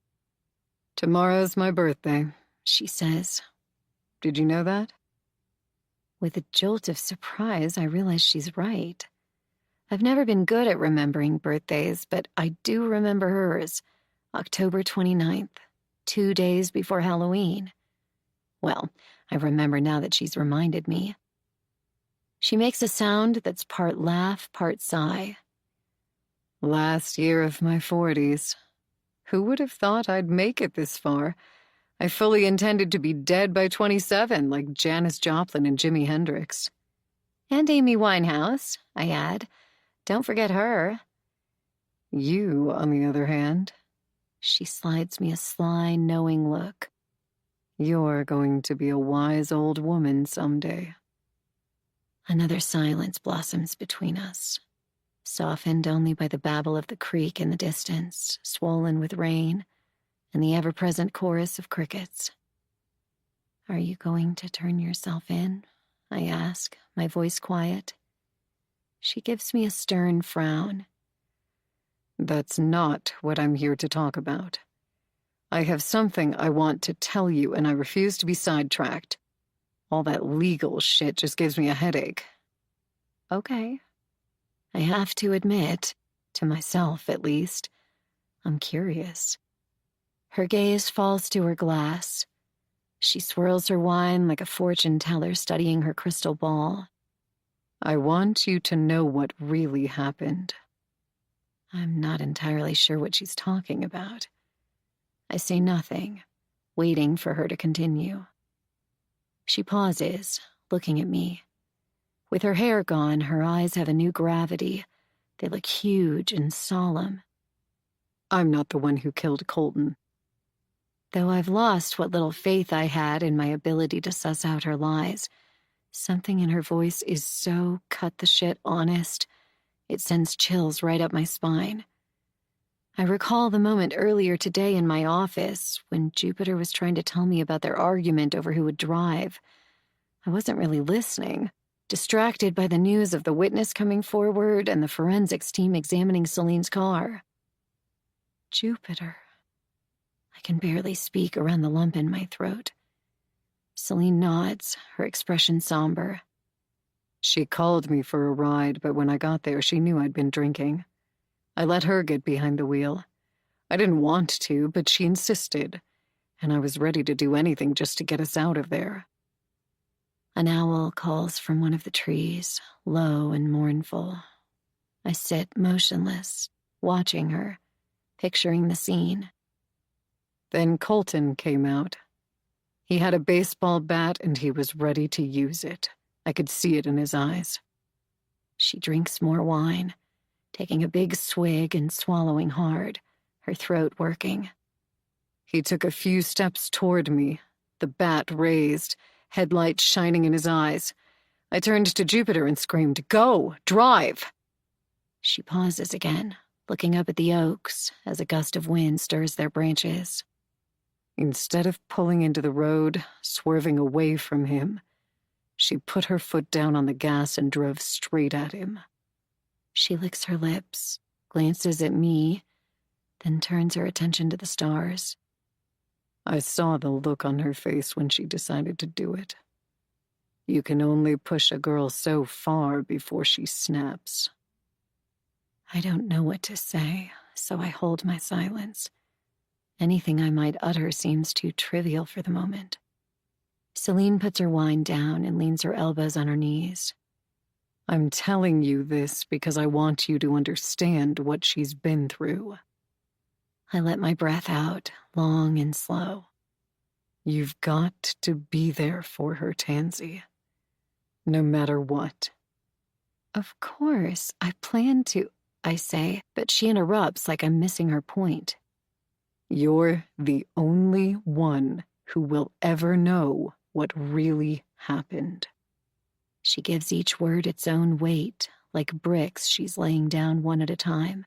C: Tomorrow's my birthday,
A: She says.
C: Did you know that?
A: With a jolt of surprise, I realize she's right. I've never been good at remembering birthdays, but I do remember hers. October 29th, 2 days before Halloween. Well, I remember now that she's reminded me. She makes a sound that's part laugh, part sigh.
C: Last year of my 40s. Who would have thought I'd make it this far? I fully intended to be dead by 27, like Janis Joplin and Jimi Hendrix.
A: And Amy Winehouse, I add. Don't forget her.
C: You, on the other hand,
A: She slides me a sly, knowing look.
C: you're going to be a wise old woman someday.
A: Another silence blossoms between us, softened only by the babble of the creek in the distance, swollen with rain, and the ever-present chorus of crickets. Are you going to turn yourself in? I ask, my voice quiet. She gives me a stern frown.
C: That's not what I'm here to talk about. I have something I want to tell you, and I refuse to be sidetracked. All that legal shit just gives me a headache.
A: Okay. I have to admit, to myself at least, I'm curious. Her gaze falls to her glass. She swirls her wine like a fortune teller studying her crystal ball.
C: I want you to know what really happened.
A: I'm not entirely sure what she's talking about. I say nothing, waiting for her to continue. She pauses, looking at me. With her hair gone, her eyes have a new gravity. They look huge and solemn.
C: I'm not the one who killed Colton.
A: Though I've lost what little faith I had in my ability to suss out her lies, something in her voice is so cut-the-shit honest, It sends chills right up my spine. I recall the moment earlier today in my office when Jupiter was trying to tell me about their argument over who would drive. I wasn't really listening, distracted by the news of the witness coming forward and the forensics team examining Celine's car. Jupiter. I can barely speak around the lump in my throat. Celine nods, her expression somber.
C: She called me for a ride, but when I got there, she knew I'd been drinking. I let her get behind the wheel. I didn't want to, but she insisted, and I was ready to do anything just to get us out of there.
A: An owl calls from one of the trees, low and mournful. I sit motionless, watching her, picturing the scene.
C: Then Colton came out. He had a baseball bat and he was ready to use it. I could see it in his eyes.
A: She drinks more wine, taking a big swig and swallowing hard, her throat working.
C: He took a few steps toward me, the bat raised, headlights shining in his eyes. I turned to Jupiter and screamed, "Go! Drive!"
A: She pauses again, looking up at the oaks as a gust of wind stirs their branches.
C: Instead of pulling into the road, swerving away from him, she put her foot down on the gas and drove straight at him.
A: She licks her lips, glances at me, then turns her attention to the stars.
C: I saw the look on her face when she decided to do it. You can only push a girl so far before she snaps.
A: I don't know what to say, so I hold my silence. Anything I might utter seems too trivial for the moment. Celine puts her wine down and leans her elbows on her knees.
C: I'm telling you this because I want you to understand what she's been through.
A: I let my breath out, long and slow.
C: You've got to be there for her, Tansy. No matter what.
A: Of course, I plan to, I say, but she interrupts like I'm missing her point.
C: You're the only one who will ever know what really happened.
A: She gives each word its own weight, like bricks she's laying down one at a time.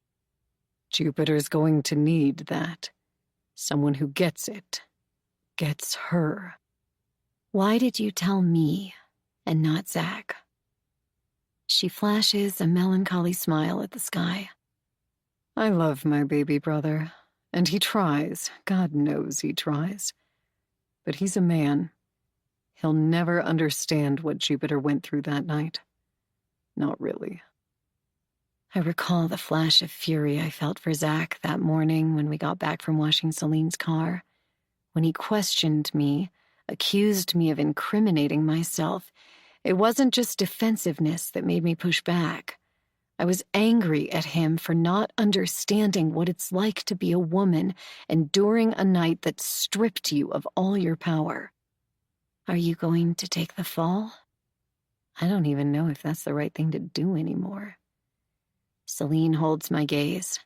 C: Jupiter's going to need that. Someone who gets it. Gets her.
A: Why did you tell me and not Zach? She flashes a melancholy smile at the sky.
C: I love my baby brother, and he tries. God knows he tries. But he's a man. He'll never understand what Jupiter went through that night. Not really.
A: I recall the flash of fury I felt for Zach that morning when we got back from washing Celine's car. When he questioned me, accused me of incriminating myself, it wasn't just defensiveness that made me push back. I was angry at him for not understanding what it's like to be a woman enduring a night that stripped you of all your power. Are you going to take the fall? I don't even know if that's the right thing to do anymore. Celine holds my gaze.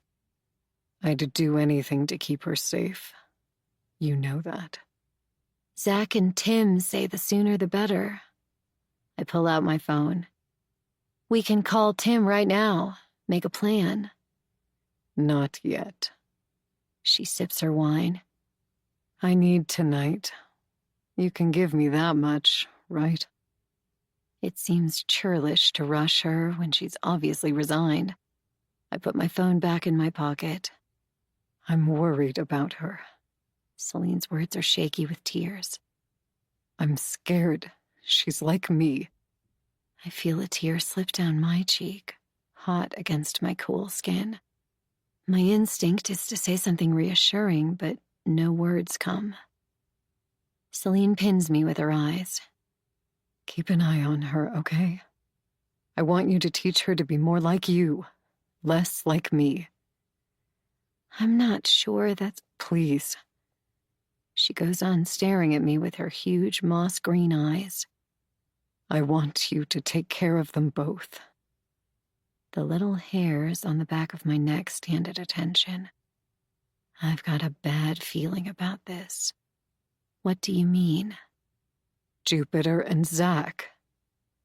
C: I'd do anything to keep her safe. You know that.
A: Zach and Tim say the sooner the better. I pull out my phone. We can call Tim right now, make a plan.
C: Not yet.
A: She sips her wine.
C: I need tonight. You can give me that much, right?
A: It seems churlish to rush her when she's obviously resigned. I put my phone back in my pocket.
C: I'm worried about her.
A: Celine's words are shaky with tears.
C: I'm scared. She's like me.
A: I feel a tear slip down my cheek, hot against my cool skin. My instinct is to say something reassuring, but no words come. Celine pins me with her eyes.
C: Keep an eye on her, okay? I want you to teach her to be more like you, less like me.
A: I'm not sure that's...
C: Please.
A: She goes on staring at me with her huge moss-green eyes.
C: I want you to take care of them both.
A: The little hairs on the back of my neck stand at attention. I've got a bad feeling about this. What do you mean?
C: Jupiter and Zach.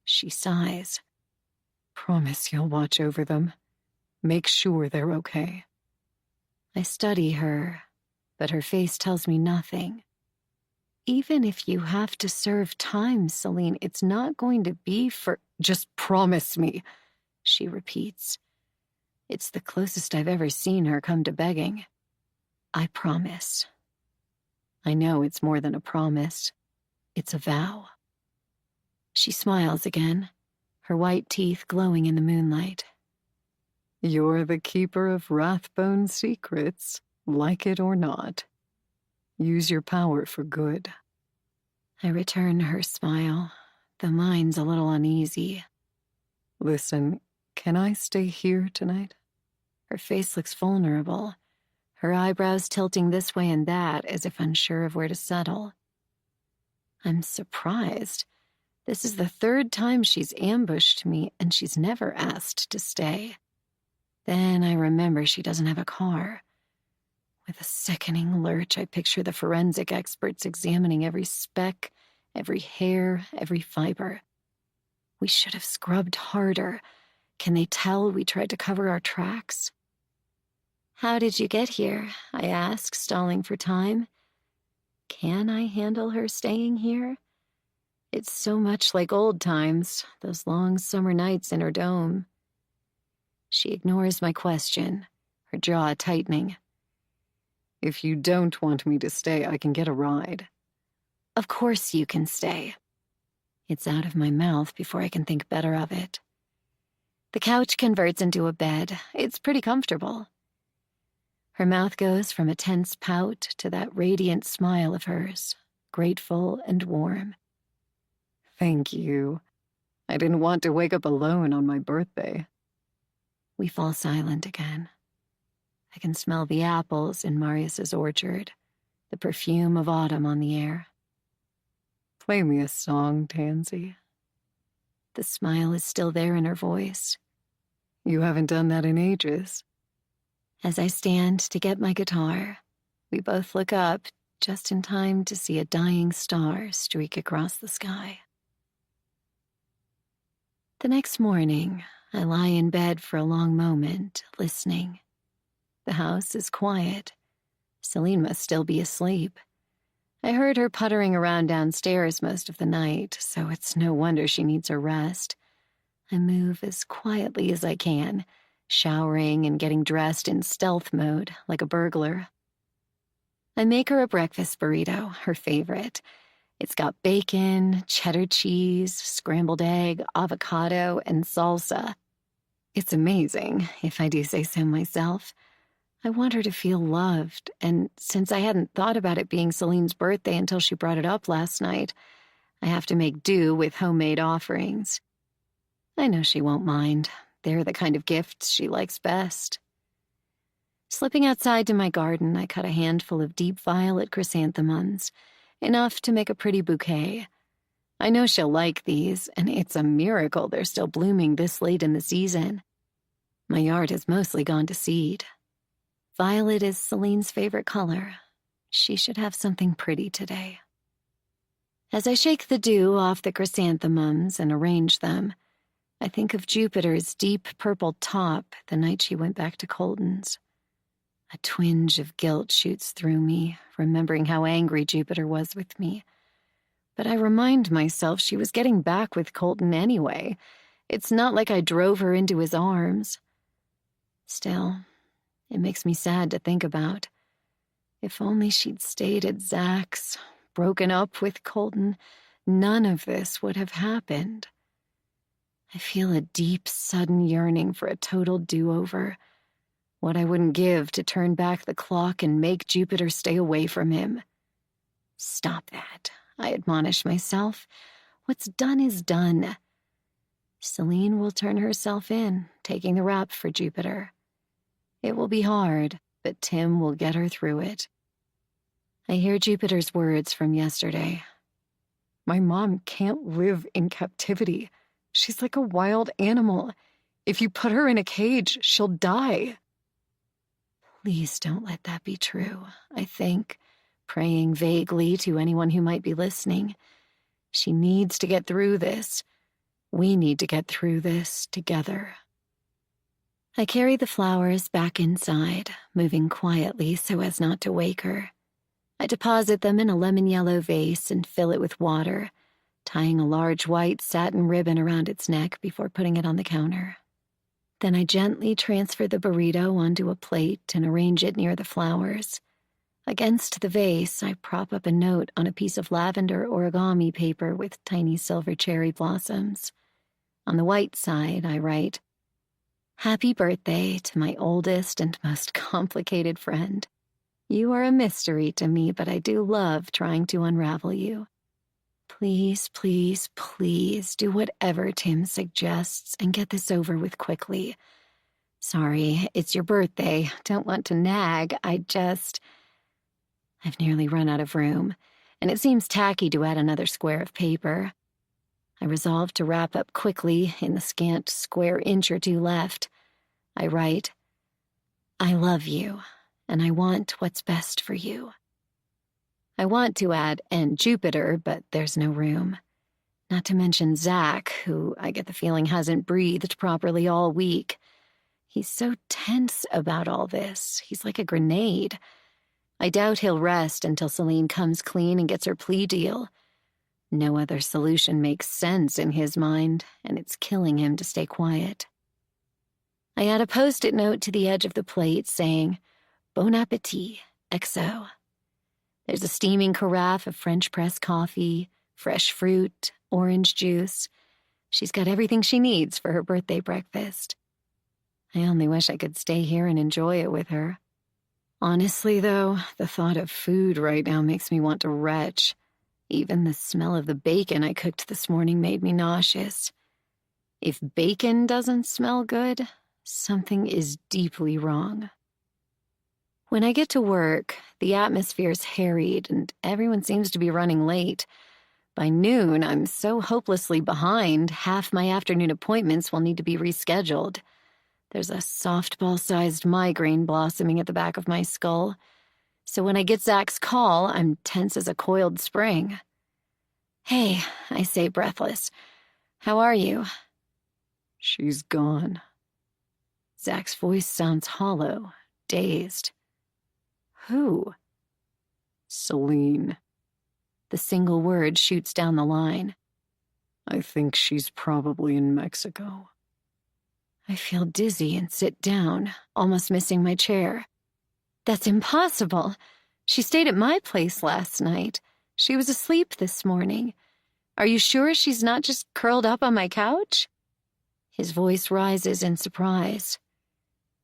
A: She sighs.
C: Promise you'll watch over them. Make sure they're okay.
A: I study her, but her face tells me nothing. Even if you have to serve time, Celine, it's not going to be for—
C: Just promise me.
A: she repeats. It's the closest I've ever seen her come to begging. I promise. I know it's more than a promise. It's a vow. She smiles again, her white teeth glowing in the moonlight.
C: You're the keeper of Rathbone's secrets, like it or not. Use your power for good.
A: I return her smile, though mine's a little uneasy.
C: Listen, can I stay here tonight?
A: Her face looks vulnerable, her eyebrows tilting this way and that as if unsure of where to settle. I'm surprised. This is the third time she's ambushed me, and she's never asked to stay. Then I remember she doesn't have a car. With a sickening lurch, I picture the forensic experts examining every speck, every hair, every fiber. We should have scrubbed harder. Can they tell we tried to cover our tracks? How did you get here? I ask, stalling for time. Can I handle her staying here? It's so much like old times, those long summer nights in her dome. She ignores my question, her jaw tightening.
C: If you don't want me to stay, I can get a ride.
A: Of course you can stay. It's out of my mouth before I can think better of it. The couch converts into a bed. It's pretty comfortable. Her mouth goes from a tense pout to that radiant smile of hers, grateful and warm.
C: Thank you. I didn't want to wake up alone on my birthday.
A: We fall silent again. I can smell the apples in Marius's orchard, the perfume of autumn on the air.
C: Play me a song, Tansy.
A: The smile is still there in her voice.
C: You haven't done that in ages.
A: As I stand to get my guitar, we both look up just in time to see a dying star streak across the sky. The next morning, I lie in bed for a long moment, listening. The house is quiet. Celine must still be asleep. I heard her puttering around downstairs most of the night, so it's no wonder she needs her rest. I move as quietly as I can, showering and getting dressed in stealth mode like a burglar. I make her a breakfast burrito, her favorite. It's got bacon, cheddar cheese, scrambled egg, avocado, and salsa. It's amazing, if I do say so myself. I want her to feel loved, and since I hadn't thought about it being Celine's birthday until she brought it up last night, I have to make do with homemade offerings. I know she won't mind. They're the kind of gifts she likes best. Slipping outside to my garden, I cut a handful of deep violet chrysanthemums, enough to make a pretty bouquet. I know she'll like these, and it's a miracle they're still blooming this late in the season. My yard has mostly gone to seed. Violet is Celine's favorite color. She should have something pretty today. As I shake the dew off the chrysanthemums and arrange them, I think of Jupiter's deep purple top the night she went back to Colton's. A twinge of guilt shoots through me, remembering how angry Jupiter was with me. But I remind myself she was getting back with Colton anyway. It's not like I drove her into his arms. Still, it makes me sad to think about. If only she'd stayed at Zach's, broken up with Colton, none of this would have happened. I feel a deep, sudden yearning for a total do-over. What I wouldn't give to turn back the clock and make Jupiter stay away from him. Stop that, I admonish myself. What's done is done. Celine will turn herself in, taking the rap for Jupiter. It will be hard, but Tim will get her through it. I hear Jupiter's words from yesterday.
C: My mom can't live in captivity. She's like a wild animal. If you put her in a cage, she'll die.
A: Please don't let that be true, I think, praying vaguely to anyone who might be listening. She needs to get through this. We need to get through this together. I carry the flowers back inside, moving quietly so as not to wake her. I deposit them in a lemon-yellow vase and fill it with water, tying a large white satin ribbon around its neck before putting it on the counter. Then I gently transfer the burrito onto a plate and arrange it near the flowers. Against the vase, I prop up a note on a piece of lavender origami paper with tiny silver cherry blossoms. On the white side, I write, "Happy birthday to my oldest and most complicated friend. You are a mystery to me, but I do love trying to unravel you. Please, please, please do whatever Tim suggests and get this over with quickly. Sorry, it's your birthday. Don't want to nag. I've nearly run out of room, and it seems tacky to add another square of paper. I resolve to wrap up quickly in the scant square inch or two left. I write, I love you, and I want what's best for you. I want to add, and Jupiter, but there's no room. Not to mention Zach, who I get the feeling hasn't breathed properly all week. He's so tense about all this. He's like a grenade. I doubt he'll rest until Celine comes clean and gets her plea deal. No other solution makes sense in his mind, and it's killing him to stay quiet. I add a Post-it note to the edge of the plate saying, Bon appetit, XO. There's a steaming carafe of French press coffee, fresh fruit, orange juice. She's got everything she needs for her birthday breakfast. I only wish I could stay here and enjoy it with her. Honestly, though, the thought of food right now makes me want to retch. Even the smell of the bacon I cooked this morning made me nauseous. If bacon doesn't smell good, something is deeply wrong. When I get to work, the atmosphere's harried and everyone seems to be running late. By noon, I'm so hopelessly behind, half my afternoon appointments will need to be rescheduled. There's a softball-sized migraine blossoming at the back of my skull. So when I get Zach's call, I'm tense as a coiled spring. Hey, I say breathless. How are you?
C: She's gone.
A: Zach's voice sounds hollow, dazed. Who?
C: Celine.
A: The single word shoots down the line.
C: I think she's probably in Mexico.
A: I feel dizzy and sit down, almost missing my chair. That's impossible. She stayed at my place last night. She was asleep this morning. Are you sure she's not just curled up on my couch? His voice rises in surprise.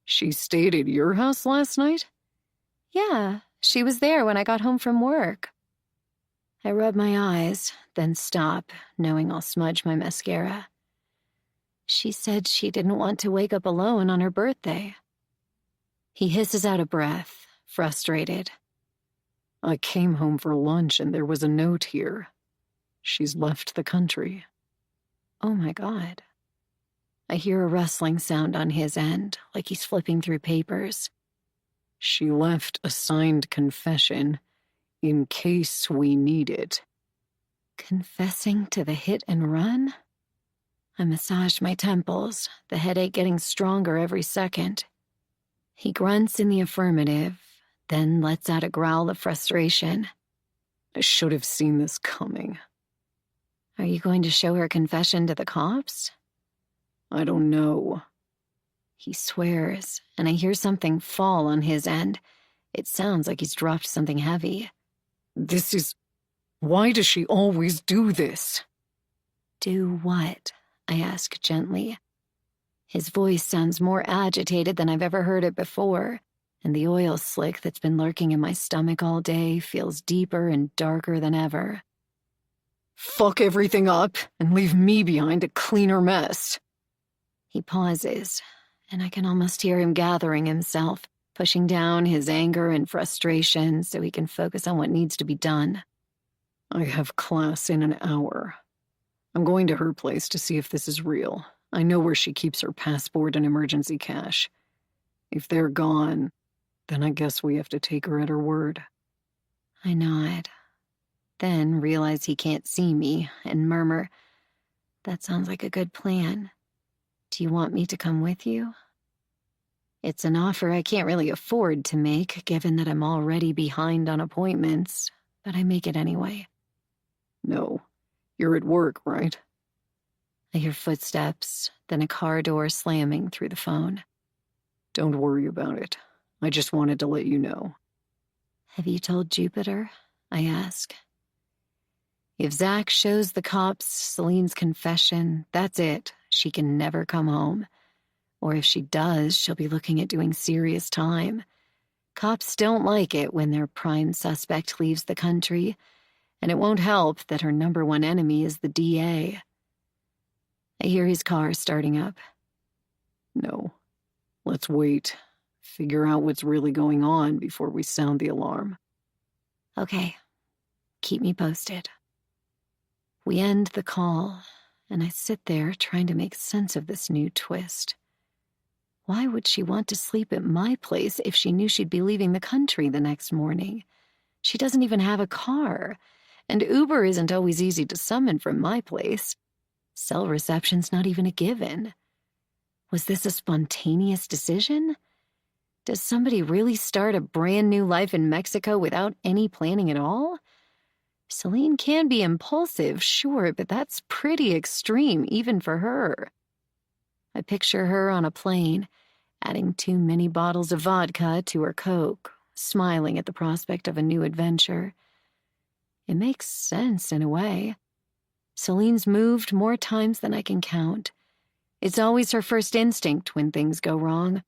C: She stayed at your house last night?
A: Yeah, she was there when I got home from work. I rub my eyes, then stop, knowing I'll smudge my mascara. She said she didn't want to wake up alone on her birthday. He hisses out a breath, frustrated.
C: I came home for lunch and there was a note here. She's left the country.
A: Oh my God. I hear a rustling sound on his end, like he's flipping through papers.
C: She left a signed confession in case we need it.
A: Confessing to the hit and run? I massaged my temples, the headache getting stronger every second. He grunts in the affirmative, then lets out a growl of frustration.
C: I should have seen this coming.
A: Are you going to show her confession to the cops?
C: I don't know.
A: He swears, and I hear something fall on his end. It sounds like he's dropped something heavy.
C: Why does she always do this?
A: Do what? I ask gently. His voice sounds more agitated than I've ever heard it before, and the oil slick that's been lurking in my stomach all day feels deeper and darker than ever.
C: Fuck everything up and leave me behind a cleaner mess.
A: He pauses, and I can almost hear him gathering himself, pushing down his anger and frustration so he can focus on what needs to be done.
C: I have class in an hour. I'm going to her place to see if this is real. I know where she keeps her passport and emergency cash. If they're gone, then I guess we have to take her at her word.
A: I nod, then realize he can't see me and murmur, "That sounds like a good plan. Do you want me to come with you?" It's an offer I can't really afford to make, given that I'm already behind on appointments, but I make it anyway.
C: No, you're at work, right?
A: I hear footsteps, then a car door slamming through the phone.
C: Don't worry about it. I just wanted to let you know.
A: Have you told Jupiter? I ask. If Zach shows the cops Celine's confession, that's it. She can never come home. Or if she does, she'll be looking at doing serious time. Cops don't like it when their prime suspect leaves the country, and it won't help that her number one enemy is the DA. I hear his car starting up.
C: No. Let's wait. Figure out what's really going on before we sound the alarm.
A: Okay. Keep me posted. We end the call, and I sit there trying to make sense of this new twist. Why would she want to sleep at my place if she knew she'd be leaving the country the next morning? She doesn't even have a car, and Uber isn't always easy to summon from my place. Cell reception's not even a given. Was this a spontaneous decision? Does somebody really start a brand new life in Mexico without any planning at all? Celine can be impulsive, sure, but that's pretty extreme, even for her. I picture her on a plane, adding too many bottles of vodka to her Coke, smiling at the prospect of a new adventure. It makes sense in a way. Celine's moved more times than I can count. It's always her first instinct when things go wrong,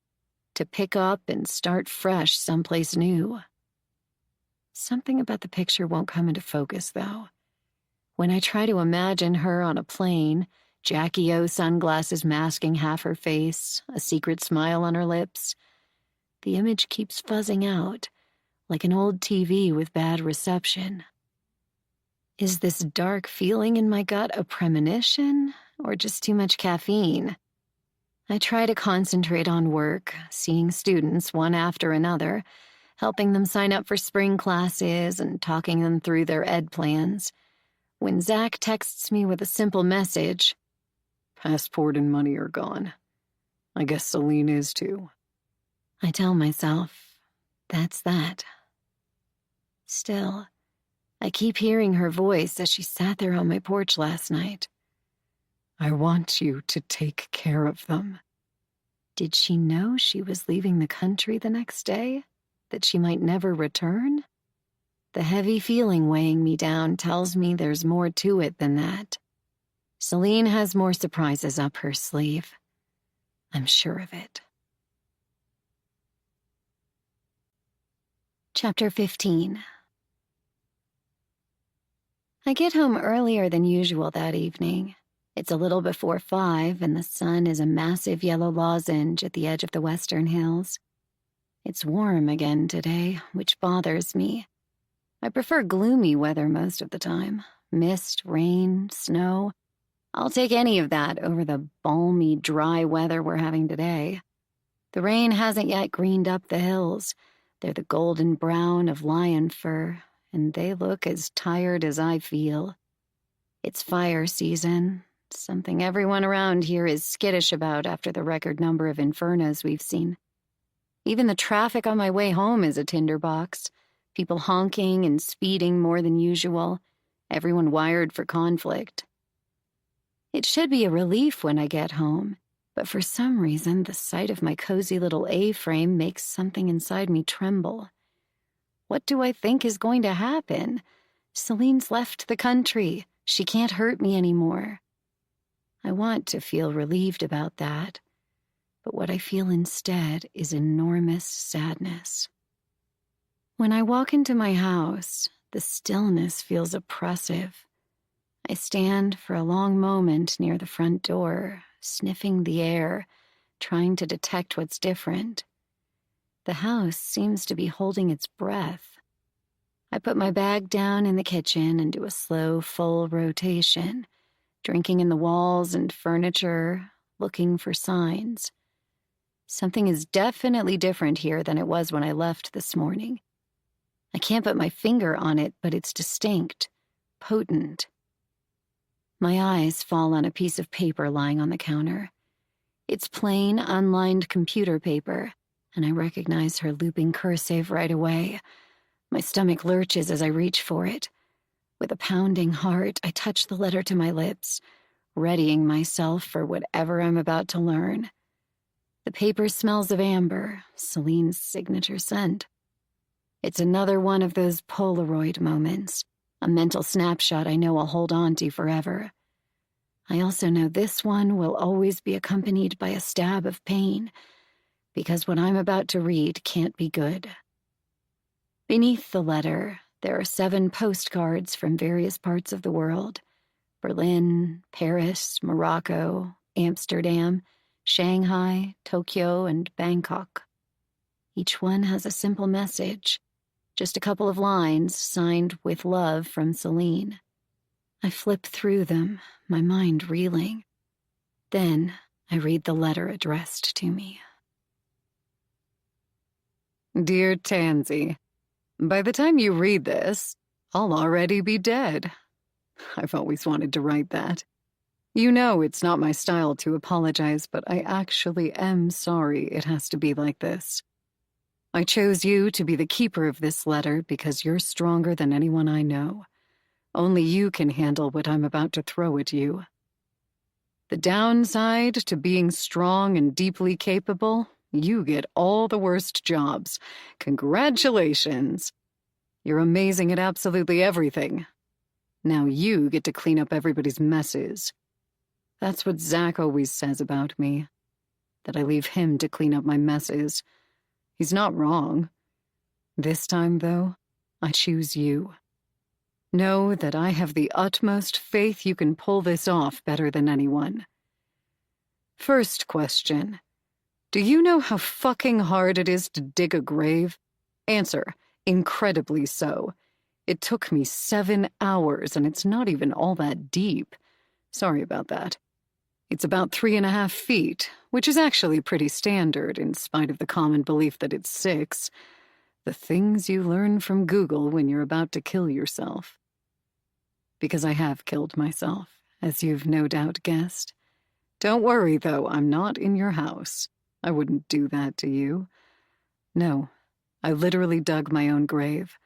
A: to pick up and start fresh someplace new. Something about the picture won't come into focus, though. When I try to imagine her on a plane, Jackie O sunglasses masking half her face, a secret smile on her lips, the image keeps fuzzing out, like an old TV with bad reception. Is this dark feeling in my gut a premonition, or just too much caffeine? I try to concentrate on work, seeing students one after another, helping them sign up for spring classes and talking them through their ed plans. When Zach texts me with a simple message,
C: Passport and money are gone. I guess Celine is too.
A: I tell myself, that's that. Still, I keep hearing her voice as she sat there on my porch last night.
C: I want you to take care of them.
A: Did she know she was leaving the country the next day? That she might never return? The heavy feeling weighing me down tells me there's more to it than that. Celine has more surprises up her sleeve. I'm sure of it. Chapter 15. I get home earlier than usual that evening. It's a little before 5, and the sun is a massive yellow lozenge at the edge of the western hills. It's warm again today, which bothers me. I prefer gloomy weather most of the time. Mist, rain, snow. I'll take any of that over the balmy, dry weather we're having today. The rain hasn't yet greened up the hills. They're the golden brown of lion fur, and they look as tired as I feel. It's fire season, something everyone around here is skittish about after the record number of infernos we've seen. Even the traffic on my way home is a tinderbox. People honking and speeding more than usual. Everyone wired for conflict. It should be a relief when I get home, but for some reason, the sight of my cozy little A-frame makes something inside me tremble. What do I think is going to happen? Celine's left the country. She can't hurt me anymore. I want to feel relieved about that, but what I feel instead is enormous sadness. When I walk into my house, the stillness feels oppressive. I stand for a long moment near the front door, sniffing the air, trying to detect what's different. The house seems to be holding its breath. I put my bag down in the kitchen and do a slow, full rotation, drinking in the walls and furniture, looking for signs. Something is definitely different here than it was when I left this morning. I can't put my finger on it, but it's distinct, potent. My eyes fall on a piece of paper lying on the counter. It's plain, unlined computer paper, and I recognize her looping cursive right away. My stomach lurches as I reach for it. With a pounding heart, I touch the letter to my lips, readying myself for whatever I'm about to learn. The paper smells of amber, Celine's signature scent. It's another one of those Polaroid moments, a mental snapshot I know I'll hold on to forever. I also know this one will always be accompanied by a stab of pain, because what I'm about to read can't be good. Beneath the letter, there are 7 postcards from various parts of the world: Berlin, Paris, Morocco, Amsterdam, Shanghai, Tokyo, and Bangkok. Each one has a simple message, just a couple of lines signed "With love" from Celine. I flip through them, my mind reeling. Then I read the letter addressed to me.
C: Dear Tansy, by the time you read this, I'll already be dead. I've always wanted to write that. You know it's not my style to apologize, but I actually am sorry it has to be like this. I chose you to be the keeper of this letter because you're stronger than anyone I know. Only you can handle what I'm about to throw at you. The downside to being strong and deeply capable, you get all the worst jobs. Congratulations. You're amazing at absolutely everything. Now you get to clean up everybody's messes. That's what Zach always says about me, that I leave him to clean up my messes. He's not wrong. This time, though, I choose you. Know that I have the utmost faith you can pull this off better than anyone. First question. Do you know how fucking hard it is to dig a grave? Answer, incredibly so. It took me 7 hours, and it's not even all that deep. Sorry about that. It's about 3.5 feet, which is actually pretty standard, in spite of the common belief that it's 6. The things you learn from Google when you're about to kill yourself. Because I have killed myself, as you've no doubt guessed. Don't worry, though, I'm not in your house. I wouldn't do that to you. No, I literally dug my own grave.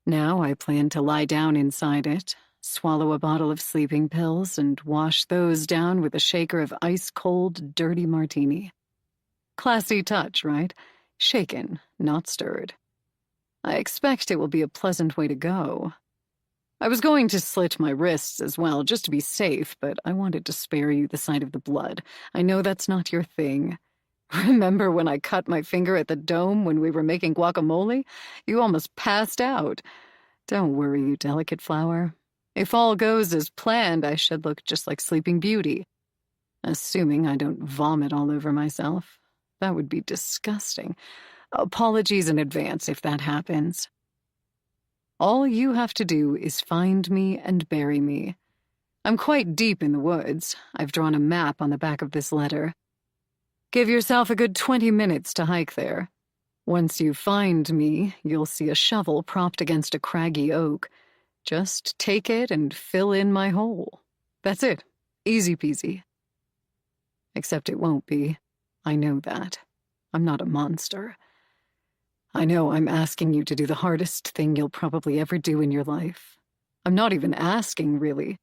C: Now I plan to lie down inside it, swallow a bottle of sleeping pills, and wash those down with a shaker of ice-cold, dirty martini. Classy touch, right? Shaken, not stirred. I expect it will be a pleasant way to go. I was going to slit my wrists as well, just to be safe, but I wanted to spare you the sight of the blood. I know that's not your thing. Remember when I cut my finger at the Dome when we were making guacamole? You almost passed out. Don't worry, you delicate flower. If all goes as planned, I should look just like Sleeping Beauty. Assuming I don't vomit all over myself. That would be disgusting. Apologies in advance if that happens. All you have to do is find me and bury me. I'm quite deep in the woods. I've drawn a map on the back of this letter. Give yourself a good 20 minutes to hike there. Once you find me, you'll see a shovel propped against a craggy oak. Just take it and fill in my hole. That's it. Easy peasy. Except it won't be. I know that. I'm not a monster. I know I'm asking you to do the hardest thing you'll probably ever do in your life. I'm not even asking, really.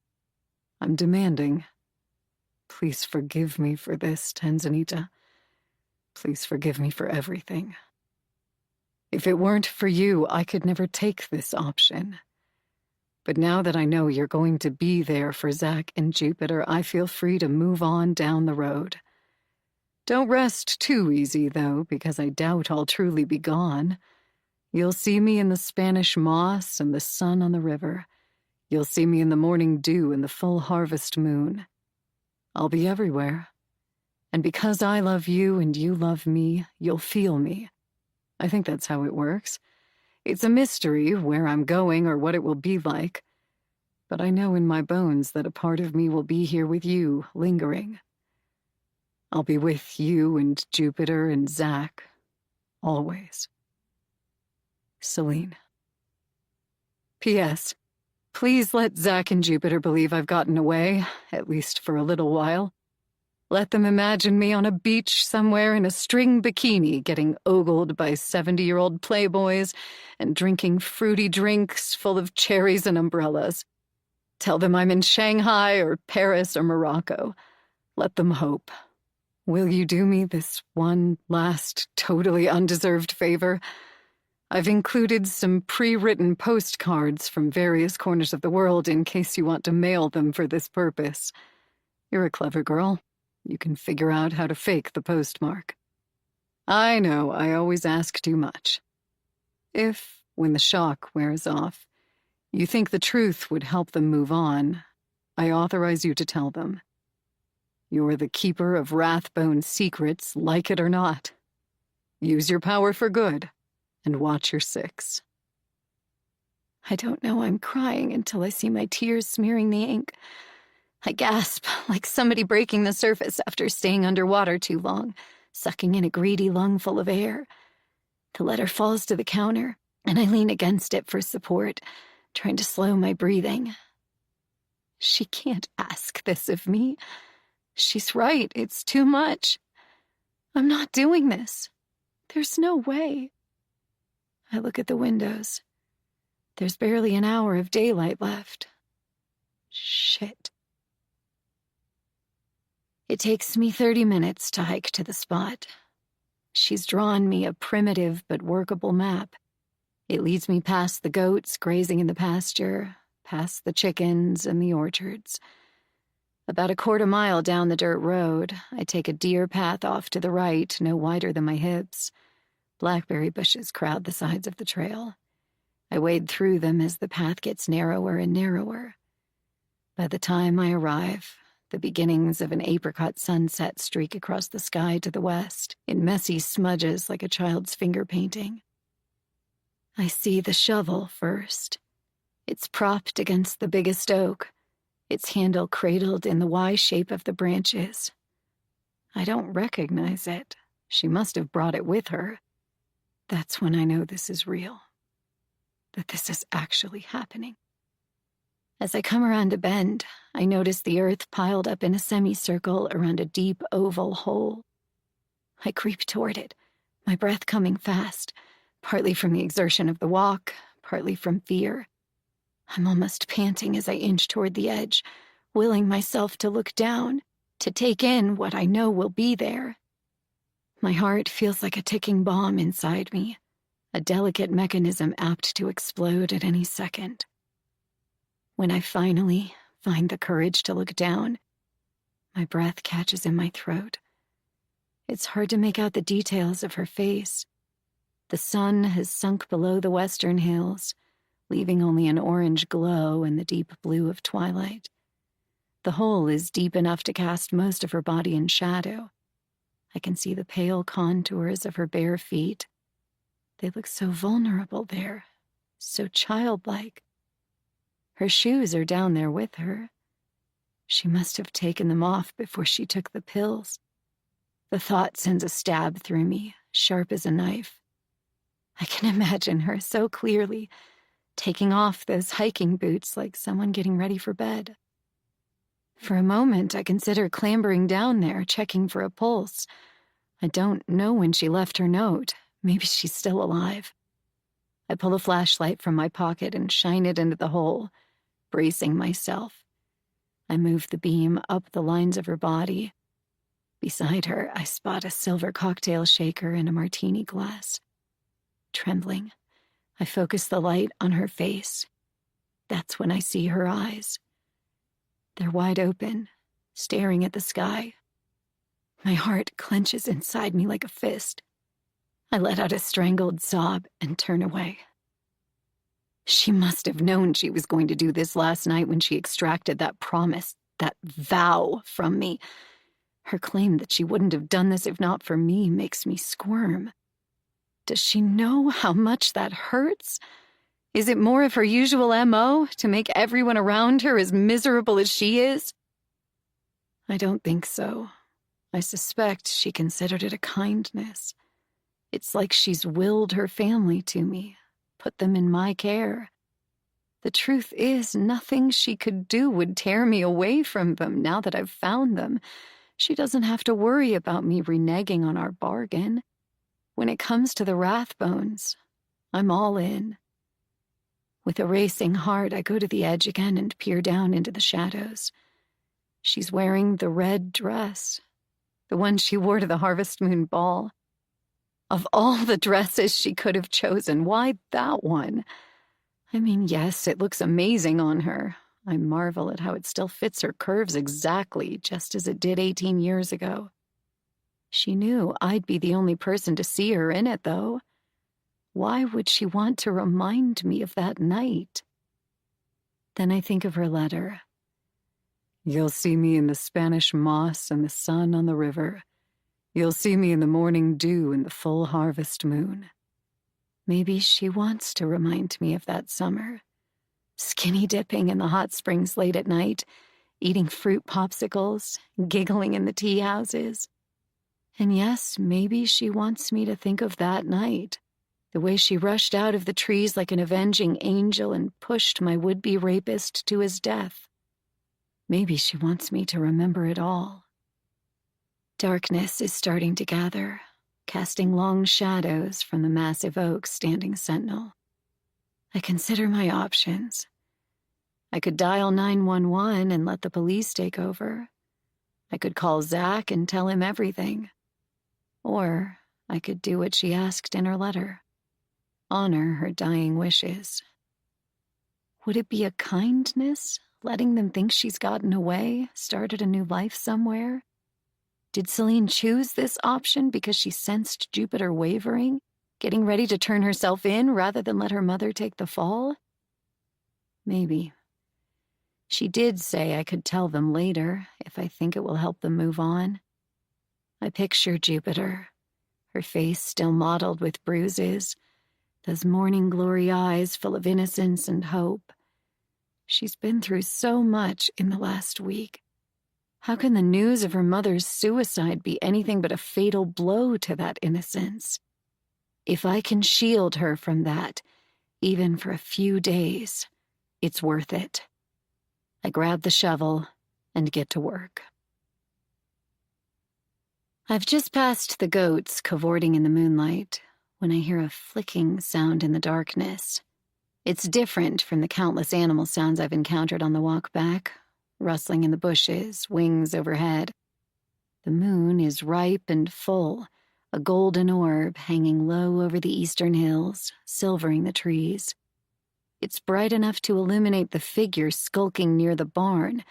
C: I'm demanding. Please forgive me for this, Tanzanita. Please forgive me for everything. If it weren't for you, I could never take this option. But now that I know you're going to be there for Zach and Jupiter, I feel free to move on down the road. Don't rest too easy, though, because I doubt I'll truly be gone. You'll see me in the Spanish moss and the sun on the river. You'll see me in the morning dew and the full harvest moon. I'll be everywhere. And because I love you and you love me, you'll feel me. I think that's how it works. It's a mystery where I'm going or what it will be like. But I know in my bones that a part of me will be here with you, lingering. I'll be with you and Jupiter and Zach. Always. Celine. P.S. Please let Zach and Jupiter believe I've gotten away, at least for a little while. Let them imagine me on a beach somewhere in a string bikini getting ogled by 70-year-old playboys and drinking fruity drinks full of cherries and umbrellas. Tell them I'm in Shanghai or Paris or Morocco. Let them hope. Will you do me this one last, totally undeserved favor? I've included some pre-written postcards from various corners of the world in case you want to mail them for this purpose. You're a clever girl. You can figure out how to fake the postmark. I know I always ask too much. If, when the shock wears off, you think the truth would help them move on, I authorize you to tell them. You're the keeper of Rathbone's secrets, like it or not. Use your power for good, and watch your six.
A: I don't know I'm crying until I see my tears smearing the ink. I gasp, like somebody breaking the surface after staying underwater too long, sucking in a greedy lungful of air. The letter falls to the counter, and I lean against it for support, trying to slow my breathing. She can't ask this of me. She's right, it's too much. I'm not doing this. There's no way. I look at the windows. There's barely an hour of daylight left. Shit. It takes me 30 minutes to hike to the spot. She's drawn me a primitive but workable map. It leads me past the goats grazing in the pasture, past the chickens and the orchards. About a quarter mile down the dirt road, I take a deer path off to the right, no wider than my hips. Blackberry bushes crowd the sides of the trail. I wade through them as the path gets narrower and narrower. By the time I arrive, the beginnings of an apricot sunset streak across the sky to the west, in messy smudges like a child's finger painting. I see the shovel first. It's propped against the biggest oak, its handle cradled in the Y shape of the branches. I don't recognize it. She must have brought it with her. That's when I know this is real. That this is actually happening. As I come around a bend, I notice the earth piled up in a semicircle around a deep oval hole. I creep toward it, my breath coming fast, partly from the exertion of the walk, partly from fear. I'm almost panting as I inch toward the edge, willing myself to look down, to take in what I know will be there. My heart feels like a ticking bomb inside me, a delicate mechanism apt to explode at any second. When I finally find the courage to look down, my breath catches in my throat. It's hard to make out the details of her face. The sun has sunk below the western hills, leaving only an orange glow in the deep blue of twilight. The hole is deep enough to cast most of her body in shadow. I can see the pale contours of her bare feet. They look so vulnerable there, so childlike. Her shoes are down there with her. She must have taken them off before she took the pills. The thought sends a stab through me, sharp as a knife. I can imagine her so clearly, taking off those hiking boots like someone getting ready for bed. For a moment, I consider clambering down there, checking for a pulse. I don't know when she left her note. Maybe she's still alive. I pull a flashlight from my pocket and shine it into the hole, bracing myself. I move the beam up the lines of her body. Beside her, I spot a silver cocktail shaker and a martini glass. Trembling, I focus the light on her face. That's when I see her eyes. They're wide open, staring at the sky. My heart clenches inside me like a fist. I let out a strangled sob and turn away. She must have known she was going to do this last night when she extracted that promise, that vow from me. Her claim that she wouldn't have done this if not for me makes me squirm. Does she know how much that hurts? Is it more of her usual MO to make everyone around her as miserable as she is? I don't think so. I suspect she considered it a kindness. It's like she's willed her family to me, put them in my care. The truth is, nothing she could do would tear me away from them now that I've found them.
B: She doesn't have to worry about me reneging on our bargain. When it comes to the Rathbones, I'm all in. With a racing heart, I go to the edge again and peer down into the shadows. She's wearing the red dress, the one she wore to the Harvest Moon Ball. Of all the dresses she could have chosen, why that one? I mean, yes, it looks amazing on her. I marvel at how it still fits her curves exactly, just as it did 18 years ago. She knew I'd be the only person to see her in it, though. Why would she want to remind me of that night? Then I think of her letter. You'll see me in the Spanish moss and the sun on the river. You'll see me in the morning dew and the full harvest moon. Maybe she wants to remind me of that summer. Skinny dipping in the hot springs late at night, eating fruit popsicles, giggling in the tea houses. And yes, maybe she wants me to think of that night, the way she rushed out of the trees like an avenging angel and pushed my would-be rapist to his death. Maybe she wants me to remember it all. Darkness is starting to gather, casting long shadows from the massive oaks standing sentinel. I consider my options. I could dial 911 and let the police take over. I could call Zach and tell him everything. Or I could do what she asked in her letter. Honor her dying wishes. Would it be a kindness, letting them think she's gotten away, started a new life somewhere? Did Celine choose this option because she sensed Jupiter wavering, getting ready to turn herself in rather than let her mother take the fall? Maybe. She did say I could tell them later if I think it will help them move on. I picture Jupiter, her face still mottled with bruises, those morning glory eyes full of innocence and hope. She's been through so much in the last week. How can the news of her mother's suicide be anything but a fatal blow to that innocence? If I can shield her from that, even for a few days, it's worth it. I grab the shovel and get to work. I've just passed the goats cavorting in the moonlight when I hear a flicking sound in the darkness. It's different from the countless animal sounds I've encountered on the walk back. Rustling in the bushes, wings overhead. The moon is ripe and full, a golden orb hanging low over the eastern hills, silvering the trees. It's bright enough to illuminate the figure skulking near the barn,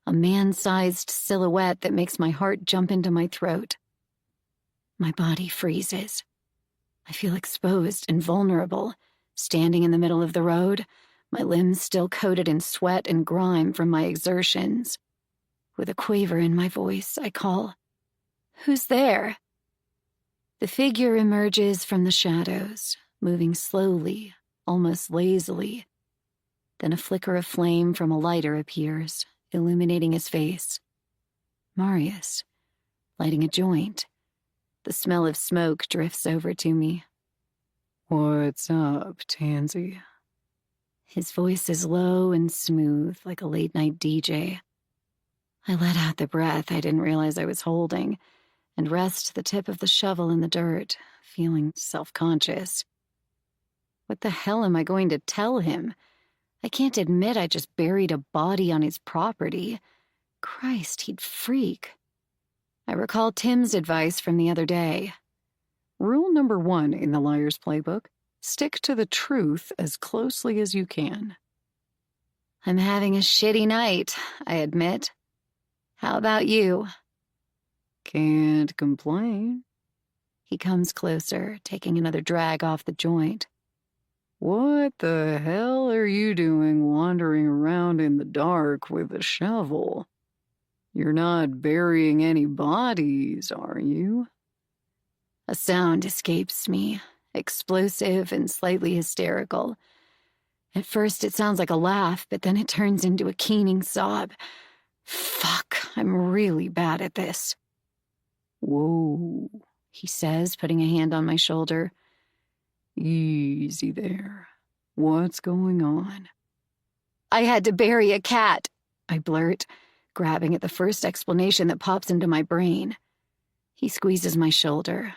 B: a man-sized silhouette that makes my heart jump into my throat. My body freezes. I feel exposed and vulnerable, standing in the middle of the road, my limbs still coated in sweat and grime from my exertions. With a quaver in my voice, I call, "Who's there?" The figure emerges from the shadows, moving slowly, almost lazily. Then a flicker of flame from a lighter appears, illuminating his face. Marius, lighting a joint. The smell of smoke drifts over to me.
C: "What's up, Tansy?"
B: His voice is low and smooth, like a late-night DJ. I let out the breath I didn't realize I was holding, and rest the tip of the shovel in the dirt, feeling self-conscious. What the hell am I going to tell him? I can't admit I just buried a body on his property. Christ, he'd freak. I recall Tim's advice from the other day.
C: Rule number 1 in the liar's playbook: stick to the truth as closely as you can.
B: I'm having a shitty night, I admit. How about you?
C: Can't complain.
B: He comes closer, taking another drag off the joint.
C: What the hell are you doing wandering around in the dark with a shovel? You're not burying any bodies, are you?
B: A sound escapes me, explosive and slightly hysterical. At first it sounds like a laugh, but then it turns into a keening sob. Fuck, I'm really bad at this.
C: Whoa,
B: he says, putting a hand on my shoulder.
C: Easy there. What's going on?
B: I had to bury a cat, I blurt,
A: grabbing at the first explanation that pops into my brain. He squeezes my shoulder.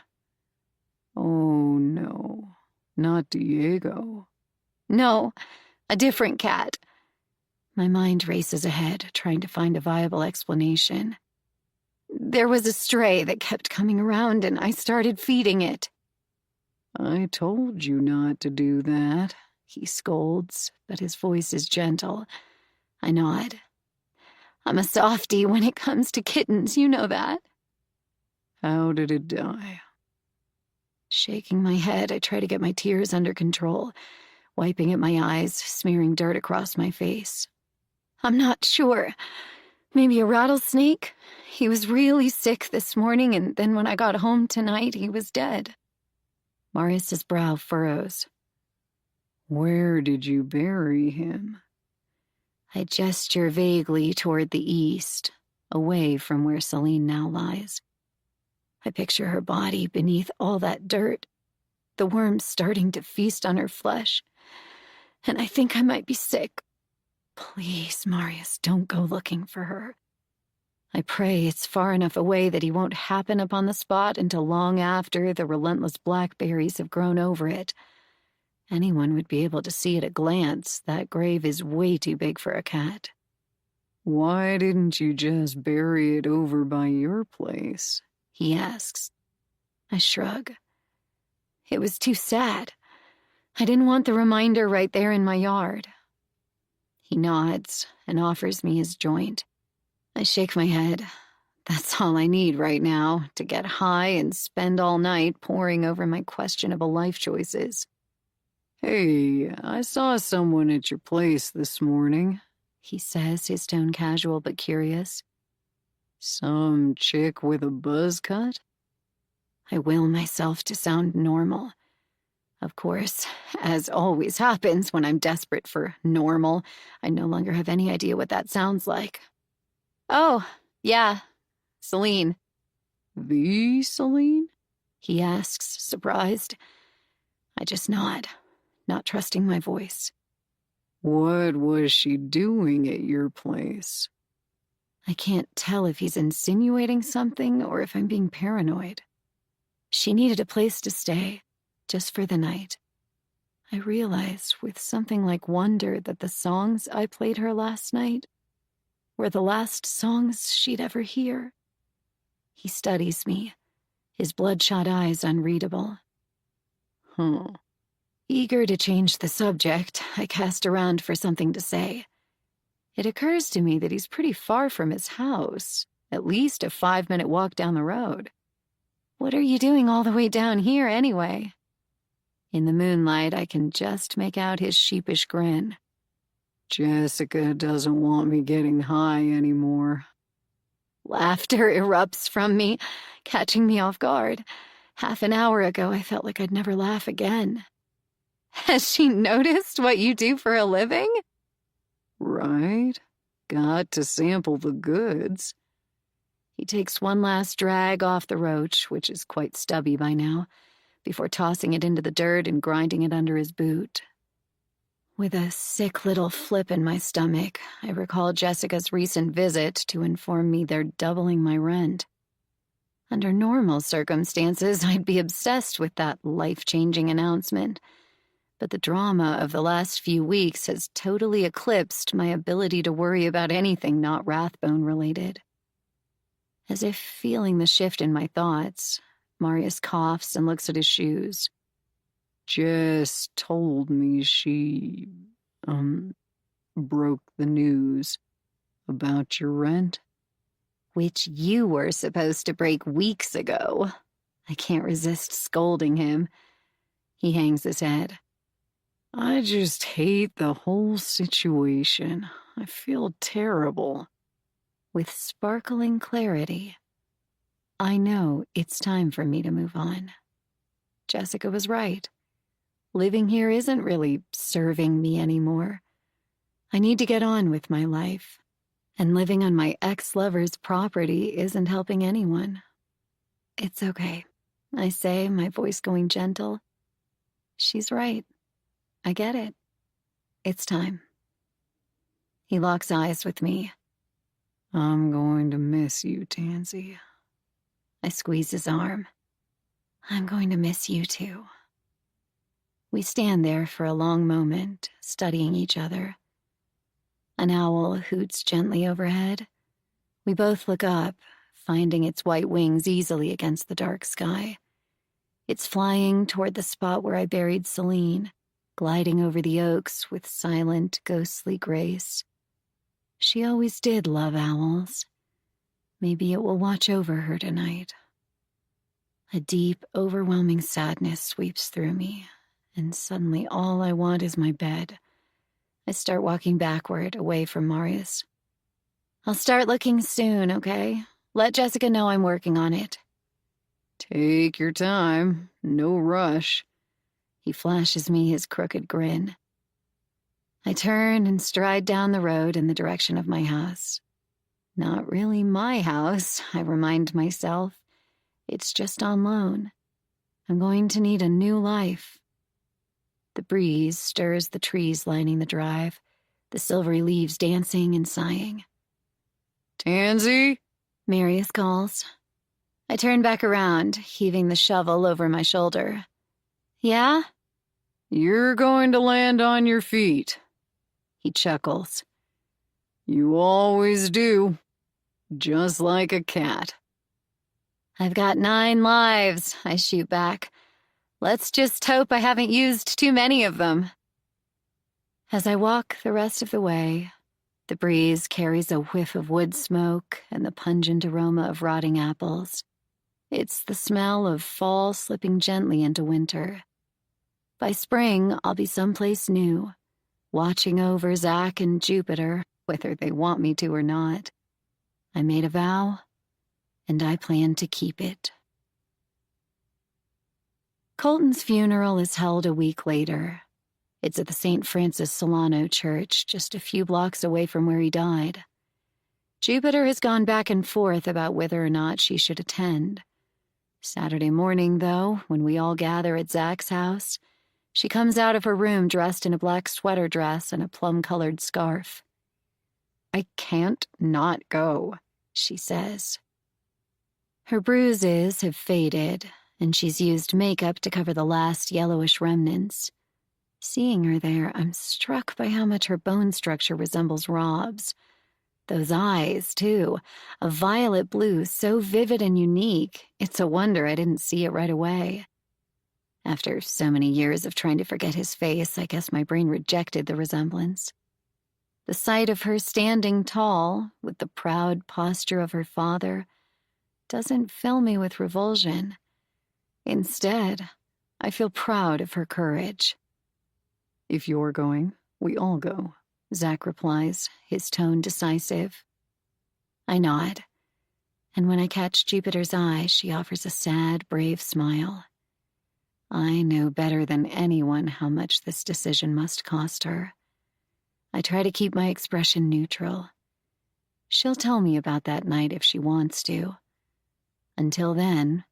C: Oh, no. Not Diego.
A: No, a different cat. My mind races ahead, trying to find a viable explanation. There was a stray that kept coming around, and I started feeding it.
C: I told you not to do that.
A: He scolds, but his voice is gentle. I nod. I'm a softie when it comes to kittens, you know that.
C: How did it die?
A: Shaking my head, I try to get my tears under control, wiping at my eyes, smearing dirt across my face. I'm not sure. Maybe a rattlesnake? He was really sick this morning, and then when I got home tonight, he was dead. Marius's brow furrows.
C: Where did you bury him?
A: I gesture vaguely toward the east, away from where Celine now lies. I picture her body beneath all that dirt, the worms starting to feast on her flesh, and I think I might be sick. Please, Marius, don't go looking for her. I pray it's far enough away that he won't happen upon the spot until long after the relentless blackberries have grown over it. Anyone would be able to see at a glance that grave is way too big for a cat.
C: Why didn't you just bury it over by your place?
A: He asks. I shrug. It was too sad. I didn't want the reminder right there in my yard. He nods and offers me his joint. I shake my head. That's all I need right now, to get high and spend all night poring over my questionable life choices.
C: Hey, I saw someone at your place this morning,
A: he says, his tone casual but curious.
C: Some chick with a buzz cut?
A: I will myself to sound normal. Of course, as always happens when I'm desperate for normal, I no longer have any idea what that sounds like. Oh, yeah, Celine.
C: The Celine?
A: He asks, surprised. I just nod, not trusting my voice.
C: What was she doing at your place?
A: I can't tell if he's insinuating something or if I'm being paranoid. She needed a place to stay, just for the night. I realized with something like wonder that the songs I played her last night were the last songs she'd ever hear. He studies me, his bloodshot eyes unreadable.
C: Huh.
A: Eager to change the subject, I cast around for something to say. It occurs to me that he's pretty far from his house, at least a 5-minute walk down the road. What are you doing all the way down here anyway? In the moonlight, I can just make out his sheepish grin.
C: Jessica doesn't want me getting high anymore.
A: Laughter erupts from me, catching me off guard. Half an hour ago, I felt like I'd never laugh again. Has she noticed what you do for a living?
C: Right? Got to sample the goods.
A: He takes one last drag off the roach, which is quite stubby by now, before tossing it into the dirt and grinding it under his boot. With a sick little flip in my stomach, I recall Jessica's recent visit to inform me they're doubling my rent. Under normal circumstances, I'd be obsessed with that life-changing announcement. But the drama of the last few weeks has totally eclipsed my ability to worry about anything not Rathbone-related. As if feeling the shift in my thoughts, Marius coughs and looks at his shoes.
C: Jess told me she, broke the news about your rent.
A: Which you were supposed to break weeks ago. I can't resist scolding him. He hangs his head.
C: I just hate the whole situation. I feel terrible.
A: With sparkling clarity, I know it's time for me to move on. Jessica was right. Living here isn't really serving me anymore. I need to get on with my life, and living on my ex-lover's property isn't helping anyone. It's okay, I say, my voice going gentle. She's right. I get it. It's time. He locks eyes with me.
C: I'm going to miss you, Tansy.
A: I squeeze his arm. I'm going to miss you too. We stand there for a long moment, studying each other. An owl hoots gently overhead. We both look up, finding its white wings easily against the dark sky. It's flying toward the spot where I buried Celine, gliding over the oaks with silent, ghostly grace. She always did love owls. Maybe it will watch over her tonight. A deep, overwhelming sadness sweeps through me, and suddenly all I want is my bed. I start walking backward, away from Marius. I'll start looking soon, okay? Let Jessica know I'm working on it.
C: Take your time. No rush.
A: He flashes me his crooked grin. I turn and stride down the road in the direction of my house. Not really my house, I remind myself. It's just on loan. I'm going to need a new life. The breeze stirs the trees lining the drive, the silvery leaves dancing and sighing.
C: Tansy?
A: Marius calls. I turn back around, heaving the shovel over my shoulder. Yeah?
C: You're going to land on your feet.
A: He chuckles.
C: You always do. Just like a cat.
A: I've got 9 lives, I shoot back. Let's just hope I haven't used too many of them. As I walk the rest of the way, the breeze carries a whiff of wood smoke and the pungent aroma of rotting apples. It's the smell of fall slipping gently into winter. By spring, I'll be someplace new, watching over Zach and Jupiter, whether they want me to or not. I made a vow, and I plan to keep it. Colton's funeral is held a week later. It's at the St. Francis Solano Church, just a few blocks away from where he died. Jupiter has gone back and forth about whether or not she should attend. Saturday morning, though, when we all gather at Zach's house, she comes out of her room dressed in a black sweater dress and a plum-colored scarf.
C: I can't not go, she says.
A: Her bruises have faded, and she's used makeup to cover the last yellowish remnants. Seeing her there, I'm struck by how much her bone structure resembles Rob's. Those eyes, too, a violet blue so vivid and unique, it's a wonder I didn't see it right away. After so many years of trying to forget his face, I guess my brain rejected the resemblance. The sight of her standing tall, with the proud posture of her father, doesn't fill me with revulsion. Instead, I feel proud of her courage.
C: If you're going, we all go,
A: Zach replies, his tone decisive. I nod, and when I catch Jupiter's eye, she offers a sad, brave smile. I know better than anyone how much this decision must cost her. I try to keep my expression neutral. She'll tell me about that night if she wants to. Until then,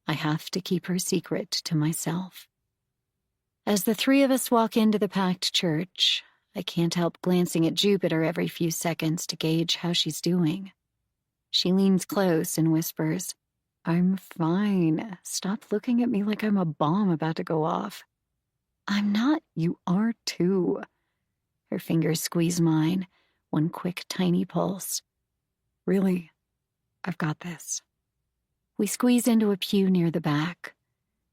A: I have to keep her secret to myself. As the 3 of us walk into the packed church, I can't help glancing at Jupiter every few seconds to gauge how she's doing. She leans close and whispers, "I'm fine. Stop looking at me like I'm a bomb about to go off."
C: I'm not. You are too.
A: Her fingers squeeze mine, one quick, tiny pulse.
C: Really, I've got this.
A: We squeeze into a pew near the back.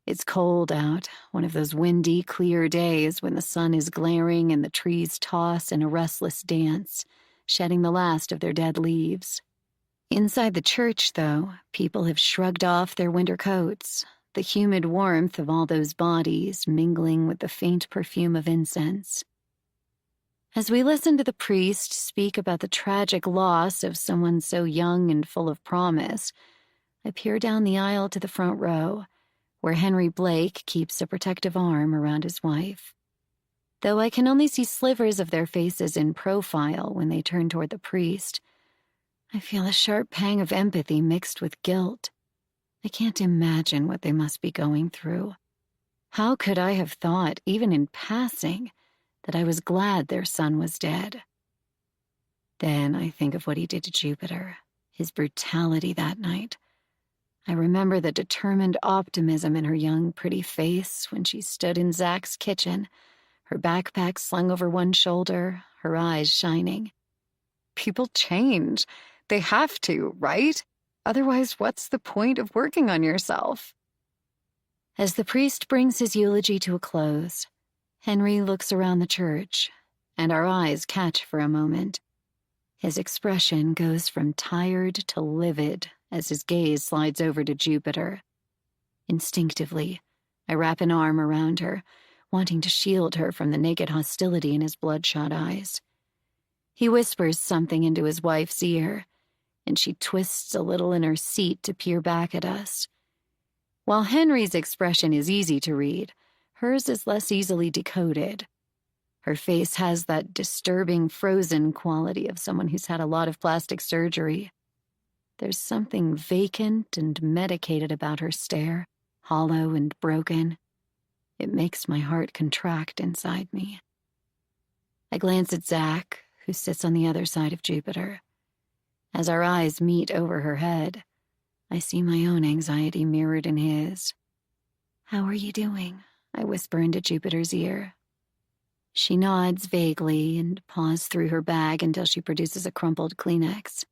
A: It's cold out, one of those windy, clear days when the sun is glaring and the trees toss in a restless dance, shedding the last of their dead leaves. Inside the church, though, people have shrugged off their winter coats, the humid warmth of all those bodies mingling with the faint perfume of incense. As we listen to the priest speak about the tragic loss of someone so young and full of promise, I peer down the aisle to the front row, where Henry Blake keeps a protective arm around his wife. Though I can only see slivers of their faces in profile when they turn toward the priest, I feel a sharp pang of empathy mixed with guilt. I can't imagine what they must be going through. How could I have thought, even in passing, that I was glad their son was dead? Then I think of what he did to Jupiter, his brutality that night. I remember the determined optimism in her young, pretty face when she stood in Zach's kitchen, her backpack slung over one shoulder, her eyes shining.
B: People change. They have to, right? Otherwise, what's the point of working on yourself?
A: As the priest brings his eulogy to a close, Henry looks around the church, and our eyes catch for a moment. His expression goes from tired to livid as his gaze slides over to Jupiter. Instinctively, I wrap an arm around her, wanting to shield her from the naked hostility in his bloodshot eyes. He whispers something into his wife's ear, and she twists a little in her seat to peer back at us. While Henry's expression is easy to read, hers is less easily decoded. Her face has that disturbing frozen quality of someone who's had a lot of plastic surgery. There's something vacant and medicated about her stare, hollow and broken. It makes my heart contract inside me. I glance at Zach, who sits on the other side of Jupiter. As our eyes meet over her head, I see my own anxiety mirrored in his. "How are you doing?" I whisper into Jupiter's ear. She nods vaguely and paws through her bag until she produces a crumpled Kleenex.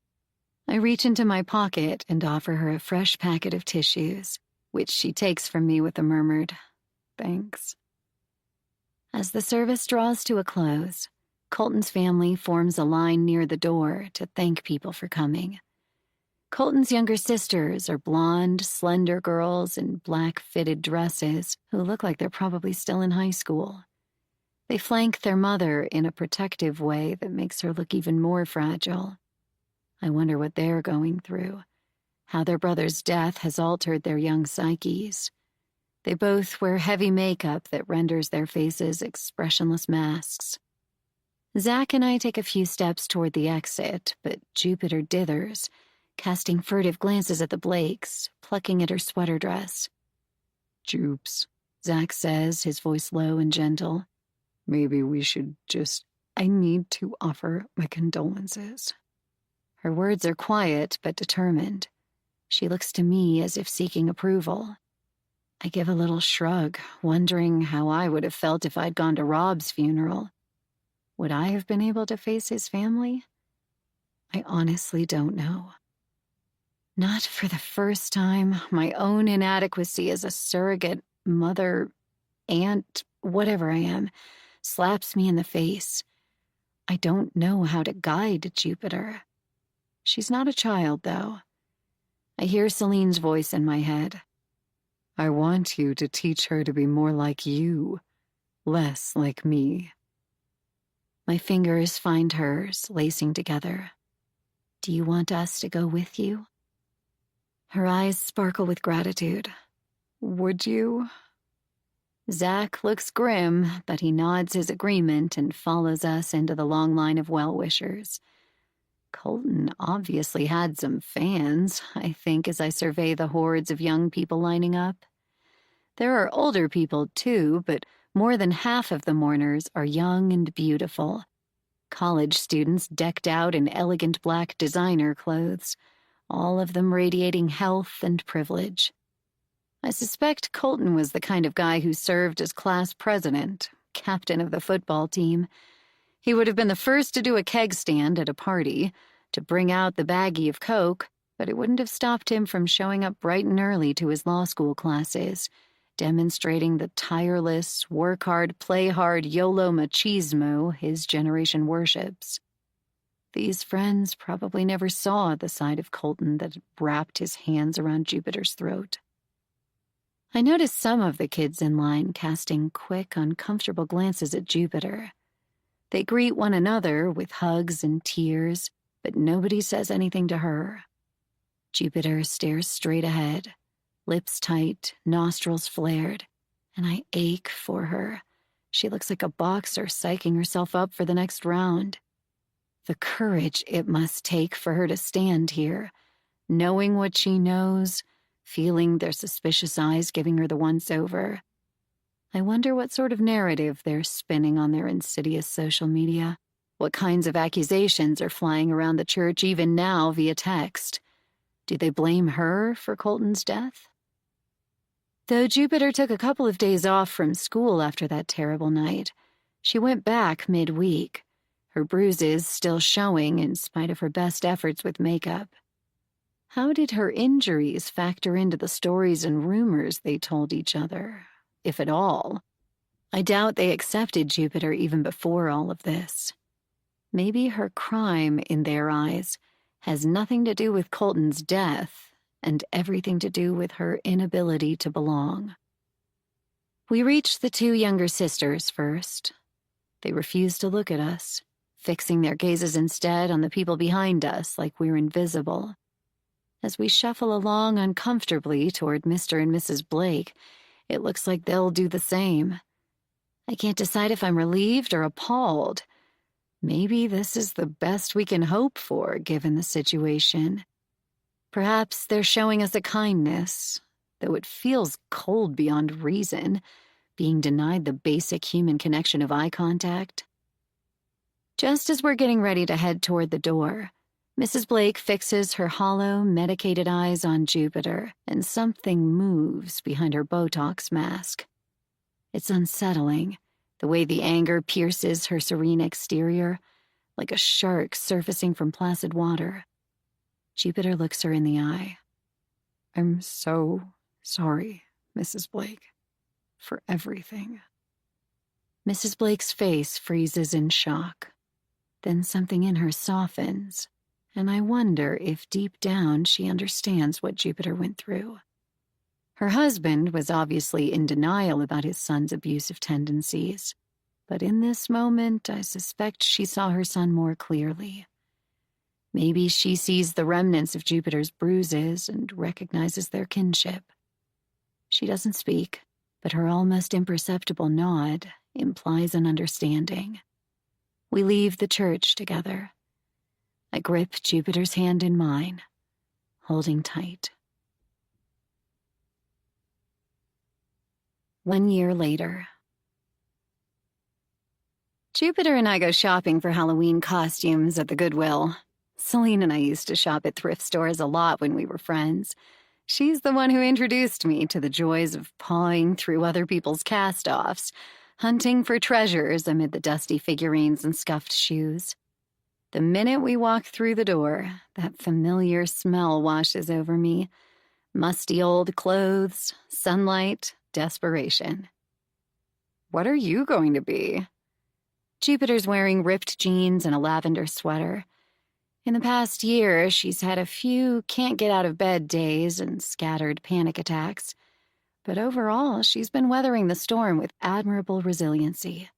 A: I reach into my pocket and offer her a fresh packet of tissues, which she takes from me with a murmured, "Thanks." As the service draws to a close, Colton's family forms a line near the door to thank people for coming. Colton's younger sisters are blonde, slender girls in black fitted dresses who look like they're probably still in high school. They flank their mother in a protective way that makes her look even more fragile. I wonder what they're going through, how their brother's death has altered their young psyches. They both wear heavy makeup that renders their faces expressionless masks. Zach and I take a few steps toward the exit, but Jupiter dithers, casting furtive glances at the Blakes, plucking at her sweater dress.
B: "Jupes,"
A: Zach says, his voice low and gentle.
B: "Maybe we should just... I need to offer my condolences."
A: Her words are quiet but determined. She looks to me as if seeking approval. I give a little shrug, wondering how I would have felt if I'd gone to Rob's funeral. Would I have been able to face his family? I honestly don't know. Not for the first time, my own inadequacy as a surrogate mother, aunt, whatever I am, slaps me in the face. I don't know how to guide Jupiter. She's not a child, though. I hear Celine's voice in my head.
B: "I want you to teach her to be more like you, less like me."
A: My fingers find hers, lacing together. "Do you want us to go with you?" Her eyes sparkle with gratitude.
B: "Would you?"
A: Zach looks grim, but he nods his agreement and follows us into the long line of well-wishers. Colton obviously had some fans, I think, as I survey the hordes of young people lining up. There are older people, too, but more than half of the mourners are young and beautiful. College students decked out in elegant black designer clothes, all of them radiating health and privilege. I suspect Colton was the kind of guy who served as class president, captain of the football team. He would have been the first to do a keg stand at a party, to bring out the baggie of Coke, but it wouldn't have stopped him from showing up bright and early to his law school classes, demonstrating the tireless, work hard, play hard YOLO machismo his generation worships. These friends probably never saw the side of Colton that wrapped his hands around Jupiter's throat. I noticed some of the kids in line casting quick, uncomfortable glances at Jupiter. They greet one another with hugs and tears, but nobody says anything to her. Jupiter stares straight ahead, lips tight, nostrils flared, and I ache for her. She looks like a boxer psyching herself up for the next round. The courage it must take for her to stand here, knowing what she knows, feeling their suspicious eyes giving her the once-over. I wonder what sort of narrative they're spinning on their insidious social media. What kinds of accusations are flying around the church even now via text? Do they blame her for Colton's death? Though Jupiter took a couple of days off from school after that terrible night, she went back midweek, her bruises still showing in spite of her best efforts with makeup. How did her injuries factor into the stories and rumors they told each other, if at all? I doubt they accepted Jupiter even before all of this. Maybe her crime, in their eyes, has nothing to do with Colton's death and everything to do with her inability to belong. We reached the two younger sisters first. They refused to look at us, fixing their gazes instead on the people behind us like we're invisible. As we shuffle along uncomfortably toward Mr. and Mrs. Blake, it looks like they'll do the same. I can't decide if I'm relieved or appalled. Maybe this is the best we can hope for, given the situation. Perhaps they're showing us a kindness, though it feels cold beyond reason, being denied the basic human connection of eye contact. Just as we're getting ready to head toward the door, Mrs. Blake fixes her hollow, medicated eyes on Jupiter, and something moves behind her Botox mask. It's unsettling, the way the anger pierces her serene exterior, like a shark surfacing from placid water. Jupiter looks her in the eye.
C: I'm so sorry, Mrs. Blake, for everything.
A: Mrs. Blake's face freezes in shock. Then something in her softens, and I wonder if deep down she understands what Jupiter went through. Her husband was obviously in denial about his son's abusive tendencies, but in this moment I suspect she saw her son more clearly. Maybe she sees the remnants of Jupiter's bruises and recognizes their kinship. She doesn't speak, but her almost imperceptible nod implies an understanding. We leave the church together. I grip Jupiter's hand in mine, holding tight. 1 year later. Jupiter and I go shopping for Halloween costumes at the Goodwill. Celine and I used to shop at thrift stores a lot when we were friends. She's the one who introduced me to the joys of pawing through other people's cast-offs, hunting for treasures amid the dusty figurines and scuffed shoes. The minute we walk through the door, that familiar smell washes over me. Musty old clothes, sunlight, desperation.
C: What are you going to be?
A: Jupiter's wearing ripped jeans and a lavender sweater. In the past year, she's had a few can't-get-out-of-bed days and scattered panic attacks. But overall, she's been weathering the storm with admirable resiliency.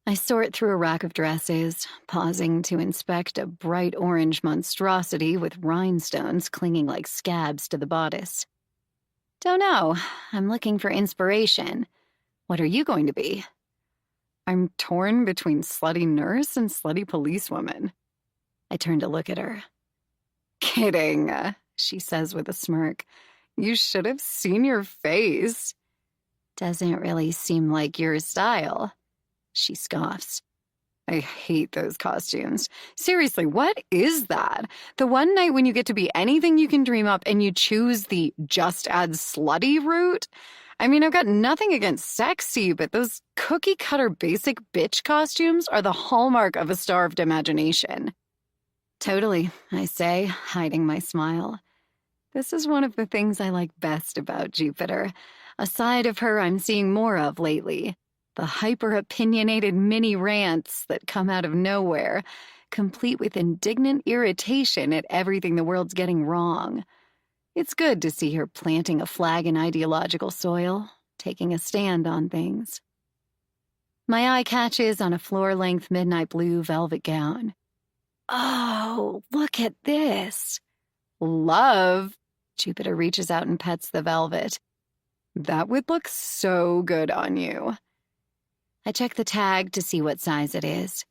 A: I sort through a rack of dresses, pausing to inspect a bright orange monstrosity with rhinestones clinging like scabs to the bodice. Don't know. I'm looking for inspiration. What are you going to be?
C: I'm torn between slutty nurse and slutty policewoman.
A: I turn to look at her.
C: Kidding, she says with a smirk. You should have seen your face.
A: Doesn't really seem like your style, she scoffs.
C: I hate those costumes. Seriously, what is that? The one night when you get to be anything you can dream up and you choose the just add slutty route? I mean, I've got nothing against sexy, but those cookie-cutter basic bitch costumes are the hallmark of a starved imagination.
A: Totally, I say, hiding my smile. This is one of the things I like best about Jupiter, a side of her I'm seeing more of lately. The hyper-opinionated mini rants that come out of nowhere, complete with indignant irritation at everything the world's getting wrong. It's good to see her planting a flag in ideological soil, taking a stand on things. My eye catches on a floor-length midnight blue velvet gown. Oh, look at this.
C: Love.
A: Jupiter reaches out and pets the velvet.
C: That would look so good on you.
A: I check the tag to see what size it is.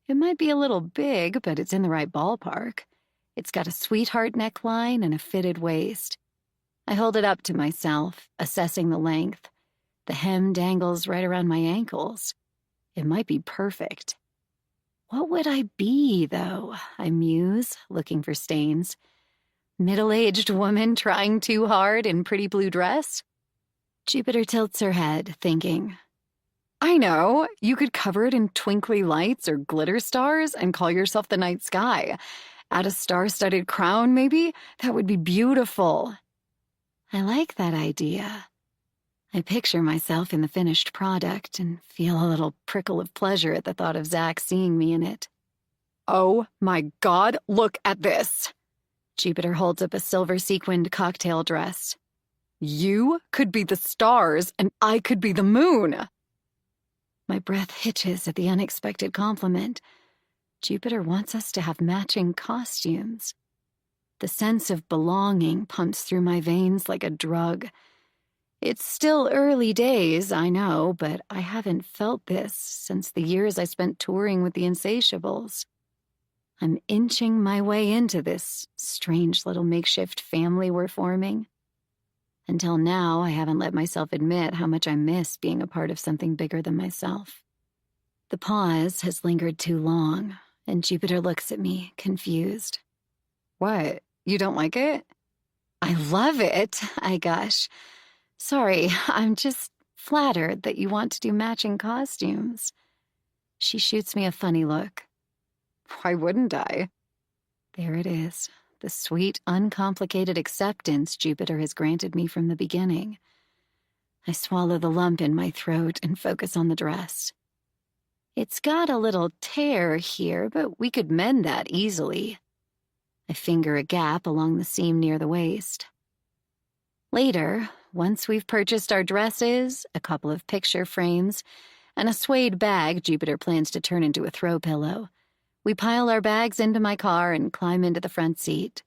A: It might be a little big, but it's in the right ballpark. It's got a sweetheart neckline and a fitted waist. I hold it up to myself, assessing the length. The hem dangles right around my ankles. It might be perfect. What would I be, though? I muse, looking for stains. Middle-aged woman trying too hard in pretty blue dress? Jupiter tilts her head, thinking.
B: I know. You could cover it in twinkly lights or glitter stars and call yourself the night sky. Add a star-studded crown, maybe? That would be beautiful.
A: I like that idea. I picture myself in the finished product and feel a little prickle of pleasure at the thought of Zach seeing me in it.
B: Oh my God, look at this.
A: Jupiter holds up a silver sequined cocktail dress.
B: You could be the stars and I could be the moon.
A: My breath hitches at the unexpected compliment. Jupiter wants us to have matching costumes. The sense of belonging pumps through my veins like a drug. It's still early days, I know, but I haven't felt this since the years I spent touring with the Insatiables. I'm inching my way into this strange little makeshift family we're forming. Until now, I haven't let myself admit how much I miss being a part of something bigger than myself. The pause has lingered too long, and Jupiter looks at me, confused.
B: What? You don't like it?
A: I love it, I gush. Sorry, I'm just flattered that you want to do matching costumes. She shoots me a funny look.
B: Why wouldn't I?
A: There it is, the sweet, uncomplicated acceptance Jupiter has granted me from the beginning. I swallow the lump in my throat and focus on the dress. It's got a little tear here, but we could mend that easily. I finger a gap along the seam near the waist. Later, once we've purchased our dresses, a couple of picture frames, and a suede bag Jupiter plans to turn into a throw pillow, we pile our bags into my car and climb into the front seat.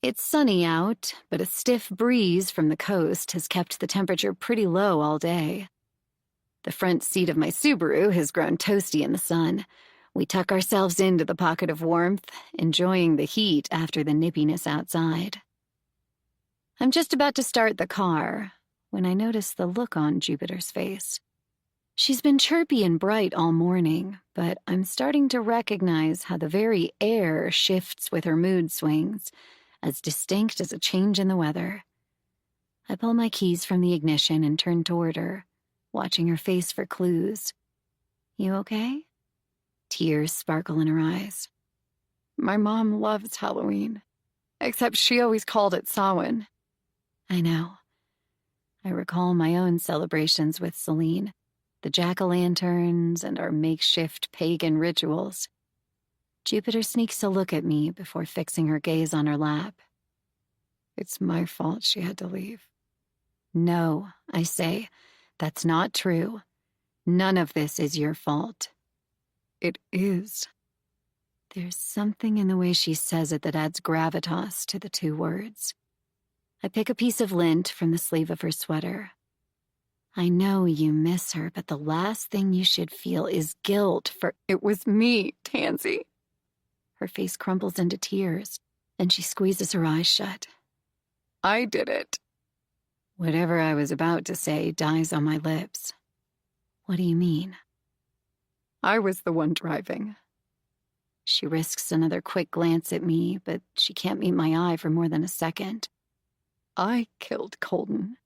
A: It's sunny out, but a stiff breeze from the coast has kept the temperature pretty low all day. The front seat of my Subaru has grown toasty in the sun. We tuck ourselves into the pocket of warmth, enjoying the heat after the nippiness outside. I'm just about to start the car when I notice the look on Jupiter's face. She's been chirpy and bright all morning, but I'm starting to recognize how the very air shifts with her mood swings, as distinct as a change in the weather. I pull my keys from the ignition and turn toward her, watching her face for clues. You okay? Tears sparkle in her eyes.
B: My mom loves Halloween, except she always called it Samhain.
A: I know. I recall my own celebrations with Celine, the jack-o'-lanterns and our makeshift pagan rituals. Jupiter sneaks a look at me before fixing her gaze on her lap.
B: It's my fault she had to leave.
A: No, I say, that's not true. None of this is your fault.
B: It is.
A: There's something in the way she says it that adds gravitas to the two words. I pick a piece of lint from the sleeve of her sweater. I know you miss her, but the last thing you should feel is guilt for—
B: It was me, Tansy.
A: Her face crumples into tears, and she squeezes her eyes shut.
B: I did it.
A: Whatever I was about to say dies on my lips. What do you mean?
B: I was the one driving.
A: She risks another quick glance at me, but she can't meet my eye for more than a second.
B: I killed Colton.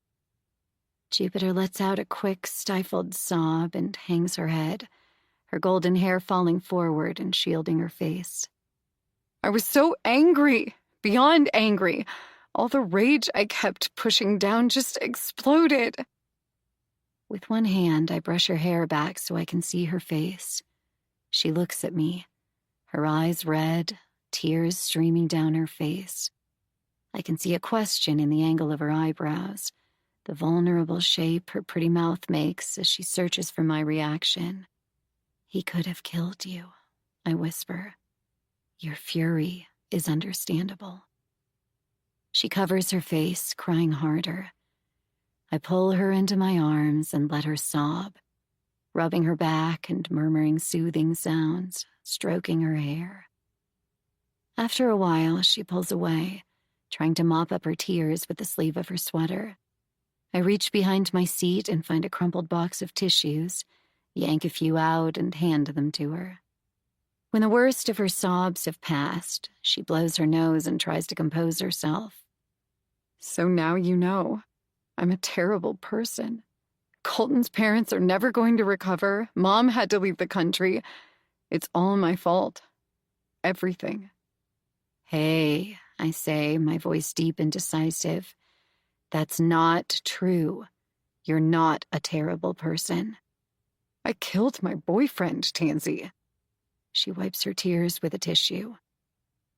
A: Jupiter lets out a quick, stifled sob and hangs her head, her golden hair falling forward and shielding her face.
B: I was so angry, beyond angry. All the rage I kept pushing down just exploded.
A: With one hand, I brush her hair back so I can see her face. She looks at me, her eyes red, tears streaming down her face. I can see a question in the angle of her eyebrows, the vulnerable shape her pretty mouth makes as she searches for my reaction. He could have killed you, I whisper. Your fury is understandable. She covers her face, crying harder. I pull her into my arms and let her sob, rubbing her back and murmuring soothing sounds, stroking her hair. After a while, she pulls away, trying to mop up her tears with the sleeve of her sweater. I reach behind my seat and find a crumpled box of tissues, yank a few out and hand them to her. When the worst of her sobs have passed, she blows her nose and tries to compose herself.
B: So now you know. I'm a terrible person. Colton's parents are never going to recover. Mom had to leave the country. It's all my fault. Everything.
A: Hey, I say, my voice deep and decisive. That's not true. You're not a terrible person.
B: I killed my boyfriend, Tansy.
A: She wipes her tears with a tissue.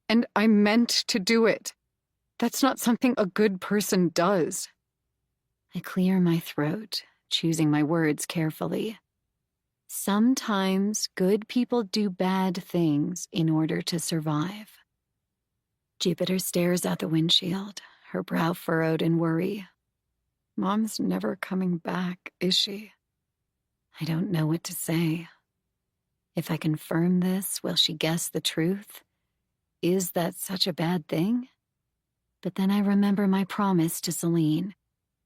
B: And I meant to do it. That's not something a good person does.
A: I clear my throat, choosing my words carefully. Sometimes good people do bad things in order to survive. Jupiter stares out the windshield, her brow furrowed in worry.
B: Mom's never coming back, is she?
A: I don't know what to say. If I confirm this, will she guess the truth? Is that such a bad thing? But then I remember my promise to Celine,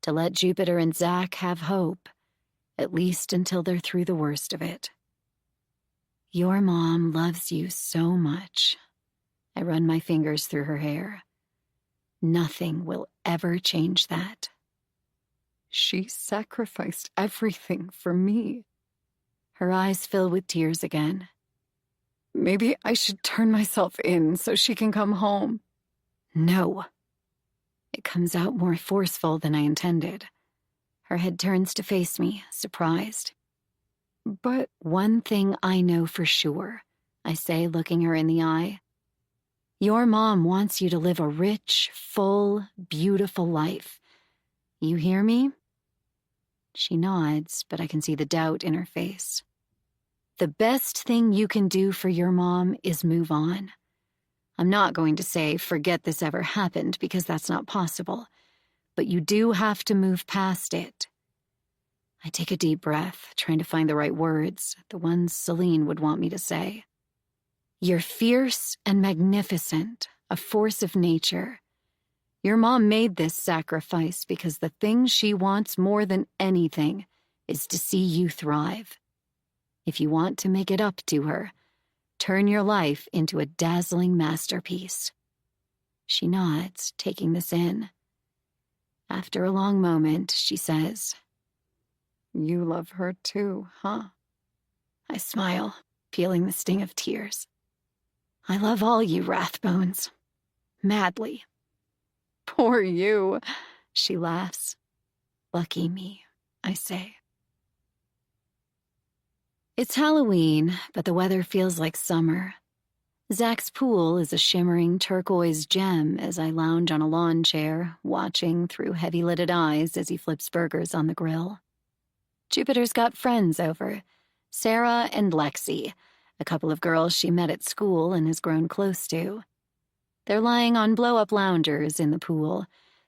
A: to let Jupiter and Zach have hope, at least until they're through the worst of it. Your mom loves you so much. I run my fingers through her hair. Nothing will ever change that.
B: She sacrificed everything for me.
A: Her eyes fill with tears again.
B: Maybe I should turn myself in so she can come home.
A: No. It comes out more forceful than I intended. Her head turns to face me, surprised.
B: But
A: one thing I know for sure, I say, looking her in the eye. Your mom wants you to live a rich, full, beautiful life. You hear me? She nods, but I can see the doubt in her face. The best thing you can do for your mom is move on. I'm not going to say forget this ever happened, because that's not possible. But you do have to move past it. I take a deep breath, trying to find the right words, the ones Celine would want me to say. You're fierce and magnificent, a force of nature. Your mom made this sacrifice because the thing she wants more than anything is to see you thrive. If you want to make it up to her, turn your life into a dazzling masterpiece. She nods, taking this in. After a long moment, she says,
B: you love her too, huh?
A: I smile, feeling the sting of tears. I love all you Rathbones. Madly.
B: Poor you,
A: she laughs. Lucky me, I say. It's Halloween, but the weather feels like summer. Zach's pool is a shimmering turquoise gem as I lounge on a lawn chair, watching through heavy-lidded eyes as he flips burgers on the grill. Jupiter's got friends over, Sarah and Lexi, a couple of girls she met at school and has grown close to. They're lying on blow-up loungers in the pool,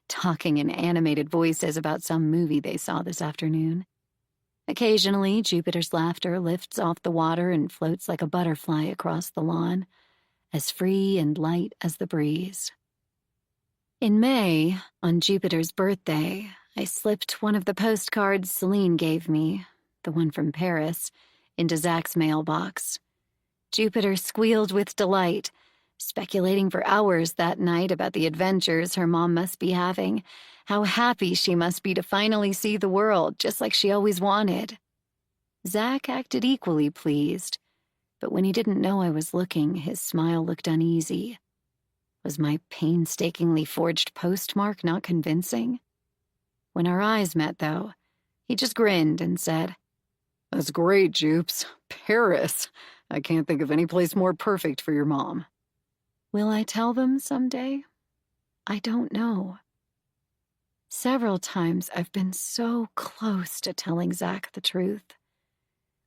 A: talking in animated voices about some movie they saw this afternoon. Occasionally, Jupiter's laughter lifts off the water and floats like a butterfly across the lawn, as free and light as the breeze. In May, on Jupiter's birthday, I slipped one of the postcards Celine gave me, the one from Paris, into Zach's mailbox. Jupiter squealed with delight, speculating for hours that night about the adventures her mom must be having, how happy she must be to finally see the world, just like she always wanted. Zach acted equally pleased, but when he didn't know I was looking, his smile looked uneasy. Was my painstakingly forged postmark not convincing? When our eyes met, though, he just grinned and said,
B: That's great, Jupes. Paris. I can't think of any place more perfect for your mom.
A: Will I tell them someday? I don't know. Several times I've been so close to telling Zach the truth.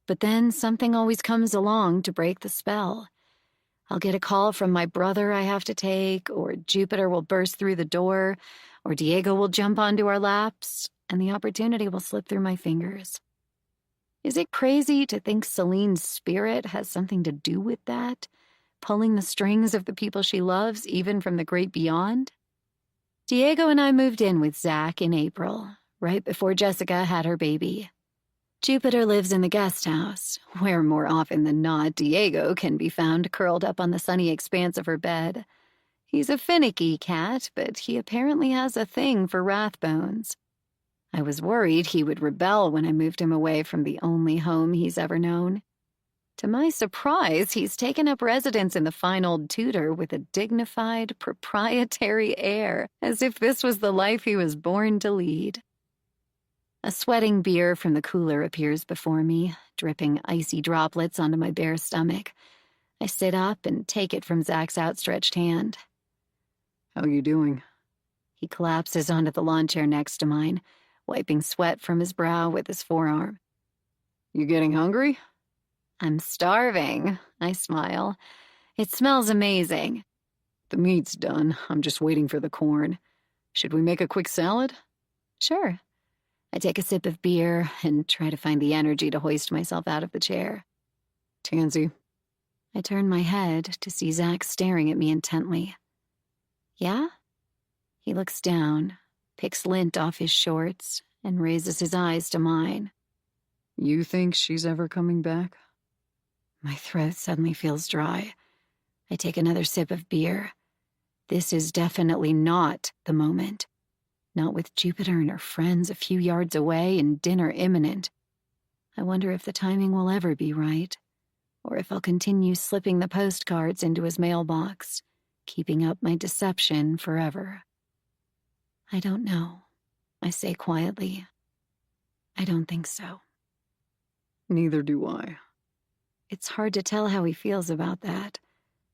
A: But then something always comes along to break the spell. I'll get a call from my brother I have to take, or Jupiter will burst through the door, or Diego will jump onto our laps, and the opportunity will slip through my fingers. Is it crazy to think Celine's spirit has something to do with that, pulling the strings of the people she loves, even from the great beyond? Diego and I moved in with Zach in April, right before Jessica had her baby. Jupiter lives in the guest house, where more often than not Diego can be found curled up on the sunny expanse of her bed. He's a finicky cat, but he apparently has a thing for Rathbones. I was worried he would rebel when I moved him away from the only home he's ever known. To my surprise, he's taken up residence in the fine old Tudor with a dignified, proprietary air, as if this was the life he was born to lead. A sweating beer from the cooler appears before me, dripping icy droplets onto my bare stomach. I sit up and take it from Zach's outstretched hand.
C: How you doing?
A: He collapses onto the lawn chair next to mine, wiping sweat from his brow with his forearm.
C: You getting hungry?
A: I'm starving, I smile. It smells amazing.
C: The meat's done. I'm just waiting for the corn. Should we make a quick salad?
A: Sure. I take a sip of beer and try to find the energy to hoist myself out of the chair.
C: Tansy.
A: I turn my head to see Zach staring at me intently. Yeah? He looks down, picks lint off his shorts, and raises his eyes to mine.
C: You think she's ever coming back?
A: My throat suddenly feels dry. I take another sip of beer. This is definitely not the moment. Not with Jupiter and her friends a few yards away and dinner imminent. I wonder if the timing will ever be right, or if I'll continue slipping the postcards into his mailbox, keeping up my deception forever. I don't know, I say quietly. I don't think so.
C: Neither do I.
A: It's hard to tell how he feels about that.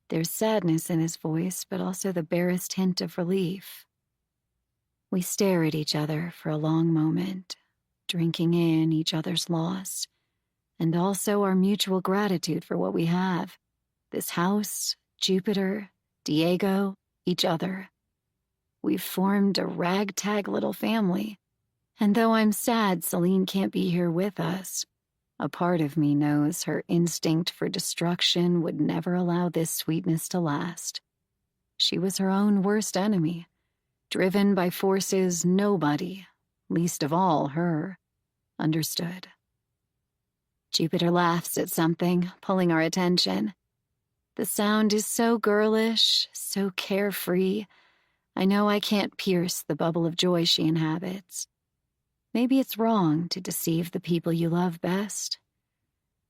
A: There's sadness in his voice, but also the barest hint of relief. We stare at each other for a long moment, drinking in each other's loss, and also our mutual gratitude for what we have. This house, Jupiter, Diego, each other. We've formed a ragtag little family, and though I'm sad Celine can't be here with us, a part of me knows her instinct for destruction would never allow this sweetness to last. She was her own worst enemy, driven by forces nobody, least of all her, understood. Jupiter laughs at something, pulling our attention. The sound is so girlish, so carefree. I know I can't pierce the bubble of joy she inhabits. Maybe it's wrong to deceive the people you love best,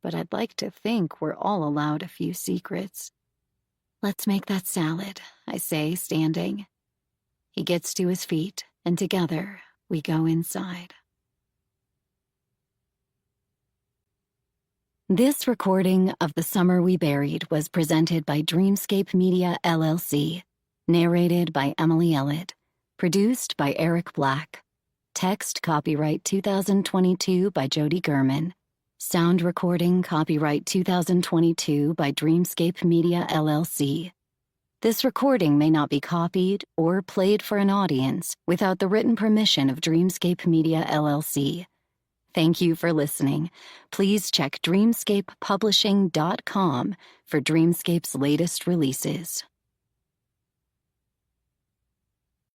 A: but I'd like to think we're all allowed a few secrets. Let's make that salad, I say, standing. He gets to his feet, and together we go inside. This recording of The Summer We Buried was presented by Dreamscape Media, LLC, narrated by Emily Ellett, produced by Eric Black. Text copyright 2022 by Jody Gehrman. Sound recording copyright 2022 by Dreamscape Media, LLC. This recording may not be copied or played for an audience without the written permission of Dreamscape Media, LLC. Thank you for listening. Please check dreamscapepublishing.com for Dreamscape's latest releases.